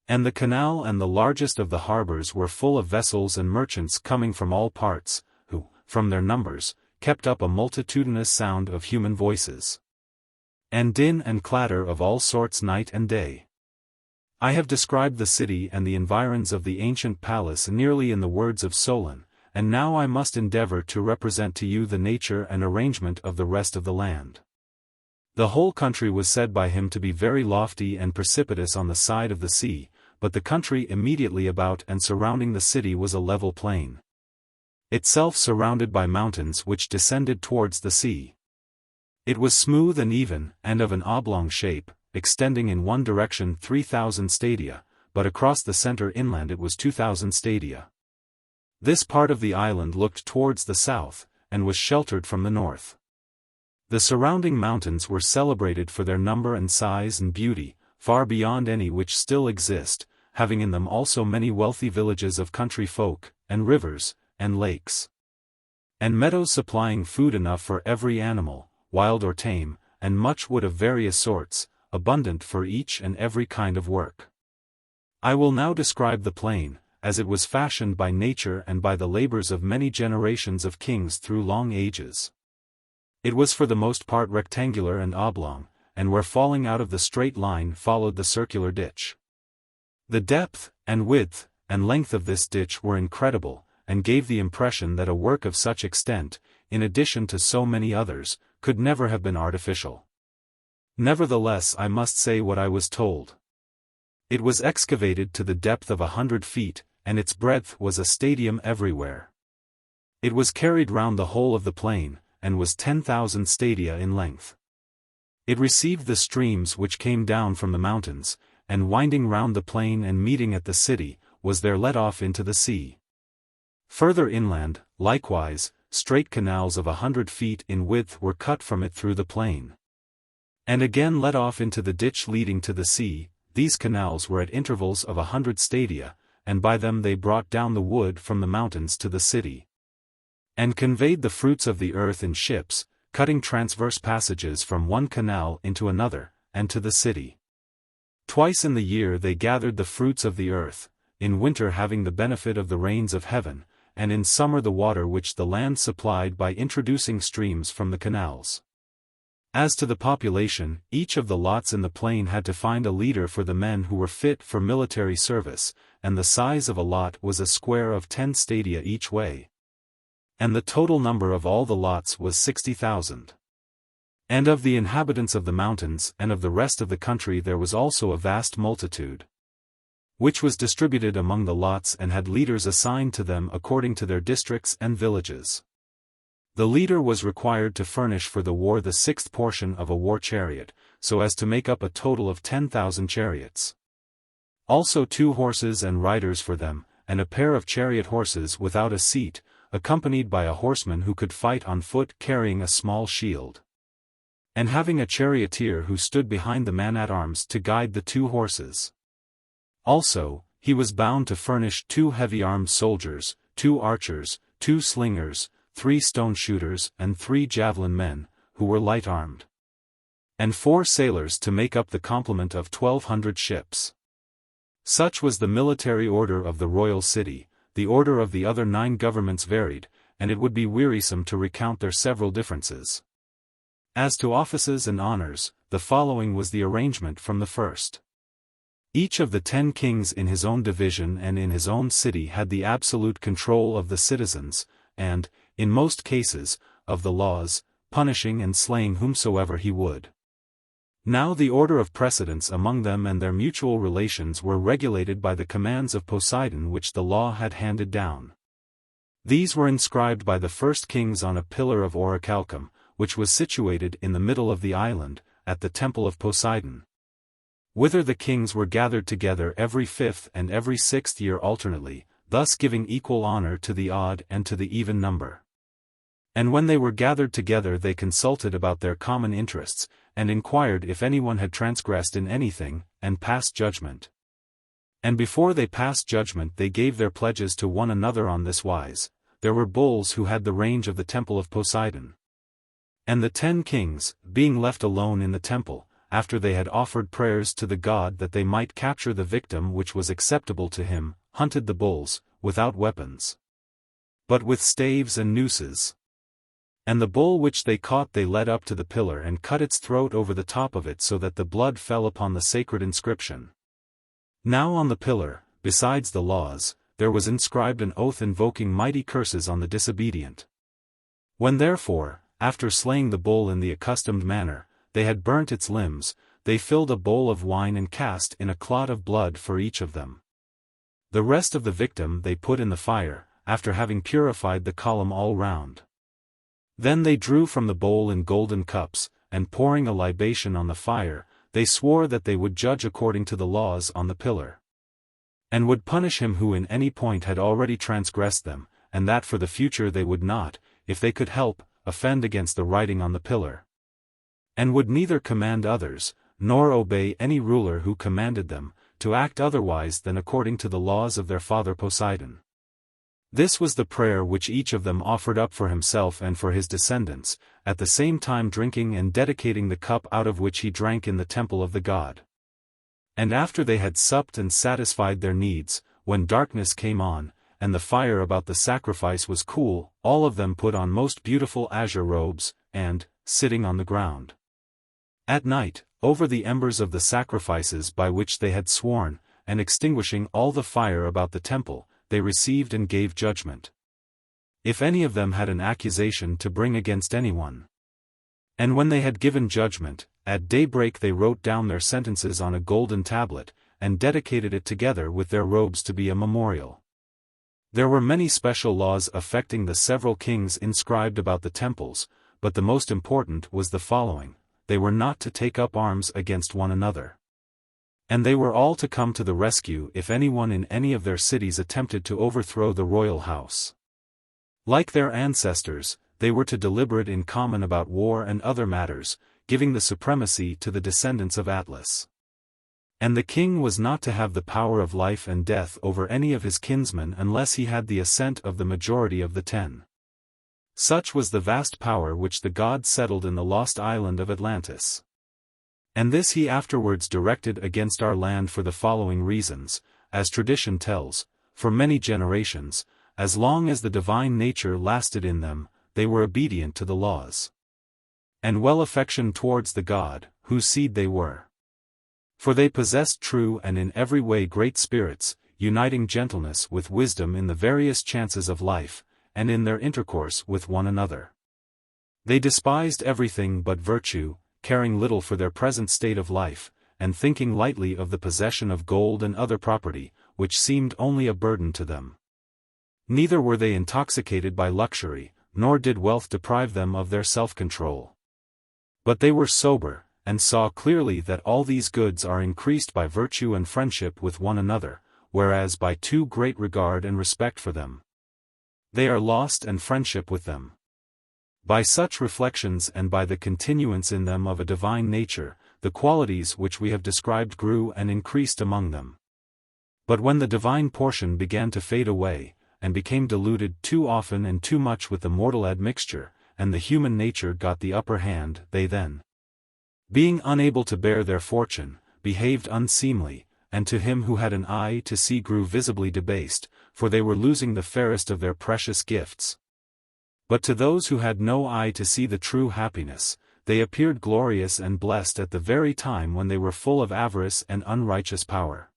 And the canal and the largest of the harbors were full of vessels and merchants coming from all parts, who, from their numbers, kept up a multitudinous sound of human voices. And din and clatter of all sorts night and day. I have described the city and the environs of the ancient palace nearly in the words of Solon, and now I must endeavor to represent to you the nature and arrangement of the rest of the land. The whole country was said by him to be very lofty and precipitous on the side of the sea, but the country immediately about and surrounding the city was a level plain. Itself surrounded by mountains which descended towards the sea. It was smooth and even, and of an oblong shape, extending in one direction 3,000 stadia, but across the center inland it was 2,000 stadia. This part of the island looked towards the south, and was sheltered from the north. The surrounding mountains were celebrated for their number and size and beauty, far beyond any which still exist, having in them also many wealthy villages of country folk, and rivers, and lakes. And meadows supplying food enough for every animal, wild or tame, and much wood of various sorts, abundant for each and every kind of work. I will now describe the plain, as it was fashioned by nature and by the labors of many generations of kings through long ages. It was for the most part rectangular and oblong, and where falling out of the straight line followed the circular ditch. The depth, and width, and length of this ditch were incredible, and gave the impression that a work of such extent, in addition to so many others, could never have been artificial. Nevertheless I must say what I was told. It was excavated to the depth of 100 feet, and its breadth was a stadium everywhere. It was carried round the whole of the plain, and was 10,000 stadia in length. It received the streams which came down from the mountains, and winding round the plain and meeting at the city, was there let off into the sea. Further inland, likewise, straight canals of 100 feet in width were cut from it through the plain. And again let off into the ditch leading to the sea. These canals were at intervals of 100 stadia, and by them they brought down the wood from the mountains to the city. And conveyed the fruits of the earth in ships, cutting transverse passages from one canal into another, and to the city. Twice in the year they gathered the fruits of the earth, in winter having the benefit of the rains of heaven, and in summer the water which the land supplied by introducing streams from the canals. As to the population, each of the lots in the plain had to find a leader for the men who were fit for military service, and the size of a lot was a square of 10 stadia each way. And the total number of all the lots was 60,000. And of the inhabitants of the mountains and of the rest of the country there was also a vast multitude, which was distributed among the lots and had leaders assigned to them according to their districts and villages. The leader was required to furnish for the war the 6th portion of a war chariot, so as to make up a total of 10,000 chariots. Also 2 horses and riders for them, and a pair of chariot horses without a seat, accompanied by a horseman who could fight on foot carrying a small shield. And having a charioteer who stood behind the man-at-arms to guide the 2 horses. Also, he was bound to furnish 2 heavy-armed soldiers, 2 archers, 2 slingers, 3 stone shooters and 3 javelin men, who were light-armed. And 4 sailors to make up the complement of 1,200 ships. Such was the military order of the royal city. The order of the other 9 governments varied, and it would be wearisome to recount their several differences. As to offices and honors, the following was the arrangement from the first. Each of the 10 kings in his own division and in his own city had the absolute control of the citizens, and, in most cases, of the laws, punishing and slaying whomsoever he would. Now the order of precedence among them and their mutual relations were regulated by the commands of Poseidon which the law had handed down. These were inscribed by the first kings on a pillar of orichalcum, which was situated in the middle of the island, at the temple of Poseidon, whither the kings were gathered together every 5th and every 6th year alternately, thus giving equal honor to the odd and to the even number. And when they were gathered together they consulted about their common interests, and inquired if anyone had transgressed in anything, and passed judgment. And before they passed judgment they gave their pledges to one another on this wise. There were bulls who had the range of the temple of Poseidon. And the 10 kings, being left alone in the temple, after they had offered prayers to the god that they might capture the victim which was acceptable to him, hunted the bulls, without weapons, but with staves and nooses. And the bull which they caught they led up to the pillar and cut its throat over the top of it so that the blood fell upon the sacred inscription. Now on the pillar, besides the laws, there was inscribed an oath invoking mighty curses on the disobedient. When therefore, after slaying the bull in the accustomed manner, they had burnt its limbs, they filled a bowl of wine and cast in a clot of blood for each of them. The rest of the victim they put in the fire, after having purified the column all round. Then they drew from the bowl in golden cups, and pouring a libation on the fire, they swore that they would judge according to the laws on the pillar, and would punish him who in any point had already transgressed them, and that for the future they would not, if they could help, offend against the writing on the pillar, and would neither command others, nor obey any ruler who commanded them, to act otherwise than according to the laws of their father Poseidon. This was the prayer which each of them offered up for himself and for his descendants, at the same time drinking and dedicating the cup out of which he drank in the temple of the god. And after they had supped and satisfied their needs, when darkness came on, and the fire about the sacrifice was cool, all of them put on most beautiful azure robes, and, sitting on the ground at night, over the embers of the sacrifices by which they had sworn, and extinguishing all the fire about the temple, they received and gave judgment, if any of them had an accusation to bring against anyone. And when they had given judgment, at daybreak they wrote down their sentences on a golden tablet, and dedicated it together with their robes to be a memorial. There were many special laws affecting the several kings inscribed about the temples, but the most important was the following: they were not to take up arms against one another. And they were all to come to the rescue if anyone in any of their cities attempted to overthrow the royal house. Like their ancestors, they were to deliberate in common about war and other matters, giving the supremacy to the descendants of Atlas. And the king was not to have the power of life and death over any of his kinsmen unless he had the assent of the majority of the 10. Such was the vast power which the god settled in the lost island of Atlantis. And this he afterwards directed against our land for the following reasons, as tradition tells: for many generations, as long as the divine nature lasted in them, they were obedient to the laws, and well affectioned towards the god, whose seed they were. For they possessed true and in every way great spirits, uniting gentleness with wisdom in the various chances of life, and in their intercourse with one another. They despised everything but virtue, caring little for their present state of life, and thinking lightly of the possession of gold and other property, which seemed only a burden to them. Neither were they intoxicated by luxury, nor did wealth deprive them of their self-control. But they were sober, and saw clearly that all these goods are increased by virtue and friendship with one another, whereas by too great regard and respect for them, they are lost and friendship with them. By such reflections and by the continuance in them of a divine nature, the qualities which we have described grew and increased among them. But when the divine portion began to fade away, and became diluted too often and too much with the mortal admixture, and the human nature got the upper hand. They then, being unable to bear their fortune, behaved unseemly, and to him who had an eye to see grew visibly debased, for they were losing the fairest of their precious gifts. But to those who had no eye to see the true happiness, they appeared glorious and blessed at the very time when they were full of avarice and unrighteous power.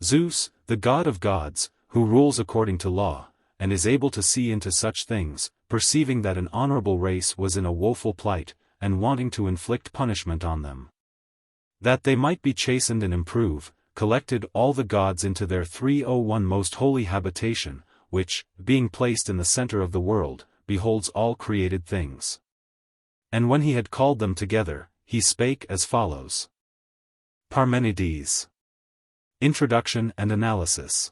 Zeus, the god of gods, who rules according to law, and is able to see into such things, perceiving that an honorable race was in a woeful plight, and wanting to inflict punishment on them, that they might be chastened and improve, collected all the gods into their 301 most holy habitation, which, being placed in the center of the world, beholds all created things. And when he had called them together, he spake as follows. Parmenides. Introduction and Analysis.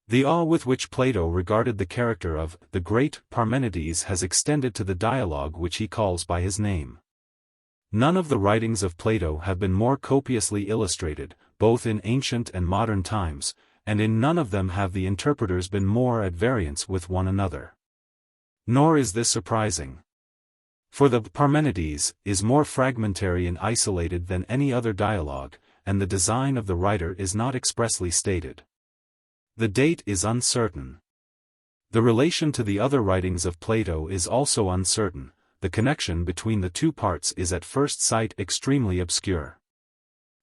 The awe with which Plato regarded the character of the great Parmenides has extended to the dialogue which he calls by his name. None of the writings of Plato have been more copiously illustrated, both in ancient and modern times, and in none of them have the interpreters been more at variance with one another. Nor is this surprising. For the Parmenides is more fragmentary and isolated than any other dialogue, and the design of the writer is not expressly stated. The date is uncertain. The relation to the other writings of Plato is also uncertain. The connection between the two parts is at first sight extremely obscure.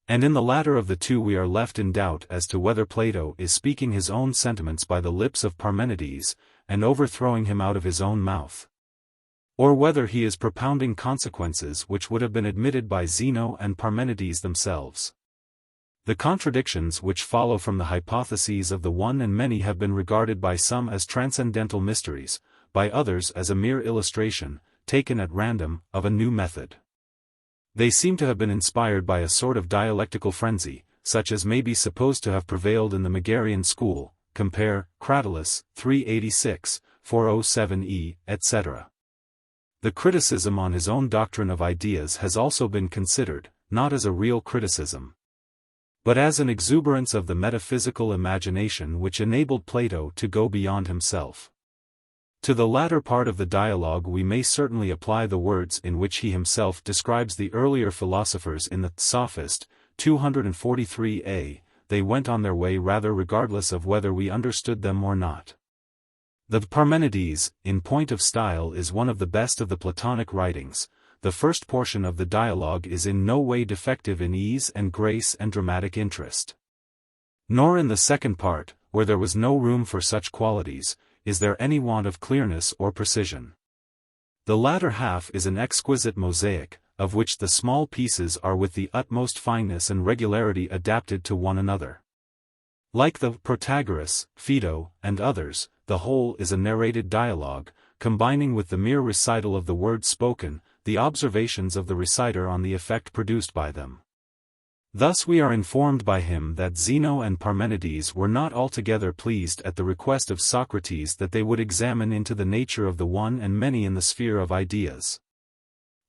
And in the latter of the two we are left in doubt as to whether Plato is speaking his own sentiments by the lips of Parmenides, and overthrowing him out of his own mouth, or whether he is propounding consequences which would have been admitted by Zeno and Parmenides themselves. The contradictions which follow from the hypotheses of the one and many have been regarded by some as transcendental mysteries, by others as a mere illustration, taken at random, of a new method. They seem to have been inspired by a sort of dialectical frenzy, such as may be supposed to have prevailed in the Megarian school, compare Critias, 386, 407e, etc. The criticism on his own doctrine of ideas has also been considered, not as a real criticism, but as an exuberance of the metaphysical imagination which enabled Plato to go beyond himself. To the latter part of the dialogue we may certainly apply the words in which he himself describes the earlier philosophers in the Sophist, 243a, they went on their way rather regardless of whether we understood them or not. The Parmenides, in point of style, is one of the best of the Platonic writings. The first portion of the dialogue is in no way defective in ease and grace and dramatic interest. Nor in the second part, where there was no room for such qualities, is there any want of clearness or precision. The latter half is an exquisite mosaic, of which the small pieces are with the utmost fineness and regularity adapted to one another. Like the Protagoras, Phaedo, and others, the whole is a narrated dialogue, combining with the mere recital of the words spoken, the observations of the reciter on the effect produced by them. Thus we are informed by him that Zeno and Parmenides were not altogether pleased at the request of Socrates that they would examine into the nature of the one and many in the sphere of ideas,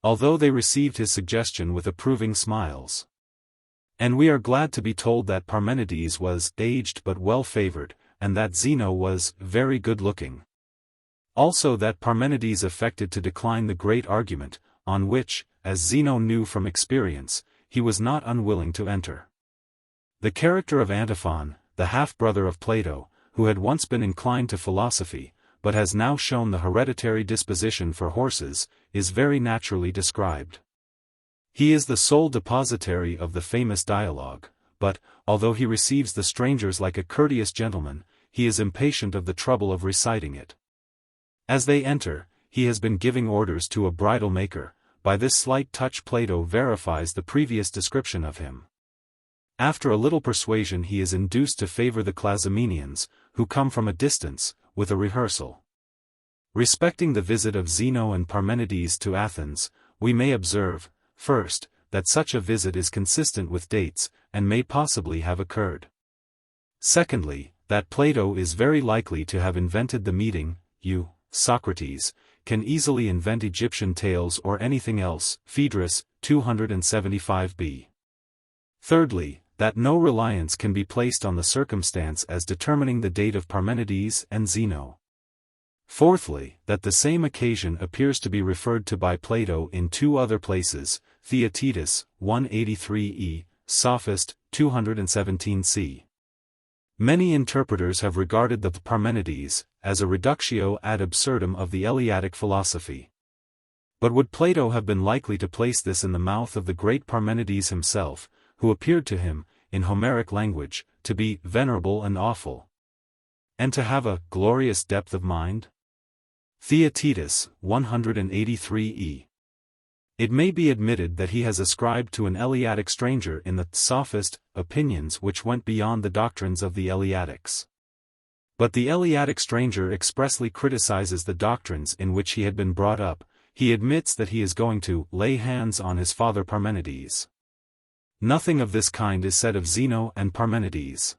although they received his suggestion with approving smiles. And we are glad to be told that Parmenides was aged but well-favored, and that Zeno was very good-looking. Also that Parmenides affected to decline the great argument, on which, as Zeno knew from experience, he was not unwilling to enter. The character of Antiphon, the half-brother of Plato, who had once been inclined to philosophy, but has now shown the hereditary disposition for horses, is very naturally described. He is the sole depositary of the famous dialogue, but, although he receives the strangers like a courteous gentleman, he is impatient of the trouble of reciting it. As they enter, he has been giving orders to a bridle maker. By this slight touch Plato verifies the previous description of him. After a little persuasion he is induced to favor the Clazomenians, who come from a distance, with a rehearsal. Respecting the visit of Zeno and Parmenides to Athens, we may observe, first, that such a visit is consistent with dates, and may possibly have occurred. Secondly, that Plato is very likely to have invented the meeting. You, Socrates, can easily invent Egyptian tales or anything else. Phaedrus, 275b. Thirdly, that no reliance can be placed on the circumstance as determining the date of Parmenides and Zeno. Fourthly, that the same occasion appears to be referred to by Plato in two other places, Theaetetus, 183e, Sophist, 217c. Many interpreters have regarded the Parmenides as a reductio ad absurdum of the Eleatic philosophy. But would Plato have been likely to place this in the mouth of the great Parmenides himself, who appeared to him, in Homeric language, to be venerable and awful, and to have a glorious depth of mind? Theaetetus, 183e. It may be admitted that he has ascribed to an Eleatic stranger in the Sophist opinions which went beyond the doctrines of the Eleatics. But the Eleatic stranger expressly criticizes the doctrines in which he had been brought up. He admits that he is going to lay hands on his father Parmenides. Nothing of this kind is said of Zeno and Parmenides.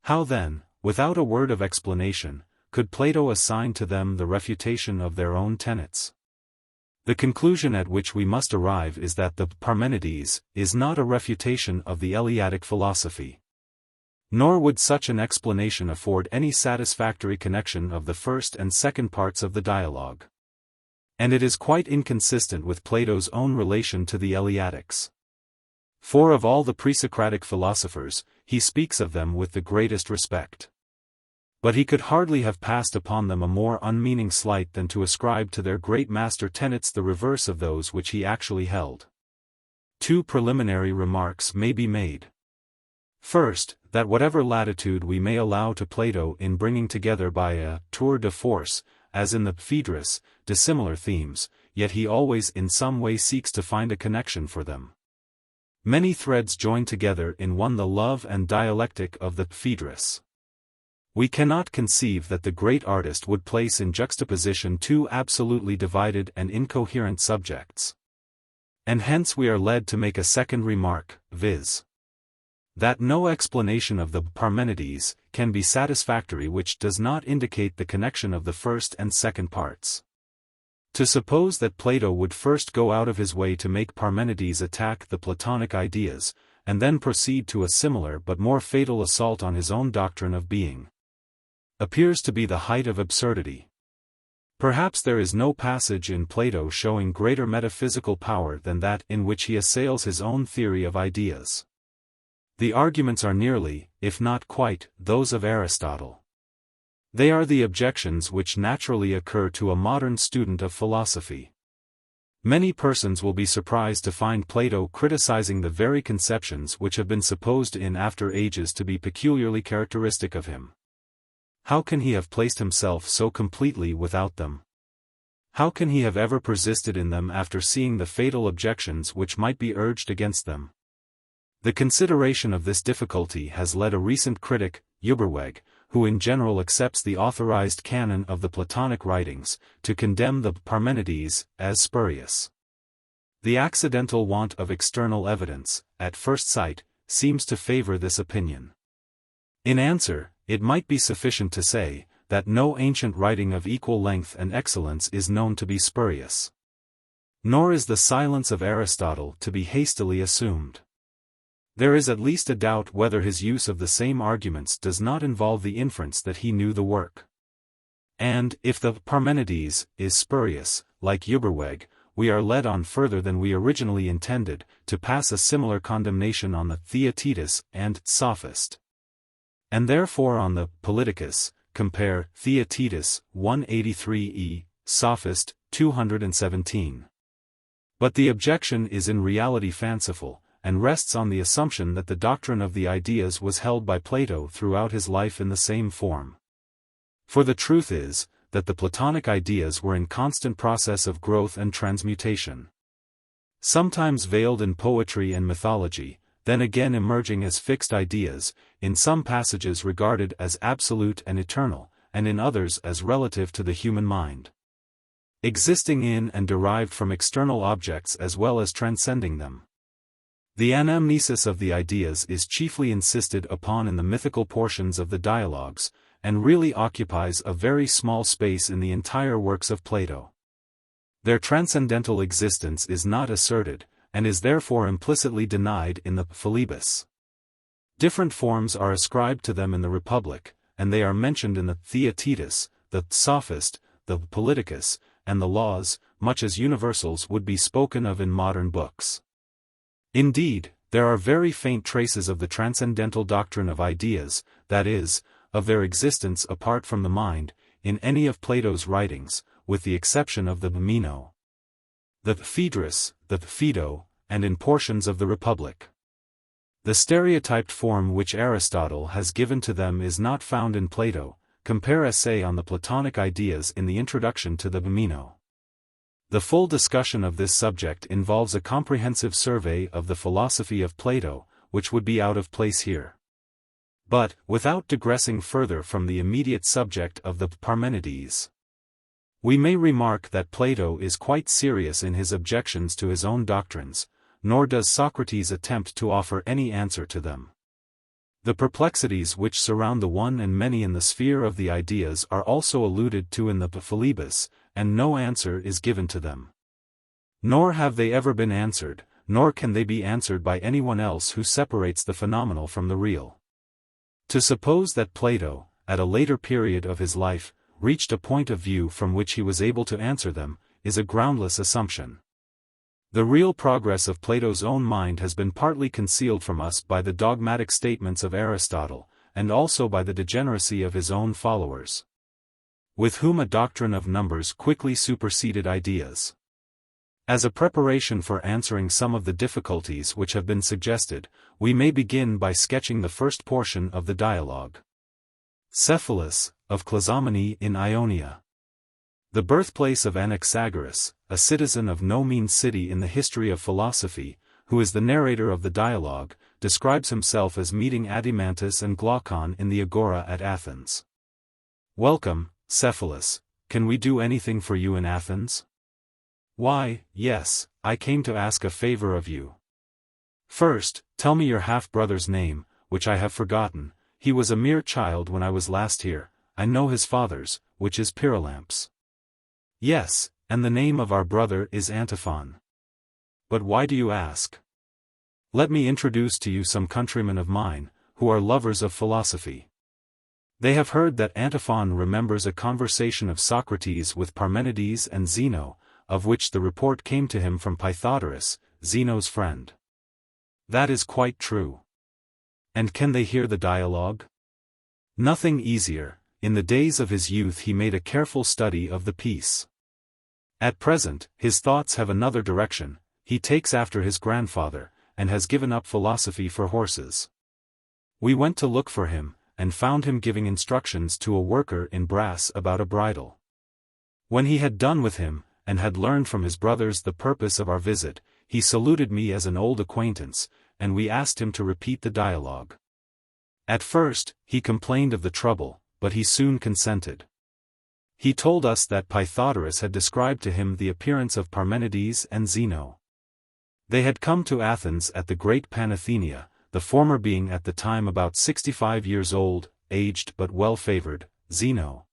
How then, without a word of explanation, could Plato assign to them the refutation of their own tenets? The conclusion at which we must arrive is that the Parmenides is not a refutation of the Eleatic philosophy. Nor would such an explanation afford any satisfactory connection of the first and second parts of the dialogue. And it is quite inconsistent with Plato's own relation to the Eleatics. For of all the pre-Socratic philosophers, he speaks of them with the greatest respect. But he could hardly have passed upon them a more unmeaning slight than to ascribe to their great master tenets the reverse of those which he actually held. Two preliminary remarks may be made. First, that whatever latitude we may allow to Plato in bringing together by a tour de force, as in the Phaedrus, dissimilar themes, yet he always in some way seeks to find a connection for them. Many threads join together in one the love and dialectic of the Phaedrus. We cannot conceive that the great artist would place in juxtaposition two absolutely divided and incoherent subjects. And hence we are led to make a second remark, viz. that no explanation of the Parmenides can be satisfactory which does not indicate the connection of the first and second parts. To suppose that Plato would first go out of his way to make Parmenides attack the Platonic ideas, and then proceed to a similar but more fatal assault on his own doctrine of being, appears to be the height of absurdity. Perhaps there is no passage in Plato showing greater metaphysical power than that in which he assails his own theory of ideas. The arguments are nearly, if not quite, those of Aristotle. They are the objections which naturally occur to a modern student of philosophy. Many persons will be surprised to find Plato criticizing the very conceptions which have been supposed in after ages to be peculiarly characteristic of him. How can he have placed himself so completely without them? How can he have ever persisted in them after seeing the fatal objections which might be urged against them? The consideration of this difficulty has led a recent critic, unwavering, who in general accepts the authorized canon of the Platonic writings, to condemn the Parmenides as spurious. The accidental want of external evidence, at first sight, seems to favor this opinion. In answer, it might be sufficient to say, that no ancient writing of equal length and excellence is known to be spurious. Nor is the silence of Aristotle to be hastily assumed. There is at least a doubt whether his use of the same arguments does not involve the inference that he knew the work. And, if the Parmenides is spurious, like unwavering, we are led on further than we originally intended, to pass a similar condemnation on the Theaetetus and Sophist. And therefore on the Politicus, compare Theaetetus, 183e, Sophist, 217. But the objection is in reality fanciful, and rests on the assumption that the doctrine of the ideas was held by Plato throughout his life in the same form. For the truth is, that the Platonic ideas were in constant process of growth and transmutation. Sometimes veiled in poetry and mythology, then again emerging as fixed ideas, in some passages regarded as absolute and eternal, and in others as relative to the human mind. Existing in and derived from external objects as well as transcending them. The anamnesis of the ideas is chiefly insisted upon in the mythical portions of the dialogues, and really occupies a very small space in the entire works of Plato. Their transcendental existence is not asserted, and is therefore implicitly denied in the Philebus. Different forms are ascribed to them in the Republic, and they are mentioned in the Theaetetus, the Sophist, the Politicus, and the Laws, much as universals would be spoken of in modern books. Indeed, there are very faint traces of the transcendental doctrine of ideas, that is, of their existence apart from the mind, in any of Plato's writings, with the exception of the Meno, the Phaedrus, the Phaedo, and in portions of the Republic. The stereotyped form which Aristotle has given to them is not found in Plato. Compare Essay on the Platonic Ideas in the introduction to the Meno. The full discussion of this subject involves a comprehensive survey of the philosophy of Plato, which would be out of place here. But, without digressing further from the immediate subject of the Parmenides, we may remark that Plato is quite serious in his objections to his own doctrines, nor does Socrates attempt to offer any answer to them. The perplexities which surround the one and many in the sphere of the ideas are also alluded to in the Philebus, and no answer is given to them. Nor have they ever been answered, nor can they be answered by anyone else who separates the phenomenal from the real. To suppose that Plato, at a later period of his life, reached a point of view from which he was able to answer them, is a groundless assumption. The real progress of Plato's own mind has been partly concealed from us by the dogmatic statements of Aristotle, and also by the degeneracy of his own followers, with whom a doctrine of numbers quickly superseded ideas. As a preparation for answering some of the difficulties which have been suggested, we may begin by sketching the first portion of the dialogue. Cephalus, of Clazomenae in Ionia. The birthplace of Anaxagoras, a citizen of no mean city in the history of philosophy, who is the narrator of the dialogue, describes himself as meeting Adimantus and Glaucon in the Agora at Athens. Welcome, Cephalus, can we do anything for you in Athens? Why, yes, I came to ask a favor of you. First, tell me your half-brother's name, which I have forgotten. He was a mere child when I was last here. I know his father's, which is Pyrilampus. Yes, and the name of our brother is Antiphon. But why do you ask? Let me introduce to you some countrymen of mine, who are lovers of philosophy. They have heard that Antiphon remembers a conversation of Socrates with Parmenides and Zeno, of which the report came to him from Pythagoras, Zeno's friend. That is quite true. And can they hear the dialogue? Nothing easier. In the days of his youth he made a careful study of the piece. At present, his thoughts have another direction. He takes after his grandfather, and has given up philosophy for horses. We went to look for him, and found him giving instructions to a worker in brass about a bridle. When he had done with him, and had learned from his brothers the purpose of our visit, he saluted me as an old acquaintance, and we asked him to repeat the dialogue. At first, he complained of the trouble, but he soon consented. He told us that Pythagoras had described to him the appearance of Parmenides and Zeno. They had come to Athens at the great Panathenea, the former being at the time about 65 years old, aged but well-favored, Zeno,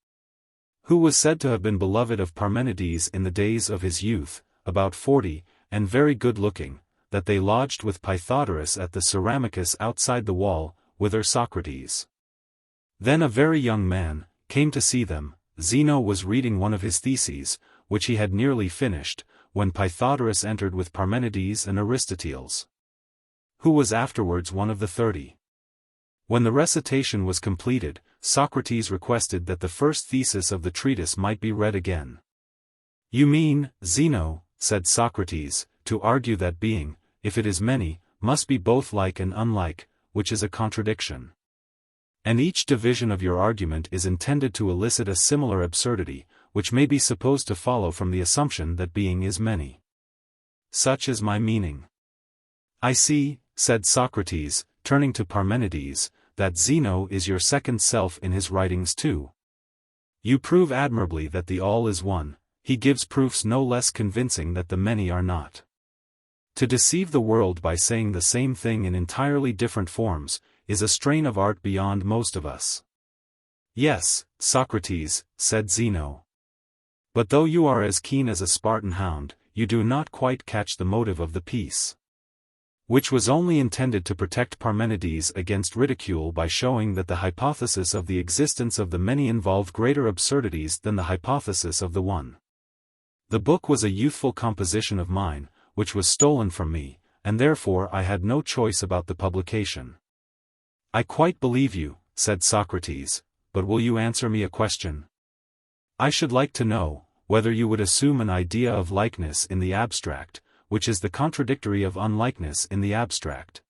who was said to have been beloved of Parmenides in the days of his youth, about 40, and very good-looking, that they lodged with Pythagoras at the Ceramicus outside the wall, whither Socrates, then a very young man, came to see them. Zeno was reading one of his theses, which he had nearly finished, when Pythagoras entered with Parmenides and Aristoteles, who was afterwards one of the 30. When the recitation was completed, Socrates requested that the first thesis of the treatise might be read again. You mean, Zeno, said Socrates, to argue that being, if it is many, must be both like and unlike, which is a contradiction. And each division of your argument is intended to elicit a similar absurdity, which may be supposed to follow from the assumption that being is many. Such is my meaning. I see, said Socrates, turning to Parmenides, that Zeno is your second self in his writings too. You prove admirably that the all is one. He gives proofs no less convincing that the many are not. To deceive the world by saying the same thing in entirely different forms, is a strain of art beyond most of us. Yes, Socrates, said Zeno. But though you are as keen as a Spartan hound, you do not quite catch the motive of the piece. which was only intended to protect Parmenides against ridicule by showing that the hypothesis of the existence of the many involved greater absurdities than the hypothesis of the one. The book was a youthful composition of mine, which was stolen from me, and therefore I had no choice about the publication. I quite believe you, said Socrates, but will you answer me a question? I should like to know, whether you would assume an idea of likeness in the abstract, which is the contradictory of unlikeness in the abstract.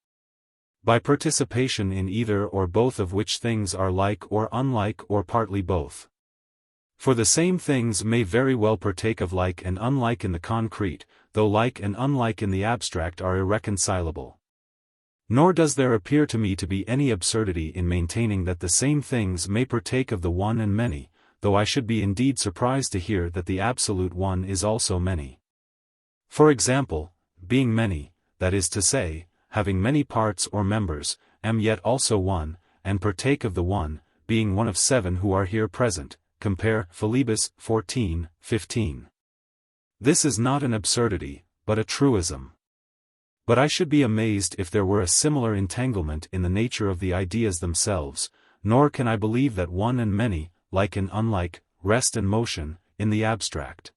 By participation in either or both of which things are like or unlike or partly both. For the same things may very well partake of like and unlike in the concrete, though like and unlike in the abstract are irreconcilable. Nor does there appear to me to be any absurdity in maintaining that the same things may partake of the one and many, though I should be indeed surprised to hear that the absolute one is also many. For example, being many, that is to say, having many parts or members, am yet also one, and partake of the one, being one of 7 who are here present, compare Philebus 14:15. This is not an absurdity, but a truism. But I should be amazed if there were a similar entanglement in the nature of the ideas themselves, nor can I believe that one and many, like and unlike, rest and motion, in the abstract,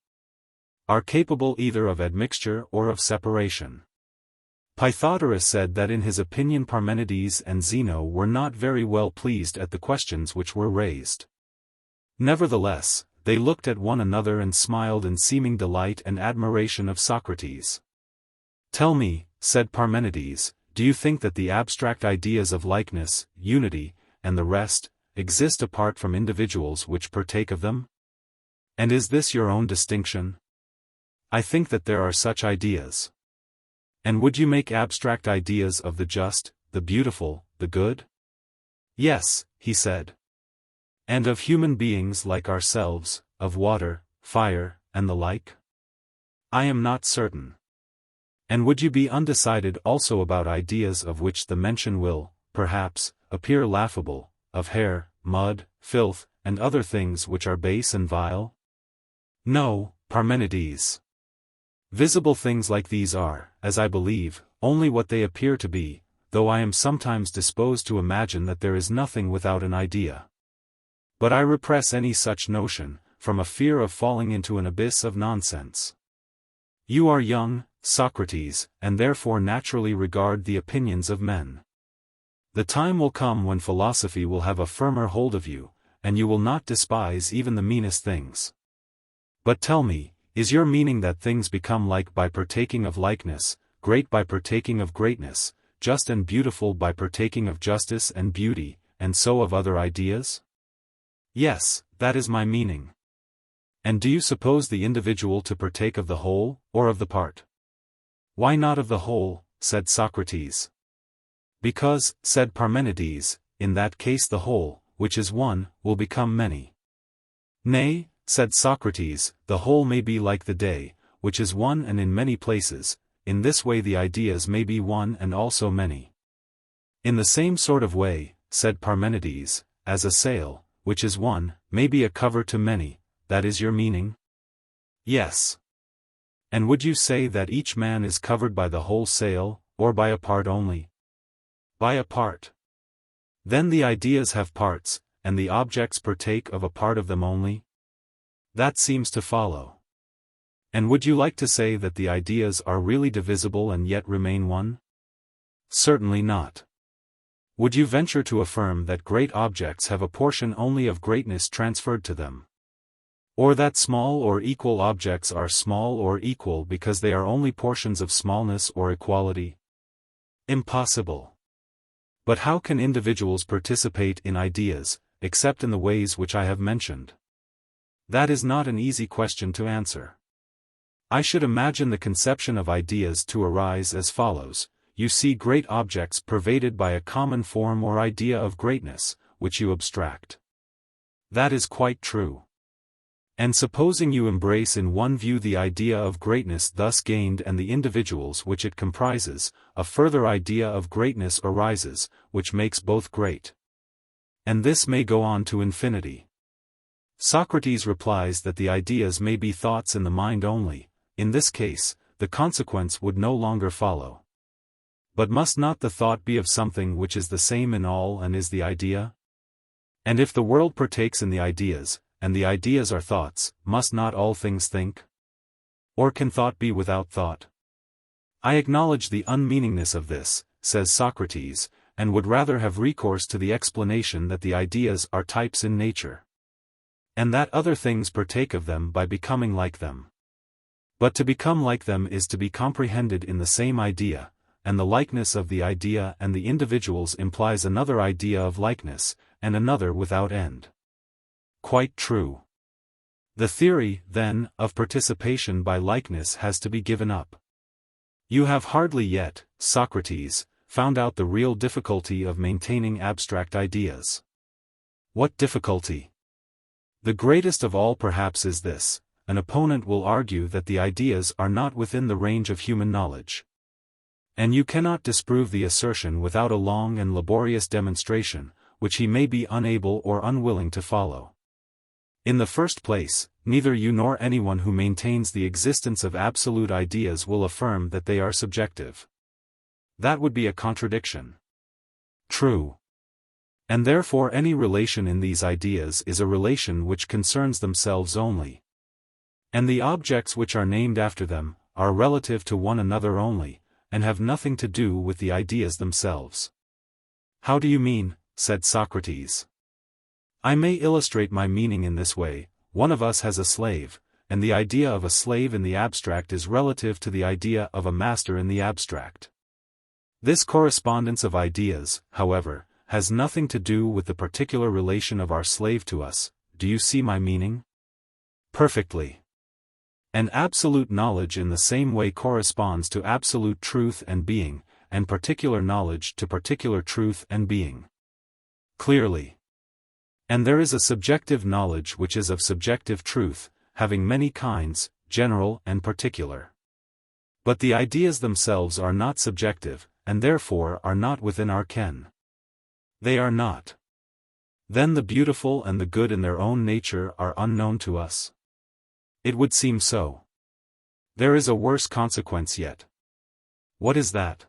are capable either of admixture or of separation. Pythagoras said that in his opinion Parmenides and Zeno were not very well pleased at the questions which were raised. Nevertheless, they looked at one another and smiled in seeming delight and admiration of Socrates. Tell me, said Parmenides, do you think that the abstract ideas of likeness, unity, and the rest, exist apart from individuals which partake of them? And is this your own distinction? I think that there are such ideas. And would you make abstract ideas of the just, the beautiful, the good? Yes, he said. And of human beings like ourselves, of water, fire, and the like? I am not certain. And would you be undecided also about ideas of which the mention will, perhaps, appear laughable, of hair, mud, filth, and other things which are base and vile? No, Parmenides. Visible things like these are, as I believe, only what they appear to be, though I am sometimes disposed to imagine that there is nothing without an idea. But I repress any such notion, from a fear of falling into an abyss of nonsense. You are young, Socrates, and therefore naturally regard the opinions of men. The time will come when philosophy will have a firmer hold of you, and you will not despise even the meanest things. But tell me, is your meaning that things become like by partaking of likeness, great by partaking of greatness, just and beautiful by partaking of justice and beauty, and so of other ideas? Yes, that is my meaning. And do you suppose the individual to partake of the whole, or of the part? Why not of the whole, said Socrates. Because, said Parmenides, in that case the whole, which is one, will become many. Nay, said Socrates, the whole may be like the day, which is one and in many places, in this way the ideas may be one and also many. In the same sort of way, said Parmenides, as a sail, which is one, may be a cover to many, that is your meaning? Yes. And would you say that each man is covered by the whole sail, or by a part only? By a part. Then the ideas have parts, and the objects partake of a part of them only? That seems to follow. And would you like to say that the ideas are really divisible and yet remain one? Certainly not. Would you venture to affirm that great objects have a portion only of greatness transferred to them? Or that small or equal objects are small or equal because they are only portions of smallness or equality? Impossible. But how can individuals participate in ideas, except in the ways which I have mentioned? That is not an easy question to answer. I should imagine the conception of ideas to arise as follows: you see great objects pervaded by a common form or idea of greatness, which you abstract. That is quite true. And supposing you embrace in one view the idea of greatness thus gained and the individuals which it comprises, a further idea of greatness arises, which makes both great. And this may go on to infinity. Socrates replies that the ideas may be thoughts in the mind only. In this case, the consequence would no longer follow. But must not the thought be of something which is the same in all and is the idea? And if the world partakes in the ideas, and the ideas are thoughts, must not all things think? Or can thought be without thought? I acknowledge the unmeaningness of this, says Socrates, and would rather have recourse to the explanation that the ideas are types in nature, and that other things partake of them by becoming like them. But to become like them is to be comprehended in the same idea, and the likeness of the idea and the individuals implies another idea of likeness, and another without end. Quite true. The theory, then, of participation by likeness has to be given up. You have hardly yet, Socrates, found out the real difficulty of maintaining abstract ideas. What difficulty? The greatest of all perhaps is this: an opponent will argue that the ideas are not within the range of human knowledge. And you cannot disprove the assertion without a long and laborious demonstration, which he may be unable or unwilling to follow. In the first place, neither you nor anyone who maintains the existence of absolute ideas will affirm that they are subjective. That would be a contradiction. True. And therefore any relation in these ideas is a relation which concerns themselves only. And the objects which are named after them are relative to one another only, and have nothing to do with the ideas themselves. How do you mean? Said Socrates. I may illustrate my meaning in this way: one of us has a slave, and the idea of a slave in the abstract is relative to the idea of a master in the abstract. This correspondence of ideas, however, has nothing to do with the particular relation of our slave to us. Do you see my meaning? Perfectly. And absolute knowledge in the same way corresponds to absolute truth and being, and particular knowledge to particular truth and being. Clearly. And there is a subjective knowledge which is of subjective truth, having many kinds, general and particular. But the ideas themselves are not subjective, and therefore are not within our ken. They are not. Then the beautiful and the good in their own nature are unknown to us? It would seem so. There is a worse consequence yet. What is that?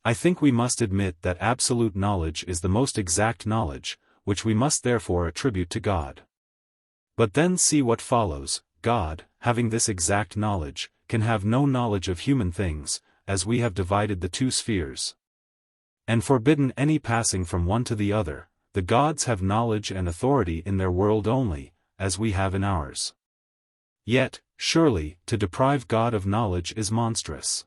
I think we must admit that absolute knowledge is the most exact knowledge, which we must therefore attribute to God. But then see what follows: God, having this exact knowledge, can have no knowledge of human things, as we have divided the two spheres, and forbidden any passing from one to the other. The gods have knowledge and authority in their world only, as we have in ours. Yet, surely, to deprive God of knowledge is monstrous.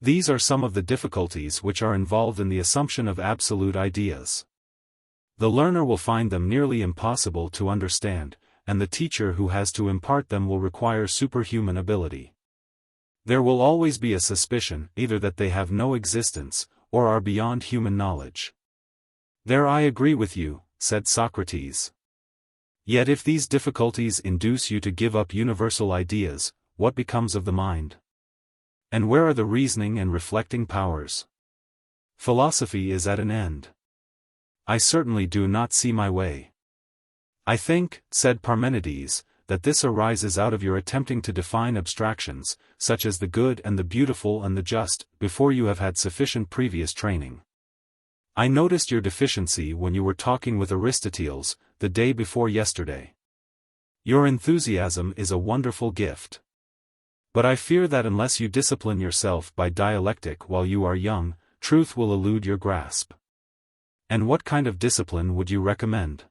These are some of the difficulties which are involved in the assumption of absolute ideas. The learner will find them nearly impossible to understand, and the teacher who has to impart them will require superhuman ability. There will always be a suspicion either that they have no existence, or are beyond human knowledge. There I agree with you, said Socrates. Yet if these difficulties induce you to give up universal ideas, what becomes of the mind? And where are the reasoning and reflecting powers? Philosophy is at an end. I certainly do not see my way. I think, said Parmenides, that this arises out of your attempting to define abstractions, such as the good and the beautiful and the just, before you have had sufficient previous training. I noticed your deficiency when you were talking with Aristoteles, the day before yesterday. Your enthusiasm is a wonderful gift. But I fear that unless you discipline yourself by dialectic while you are young, truth will elude your grasp. And what kind of discipline would you recommend?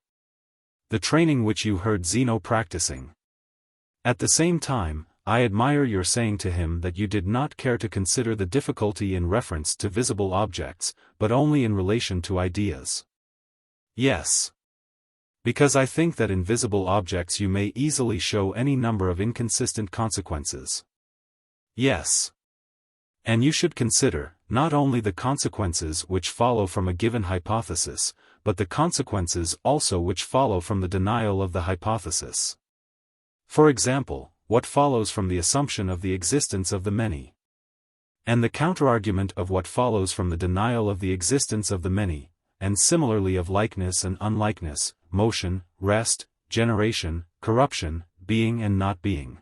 The training which you heard Zeno practicing. At the same time, I admire your saying to him that you did not care to consider the difficulty in reference to visible objects, but only in relation to ideas. Yes. Because I think that in visible objects you may easily show any number of inconsistent consequences. Yes. And you should consider, not only the consequences which follow from a given hypothesis, but the consequences also which follow from the denial of the hypothesis. For example, what follows from the assumption of the existence of the many, and the counterargument of what follows from the denial of the existence of the many, and similarly of likeness and unlikeness, motion, rest, generation, corruption, being and not being.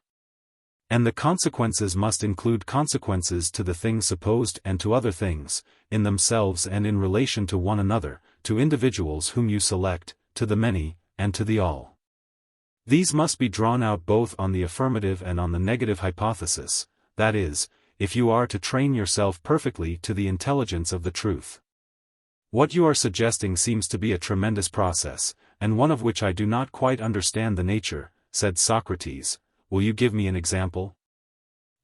And the consequences must include consequences to the thing supposed and to other things, in themselves and in relation to one another, to individuals whom you select, to the many, and to the all. These must be drawn out both on the affirmative and on the negative hypothesis, that is, if you are to train yourself perfectly to the intelligence of the truth. What you are suggesting seems to be a tremendous process, and one of which I do not quite understand the nature, said Socrates. Will you give me an example?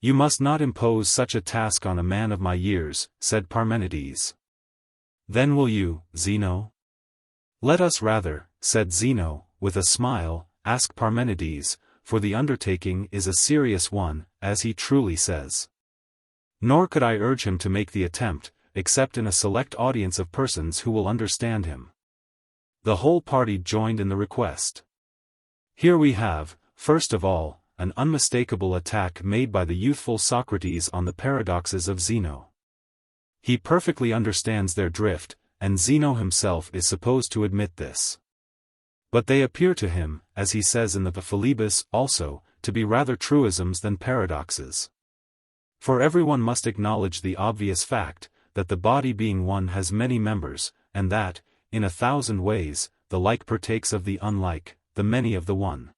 You must not impose such a task on a man of my years, said Parmenides. Then will you, Zeno? Let us rather, said Zeno, with a smile, ask Parmenides, for the undertaking is a serious one, as he truly says. Nor could I urge him to make the attempt, except in a select audience of persons who will understand him. The whole party joined in the request. Here we have, first of all, an unmistakable attack made by the youthful Socrates on the paradoxes of Zeno. He perfectly understands their drift, and Zeno himself is supposed to admit this. But they appear to him, as he says in the Philebus also, to be rather truisms than paradoxes. For everyone must acknowledge the obvious fact, that the body being one has many members, and that, in 1,000 ways, the like partakes of the unlike, the many of the one.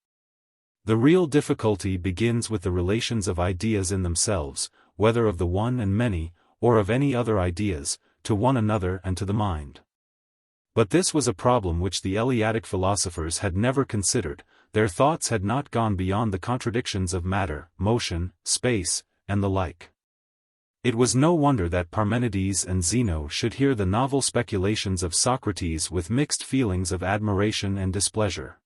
The real difficulty begins with the relations of ideas in themselves, whether of the one and many, or of any other ideas, to one another and to the mind. But this was a problem which the Eleatic philosophers had never considered. Their thoughts had not gone beyond the contradictions of matter, motion, space, and the like. It was no wonder that Parmenides and Zeno should hear the novel speculations of Socrates with mixed feelings of admiration and displeasure.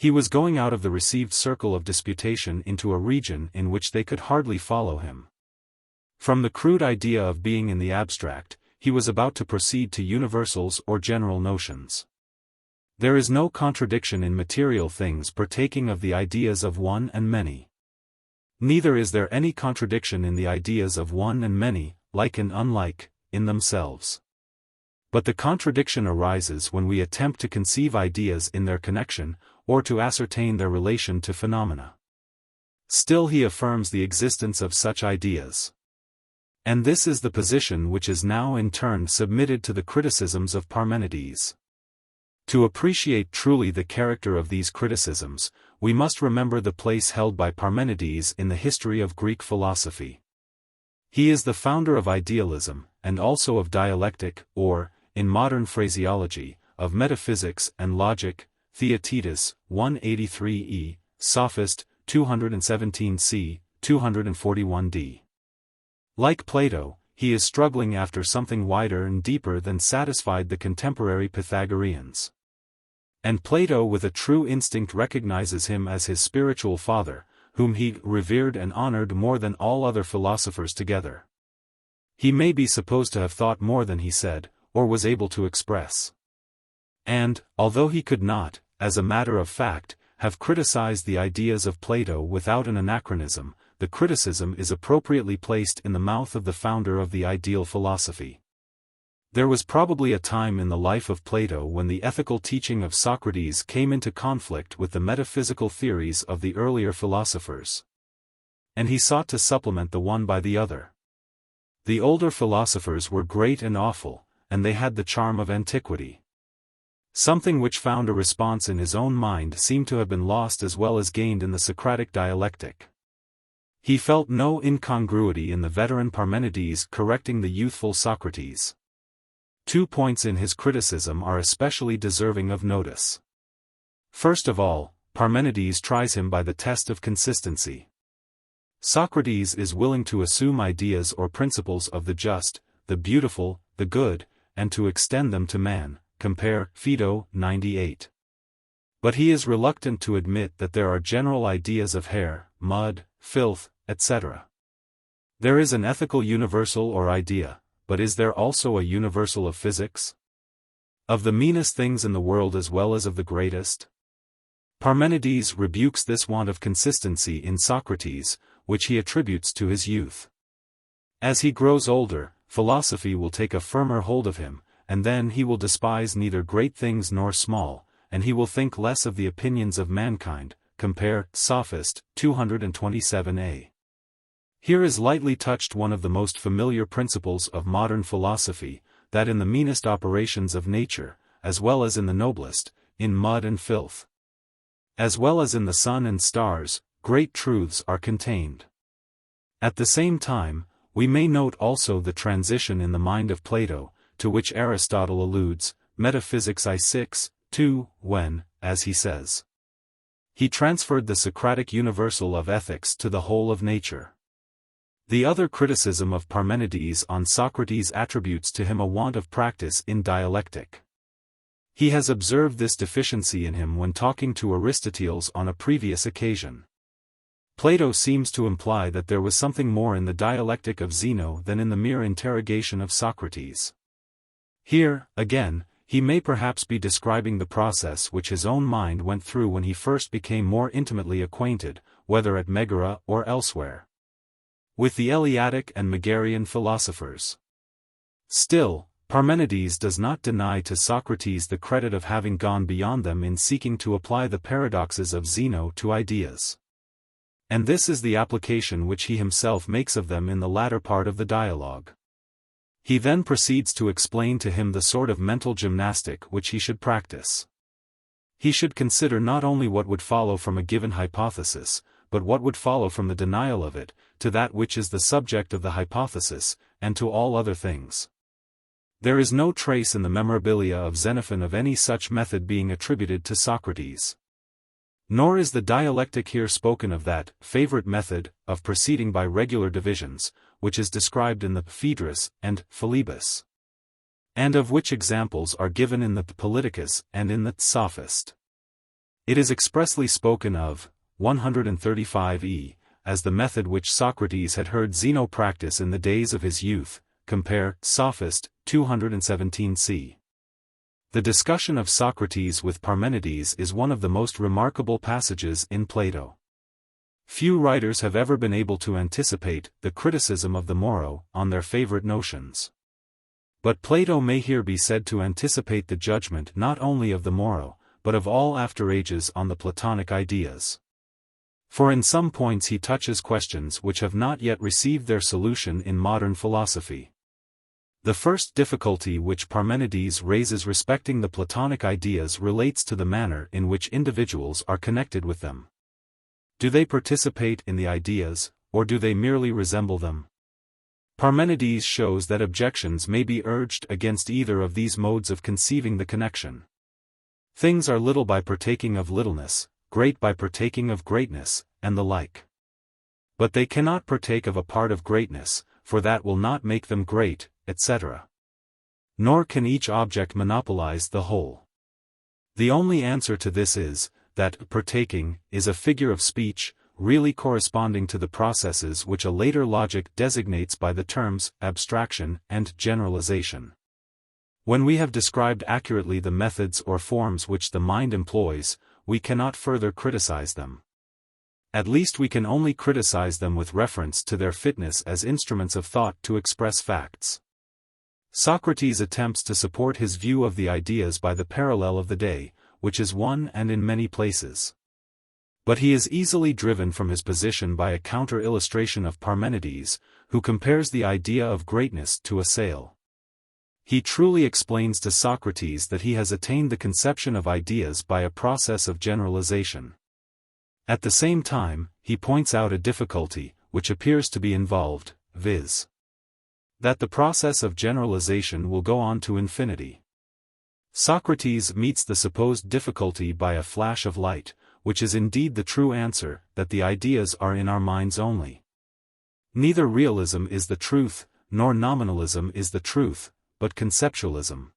He was going out of the received circle of disputation into a region in which they could hardly follow him. From the crude idea of being in the abstract, he was about to proceed to universals or general notions. There is no contradiction in material things partaking of the ideas of one and many. Neither is there any contradiction in the ideas of one and many, like and unlike, in themselves. But the contradiction arises when we attempt to conceive ideas in their connection, or to ascertain their relation to phenomena. Still he affirms the existence of such ideas. And this is the position which is now in turn submitted to the criticisms of Parmenides. To appreciate truly the character of these criticisms, we must remember the place held by Parmenides in the history of Greek philosophy. He is the founder of idealism, and also of dialectic, or, in modern phraseology, of metaphysics and logic. Theaetetus, 183e, Sophist, 217c, 241d. Like Plato, he is struggling after something wider and deeper than satisfied the contemporary Pythagoreans. And Plato with a true instinct recognizes him as his spiritual father, whom he revered and honored more than all other philosophers together. He may be supposed to have thought more than he said, or was able to express. And, although he could not, as a matter of fact, have criticized the ideas of Plato without an anachronism, the criticism is appropriately placed in the mouth of the founder of the ideal philosophy. There was probably a time in the life of Plato when the ethical teaching of Socrates came into conflict with the metaphysical theories of the earlier philosophers. And he sought to supplement the one by the other. The older philosophers were great and awful, and they had the charm of antiquity. Something which found a response in his own mind seemed to have been lost as well as gained in the Socratic dialectic. He felt no incongruity in the veteran Parmenides correcting the youthful Socrates. 2 points in his criticism are especially deserving of notice. First of all, Parmenides tries him by the test of consistency. Socrates is willing to assume ideas or principles of the just, the beautiful, the good, and to extend them to man. Compare Phaedo 98. But he is reluctant to admit that there are general ideas of hair, mud, filth, etc. There is an ethical universal or idea, but is there also a universal of physics? Of the meanest things in the world as well as of the greatest? Parmenides rebukes this want of consistency in Socrates, which he attributes to his youth. As he grows older, philosophy will take a firmer hold of him, and then he will despise neither great things nor small, and he will think less of the opinions of mankind, compare Sophist, 227a. Here is lightly touched one of the most familiar principles of modern philosophy, that in the meanest operations of nature, as well as in the noblest, in mud and filth, as well as in the sun and stars, great truths are contained. At the same time, we may note also the transition in the mind of Plato, to which Aristotle alludes, Metaphysics I6:2, when, as he says, he transferred the Socratic universal of ethics to the whole of nature. The other criticism of Parmenides on Socrates attributes to him a want of practice in dialectic. He has observed this deficiency in him when talking to Aristoteles on a previous occasion. Plato seems to imply that there was something more in the dialectic of Zeno than in the mere interrogation of Socrates. Here, again, he may perhaps be describing the process which his own mind went through when he first became more intimately acquainted, whether at Megara or elsewhere, with the Eleatic and Megarian philosophers. Still, Parmenides does not deny to Socrates the credit of having gone beyond them in seeking to apply the paradoxes of Zeno to ideas. And this is the application which he himself makes of them in the latter part of the dialogue. He then proceeds to explain to him the sort of mental gymnastic which he should practice. He should consider not only what would follow from a given hypothesis, but what would follow from the denial of it, to that which is the subject of the hypothesis, and to all other things. There is no trace in the memorabilia of Xenophon of any such method being attributed to Socrates. Nor is the dialectic here spoken of that favorite method of proceeding by regular divisions, which is described in the Phaedrus and Philebus, and of which examples are given in the Politicus and in the Sophist. It is expressly spoken of, 135e, as the method which Socrates had heard Zeno practice in the days of his youth, compare Sophist, 217c. The discussion of Socrates with Parmenides is one of the most remarkable passages in Plato. Few writers have ever been able to anticipate the criticism of the Moro on their favorite notions. But Plato may here be said to anticipate the judgment not only of the Moro, but of all after ages on the Platonic ideas. For in some points he touches questions which have not yet received their solution in modern philosophy. The first difficulty which Parmenides raises respecting the Platonic ideas relates to the manner in which individuals are connected with them. Do they participate in the ideas, or do they merely resemble them? Parmenides shows that objections may be urged against either of these modes of conceiving the connection. Things are little by partaking of littleness, great by partaking of greatness, and the like. But they cannot partake of a part of greatness, for that will not make them great, etc. Nor can each object monopolize the whole. The only answer to this is, that partaking is a figure of speech, really corresponding to the processes which a later logic designates by the terms abstraction and generalization. When we have described accurately the methods or forms which the mind employs, we cannot further criticize them. At least we can only criticize them with reference to their fitness as instruments of thought to express facts. Socrates attempts to support his view of the ideas by the parallel of the day, which is one and in many places. But he is easily driven from his position by a counter-illustration of Parmenides, who compares the idea of greatness to a sail. He truly explains to Socrates that he has attained the conception of ideas by a process of generalization. At the same time, he points out a difficulty, which appears to be involved, viz. that the process of generalization will go on to infinity. Socrates meets the supposed difficulty by a flash of light, which is indeed the true answer, that the ideas are in our minds only. Neither realism is the truth, nor nominalism is the truth, but conceptualism.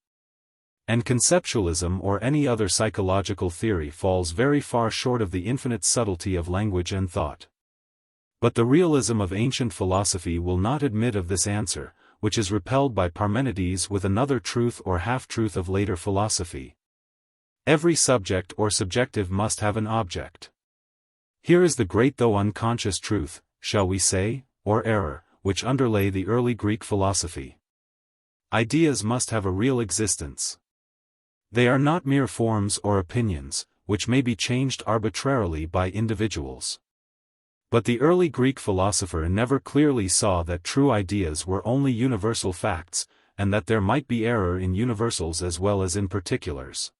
And conceptualism or any other psychological theory falls very far short of the infinite subtlety of language and thought. But the realism of ancient philosophy will not admit of this answer, which is repelled by Parmenides with another truth or half-truth of later philosophy. Every subject or subjective must have an object. Here is the great though unconscious truth, shall we say, or error, which underlay the early Greek philosophy. Ideas must have a real existence. They are not mere forms or opinions, which may be changed arbitrarily by individuals. But the early Greek philosopher never clearly saw that true ideas were only universal facts, and that there might be error in universals as well as in particulars.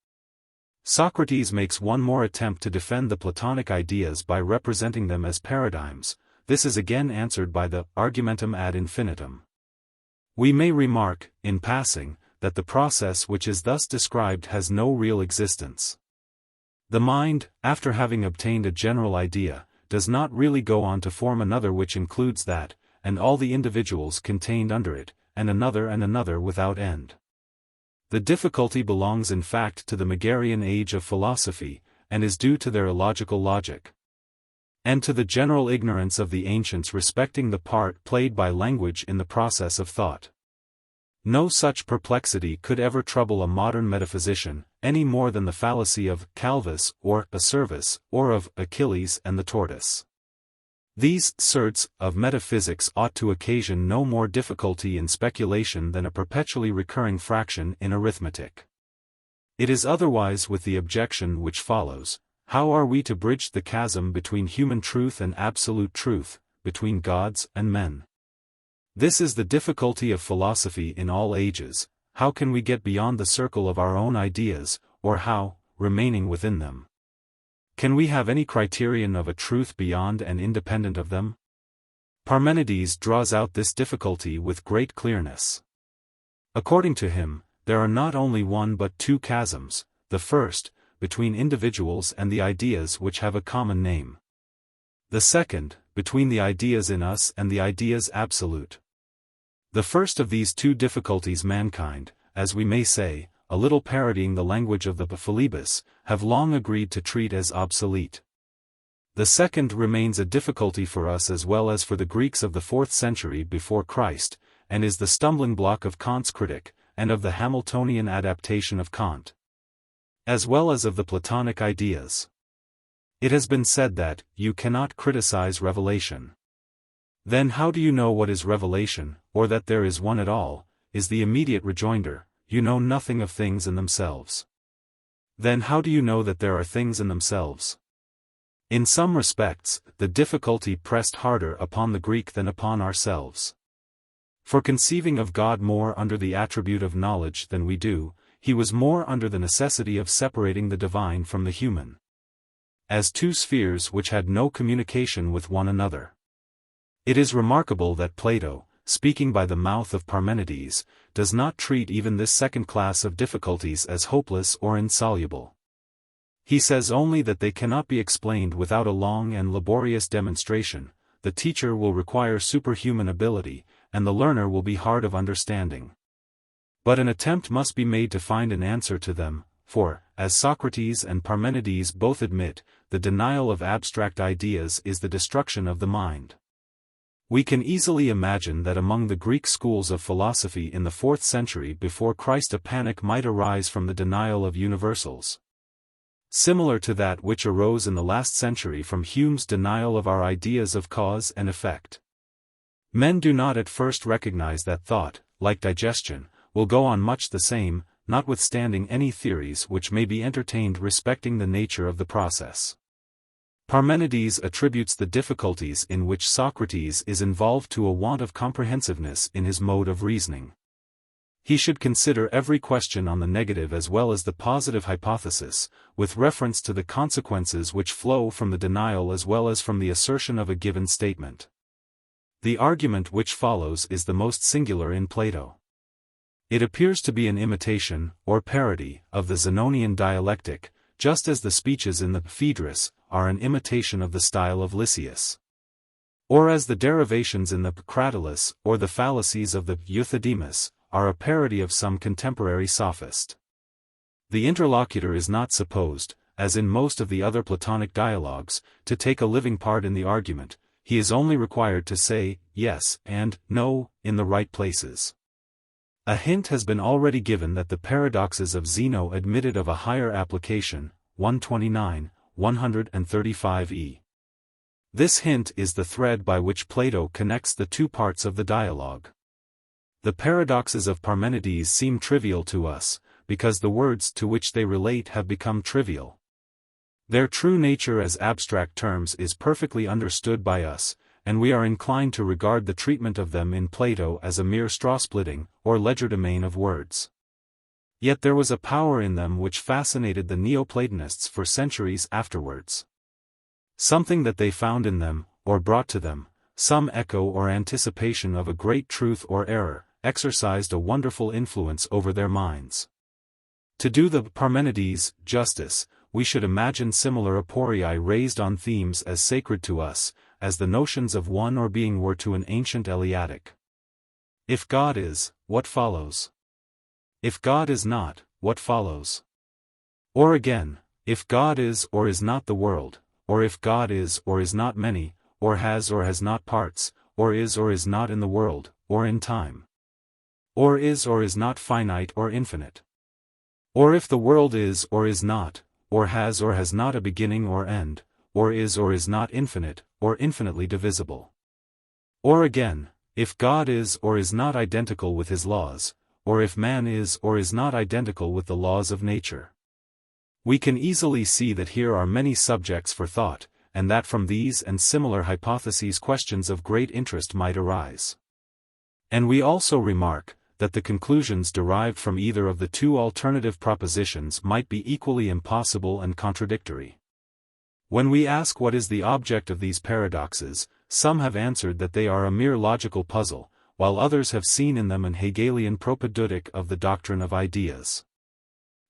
Socrates makes one more attempt to defend the Platonic ideas by representing them as paradigms. This is again answered by the argumentum ad infinitum. We may remark, in passing, that the process which is thus described has no real existence. The mind, after having obtained a general idea, does not really go on to form another which includes that, and all the individuals contained under it, and another without end. The difficulty belongs in fact to the Megarian age of philosophy, and is due to their illogical logic, and to the general ignorance of the ancients respecting the part played by language in the process of thought. No such perplexity could ever trouble a modern metaphysician, any more than the fallacy of Calvus or Acervus, or of Achilles and the tortoise. These certs of metaphysics ought to occasion no more difficulty in speculation than a perpetually recurring fraction in arithmetic. It is otherwise with the objection which follows: how are we to bridge the chasm between human truth and absolute truth, between gods and men? This is the difficulty of philosophy in all ages. How can we get beyond the circle of our own ideas, or how, remaining within them, can we have any criterion of a truth beyond and independent of them? Parmenides draws out this difficulty with great clearness. According to him, there are not only one but two chasms: the first, between individuals and the ideas which have a common name; the second, between the ideas in us and the ideas absolute. The first of these two difficulties mankind, as we may say, a little parodying the language of the Philebus, have long agreed to treat as obsolete. The second remains a difficulty for us as well as for the Greeks of the 4th century before Christ, and is the stumbling block of Kant's critic, and of the Hamiltonian adaptation of Kant, as well as of the Platonic ideas. It has been said that, you cannot criticize revelation. Then how do you know what is revelation, or that there is one at all? Is the immediate rejoinder. You know nothing of things in themselves. Then how do you know that there are things in themselves? In some respects, the difficulty pressed harder upon the Greek than upon ourselves. For conceiving of God more under the attribute of knowledge than we do, he was more under the necessity of separating the divine from the human, as two spheres which had no communication with one another. It is remarkable that Plato, speaking by the mouth of Parmenides, does not treat even this second class of difficulties as hopeless or insoluble. He says only that they cannot be explained without a long and laborious demonstration. The teacher will require superhuman ability, and the learner will be hard of understanding. But an attempt must be made to find an answer to them, for, as Socrates and Parmenides both admit, the denial of abstract ideas is the destruction of the mind. We can easily imagine that among the Greek schools of philosophy in the 4th century before Christ a panic might arise from the denial of universals, similar to that which arose in the last century from Hume's denial of our ideas of cause and effect. Men do not at first recognize that thought, like digestion, will go on much the same, notwithstanding any theories which may be entertained respecting the nature of the process. Parmenides attributes the difficulties in which Socrates is involved to a want of comprehensiveness in his mode of reasoning. He should consider every question on the negative as well as the positive hypothesis, with reference to the consequences which flow from the denial as well as from the assertion of a given statement. The argument which follows is the most singular in Plato. It appears to be an imitation, or parody, of the Zenonian dialectic, just as the speeches in the Phaedrus are an imitation of the style of Lysias, or as the derivations in the Cratylus or the fallacies of the Euthydemus are a parody of some contemporary sophist. The interlocutor is not supposed, as in most of the other Platonic dialogues, to take a living part in the argument. He is only required to say yes and no in the right places. A hint has been already given that the paradoxes of Zeno admitted of a higher application, 129, 135e. This hint is the thread by which Plato connects the two parts of the dialogue. The paradoxes of Parmenides seem trivial to us, because the words to which they relate have become trivial. Their true nature as abstract terms is perfectly understood by us, and we are inclined to regard the treatment of them in Plato as a mere straw-splitting, or legerdemain of words. Yet there was a power in them which fascinated the Neoplatonists for centuries afterwards. Something that they found in them, or brought to them, some echo or anticipation of a great truth or error, exercised a wonderful influence over their minds. To do the Parmenides justice, we should imagine similar aporii raised on themes as sacred to us, as the notions of one or being were to an ancient Eleatic. If God is, what follows? If God is not, what follows? Or again, if God is or is not the world, or if God is or is not many, or has not parts, or is not in the world, or in time. Or is not finite or infinite. Or if the world is or not, or has not a beginning or end, or is not infinite, or infinitely divisible. Or again, if God is or is not identical with his laws, or if man is or is not identical with the laws of nature. We can easily see that here are many subjects for thought, and that from these and similar hypotheses questions of great interest might arise. And we also remark, that the conclusions derived from either of the two alternative propositions might be equally impossible and contradictory. When we ask what is the object of these paradoxes, some have answered that they are a mere logical puzzle, while others have seen in them an Hegelian propedeutic of the doctrine of ideas.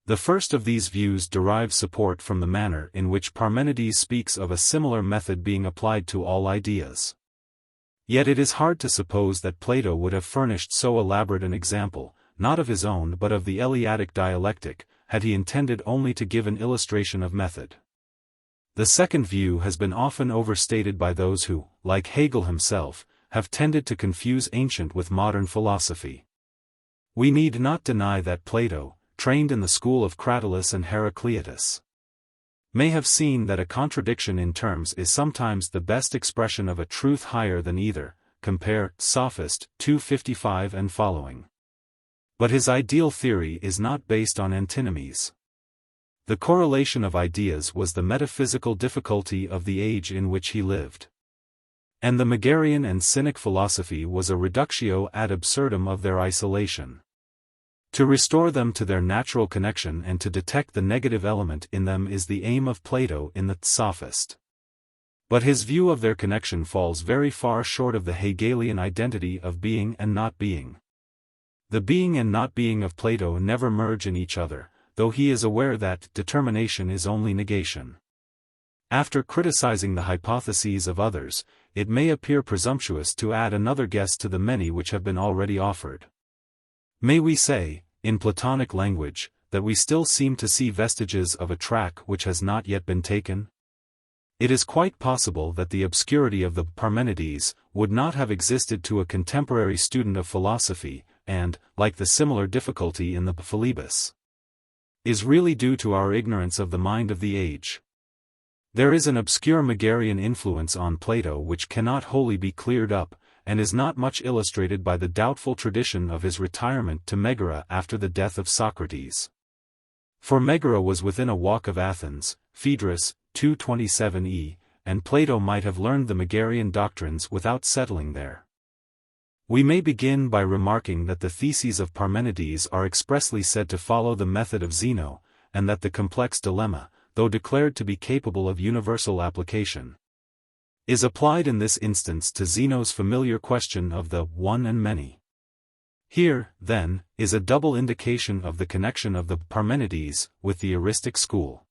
The first of these views derives support from the manner in which Parmenides speaks of a similar method being applied to all ideas. Yet it is hard to suppose that Plato would have furnished so elaborate an example, not of his own but of the Eleatic dialectic, had he intended only to give an illustration of method. The second view has been often overstated by those who, like Hegel himself, have tended to confuse ancient with modern philosophy. We need not deny that Plato, trained in the school of Critias and Heraclitus, may have seen that a contradiction in terms is sometimes the best expression of a truth higher than either, compare Sophist 255 and following. But his ideal theory is not based on antinomies. The correlation of ideas was the metaphysical difficulty of the age in which he lived. And the Megarian and Cynic philosophy was a reductio ad absurdum of their isolation. To restore them to their natural connection and to detect the negative element in them is the aim of Plato in the Sophist. But his view of their connection falls very far short of the Hegelian identity of being and not being. The being and not being of Plato never merge in each other, though he is aware that determination is only negation. After criticizing the hypotheses of others, it may appear presumptuous to add another guess to the many which have been already offered. May we say, in Platonic language, that we still seem to see vestiges of a track which has not yet been taken? It is quite possible that the obscurity of the Parmenides would not have existed to a contemporary student of philosophy, and, like the similar difficulty in the Philebus, is really due to our ignorance of the mind of the age. There is an obscure Megarian influence on Plato which cannot wholly be cleared up, and is not much illustrated by the doubtful tradition of his retirement to Megara after the death of Socrates. For Megara was within a walk of Athens, Phaedrus 227e, and Plato might have learned the Megarian doctrines without settling there. We may begin by remarking that the theses of Parmenides are expressly said to follow the method of Zeno, and that the complex dilemma, though declared to be capable of universal application, is applied in this instance to Zeno's familiar question of the one and many. Here, then, is a double indication of the connection of the Parmenides with the eristic school.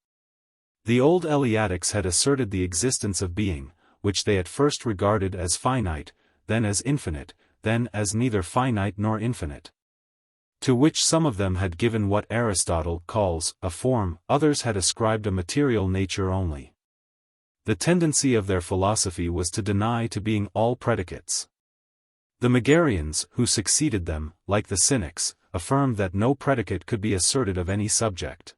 The old Eleatics had asserted the existence of being, which they at first regarded as finite, then as infinite, then as neither finite nor infinite. To which some of them had given what Aristotle calls a form, others had ascribed a material nature only. The tendency of their philosophy was to deny to being all predicates. The Megarians, who succeeded them, like the Cynics, affirmed that no predicate could be asserted of any subject.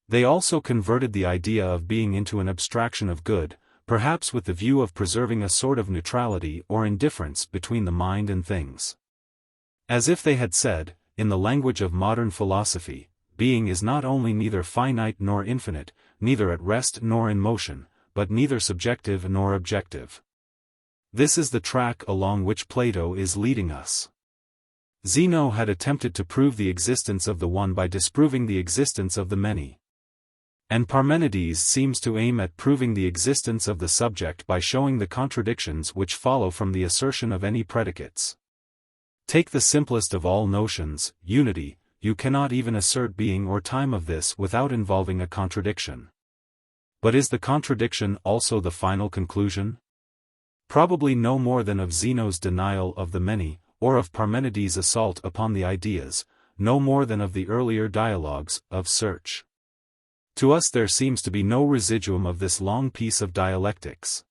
They also converted the idea of being into an abstraction of good, perhaps with the view of preserving a sort of neutrality or indifference between the mind and things. As if they had said, in the language of modern philosophy, being is not only neither finite nor infinite, neither at rest nor in motion, but neither subjective nor objective. This is the track along which Plato is leading us. Zeno had attempted to prove the existence of the one by disproving the existence of the many. And Parmenides seems to aim at proving the existence of the subject by showing the contradictions which follow from the assertion of any predicates. Take the simplest of all notions, unity. You cannot even assert being or time of this without involving a contradiction. But is the contradiction also the final conclusion? Probably no more than of Zeno's denial of the many, or of Parmenides' assault upon the ideas, no more than of the earlier dialogues of search. To us there seems to be no residuum of this long piece of dialectics.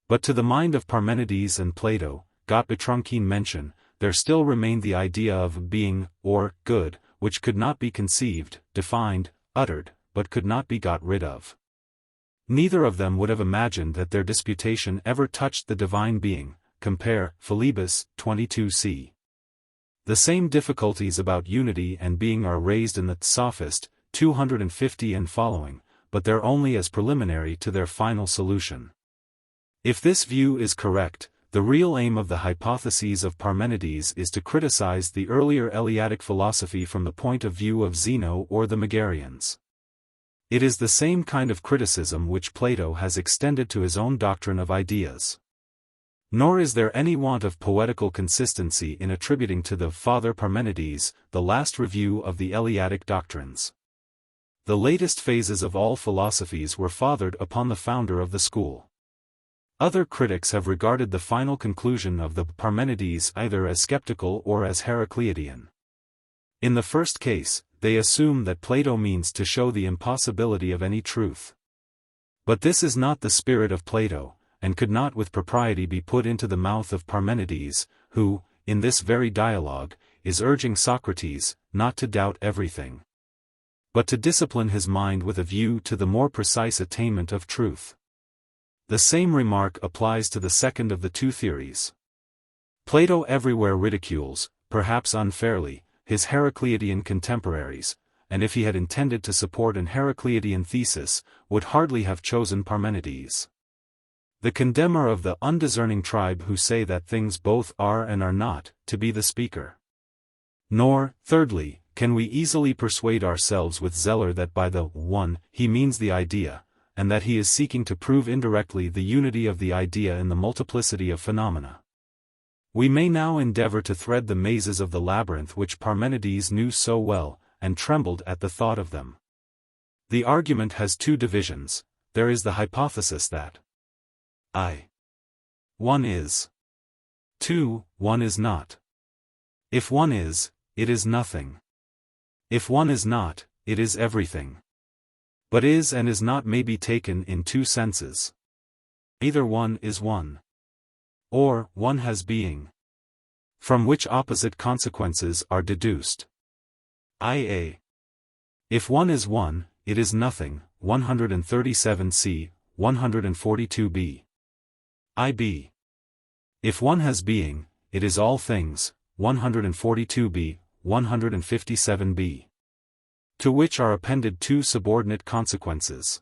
But to the mind of Parmenides and Plato, got Betrunchine mention, there still remained the idea of being, or good, which could not be conceived, defined, uttered, but could not be got rid of. Neither of them would have imagined that their disputation ever touched the divine being, compare Philebus 22c. The same difficulties about unity and being are raised in the Sophist 250 and following, but they're only as preliminary to their final solution. If this view is correct, the real aim of the hypotheses of Parmenides is to criticize the earlier Eleatic philosophy from the point of view of Zeno or the Megarians. It is the same kind of criticism which Plato has extended to his own doctrine of ideas. Nor is there any want of poetical consistency in attributing to the Father Parmenides the last review of the Eleatic doctrines. The latest phases of all philosophies were fathered upon the founder of the school. Other critics have regarded the final conclusion of the Parmenides either as skeptical or as Heracleitian. In the first case, they assume that Plato means to show the impossibility of any truth. But this is not the spirit of Plato, and could not with propriety be put into the mouth of Parmenides, who, in this very dialogue, is urging Socrates, not to doubt everything, but to discipline his mind with a view to the more precise attainment of truth. The same remark applies to the second of the two theories. Plato everywhere ridicules, perhaps unfairly, his Heracleitian contemporaries, and if he had intended to support an Heracleitian thesis, would hardly have chosen Parmenides. The condemner of the undiscerning tribe who say that things both are and are not, to be the speaker. Nor, thirdly, can we easily persuade ourselves with Zeller that by the one he means the idea, and that he is seeking to prove indirectly the unity of the idea in the multiplicity of phenomena. We may now endeavor to thread the mazes of the labyrinth which Parmenides knew so well, and trembled at the thought of them. The argument has two divisions. There is the hypothesis that one is. 2. One is not. If one is, it is nothing. If one is not, it is everything. But is and is not may be taken in two senses. Either one is one, or one has being, from which opposite consequences are deduced. I.a. If one is one, it is nothing, 137c, 142b. I.b. If one has being, it is all things, 142b, 157b. To which are appended two subordinate consequences.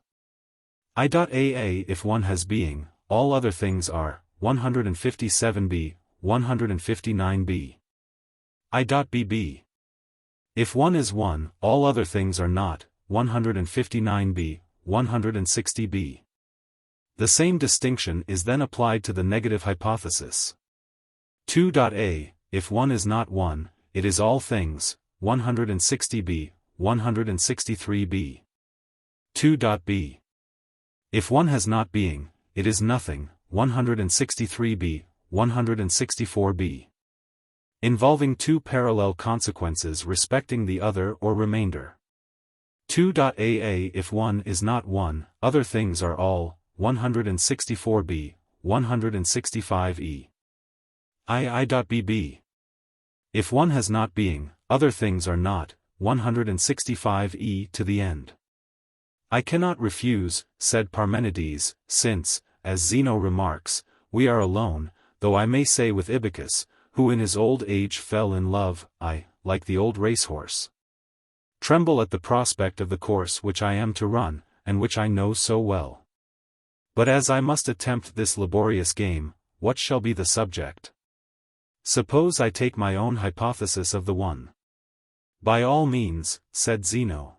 I.aa. If one has being, all other things are, 157b, 159b. I.bb. If one is one, all other things are not, 159b, 160b. The same distinction is then applied to the negative hypothesis. 2.a. If one is not one, it is all things, 160b, 163b. 2.b. If one has not being, it is nothing, 163b, 164b. Involving two parallel consequences respecting the other or remainder. 2.aa. If one is not one, other things are all, 164b, 165e. I.bb. If one has not being, other things are not, 165e to the end. I cannot refuse, said Parmenides, since, as Zeno remarks, we are alone, though I may say with Ibycus, who in his old age fell in love, I, like the old racehorse, tremble at the prospect of the course which I am to run, and which I know so well. But as I must attempt this laborious game, what shall be the subject? Suppose I take my own hypothesis of the one. By all means, said Zeno.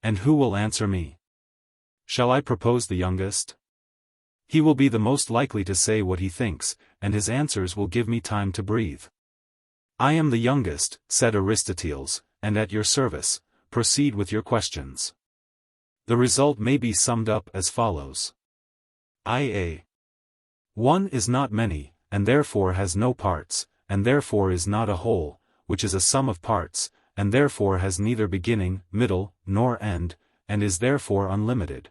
And who will answer me? Shall I propose the youngest? He will be the most likely to say what he thinks, and his answers will give me time to breathe. I am the youngest, said Aristoteles, and at your service. Proceed with your questions. The result may be summed up as follows. IA. One is not many, and therefore has no parts, and therefore is not a whole, which is a sum of parts, and therefore has neither beginning, middle, nor end, and is therefore unlimited.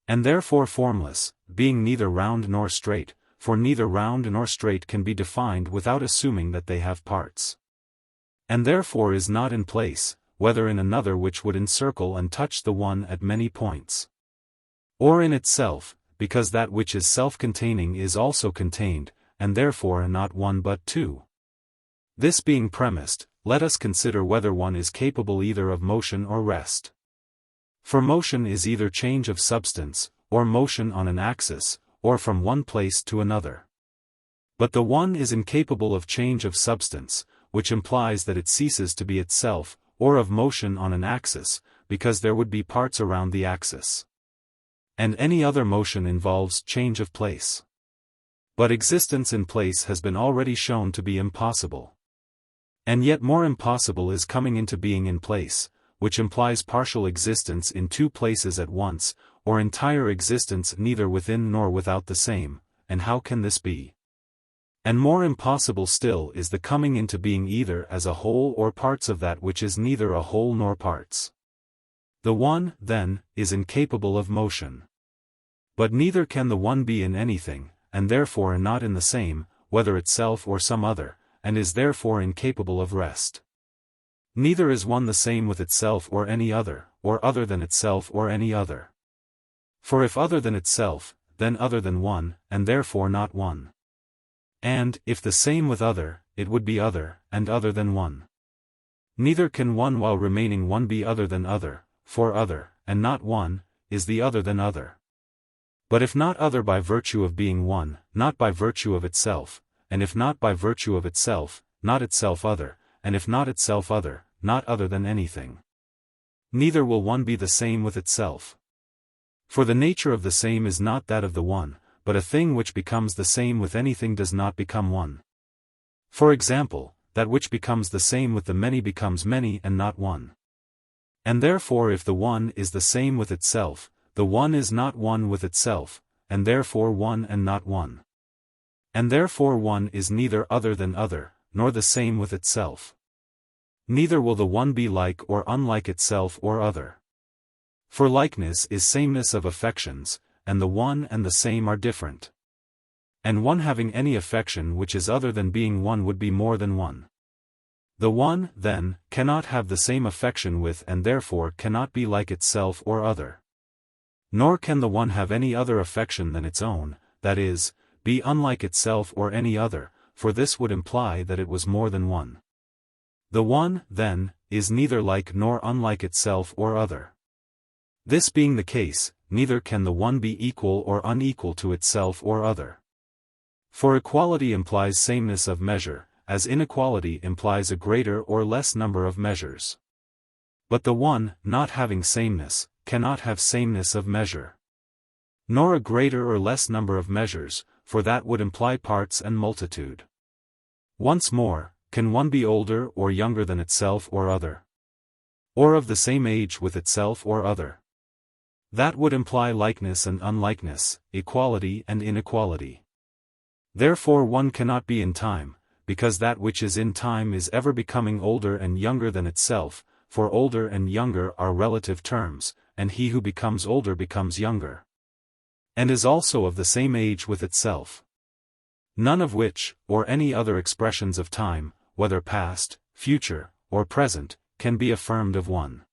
And therefore formless, being neither round nor straight, for neither round nor straight can be defined without assuming that they have parts. And therefore is not in place, whether in another which would encircle and touch the one at many points. Or in itself, because that which is self-containing is also contained, and therefore not one but two. This being premised, let us consider whether one is capable either of motion or rest. For motion is either change of substance, or motion on an axis, or from one place to another. But the one is incapable of change of substance, which implies that it ceases to be itself, or of motion on an axis, because there would be parts around the axis. And any other motion involves change of place. But existence in place has been already shown to be impossible. And yet more impossible is coming into being in place, which implies partial existence in two places at once, or entire existence neither within nor without the same, and how can this be? And more impossible still is the coming into being either as a whole or parts of that which is neither a whole nor parts. The one, then, is incapable of motion. But neither can the one be in anything, and therefore not in the same, whether itself or some other, and is therefore incapable of rest. Neither is one the same with itself or any other, or other than itself or any other. For if other than itself, then other than one, and therefore not one. And, if the same with other, it would be other, and other than one. Neither can one while remaining one be other than other, for other, and not one, is the other than other. But if not other by virtue of being one, not by virtue of itself, and if not by virtue of itself, not itself other, and if not itself other, not other than anything. Neither will one be the same with itself. For the nature of the same is not that of the one, but a thing which becomes the same with anything does not become one. For example, that which becomes the same with the many becomes many and not one. And therefore if the one is the same with itself, the one is not one with itself, and therefore one and not one. And therefore one is neither other than other, nor the same with itself. Neither will the one be like or unlike itself or other. For likeness is sameness of affections, and the one and the same are different. And one having any affection which is other than being one would be more than one. The one, then, cannot have the same affection with and therefore cannot be like itself or other. Nor can the one have any other affection than its own, that is, be unlike itself or any other, for this would imply that it was more than one. The one, then, is neither like nor unlike itself or other. This being the case, neither can the one be equal or unequal to itself or other. For equality implies sameness of measure, as inequality implies a greater or less number of measures. But the one, not having sameness, cannot have sameness of measure. Nor a greater or less number of measures, for that would imply parts and multitude. Once more, can one be older or younger than itself or other? Or of the same age with itself or other? That would imply likeness and unlikeness, equality and inequality. Therefore one cannot be in time, because that which is in time is ever becoming older and younger than itself, for older and younger are relative terms, and he who becomes older becomes younger. And is also of the same age with itself. None of which, or any other expressions of time, whether past, future, or present, can be affirmed of one.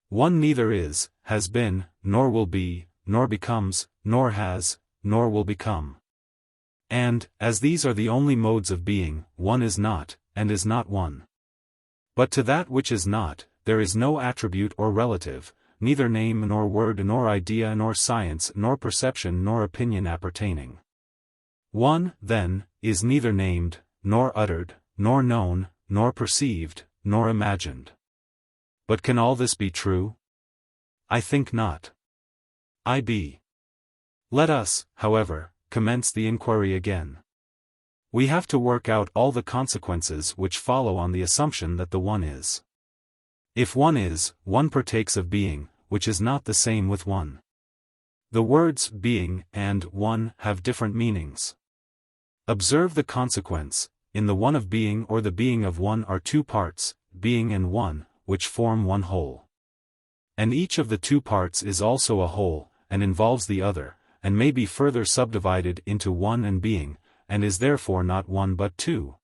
One neither is, has been, nor will be, nor becomes, nor has, nor will become. And, as these are the only modes of being, one is not, and is not one. But to that which is not, there is no attribute or relative, neither name nor word nor idea nor science nor perception nor opinion appertaining. One, then, is neither named, nor uttered, nor known, nor perceived, nor imagined. But can all this be true? I think not. IB. Let us, however, commence the inquiry again. We have to work out all the consequences which follow on the assumption that the one is. If one is, one partakes of being, which is not the same with one. The words being and one have different meanings. Observe the consequence: in the one of being or the being of one are two parts, being and one, which form one whole. And each of the two parts is also a whole, and involves the other, and may be further subdivided into one and being, and is therefore not one but two.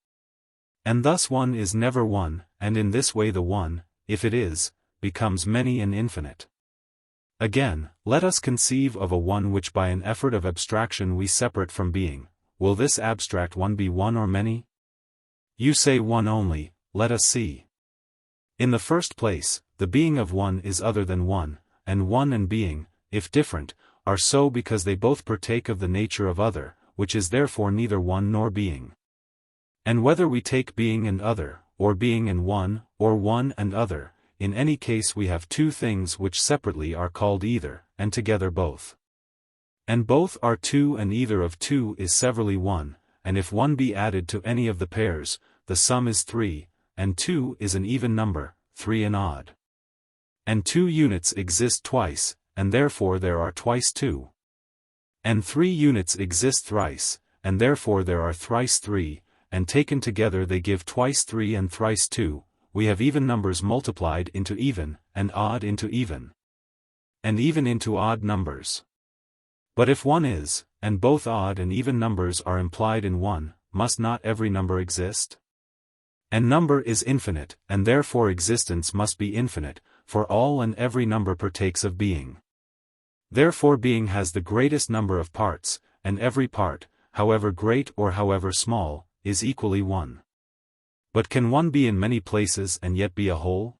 And thus one is never one, and in this way the one, if it is, becomes many and infinite. Again, let us conceive of a one which by an effort of abstraction we separate from being. Will this abstract one be one or many? You say one only. Let us see. In the first place, the being of one is other than one, and being, if different, are so because they both partake of the nature of other, which is therefore neither one nor being. And whether we take being and other, or being and one, or one and other, in any case we have two things which separately are called either, and together both. And both are two, and either of two is severally one, and if one be added to any of the pairs, the sum is 3, and 2 is an even number, 3 an odd. And 2 units exist twice, and therefore there are twice 2. And 3 units exist thrice, and therefore there are thrice 3, and taken together they give twice 3 and thrice 2. We have even numbers multiplied into even, and odd into even, and even into odd numbers. But if one is, and both odd and even numbers are implied in one, must not every number exist? And number is infinite, and therefore existence must be infinite, for all and every number partakes of being. Therefore being has the greatest number of parts, and every part, however great or however small, is equally one. But can one be in many places and yet be a whole?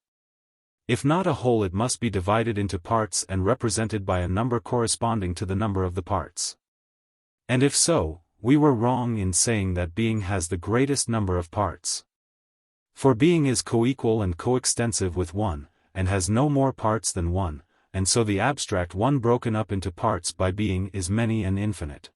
If not a whole, it must be divided into parts and represented by a number corresponding to the number of the parts. And if so, we were wrong in saying that being has the greatest number of parts. For being is coequal and coextensive with one, and has no more parts than one, and so the abstract one broken up into parts by being is many and infinite.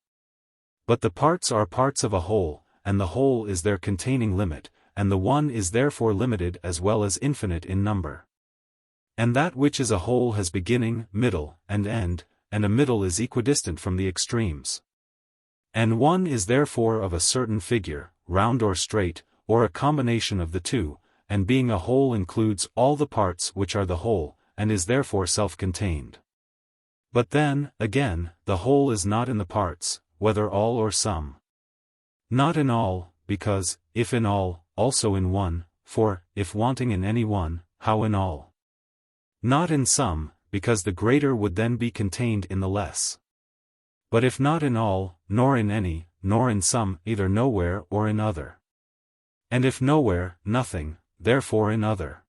But the parts are parts of a whole, and the whole is their containing limit, and the one is therefore limited as well as infinite in number. And that which is a whole has beginning, middle, and end, and a middle is equidistant from the extremes. And one is therefore of a certain figure, round or straight, or a combination of the two, and being a whole includes all the parts which are the whole, and is therefore self-contained. But then, again, the whole is not in the parts, whether all or some. Not in all, because, if in all, also in one, for, if wanting in any one, how in all? Not in some, because the greater would then be contained in the less. But if not in all, nor in any, nor in some, either nowhere or in other. And if nowhere, nothing, therefore in other.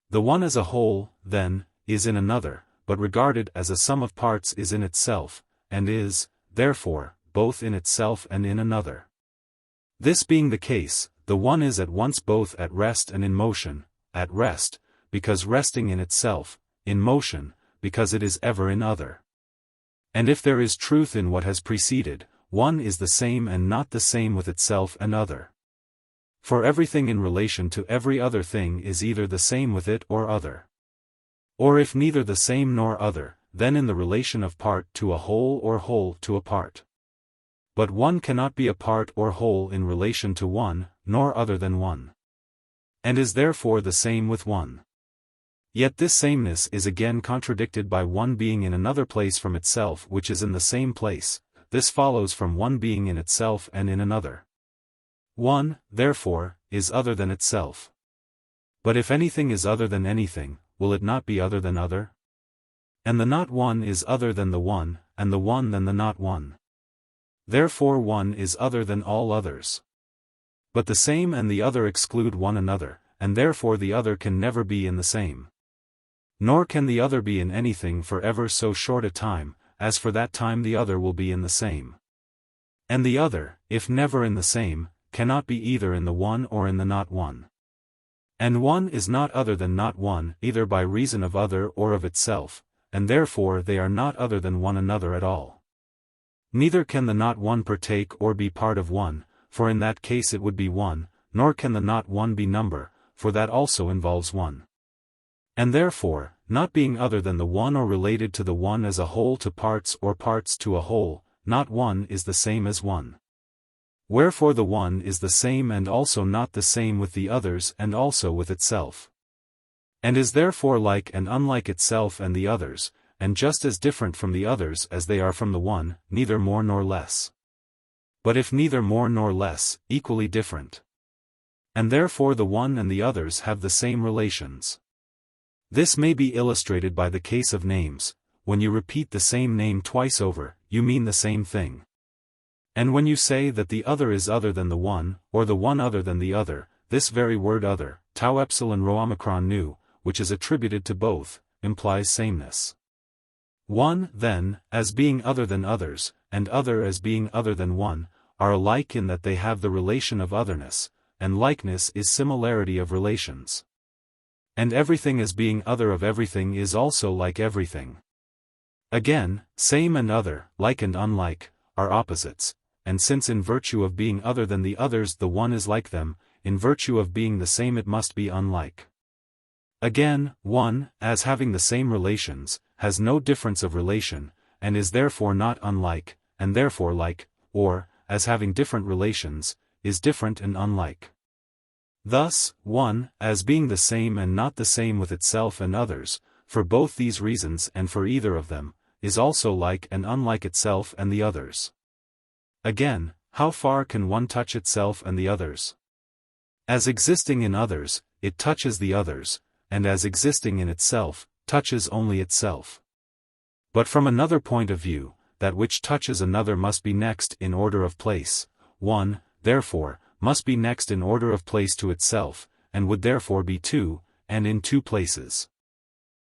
The one as a whole, then, is in another, but regarded as a sum of parts is in itself, and is, therefore, both in itself and in another. This being the case, the one is at once both at rest and in motion, at rest, because resting in itself, in motion, because it is ever in other. And if there is truth in what has preceded, one is the same and not the same with itself and other. For everything in relation to every other thing is either the same with it or other. Or if neither the same nor other, then in the relation of part to a whole or whole to a part. But one cannot be a part or whole in relation to one, nor other than one. And is therefore the same with one. Yet this sameness is again contradicted by one being in another place from itself which is in the same place. This follows from one being in itself and in another. One, therefore, is other than itself. But if anything is other than anything, will it not be other than other? And the not one is other than the one, and the one than the not one. Therefore one is other than all others. But the same and the other exclude one another, and therefore the other can never be in the same. Nor can the other be in anything for ever so short a time, as for that time the other will be in the same. And the other, if never in the same, cannot be either in the one or in the not one. And one is not other than not one, either by reason of other or of itself, and therefore they are not other than one another at all. Neither can the not one partake or be part of one, for in that case it would be one, nor can the not one be number, for that also involves one. And therefore, not being other than the one or related to the one as a whole to parts or parts to a whole, not one is the same as one. Wherefore the one is the same and also not the same with the others and also with itself. And is therefore like and unlike itself and the others, and just as different from the others as they are from the one, neither more nor less. But if neither more nor less, equally different. And therefore the one and the others have the same relations. This may be illustrated by the case of names. When you repeat the same name twice over, you mean the same thing. And when you say that the other is other than the one, or the one other than the other, this very word other, tau epsilon rho omicron nu, which is attributed to both, implies sameness. One, then, as being other than others, and other as being other than one, are alike in that they have the relation of otherness, and likeness is similarity of relations. And everything as being other of everything is also like everything. Again, same and other, like and unlike, are opposites, and since in virtue of being other than the others the one is like them, in virtue of being the same it must be unlike. Again, one, as having the same relations, has no difference of relation, and is therefore not unlike, and therefore like, or, as having different relations, is different and unlike. Thus, one, as being the same and not the same with itself and others, for both these reasons and for either of them, is also like and unlike itself and the others. Again, how far can one touch itself and the others? As existing in others, it touches the others, and as existing in itself, touches only itself. But from another point of view, that which touches another must be next in order of place. One, therefore, must be next in order of place to itself, and would therefore be two, and in two places.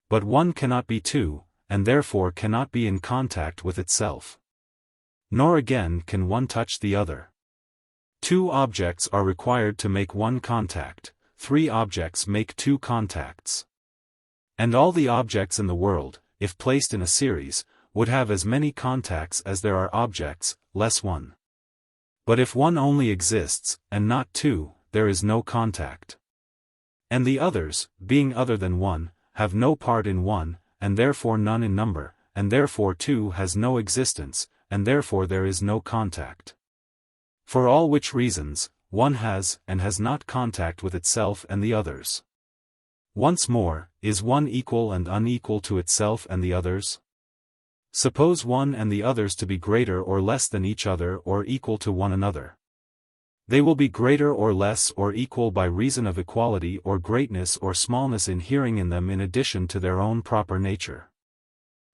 But one cannot be two, and therefore cannot be in contact with itself. Nor again can one touch the other. Two objects are required to make one contact, three objects make two contacts. And all the objects in the world, if placed in a series, would have as many contacts as there are objects, less one. But if one only exists, and not two, there is no contact. And the others, being other than one, have no part in one, and therefore none in number, and therefore two has no existence, and therefore there is no contact. For all which reasons, one has and has not contact with itself and the others. Once more, is one equal and unequal to itself and the others? Suppose one and the others to be greater or less than each other or equal to one another. They will be greater or less or equal by reason of equality or greatness or smallness inhering in them in addition to their own proper nature.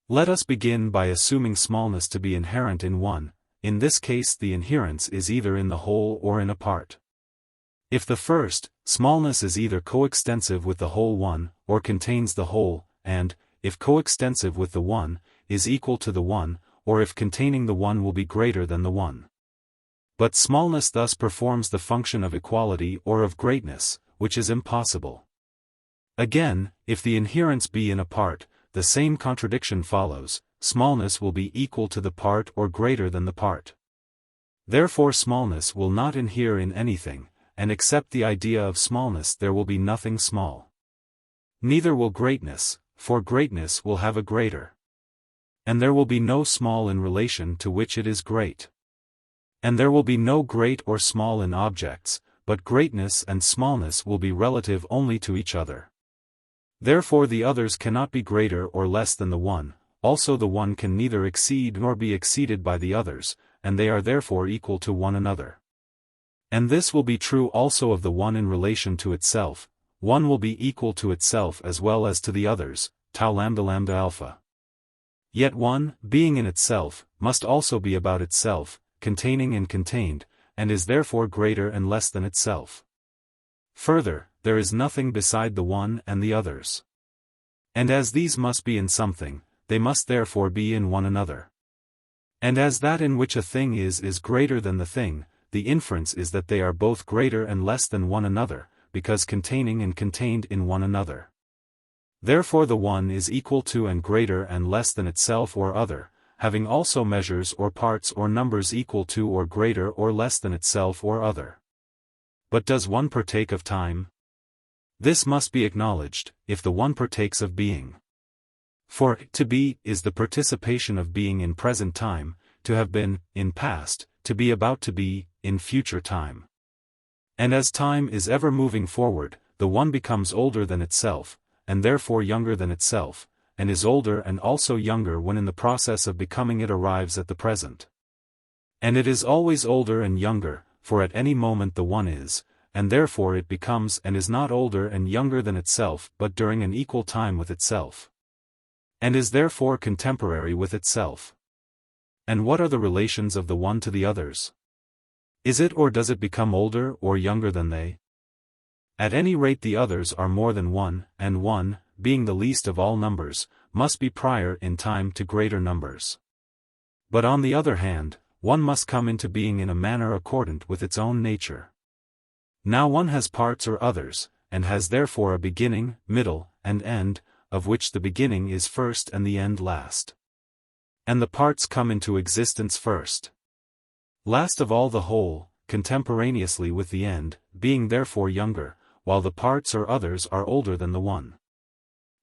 Let us begin by assuming smallness to be inherent in one. In this case the inherence is either in the whole or in a part. If the first, smallness is either coextensive with the whole one, or contains the whole, and, if coextensive with the one, is equal to the one, or if containing the one will be greater than the one. But smallness thus performs the function of equality or of greatness, which is impossible. Again, if the inherence be in a part, the same contradiction follows, smallness will be equal to the part or greater than the part. Therefore smallness will not inhere in anything, and except the idea of smallness there will be nothing small. Neither will greatness, for greatness will have a greater. And there will be no small in relation to which it is great. And there will be no great or small in objects, but greatness and smallness will be relative only to each other. Therefore the others cannot be greater or less than the one, also the one can neither exceed nor be exceeded by the others, and they are therefore equal to one another. And this will be true also of the one in relation to itself. One will be equal to itself as well as to the others, tau lambda lambda alpha. Yet one, being in itself, must also be about itself, containing and contained, and is therefore greater and less than itself. Further, there is nothing beside the one and the others. And as these must be in something, they must therefore be in one another. And as that in which a thing is greater than the thing, the inference is that they are both greater and less than one another, because containing and contained in one another. Therefore the one is equal to and greater and less than itself or other, having also measures or parts or numbers equal to or greater or less than itself or other. But does one partake of time? This must be acknowledged, if the one partakes of being. For to be is the participation of being in present time, to have been, in past, to be about to be, in future time. And as time is ever moving forward, the one becomes older than itself, and therefore younger than itself, and is older and also younger when in the process of becoming it arrives at the present. And it is always older and younger, for at any moment the one is, and therefore it becomes and is not older and younger than itself but during an equal time with itself. And is therefore contemporary with itself. And what are the relations of the one to the others? Is it or does it become older or younger than they? At any rate the others are more than one, and one, being the least of all numbers, must be prior in time to greater numbers. But on the other hand, one must come into being in a manner accordant with its own nature. Now one has parts or others, and has therefore a beginning, middle, and end, of which the beginning is first and the end last. And the parts come into existence first. Last of all the whole, contemporaneously with the end, being therefore younger, while the parts or others are older than the one.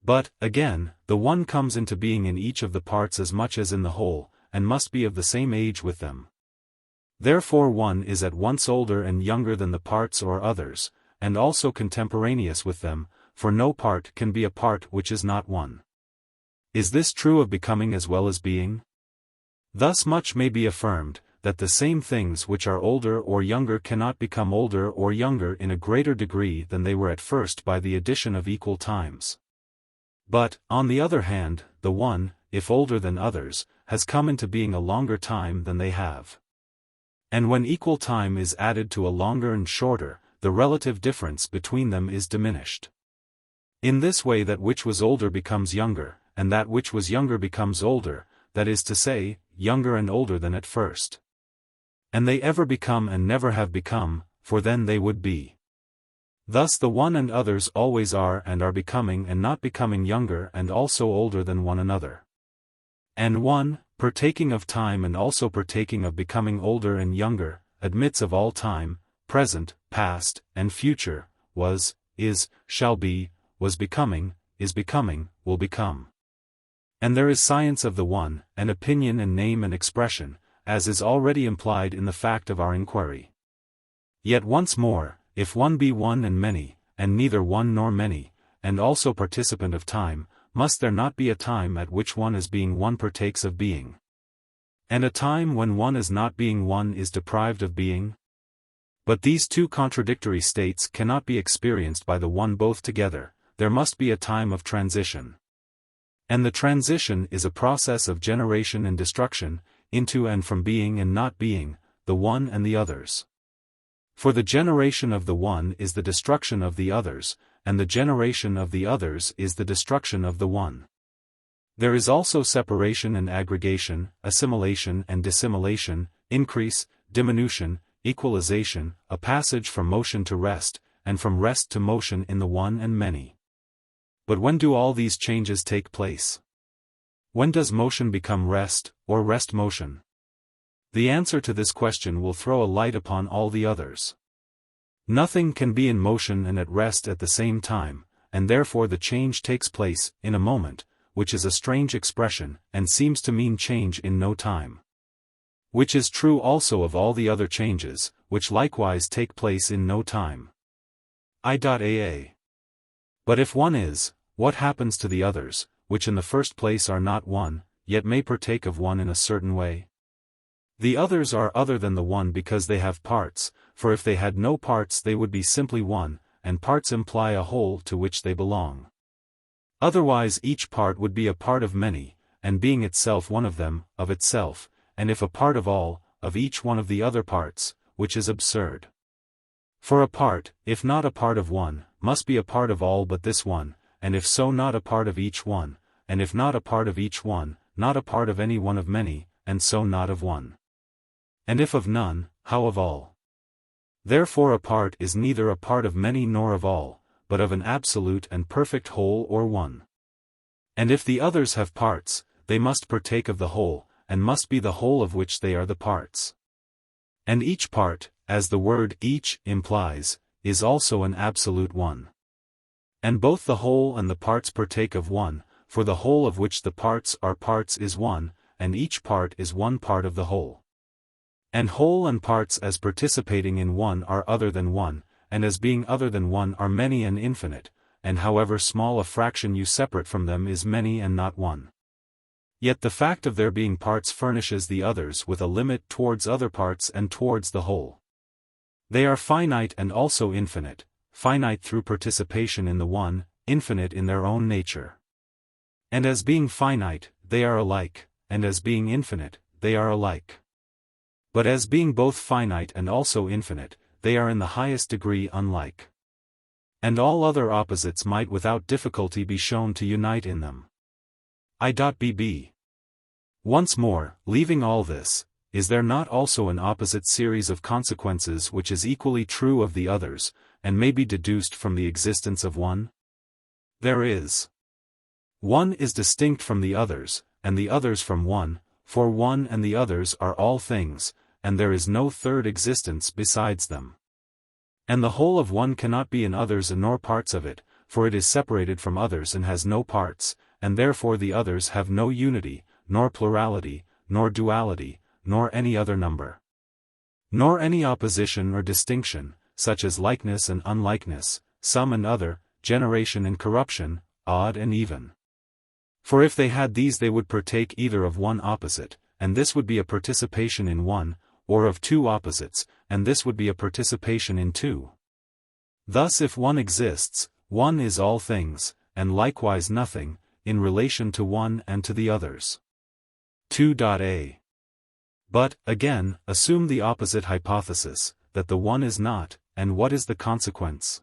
But, again, the one comes into being in each of the parts as much as in the whole, and must be of the same age with them. Therefore one is at once older and younger than the parts or others, and also contemporaneous with them, for no part can be a part which is not one. Is this true of becoming as well as being? Thus much may be affirmed, that the same things which are older or younger cannot become older or younger in a greater degree than they were at first by the addition of equal times. But, on the other hand, the one, if older than others, has come into being a longer time than they have. And when equal time is added to a longer and shorter, the relative difference between them is diminished. In this way that which was older becomes younger, and that which was younger becomes older, that is to say, younger and older than at first. And they ever become and never have become, for then they would be. Thus the one and others always are and are becoming and not becoming younger and also older than one another. And one, partaking of time and also partaking of becoming older and younger, admits of all time, present, past, and future, was, is, shall be, was becoming, is becoming, will become. And there is science of the one, and opinion and name and expression, as is already implied in the fact of our inquiry. Yet once more, if one be one and many, and neither one nor many, and also participant of time, must there not be a time at which one as being one partakes of being? And a time when one as not being one is deprived of being? But these two contradictory states cannot be experienced by the one both together, there must be a time of transition. And the transition is a process of generation and destruction, into and from being and not being, the one and the others. For the generation of the one is the destruction of the others, and the generation of the others is the destruction of the one. There is also separation and aggregation, assimilation and dissimilation, increase, diminution, equalization, a passage from motion to rest, and from rest to motion in the one and many. But when do all these changes take place? When does motion become rest, or rest motion? The answer to this question will throw a light upon all the others. Nothing can be in motion and at rest at the same time, and therefore the change takes place in a moment, which is a strange expression, and seems to mean change in no time. Which is true also of all the other changes, which likewise take place in no time. Aa. But if one is, what happens to the others, which in the first place are not one, yet may partake of one in a certain way? The others are other than the one because they have parts, for if they had no parts they would be simply one, and parts imply a whole to which they belong. Otherwise each part would be a part of many, and being itself one of them, of itself, and if a part of all, of each one of the other parts, which is absurd. For a part, if not a part of one, must be a part of all but this one, and if so not a part of each one, and if not a part of each one, not a part of any one of many, and so not of one. And if of none, how of all? Therefore a part is neither a part of many nor of all, but of an absolute and perfect whole or one. And if the others have parts, they must partake of the whole, and must be the whole of which they are the parts. And each part, as the word each implies, is also an absolute one. And both the whole and the parts partake of one, for the whole of which the parts are parts is one, and each part is one part of the whole. And whole and parts as participating in one are other than one, and as being other than one are many and infinite, and however small a fraction you separate from them is many and not one. Yet the fact of their being parts furnishes the others with a limit towards other parts and towards the whole. They are finite and also infinite, finite through participation in the one, infinite in their own nature. And as being finite, they are alike, and as being infinite, they are alike. But as being both finite and also infinite, they are in the highest degree unlike. And all other opposites might without difficulty be shown to unite in them. I.B.B. Once more, leaving all this, is there not also an opposite series of consequences which is equally true of the others, and may be deduced from the existence of one? There is. One is distinct from the others, and the others from one, for one and the others are all things, and there is no third existence besides them. And the whole of one cannot be in others nor parts of it, for it is separated from others and has no parts, and therefore the others have no unity, nor plurality, nor duality, nor any other number. Nor any opposition or distinction, such as likeness and unlikeness, some and other, generation and corruption, odd and even. For if they had these they would partake either of one opposite, and this would be a participation in one, or of two opposites, and this would be a participation in two. Thus if one exists, one is all things, and likewise nothing, in relation to one and to the others. 2a. But, again, assume the opposite hypothesis, that the one is not, and what is the consequence?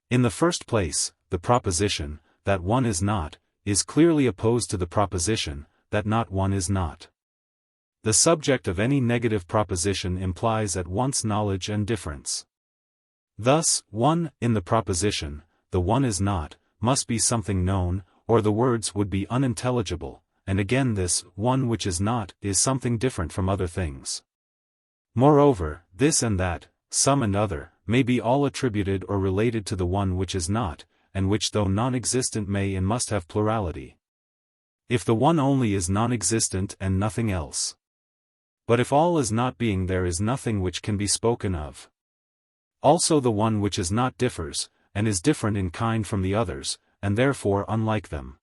In the first place, the proposition, that one is not, is clearly opposed to the proposition, that not one is not. The subject of any negative proposition implies at once knowledge and difference. Thus, one, in the proposition, the one is not, must be something known, or the words would be unintelligible, and again this, one which is not, is something different from other things. Moreover, this and that, some and other, may be all attributed or related to the one which is not, and which though non-existent may and must have plurality. If the one only is non-existent and nothing else. But if all is not being there is nothing which can be spoken of. Also the one which is not differs, and is different in kind from the others, and therefore unlike them.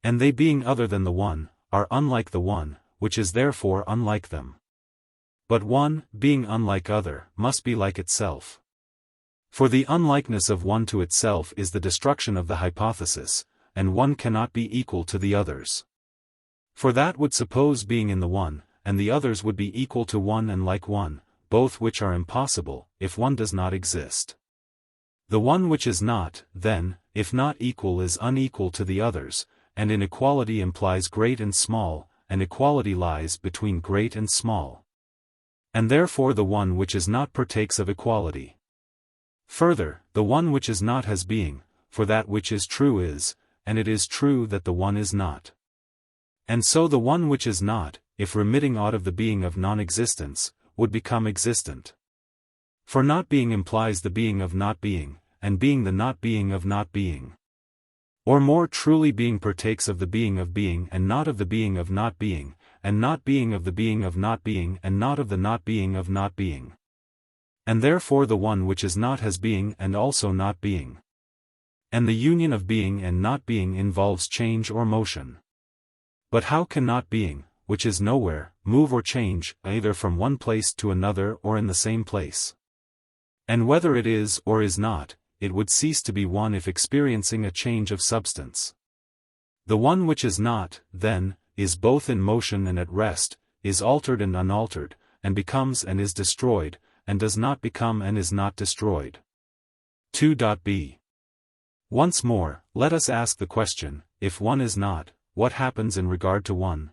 And they being other than the one, are unlike the one, which is therefore unlike them. But one, being unlike other, must be like itself. For the unlikeness of one to itself is the destruction of the hypothesis, and one cannot be equal to the others. For that would suppose being in the one, and the others would be equal to one and like one, both which are impossible, if one does not exist. The one which is not, then, if not equal is unequal to the others, and inequality implies great and small, and equality lies between great and small. And therefore the one which is not partakes of equality. Further, the one which is not has being, for that which is true is, and it is true that the one is not. And so the one which is not, if remitting aught of the being of non-existence, would become existent. For not being implies the being of not being, and being the not being of not being. Or more truly being partakes of the being of being and not of the being of not being, and not being of the being of not being and not of the not being of not being. And therefore the one which is not has being and also not being. And the union of being and not being involves change or motion. But how can not being, which is nowhere, move or change, either from one place to another or in the same place? And whether it is or is not, it would cease to be one if experiencing a change of substance. The one which is not, then, is both in motion and at rest, is altered and unaltered, and becomes and is destroyed, and does not become and is not destroyed. 2b. Once more, let us ask the question, if one is not, what happens in regard to one?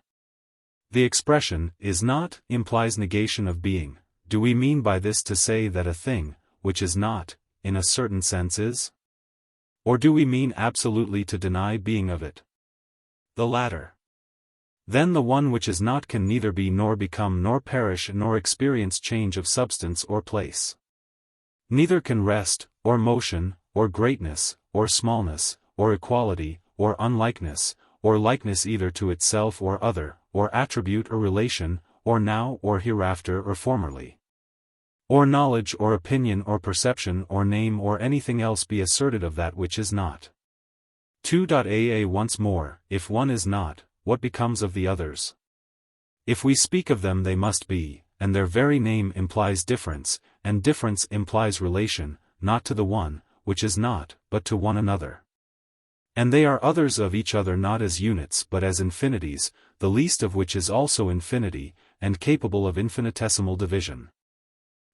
The expression, is not, implies negation of being. Do we mean by this to say that a thing, which is not, in a certain sense is? Or do we mean absolutely to deny being of it? The latter. Then the one which is not can neither be nor become nor perish nor experience change of substance or place. Neither can rest, or motion, or greatness, or smallness, or equality, or unlikeness, or likeness either to itself or other, or attribute or relation, or now or hereafter or formerly. Or knowledge or opinion or perception or name or anything else be asserted of that which is not. 2. Once more, if one is not, what becomes of the others? If we speak of them they must be, and their very name implies difference, and difference implies relation, not to the one, which is not, but to one another. And they are others of each other not as units but as infinities, the least of which is also infinity, and capable of infinitesimal division.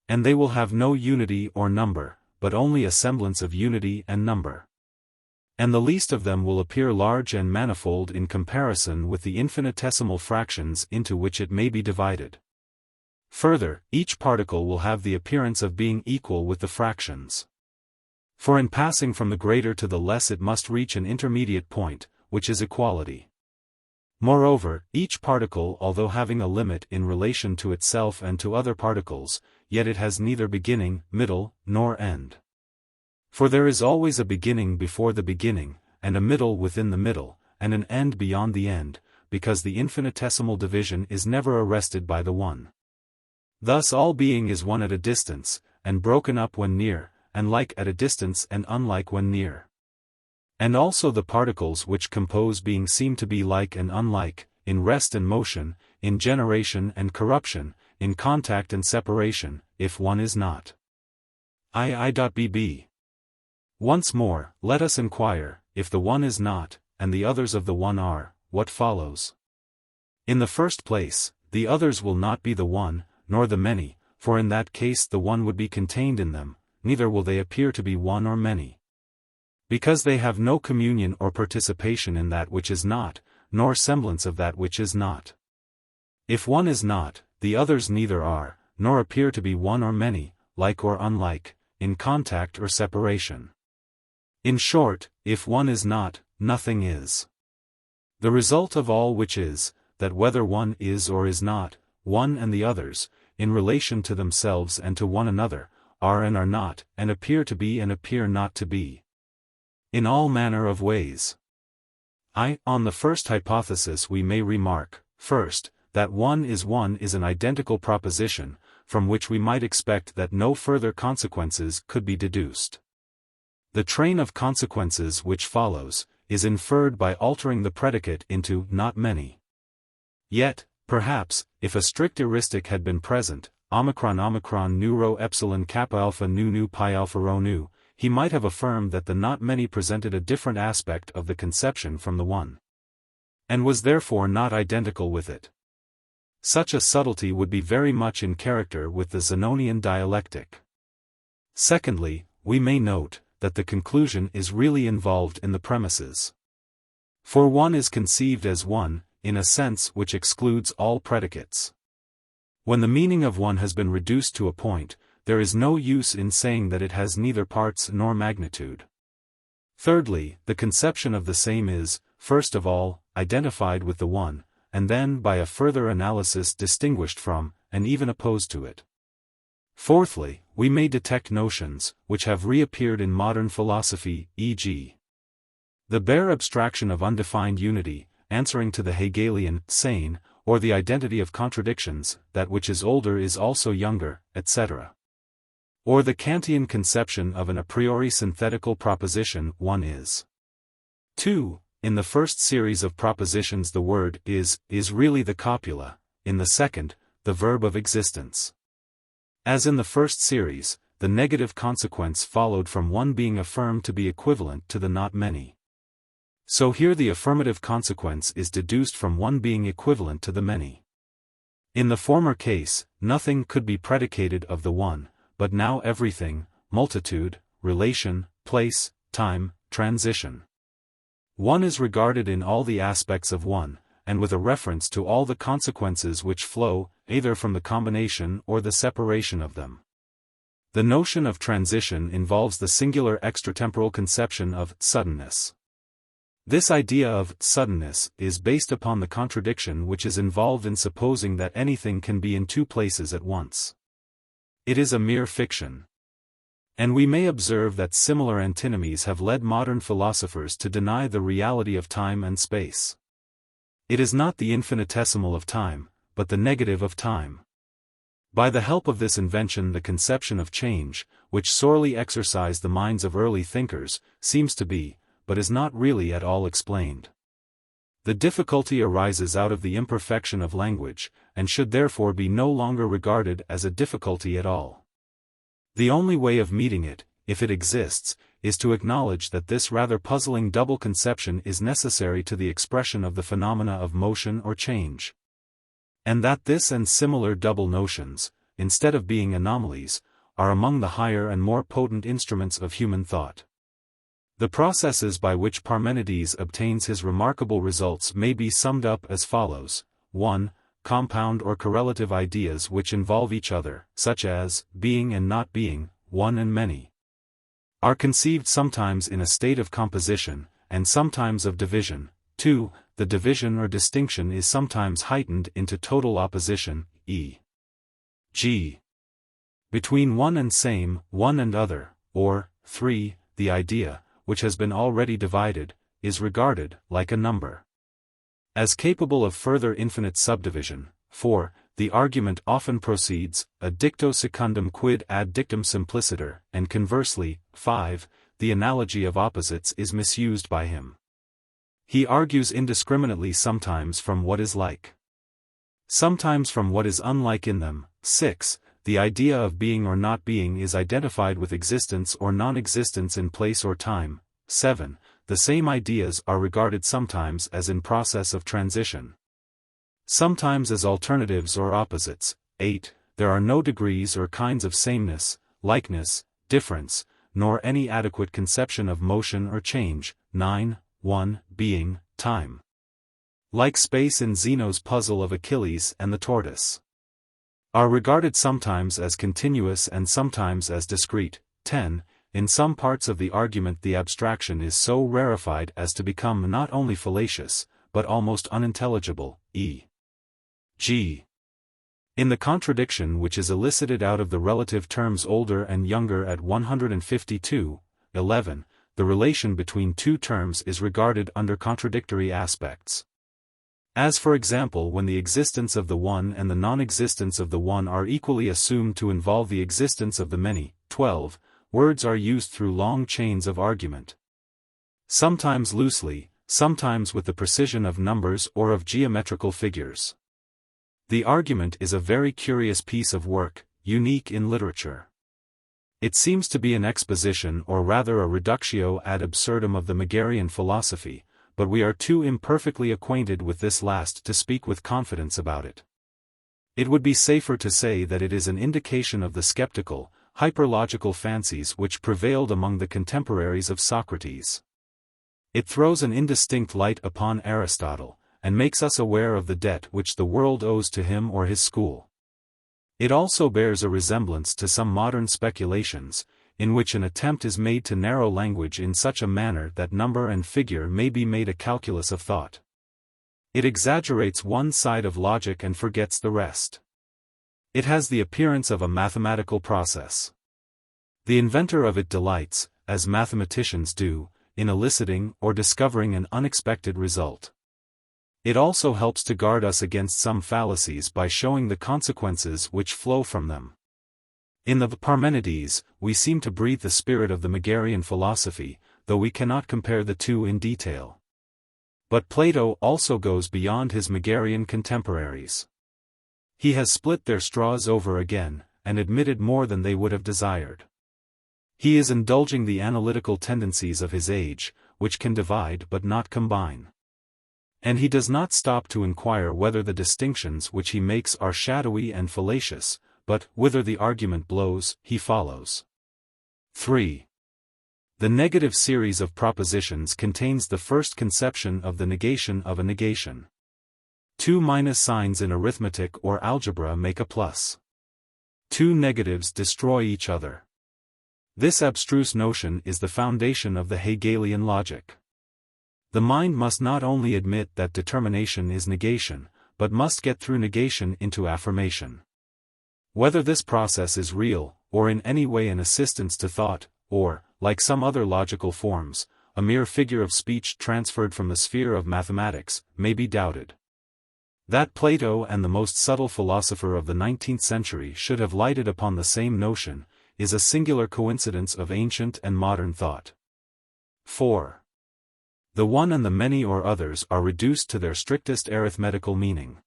And they will have no unity or number, but only a semblance of unity and number. And the least of them will appear large and manifold in comparison with the infinitesimal fractions into which it may be divided. Further, each particle will have the appearance of being equal with the fractions. For in passing from the greater to the less it must reach an intermediate point, which is equality. Moreover, each particle, although having a limit in relation to itself and to other particles, yet it has neither beginning, middle, nor end. For there is always a beginning before the beginning, and a middle within the middle, and an end beyond the end, because the infinitesimal division is never arrested by the one. Thus all being is one at a distance, and broken up when near, and like at a distance and unlike when near. And also the particles which compose being seem to be like and unlike, in rest and motion, in generation and corruption, in contact and separation, if one is not. II.bb. Once more, let us inquire, if the one is not, and the others of the one are, what follows? In the first place, the others will not be the one, nor the many, for in that case the one would be contained in them, neither will they appear to be one or many. Because they have no communion or participation in that which is not, nor semblance of that which is not. If one is not, the others neither are, nor appear to be one or many, like or unlike, in contact or separation. In short, if one is not, nothing is. The result of all which is, that whether one is or is not, one and the others, in relation to themselves and to one another, are and are not, and appear to be and appear not to be. In all manner of ways. On the first hypothesis we may remark, first, that one is an identical proposition, from which we might expect that no further consequences could be deduced. The train of consequences which follows, is inferred by altering the predicate into not many. Yet, perhaps, if a strict heuristic had been present, omicron nu rho epsilon kappa alpha nu pi alpha rho nu, he might have affirmed that the not many presented a different aspect of the conception from the one, and was therefore not identical with it. Such a subtlety would be very much in character with the Zenonian dialectic. Secondly, we may note, that the conclusion is really involved in the premises. For one is conceived as one, in a sense which excludes all predicates. When the meaning of one has been reduced to a point, there is no use in saying that it has neither parts nor magnitude. Thirdly, the conception of the same is, first of all, identified with the one, and then by a further analysis distinguished from, and even opposed to it. Fourthly, we may detect notions, which have reappeared in modern philosophy, e.g. the bare abstraction of undefined unity, answering to the Hegelian sane, or the identity of contradictions, that which is older is also younger, etc. Or the Kantian conception of an a priori synthetical proposition, one is. 2. In the first series of propositions the word is really the copula, in the second, the verb of existence. As in the first series, the negative consequence followed from one being affirmed to be equivalent to the not many. So here the affirmative consequence is deduced from one being equivalent to the many. In the former case, nothing could be predicated of the one, but now everything, multitude, relation, place, time, transition. One is regarded in all the aspects of one, and with a reference to all the consequences which flow, either from the combination or the separation of them. The notion of transition involves the singular extratemporal conception of suddenness. This idea of suddenness is based upon the contradiction which is involved in supposing that anything can be in two places at once. It is a mere fiction. And we may observe that similar antinomies have led modern philosophers to deny the reality of time and space. It is not the infinitesimal of time, but the negative of time. By the help of this invention, the conception of change, which sorely exercised the minds of early thinkers, seems to be, but is not really at all explained. The difficulty arises out of the imperfection of language, and should therefore be no longer regarded as a difficulty at all. The only way of meeting it, if it exists, is to acknowledge that this rather puzzling double conception is necessary to the expression of the phenomena of motion or change. And that this and similar double notions, instead of being anomalies, are among the higher and more potent instruments of human thought. The processes by which Parmenides obtains his remarkable results may be summed up as follows. 1. Compound or correlative ideas which involve each other, such as being and not being, one and many, are conceived sometimes in a state of composition, and sometimes of division. 2. The division or distinction is sometimes heightened into total opposition, e.g. between one and same, one and other, or 3. The idea, which has been already divided, is regarded, like a number, as capable of further infinite subdivision. 4. The argument often proceeds, a dicto secundum quid ad dictum simpliciter, and conversely. 5. The analogy of opposites is misused by him. He argues indiscriminately sometimes from what is like, sometimes from what is unlike in them. 6. The idea of being or not being is identified with existence or non-existence in place or time. 7. The same ideas are regarded sometimes as in process of transition, sometimes as alternatives or opposites. 8. There are no degrees or kinds of sameness, likeness, difference, nor any adequate conception of motion or change. 9. 1. Being, time, like space in Zeno's puzzle of Achilles and the tortoise, are regarded sometimes as continuous and sometimes as discrete. 10. In some parts of the argument the abstraction is so rarefied as to become not only fallacious, but almost unintelligible, e.g. in the contradiction which is elicited out of the relative terms older and younger at 152. 11. The relation between two terms is regarded under contradictory aspects, as for example when the existence of the one and the non-existence of the one are equally assumed to involve the existence of the many. 12. Words are used through long chains of argument, sometimes loosely, sometimes with the precision of numbers or of geometrical figures. The argument is a very curious piece of work, unique in literature. It seems to be an exposition or rather a reductio ad absurdum of the Megarian philosophy, but we are too imperfectly acquainted with this last to speak with confidence about it. It would be safer to say that it is an indication of the skeptical, hyperlogical fancies which prevailed among the contemporaries of Socrates. It throws an indistinct light upon Aristotle, and makes us aware of the debt which the world owes to him or his school. It also bears a resemblance to some modern speculations, in which an attempt is made to narrow language in such a manner that number and figure may be made a calculus of thought. It exaggerates one side of logic and forgets the rest. It has the appearance of a mathematical process. The inventor of it delights, as mathematicians do, in eliciting or discovering an unexpected result. It also helps to guard us against some fallacies by showing the consequences which flow from them. In the Parmenides, we seem to breathe the spirit of the Megarian philosophy, though we cannot compare the two in detail. But Plato also goes beyond his Megarian contemporaries. He has split their straws over again, and admitted more than they would have desired. He is indulging the analytical tendencies of his age, which can divide but not combine. And he does not stop to inquire whether the distinctions which he makes are shadowy and fallacious, but, whither the argument blows, he follows. 3. The negative series of propositions contains the first conception of the negation of a negation. Two minus signs in arithmetic or algebra make a plus. Two negatives destroy each other. This abstruse notion is the foundation of the Hegelian logic. The mind must not only admit that determination is negation, but must get through negation into affirmation. Whether this process is real, or in any way an assistance to thought, or, like some other logical forms, a mere figure of speech transferred from the sphere of mathematics, may be doubted. That Plato and the most subtle philosopher of the 19th century should have lighted upon the same notion, is a singular coincidence of ancient and modern thought. 4. The one and the many or others are reduced to their strictest arithmetical meaning.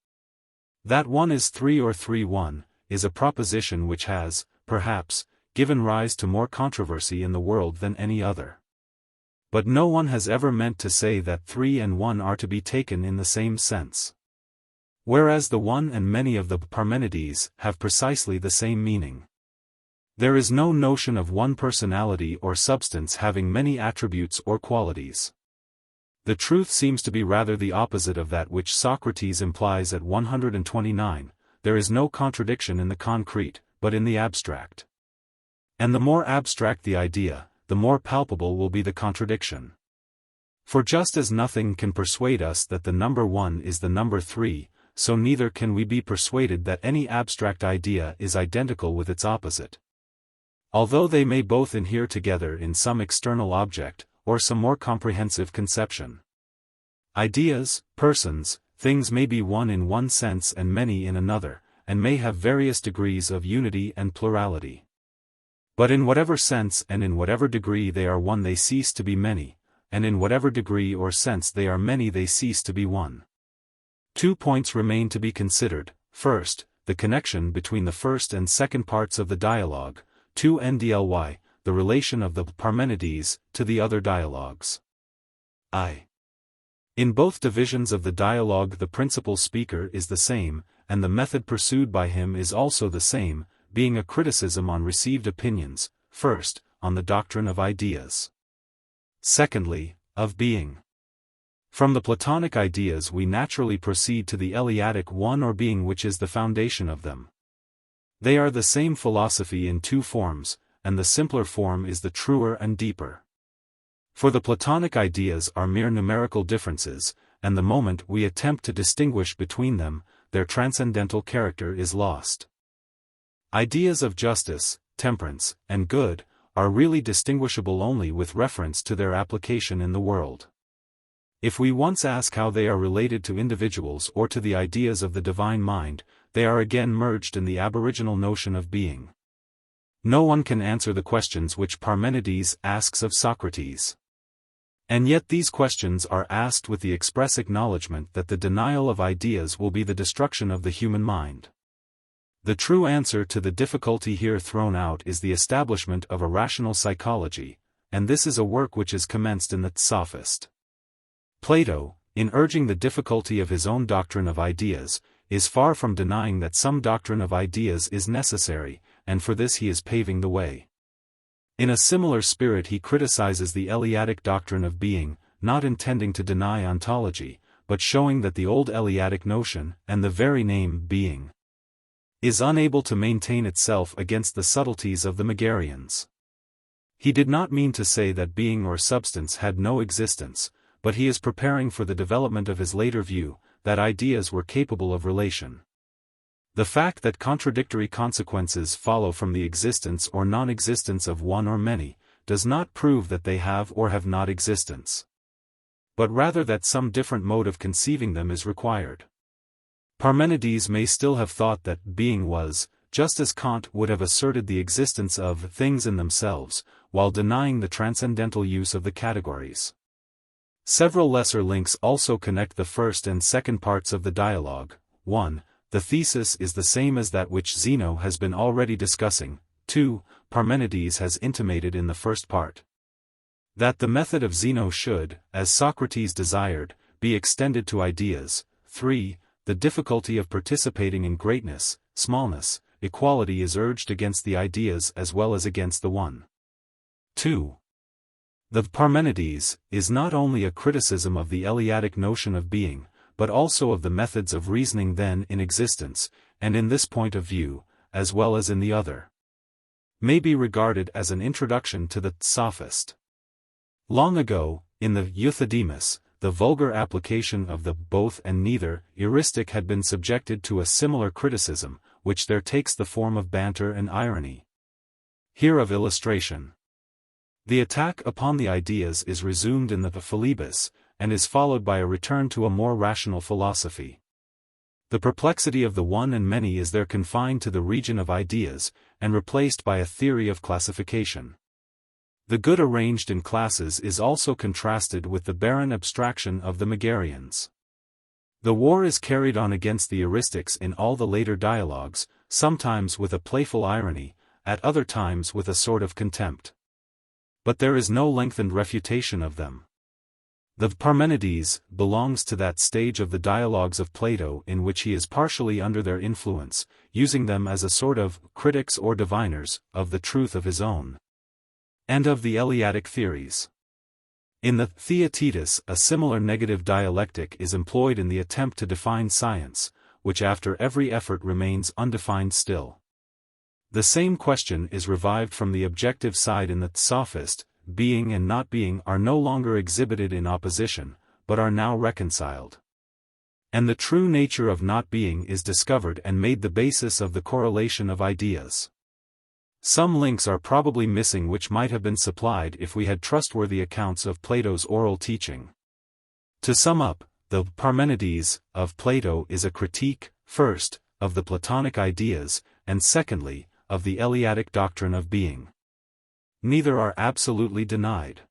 That one is 3 or 3-1, is a proposition which has, perhaps, given rise to more controversy in the world than any other. But no one has ever meant to say that 3 and 1 are to be taken in the same sense. Whereas the one and many of the Parmenides have precisely the same meaning. There is no notion of one personality or substance having many attributes or qualities. The truth seems to be rather the opposite of that which Socrates implies at 129, there is no contradiction in the concrete, but in the abstract. And the more abstract the idea, the more palpable will be the contradiction. For just as nothing can persuade us that the number 1 is the number 3, so neither can we be persuaded that any abstract idea is identical with its opposite. Although they may both inhere together in some external object, or some more comprehensive conception. Ideas, persons, things may be one in one sense and many in another, and may have various degrees of unity and plurality. But in whatever sense and in whatever degree they are one they cease to be many, and in whatever degree or sense they are many they cease to be one. 2 points remain to be considered. First, the connection between the first and second parts of the dialogue, 2 ndly, the relation of the Parmenides to the other dialogues. In both divisions of the dialogue the principal speaker is the same, and the method pursued by him is also the same, being a criticism on received opinions, first, on the doctrine of ideas. Secondly, of being. From the Platonic ideas we naturally proceed to the Eleatic one or being which is the foundation of them. They are the same philosophy in 2 forms, and the simpler form is the truer and deeper. For the Platonic ideas are mere numerical differences, and the moment we attempt to distinguish between them, their transcendental character is lost. Ideas of justice, temperance, and good, are really distinguishable only with reference to their application in the world. If we once ask how they are related to individuals or to the ideas of the divine mind, they are again merged in the aboriginal notion of being. No one can answer the questions which Parmenides asks of Socrates. And yet these questions are asked with the express acknowledgement that the denial of ideas will be the destruction of the human mind. The true answer to the difficulty here thrown out is the establishment of a rational psychology, and this is a work which is commenced in the Sophist. Plato, in urging the difficulty of his own doctrine of ideas, is far from denying that some doctrine of ideas is necessary, and for this he is paving the way. In a similar spirit he criticizes the Eleatic doctrine of being, not intending to deny ontology, but showing that the old Eleatic notion, and the very name being, is unable to maintain itself against the subtleties of the Megarians. He did not mean to say that being or substance had no existence, but he is preparing for the development of his later view, that ideas were capable of relation. The fact that contradictory consequences follow from the existence or non-existence of one or many, does not prove that they have or have not existence, but rather that some different mode of conceiving them is required. Parmenides may still have thought that being was, just as Kant would have asserted the existence of things in themselves, while denying the transcendental use of the categories. Several lesser links also connect the first and second parts of the dialogue. 1. The thesis is the same as that which Zeno has been already discussing. 2. Parmenides has intimated in the first part that the method of Zeno should, as Socrates desired, be extended to ideas. 3. The difficulty of participating in greatness, smallness, equality is urged against the ideas as well as against the one. 2. The Parmenides is not only a criticism of the Eleatic notion of being, but also of the methods of reasoning then in existence, and in this point of view, as well as in the other, may be regarded as an introduction to the sophist. Long ago, in the euthydemus, the vulgar application of the both and neither heuristic had been subjected to a similar criticism, which there takes the form of banter and irony. Here of illustration. The attack upon the ideas is resumed in the Philebus, and is followed by a return to a more rational philosophy. The perplexity of the one and many is there confined to the region of ideas, and replaced by a theory of classification. The good arranged in classes is also contrasted with the barren abstraction of the Megarians. The war is carried on against the heuristics in all the later dialogues, sometimes with a playful irony, at other times with a sort of contempt. But there is no lengthened refutation of them. The Parmenides belongs to that stage of the dialogues of Plato in which he is partially under their influence, using them as a sort of critics or diviners of the truth of his own, and of the Eleatic theories. In the Theaetetus a similar negative dialectic is employed in the attempt to define science, which after every effort remains undefined still. The same question is revived from the objective side in the Sophist. Being and not being are no longer exhibited in opposition, but are now reconciled. And the true nature of not being is discovered and made the basis of the correlation of ideas. Some links are probably missing which might have been supplied if we had trustworthy accounts of Plato's oral teaching. To sum up, the Parmenides of Plato is a critique, first, of the Platonic ideas, and secondly, of the Eleatic doctrine of being. Neither are absolutely denied.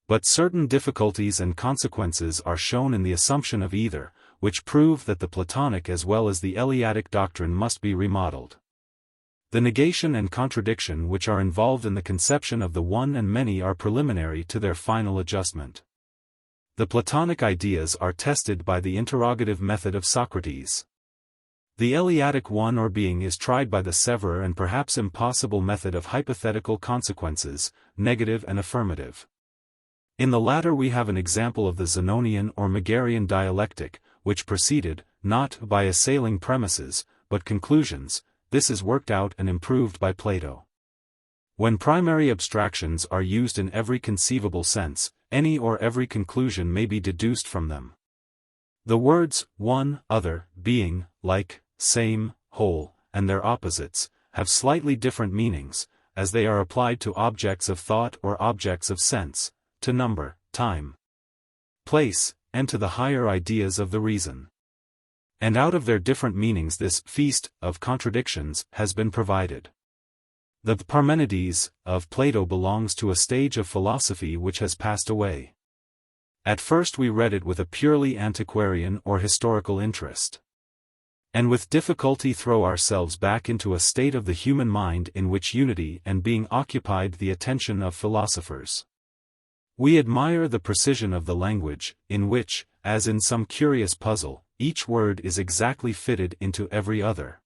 But certain difficulties and consequences are shown in the assumption of either, which prove that the Platonic as well as the Eleatic doctrine must be remodeled. The negation and contradiction which are involved in the conception of the one and many are preliminary to their final adjustment. The Platonic ideas are tested by the interrogative method of Socrates. The Eleatic one or being is tried by the severer and perhaps impossible method of hypothetical consequences, negative and affirmative. In the latter we have an example of the Zenonian or Megarian dialectic, which proceeded, not by assailing premises, but conclusions. This is worked out and improved by Plato. When primary abstractions are used in every conceivable sense, any or every conclusion may be deduced from them. The words, one, other, being, like, same, whole, and their opposites, have slightly different meanings, as they are applied to objects of thought or objects of sense, to number, time, place, and to the higher ideas of the reason. And out of their different meanings this feast of contradictions has been provided. The Parmenides of Plato belongs to a stage of philosophy which has passed away. At first we read it with a purely antiquarian or historical interest, and with difficulty throw ourselves back into a state of the human mind in which unity and being occupied the attention of philosophers. We admire the precision of the language, in which, as in some curious puzzle, each word is exactly fitted into every other.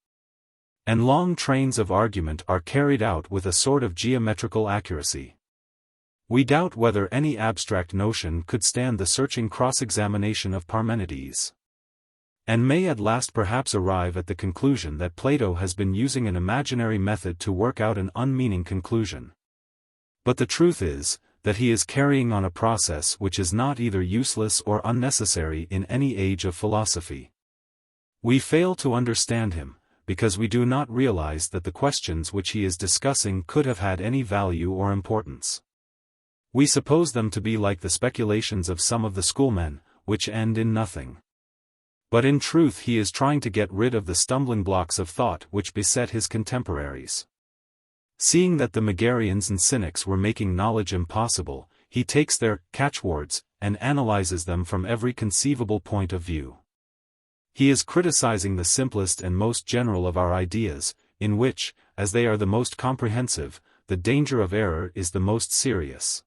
And long trains of argument are carried out with a sort of geometrical accuracy. We doubt whether any abstract notion could stand the searching cross-examination of Parmenides, and may at last perhaps arrive at the conclusion that Plato has been using an imaginary method to work out an unmeaning conclusion. But the truth is, that he is carrying on a process which is not either useless or unnecessary in any age of philosophy. We fail to understand him, because we do not realize that the questions which he is discussing could have had any value or importance. We suppose them to be like the speculations of some of the schoolmen, which end in nothing. But in truth he is trying to get rid of the stumbling blocks of thought which beset his contemporaries. Seeing that the Megarians and Cynics were making knowledge impossible, he takes their catchwords and analyzes them from every conceivable point of view. He is criticizing the simplest and most general of our ideas, in which, as they are the most comprehensive, the danger of error is the most serious.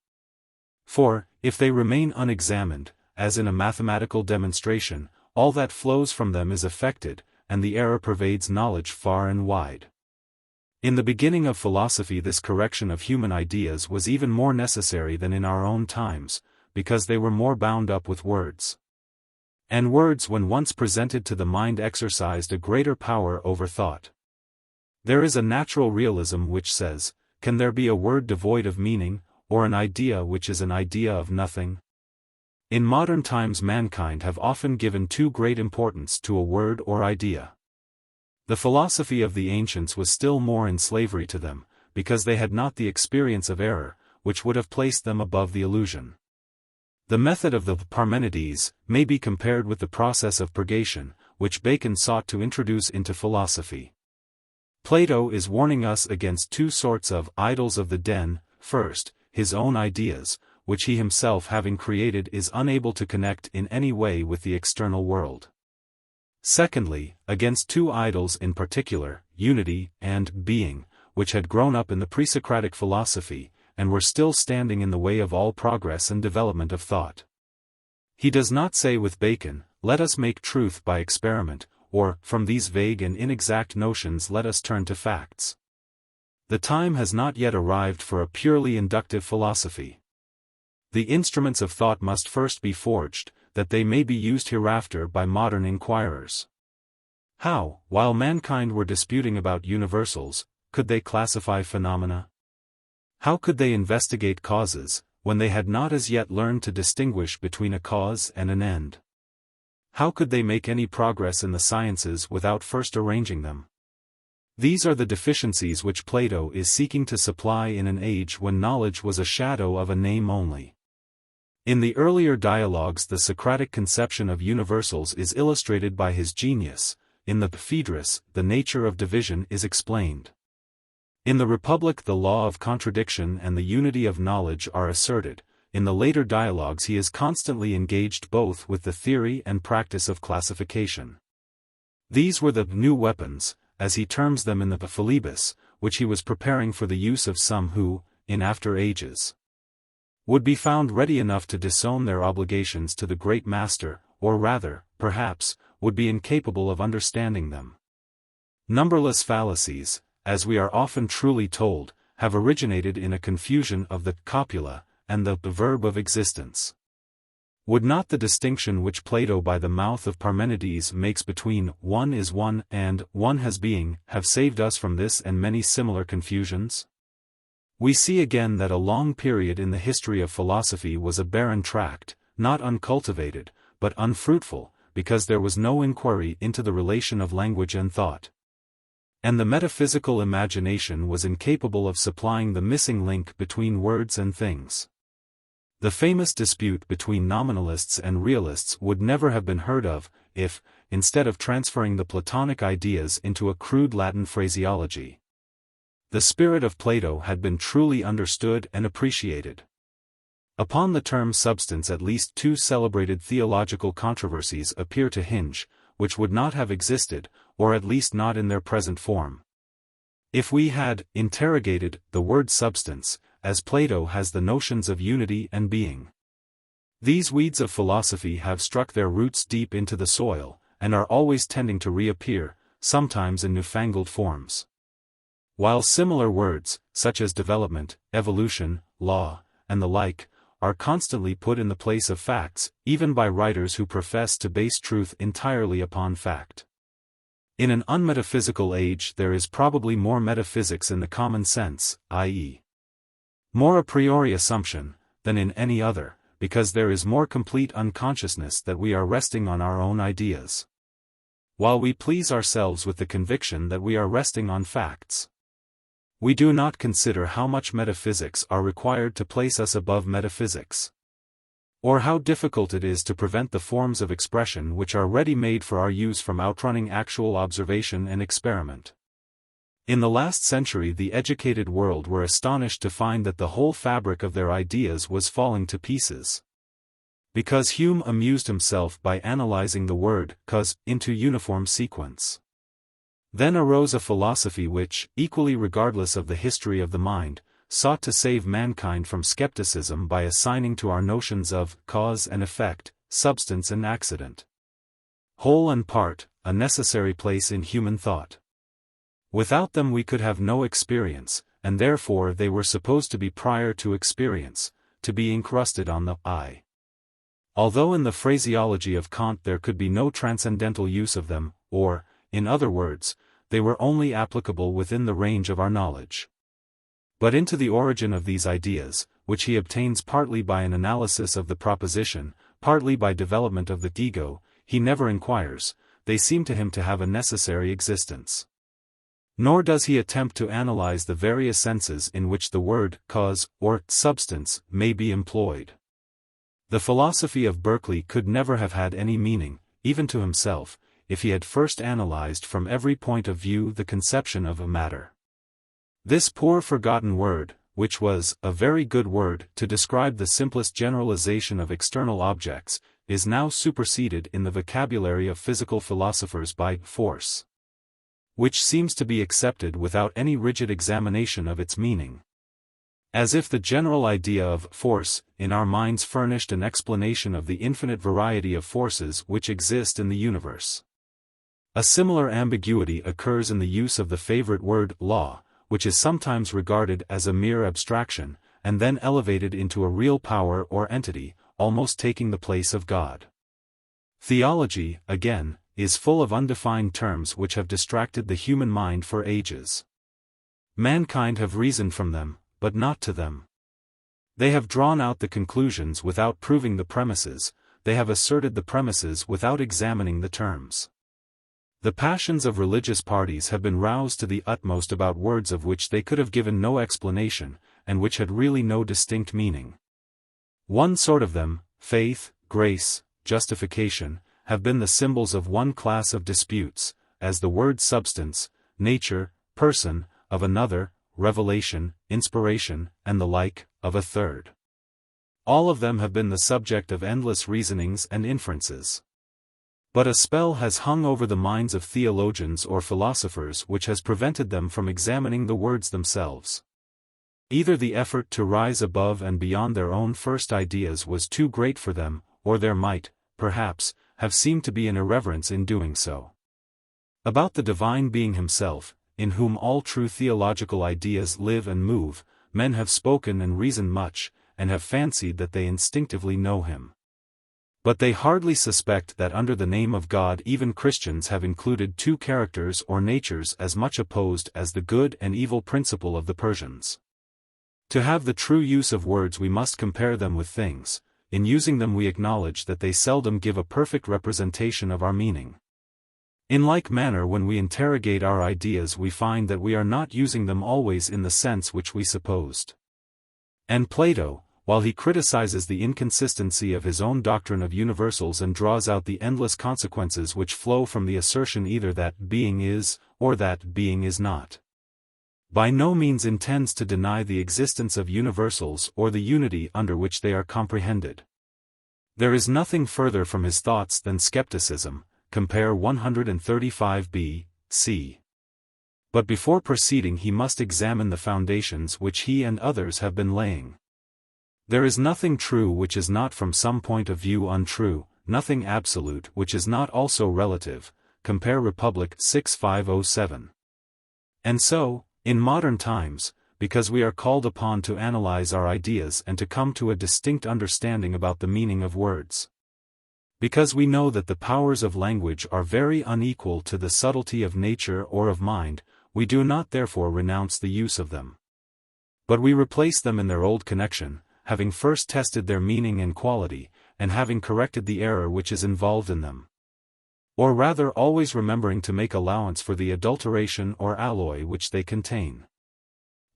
For, if they remain unexamined, as in a mathematical demonstration, all that flows from them is affected, and the error pervades knowledge far and wide. In the beginning of philosophy, this correction of human ideas was even more necessary than in our own times, because they were more bound up with words. And words, when once presented to the mind, exercised a greater power over thought. There is a natural realism which says, can there be a word devoid of meaning, or an idea which is an idea of nothing? In modern times, mankind have often given too great importance to a word or idea. The philosophy of the ancients was still more in slavery to them, because they had not the experience of error, which would have placed them above the illusion. The method of the Parmenides may be compared with the process of purgation, which Bacon sought to introduce into philosophy. Plato is warning us against two sorts of idols of the den: first, his own ideas, which he himself, having created, is unable to connect in any way with the external world. Secondly, against two idols in particular, unity and being, which had grown up in the pre-Socratic philosophy, and were still standing in the way of all progress and development of thought. He does not say with Bacon, let us make truth by experiment, or, from these vague and inexact notions let us turn to facts. The time has not yet arrived for a purely inductive philosophy. The instruments of thought must first be forged, that they may be used hereafter by modern inquirers. How, while mankind were disputing about universals, could they classify phenomena? How could they investigate causes, when they had not as yet learned to distinguish between a cause and an end? How could they make any progress in the sciences without first arranging them? These are the deficiencies which Plato is seeking to supply in an age when knowledge was a shadow of a name only. In the earlier dialogues, the Socratic conception of universals is illustrated by his genius. In the Phaedrus, the nature of division is explained. In the Republic, the law of contradiction and the unity of knowledge are asserted. In the later dialogues, he is constantly engaged both with the theory and practice of classification. These were the new weapons, as he terms them in the Philebus, which he was preparing for the use of some who, in after ages, would be found ready enough to disown their obligations to the great master, or rather, perhaps, would be incapable of understanding them. Numberless fallacies, as we are often truly told, have originated in a confusion of the copula and the verb of existence. Would not the distinction which Plato by the mouth of Parmenides makes between one is one and one has being have saved us from this and many similar confusions? We see again that a long period in the history of philosophy was a barren tract, not uncultivated, but unfruitful, because there was no inquiry into the relation of language and thought. And the metaphysical imagination was incapable of supplying the missing link between words and things. The famous dispute between nominalists and realists would never have been heard of, if, instead of transferring the Platonic ideas into a crude Latin phraseology, the spirit of Plato had been truly understood and appreciated. Upon the term substance at least two celebrated theological controversies appear to hinge, which would not have existed, or at least not in their present form, if we had interrogated the word substance, as Plato has the notions of unity and being. These weeds of philosophy have struck their roots deep into the soil, and are always tending to reappear, sometimes in newfangled forms. While similar words, such as development, evolution, law, and the like, are constantly put in the place of facts, even by writers who profess to base truth entirely upon fact. In an unmetaphysical age there is probably more metaphysics in the common sense, i.e., more a priori assumption, than in any other, because there is more complete unconsciousness that we are resting on our own ideas, while we please ourselves with the conviction that we are resting on facts. We do not consider how much metaphysics are required to place us above metaphysics, or how difficult it is to prevent the forms of expression which are ready-made for our use from outrunning actual observation and experiment. In the last century the educated world were astonished to find that the whole fabric of their ideas was falling to pieces, because Hume amused himself by analyzing the word cause into uniform sequence. Then arose a philosophy which, equally regardless of the history of the mind, sought to save mankind from skepticism by assigning to our notions of cause and effect, substance and accident, whole and part, a necessary place in human thought. Without them we could have no experience, and therefore they were supposed to be prior to experience, to be incrusted on the I. Although in the phraseology of Kant there could be no transcendental use of them, or, in other words, they were only applicable within the range of our knowledge. But into the origin of these ideas, which he obtains partly by an analysis of the proposition, partly by development of the ego, he never inquires, they seem to him to have a necessary existence. Nor does he attempt to analyze the various senses in which the word cause or substance may be employed. The philosophy of Berkeley could never have had any meaning, even to himself, if he had first analyzed from every point of view the conception of a matter. This poor forgotten word, which was a very good word to describe the simplest generalization of external objects, is now superseded in the vocabulary of physical philosophers by force, which seems to be accepted without any rigid examination of its meaning. As if the general idea of force in our minds furnished an explanation of the infinite variety of forces which exist in the universe. A similar ambiguity occurs in the use of the favorite word law, which is sometimes regarded as a mere abstraction, and then elevated into a real power or entity, almost taking the place of God. Theology, again, is full of undefined terms which have distracted the human mind for ages. Mankind have reasoned from them, but not to them. They have drawn out the conclusions without proving the premises, they have asserted the premises without examining the terms. The passions of religious parties have been roused to the utmost about words of which they could have given no explanation, and which had really no distinct meaning. One sort of them, faith, grace, justification, have been the symbols of one class of disputes, as the word substance, nature, person, of another, revelation, inspiration, and the like, of a third. All of them have been the subject of endless reasonings and inferences. But a spell has hung over the minds of theologians or philosophers which has prevented them from examining the words themselves. Either the effort to rise above and beyond their own first ideas was too great for them, or there might, perhaps, have seemed to be an irreverence in doing so. About the divine being himself, in whom all true theological ideas live and move, men have spoken and reasoned much, and have fancied that they instinctively know him. But they hardly suspect that under the name of God even Christians have included two characters or natures as much opposed as the good and evil principle of the Persians. To have the true use of words we must compare them with things, in using them we acknowledge that they seldom give a perfect representation of our meaning. In like manner when we interrogate our ideas we find that we are not using them always in the sense which we supposed. And Plato, while he criticizes the inconsistency of his own doctrine of universals and draws out the endless consequences which flow from the assertion either that being is, or that being is not, by no means intends to deny the existence of universals or the unity under which they are comprehended. There is nothing further from his thoughts than skepticism, compare 135b, c. But before proceeding he must examine the foundations which he and others have been laying. There is nothing true which is not from some point of view untrue, nothing absolute which is not also relative, compare Republic 6507. And so, in modern times, because we are called upon to analyze our ideas and to come to a distinct understanding about the meaning of words, because we know that the powers of language are very unequal to the subtlety of nature or of mind, we do not therefore renounce the use of them. But we replace them in their old connection, having first tested their meaning and quality, and having corrected the error which is involved in them. Or rather always remembering to make allowance for the adulteration or alloy which they contain.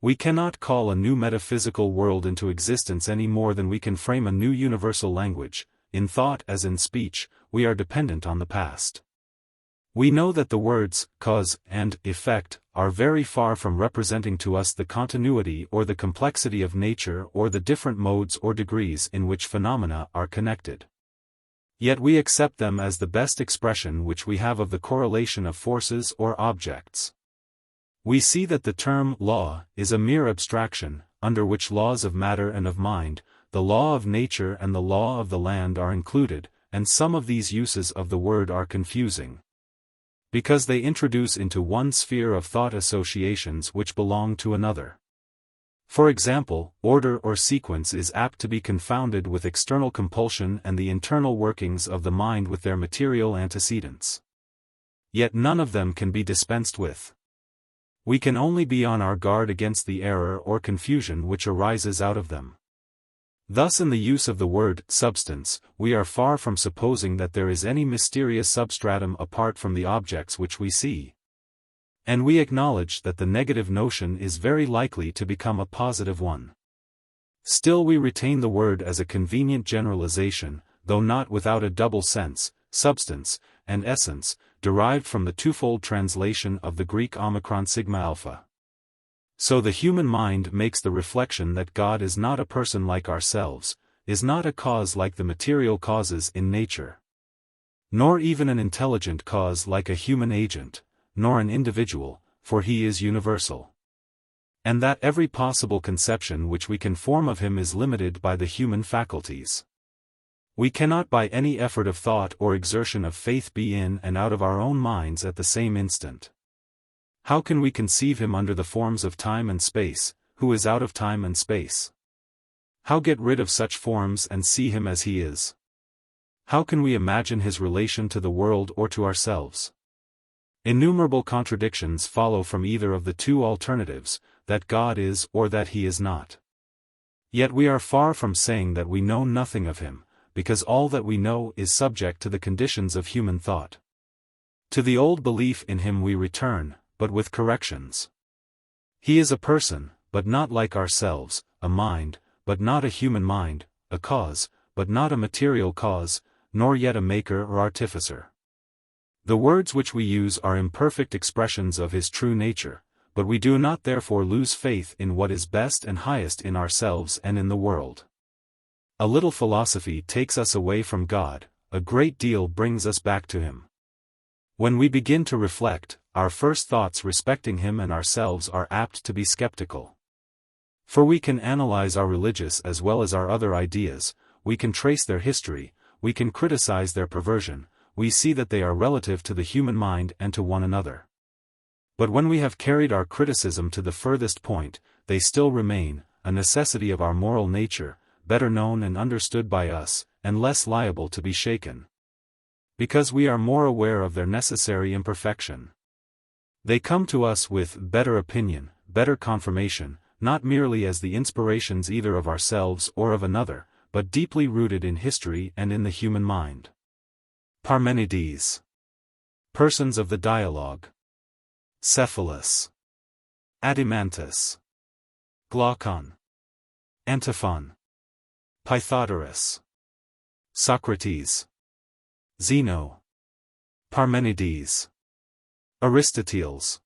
We cannot call a new metaphysical world into existence any more than we can frame a new universal language. In thought as in speech, we are dependent on the past. We know that the words, cause, and effect, are very far from representing to us the continuity or the complexity of nature or the different modes or degrees in which phenomena are connected. Yet we accept them as the best expression which we have of the correlation of forces or objects. We see that the term law is a mere abstraction, under which laws of matter and of mind, the law of nature and the law of the land are included, and some of these uses of the word are confusing. Because they introduce into one sphere of thought associations which belong to another. For example, order or sequence is apt to be confounded with external compulsion and the internal workings of the mind with their material antecedents. Yet none of them can be dispensed with. We can only be on our guard against the error or confusion which arises out of them. Thus in the use of the word substance, we are far from supposing that there is any mysterious substratum apart from the objects which we see. And we acknowledge that the negative notion is very likely to become a positive one. Still we retain the word as a convenient generalization, though not without a double sense, substance, and essence, derived from the twofold translation of the Greek omicron sigma alpha. So the human mind makes the reflection that God is not a person like ourselves, is not a cause like the material causes in nature, nor even an intelligent cause like a human agent, nor an individual, for he is universal. And that every possible conception which we can form of him is limited by the human faculties. We cannot by any effort of thought or exertion of faith be in and out of our own minds at the same instant. How can we conceive him under the forms of time and space, who is out of time and space? How get rid of such forms and see him as he is? How can we imagine his relation to the world or to ourselves? Innumerable contradictions follow from either of the two alternatives, that God is or that he is not. Yet we are far from saying that we know nothing of him, because all that we know is subject to the conditions of human thought. To the old belief in him we return, but with corrections. He is a person, but not like ourselves, a mind, but not a human mind, a cause, but not a material cause, nor yet a maker or artificer. The words which we use are imperfect expressions of his true nature, but we do not therefore lose faith in what is best and highest in ourselves and in the world. A little philosophy takes us away from God, a great deal brings us back to him. When we begin to reflect, our first thoughts respecting him and ourselves are apt to be skeptical. For we can analyze our religious as well as our other ideas, we can trace their history, we can criticize their perversion, we see that they are relative to the human mind and to one another. But when we have carried our criticism to the furthest point, they still remain, a necessity of our moral nature, better known and understood by us, and less liable to be shaken. Because we are more aware of their necessary imperfection. They come to us with better opinion, better confirmation, not merely as the inspirations either of ourselves or of another, but deeply rooted in history and in the human mind. Parmenides. Persons of the Dialogue. Cephalus. Adimantus. Glaucon. Antiphon. Pythagoras. Socrates. Zeno. Parmenides. Aristoteles.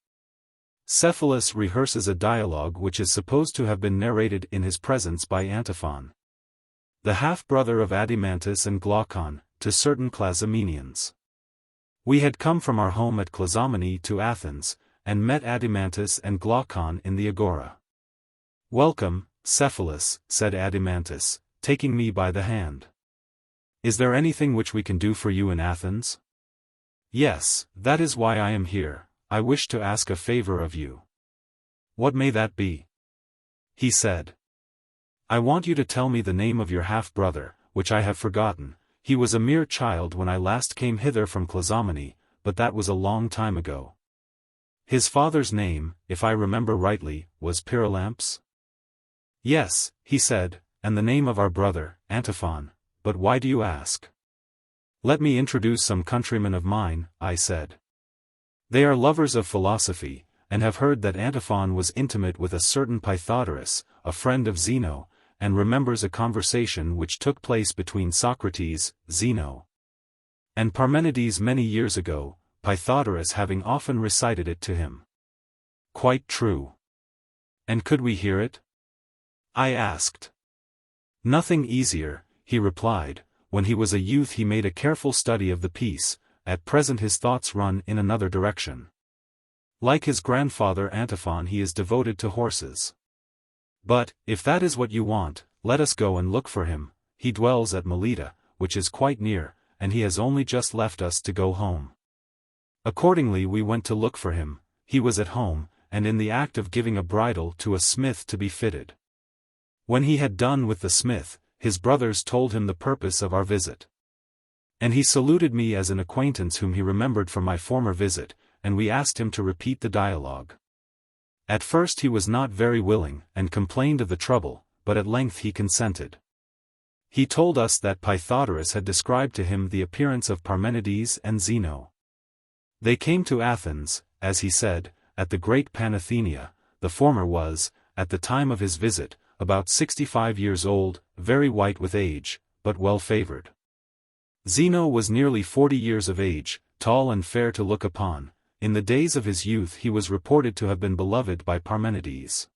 Cephalus rehearses a dialogue which is supposed to have been narrated in his presence by Antiphon, the half-brother of Adimantus and Glaucon, to certain Clazomenians. We had come from our home at Clazomene to Athens, and met Adimantus and Glaucon in the agora. "Welcome, Cephalus," said Adimantus, taking me by the hand. "Is there anything which we can do for you in Athens?" "Yes, that is why I am here. I wish to ask a favor of you." "What may that be?" he said. "I want you to tell me the name of your half-brother, which I have forgotten. He was a mere child when I last came hither from Clazomene, but that was a long time ago." "His father's name, if I remember rightly, was Pyrilampus?" "Yes," he said, "and the name of our brother, Antiphon. But why do you ask?" "Let me introduce some countrymen of mine," I said. "They are lovers of philosophy, and have heard that Antiphon was intimate with a certain Pythagoras, a friend of Zeno, and remembers a conversation which took place between Socrates, Zeno, and Parmenides many years ago, Pythagoras having often recited it to him." "Quite true. And could we hear it?" I asked. "Nothing easier," he replied. "When he was a youth he made a careful study of the piece, at present his thoughts run in another direction. Like his grandfather Antiphon he is devoted to horses. But, if that is what you want, let us go and look for him. He dwells at Melita, which is quite near, and he has only just left us to go home." Accordingly we went to look for him. He was at home, and in the act of giving a bridle to a smith to be fitted. When he had done with the smith, his brothers told him the purpose of our visit. And he saluted me as an acquaintance whom he remembered from my former visit, and we asked him to repeat the dialogue. At first he was not very willing, and complained of the trouble, but at length he consented. He told us that Pythagoras had described to him the appearance of Parmenides and Zeno. They came to Athens, as he said, at the great Panathenea. The former was, at the time of his visit, about 65 years old, very white with age, but well favored. Zeno was nearly 40 years of age, tall and fair to look upon. In the days of his youth he was reported to have been beloved by Parmenides.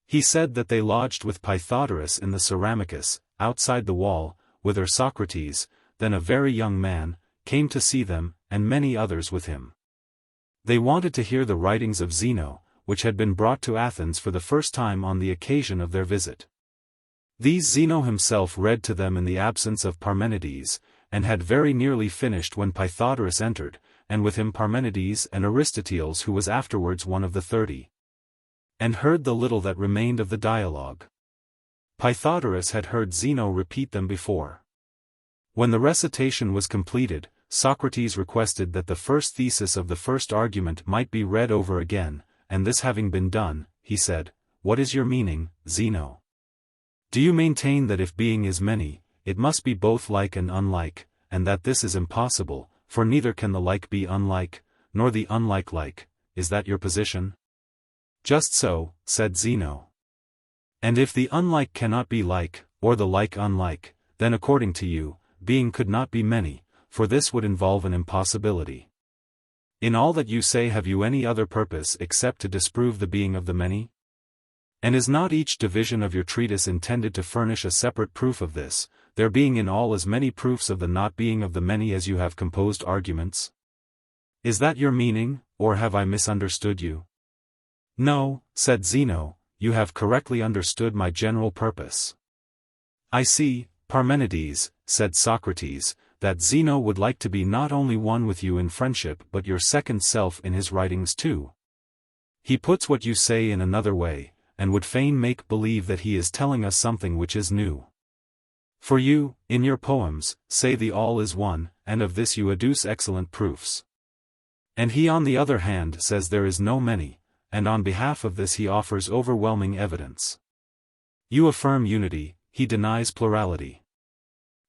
He said that they lodged with Pythagoras in the Ceramicus, outside the wall, whither Socrates, then a very young man, came to see them, and many others with him. They wanted to hear the writings of Zeno, which had been brought to Athens for the first time on the occasion of their visit. These Zeno himself read to them in the absence of Parmenides, and had very nearly finished when Pythagoras entered, and with him Parmenides and Aristoteles, who was afterwards one of the 30. And heard the little that remained of the dialogue. Pythagoras had heard Zeno repeat them before. When the recitation was completed, Socrates requested that the first thesis of the first argument might be read over again, and this having been done, he said, "What is your meaning, Zeno? Do you maintain that if being is many, it must be both like and unlike, and that this is impossible, for neither can the like be unlike, nor the unlike like? Is that your position?" "Just so," said Zeno. "And if the unlike cannot be like, or the like unlike, then according to you, being could not be many, for this would involve an impossibility. In all that you say, have you any other purpose except to disprove the being of the many? And is not each division of your treatise intended to furnish a separate proof of this, there being in all as many proofs of the not being of the many as you have composed arguments? Is that your meaning, or have I misunderstood you?" "No," said Zeno, "you have correctly understood my general purpose." "I see, Parmenides," said Socrates, "that Zeno would like to be not only one with you in friendship but your second self in his writings too. He puts what you say in another way, and would fain make believe that he is telling us something which is new. For you, in your poems, say the all is one, and of this you adduce excellent proofs. And he on the other hand says there is no many, and on behalf of this he offers overwhelming evidence. You affirm unity, he denies plurality.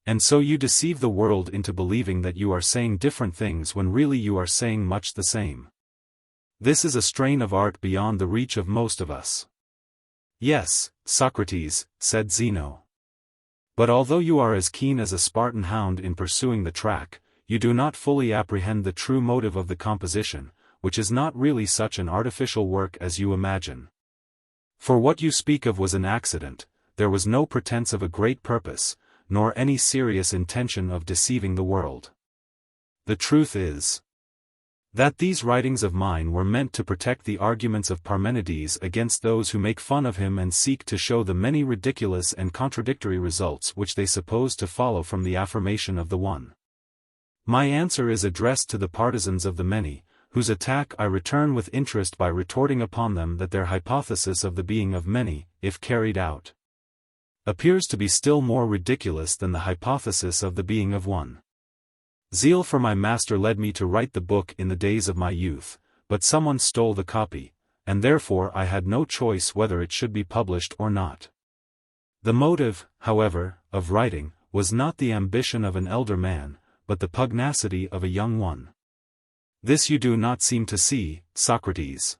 And so you deceive the world into believing that you are saying different things when really you are saying much the same. This is a strain of art beyond the reach of most of us." "Yes, Socrates," said Zeno. "But although you are as keen as a Spartan hound in pursuing the track, you do not fully apprehend the true motive of the composition, which is not really such an artificial work as you imagine. For what you speak of was an accident, there was no pretense of a great purpose, nor any serious intention of deceiving the world. The truth is that these writings of mine were meant to protect the arguments of Parmenides against those who make fun of him and seek to show the many ridiculous and contradictory results which they suppose to follow from the affirmation of the one. My answer is addressed to the partisans of the many, whose attack I return with interest by retorting upon them that their hypothesis of the being of many, if carried out, appears to be still more ridiculous than the hypothesis of the being of one. Zeal for my master led me to write the book in the days of my youth, but someone stole the copy, and therefore I had no choice whether it should be published or not. The motive, however, of writing, was not the ambition of an elder man, but the pugnacity of a young one. This you do not seem to see, Socrates.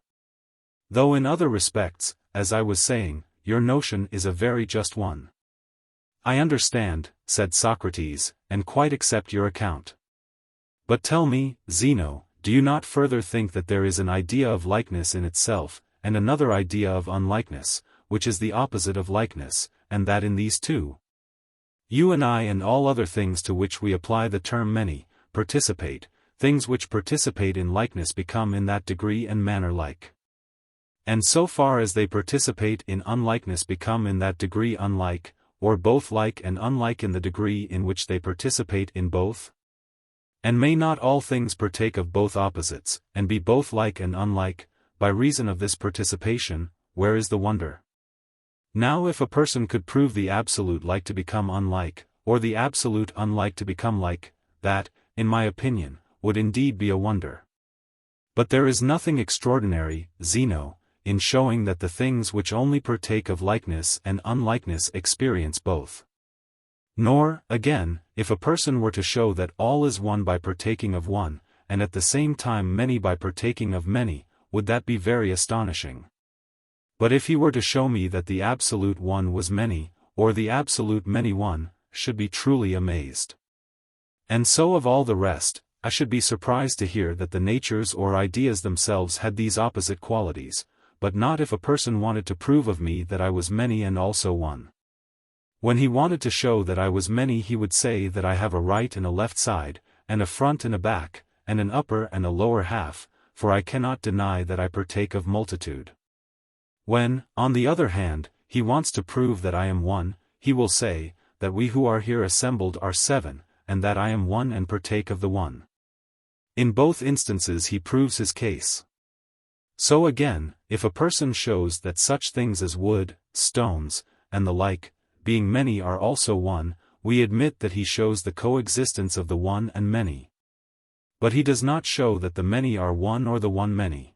Though in other respects, as I was saying, your notion is a very just one. "I understand," said Socrates, "and quite accept your account. But tell me, Zeno, do you not further think that there is an idea of likeness in itself, and another idea of unlikeness, which is the opposite of likeness, and that in these two, you and I and all other things to which we apply the term many, participate, things which participate in likeness become in that degree and manner like. And so far as they participate in unlikeness become in that degree unlike, or both like and unlike in the degree in which they participate in both? And may not all things partake of both opposites, and be both like and unlike? By reason of this participation, where is the wonder? Now if a person could prove the absolute like to become unlike, or the absolute unlike to become like, that, in my opinion, would indeed be a wonder. But there is nothing extraordinary, Zeno, in showing that the things which only partake of likeness and unlikeness experience both. Nor, again, if a person were to show that all is one by partaking of one, and at the same time many by partaking of many, would that be very astonishing. But if he were to show me that the absolute one was many, or the absolute many one, should be truly amazed. And so of all the rest, I should be surprised to hear that the natures or ideas themselves had these opposite qualities, but not if a person wanted to prove of me that I was many and also one. When he wanted to show that I was many, he would say that I have a right and a left side, and a front and a back, and an upper and a lower half, for I cannot deny that I partake of multitude. When, on the other hand, he wants to prove that I am one, he will say, that we who are here assembled are 7, and that I am one and partake of the one. In both instances he proves his case. So again, if a person shows that such things as wood, stones, and the like, being many are also one, we admit that he shows the coexistence of the one and many. But he does not show that the many are one or the one many.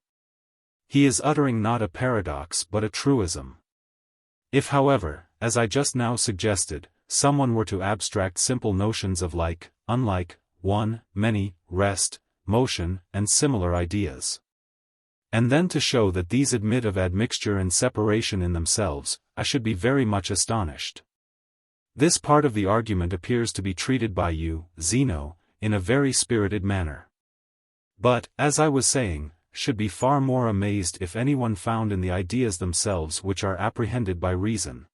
He is uttering not a paradox but a truism. If however, as I just now suggested, someone were to abstract simple notions of like, unlike, one, many, rest, motion, and similar ideas, and then to show that these admit of admixture and separation in themselves, I should be very much astonished. This part of the argument appears to be treated by you, Zeno, in a very spirited manner. But, as I was saying, should be far more amazed if anyone found in the ideas themselves which are apprehended by reason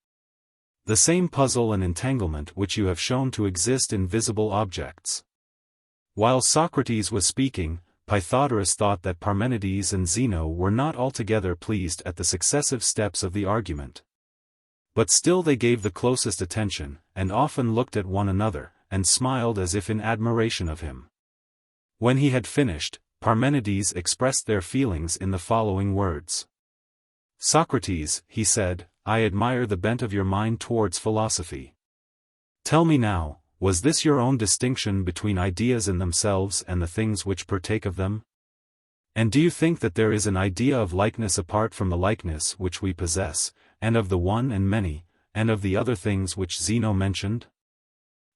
the same puzzle and entanglement which you have shown to exist in visible objects. While Socrates was speaking, Pythagoras thought that Parmenides and Zeno were not altogether pleased at the successive steps of the argument. But still they gave the closest attention, and often looked at one another, and smiled as if in admiration of him. When he had finished, Parmenides expressed their feelings in the following words. Socrates, he said, I admire the bent of your mind towards philosophy. Tell me now, was this your own distinction between ideas in themselves and the things which partake of them? And do you think that there is an idea of likeness apart from the likeness which we possess, and of the one and many, and of the other things which Zeno mentioned?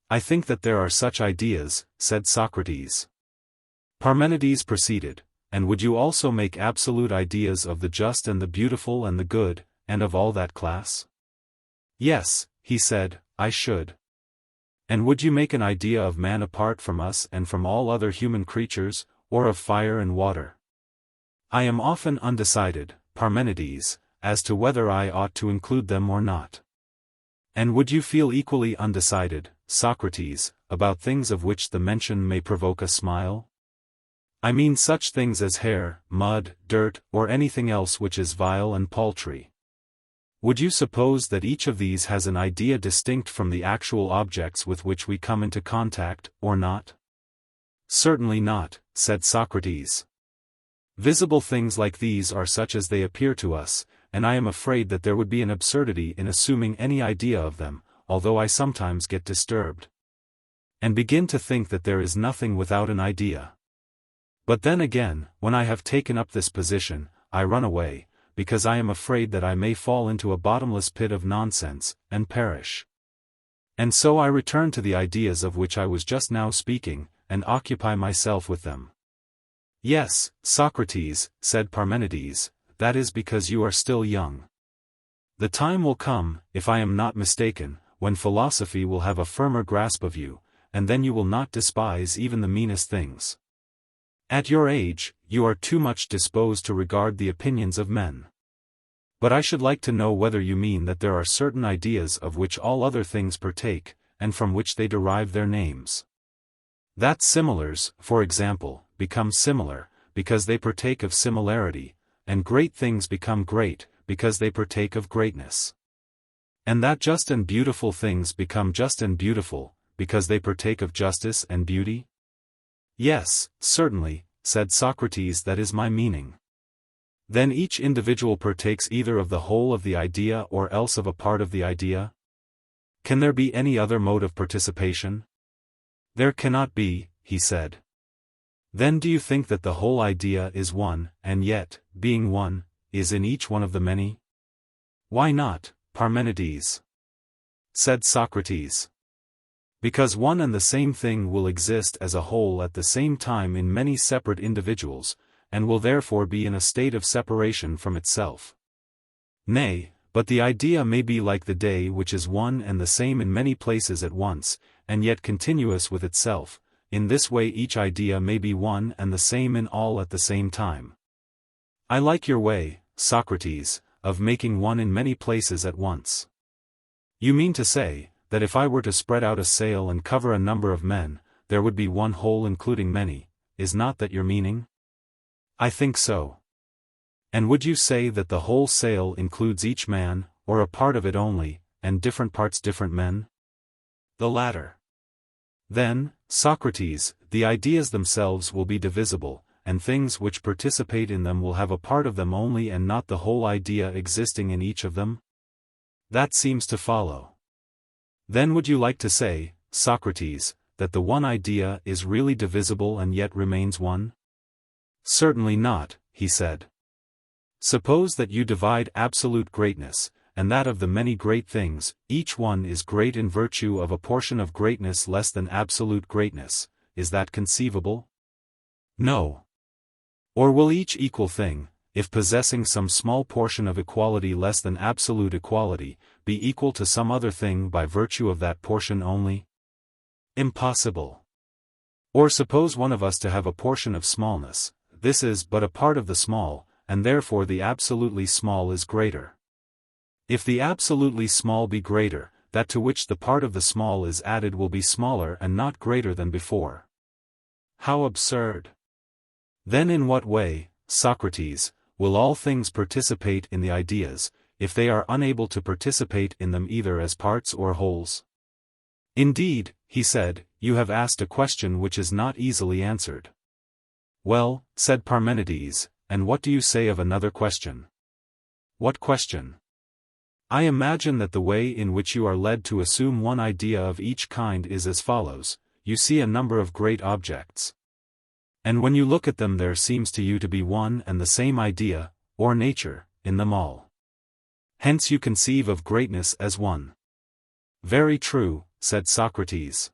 I think that there are such ideas, said Socrates. Parmenides proceeded, and would you also make absolute ideas of the just and the beautiful and the good, and of all that class? Yes, he said, I should. And would you make an idea of man apart from us and from all other human creatures, or of fire and water? I am often undecided, Parmenides, as to whether I ought to include them or not. And would you feel equally undecided, Socrates, about things of which the mention may provoke a smile? I mean such things as hair, mud, dirt, or anything else which is vile and paltry. Would you suppose that each of these has an idea distinct from the actual objects with which we come into contact, or not? Certainly not, said Socrates. Visible things like these are such as they appear to us, and I am afraid that there would be an absurdity in assuming any idea of them, although I sometimes get disturbed, and begin to think that there is nothing without an idea. But then again, when I have taken up this position, I run away, because I am afraid that I may fall into a bottomless pit of nonsense, and perish. And so I return to the ideas of which I was just now speaking, and occupy myself with them. Yes, Socrates, said Parmenides, that is because you are still young. The time will come, if I am not mistaken, when philosophy will have a firmer grasp of you, and then you will not despise even the meanest things. At your age, you are too much disposed to regard the opinions of men. But I should like to know whether you mean that there are certain ideas of which all other things partake, and from which they derive their names. That similars, for example, become similar, because they partake of similarity, and great things become great, because they partake of greatness. And that just and beautiful things become just and beautiful, because they partake of justice and beauty? Yes, certainly, said Socrates, that is my meaning. Then each individual partakes either of the whole of the idea or else of a part of the idea? Can there be any other mode of participation? There cannot be, he said. Then do you think that the whole idea is one, and yet, being one, is in each one of the many? Why not, Parmenides? Said Socrates. Because one and the same thing will exist as a whole at the same time in many separate individuals, and will therefore be in a state of separation from itself. Nay, but the idea may be like the day, which is one and the same in many places at once, and yet continuous with itself. In this way each idea may be one and the same in all at the same time. I like your way, Socrates, of making one in many places at once. You mean to say, that if I were to spread out a sail and cover a number of men, there would be one whole including many, is not that your meaning? I think so. And would you say that the whole sail includes each man, or a part of it only, and different parts different men? The latter. Then, Socrates, the ideas themselves will be divisible, and things which participate in them will have a part of them only and not the whole idea existing in each of them? That seems to follow. Then would you like to say, Socrates, that the one idea is really divisible and yet remains one? Certainly not, he said. Suppose that you divide absolute greatness, and that of the many great things, each one is great in virtue of a portion of greatness less than absolute greatness. Is that conceivable? No. Or will each equal thing, if possessing some small portion of equality less than absolute equality, be equal to some other thing by virtue of that portion only? Impossible. Or suppose one of us to have a portion of smallness, this is but a part of the small, and therefore the absolutely small is greater. If the absolutely small be greater, that to which the part of the small is added will be smaller and not greater than before. How absurd! Then in what way, Socrates, will all things participate in the ideas, if they are unable to participate in them either as parts or wholes? Indeed, he said, you have asked a question which is not easily answered. Well, said Parmenides, and what do you say of another question? What question? I imagine that the way in which you are led to assume one idea of each kind is as follows: you see a number of great objects. And when you look at them there seems to you to be one and the same idea, or nature, in them all. Hence you conceive of greatness as one. Very true, said Socrates.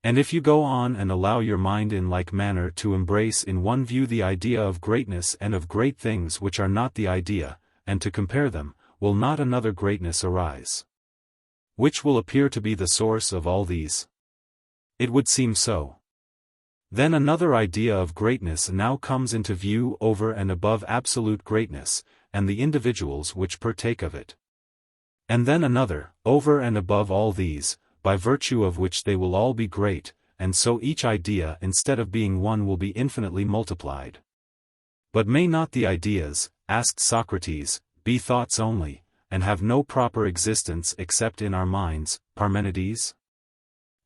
And if you go on and allow your mind in like manner to embrace in one view the idea of greatness and of great things which are not the idea, and to compare them, will not another greatness arise? Which will appear to be the source of all these? It would seem so. Then another idea of greatness now comes into view over and above absolute greatness, and the individuals which partake of it. And then another, over and above all these, by virtue of which they will all be great, and so each idea instead of being one will be infinitely multiplied. But may not the ideas, asked Socrates, be thoughts only, and have no proper existence except in our minds, Parmenides?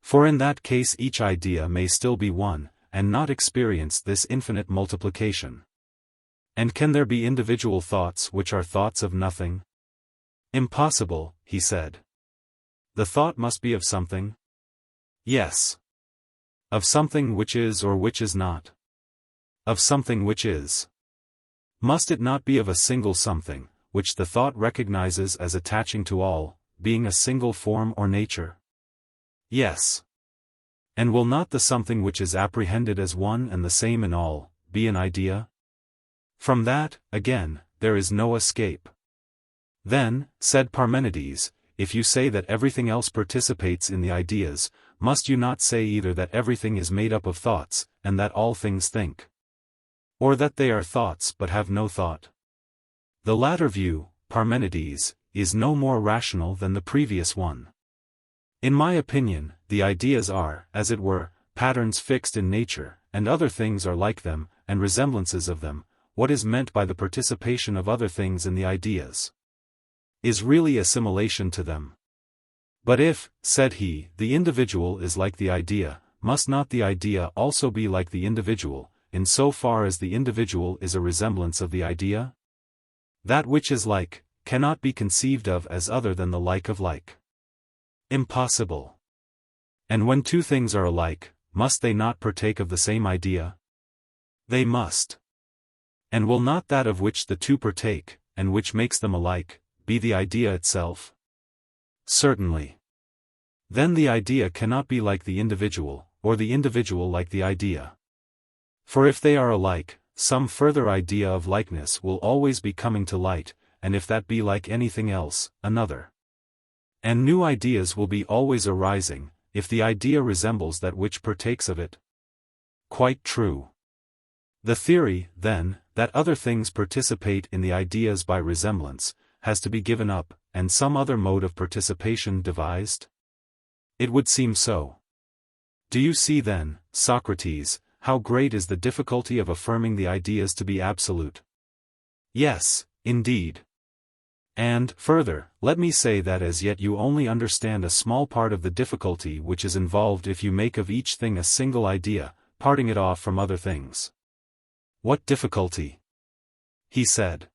For in that case each idea may still be one, and not experience this infinite multiplication. And can there be individual thoughts which are thoughts of nothing? Impossible, he said. The thought must be of something? Yes. Of something which is or which is not? Of something which is. Must it not be of a single something, which the thought recognizes as attaching to all, being a single form or nature? Yes. And will not the something which is apprehended as one and the same in all, be an idea? From that, again, there is no escape. Then, said Parmenides, if you say that everything else participates in the ideas, must you not say either that everything is made up of thoughts, and that all things think? Or that they are thoughts but have no thought? The latter view, Parmenides, is no more rational than the previous one. In my opinion, the ideas are, as it were, patterns fixed in nature, and other things are like them, and resemblances of them. What is meant by the participation of other things in the ideas is really assimilation to them. But if, said he, the individual is like the idea, must not the idea also be like the individual, in so far as the individual is a resemblance of the idea? That which is like, cannot be conceived of as other than the like of like. Impossible. And when two things are alike, must they not partake of the same idea? They must. And will not that of which the two partake, and which makes them alike, be the idea itself? Certainly. Then the idea cannot be like the individual, or the individual like the idea. For if they are alike, some further idea of likeness will always be coming to light, and if that be like anything else, another. And new ideas will be always arising, if the idea resembles that which partakes of it. Quite true. The theory, then, that other things participate in the ideas by resemblance, has to be given up, and some other mode of participation devised? It would seem so. Do you see then, Socrates, how great is the difficulty of affirming the ideas to be absolute? Yes, indeed. And, further, let me say that as yet you only understand a small part of the difficulty which is involved if you make of each thing a single idea, parting it off from other things. What difficulty? He said.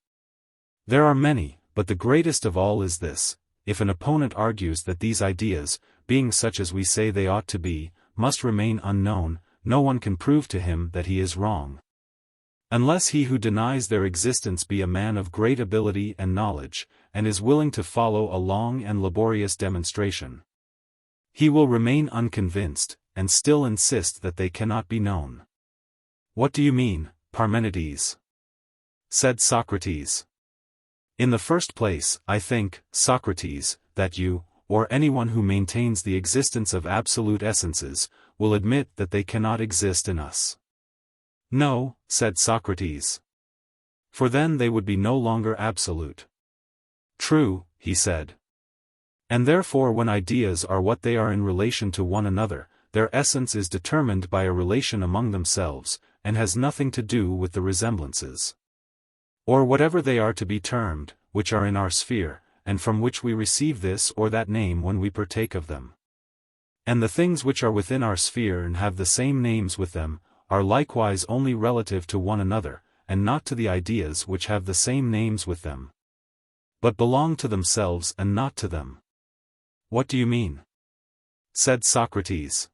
There are many, but the greatest of all is this: if an opponent argues that these ideas, being such as we say they ought to be, must remain unknown, no one can prove to him that he is wrong. Unless he who denies their existence be a man of great ability and knowledge, and is willing to follow a long and laborious demonstration. He will remain unconvinced, and still insist that they cannot be known. What do you mean, Parmenides? Said Socrates. In the first place, I think, Socrates, that you, or anyone who maintains the existence of absolute essences, will admit that they cannot exist in us. No, said Socrates. For then they would be no longer absolute. True, he said. And therefore when ideas are what they are in relation to one another, their essence is determined by a relation among themselves, and has nothing to do with the resemblances. Or whatever they are to be termed, which are in our sphere, and from which we receive this or that name when we partake of them. And the things which are within our sphere and have the same names with them, are likewise only relative to one another, and not to the ideas which have the same names with them, but belong to themselves and not to them. What do you mean? Said Socrates.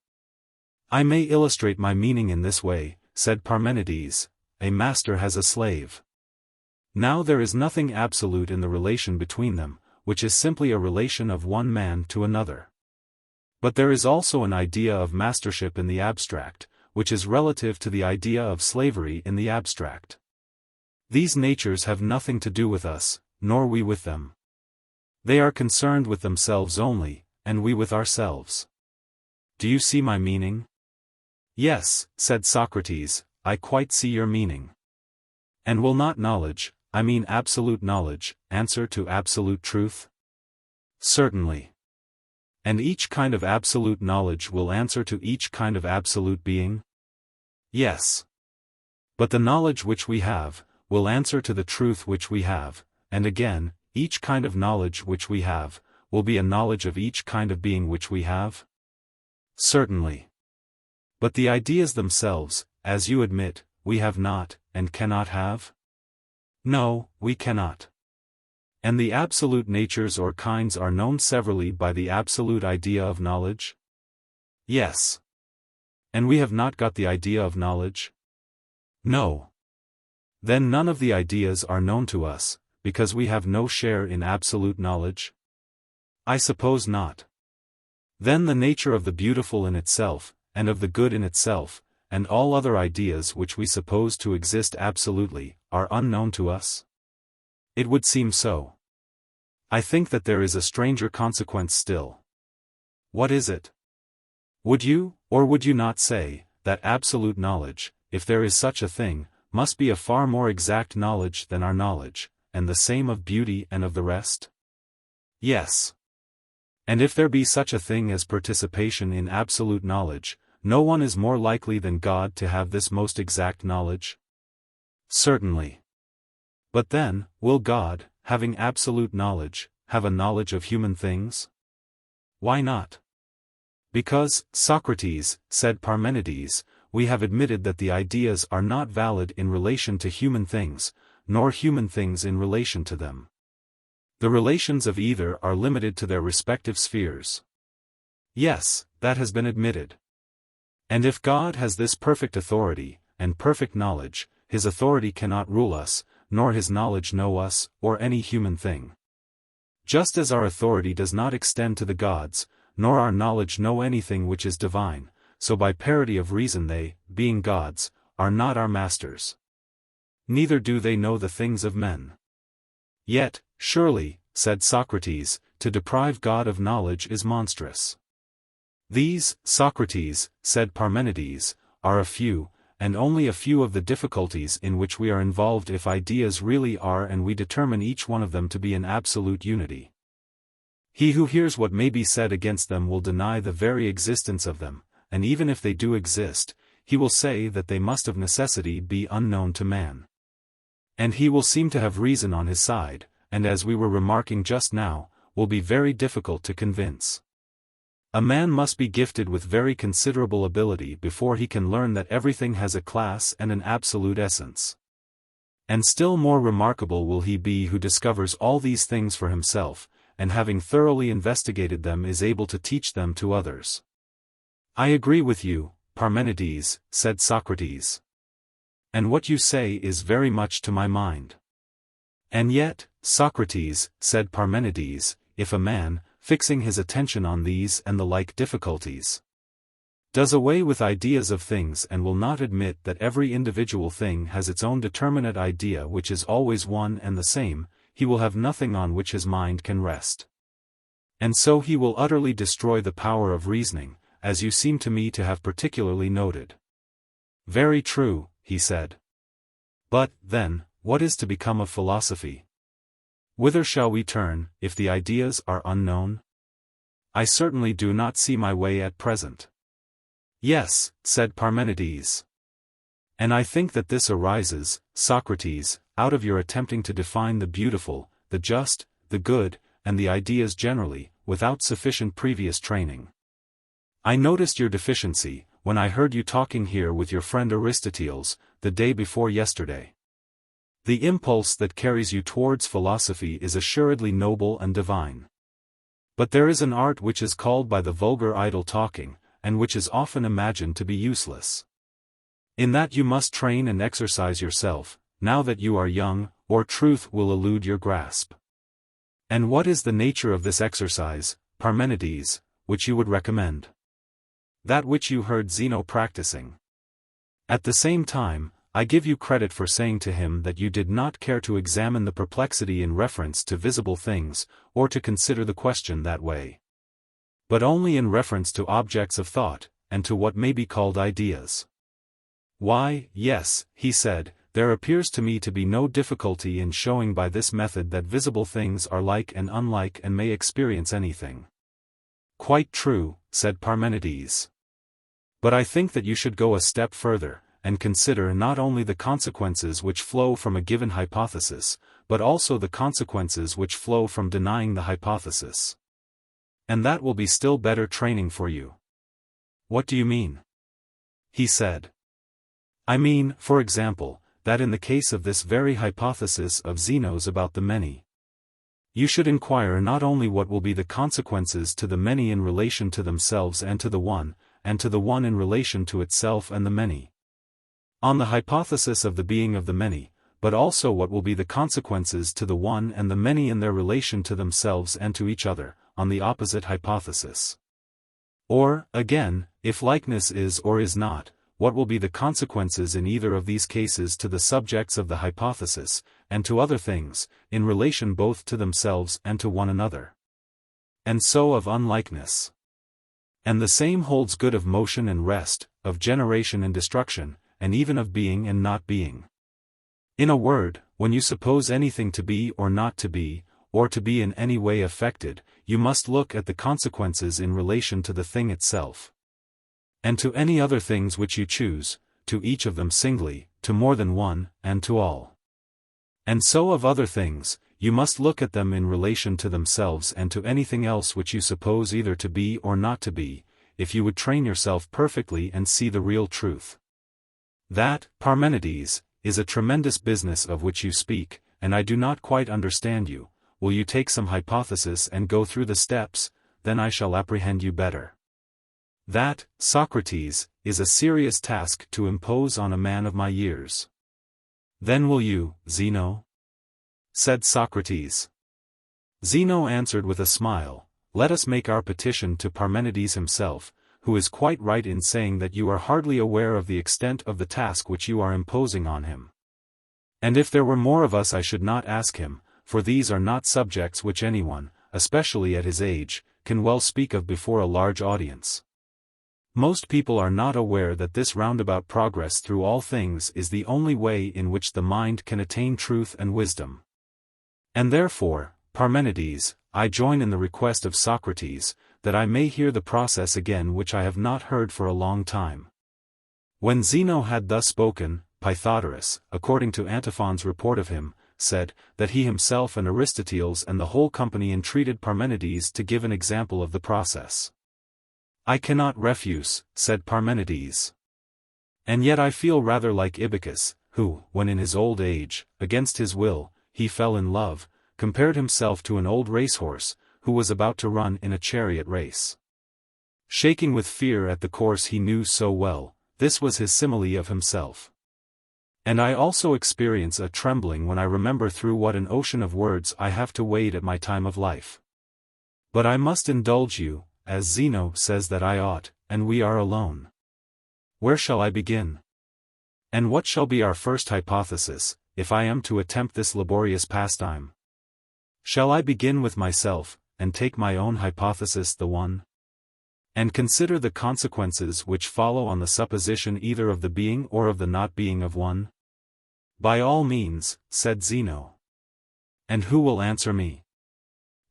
I may illustrate my meaning in this way, said Parmenides: a master has a slave. Now there is nothing absolute in the relation between them, which is simply a relation of one man to another. But there is also an idea of mastership in the abstract, which is relative to the idea of slavery in the abstract. These natures have nothing to do with us, nor we with them. They are concerned with themselves only, and we with ourselves. Do you see my meaning? Yes, said Socrates, I quite see your meaning. And will not knowledge, I mean absolute knowledge, answer to absolute truth? Certainly. And each kind of absolute knowledge will answer to each kind of absolute being? Yes. But the knowledge which we have, will answer to the truth which we have, and again, each kind of knowledge which we have, will be a knowledge of each kind of being which we have? Certainly. But the ideas themselves, as you admit, we have not, and cannot have? No, we cannot. And the absolute natures or kinds are known severally by the absolute idea of knowledge? Yes. And we have not got the idea of knowledge? No. Then none of the ideas are known to us, because we have no share in absolute knowledge? I suppose not. Then the nature of the beautiful in itself, and of the good in itself, and all other ideas which we suppose to exist absolutely, are unknown to us? It would seem so. I think that there is a stranger consequence still. What is it? Would you, or would you not say, that absolute knowledge, if there is such a thing, must be a far more exact knowledge than our knowledge, and the same of beauty and of the rest? Yes. And if there be such a thing as participation in absolute knowledge, no one is more likely than God to have this most exact knowledge? Certainly. But then, will God, having absolute knowledge, have a knowledge of human things? Why not? Because, Socrates, said Parmenides, we have admitted that the ideas are not valid in relation to human things, nor human things in relation to them. The relations of either are limited to their respective spheres. Yes, that has been admitted. And if God has this perfect authority, and perfect knowledge, his authority cannot rule us, nor his knowledge know us, or any human thing. Just as our authority does not extend to the gods, nor our knowledge know anything which is divine, so by parity of reason they, being gods, are not our masters. Neither do they know the things of men. Yet, surely, said Socrates, to deprive God of knowledge is monstrous. These, Socrates, said Parmenides, are a few, and only a few of the difficulties in which we are involved if ideas really are and we determine each one of them to be an absolute unity. He who hears what may be said against them will deny the very existence of them, and even if they do exist, he will say that they must of necessity be unknown to man. And he will seem to have reason on his side, and as we were remarking just now, will be very difficult to convince. A man must be gifted with very considerable ability before he can learn that everything has a class and an absolute essence. And still more remarkable will he be who discovers all these things for himself, and having thoroughly investigated them is able to teach them to others. I agree with you, Parmenides, said Socrates. And what you say is very much to my mind. And yet, Socrates, said Parmenides, if a man, fixing his attention on these and the like difficulties, does away with ideas of things and will not admit that every individual thing has its own determinate idea which is always one and the same, he will have nothing on which his mind can rest. And so he will utterly destroy the power of reasoning, as you seem to me to have particularly noted. Very true, he said. But, then, what is to become of philosophy? Whither shall we turn, if the ideas are unknown? I certainly do not see my way at present. Yes, said Parmenides. And I think that this arises, Socrates, out of your attempting to define the beautiful, the just, the good, and the ideas generally, without sufficient previous training. I noticed your deficiency, when I heard you talking here with your friend Aristoteles, the day before yesterday. The impulse that carries you towards philosophy is assuredly noble and divine. But there is an art which is called by the vulgar idle talking, and which is often imagined to be useless. In that you must train and exercise yourself, now that you are young, or truth will elude your grasp. And what is the nature of this exercise, Parmenides, which you would recommend? That which you heard Zeno practicing. At the same time, I give you credit for saying to him that you did not care to examine the perplexity in reference to visible things, or to consider the question that way. But only in reference to objects of thought, and to what may be called ideas. Why, yes, he said, there appears to me to be no difficulty in showing by this method that visible things are like and unlike and may experience anything. Quite true, said Parmenides. But I think that you should go a step further, and consider not only the consequences which flow from a given hypothesis, but also the consequences which flow from denying the hypothesis. And that will be still better training for you. What do you mean? He said. I mean, for example, that in the case of this very hypothesis of Zeno's about the many, you should inquire not only what will be the consequences to the many in relation to themselves and to the one in relation to itself and the many, on the hypothesis of the being of the many, but also what will be the consequences to the one and the many in their relation to themselves and to each other, on the opposite hypothesis. Or, again, if likeness is or is not, what will be the consequences in either of these cases to the subjects of the hypothesis, and to other things, in relation both to themselves and to one another. And so of unlikeness. And the same holds good of motion and rest, of generation and destruction, and even of being and not being. In a word, when you suppose anything to be or not to be, or to be in any way affected, you must look at the consequences in relation to the thing itself, and to any other things which you choose, to each of them singly, to more than one, and to all. And so of other things, you must look at them in relation to themselves and to anything else which you suppose either to be or not to be, if you would train yourself perfectly and see the real truth. That, Parmenides, is a tremendous business of which you speak, and I do not quite understand you. Will you take some hypothesis and go through the steps, then I shall apprehend you better. That, Socrates, is a serious task to impose on a man of my years. Then will you, Zeno? Said Socrates. Zeno answered with a smile, let us make our petition to Parmenides himself, who is quite right in saying that you are hardly aware of the extent of the task which you are imposing on him. And if there were more of us I should not ask him, for these are not subjects which anyone, especially at his age, can well speak of before a large audience. Most people are not aware that this roundabout progress through all things is the only way in which the mind can attain truth and wisdom. And therefore, Parmenides, I join in the request of Socrates, that I may hear the process again which I have not heard for a long time. When Zeno had thus spoken, Pythagoras, according to Antiphon's report of him, said, that he himself and Aristoteles and the whole company entreated Parmenides to give an example of the process. I cannot refuse, said Parmenides. And yet I feel rather like Ibycus, who, when in his old age, against his will, he fell in love, compared himself to an old racehorse, who was about to run in a chariot race. Shaking with fear at the course he knew so well, this was his simile of himself. And I also experience a trembling when I remember through what an ocean of words I have to wade at my time of life. But I must indulge you, as Zeno says that I ought, and we are alone. Where shall I begin? And what shall be our first hypothesis, if I am to attempt this laborious pastime? Shall I begin with myself, and take my own hypothesis the one? And consider the consequences which follow on the supposition either of the being or of the not being of one? By all means, said Zeno. And who will answer me?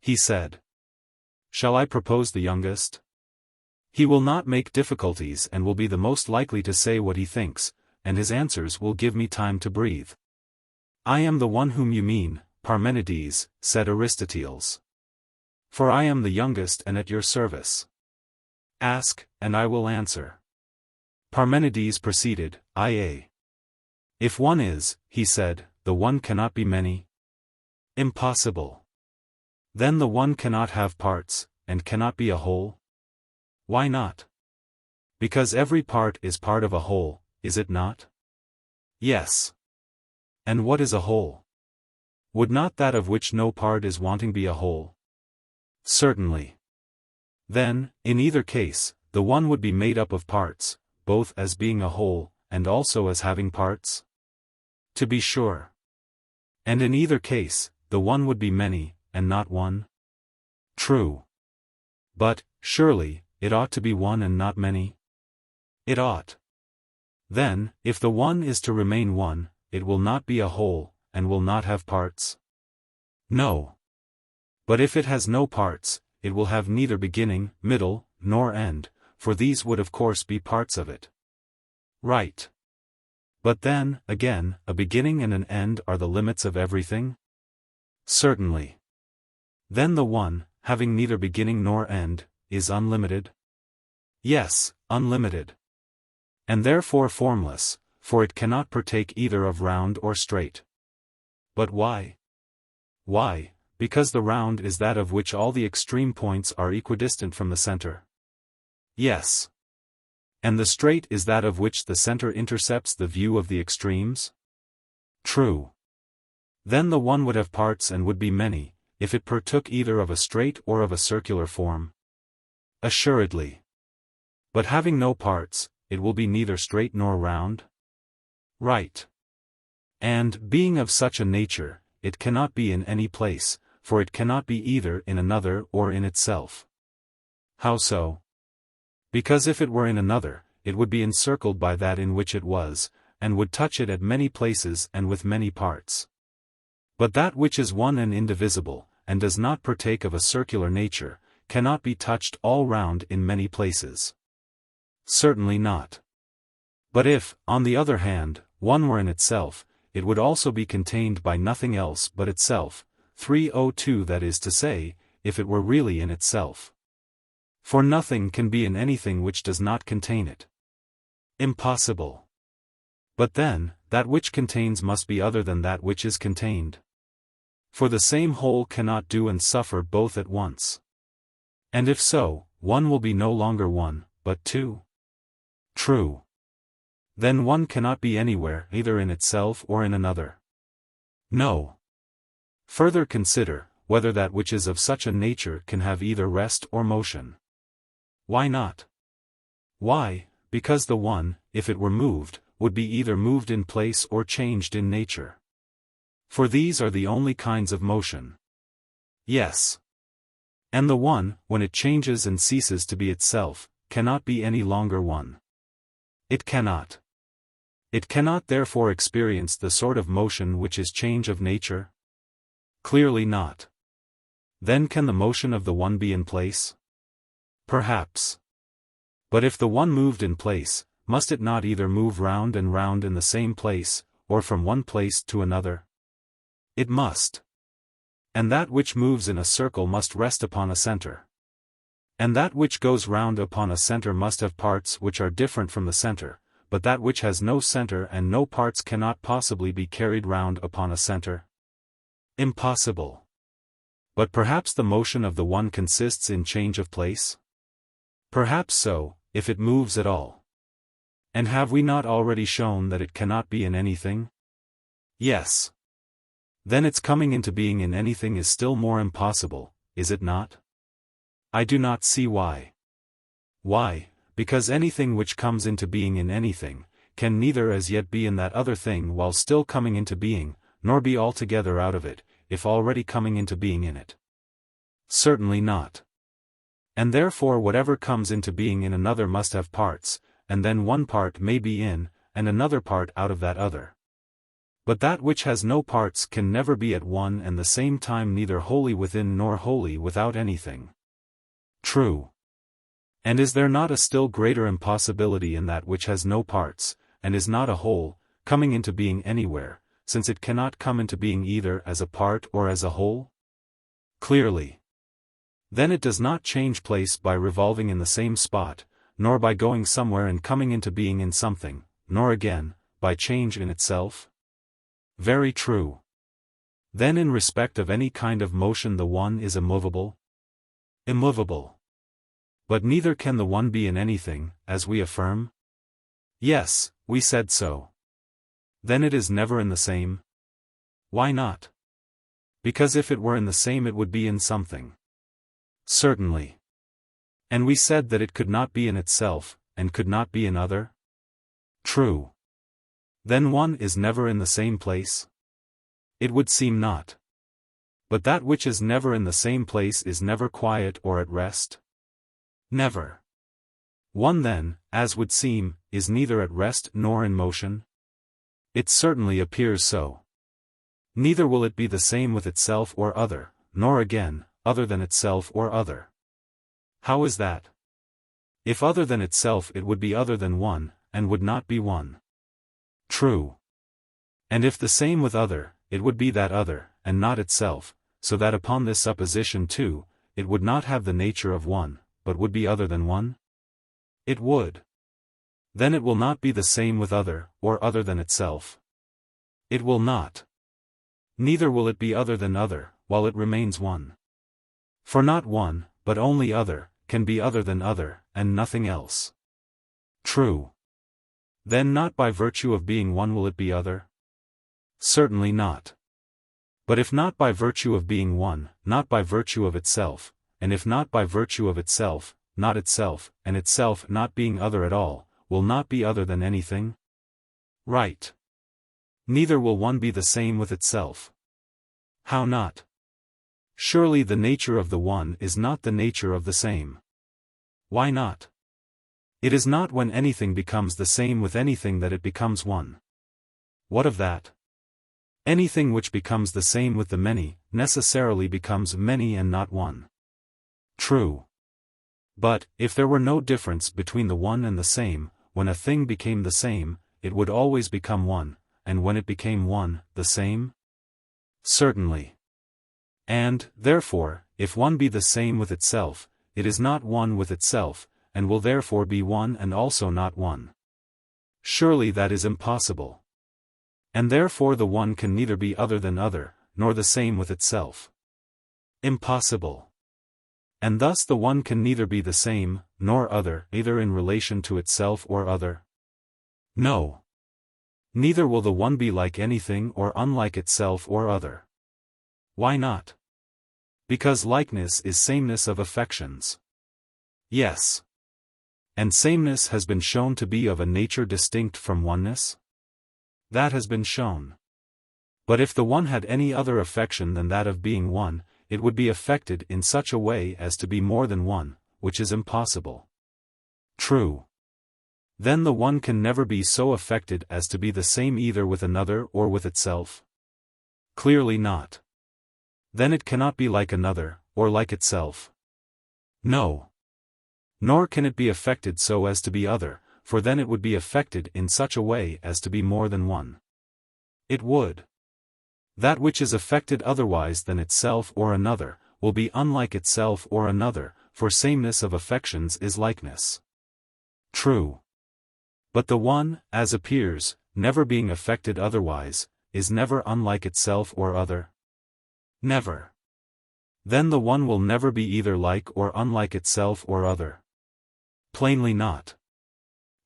He said. Shall I propose the youngest? He will not make difficulties and will be the most likely to say what he thinks, and his answers will give me time to breathe. I am the one whom you mean, Parmenides, said Aristoteles. For I am the youngest and at your service. Ask, and I will answer. Parmenides proceeded, Ia. If one is, he said, the one cannot be many? Impossible. Then the one cannot have parts, and cannot be a whole? Why not? Because every part is part of a whole, is it not? Yes. And what is a whole? Would not that of which no part is wanting be a whole? Certainly. Then, in either case, the one would be made up of parts, both as being a whole, and also as having parts? To be sure. And in either case, the one would be many, and not one? True. But, surely, it ought to be one and not many? It ought. Then, if the one is to remain one, it will not be a whole, and will not have parts? No. But if it has no parts, it will have neither beginning, middle, nor end, for these would of course be parts of it. Right. But then, again, a beginning and an end are the limits of everything? Certainly. Then the one, having neither beginning nor end, is unlimited? Yes, unlimited. And therefore formless, for it cannot partake either of round or straight. But why? Why, because the round is that of which all the extreme points are equidistant from the center. Yes. And the straight is that of which the center intercepts the view of the extremes? True. Then the one would have parts and would be many, if it partook either of a straight or of a circular form? Assuredly. But having no parts, it will be neither straight nor round? Right. And, being of such a nature, it cannot be in any place, for it cannot be either in another or in itself. How so? Because if it were in another, it would be encircled by that in which it was, and would touch it at many places and with many parts. But that which is one and indivisible, and does not partake of a circular nature, cannot be touched all round in many places. Certainly not. But if, on the other hand, one were in itself, it would also be contained by nothing else but itself, 302 that is to say, if it were really in itself. For nothing can be in anything which does not contain it. Impossible. But then, that which contains must be other than that which is contained. For the same whole cannot do and suffer both at once. And if so, one will be no longer one, but two. True. Then one cannot be anywhere, either in itself or in another. No. Further consider, whether that which is of such a nature can have either rest or motion. Why not? Why, because the one, if it were moved, would be either moved in place or changed in nature. For these are the only kinds of motion. Yes. And the one, when it changes and ceases to be itself, cannot be any longer one. It cannot. It cannot therefore experience the sort of motion which is change of nature? Clearly not. Then can the motion of the one be in place? Perhaps. But if the one moved in place, must it not either move round and round in the same place, or from one place to another? It must. And that which moves in a circle must rest upon a center. And that which goes round upon a center must have parts which are different from the center, but that which has no center and no parts cannot possibly be carried round upon a center. Impossible. But perhaps the motion of the one consists in change of place? Perhaps so, if it moves at all. And have we not already shown that it cannot be in anything? Yes. Then its coming into being in anything is still more impossible, is it not? I do not see why. Why? Because anything which comes into being in anything, can neither as yet be in that other thing while still coming into being, nor be altogether out of it, if already coming into being in it. Certainly not. And therefore whatever comes into being in another must have parts, and then one part may be in, and another part out of that other. But that which has no parts can never be at one and the same time neither wholly within nor wholly without anything. True. And is there not a still greater impossibility in that which has no parts, and is not a whole, coming into being anywhere, since it cannot come into being either as a part or as a whole? Clearly. Then it does not change place by revolving in the same spot, nor by going somewhere and coming into being in something, nor again, by change in itself? Very true. Then in respect of any kind of motion the one is immovable? Immovable. But neither can the one be in anything, as we affirm? Yes, we said so. Then it is never in the same? Why not? Because if it were in the same it would be in something. Certainly. And we said that it could not be in itself, and could not be in other? True. Then one is never in the same place? It would seem not. But that which is never in the same place is never quiet or at rest? Never. One then, as would seem, is neither at rest nor in motion? It certainly appears so. Neither will it be the same with itself or other, nor again, other than itself or other. How is that? If other than itself it would be other than one, and would not be one. True. And if the same with other, it would be that other, and not itself, so that upon this supposition too, it would not have the nature of one, but would be other than one? It would. Then it will not be the same with other, or other than itself. It will not. Neither will it be other than other, while it remains one. For not one, but only other, can be other than other, and nothing else. True. Then not by virtue of being one will it be other? Certainly not. But if not by virtue of being one, not by virtue of itself, and if not by virtue of itself, not itself, and itself not being other at all, will not be other than anything? Right. Neither will one be the same with itself. How not? Surely the nature of the one is not the nature of the same. Why not? It is not when anything becomes the same with anything that it becomes one. What of that? Anything which becomes the same with the many, necessarily becomes many and not one. True. But, if there were no difference between the one and the same, when a thing became the same, it would always become one, and when it became one, the same? Certainly. And, therefore, if one be the same with itself, it is not one with itself, and will therefore be one and also not one. Surely that is impossible. And therefore the one can neither be other than other, nor the same with itself. Impossible. And thus the one can neither be the same, nor other, either in relation to itself or other. No. Neither will the one be like anything or unlike itself or other. Why not? Because likeness is sameness of affections. Yes. And sameness has been shown to be of a nature distinct from oneness? That has been shown. But if the one had any other affection than that of being one, it would be affected in such a way as to be more than one, which is impossible. True. Then the one can never be so affected as to be the same either with another or with itself? Clearly not. Then it cannot be like another, or like itself. No. Nor can it be affected so as to be other, for then it would be affected in such a way as to be more than one. It would. That which is affected otherwise than itself or another, will be unlike itself or another, for sameness of affections is likeness. True. But the one, as appears, never being affected otherwise, is never unlike itself or other? Never. Then the one will never be either like or unlike itself or other. Plainly not.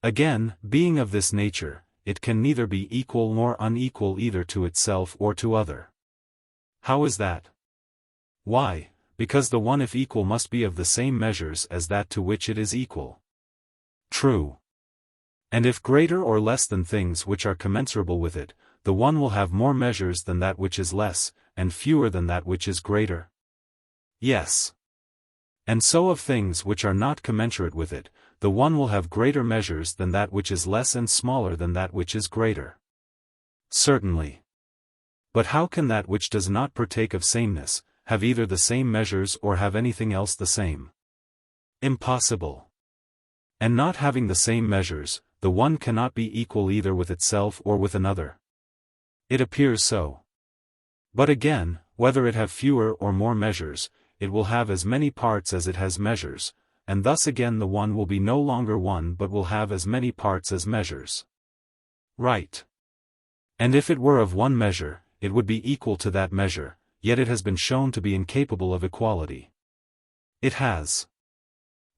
Again, being of this nature, it can neither be equal nor unequal either to itself or to other. How is that? Why, because the one if equal must be of the same measures as that to which it is equal. True. And if greater or less than things which are commensurable with it, the one will have more measures than that which is less, and fewer than that which is greater. Yes. And so of things which are not commensurate with it, the one will have greater measures than that which is less and smaller than that which is greater. Certainly. But how can that which does not partake of sameness, have either the same measures or have anything else the same? Impossible. And not having the same measures, the one cannot be equal either with itself or with another. It appears so. But again, whether it have fewer or more measures, it will have as many parts as it has measures, and thus again the one will be no longer one but will have as many parts as measures. Right. And if it were of one measure, it would be equal to that measure, yet it has been shown to be incapable of equality. It has.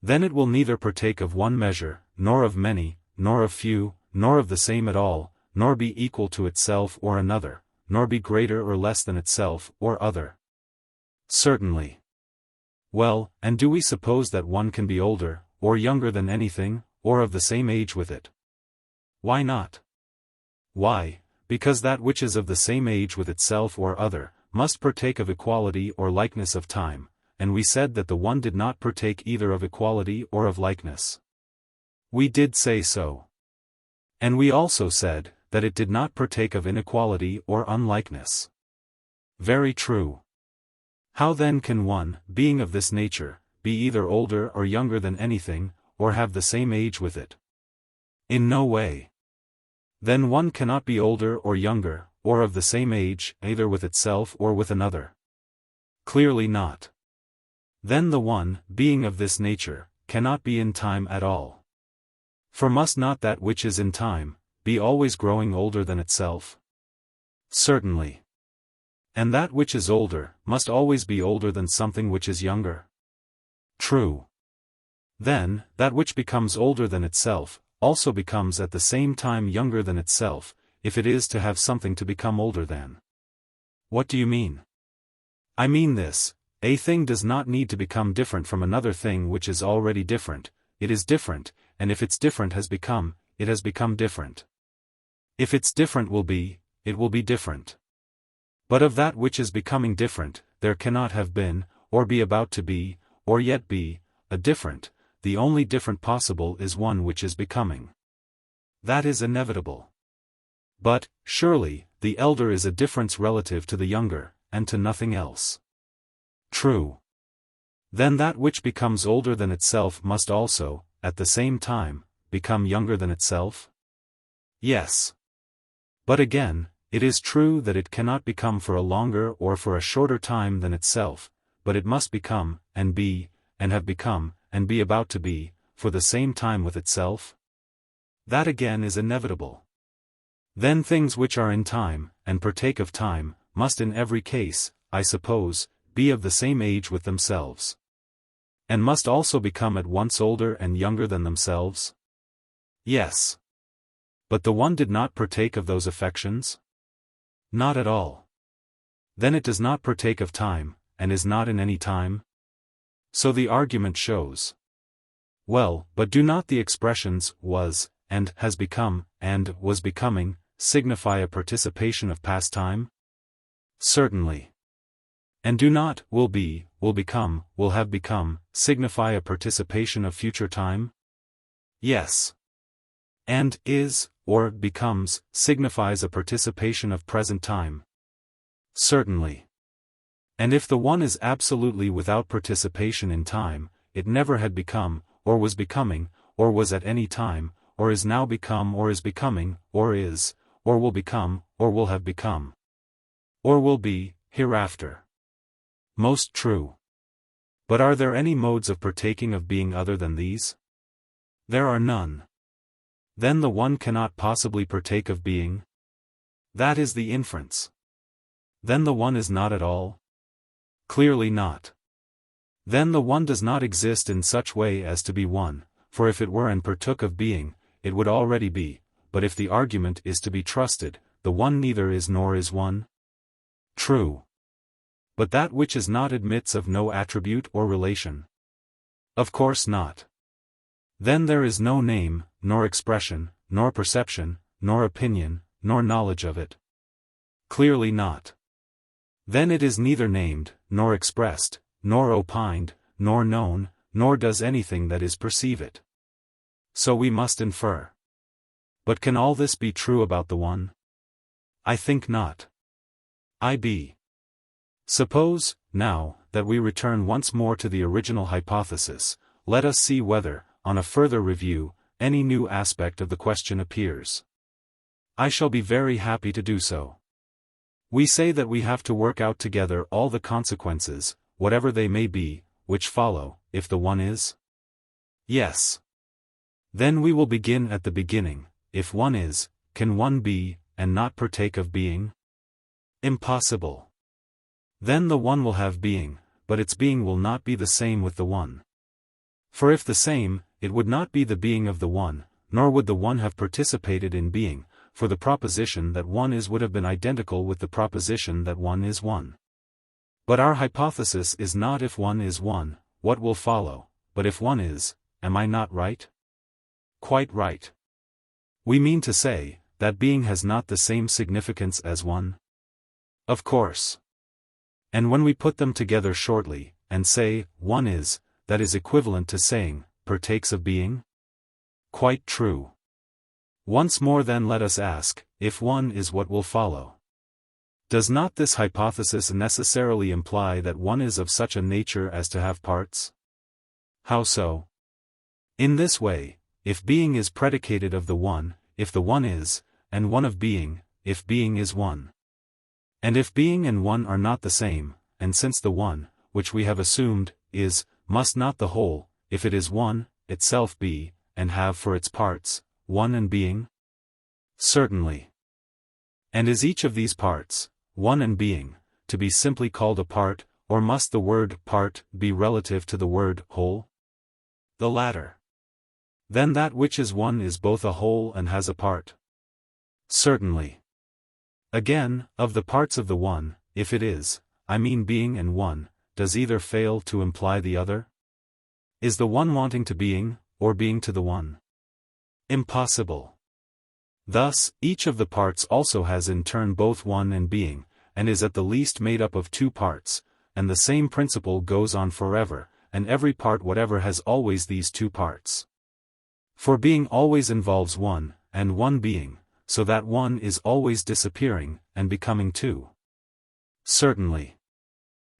Then it will neither partake of one measure, nor of many, nor of few, nor of the same at all, nor be equal to itself or another, nor be greater or less than itself or other. Certainly. Well, and do we suppose that one can be older, or younger than anything, or of the same age with it? Why not? Why, because that which is of the same age with itself or other, must partake of equality or likeness of time, and we said that the one did not partake either of equality or of likeness. We did say so. And we also said, that it did not partake of inequality or unlikeness. Very true. How then can one, being of this nature, be either older or younger than anything, or have the same age with it? In no way. Then one cannot be older or younger, or of the same age, either with itself or with another. Clearly not. Then the one, being of this nature, cannot be in time at all. For must not that which is in time, be always growing older than itself? Certainly. And that which is older, must always be older than something which is younger? True. Then, that which becomes older than itself, also becomes at the same time younger than itself, if it is to have something to become older than. What do you mean? I mean this: a thing does not need to become different from another thing which is already different, it is different, and if its different has become, it has become different. If its different will be, it will be different. But of that which is becoming different, there cannot have been, or be about to be, or yet be, a different. The only different possible is one which is becoming. That is inevitable. But, surely, the elder is a difference relative to the younger, and to nothing else. True. Then that which becomes older than itself must also, at the same time, become younger than itself? Yes. But again, it is true that it cannot become for a longer or for a shorter time than itself, but it must become, and be, and have become, and be about to be, for the same time with itself? That again is inevitable. Then things which are in time, and partake of time, must in every case, I suppose, be of the same age with themselves. And must also become at once older and younger than themselves? Yes. But the one did not partake of those affections? Not at all. Then it does not partake of time, and is not in any time? So the argument shows. Well, but do not the expressions was, and has become, and was becoming, signify a participation of past time? Certainly. And do not will be, will become, will have become, signify a participation of future time? Yes. And is, or becomes, signifies a participation of present time? Certainly. And if the one is absolutely without participation in time, it never had become, or was becoming, or was at any time, or is now become or is becoming, or is, or will become, or will have become, or will be, hereafter. Most true. But are there any modes of partaking of being other than these? There are none. Then the one cannot possibly partake of being? That is the inference. Then the one is not at all? Clearly not. Then the one does not exist in such way as to be one, for if it were and partook of being, it would already be, but if the argument is to be trusted, the one neither is nor is one? True. But that which is not admits of no attribute or relation? Of course not. Then there is no name, nor expression, nor perception, nor opinion, nor knowledge of it? Clearly not. Then it is neither named, nor expressed, nor opined, nor known, nor does anything that is perceive it. So we must infer. But can all this be true about the one? I think not. I.b. Suppose, now, that we return once more to the original hypothesis, let us see whether, on a further review, any new aspect of the question appears. I shall be very happy to do so. We say that we have to work out together all the consequences, whatever they may be, which follow, if the one is? Yes. Then we will begin at the beginning. If one is, can one be, and not partake of being? Impossible. Then the one will have being, but its being will not be the same with the one. For if the same, it would not be the being of the one, nor would the one have participated in being, for the proposition that one is would have been identical with the proposition that one is one. But our hypothesis is not if one is one, what will follow, but if one is, am I not right? Quite right. We mean to say, that being has not the same significance as one? Of course. And when we put them together shortly, and say, one is, that is equivalent to saying, partakes of being? Quite true. Once more then let us ask, if one is what will follow? Does not this hypothesis necessarily imply that one is of such a nature as to have parts? How so? In this way, if being is predicated of the one, if the one is, and one of being, if being is one. And if being and one are not the same, and since the one, which we have assumed, is, must not the whole, if it is one, itself be, and have for its parts, one and being? Certainly. And is each of these parts, one and being, to be simply called a part, or must the word part be relative to the word whole? The latter. Then that which is one is both a whole and has a part? Certainly. Again, of the parts of the one, if it is, I mean being and one, does either fail to imply the other? Is the one wanting to being, or being to the one? Impossible. Thus, each of the parts also has in turn both one and being, and is at the least made up of two parts, and the same principle goes on forever, and every part whatever has always these two parts. For being always involves one, and one being, so that one is always disappearing, and becoming two. Certainly.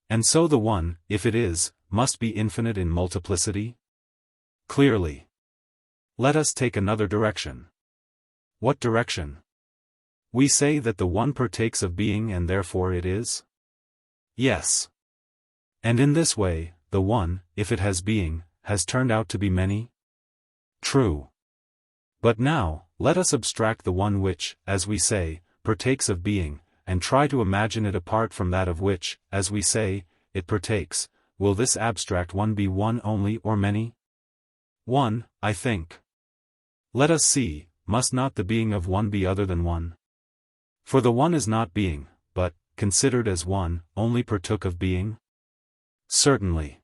And so the one, if it is, must be infinite in multiplicity? Clearly. Let us take another direction. What direction? We say that the one partakes of being and therefore it is? Yes. And in this way, the one, if it has being, has turned out to be many? True. But now, let us abstract the one which, as we say, partakes of being, and try to imagine it apart from that of which, as we say, it partakes. Will this abstract one be one only or many? One, I think. Let us see, must not the being of one be other than one? For the one is not being, but, considered as one, only partook of being? Certainly.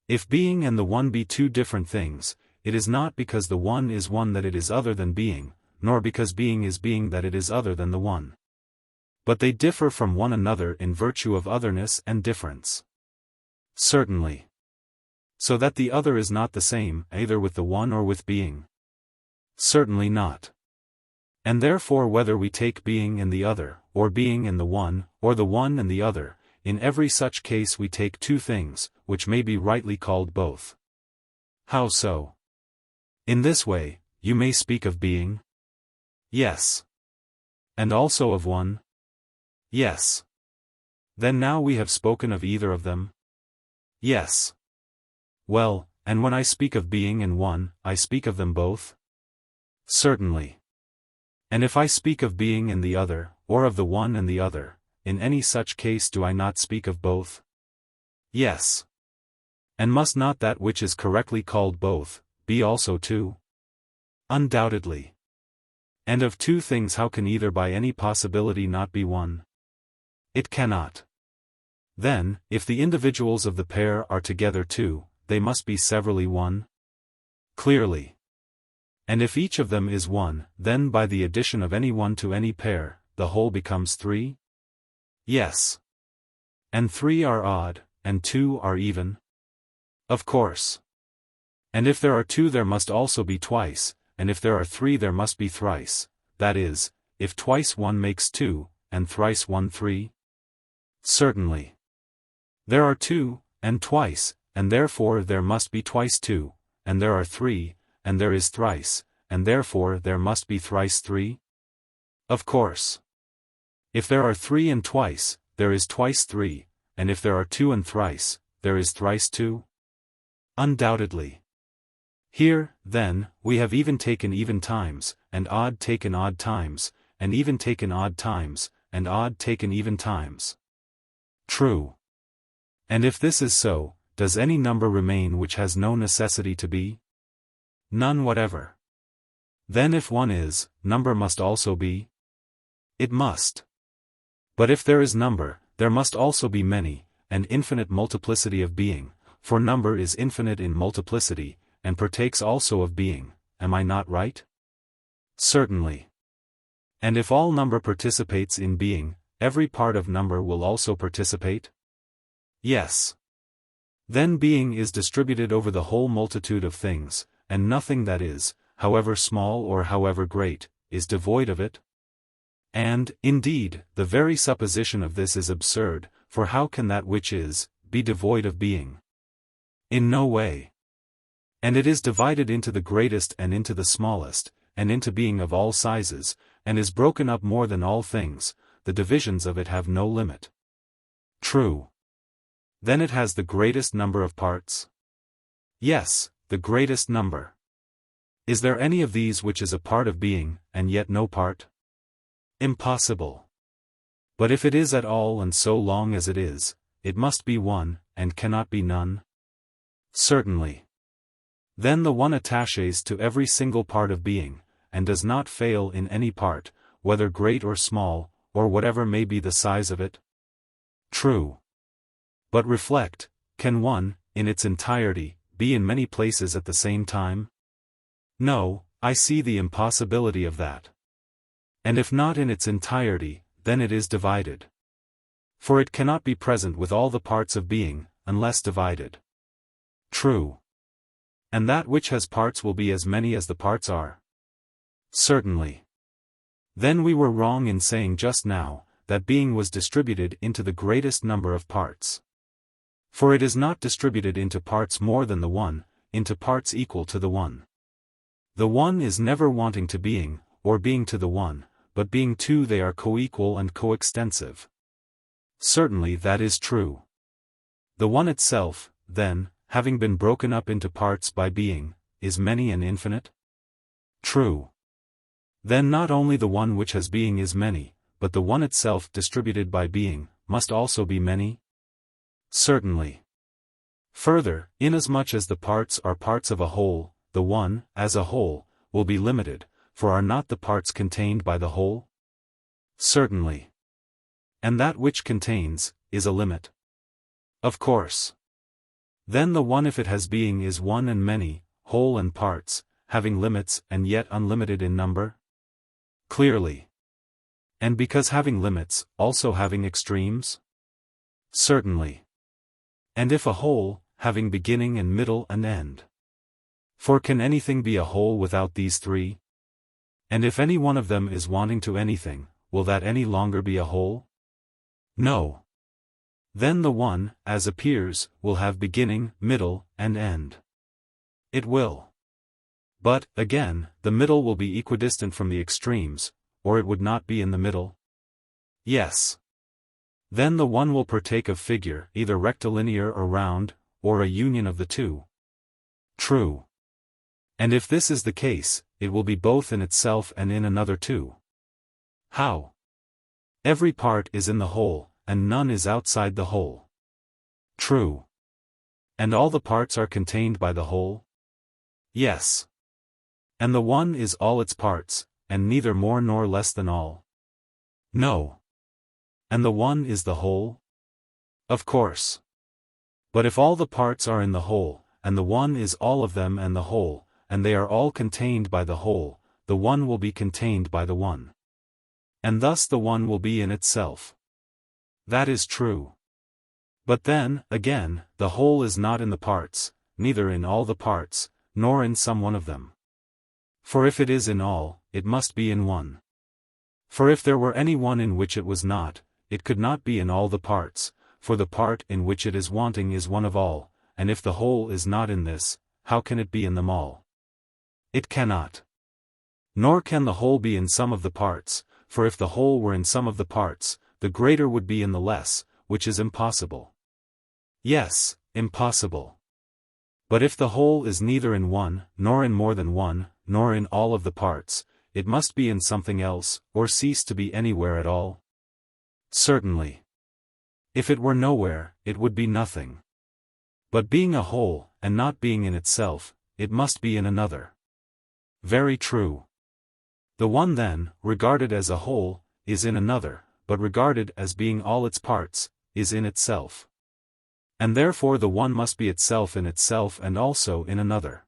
If being and the one be two different things, it is not because the one is one that it is other than being, nor because being is being that it is other than the one. But they differ from one another in virtue of otherness and difference. Certainly. So that the other is not the same, either with the one or with being? Certainly not. And therefore whether we take being in the other, or being in the one, or the one and the other, in every such case we take two things, which may be rightly called both. How so? In this way, you may speak of being? Yes. And also of one? Yes. Then now we have spoken of either of them? Yes. Well, and when I speak of being in one, I speak of them both? Certainly. And if I speak of being in the other, or of the one and the other, in any such case do I not speak of both? Yes. And must not that which is correctly called both, be also two? Undoubtedly. And of two things how can either by any possibility not be one? It cannot. Then, if the individuals of the pair are together two, they must be severally one? Clearly. And if each of them is one, then by the addition of any one to any pair, the whole becomes three? Yes. And three are odd, and two are even? Of course. And if there are two there must also be twice, and if there are three there must be thrice, that is, if twice one makes two, and thrice one three? Certainly. There are two, and twice, and therefore there must be twice two, and there are three, and there is thrice, and therefore there must be thrice three? Of course. If there are three and twice, there is twice three, and if there are two and thrice, there is thrice two? Undoubtedly. Here, then, we have even taken even times, and odd taken odd times, and even taken odd times, and odd taken even times. True. And if this is so, does any number remain which has no necessity to be? None whatever. Then if one is, number must also be? It must. But if there is number, there must also be many, and infinite multiplicity of being, for number is infinite in multiplicity, and partakes also of being. Am I not right? Certainly. And if all number participates in being, every part of number will also participate? Yes. Then being is distributed over the whole multitude of things, and nothing that is, however small or however great, is devoid of it? And, indeed, the very supposition of this is absurd, for how can that which is, be devoid of being? In no way. And it is divided into the greatest and into the smallest, and into being of all sizes, and is broken up more than all things, the divisions of it have no limit. True. Then it has the greatest number of parts? Yes, the greatest number. Is there any of these which is a part of being, and yet no part? Impossible. But if it is at all and so long as it is, it must be one, and cannot be none? Certainly. Then the one attaches to every single part of being, and does not fail in any part, whether great or small, or whatever may be the size of it? True. But reflect, can one, in its entirety, be in many places at the same time? No, I see the impossibility of that. And if not in its entirety, then it is divided. For it cannot be present with all the parts of being, unless divided. True. And that which has parts will be as many as the parts are? Certainly. Then we were wrong in saying just now, that being was distributed into the greatest number of parts. For it is not distributed into parts more than the one, into parts equal to the one. The one is never wanting to being, or being to the one, but being two they are co-equal and co-extensive. Certainly that is true. The one itself, then, having been broken up into parts by being, is many and infinite? True. Then not only the one which has being is many, but the one itself distributed by being, must also be many? Certainly. Further, inasmuch as the parts are parts of a whole, the one, as a whole, will be limited, for are not the parts contained by the whole? Certainly. And that which contains, is a limit? Of course. Then the one if it has being is one and many, whole and parts, having limits and yet unlimited in number? Clearly. And because having limits, also having extremes? Certainly. And if a whole, having beginning and middle and end? For can anything be a whole without these three? And if any one of them is wanting to anything, will that any longer be a whole? No. Then the one, as appears, will have beginning, middle, and end. It will. But, again, the middle will be equidistant from the extremes, or it would not be in the middle? Yes. Then the one will partake of figure, either rectilinear or round, or a union of the two. True. And if this is the case, it will be both in itself and in another too. How? Every part is in the whole, and none is outside the whole. True. And all the parts are contained by the whole? Yes. And the one is all its parts, and neither more nor less than all? No. And the one is the whole? Of course. But if all the parts are in the whole, and the one is all of them and the whole, and they are all contained by the whole, the one will be contained by the one. And thus the one will be in itself. That is true. But then, again, the whole is not in the parts, neither in all the parts, nor in some one of them. For if it is in all, it must be in one. For if there were any one in which it was not, it could not be in all the parts, for the part in which it is wanting is one of all, and if the whole is not in this, how can it be in them all? It cannot. Nor can the whole be in some of the parts, for if the whole were in some of the parts, the greater would be in the less, which is impossible. Yes, impossible. But if the whole is neither in one, nor in more than one, nor in all of the parts, it must be in something else, or cease to be anywhere at all? Certainly. If it were nowhere, it would be nothing. But being a whole, and not being in itself, it must be in another. Very true. The one then, regarded as a whole, is in another, but regarded as being all its parts, is in itself. And therefore the one must be itself in itself and also in another.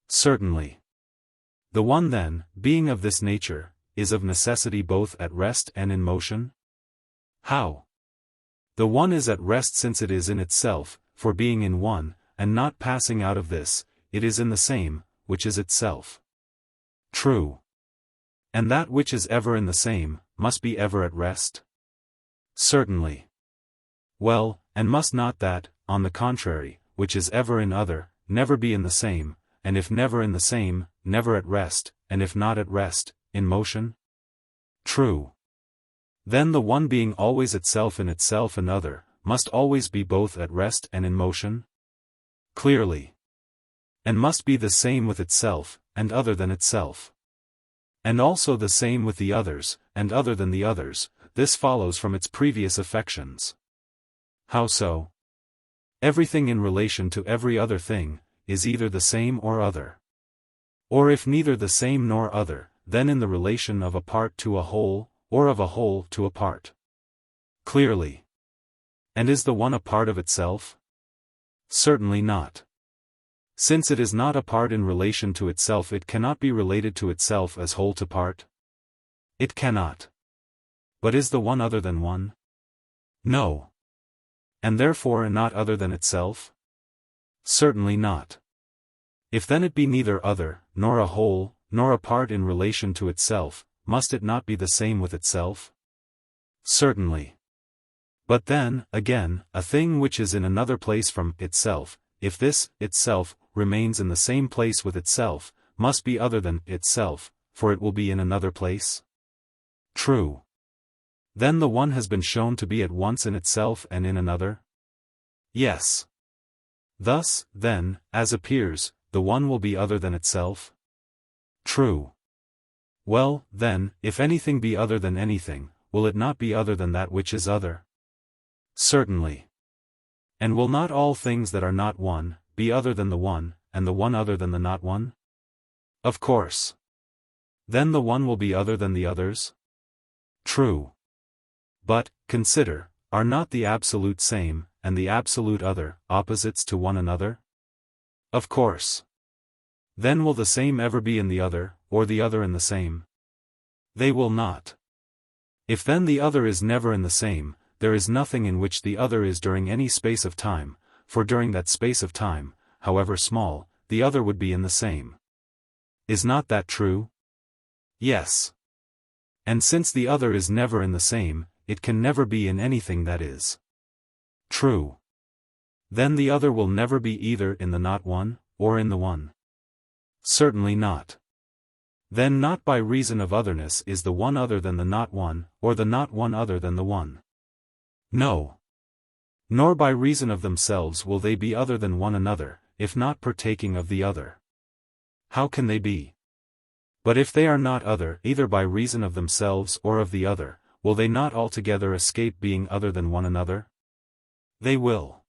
Certainly. The one then, being of this nature, is of necessity both at rest and in motion? How? The one is at rest since it is in itself, for being in one, and not passing out of this, it is in the same, which is itself. True. And that which is ever in the same, must be ever at rest? Certainly. Well, and must not that, on the contrary, which is ever in other, never be in the same, and if never in the same, never at rest, and if not at rest, in motion? True. Then the one being always itself in itself and other, must always be both at rest and in motion? Clearly. And must be the same with itself, and other than itself. And also the same with the others, and other than the others, this follows from its previous affections. How so? Everything in relation to every other thing, is either the same or other. Or if neither the same nor other, then in the relation of a part to a whole, or of a whole to a part. Clearly. And is the one a part of itself? Certainly not. Since it is not a part in relation to itself, it cannot be related to itself as whole to part. It cannot. But is the one other than one? No. And therefore not other than itself? Certainly not. If then it be neither other, nor a whole, nor a part in relation to itself, must it not be the same with itself? Certainly. But then, again, a thing which is in another place from itself, if this itself remains in the same place with itself, must be other than itself, for it will be in another place? True. Then the one has been shown to be at once in itself and in another? Yes. Thus, then, as appears, the one will be other than itself? True. Well, then, if anything be other than anything, will it not be other than that which is other? Certainly. And will not all things that are not one, be other than the one, and the one other than the not one? Of course. Then the one will be other than the others? True. But, consider, are not the absolute same, and the absolute other, opposites to one another? Of course. Then will the same ever be in the other, or the other in the same? They will not. If then the other is never in the same, there is nothing in which the other is during any space of time, for during that space of time, however small, the other would be in the same. Is not that true? Yes. And since the other is never in the same, it can never be in anything that is true. Then the other will never be either in the not one, or in the one. Certainly not. Then not by reason of otherness is the one other than the not one, or the not one other than the one. No. Nor by reason of themselves will they be other than one another, if not partaking of the other. How can they be? But if they are not other either by reason of themselves or of the other, will they not altogether escape being other than one another? They will.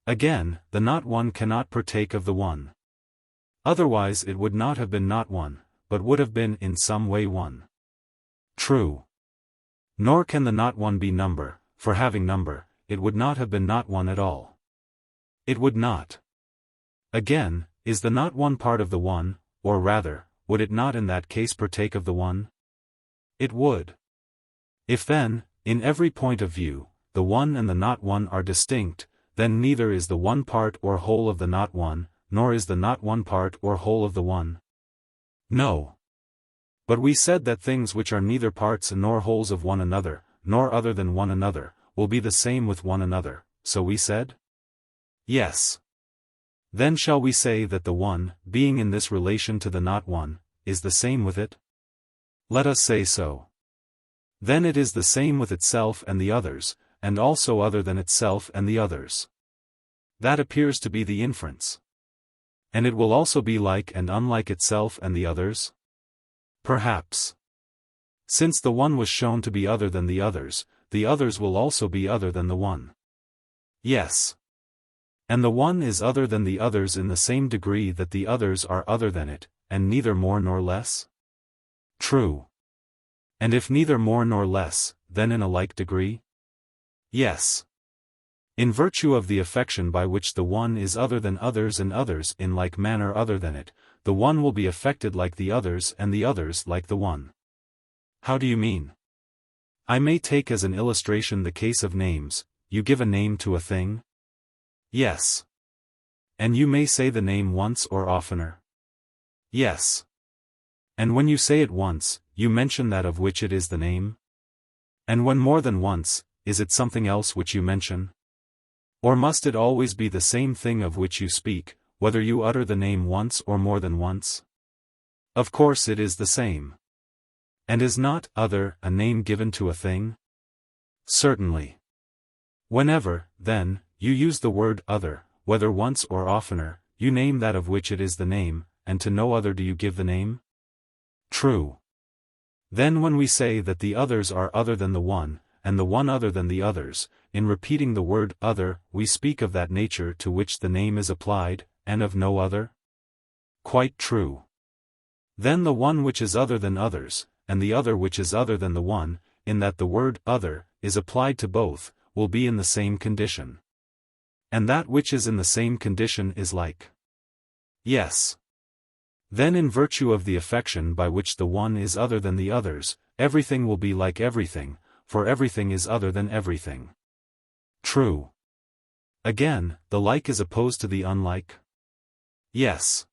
Again, the not one cannot partake of the one. Otherwise it would not have been not one, but would have been in some way one. True. Nor can the not one be number, for having number, it would not have been not one at all. It would not. Again, is the not one part of the one, or rather, would it not in that case partake of the one? It would. If then, in every point of view, the one and the not one are distinct, then neither is the one part or whole of the not one, nor is the not one part or whole of the one. No. But we said that things which are neither parts nor wholes of one another, nor other than one another, will be the same with one another, so we said? Yes. Then shall we say that the one, being in this relation to the not one, is the same with it? Let us say so. Then it is the same with itself and the others, and also other than itself and the others. That appears to be the inference. And it will also be like and unlike itself and the others? Perhaps. Since the one was shown to be other than the others will also be other than the one. Yes. And the one is other than the others in the same degree that the others are other than it, and neither more nor less? True. And if neither more nor less, then in a like degree? Yes. In virtue of the affection by which the one is other than others and others in like manner other than it, the one will be affected like the others and the others like the one. How do you mean? I may take as an illustration the case of names. You give a name to a thing? Yes. And you may say the name once or oftener? Yes. And when you say it once, you mention that of which it is the name? And when more than once, is it something else which you mention? Or must it always be the same thing of which you speak, whether you utter the name once or more than once? Of course it is the same. And is not other a name given to a thing? Certainly. Whenever, then, you use the word other, whether once or oftener, you name that of which it is the name, and to no other do you give the name? True. Then when we say that the others are other than the one, and the one other than the others, in repeating the word other, we speak of that nature to which the name is applied, and of no other? Quite true. Then the one which is other than others, and the other which is other than the one, in that the word other is applied to both, will be in the same condition. And that which is in the same condition is like. Yes. Then in virtue of the affection by which the one is other than the others, everything will be like everything, for everything is other than everything. True. Again, the like is opposed to the unlike? Yes.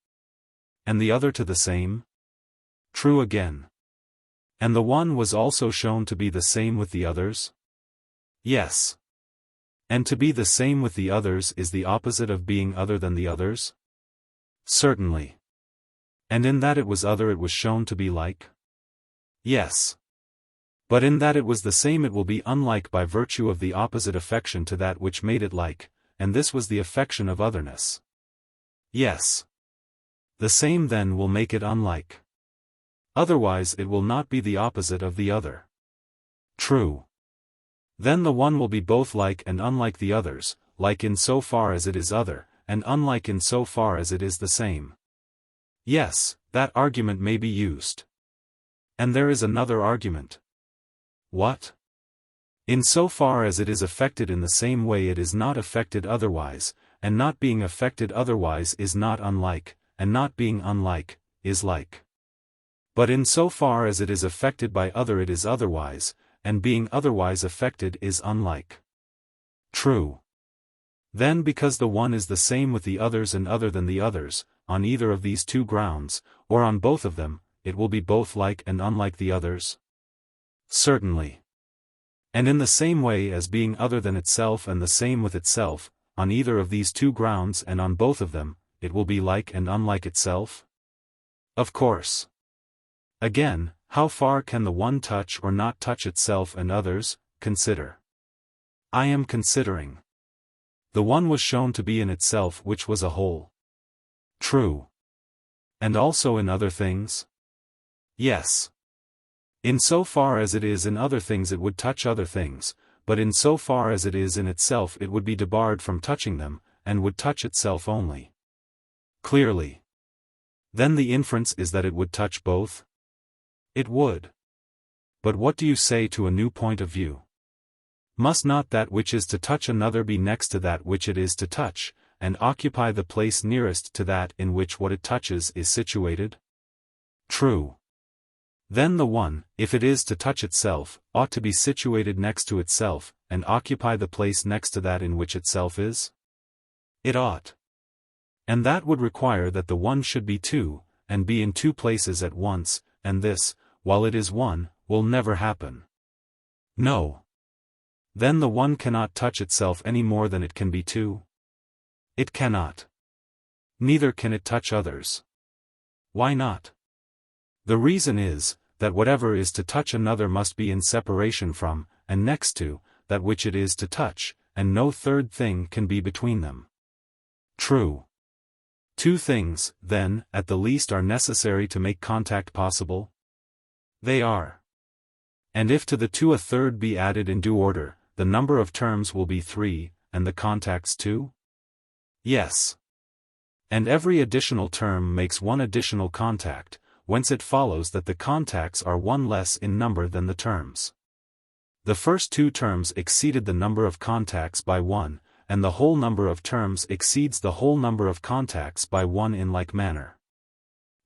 And the other to the same? True again. And the one was also shown to be the same with the others? Yes. And to be the same with the others is the opposite of being other than the others? Certainly. And in that it was other it was shown to be like? Yes. But in that it was the same it will be unlike by virtue of the opposite affection to that which made it like, and this was the affection of otherness. Yes. The same then will make it unlike. Otherwise it will not be the opposite of the other. True. Then the one will be both like and unlike the others, like in so far as it is other, and unlike in so far as it is the same. Yes, that argument may be used. And there is another argument. What? In so far as it is affected in the same way it is not affected otherwise, and not being affected otherwise is not unlike, and not being unlike, is like. But in so far as it is affected by other it is otherwise, and being otherwise affected is unlike. True. Then because the one is the same with the others and other than the others, on either of these two grounds, or on both of them, it will be both like and unlike the others? Certainly. And in the same way as being other than itself and the same with itself, on either of these two grounds and on both of them, it will be like and unlike itself? Of course. Again, how far can the one touch or not touch itself and others? Consider. I am considering. The one was shown to be in itself which was a whole. True. And also in other things? Yes. In so far as it is in other things it would touch other things, but in so far as it is in itself it would be debarred from touching them, and would touch itself only. Clearly. Then the inference is that it would touch both? It would. But what do you say to a new point of view? Must not that which is to touch another be next to that which it is to touch, and occupy the place nearest to that in which what it touches is situated? True. Then the one, if it is to touch itself, ought to be situated next to itself, and occupy the place next to that in which itself is? It ought. And that would require that the one should be two, and be in two places at once, and this, while it is one, will never happen. No. Then the one cannot touch itself any more than it can be two? It cannot. Neither can it touch others. Why not? The reason is, that whatever is to touch another must be in separation from, and next to, that which it is to touch, and no third thing can be between them. True. Two things, then, at the least are necessary to make contact possible? They are. And if to the two a third be added in due order, the number of terms will be 3, and the contacts 2? Yes. And every additional term makes one additional contact, whence it follows that the contacts are one less in number than the terms. The first two terms exceeded the number of contacts by 1, and the whole number of terms exceeds the whole number of contacts by 1 in like manner.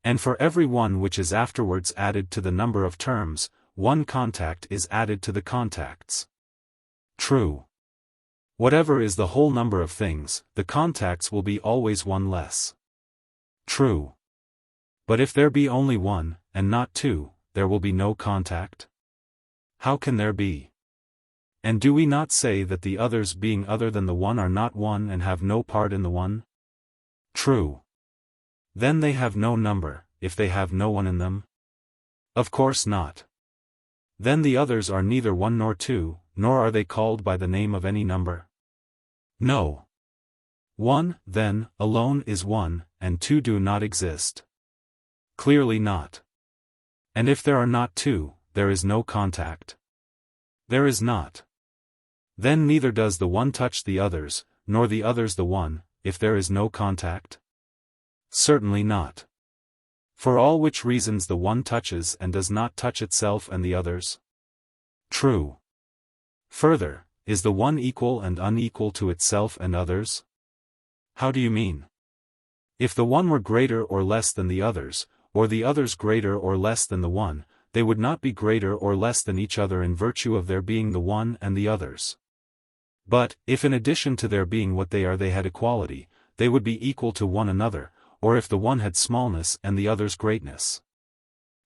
And for every one which is afterwards added to the number of terms, one contact is added to the contacts. True. Whatever is the whole number of things, the contacts will be always one less. True. But if there be only one, and not two, there will be no contact? How can there be? And do we not say that the others being other than the one are not one and have no part in the one? True. Then they have no number, if they have no one in them? Of course not. Then the others are neither one nor two, nor are they called by the name of any number? No. One, then, alone is one, and two do not exist. Clearly not. And if there are not two, there is no contact? There is not. Then neither does the one touch the others, nor the others the one, if there is no contact? Certainly not. For all which reasons the one touches and does not touch itself and the others? True. Further, is the one equal and unequal to itself and others? How do you mean? If the one were greater or less than the others, or the others greater or less than the one, they would not be greater or less than each other in virtue of their being the one and the others. But, if in addition to their being what they are they had equality, they would be equal to one another, or if the one had smallness and the others greatness.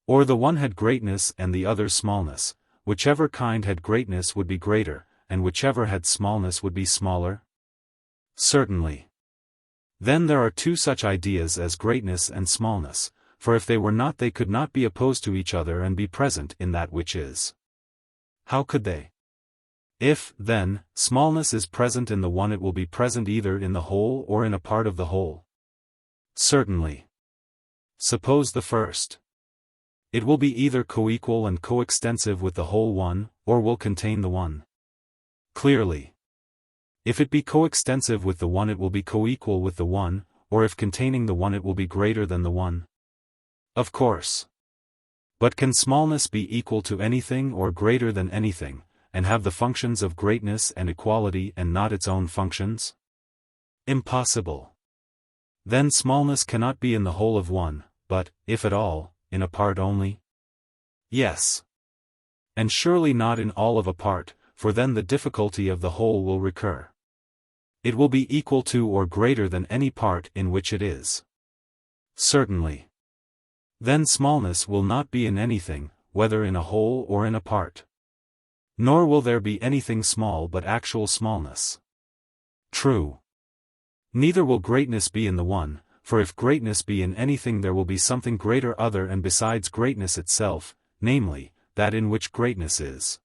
Or the one had greatness and the others smallness, whichever kind had greatness would be greater, and whichever had smallness would be smaller? Certainly. Then there are two such ideas as greatness and smallness, for if they were not they could not be opposed to each other and be present in that which is. How could they? If, then, smallness is present in the one, it will be present either in the whole or in a part of the whole. Certainly. Suppose the first. It will be either coequal and coextensive with the whole one, or will contain the one. Clearly. If it be coextensive with the one, it will be coequal with the one, or if containing the one, it will be greater than the one. Of course. But can smallness be equal to anything or greater than anything, and have the functions of greatness and equality and not its own functions? Impossible. Then smallness cannot be in the whole of one, but, if at all, in a part only? Yes. And surely not in all of a part, for then the difficulty of the whole will recur. It will be equal to or greater than any part in which it is. Certainly. Then smallness will not be in anything, whether in a whole or in a part. Nor will there be anything small but actual smallness. True. Neither will greatness be in the one, for if greatness be in anything, there will be something greater other and besides greatness itself, namely, that in which greatness is.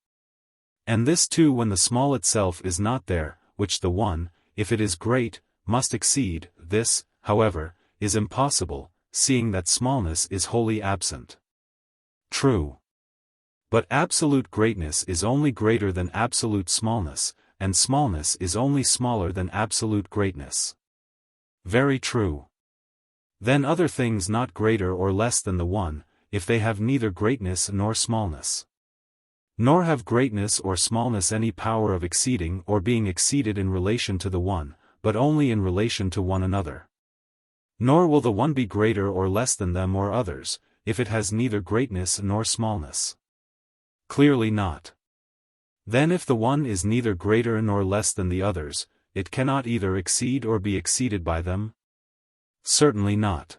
And this too when the small itself is not there, which the one, if it is great, must exceed. This, however, is impossible, seeing that smallness is wholly absent. True. But absolute greatness is only greater than absolute smallness, and smallness is only smaller than absolute greatness. Very true. Then other things not greater or less than the one, if they have neither greatness nor smallness. Nor have greatness or smallness any power of exceeding or being exceeded in relation to the one, but only in relation to one another. Nor will the one be greater or less than them or others, if it has neither greatness nor smallness. Clearly not. Then if the one is neither greater nor less than the others, it cannot either exceed or be exceeded by them? Certainly not.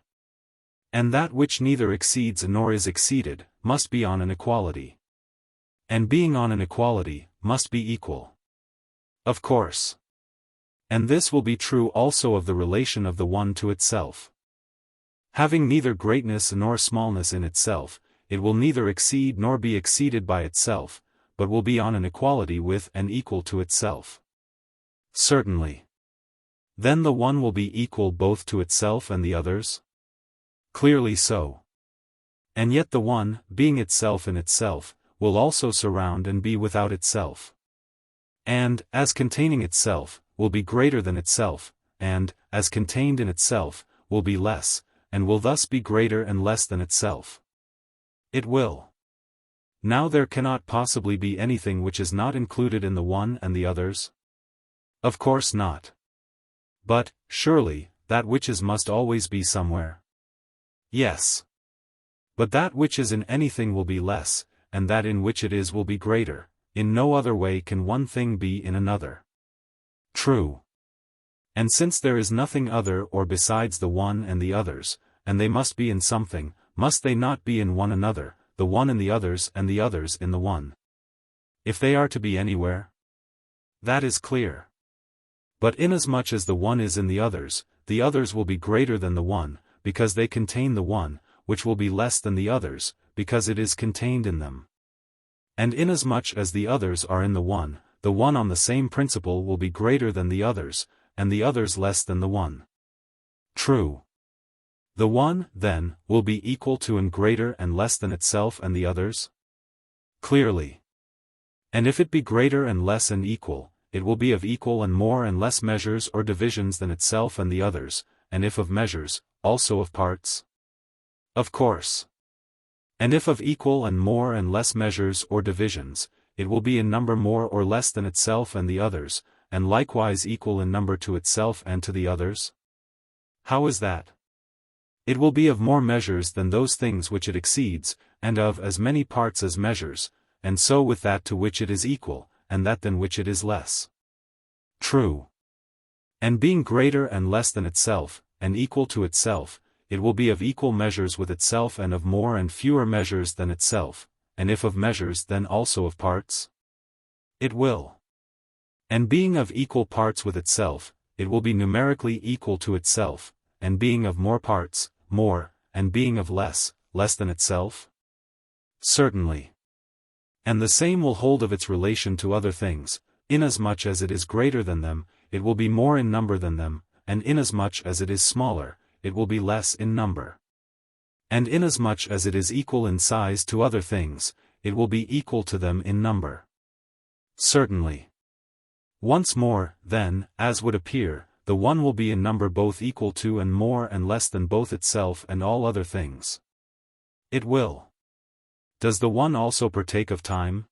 And that which neither exceeds nor is exceeded, must be on an equality. And being on an equality, must be equal. Of course. And this will be true also of the relation of the one to itself. Having neither greatness nor smallness in itself, it will neither exceed nor be exceeded by itself, but will be on an equality with and equal to itself. Certainly. Then the one will be equal both to itself and the others? Clearly so. And yet the one, being itself in itself, will also surround and be without itself. And, as containing itself, will be greater than itself, and, as contained in itself, will be less, and will thus be greater and less than itself. It will. Now there cannot possibly be anything which is not included in the one and the others? Of course not. But, surely, that which is must always be somewhere. Yes. But that which is in anything will be less, and that in which it is will be greater. In no other way can one thing be in another. True. And since there is nothing other or besides the one and the others, and they must be in something, must they not be in one another, the one in the others and the others in the one? If they are to be anywhere? That is clear. But inasmuch as the one is in the others will be greater than the one, because they contain the one, which will be less than the others, because it is contained in them. And inasmuch as the others are in the one on the same principle will be greater than the others, and the others less than the one. True. The one, then, will be equal to and greater and less than itself and the others? Clearly. And if it be greater and less and equal, it will be of equal and more and less measures or divisions than itself and the others, and if of measures, also of parts? Of course. And if of equal and more and less measures or divisions, it will be in number more or less than itself and the others, and likewise equal in number to itself and to the others? How is that? It will be of more measures than those things which it exceeds, and of as many parts as measures, and so with that to which it is equal, and that than which it is less. True. And being greater and less than itself, and equal to itself, it will be of equal measures with itself and of more and fewer measures than itself, and if of measures then also of parts? It will. And being of equal parts with itself, it will be numerically equal to itself, and being of more parts, more, and being of less, less than itself? Certainly. And the same will hold of its relation to other things, Inasmuch as it is greater than them, it will be more in number than them, and inasmuch as it is smaller, it will be less in number. And inasmuch as it is equal in size to other things, it will be equal to them in number. Certainly. Once more, then, as would appear, the one will be in number both equal to and more and less than both itself and all other things. It will. Does the one also partake of time?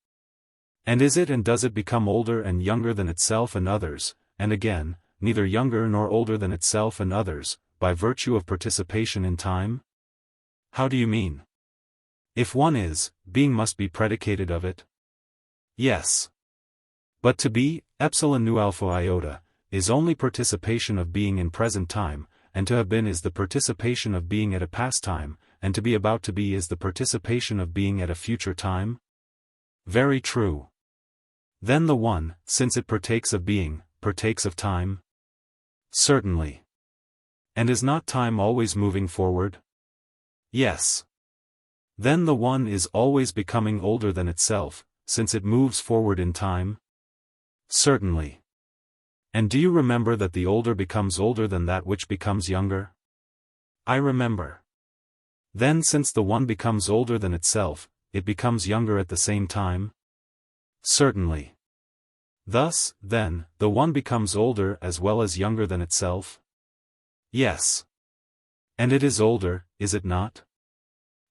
And is it and does it become older and younger than itself and others, and again, neither younger nor older than itself and others, by virtue of participation in time? How do you mean? If one is, being must be predicated of it? Yes. But to be, epsilon nu alpha iota, is only participation of being in present time, and to have been is the participation of being at a past time, and to be about to be is the participation of being at a future time? Very true. Then the one, since it partakes of being, partakes of time? Certainly. And is not time always moving forward? Yes. Then the one is always becoming older than itself, since it moves forward in time? Certainly. And do you remember that the older becomes older than that which becomes younger? I remember. Then since the one becomes older than itself, it becomes younger at the same time? Certainly. Thus, then, the one becomes older as well as younger than itself? Yes. And it is older, is it not?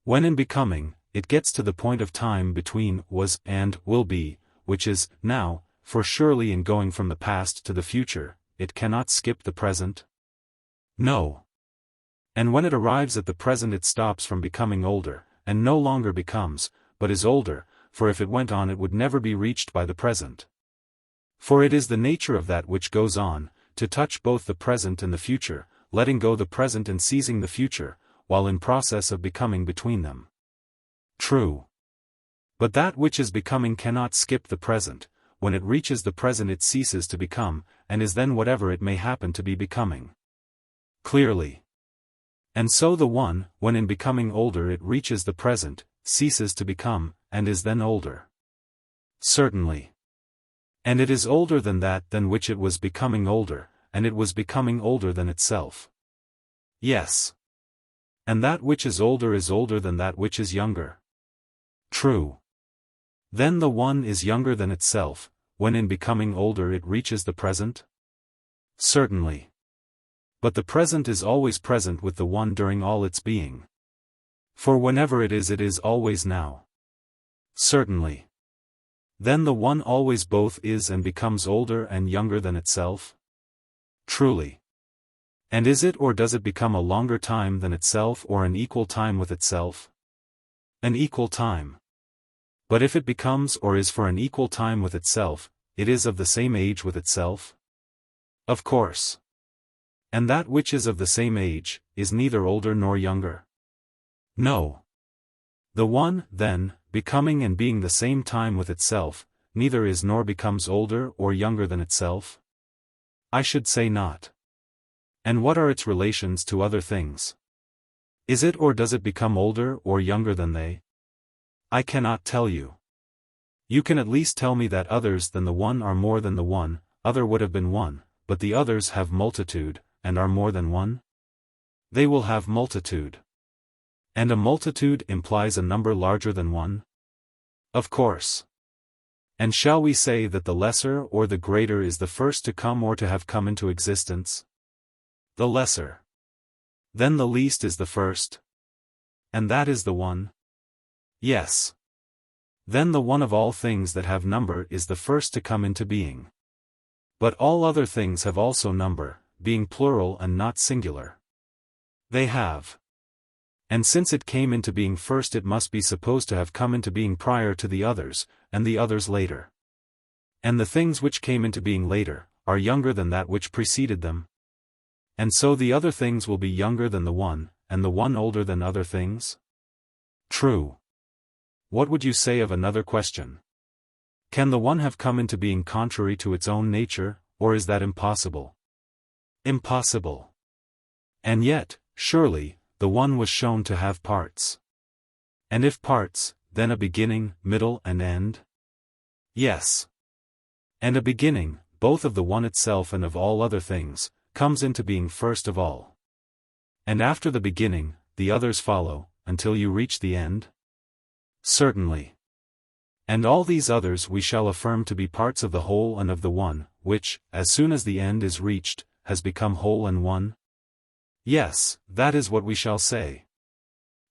When in becoming, it gets to the point of time between was and will be, which is now, for surely in going from the past to the future, it cannot skip the present? No. And when it arrives at the present it stops from becoming older, and no longer becomes, but is older, for if it went on it would never be reached by the present. For it is the nature of that which goes on, to touch both the present and the future, letting go the present and seizing the future, while in process of becoming between them. True. But that which is becoming cannot skip the present. When it reaches the present it ceases to become, and is then whatever it may happen to be becoming. Clearly. And so the one, when in becoming older it reaches the present, ceases to become, and is then older. Certainly. And it is older than that than which it was becoming older, and it was becoming older than itself. Yes. And that which is older than that which is younger. True. Then the one is younger than itself, when in becoming older it reaches the present? Certainly. But the present is always present with the one during all its being. For whenever it is always now. Certainly. Then the one always both is and becomes older and younger than itself? Truly. And is it or does it become a longer time than itself or an equal time with itself? An equal time. But if it becomes or is for an equal time with itself, it is of the same age with itself? Of course. And that which is of the same age, is neither older nor younger? No. The one, then, becoming and being the same time with itself, neither is nor becomes older or younger than itself? I should say not. And what are its relations to other things? Is it or does it become older or younger than they? I cannot tell you. You can at least tell me that others than the one are more than the one, other would have been one, but the others have multitude, and are more than one? They will have multitude. And a multitude implies a number larger than one? Of course. And shall we say that the lesser or the greater is the first to come or to have come into existence? The lesser. Then the least is the first? And that is the one? Yes. Then the one of all things that have number is the first to come into being. But all other things have also number, being plural and not singular. They have. And since it came into being first it must be supposed to have come into being prior to the others, and the others later. And the things which came into being later, are younger than that which preceded them. And so the other things will be younger than the one, and the one older than other things? True. What would you say of another question? Can the one have come into being contrary to its own nature, or is that impossible? Impossible. And yet, surely, the one was shown to have parts. And if parts, then a beginning, middle and end? Yes. And a beginning, both of the one itself and of all other things, comes into being first of all. And after the beginning, the others follow, until you reach the end? Certainly. And all these others we shall affirm to be parts of the whole and of the one, which, as soon as the end is reached, has become whole and one? Yes, that is what we shall say.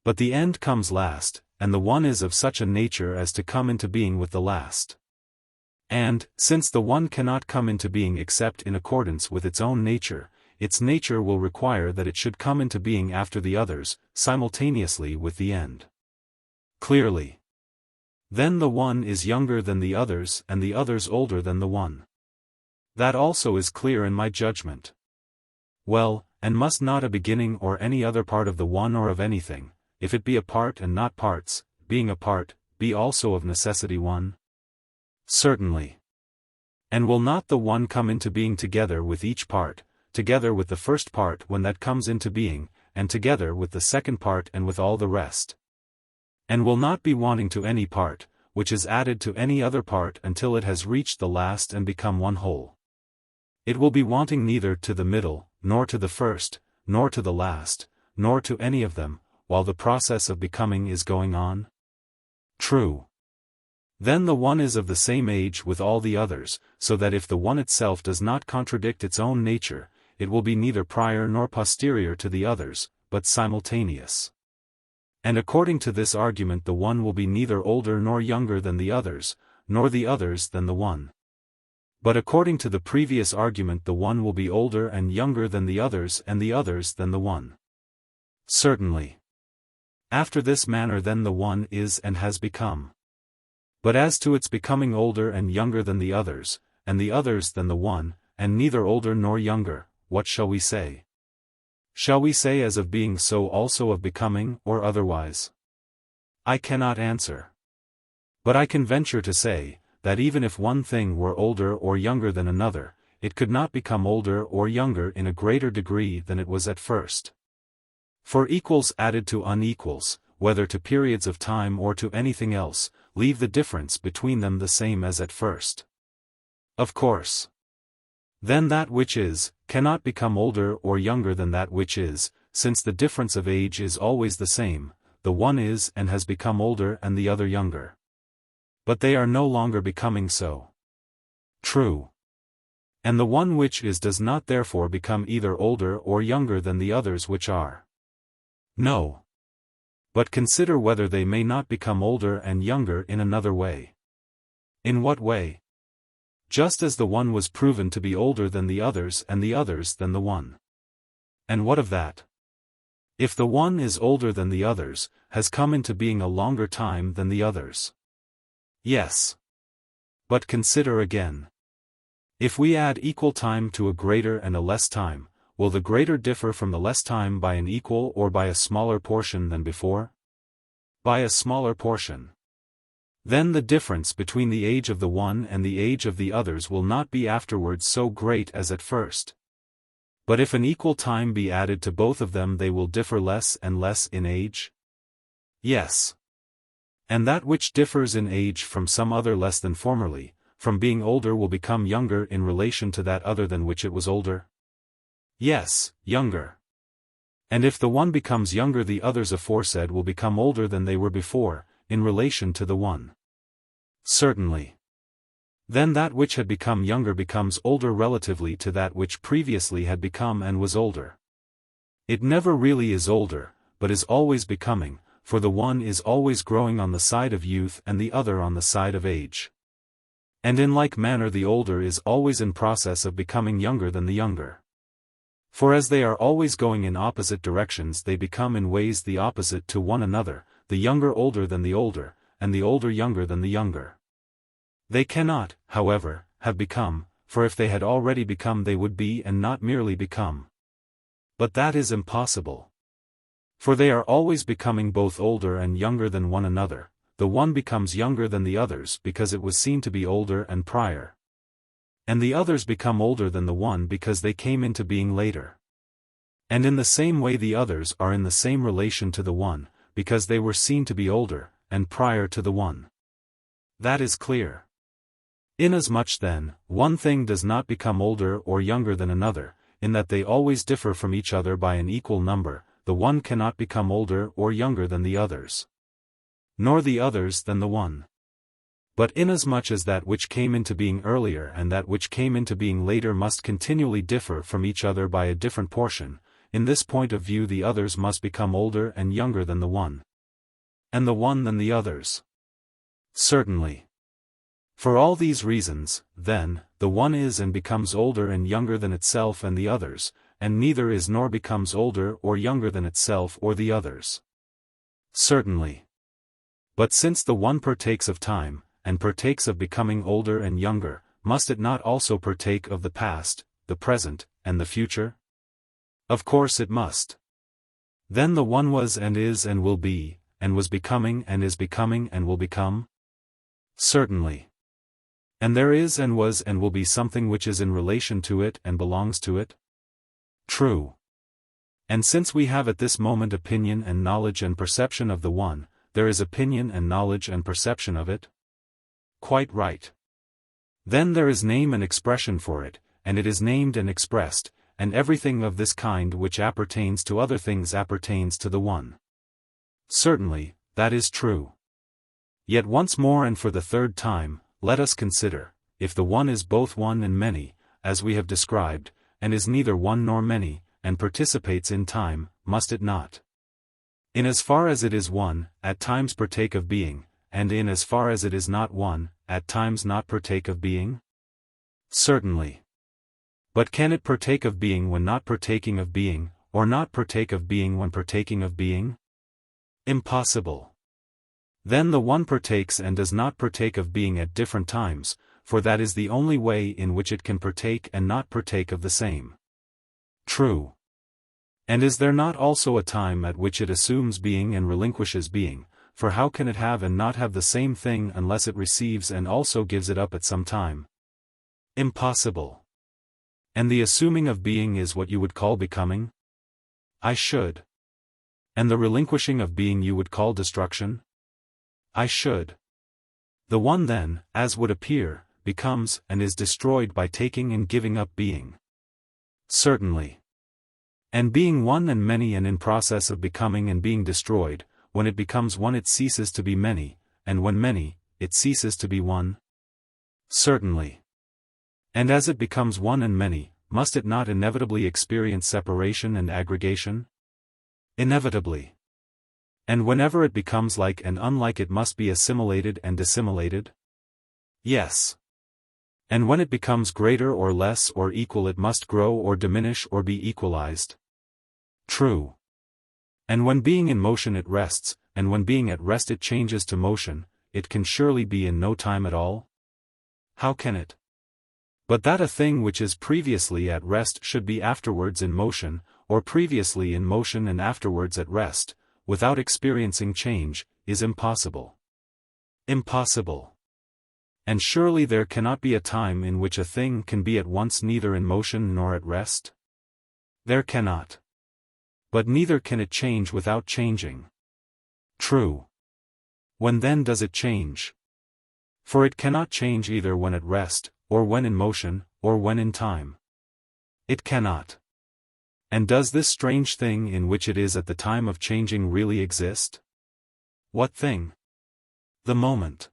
But the end comes last, and the one is of such a nature as to come into being with the last. And, since the one cannot come into being except in accordance with its own nature, its nature will require that it should come into being after the others, simultaneously with the end. Clearly. Then the one is younger than the others and the others older than the one. That also is clear in my judgment. Well, and must not a beginning or any other part of the one or of anything, if it be a part and not parts, being a part, be also of necessity one? Certainly. And will not the one come into being together with each part, together with the first part when that comes into being, and together with the second part and with all the rest? And will not be wanting to any part, which is added to any other part until it has reached the last and become one whole? It will be wanting neither to the middle, nor to the first, nor to the last, nor to any of them, while the process of becoming is going on? True. Then the one is of the same age with all the others, so that if the one itself does not contradict its own nature, it will be neither prior nor posterior to the others, but simultaneous. And according to this argument the one will be neither older nor younger than the others, nor the others than the one. But according to the previous argument the one will be older and younger than the others and the others than the one. Certainly. After this manner then the one is and has become. But as to its becoming older and younger than the others, and the others than the one, and neither older nor younger, what shall we say? Shall we say as of being so also of becoming, or otherwise? I cannot answer. But I can venture to say, that even if one thing were older or younger than another, it could not become older or younger in a greater degree than it was at first. For equals added to unequals, whether to periods of time or to anything else, leave the difference between them the same as at first. Of course. Then that which is, cannot become older or younger than that which is, since the difference of age is always the same, the one is and has become older and the other younger. But they are no longer becoming so. True. And the one which is does not therefore become either older or younger than the others which are. No. But consider whether they may not become older and younger in another way. In what way? Just as the one was proven to be older than the others and the others than the one. And what of that? If the one is older than the others, has come into being a longer time than the others. Yes. But consider again. If we add equal time to a greater and a less time, will the greater differ from the less time by an equal or by a smaller portion than before? By a smaller portion. Then the difference between the age of the one and the age of the others will not be afterwards so great as at first. But if an equal time be added to both of them they will differ less and less in age? Yes. And that which differs in age from some other less than formerly, from being older will become younger in relation to that other than which it was older? Yes, younger. And if the one becomes younger the others aforesaid will become older than they were before, in relation to the one. Certainly. Then that which had become younger becomes older relatively to that which previously had become and was older. It never really is older, but is always becoming, for the one is always growing on the side of youth and the other on the side of age. And in like manner the older is always in process of becoming younger than the younger. For as they are always going in opposite directions they become in ways the opposite to one another, the younger older than the older, and the older younger than the younger. They cannot, however, have become, for if they had already become they would be and not merely become. But that is impossible. For they are always becoming both older and younger than one another, the one becomes younger than the others because it was seen to be older and prior. And the others become older than the one because they came into being later. And in the same way the others are in the same relation to the one, because they were seen to be older, and prior to the one. That is clear. Inasmuch then, one thing does not become older or younger than another, in that they always differ from each other by an equal number, the one cannot become older or younger than the others, nor the others than the one. But inasmuch as that which came into being earlier and that which came into being later must continually differ from each other by a different portion, in this point of view the others must become older and younger than the one, and the one than the others. Certainly. For all these reasons, then, the one is and becomes older and younger than itself and the others, and neither is nor becomes older or younger than itself or the others. Certainly. But since the one partakes of time, and partakes of becoming older and younger, must it not also partake of the past, the present, and the future? Of course it must. Then the one was and is and will be, and was becoming and is becoming and will become? Certainly. And there is and was and will be something which is in relation to it and belongs to it? True. And since we have at this moment opinion and knowledge and perception of the one, there is opinion and knowledge and perception of it? Quite right. Then there is name and expression for it, and it is named and expressed, and everything of this kind which appertains to other things appertains to the one. Certainly, that is true. Yet once more and for the third time, let us consider, if the one is both one and many, as we have described, and is neither one nor many, and participates in time, must it not, in as far as it is one, at times partake of being, and in as far as it is not one, at times not partake of being? Certainly. But can it partake of being when not partaking of being, or not partake of being when partaking of being? Impossible. Then the one partakes and does not partake of being at different times, for that is the only way in which it can partake and not partake of the same. True. And is there not also a time at which it assumes being and relinquishes being, for how can it have and not have the same thing unless it receives and also gives it up at some time? Impossible. And the assuming of being is what you would call becoming? I should. And the relinquishing of being you would call destruction? I should. The one then, as would appear, becomes and is destroyed by taking and giving up being. Certainly. And being one and many and in process of becoming and being destroyed, when it becomes one it ceases to be many, and when many, it ceases to be one? Certainly. And as it becomes one and many, must it not inevitably experience separation and aggregation? Inevitably. And whenever it becomes like and unlike it must be assimilated and dissimilated? Yes. And when it becomes greater or less or equal it must grow or diminish or be equalized? True. And when being in motion it rests, and when being at rest it changes to motion, it can surely be in no time at all? How can it? But that a thing which is previously at rest should be afterwards in motion, or previously in motion and afterwards at rest, without experiencing change, is impossible. Impossible. And surely there cannot be a time in which a thing can be at once neither in motion nor at rest? There cannot. But neither can it change without changing. True. When then does it change? For it cannot change either when at rest, or when in motion, or when in time. It cannot. And does this strange thing in which it is at the time of changing really exist? What thing? The moment.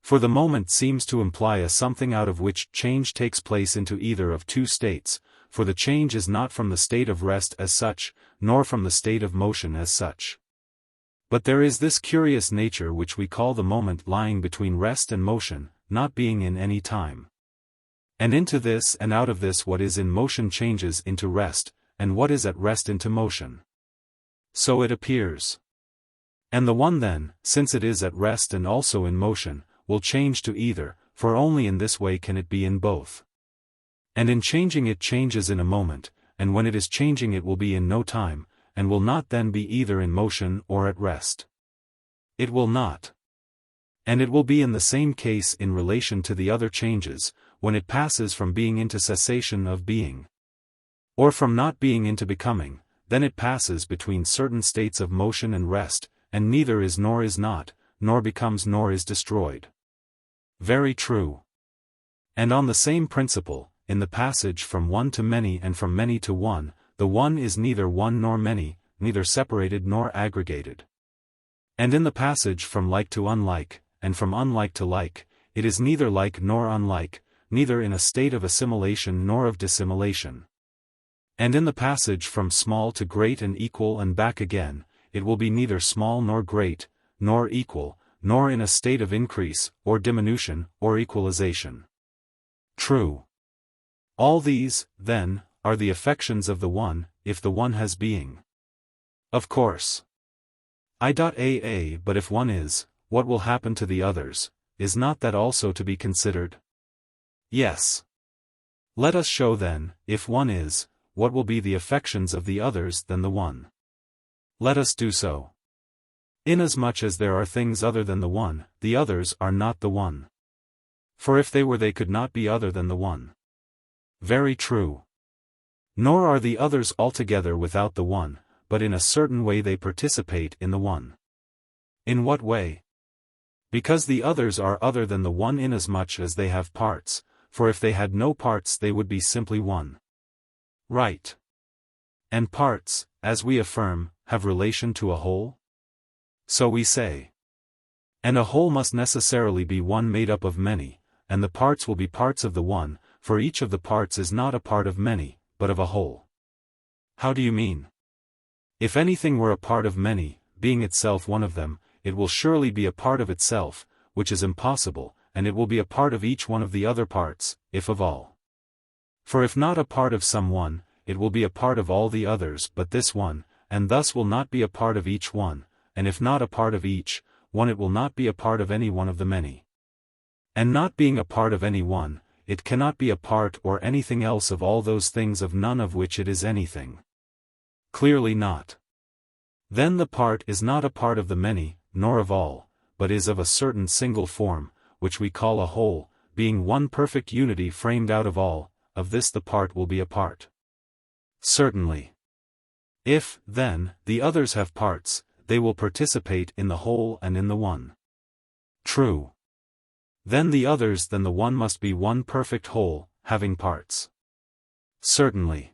For the moment seems to imply a something out of which change takes place into either of two states, for the change is not from the state of rest as such, nor from the state of motion as such. But there is this curious nature which we call the moment lying between rest and motion, not being in any time. And into this and out of this what is in motion changes into rest, and what is at rest into motion. So it appears. And the one then, since it is at rest and also in motion, will change to either, for only in this way can it be in both. And in changing it changes in a moment, and when it is changing it will be in no time, and will not then be either in motion or at rest. It will not. And it will be in the same case in relation to the other changes, when it passes from being into cessation of being, or from not being into becoming, then it passes between certain states of motion and rest, and neither is nor is not, nor becomes nor is destroyed. Very true. And on the same principle, in the passage from one to many and from many to one, the one is neither one nor many, neither separated nor aggregated. And in the passage from like to unlike, and from unlike to like, it is neither like nor unlike, neither in a state of assimilation nor of dissimilation. And in the passage from small to great and equal and back again, it will be neither small nor great, nor equal, nor in a state of increase, or diminution, or equalization. True. All these, then, are the affections of the one, if the one has being. Of course. But if one is, what will happen to the others? Is not that also to be considered? Yes. Let us show then, if one is, what will be the affections of the others than the one. Let us do so. Inasmuch as there are things other than the one, the others are not the one. For if they were they could not be other than the one. Very true. Nor are the others altogether without the one, but in a certain way they participate in the one. In what way? Because the others are other than the one inasmuch as they have parts, for if they had no parts they would be simply one. Right. And parts, as we affirm, have relation to a whole? So we say. And a whole must necessarily be one made up of many, and the parts will be parts of the one, for each of the parts is not a part of many, but of a whole. How do you mean? If anything were a part of many, being itself one of them, it will surely be a part of itself, which is impossible, and it will be a part of each one of the other parts, if of all. For if not a part of some one, it will be a part of all the others but this one, and thus will not be a part of each one, and if not a part of each one it will not be a part of any one of the many. And not being a part of any one, it cannot be a part or anything else of all those things of none of which it is anything. Clearly not. Then the part is not a part of the many, nor of all, but is of a certain single form, which we call a whole, being one perfect unity framed out of all, of this the part will be a part. Certainly. If, then, the others have parts, they will participate in the whole and in the one. True. Then the others than the one must be one perfect whole, having parts. Certainly.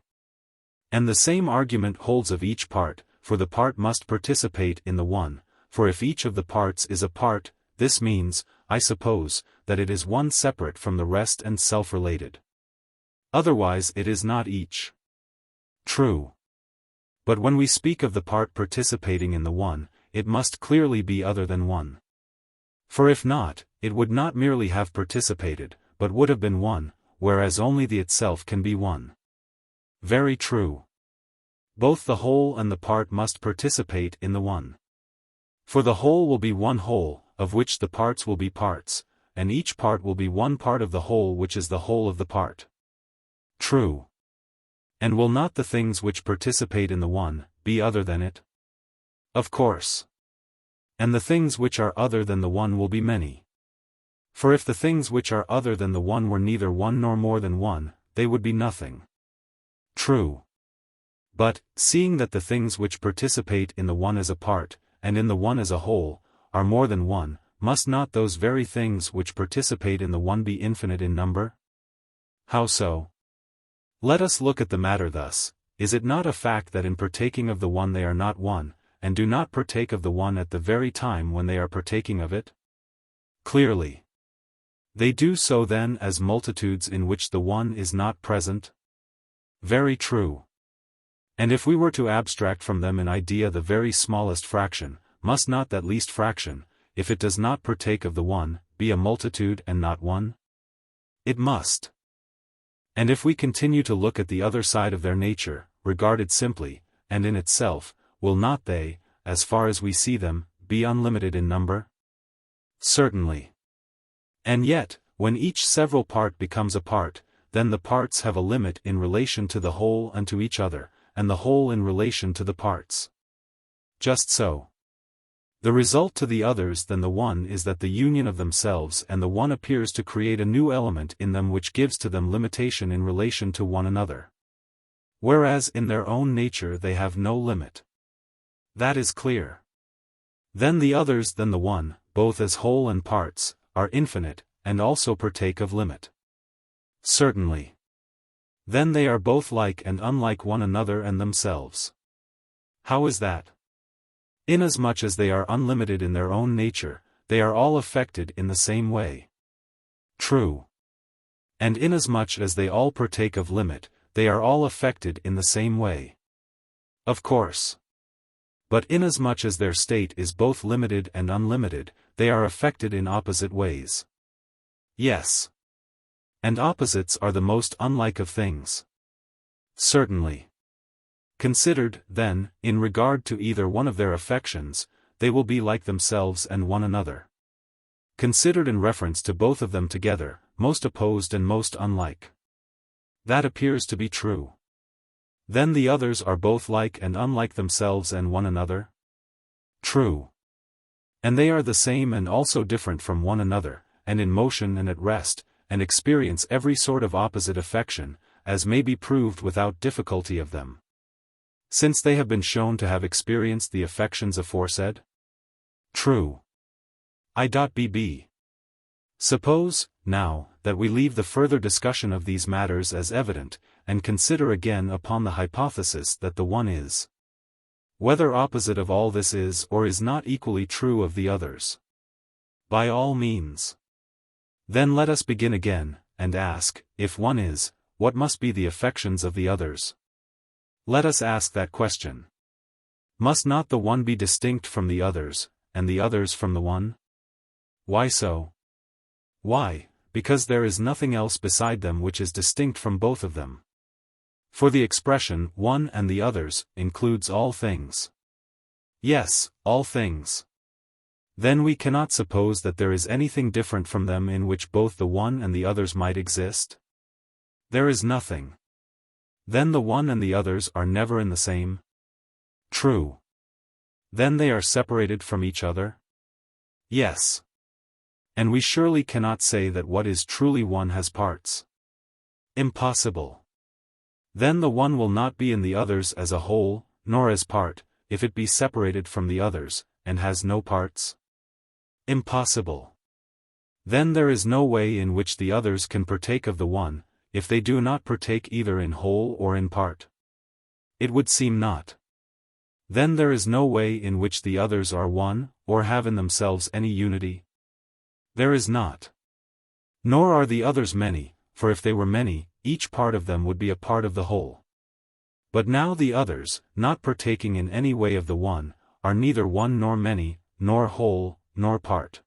And the same argument holds of each part, for the part must participate in the one, for if each of the parts is a part, this means, I suppose, that it is one separate from the rest and self-related. Otherwise it is not each. True. But when we speak of the part participating in the one, it must clearly be other than one. For if not, it would not merely have participated, but would have been one, whereas only the itself can be one. Very true. Both the whole and the part must participate in the one. For the whole will be one whole, of which the parts will be parts, and each part will be one part of the whole which is the whole of the part. True. And will not the things which participate in the one, be other than it? Of course. And the things which are other than the one will be many. For if the things which are other than the one were neither one nor more than one, they would be nothing. True. But, seeing that the things which participate in the one as a part, and in the one as a whole, are more than one, must not those very things which participate in the one be infinite in number? How so? Let us look at the matter thus: is it not a fact that in partaking of the one they are not one, and do not partake of the one at the very time when they are partaking of it? Clearly. They do so then as multitudes in which the one is not present? Very true. And if we were to abstract from them in idea the very smallest fraction, must not that least fraction, if it does not partake of the one, be a multitude and not one? It must. And if we continue to look at the other side of their nature, regarded simply, and in itself, will not they, as far as we see them, be unlimited in number? Certainly. And yet, when each several part becomes a part, then the parts have a limit in relation to the whole and to each other, and the whole in relation to the parts. Just so. The result to the others than the one is that the union of themselves and the one appears to create a new element in them which gives to them limitation in relation to one another. Whereas in their own nature they have no limit. That is clear. Then the others than the one, both as whole and parts, are infinite, and also partake of limit. Certainly. Then they are both like and unlike one another and themselves. How is that? Inasmuch as they are unlimited in their own nature, they are all affected in the same way. True. And inasmuch as they all partake of limit, they are all affected in the same way. Of course. But inasmuch as their state is both limited and unlimited, they are affected in opposite ways. Yes. And opposites are the most unlike of things. Certainly. Considered, then, in regard to either one of their affections, they will be like themselves and one another. Considered in reference to both of them together, most opposed and most unlike. That appears to be true. Then the others are both like and unlike themselves and one another? True. And they are the same and also different from one another, and in motion and at rest, and experience every sort of opposite affection, as may be proved without difficulty of them. Since they have been shown to have experienced the affections aforesaid? True. I.B.B. Suppose, now, that we leave the further discussion of these matters as evident, and consider again upon the hypothesis that the one is. Whether opposite of all this is or is not equally true of the others. By all means. Then let us begin again, and ask, if one is, what must be the affections of the others? Let us ask that question. Must not the one be distinct from the others, and the others from the one? Why so? Why, because there is nothing else beside them which is distinct from both of them. For the expression one and the others includes all things. Yes, all things. Then we cannot suppose that there is anything different from them in which both the one and the others might exist. There is nothing. Then the one and the others are never in the same? True. Then they are separated from each other? Yes. And we surely cannot say that what is truly one has parts. Impossible. Then the one will not be in the others as a whole, nor as part, if it be separated from the others, and has no parts? Impossible. Then there is no way in which the others can partake of the one, if they do not partake either in whole or in part. It would seem not. Then there is no way in which the others are one, or have in themselves any unity. There is not. Nor are the others many, for if they were many, each part of them would be a part of the whole. But now the others, not partaking in any way of the one, are neither one nor many, nor whole, nor part.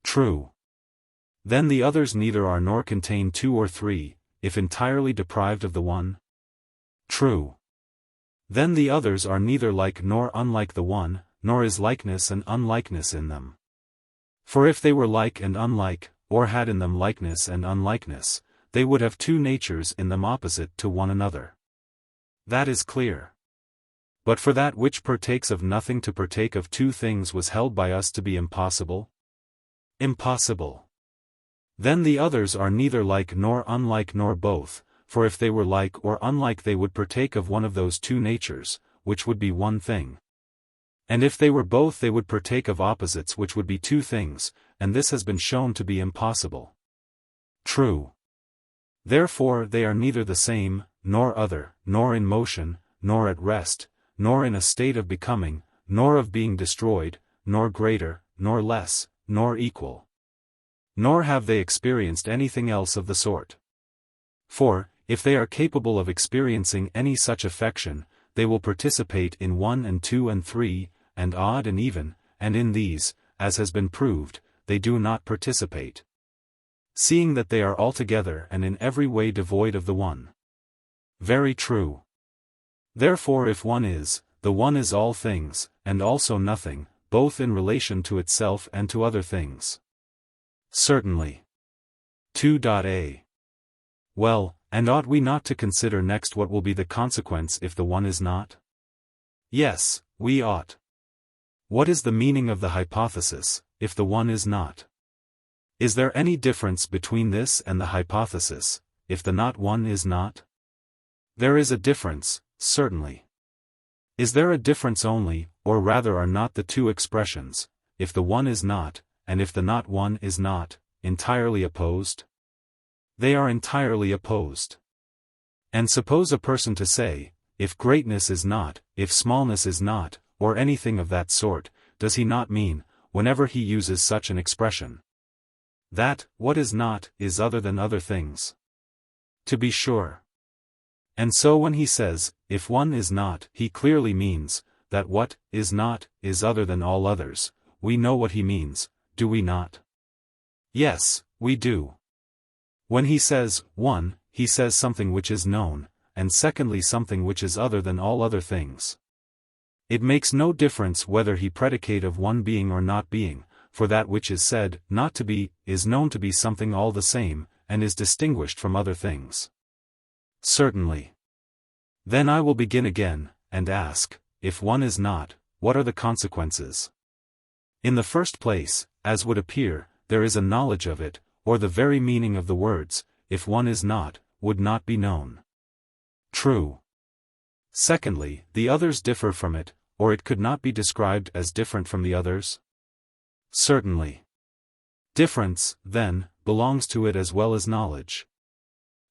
True. Then the others neither are nor contain two or three, if entirely deprived of the one? True. Then the others are neither like nor unlike the one, nor is likeness and unlikeness in them. For if they were like and unlike, or had in them likeness and unlikeness, they would have two natures in them opposite to one another. That is clear. But for that which partakes of nothing to partake of two things was held by us to be impossible? Impossible. Then the others are neither like nor unlike nor both, for if they were like or unlike they would partake of one of those two natures, which would be one thing. And if they were both they would partake of opposites which would be two things, and this has been shown to be impossible. True. Therefore they are neither the same, nor other, nor in motion, nor at rest, nor in a state of becoming, nor of being destroyed, nor greater, nor less, nor equal. Nor have they experienced anything else of the sort. For, if they are capable of experiencing any such affection, they will participate in 1 and 2 and 3, and odd and even, and in these, as has been proved, they do not participate. Seeing that they are altogether and in every way devoid of the one. Very true. Therefore if one is, the one is all things, and also nothing, both in relation to itself and to other things. Certainly. 2.a. Well, and ought we not to consider next what will be the consequence if the one is not? Yes, we ought. What is the meaning of the hypothesis, if the one is not? Is there any difference between this and the hypothesis, if the not one is not? There is a difference, certainly. Is there a difference only, or rather are not the two expressions, if the one is not, and if the not one is not, entirely opposed? They are entirely opposed. And suppose a person to say, if greatness is not, if smallness is not, or anything of that sort, does he not mean, whenever he uses such an expression, that what is not is other than other things? To be sure. And so when he says, if one is not, he clearly means, that what is not is other than all others. We know what he means, do we not? Yes, we do. When he says, one, he says something which is known, and secondly something which is other than all other things. It makes no difference whether he predicate of one being or not being, for that which is said not to be, is known to be something all the same, and is distinguished from other things. Certainly. Then I will begin again, and ask, if one is not, what are the consequences? In the first place, as would appear, there is a knowledge of it, or the very meaning of the words, if one is not, would not be known. True. Secondly, the others differ from it, or it could not be described as different from the others? Certainly. Difference, then, belongs to it as well as knowledge.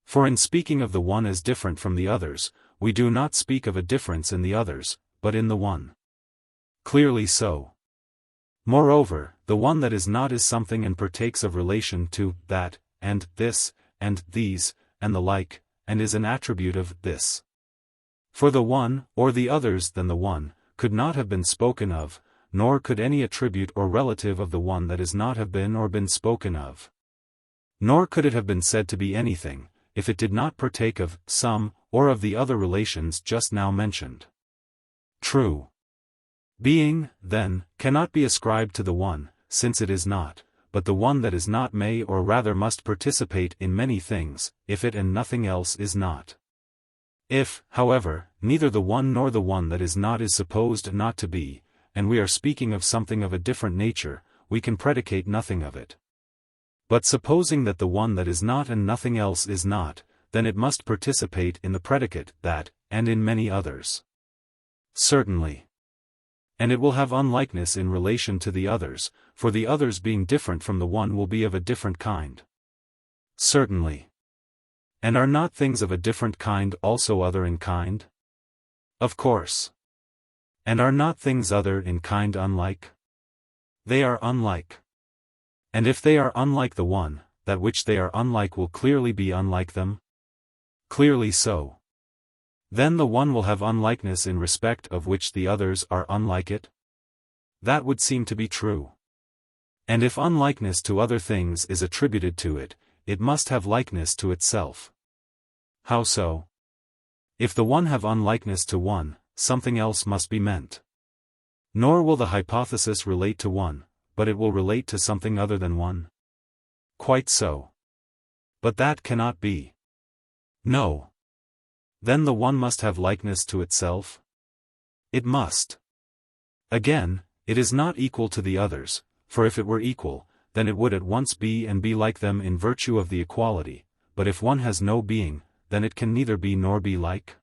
For in speaking of the one as different from the others, we do not speak of a difference in the others, but in the one. Clearly so. Moreover, the one that is not is something and partakes of relation to that, and this, and these, and the like, and is an attribute of this. For the one, or the others than the one, could not have been spoken of, nor could any attribute or relative of the one that is not have been or been spoken of. Nor could it have been said to be anything, if it did not partake of some, or of the other relations just now mentioned. True. Being, then, cannot be ascribed to the one, since it is not, but the one that is not may or rather must participate in many things, if it and nothing else is not. If, however, neither the one nor the one that is not is supposed not to be, and we are speaking of something of a different nature, we can predicate nothing of it. But supposing that the one that is not and nothing else is not, then it must participate in the predicate that, and in many others. Certainly. And it will have unlikeness in relation to the others, for the others being different from the one will be of a different kind. Certainly. And are not things of a different kind also other in kind? Of course. And are not things other in kind unlike? They are unlike. And if they are unlike the one, that which they are unlike will clearly be unlike them? Clearly so. Then the one will have unlikeness in respect of which the others are unlike it? That would seem to be true. And if unlikeness to other things is attributed to it, it must have likeness to itself. How so? If the one have unlikeness to one, something else must be meant. Nor will the hypothesis relate to one, but it will relate to something other than one. Quite so. But that cannot be. No. Then the one must have likeness to itself? It must. Again, it is not equal to the others, for if it were equal, then it would at once be and be like them in virtue of the equality, but if one has no being, then it can neither be nor be like?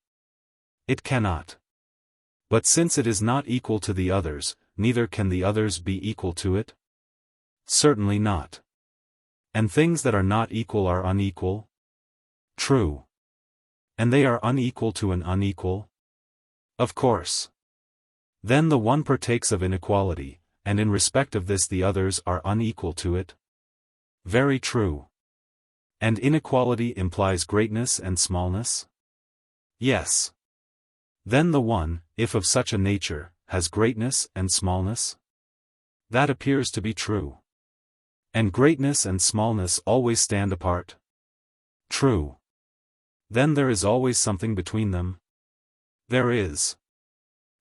It cannot. But since it is not equal to the others, neither can the others be equal to it? Certainly not. And things that are not equal are unequal? True. And they are unequal to an unequal? Of course. Then the one partakes of inequality, and in respect of this the others are unequal to it? Very true. And inequality implies greatness and smallness? Yes. Then the one, if of such a nature, has greatness and smallness? That appears to be true. And greatness and smallness always stand apart? True. Then there is always something between them? There is.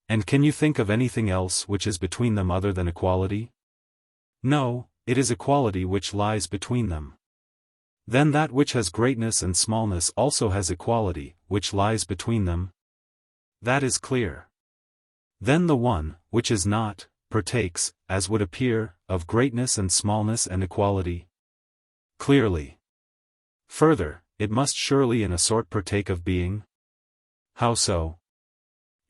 And can you think of anything else which is between them other than equality? No, it is equality which lies between them. Then that which has greatness and smallness also has equality, which lies between them? That is clear. Then the one, which is not, partakes, as would appear, of greatness and smallness and equality? Clearly. Further, it must surely in a sort partake of being? How so?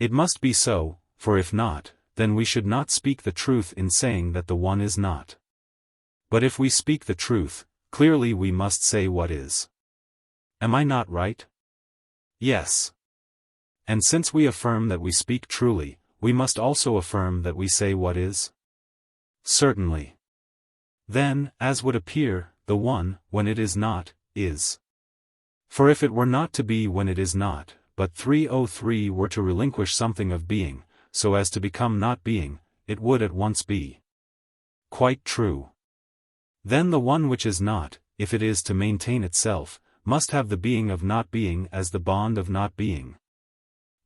It must be so, for if not, then we should not speak the truth in saying that the one is not. But if we speak the truth, clearly we must say what is. Am I not right? Yes. And since we affirm that we speak truly, we must also affirm that we say what is? Certainly. Then, as would appear, the one, when it is not, is. For if it were not to be when it is not, but 303 were to relinquish something of being, so as to become not being, it would at once be. Quite true. Then the one which is not, if it is to maintain itself, must have the being of not being as the bond of not being.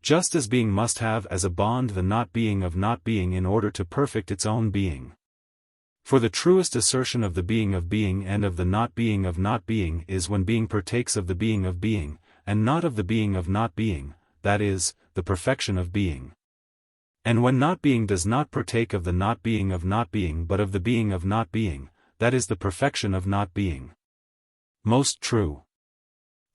Just as being must have as a bond the not being of not being in order to perfect its own being. For the truest assertion of the being of being and of the not being of not being is when being partakes of the being of being, and not of the being of not being, that is, the perfection of being. And when not being does not partake of the not being but of the being of not being, that is the perfection of not being. Most true.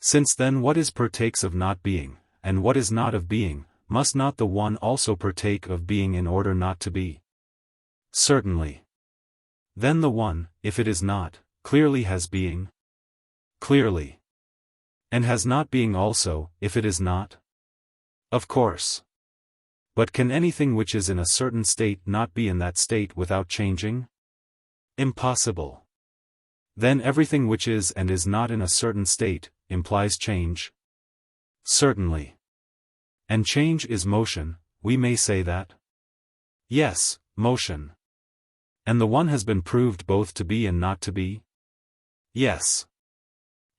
Since then what is partakes of not being, and what is not of being, must not the one also partake of being in order not to be? Certainly. Then the one, if it is not, clearly has being? Clearly. And has not being also, if it is not? Of course. But can anything which is in a certain state not be in that state without changing? Impossible. Then everything which is and is not in a certain state, implies change? Certainly. And change is motion, we may say that? Yes, motion. And the one has been proved both to be and not to be? Yes.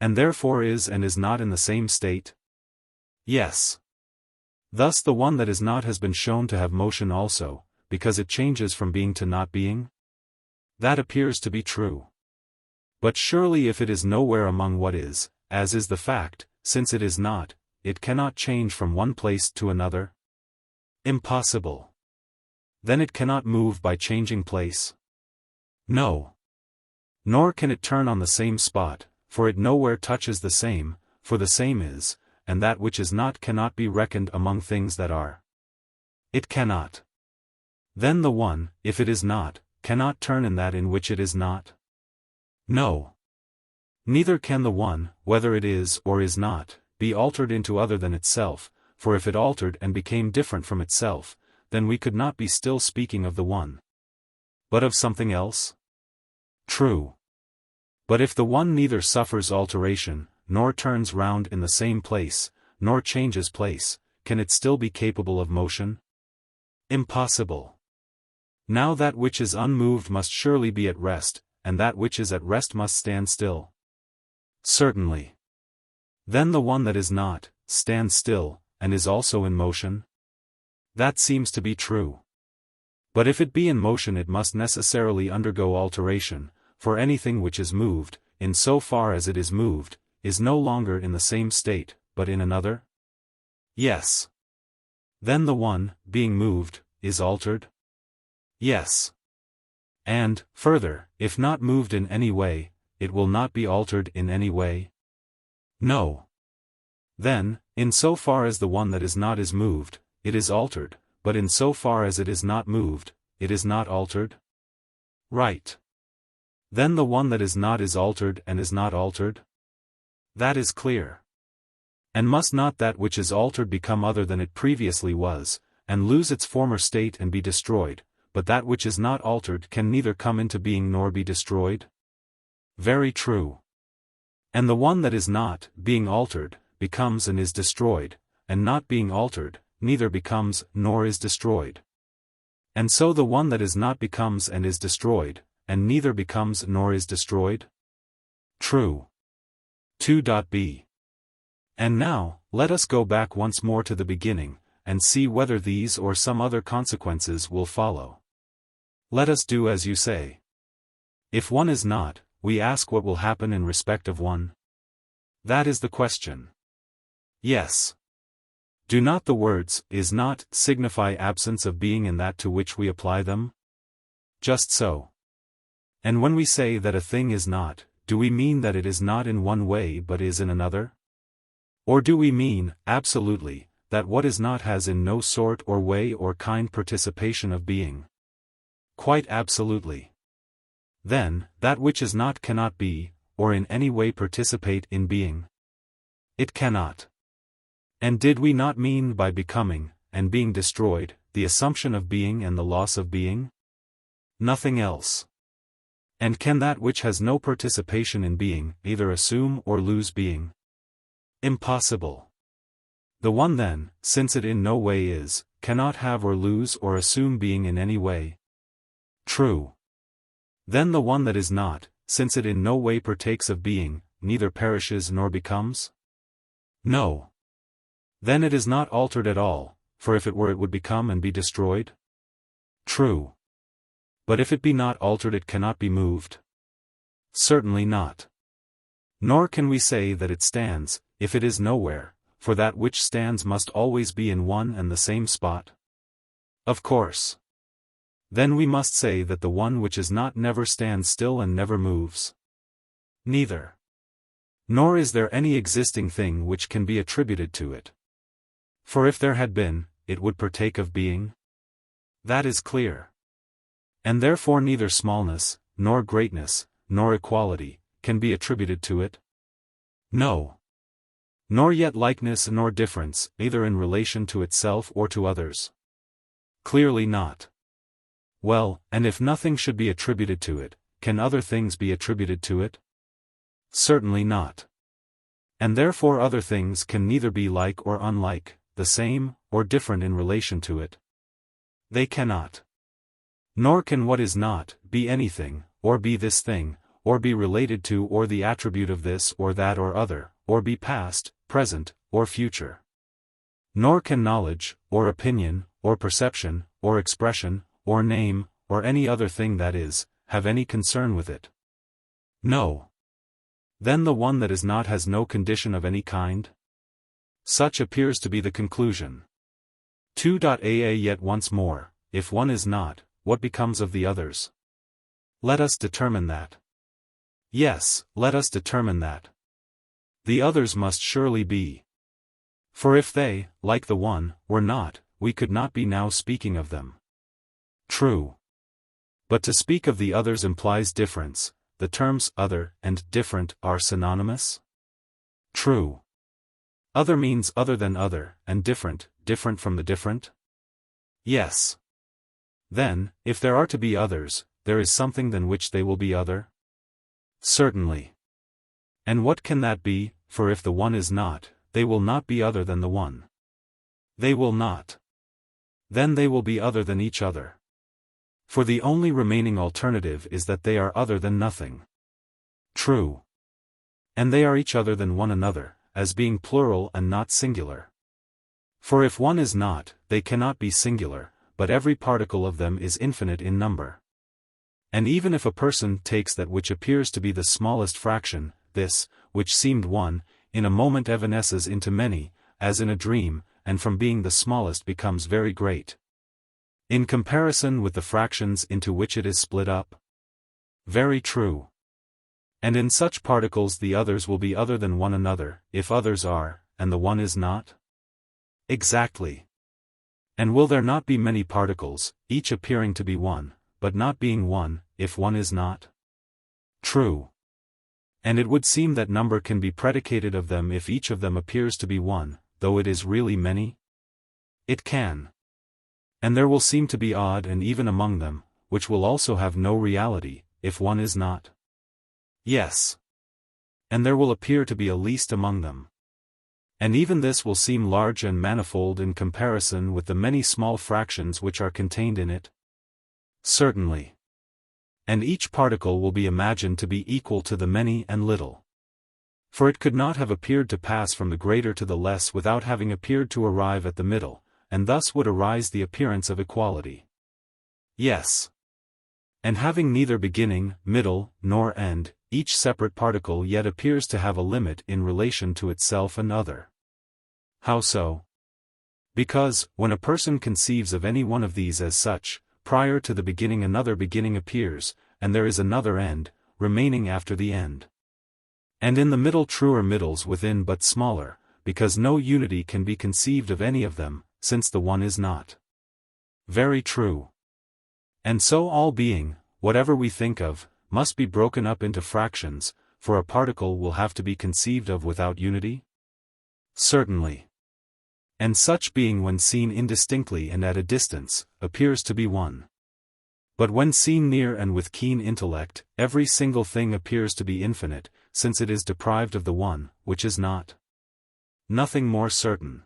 And therefore is and is not in the same state? Yes. Thus the one that is not has been shown to have motion also, because it changes from being to not being? That appears to be true. But surely if it is nowhere among what is, as is the fact, since it is not, it cannot change from one place to another? Impossible. Then it cannot move by changing place? No. Nor can it turn on the same spot, for it nowhere touches the same, for the same is, and that which is not cannot be reckoned among things that are. It cannot. Then the one, if it is not, cannot turn in that in which it is not? No. Neither can the one, whether it is or is not, be altered into other than itself, for if it altered and became different from itself, then we could not be still speaking of the one, but of something else? True. But if the one neither suffers alteration, nor turns round in the same place, nor changes place, can it still be capable of motion? Impossible. Now that which is unmoved must surely be at rest, and that which is at rest must stand still? Certainly. Then the one that is not, stands still, and is also in motion? That seems to be true. But if it be in motion it must necessarily undergo alteration, for anything which is moved, in so far as it is moved, is no longer in the same state, but in another? Yes. Then the one, being moved, is altered? Yes. And, further, if not moved in any way, it will not be altered in any way? No. Then, in so far as the one that is not is moved, it is altered, but in so far as it is not moved, it is not altered? Right. Then the one that is not is altered and is not altered? That is clear. And must not that which is altered become other than it previously was, and lose its former state and be destroyed, but that which is not altered can neither come into being nor be destroyed? Very true. And the one that is not, being altered, becomes and is destroyed, and not being altered, neither becomes nor is destroyed. And so the one that is not becomes and is destroyed, and neither becomes nor is destroyed? True. 2b. And now, let us go back once more to the beginning, and see whether these or some other consequences will follow. Let us do as you say. If one is not, we ask what will happen in respect of one? That is the question. Yes. Do not the words, is not, signify absence of being in that to which we apply them? Just so. And when we say that a thing is not, do we mean that it is not in one way but is in another? Or do we mean, absolutely, that what is not has in no sort or way or kind participation of being? Quite absolutely. Then, that which is not cannot be, or in any way participate in being? It cannot. And did we not mean by becoming, and being destroyed, the assumption of being and the loss of being? Nothing else. And can that which has no participation in being, either assume or lose being? Impossible. The one then, since it in no way is, cannot have or lose or assume being in any way. True. Then the one that is not, since it in no way partakes of being, neither perishes nor becomes? No. Then it is not altered at all, for if it were it would become and be destroyed? True. But if it be not altered it cannot be moved? Certainly not. Nor can we say that it stands, if it is nowhere, for that which stands must always be in one and the same spot? Of course. Then we must say that the one which is not never stands still and never moves. Neither. Nor is there any existing thing which can be attributed to it. For if there had been, it would partake of being? That is clear. And therefore neither smallness, nor greatness, nor equality, can be attributed to it? No. Nor yet likeness nor difference, either in relation to itself or to others? Clearly not. Well, and if nothing should be attributed to it, can other things be attributed to it? Certainly not. And therefore other things can neither be like or unlike, the same, or different in relation to it. They cannot. Nor can what is not, be anything, or be this thing, or be related to or the attribute of this or that or other, or be past, present, or future. Nor can knowledge, or opinion, or perception, or expression, or name, or any other thing that is, have any concern with it. No. Then the one that is not has no condition of any kind? Such appears to be the conclusion. 2. Yet once more, if one is not, what becomes of the others? Let us determine that. Yes, let us determine that. The others must surely be. For if they, like the one, were not, we could not be now speaking of them. True. But to speak of the others implies difference. The terms other and different are synonymous? True. Other means other than other, and different, different from the different? Yes. Then, if there are to be others, there is something than which they will be other? Certainly. And what can that be, for if the one is not, they will not be other than the one. They will not. Then they will be other than each other. For the only remaining alternative is that they are other than nothing. True. And they are each other than one another, as being plural and not singular. For if one is not, they cannot be singular, but every particle of them is infinite in number. And even if a person takes that which appears to be the smallest fraction, this, which seemed one, in a moment evanesces into many, as in a dream, and from being the smallest becomes very great. In comparison with the fractions into which it is split up? Very true. And in such particles the others will be other than one another, if others are, and the one is not? Exactly. And will there not be many particles, each appearing to be one, but not being one, if one is not? True. And it would seem that number can be predicated of them if each of them appears to be one, though it is really many? It can. And there will seem to be odd and even among them, which will also have no reality, if one is not? Yes. And there will appear to be a least among them. And even this will seem large and manifold in comparison with the many small fractions which are contained in it? Certainly. And each particle will be imagined to be equal to the many and little. For it could not have appeared to pass from the greater to the less without having appeared to arrive at the middle, and thus would arise the appearance of equality. Yes. And having neither beginning, middle, nor end, each separate particle yet appears to have a limit in relation to itself and other. How so? Because, when a person conceives of any one of these as such, prior to the beginning another beginning appears, and there is another end, remaining after the end. And in the middle truer middles within but smaller, because no unity can be conceived of any of them, since the one is not. Very true. And so all being, whatever we think of, must be broken up into fractions, for a particle will have to be conceived of without unity? Certainly. And such being when seen indistinctly and at a distance, appears to be one. But when seen near and with keen intellect, every single thing appears to be infinite, since it is deprived of the one, which is not. Nothing more certain.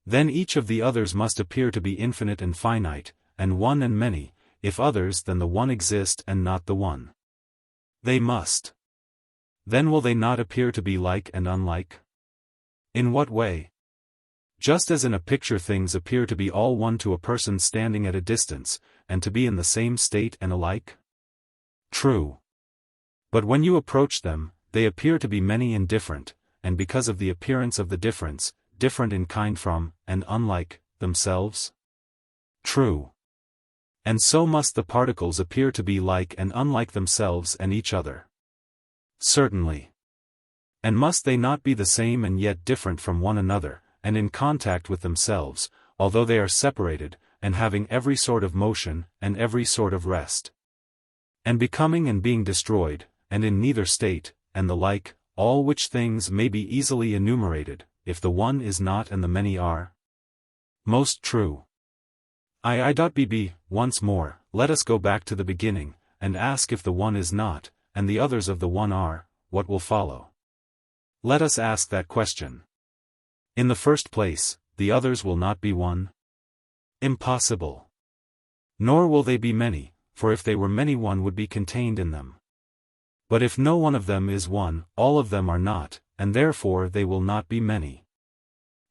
Then each of the others must appear to be infinite and finite, and one and many, if others than the one exist and not the one. They must. Then will they not appear to be like and unlike? In what way? Just as in a picture things appear to be all one to a person standing at a distance, and to be in the same state and alike? True. But when you approach them, they appear to be many and different, and because of the appearance of the difference, different in kind from, and unlike, themselves? True. And so must the particles appear to be like and unlike themselves and each other. Certainly. And must they not be the same and yet different from one another, and in contact with themselves, although they are separated, and having every sort of motion, and every sort of rest? And becoming and being destroyed, and in neither state, and the like, all which things may be easily enumerated, if the one is not and the many are? Most true. II.BB, once more, let us go back to the beginning, and ask if the one is not, and the others of the one are, what will follow? Let us ask that question. In the first place, the others will not be one? Impossible. Nor will they be many, for if they were many one would be contained in them. But if no one of them is one, all of them are not, and therefore they will not be many.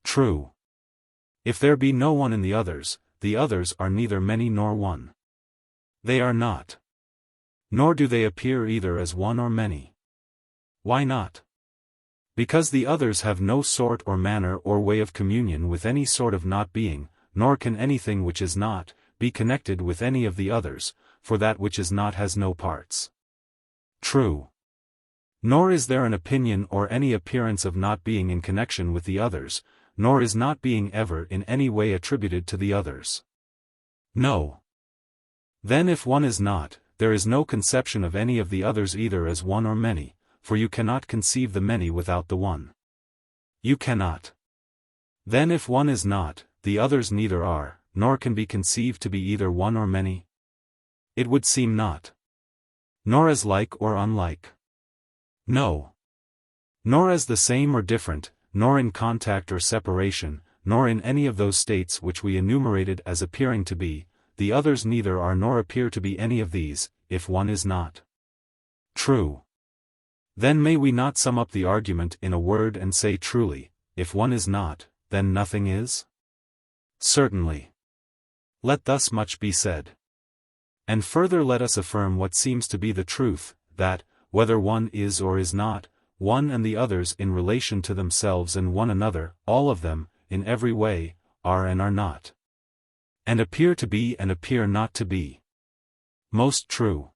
True. If there be no one in the others are neither many nor one. They are not. Nor do they appear either as one or many. Why not? Because the others have no sort or manner or way of communion with any sort of not being, nor can anything which is not, be connected with any of the others, for that which is not has no parts. True. Nor is there an opinion or any appearance of not being in connection with the others, nor is not being ever in any way attributed to the others. No. Then if one is not, there is no conception of any of the others either as one or many, for you cannot conceive the many without the one. You cannot. Then if one is not, the others neither are, nor can be conceived to be either one or many? It would seem not. Nor as like or unlike. No. Nor as the same or different, nor in contact or separation, nor in any of those states which we enumerated as appearing to be, the others neither are nor appear to be any of these, if one is not. True. Then may we not sum up the argument in a word and say truly, if one is not, then nothing is? Certainly. Let thus much be said. And further let us affirm what seems to be the truth, that, whether one is or is not, one and the others in relation to themselves and one another, all of them, in every way, are and are not. And appear to be and appear not to be. Most true.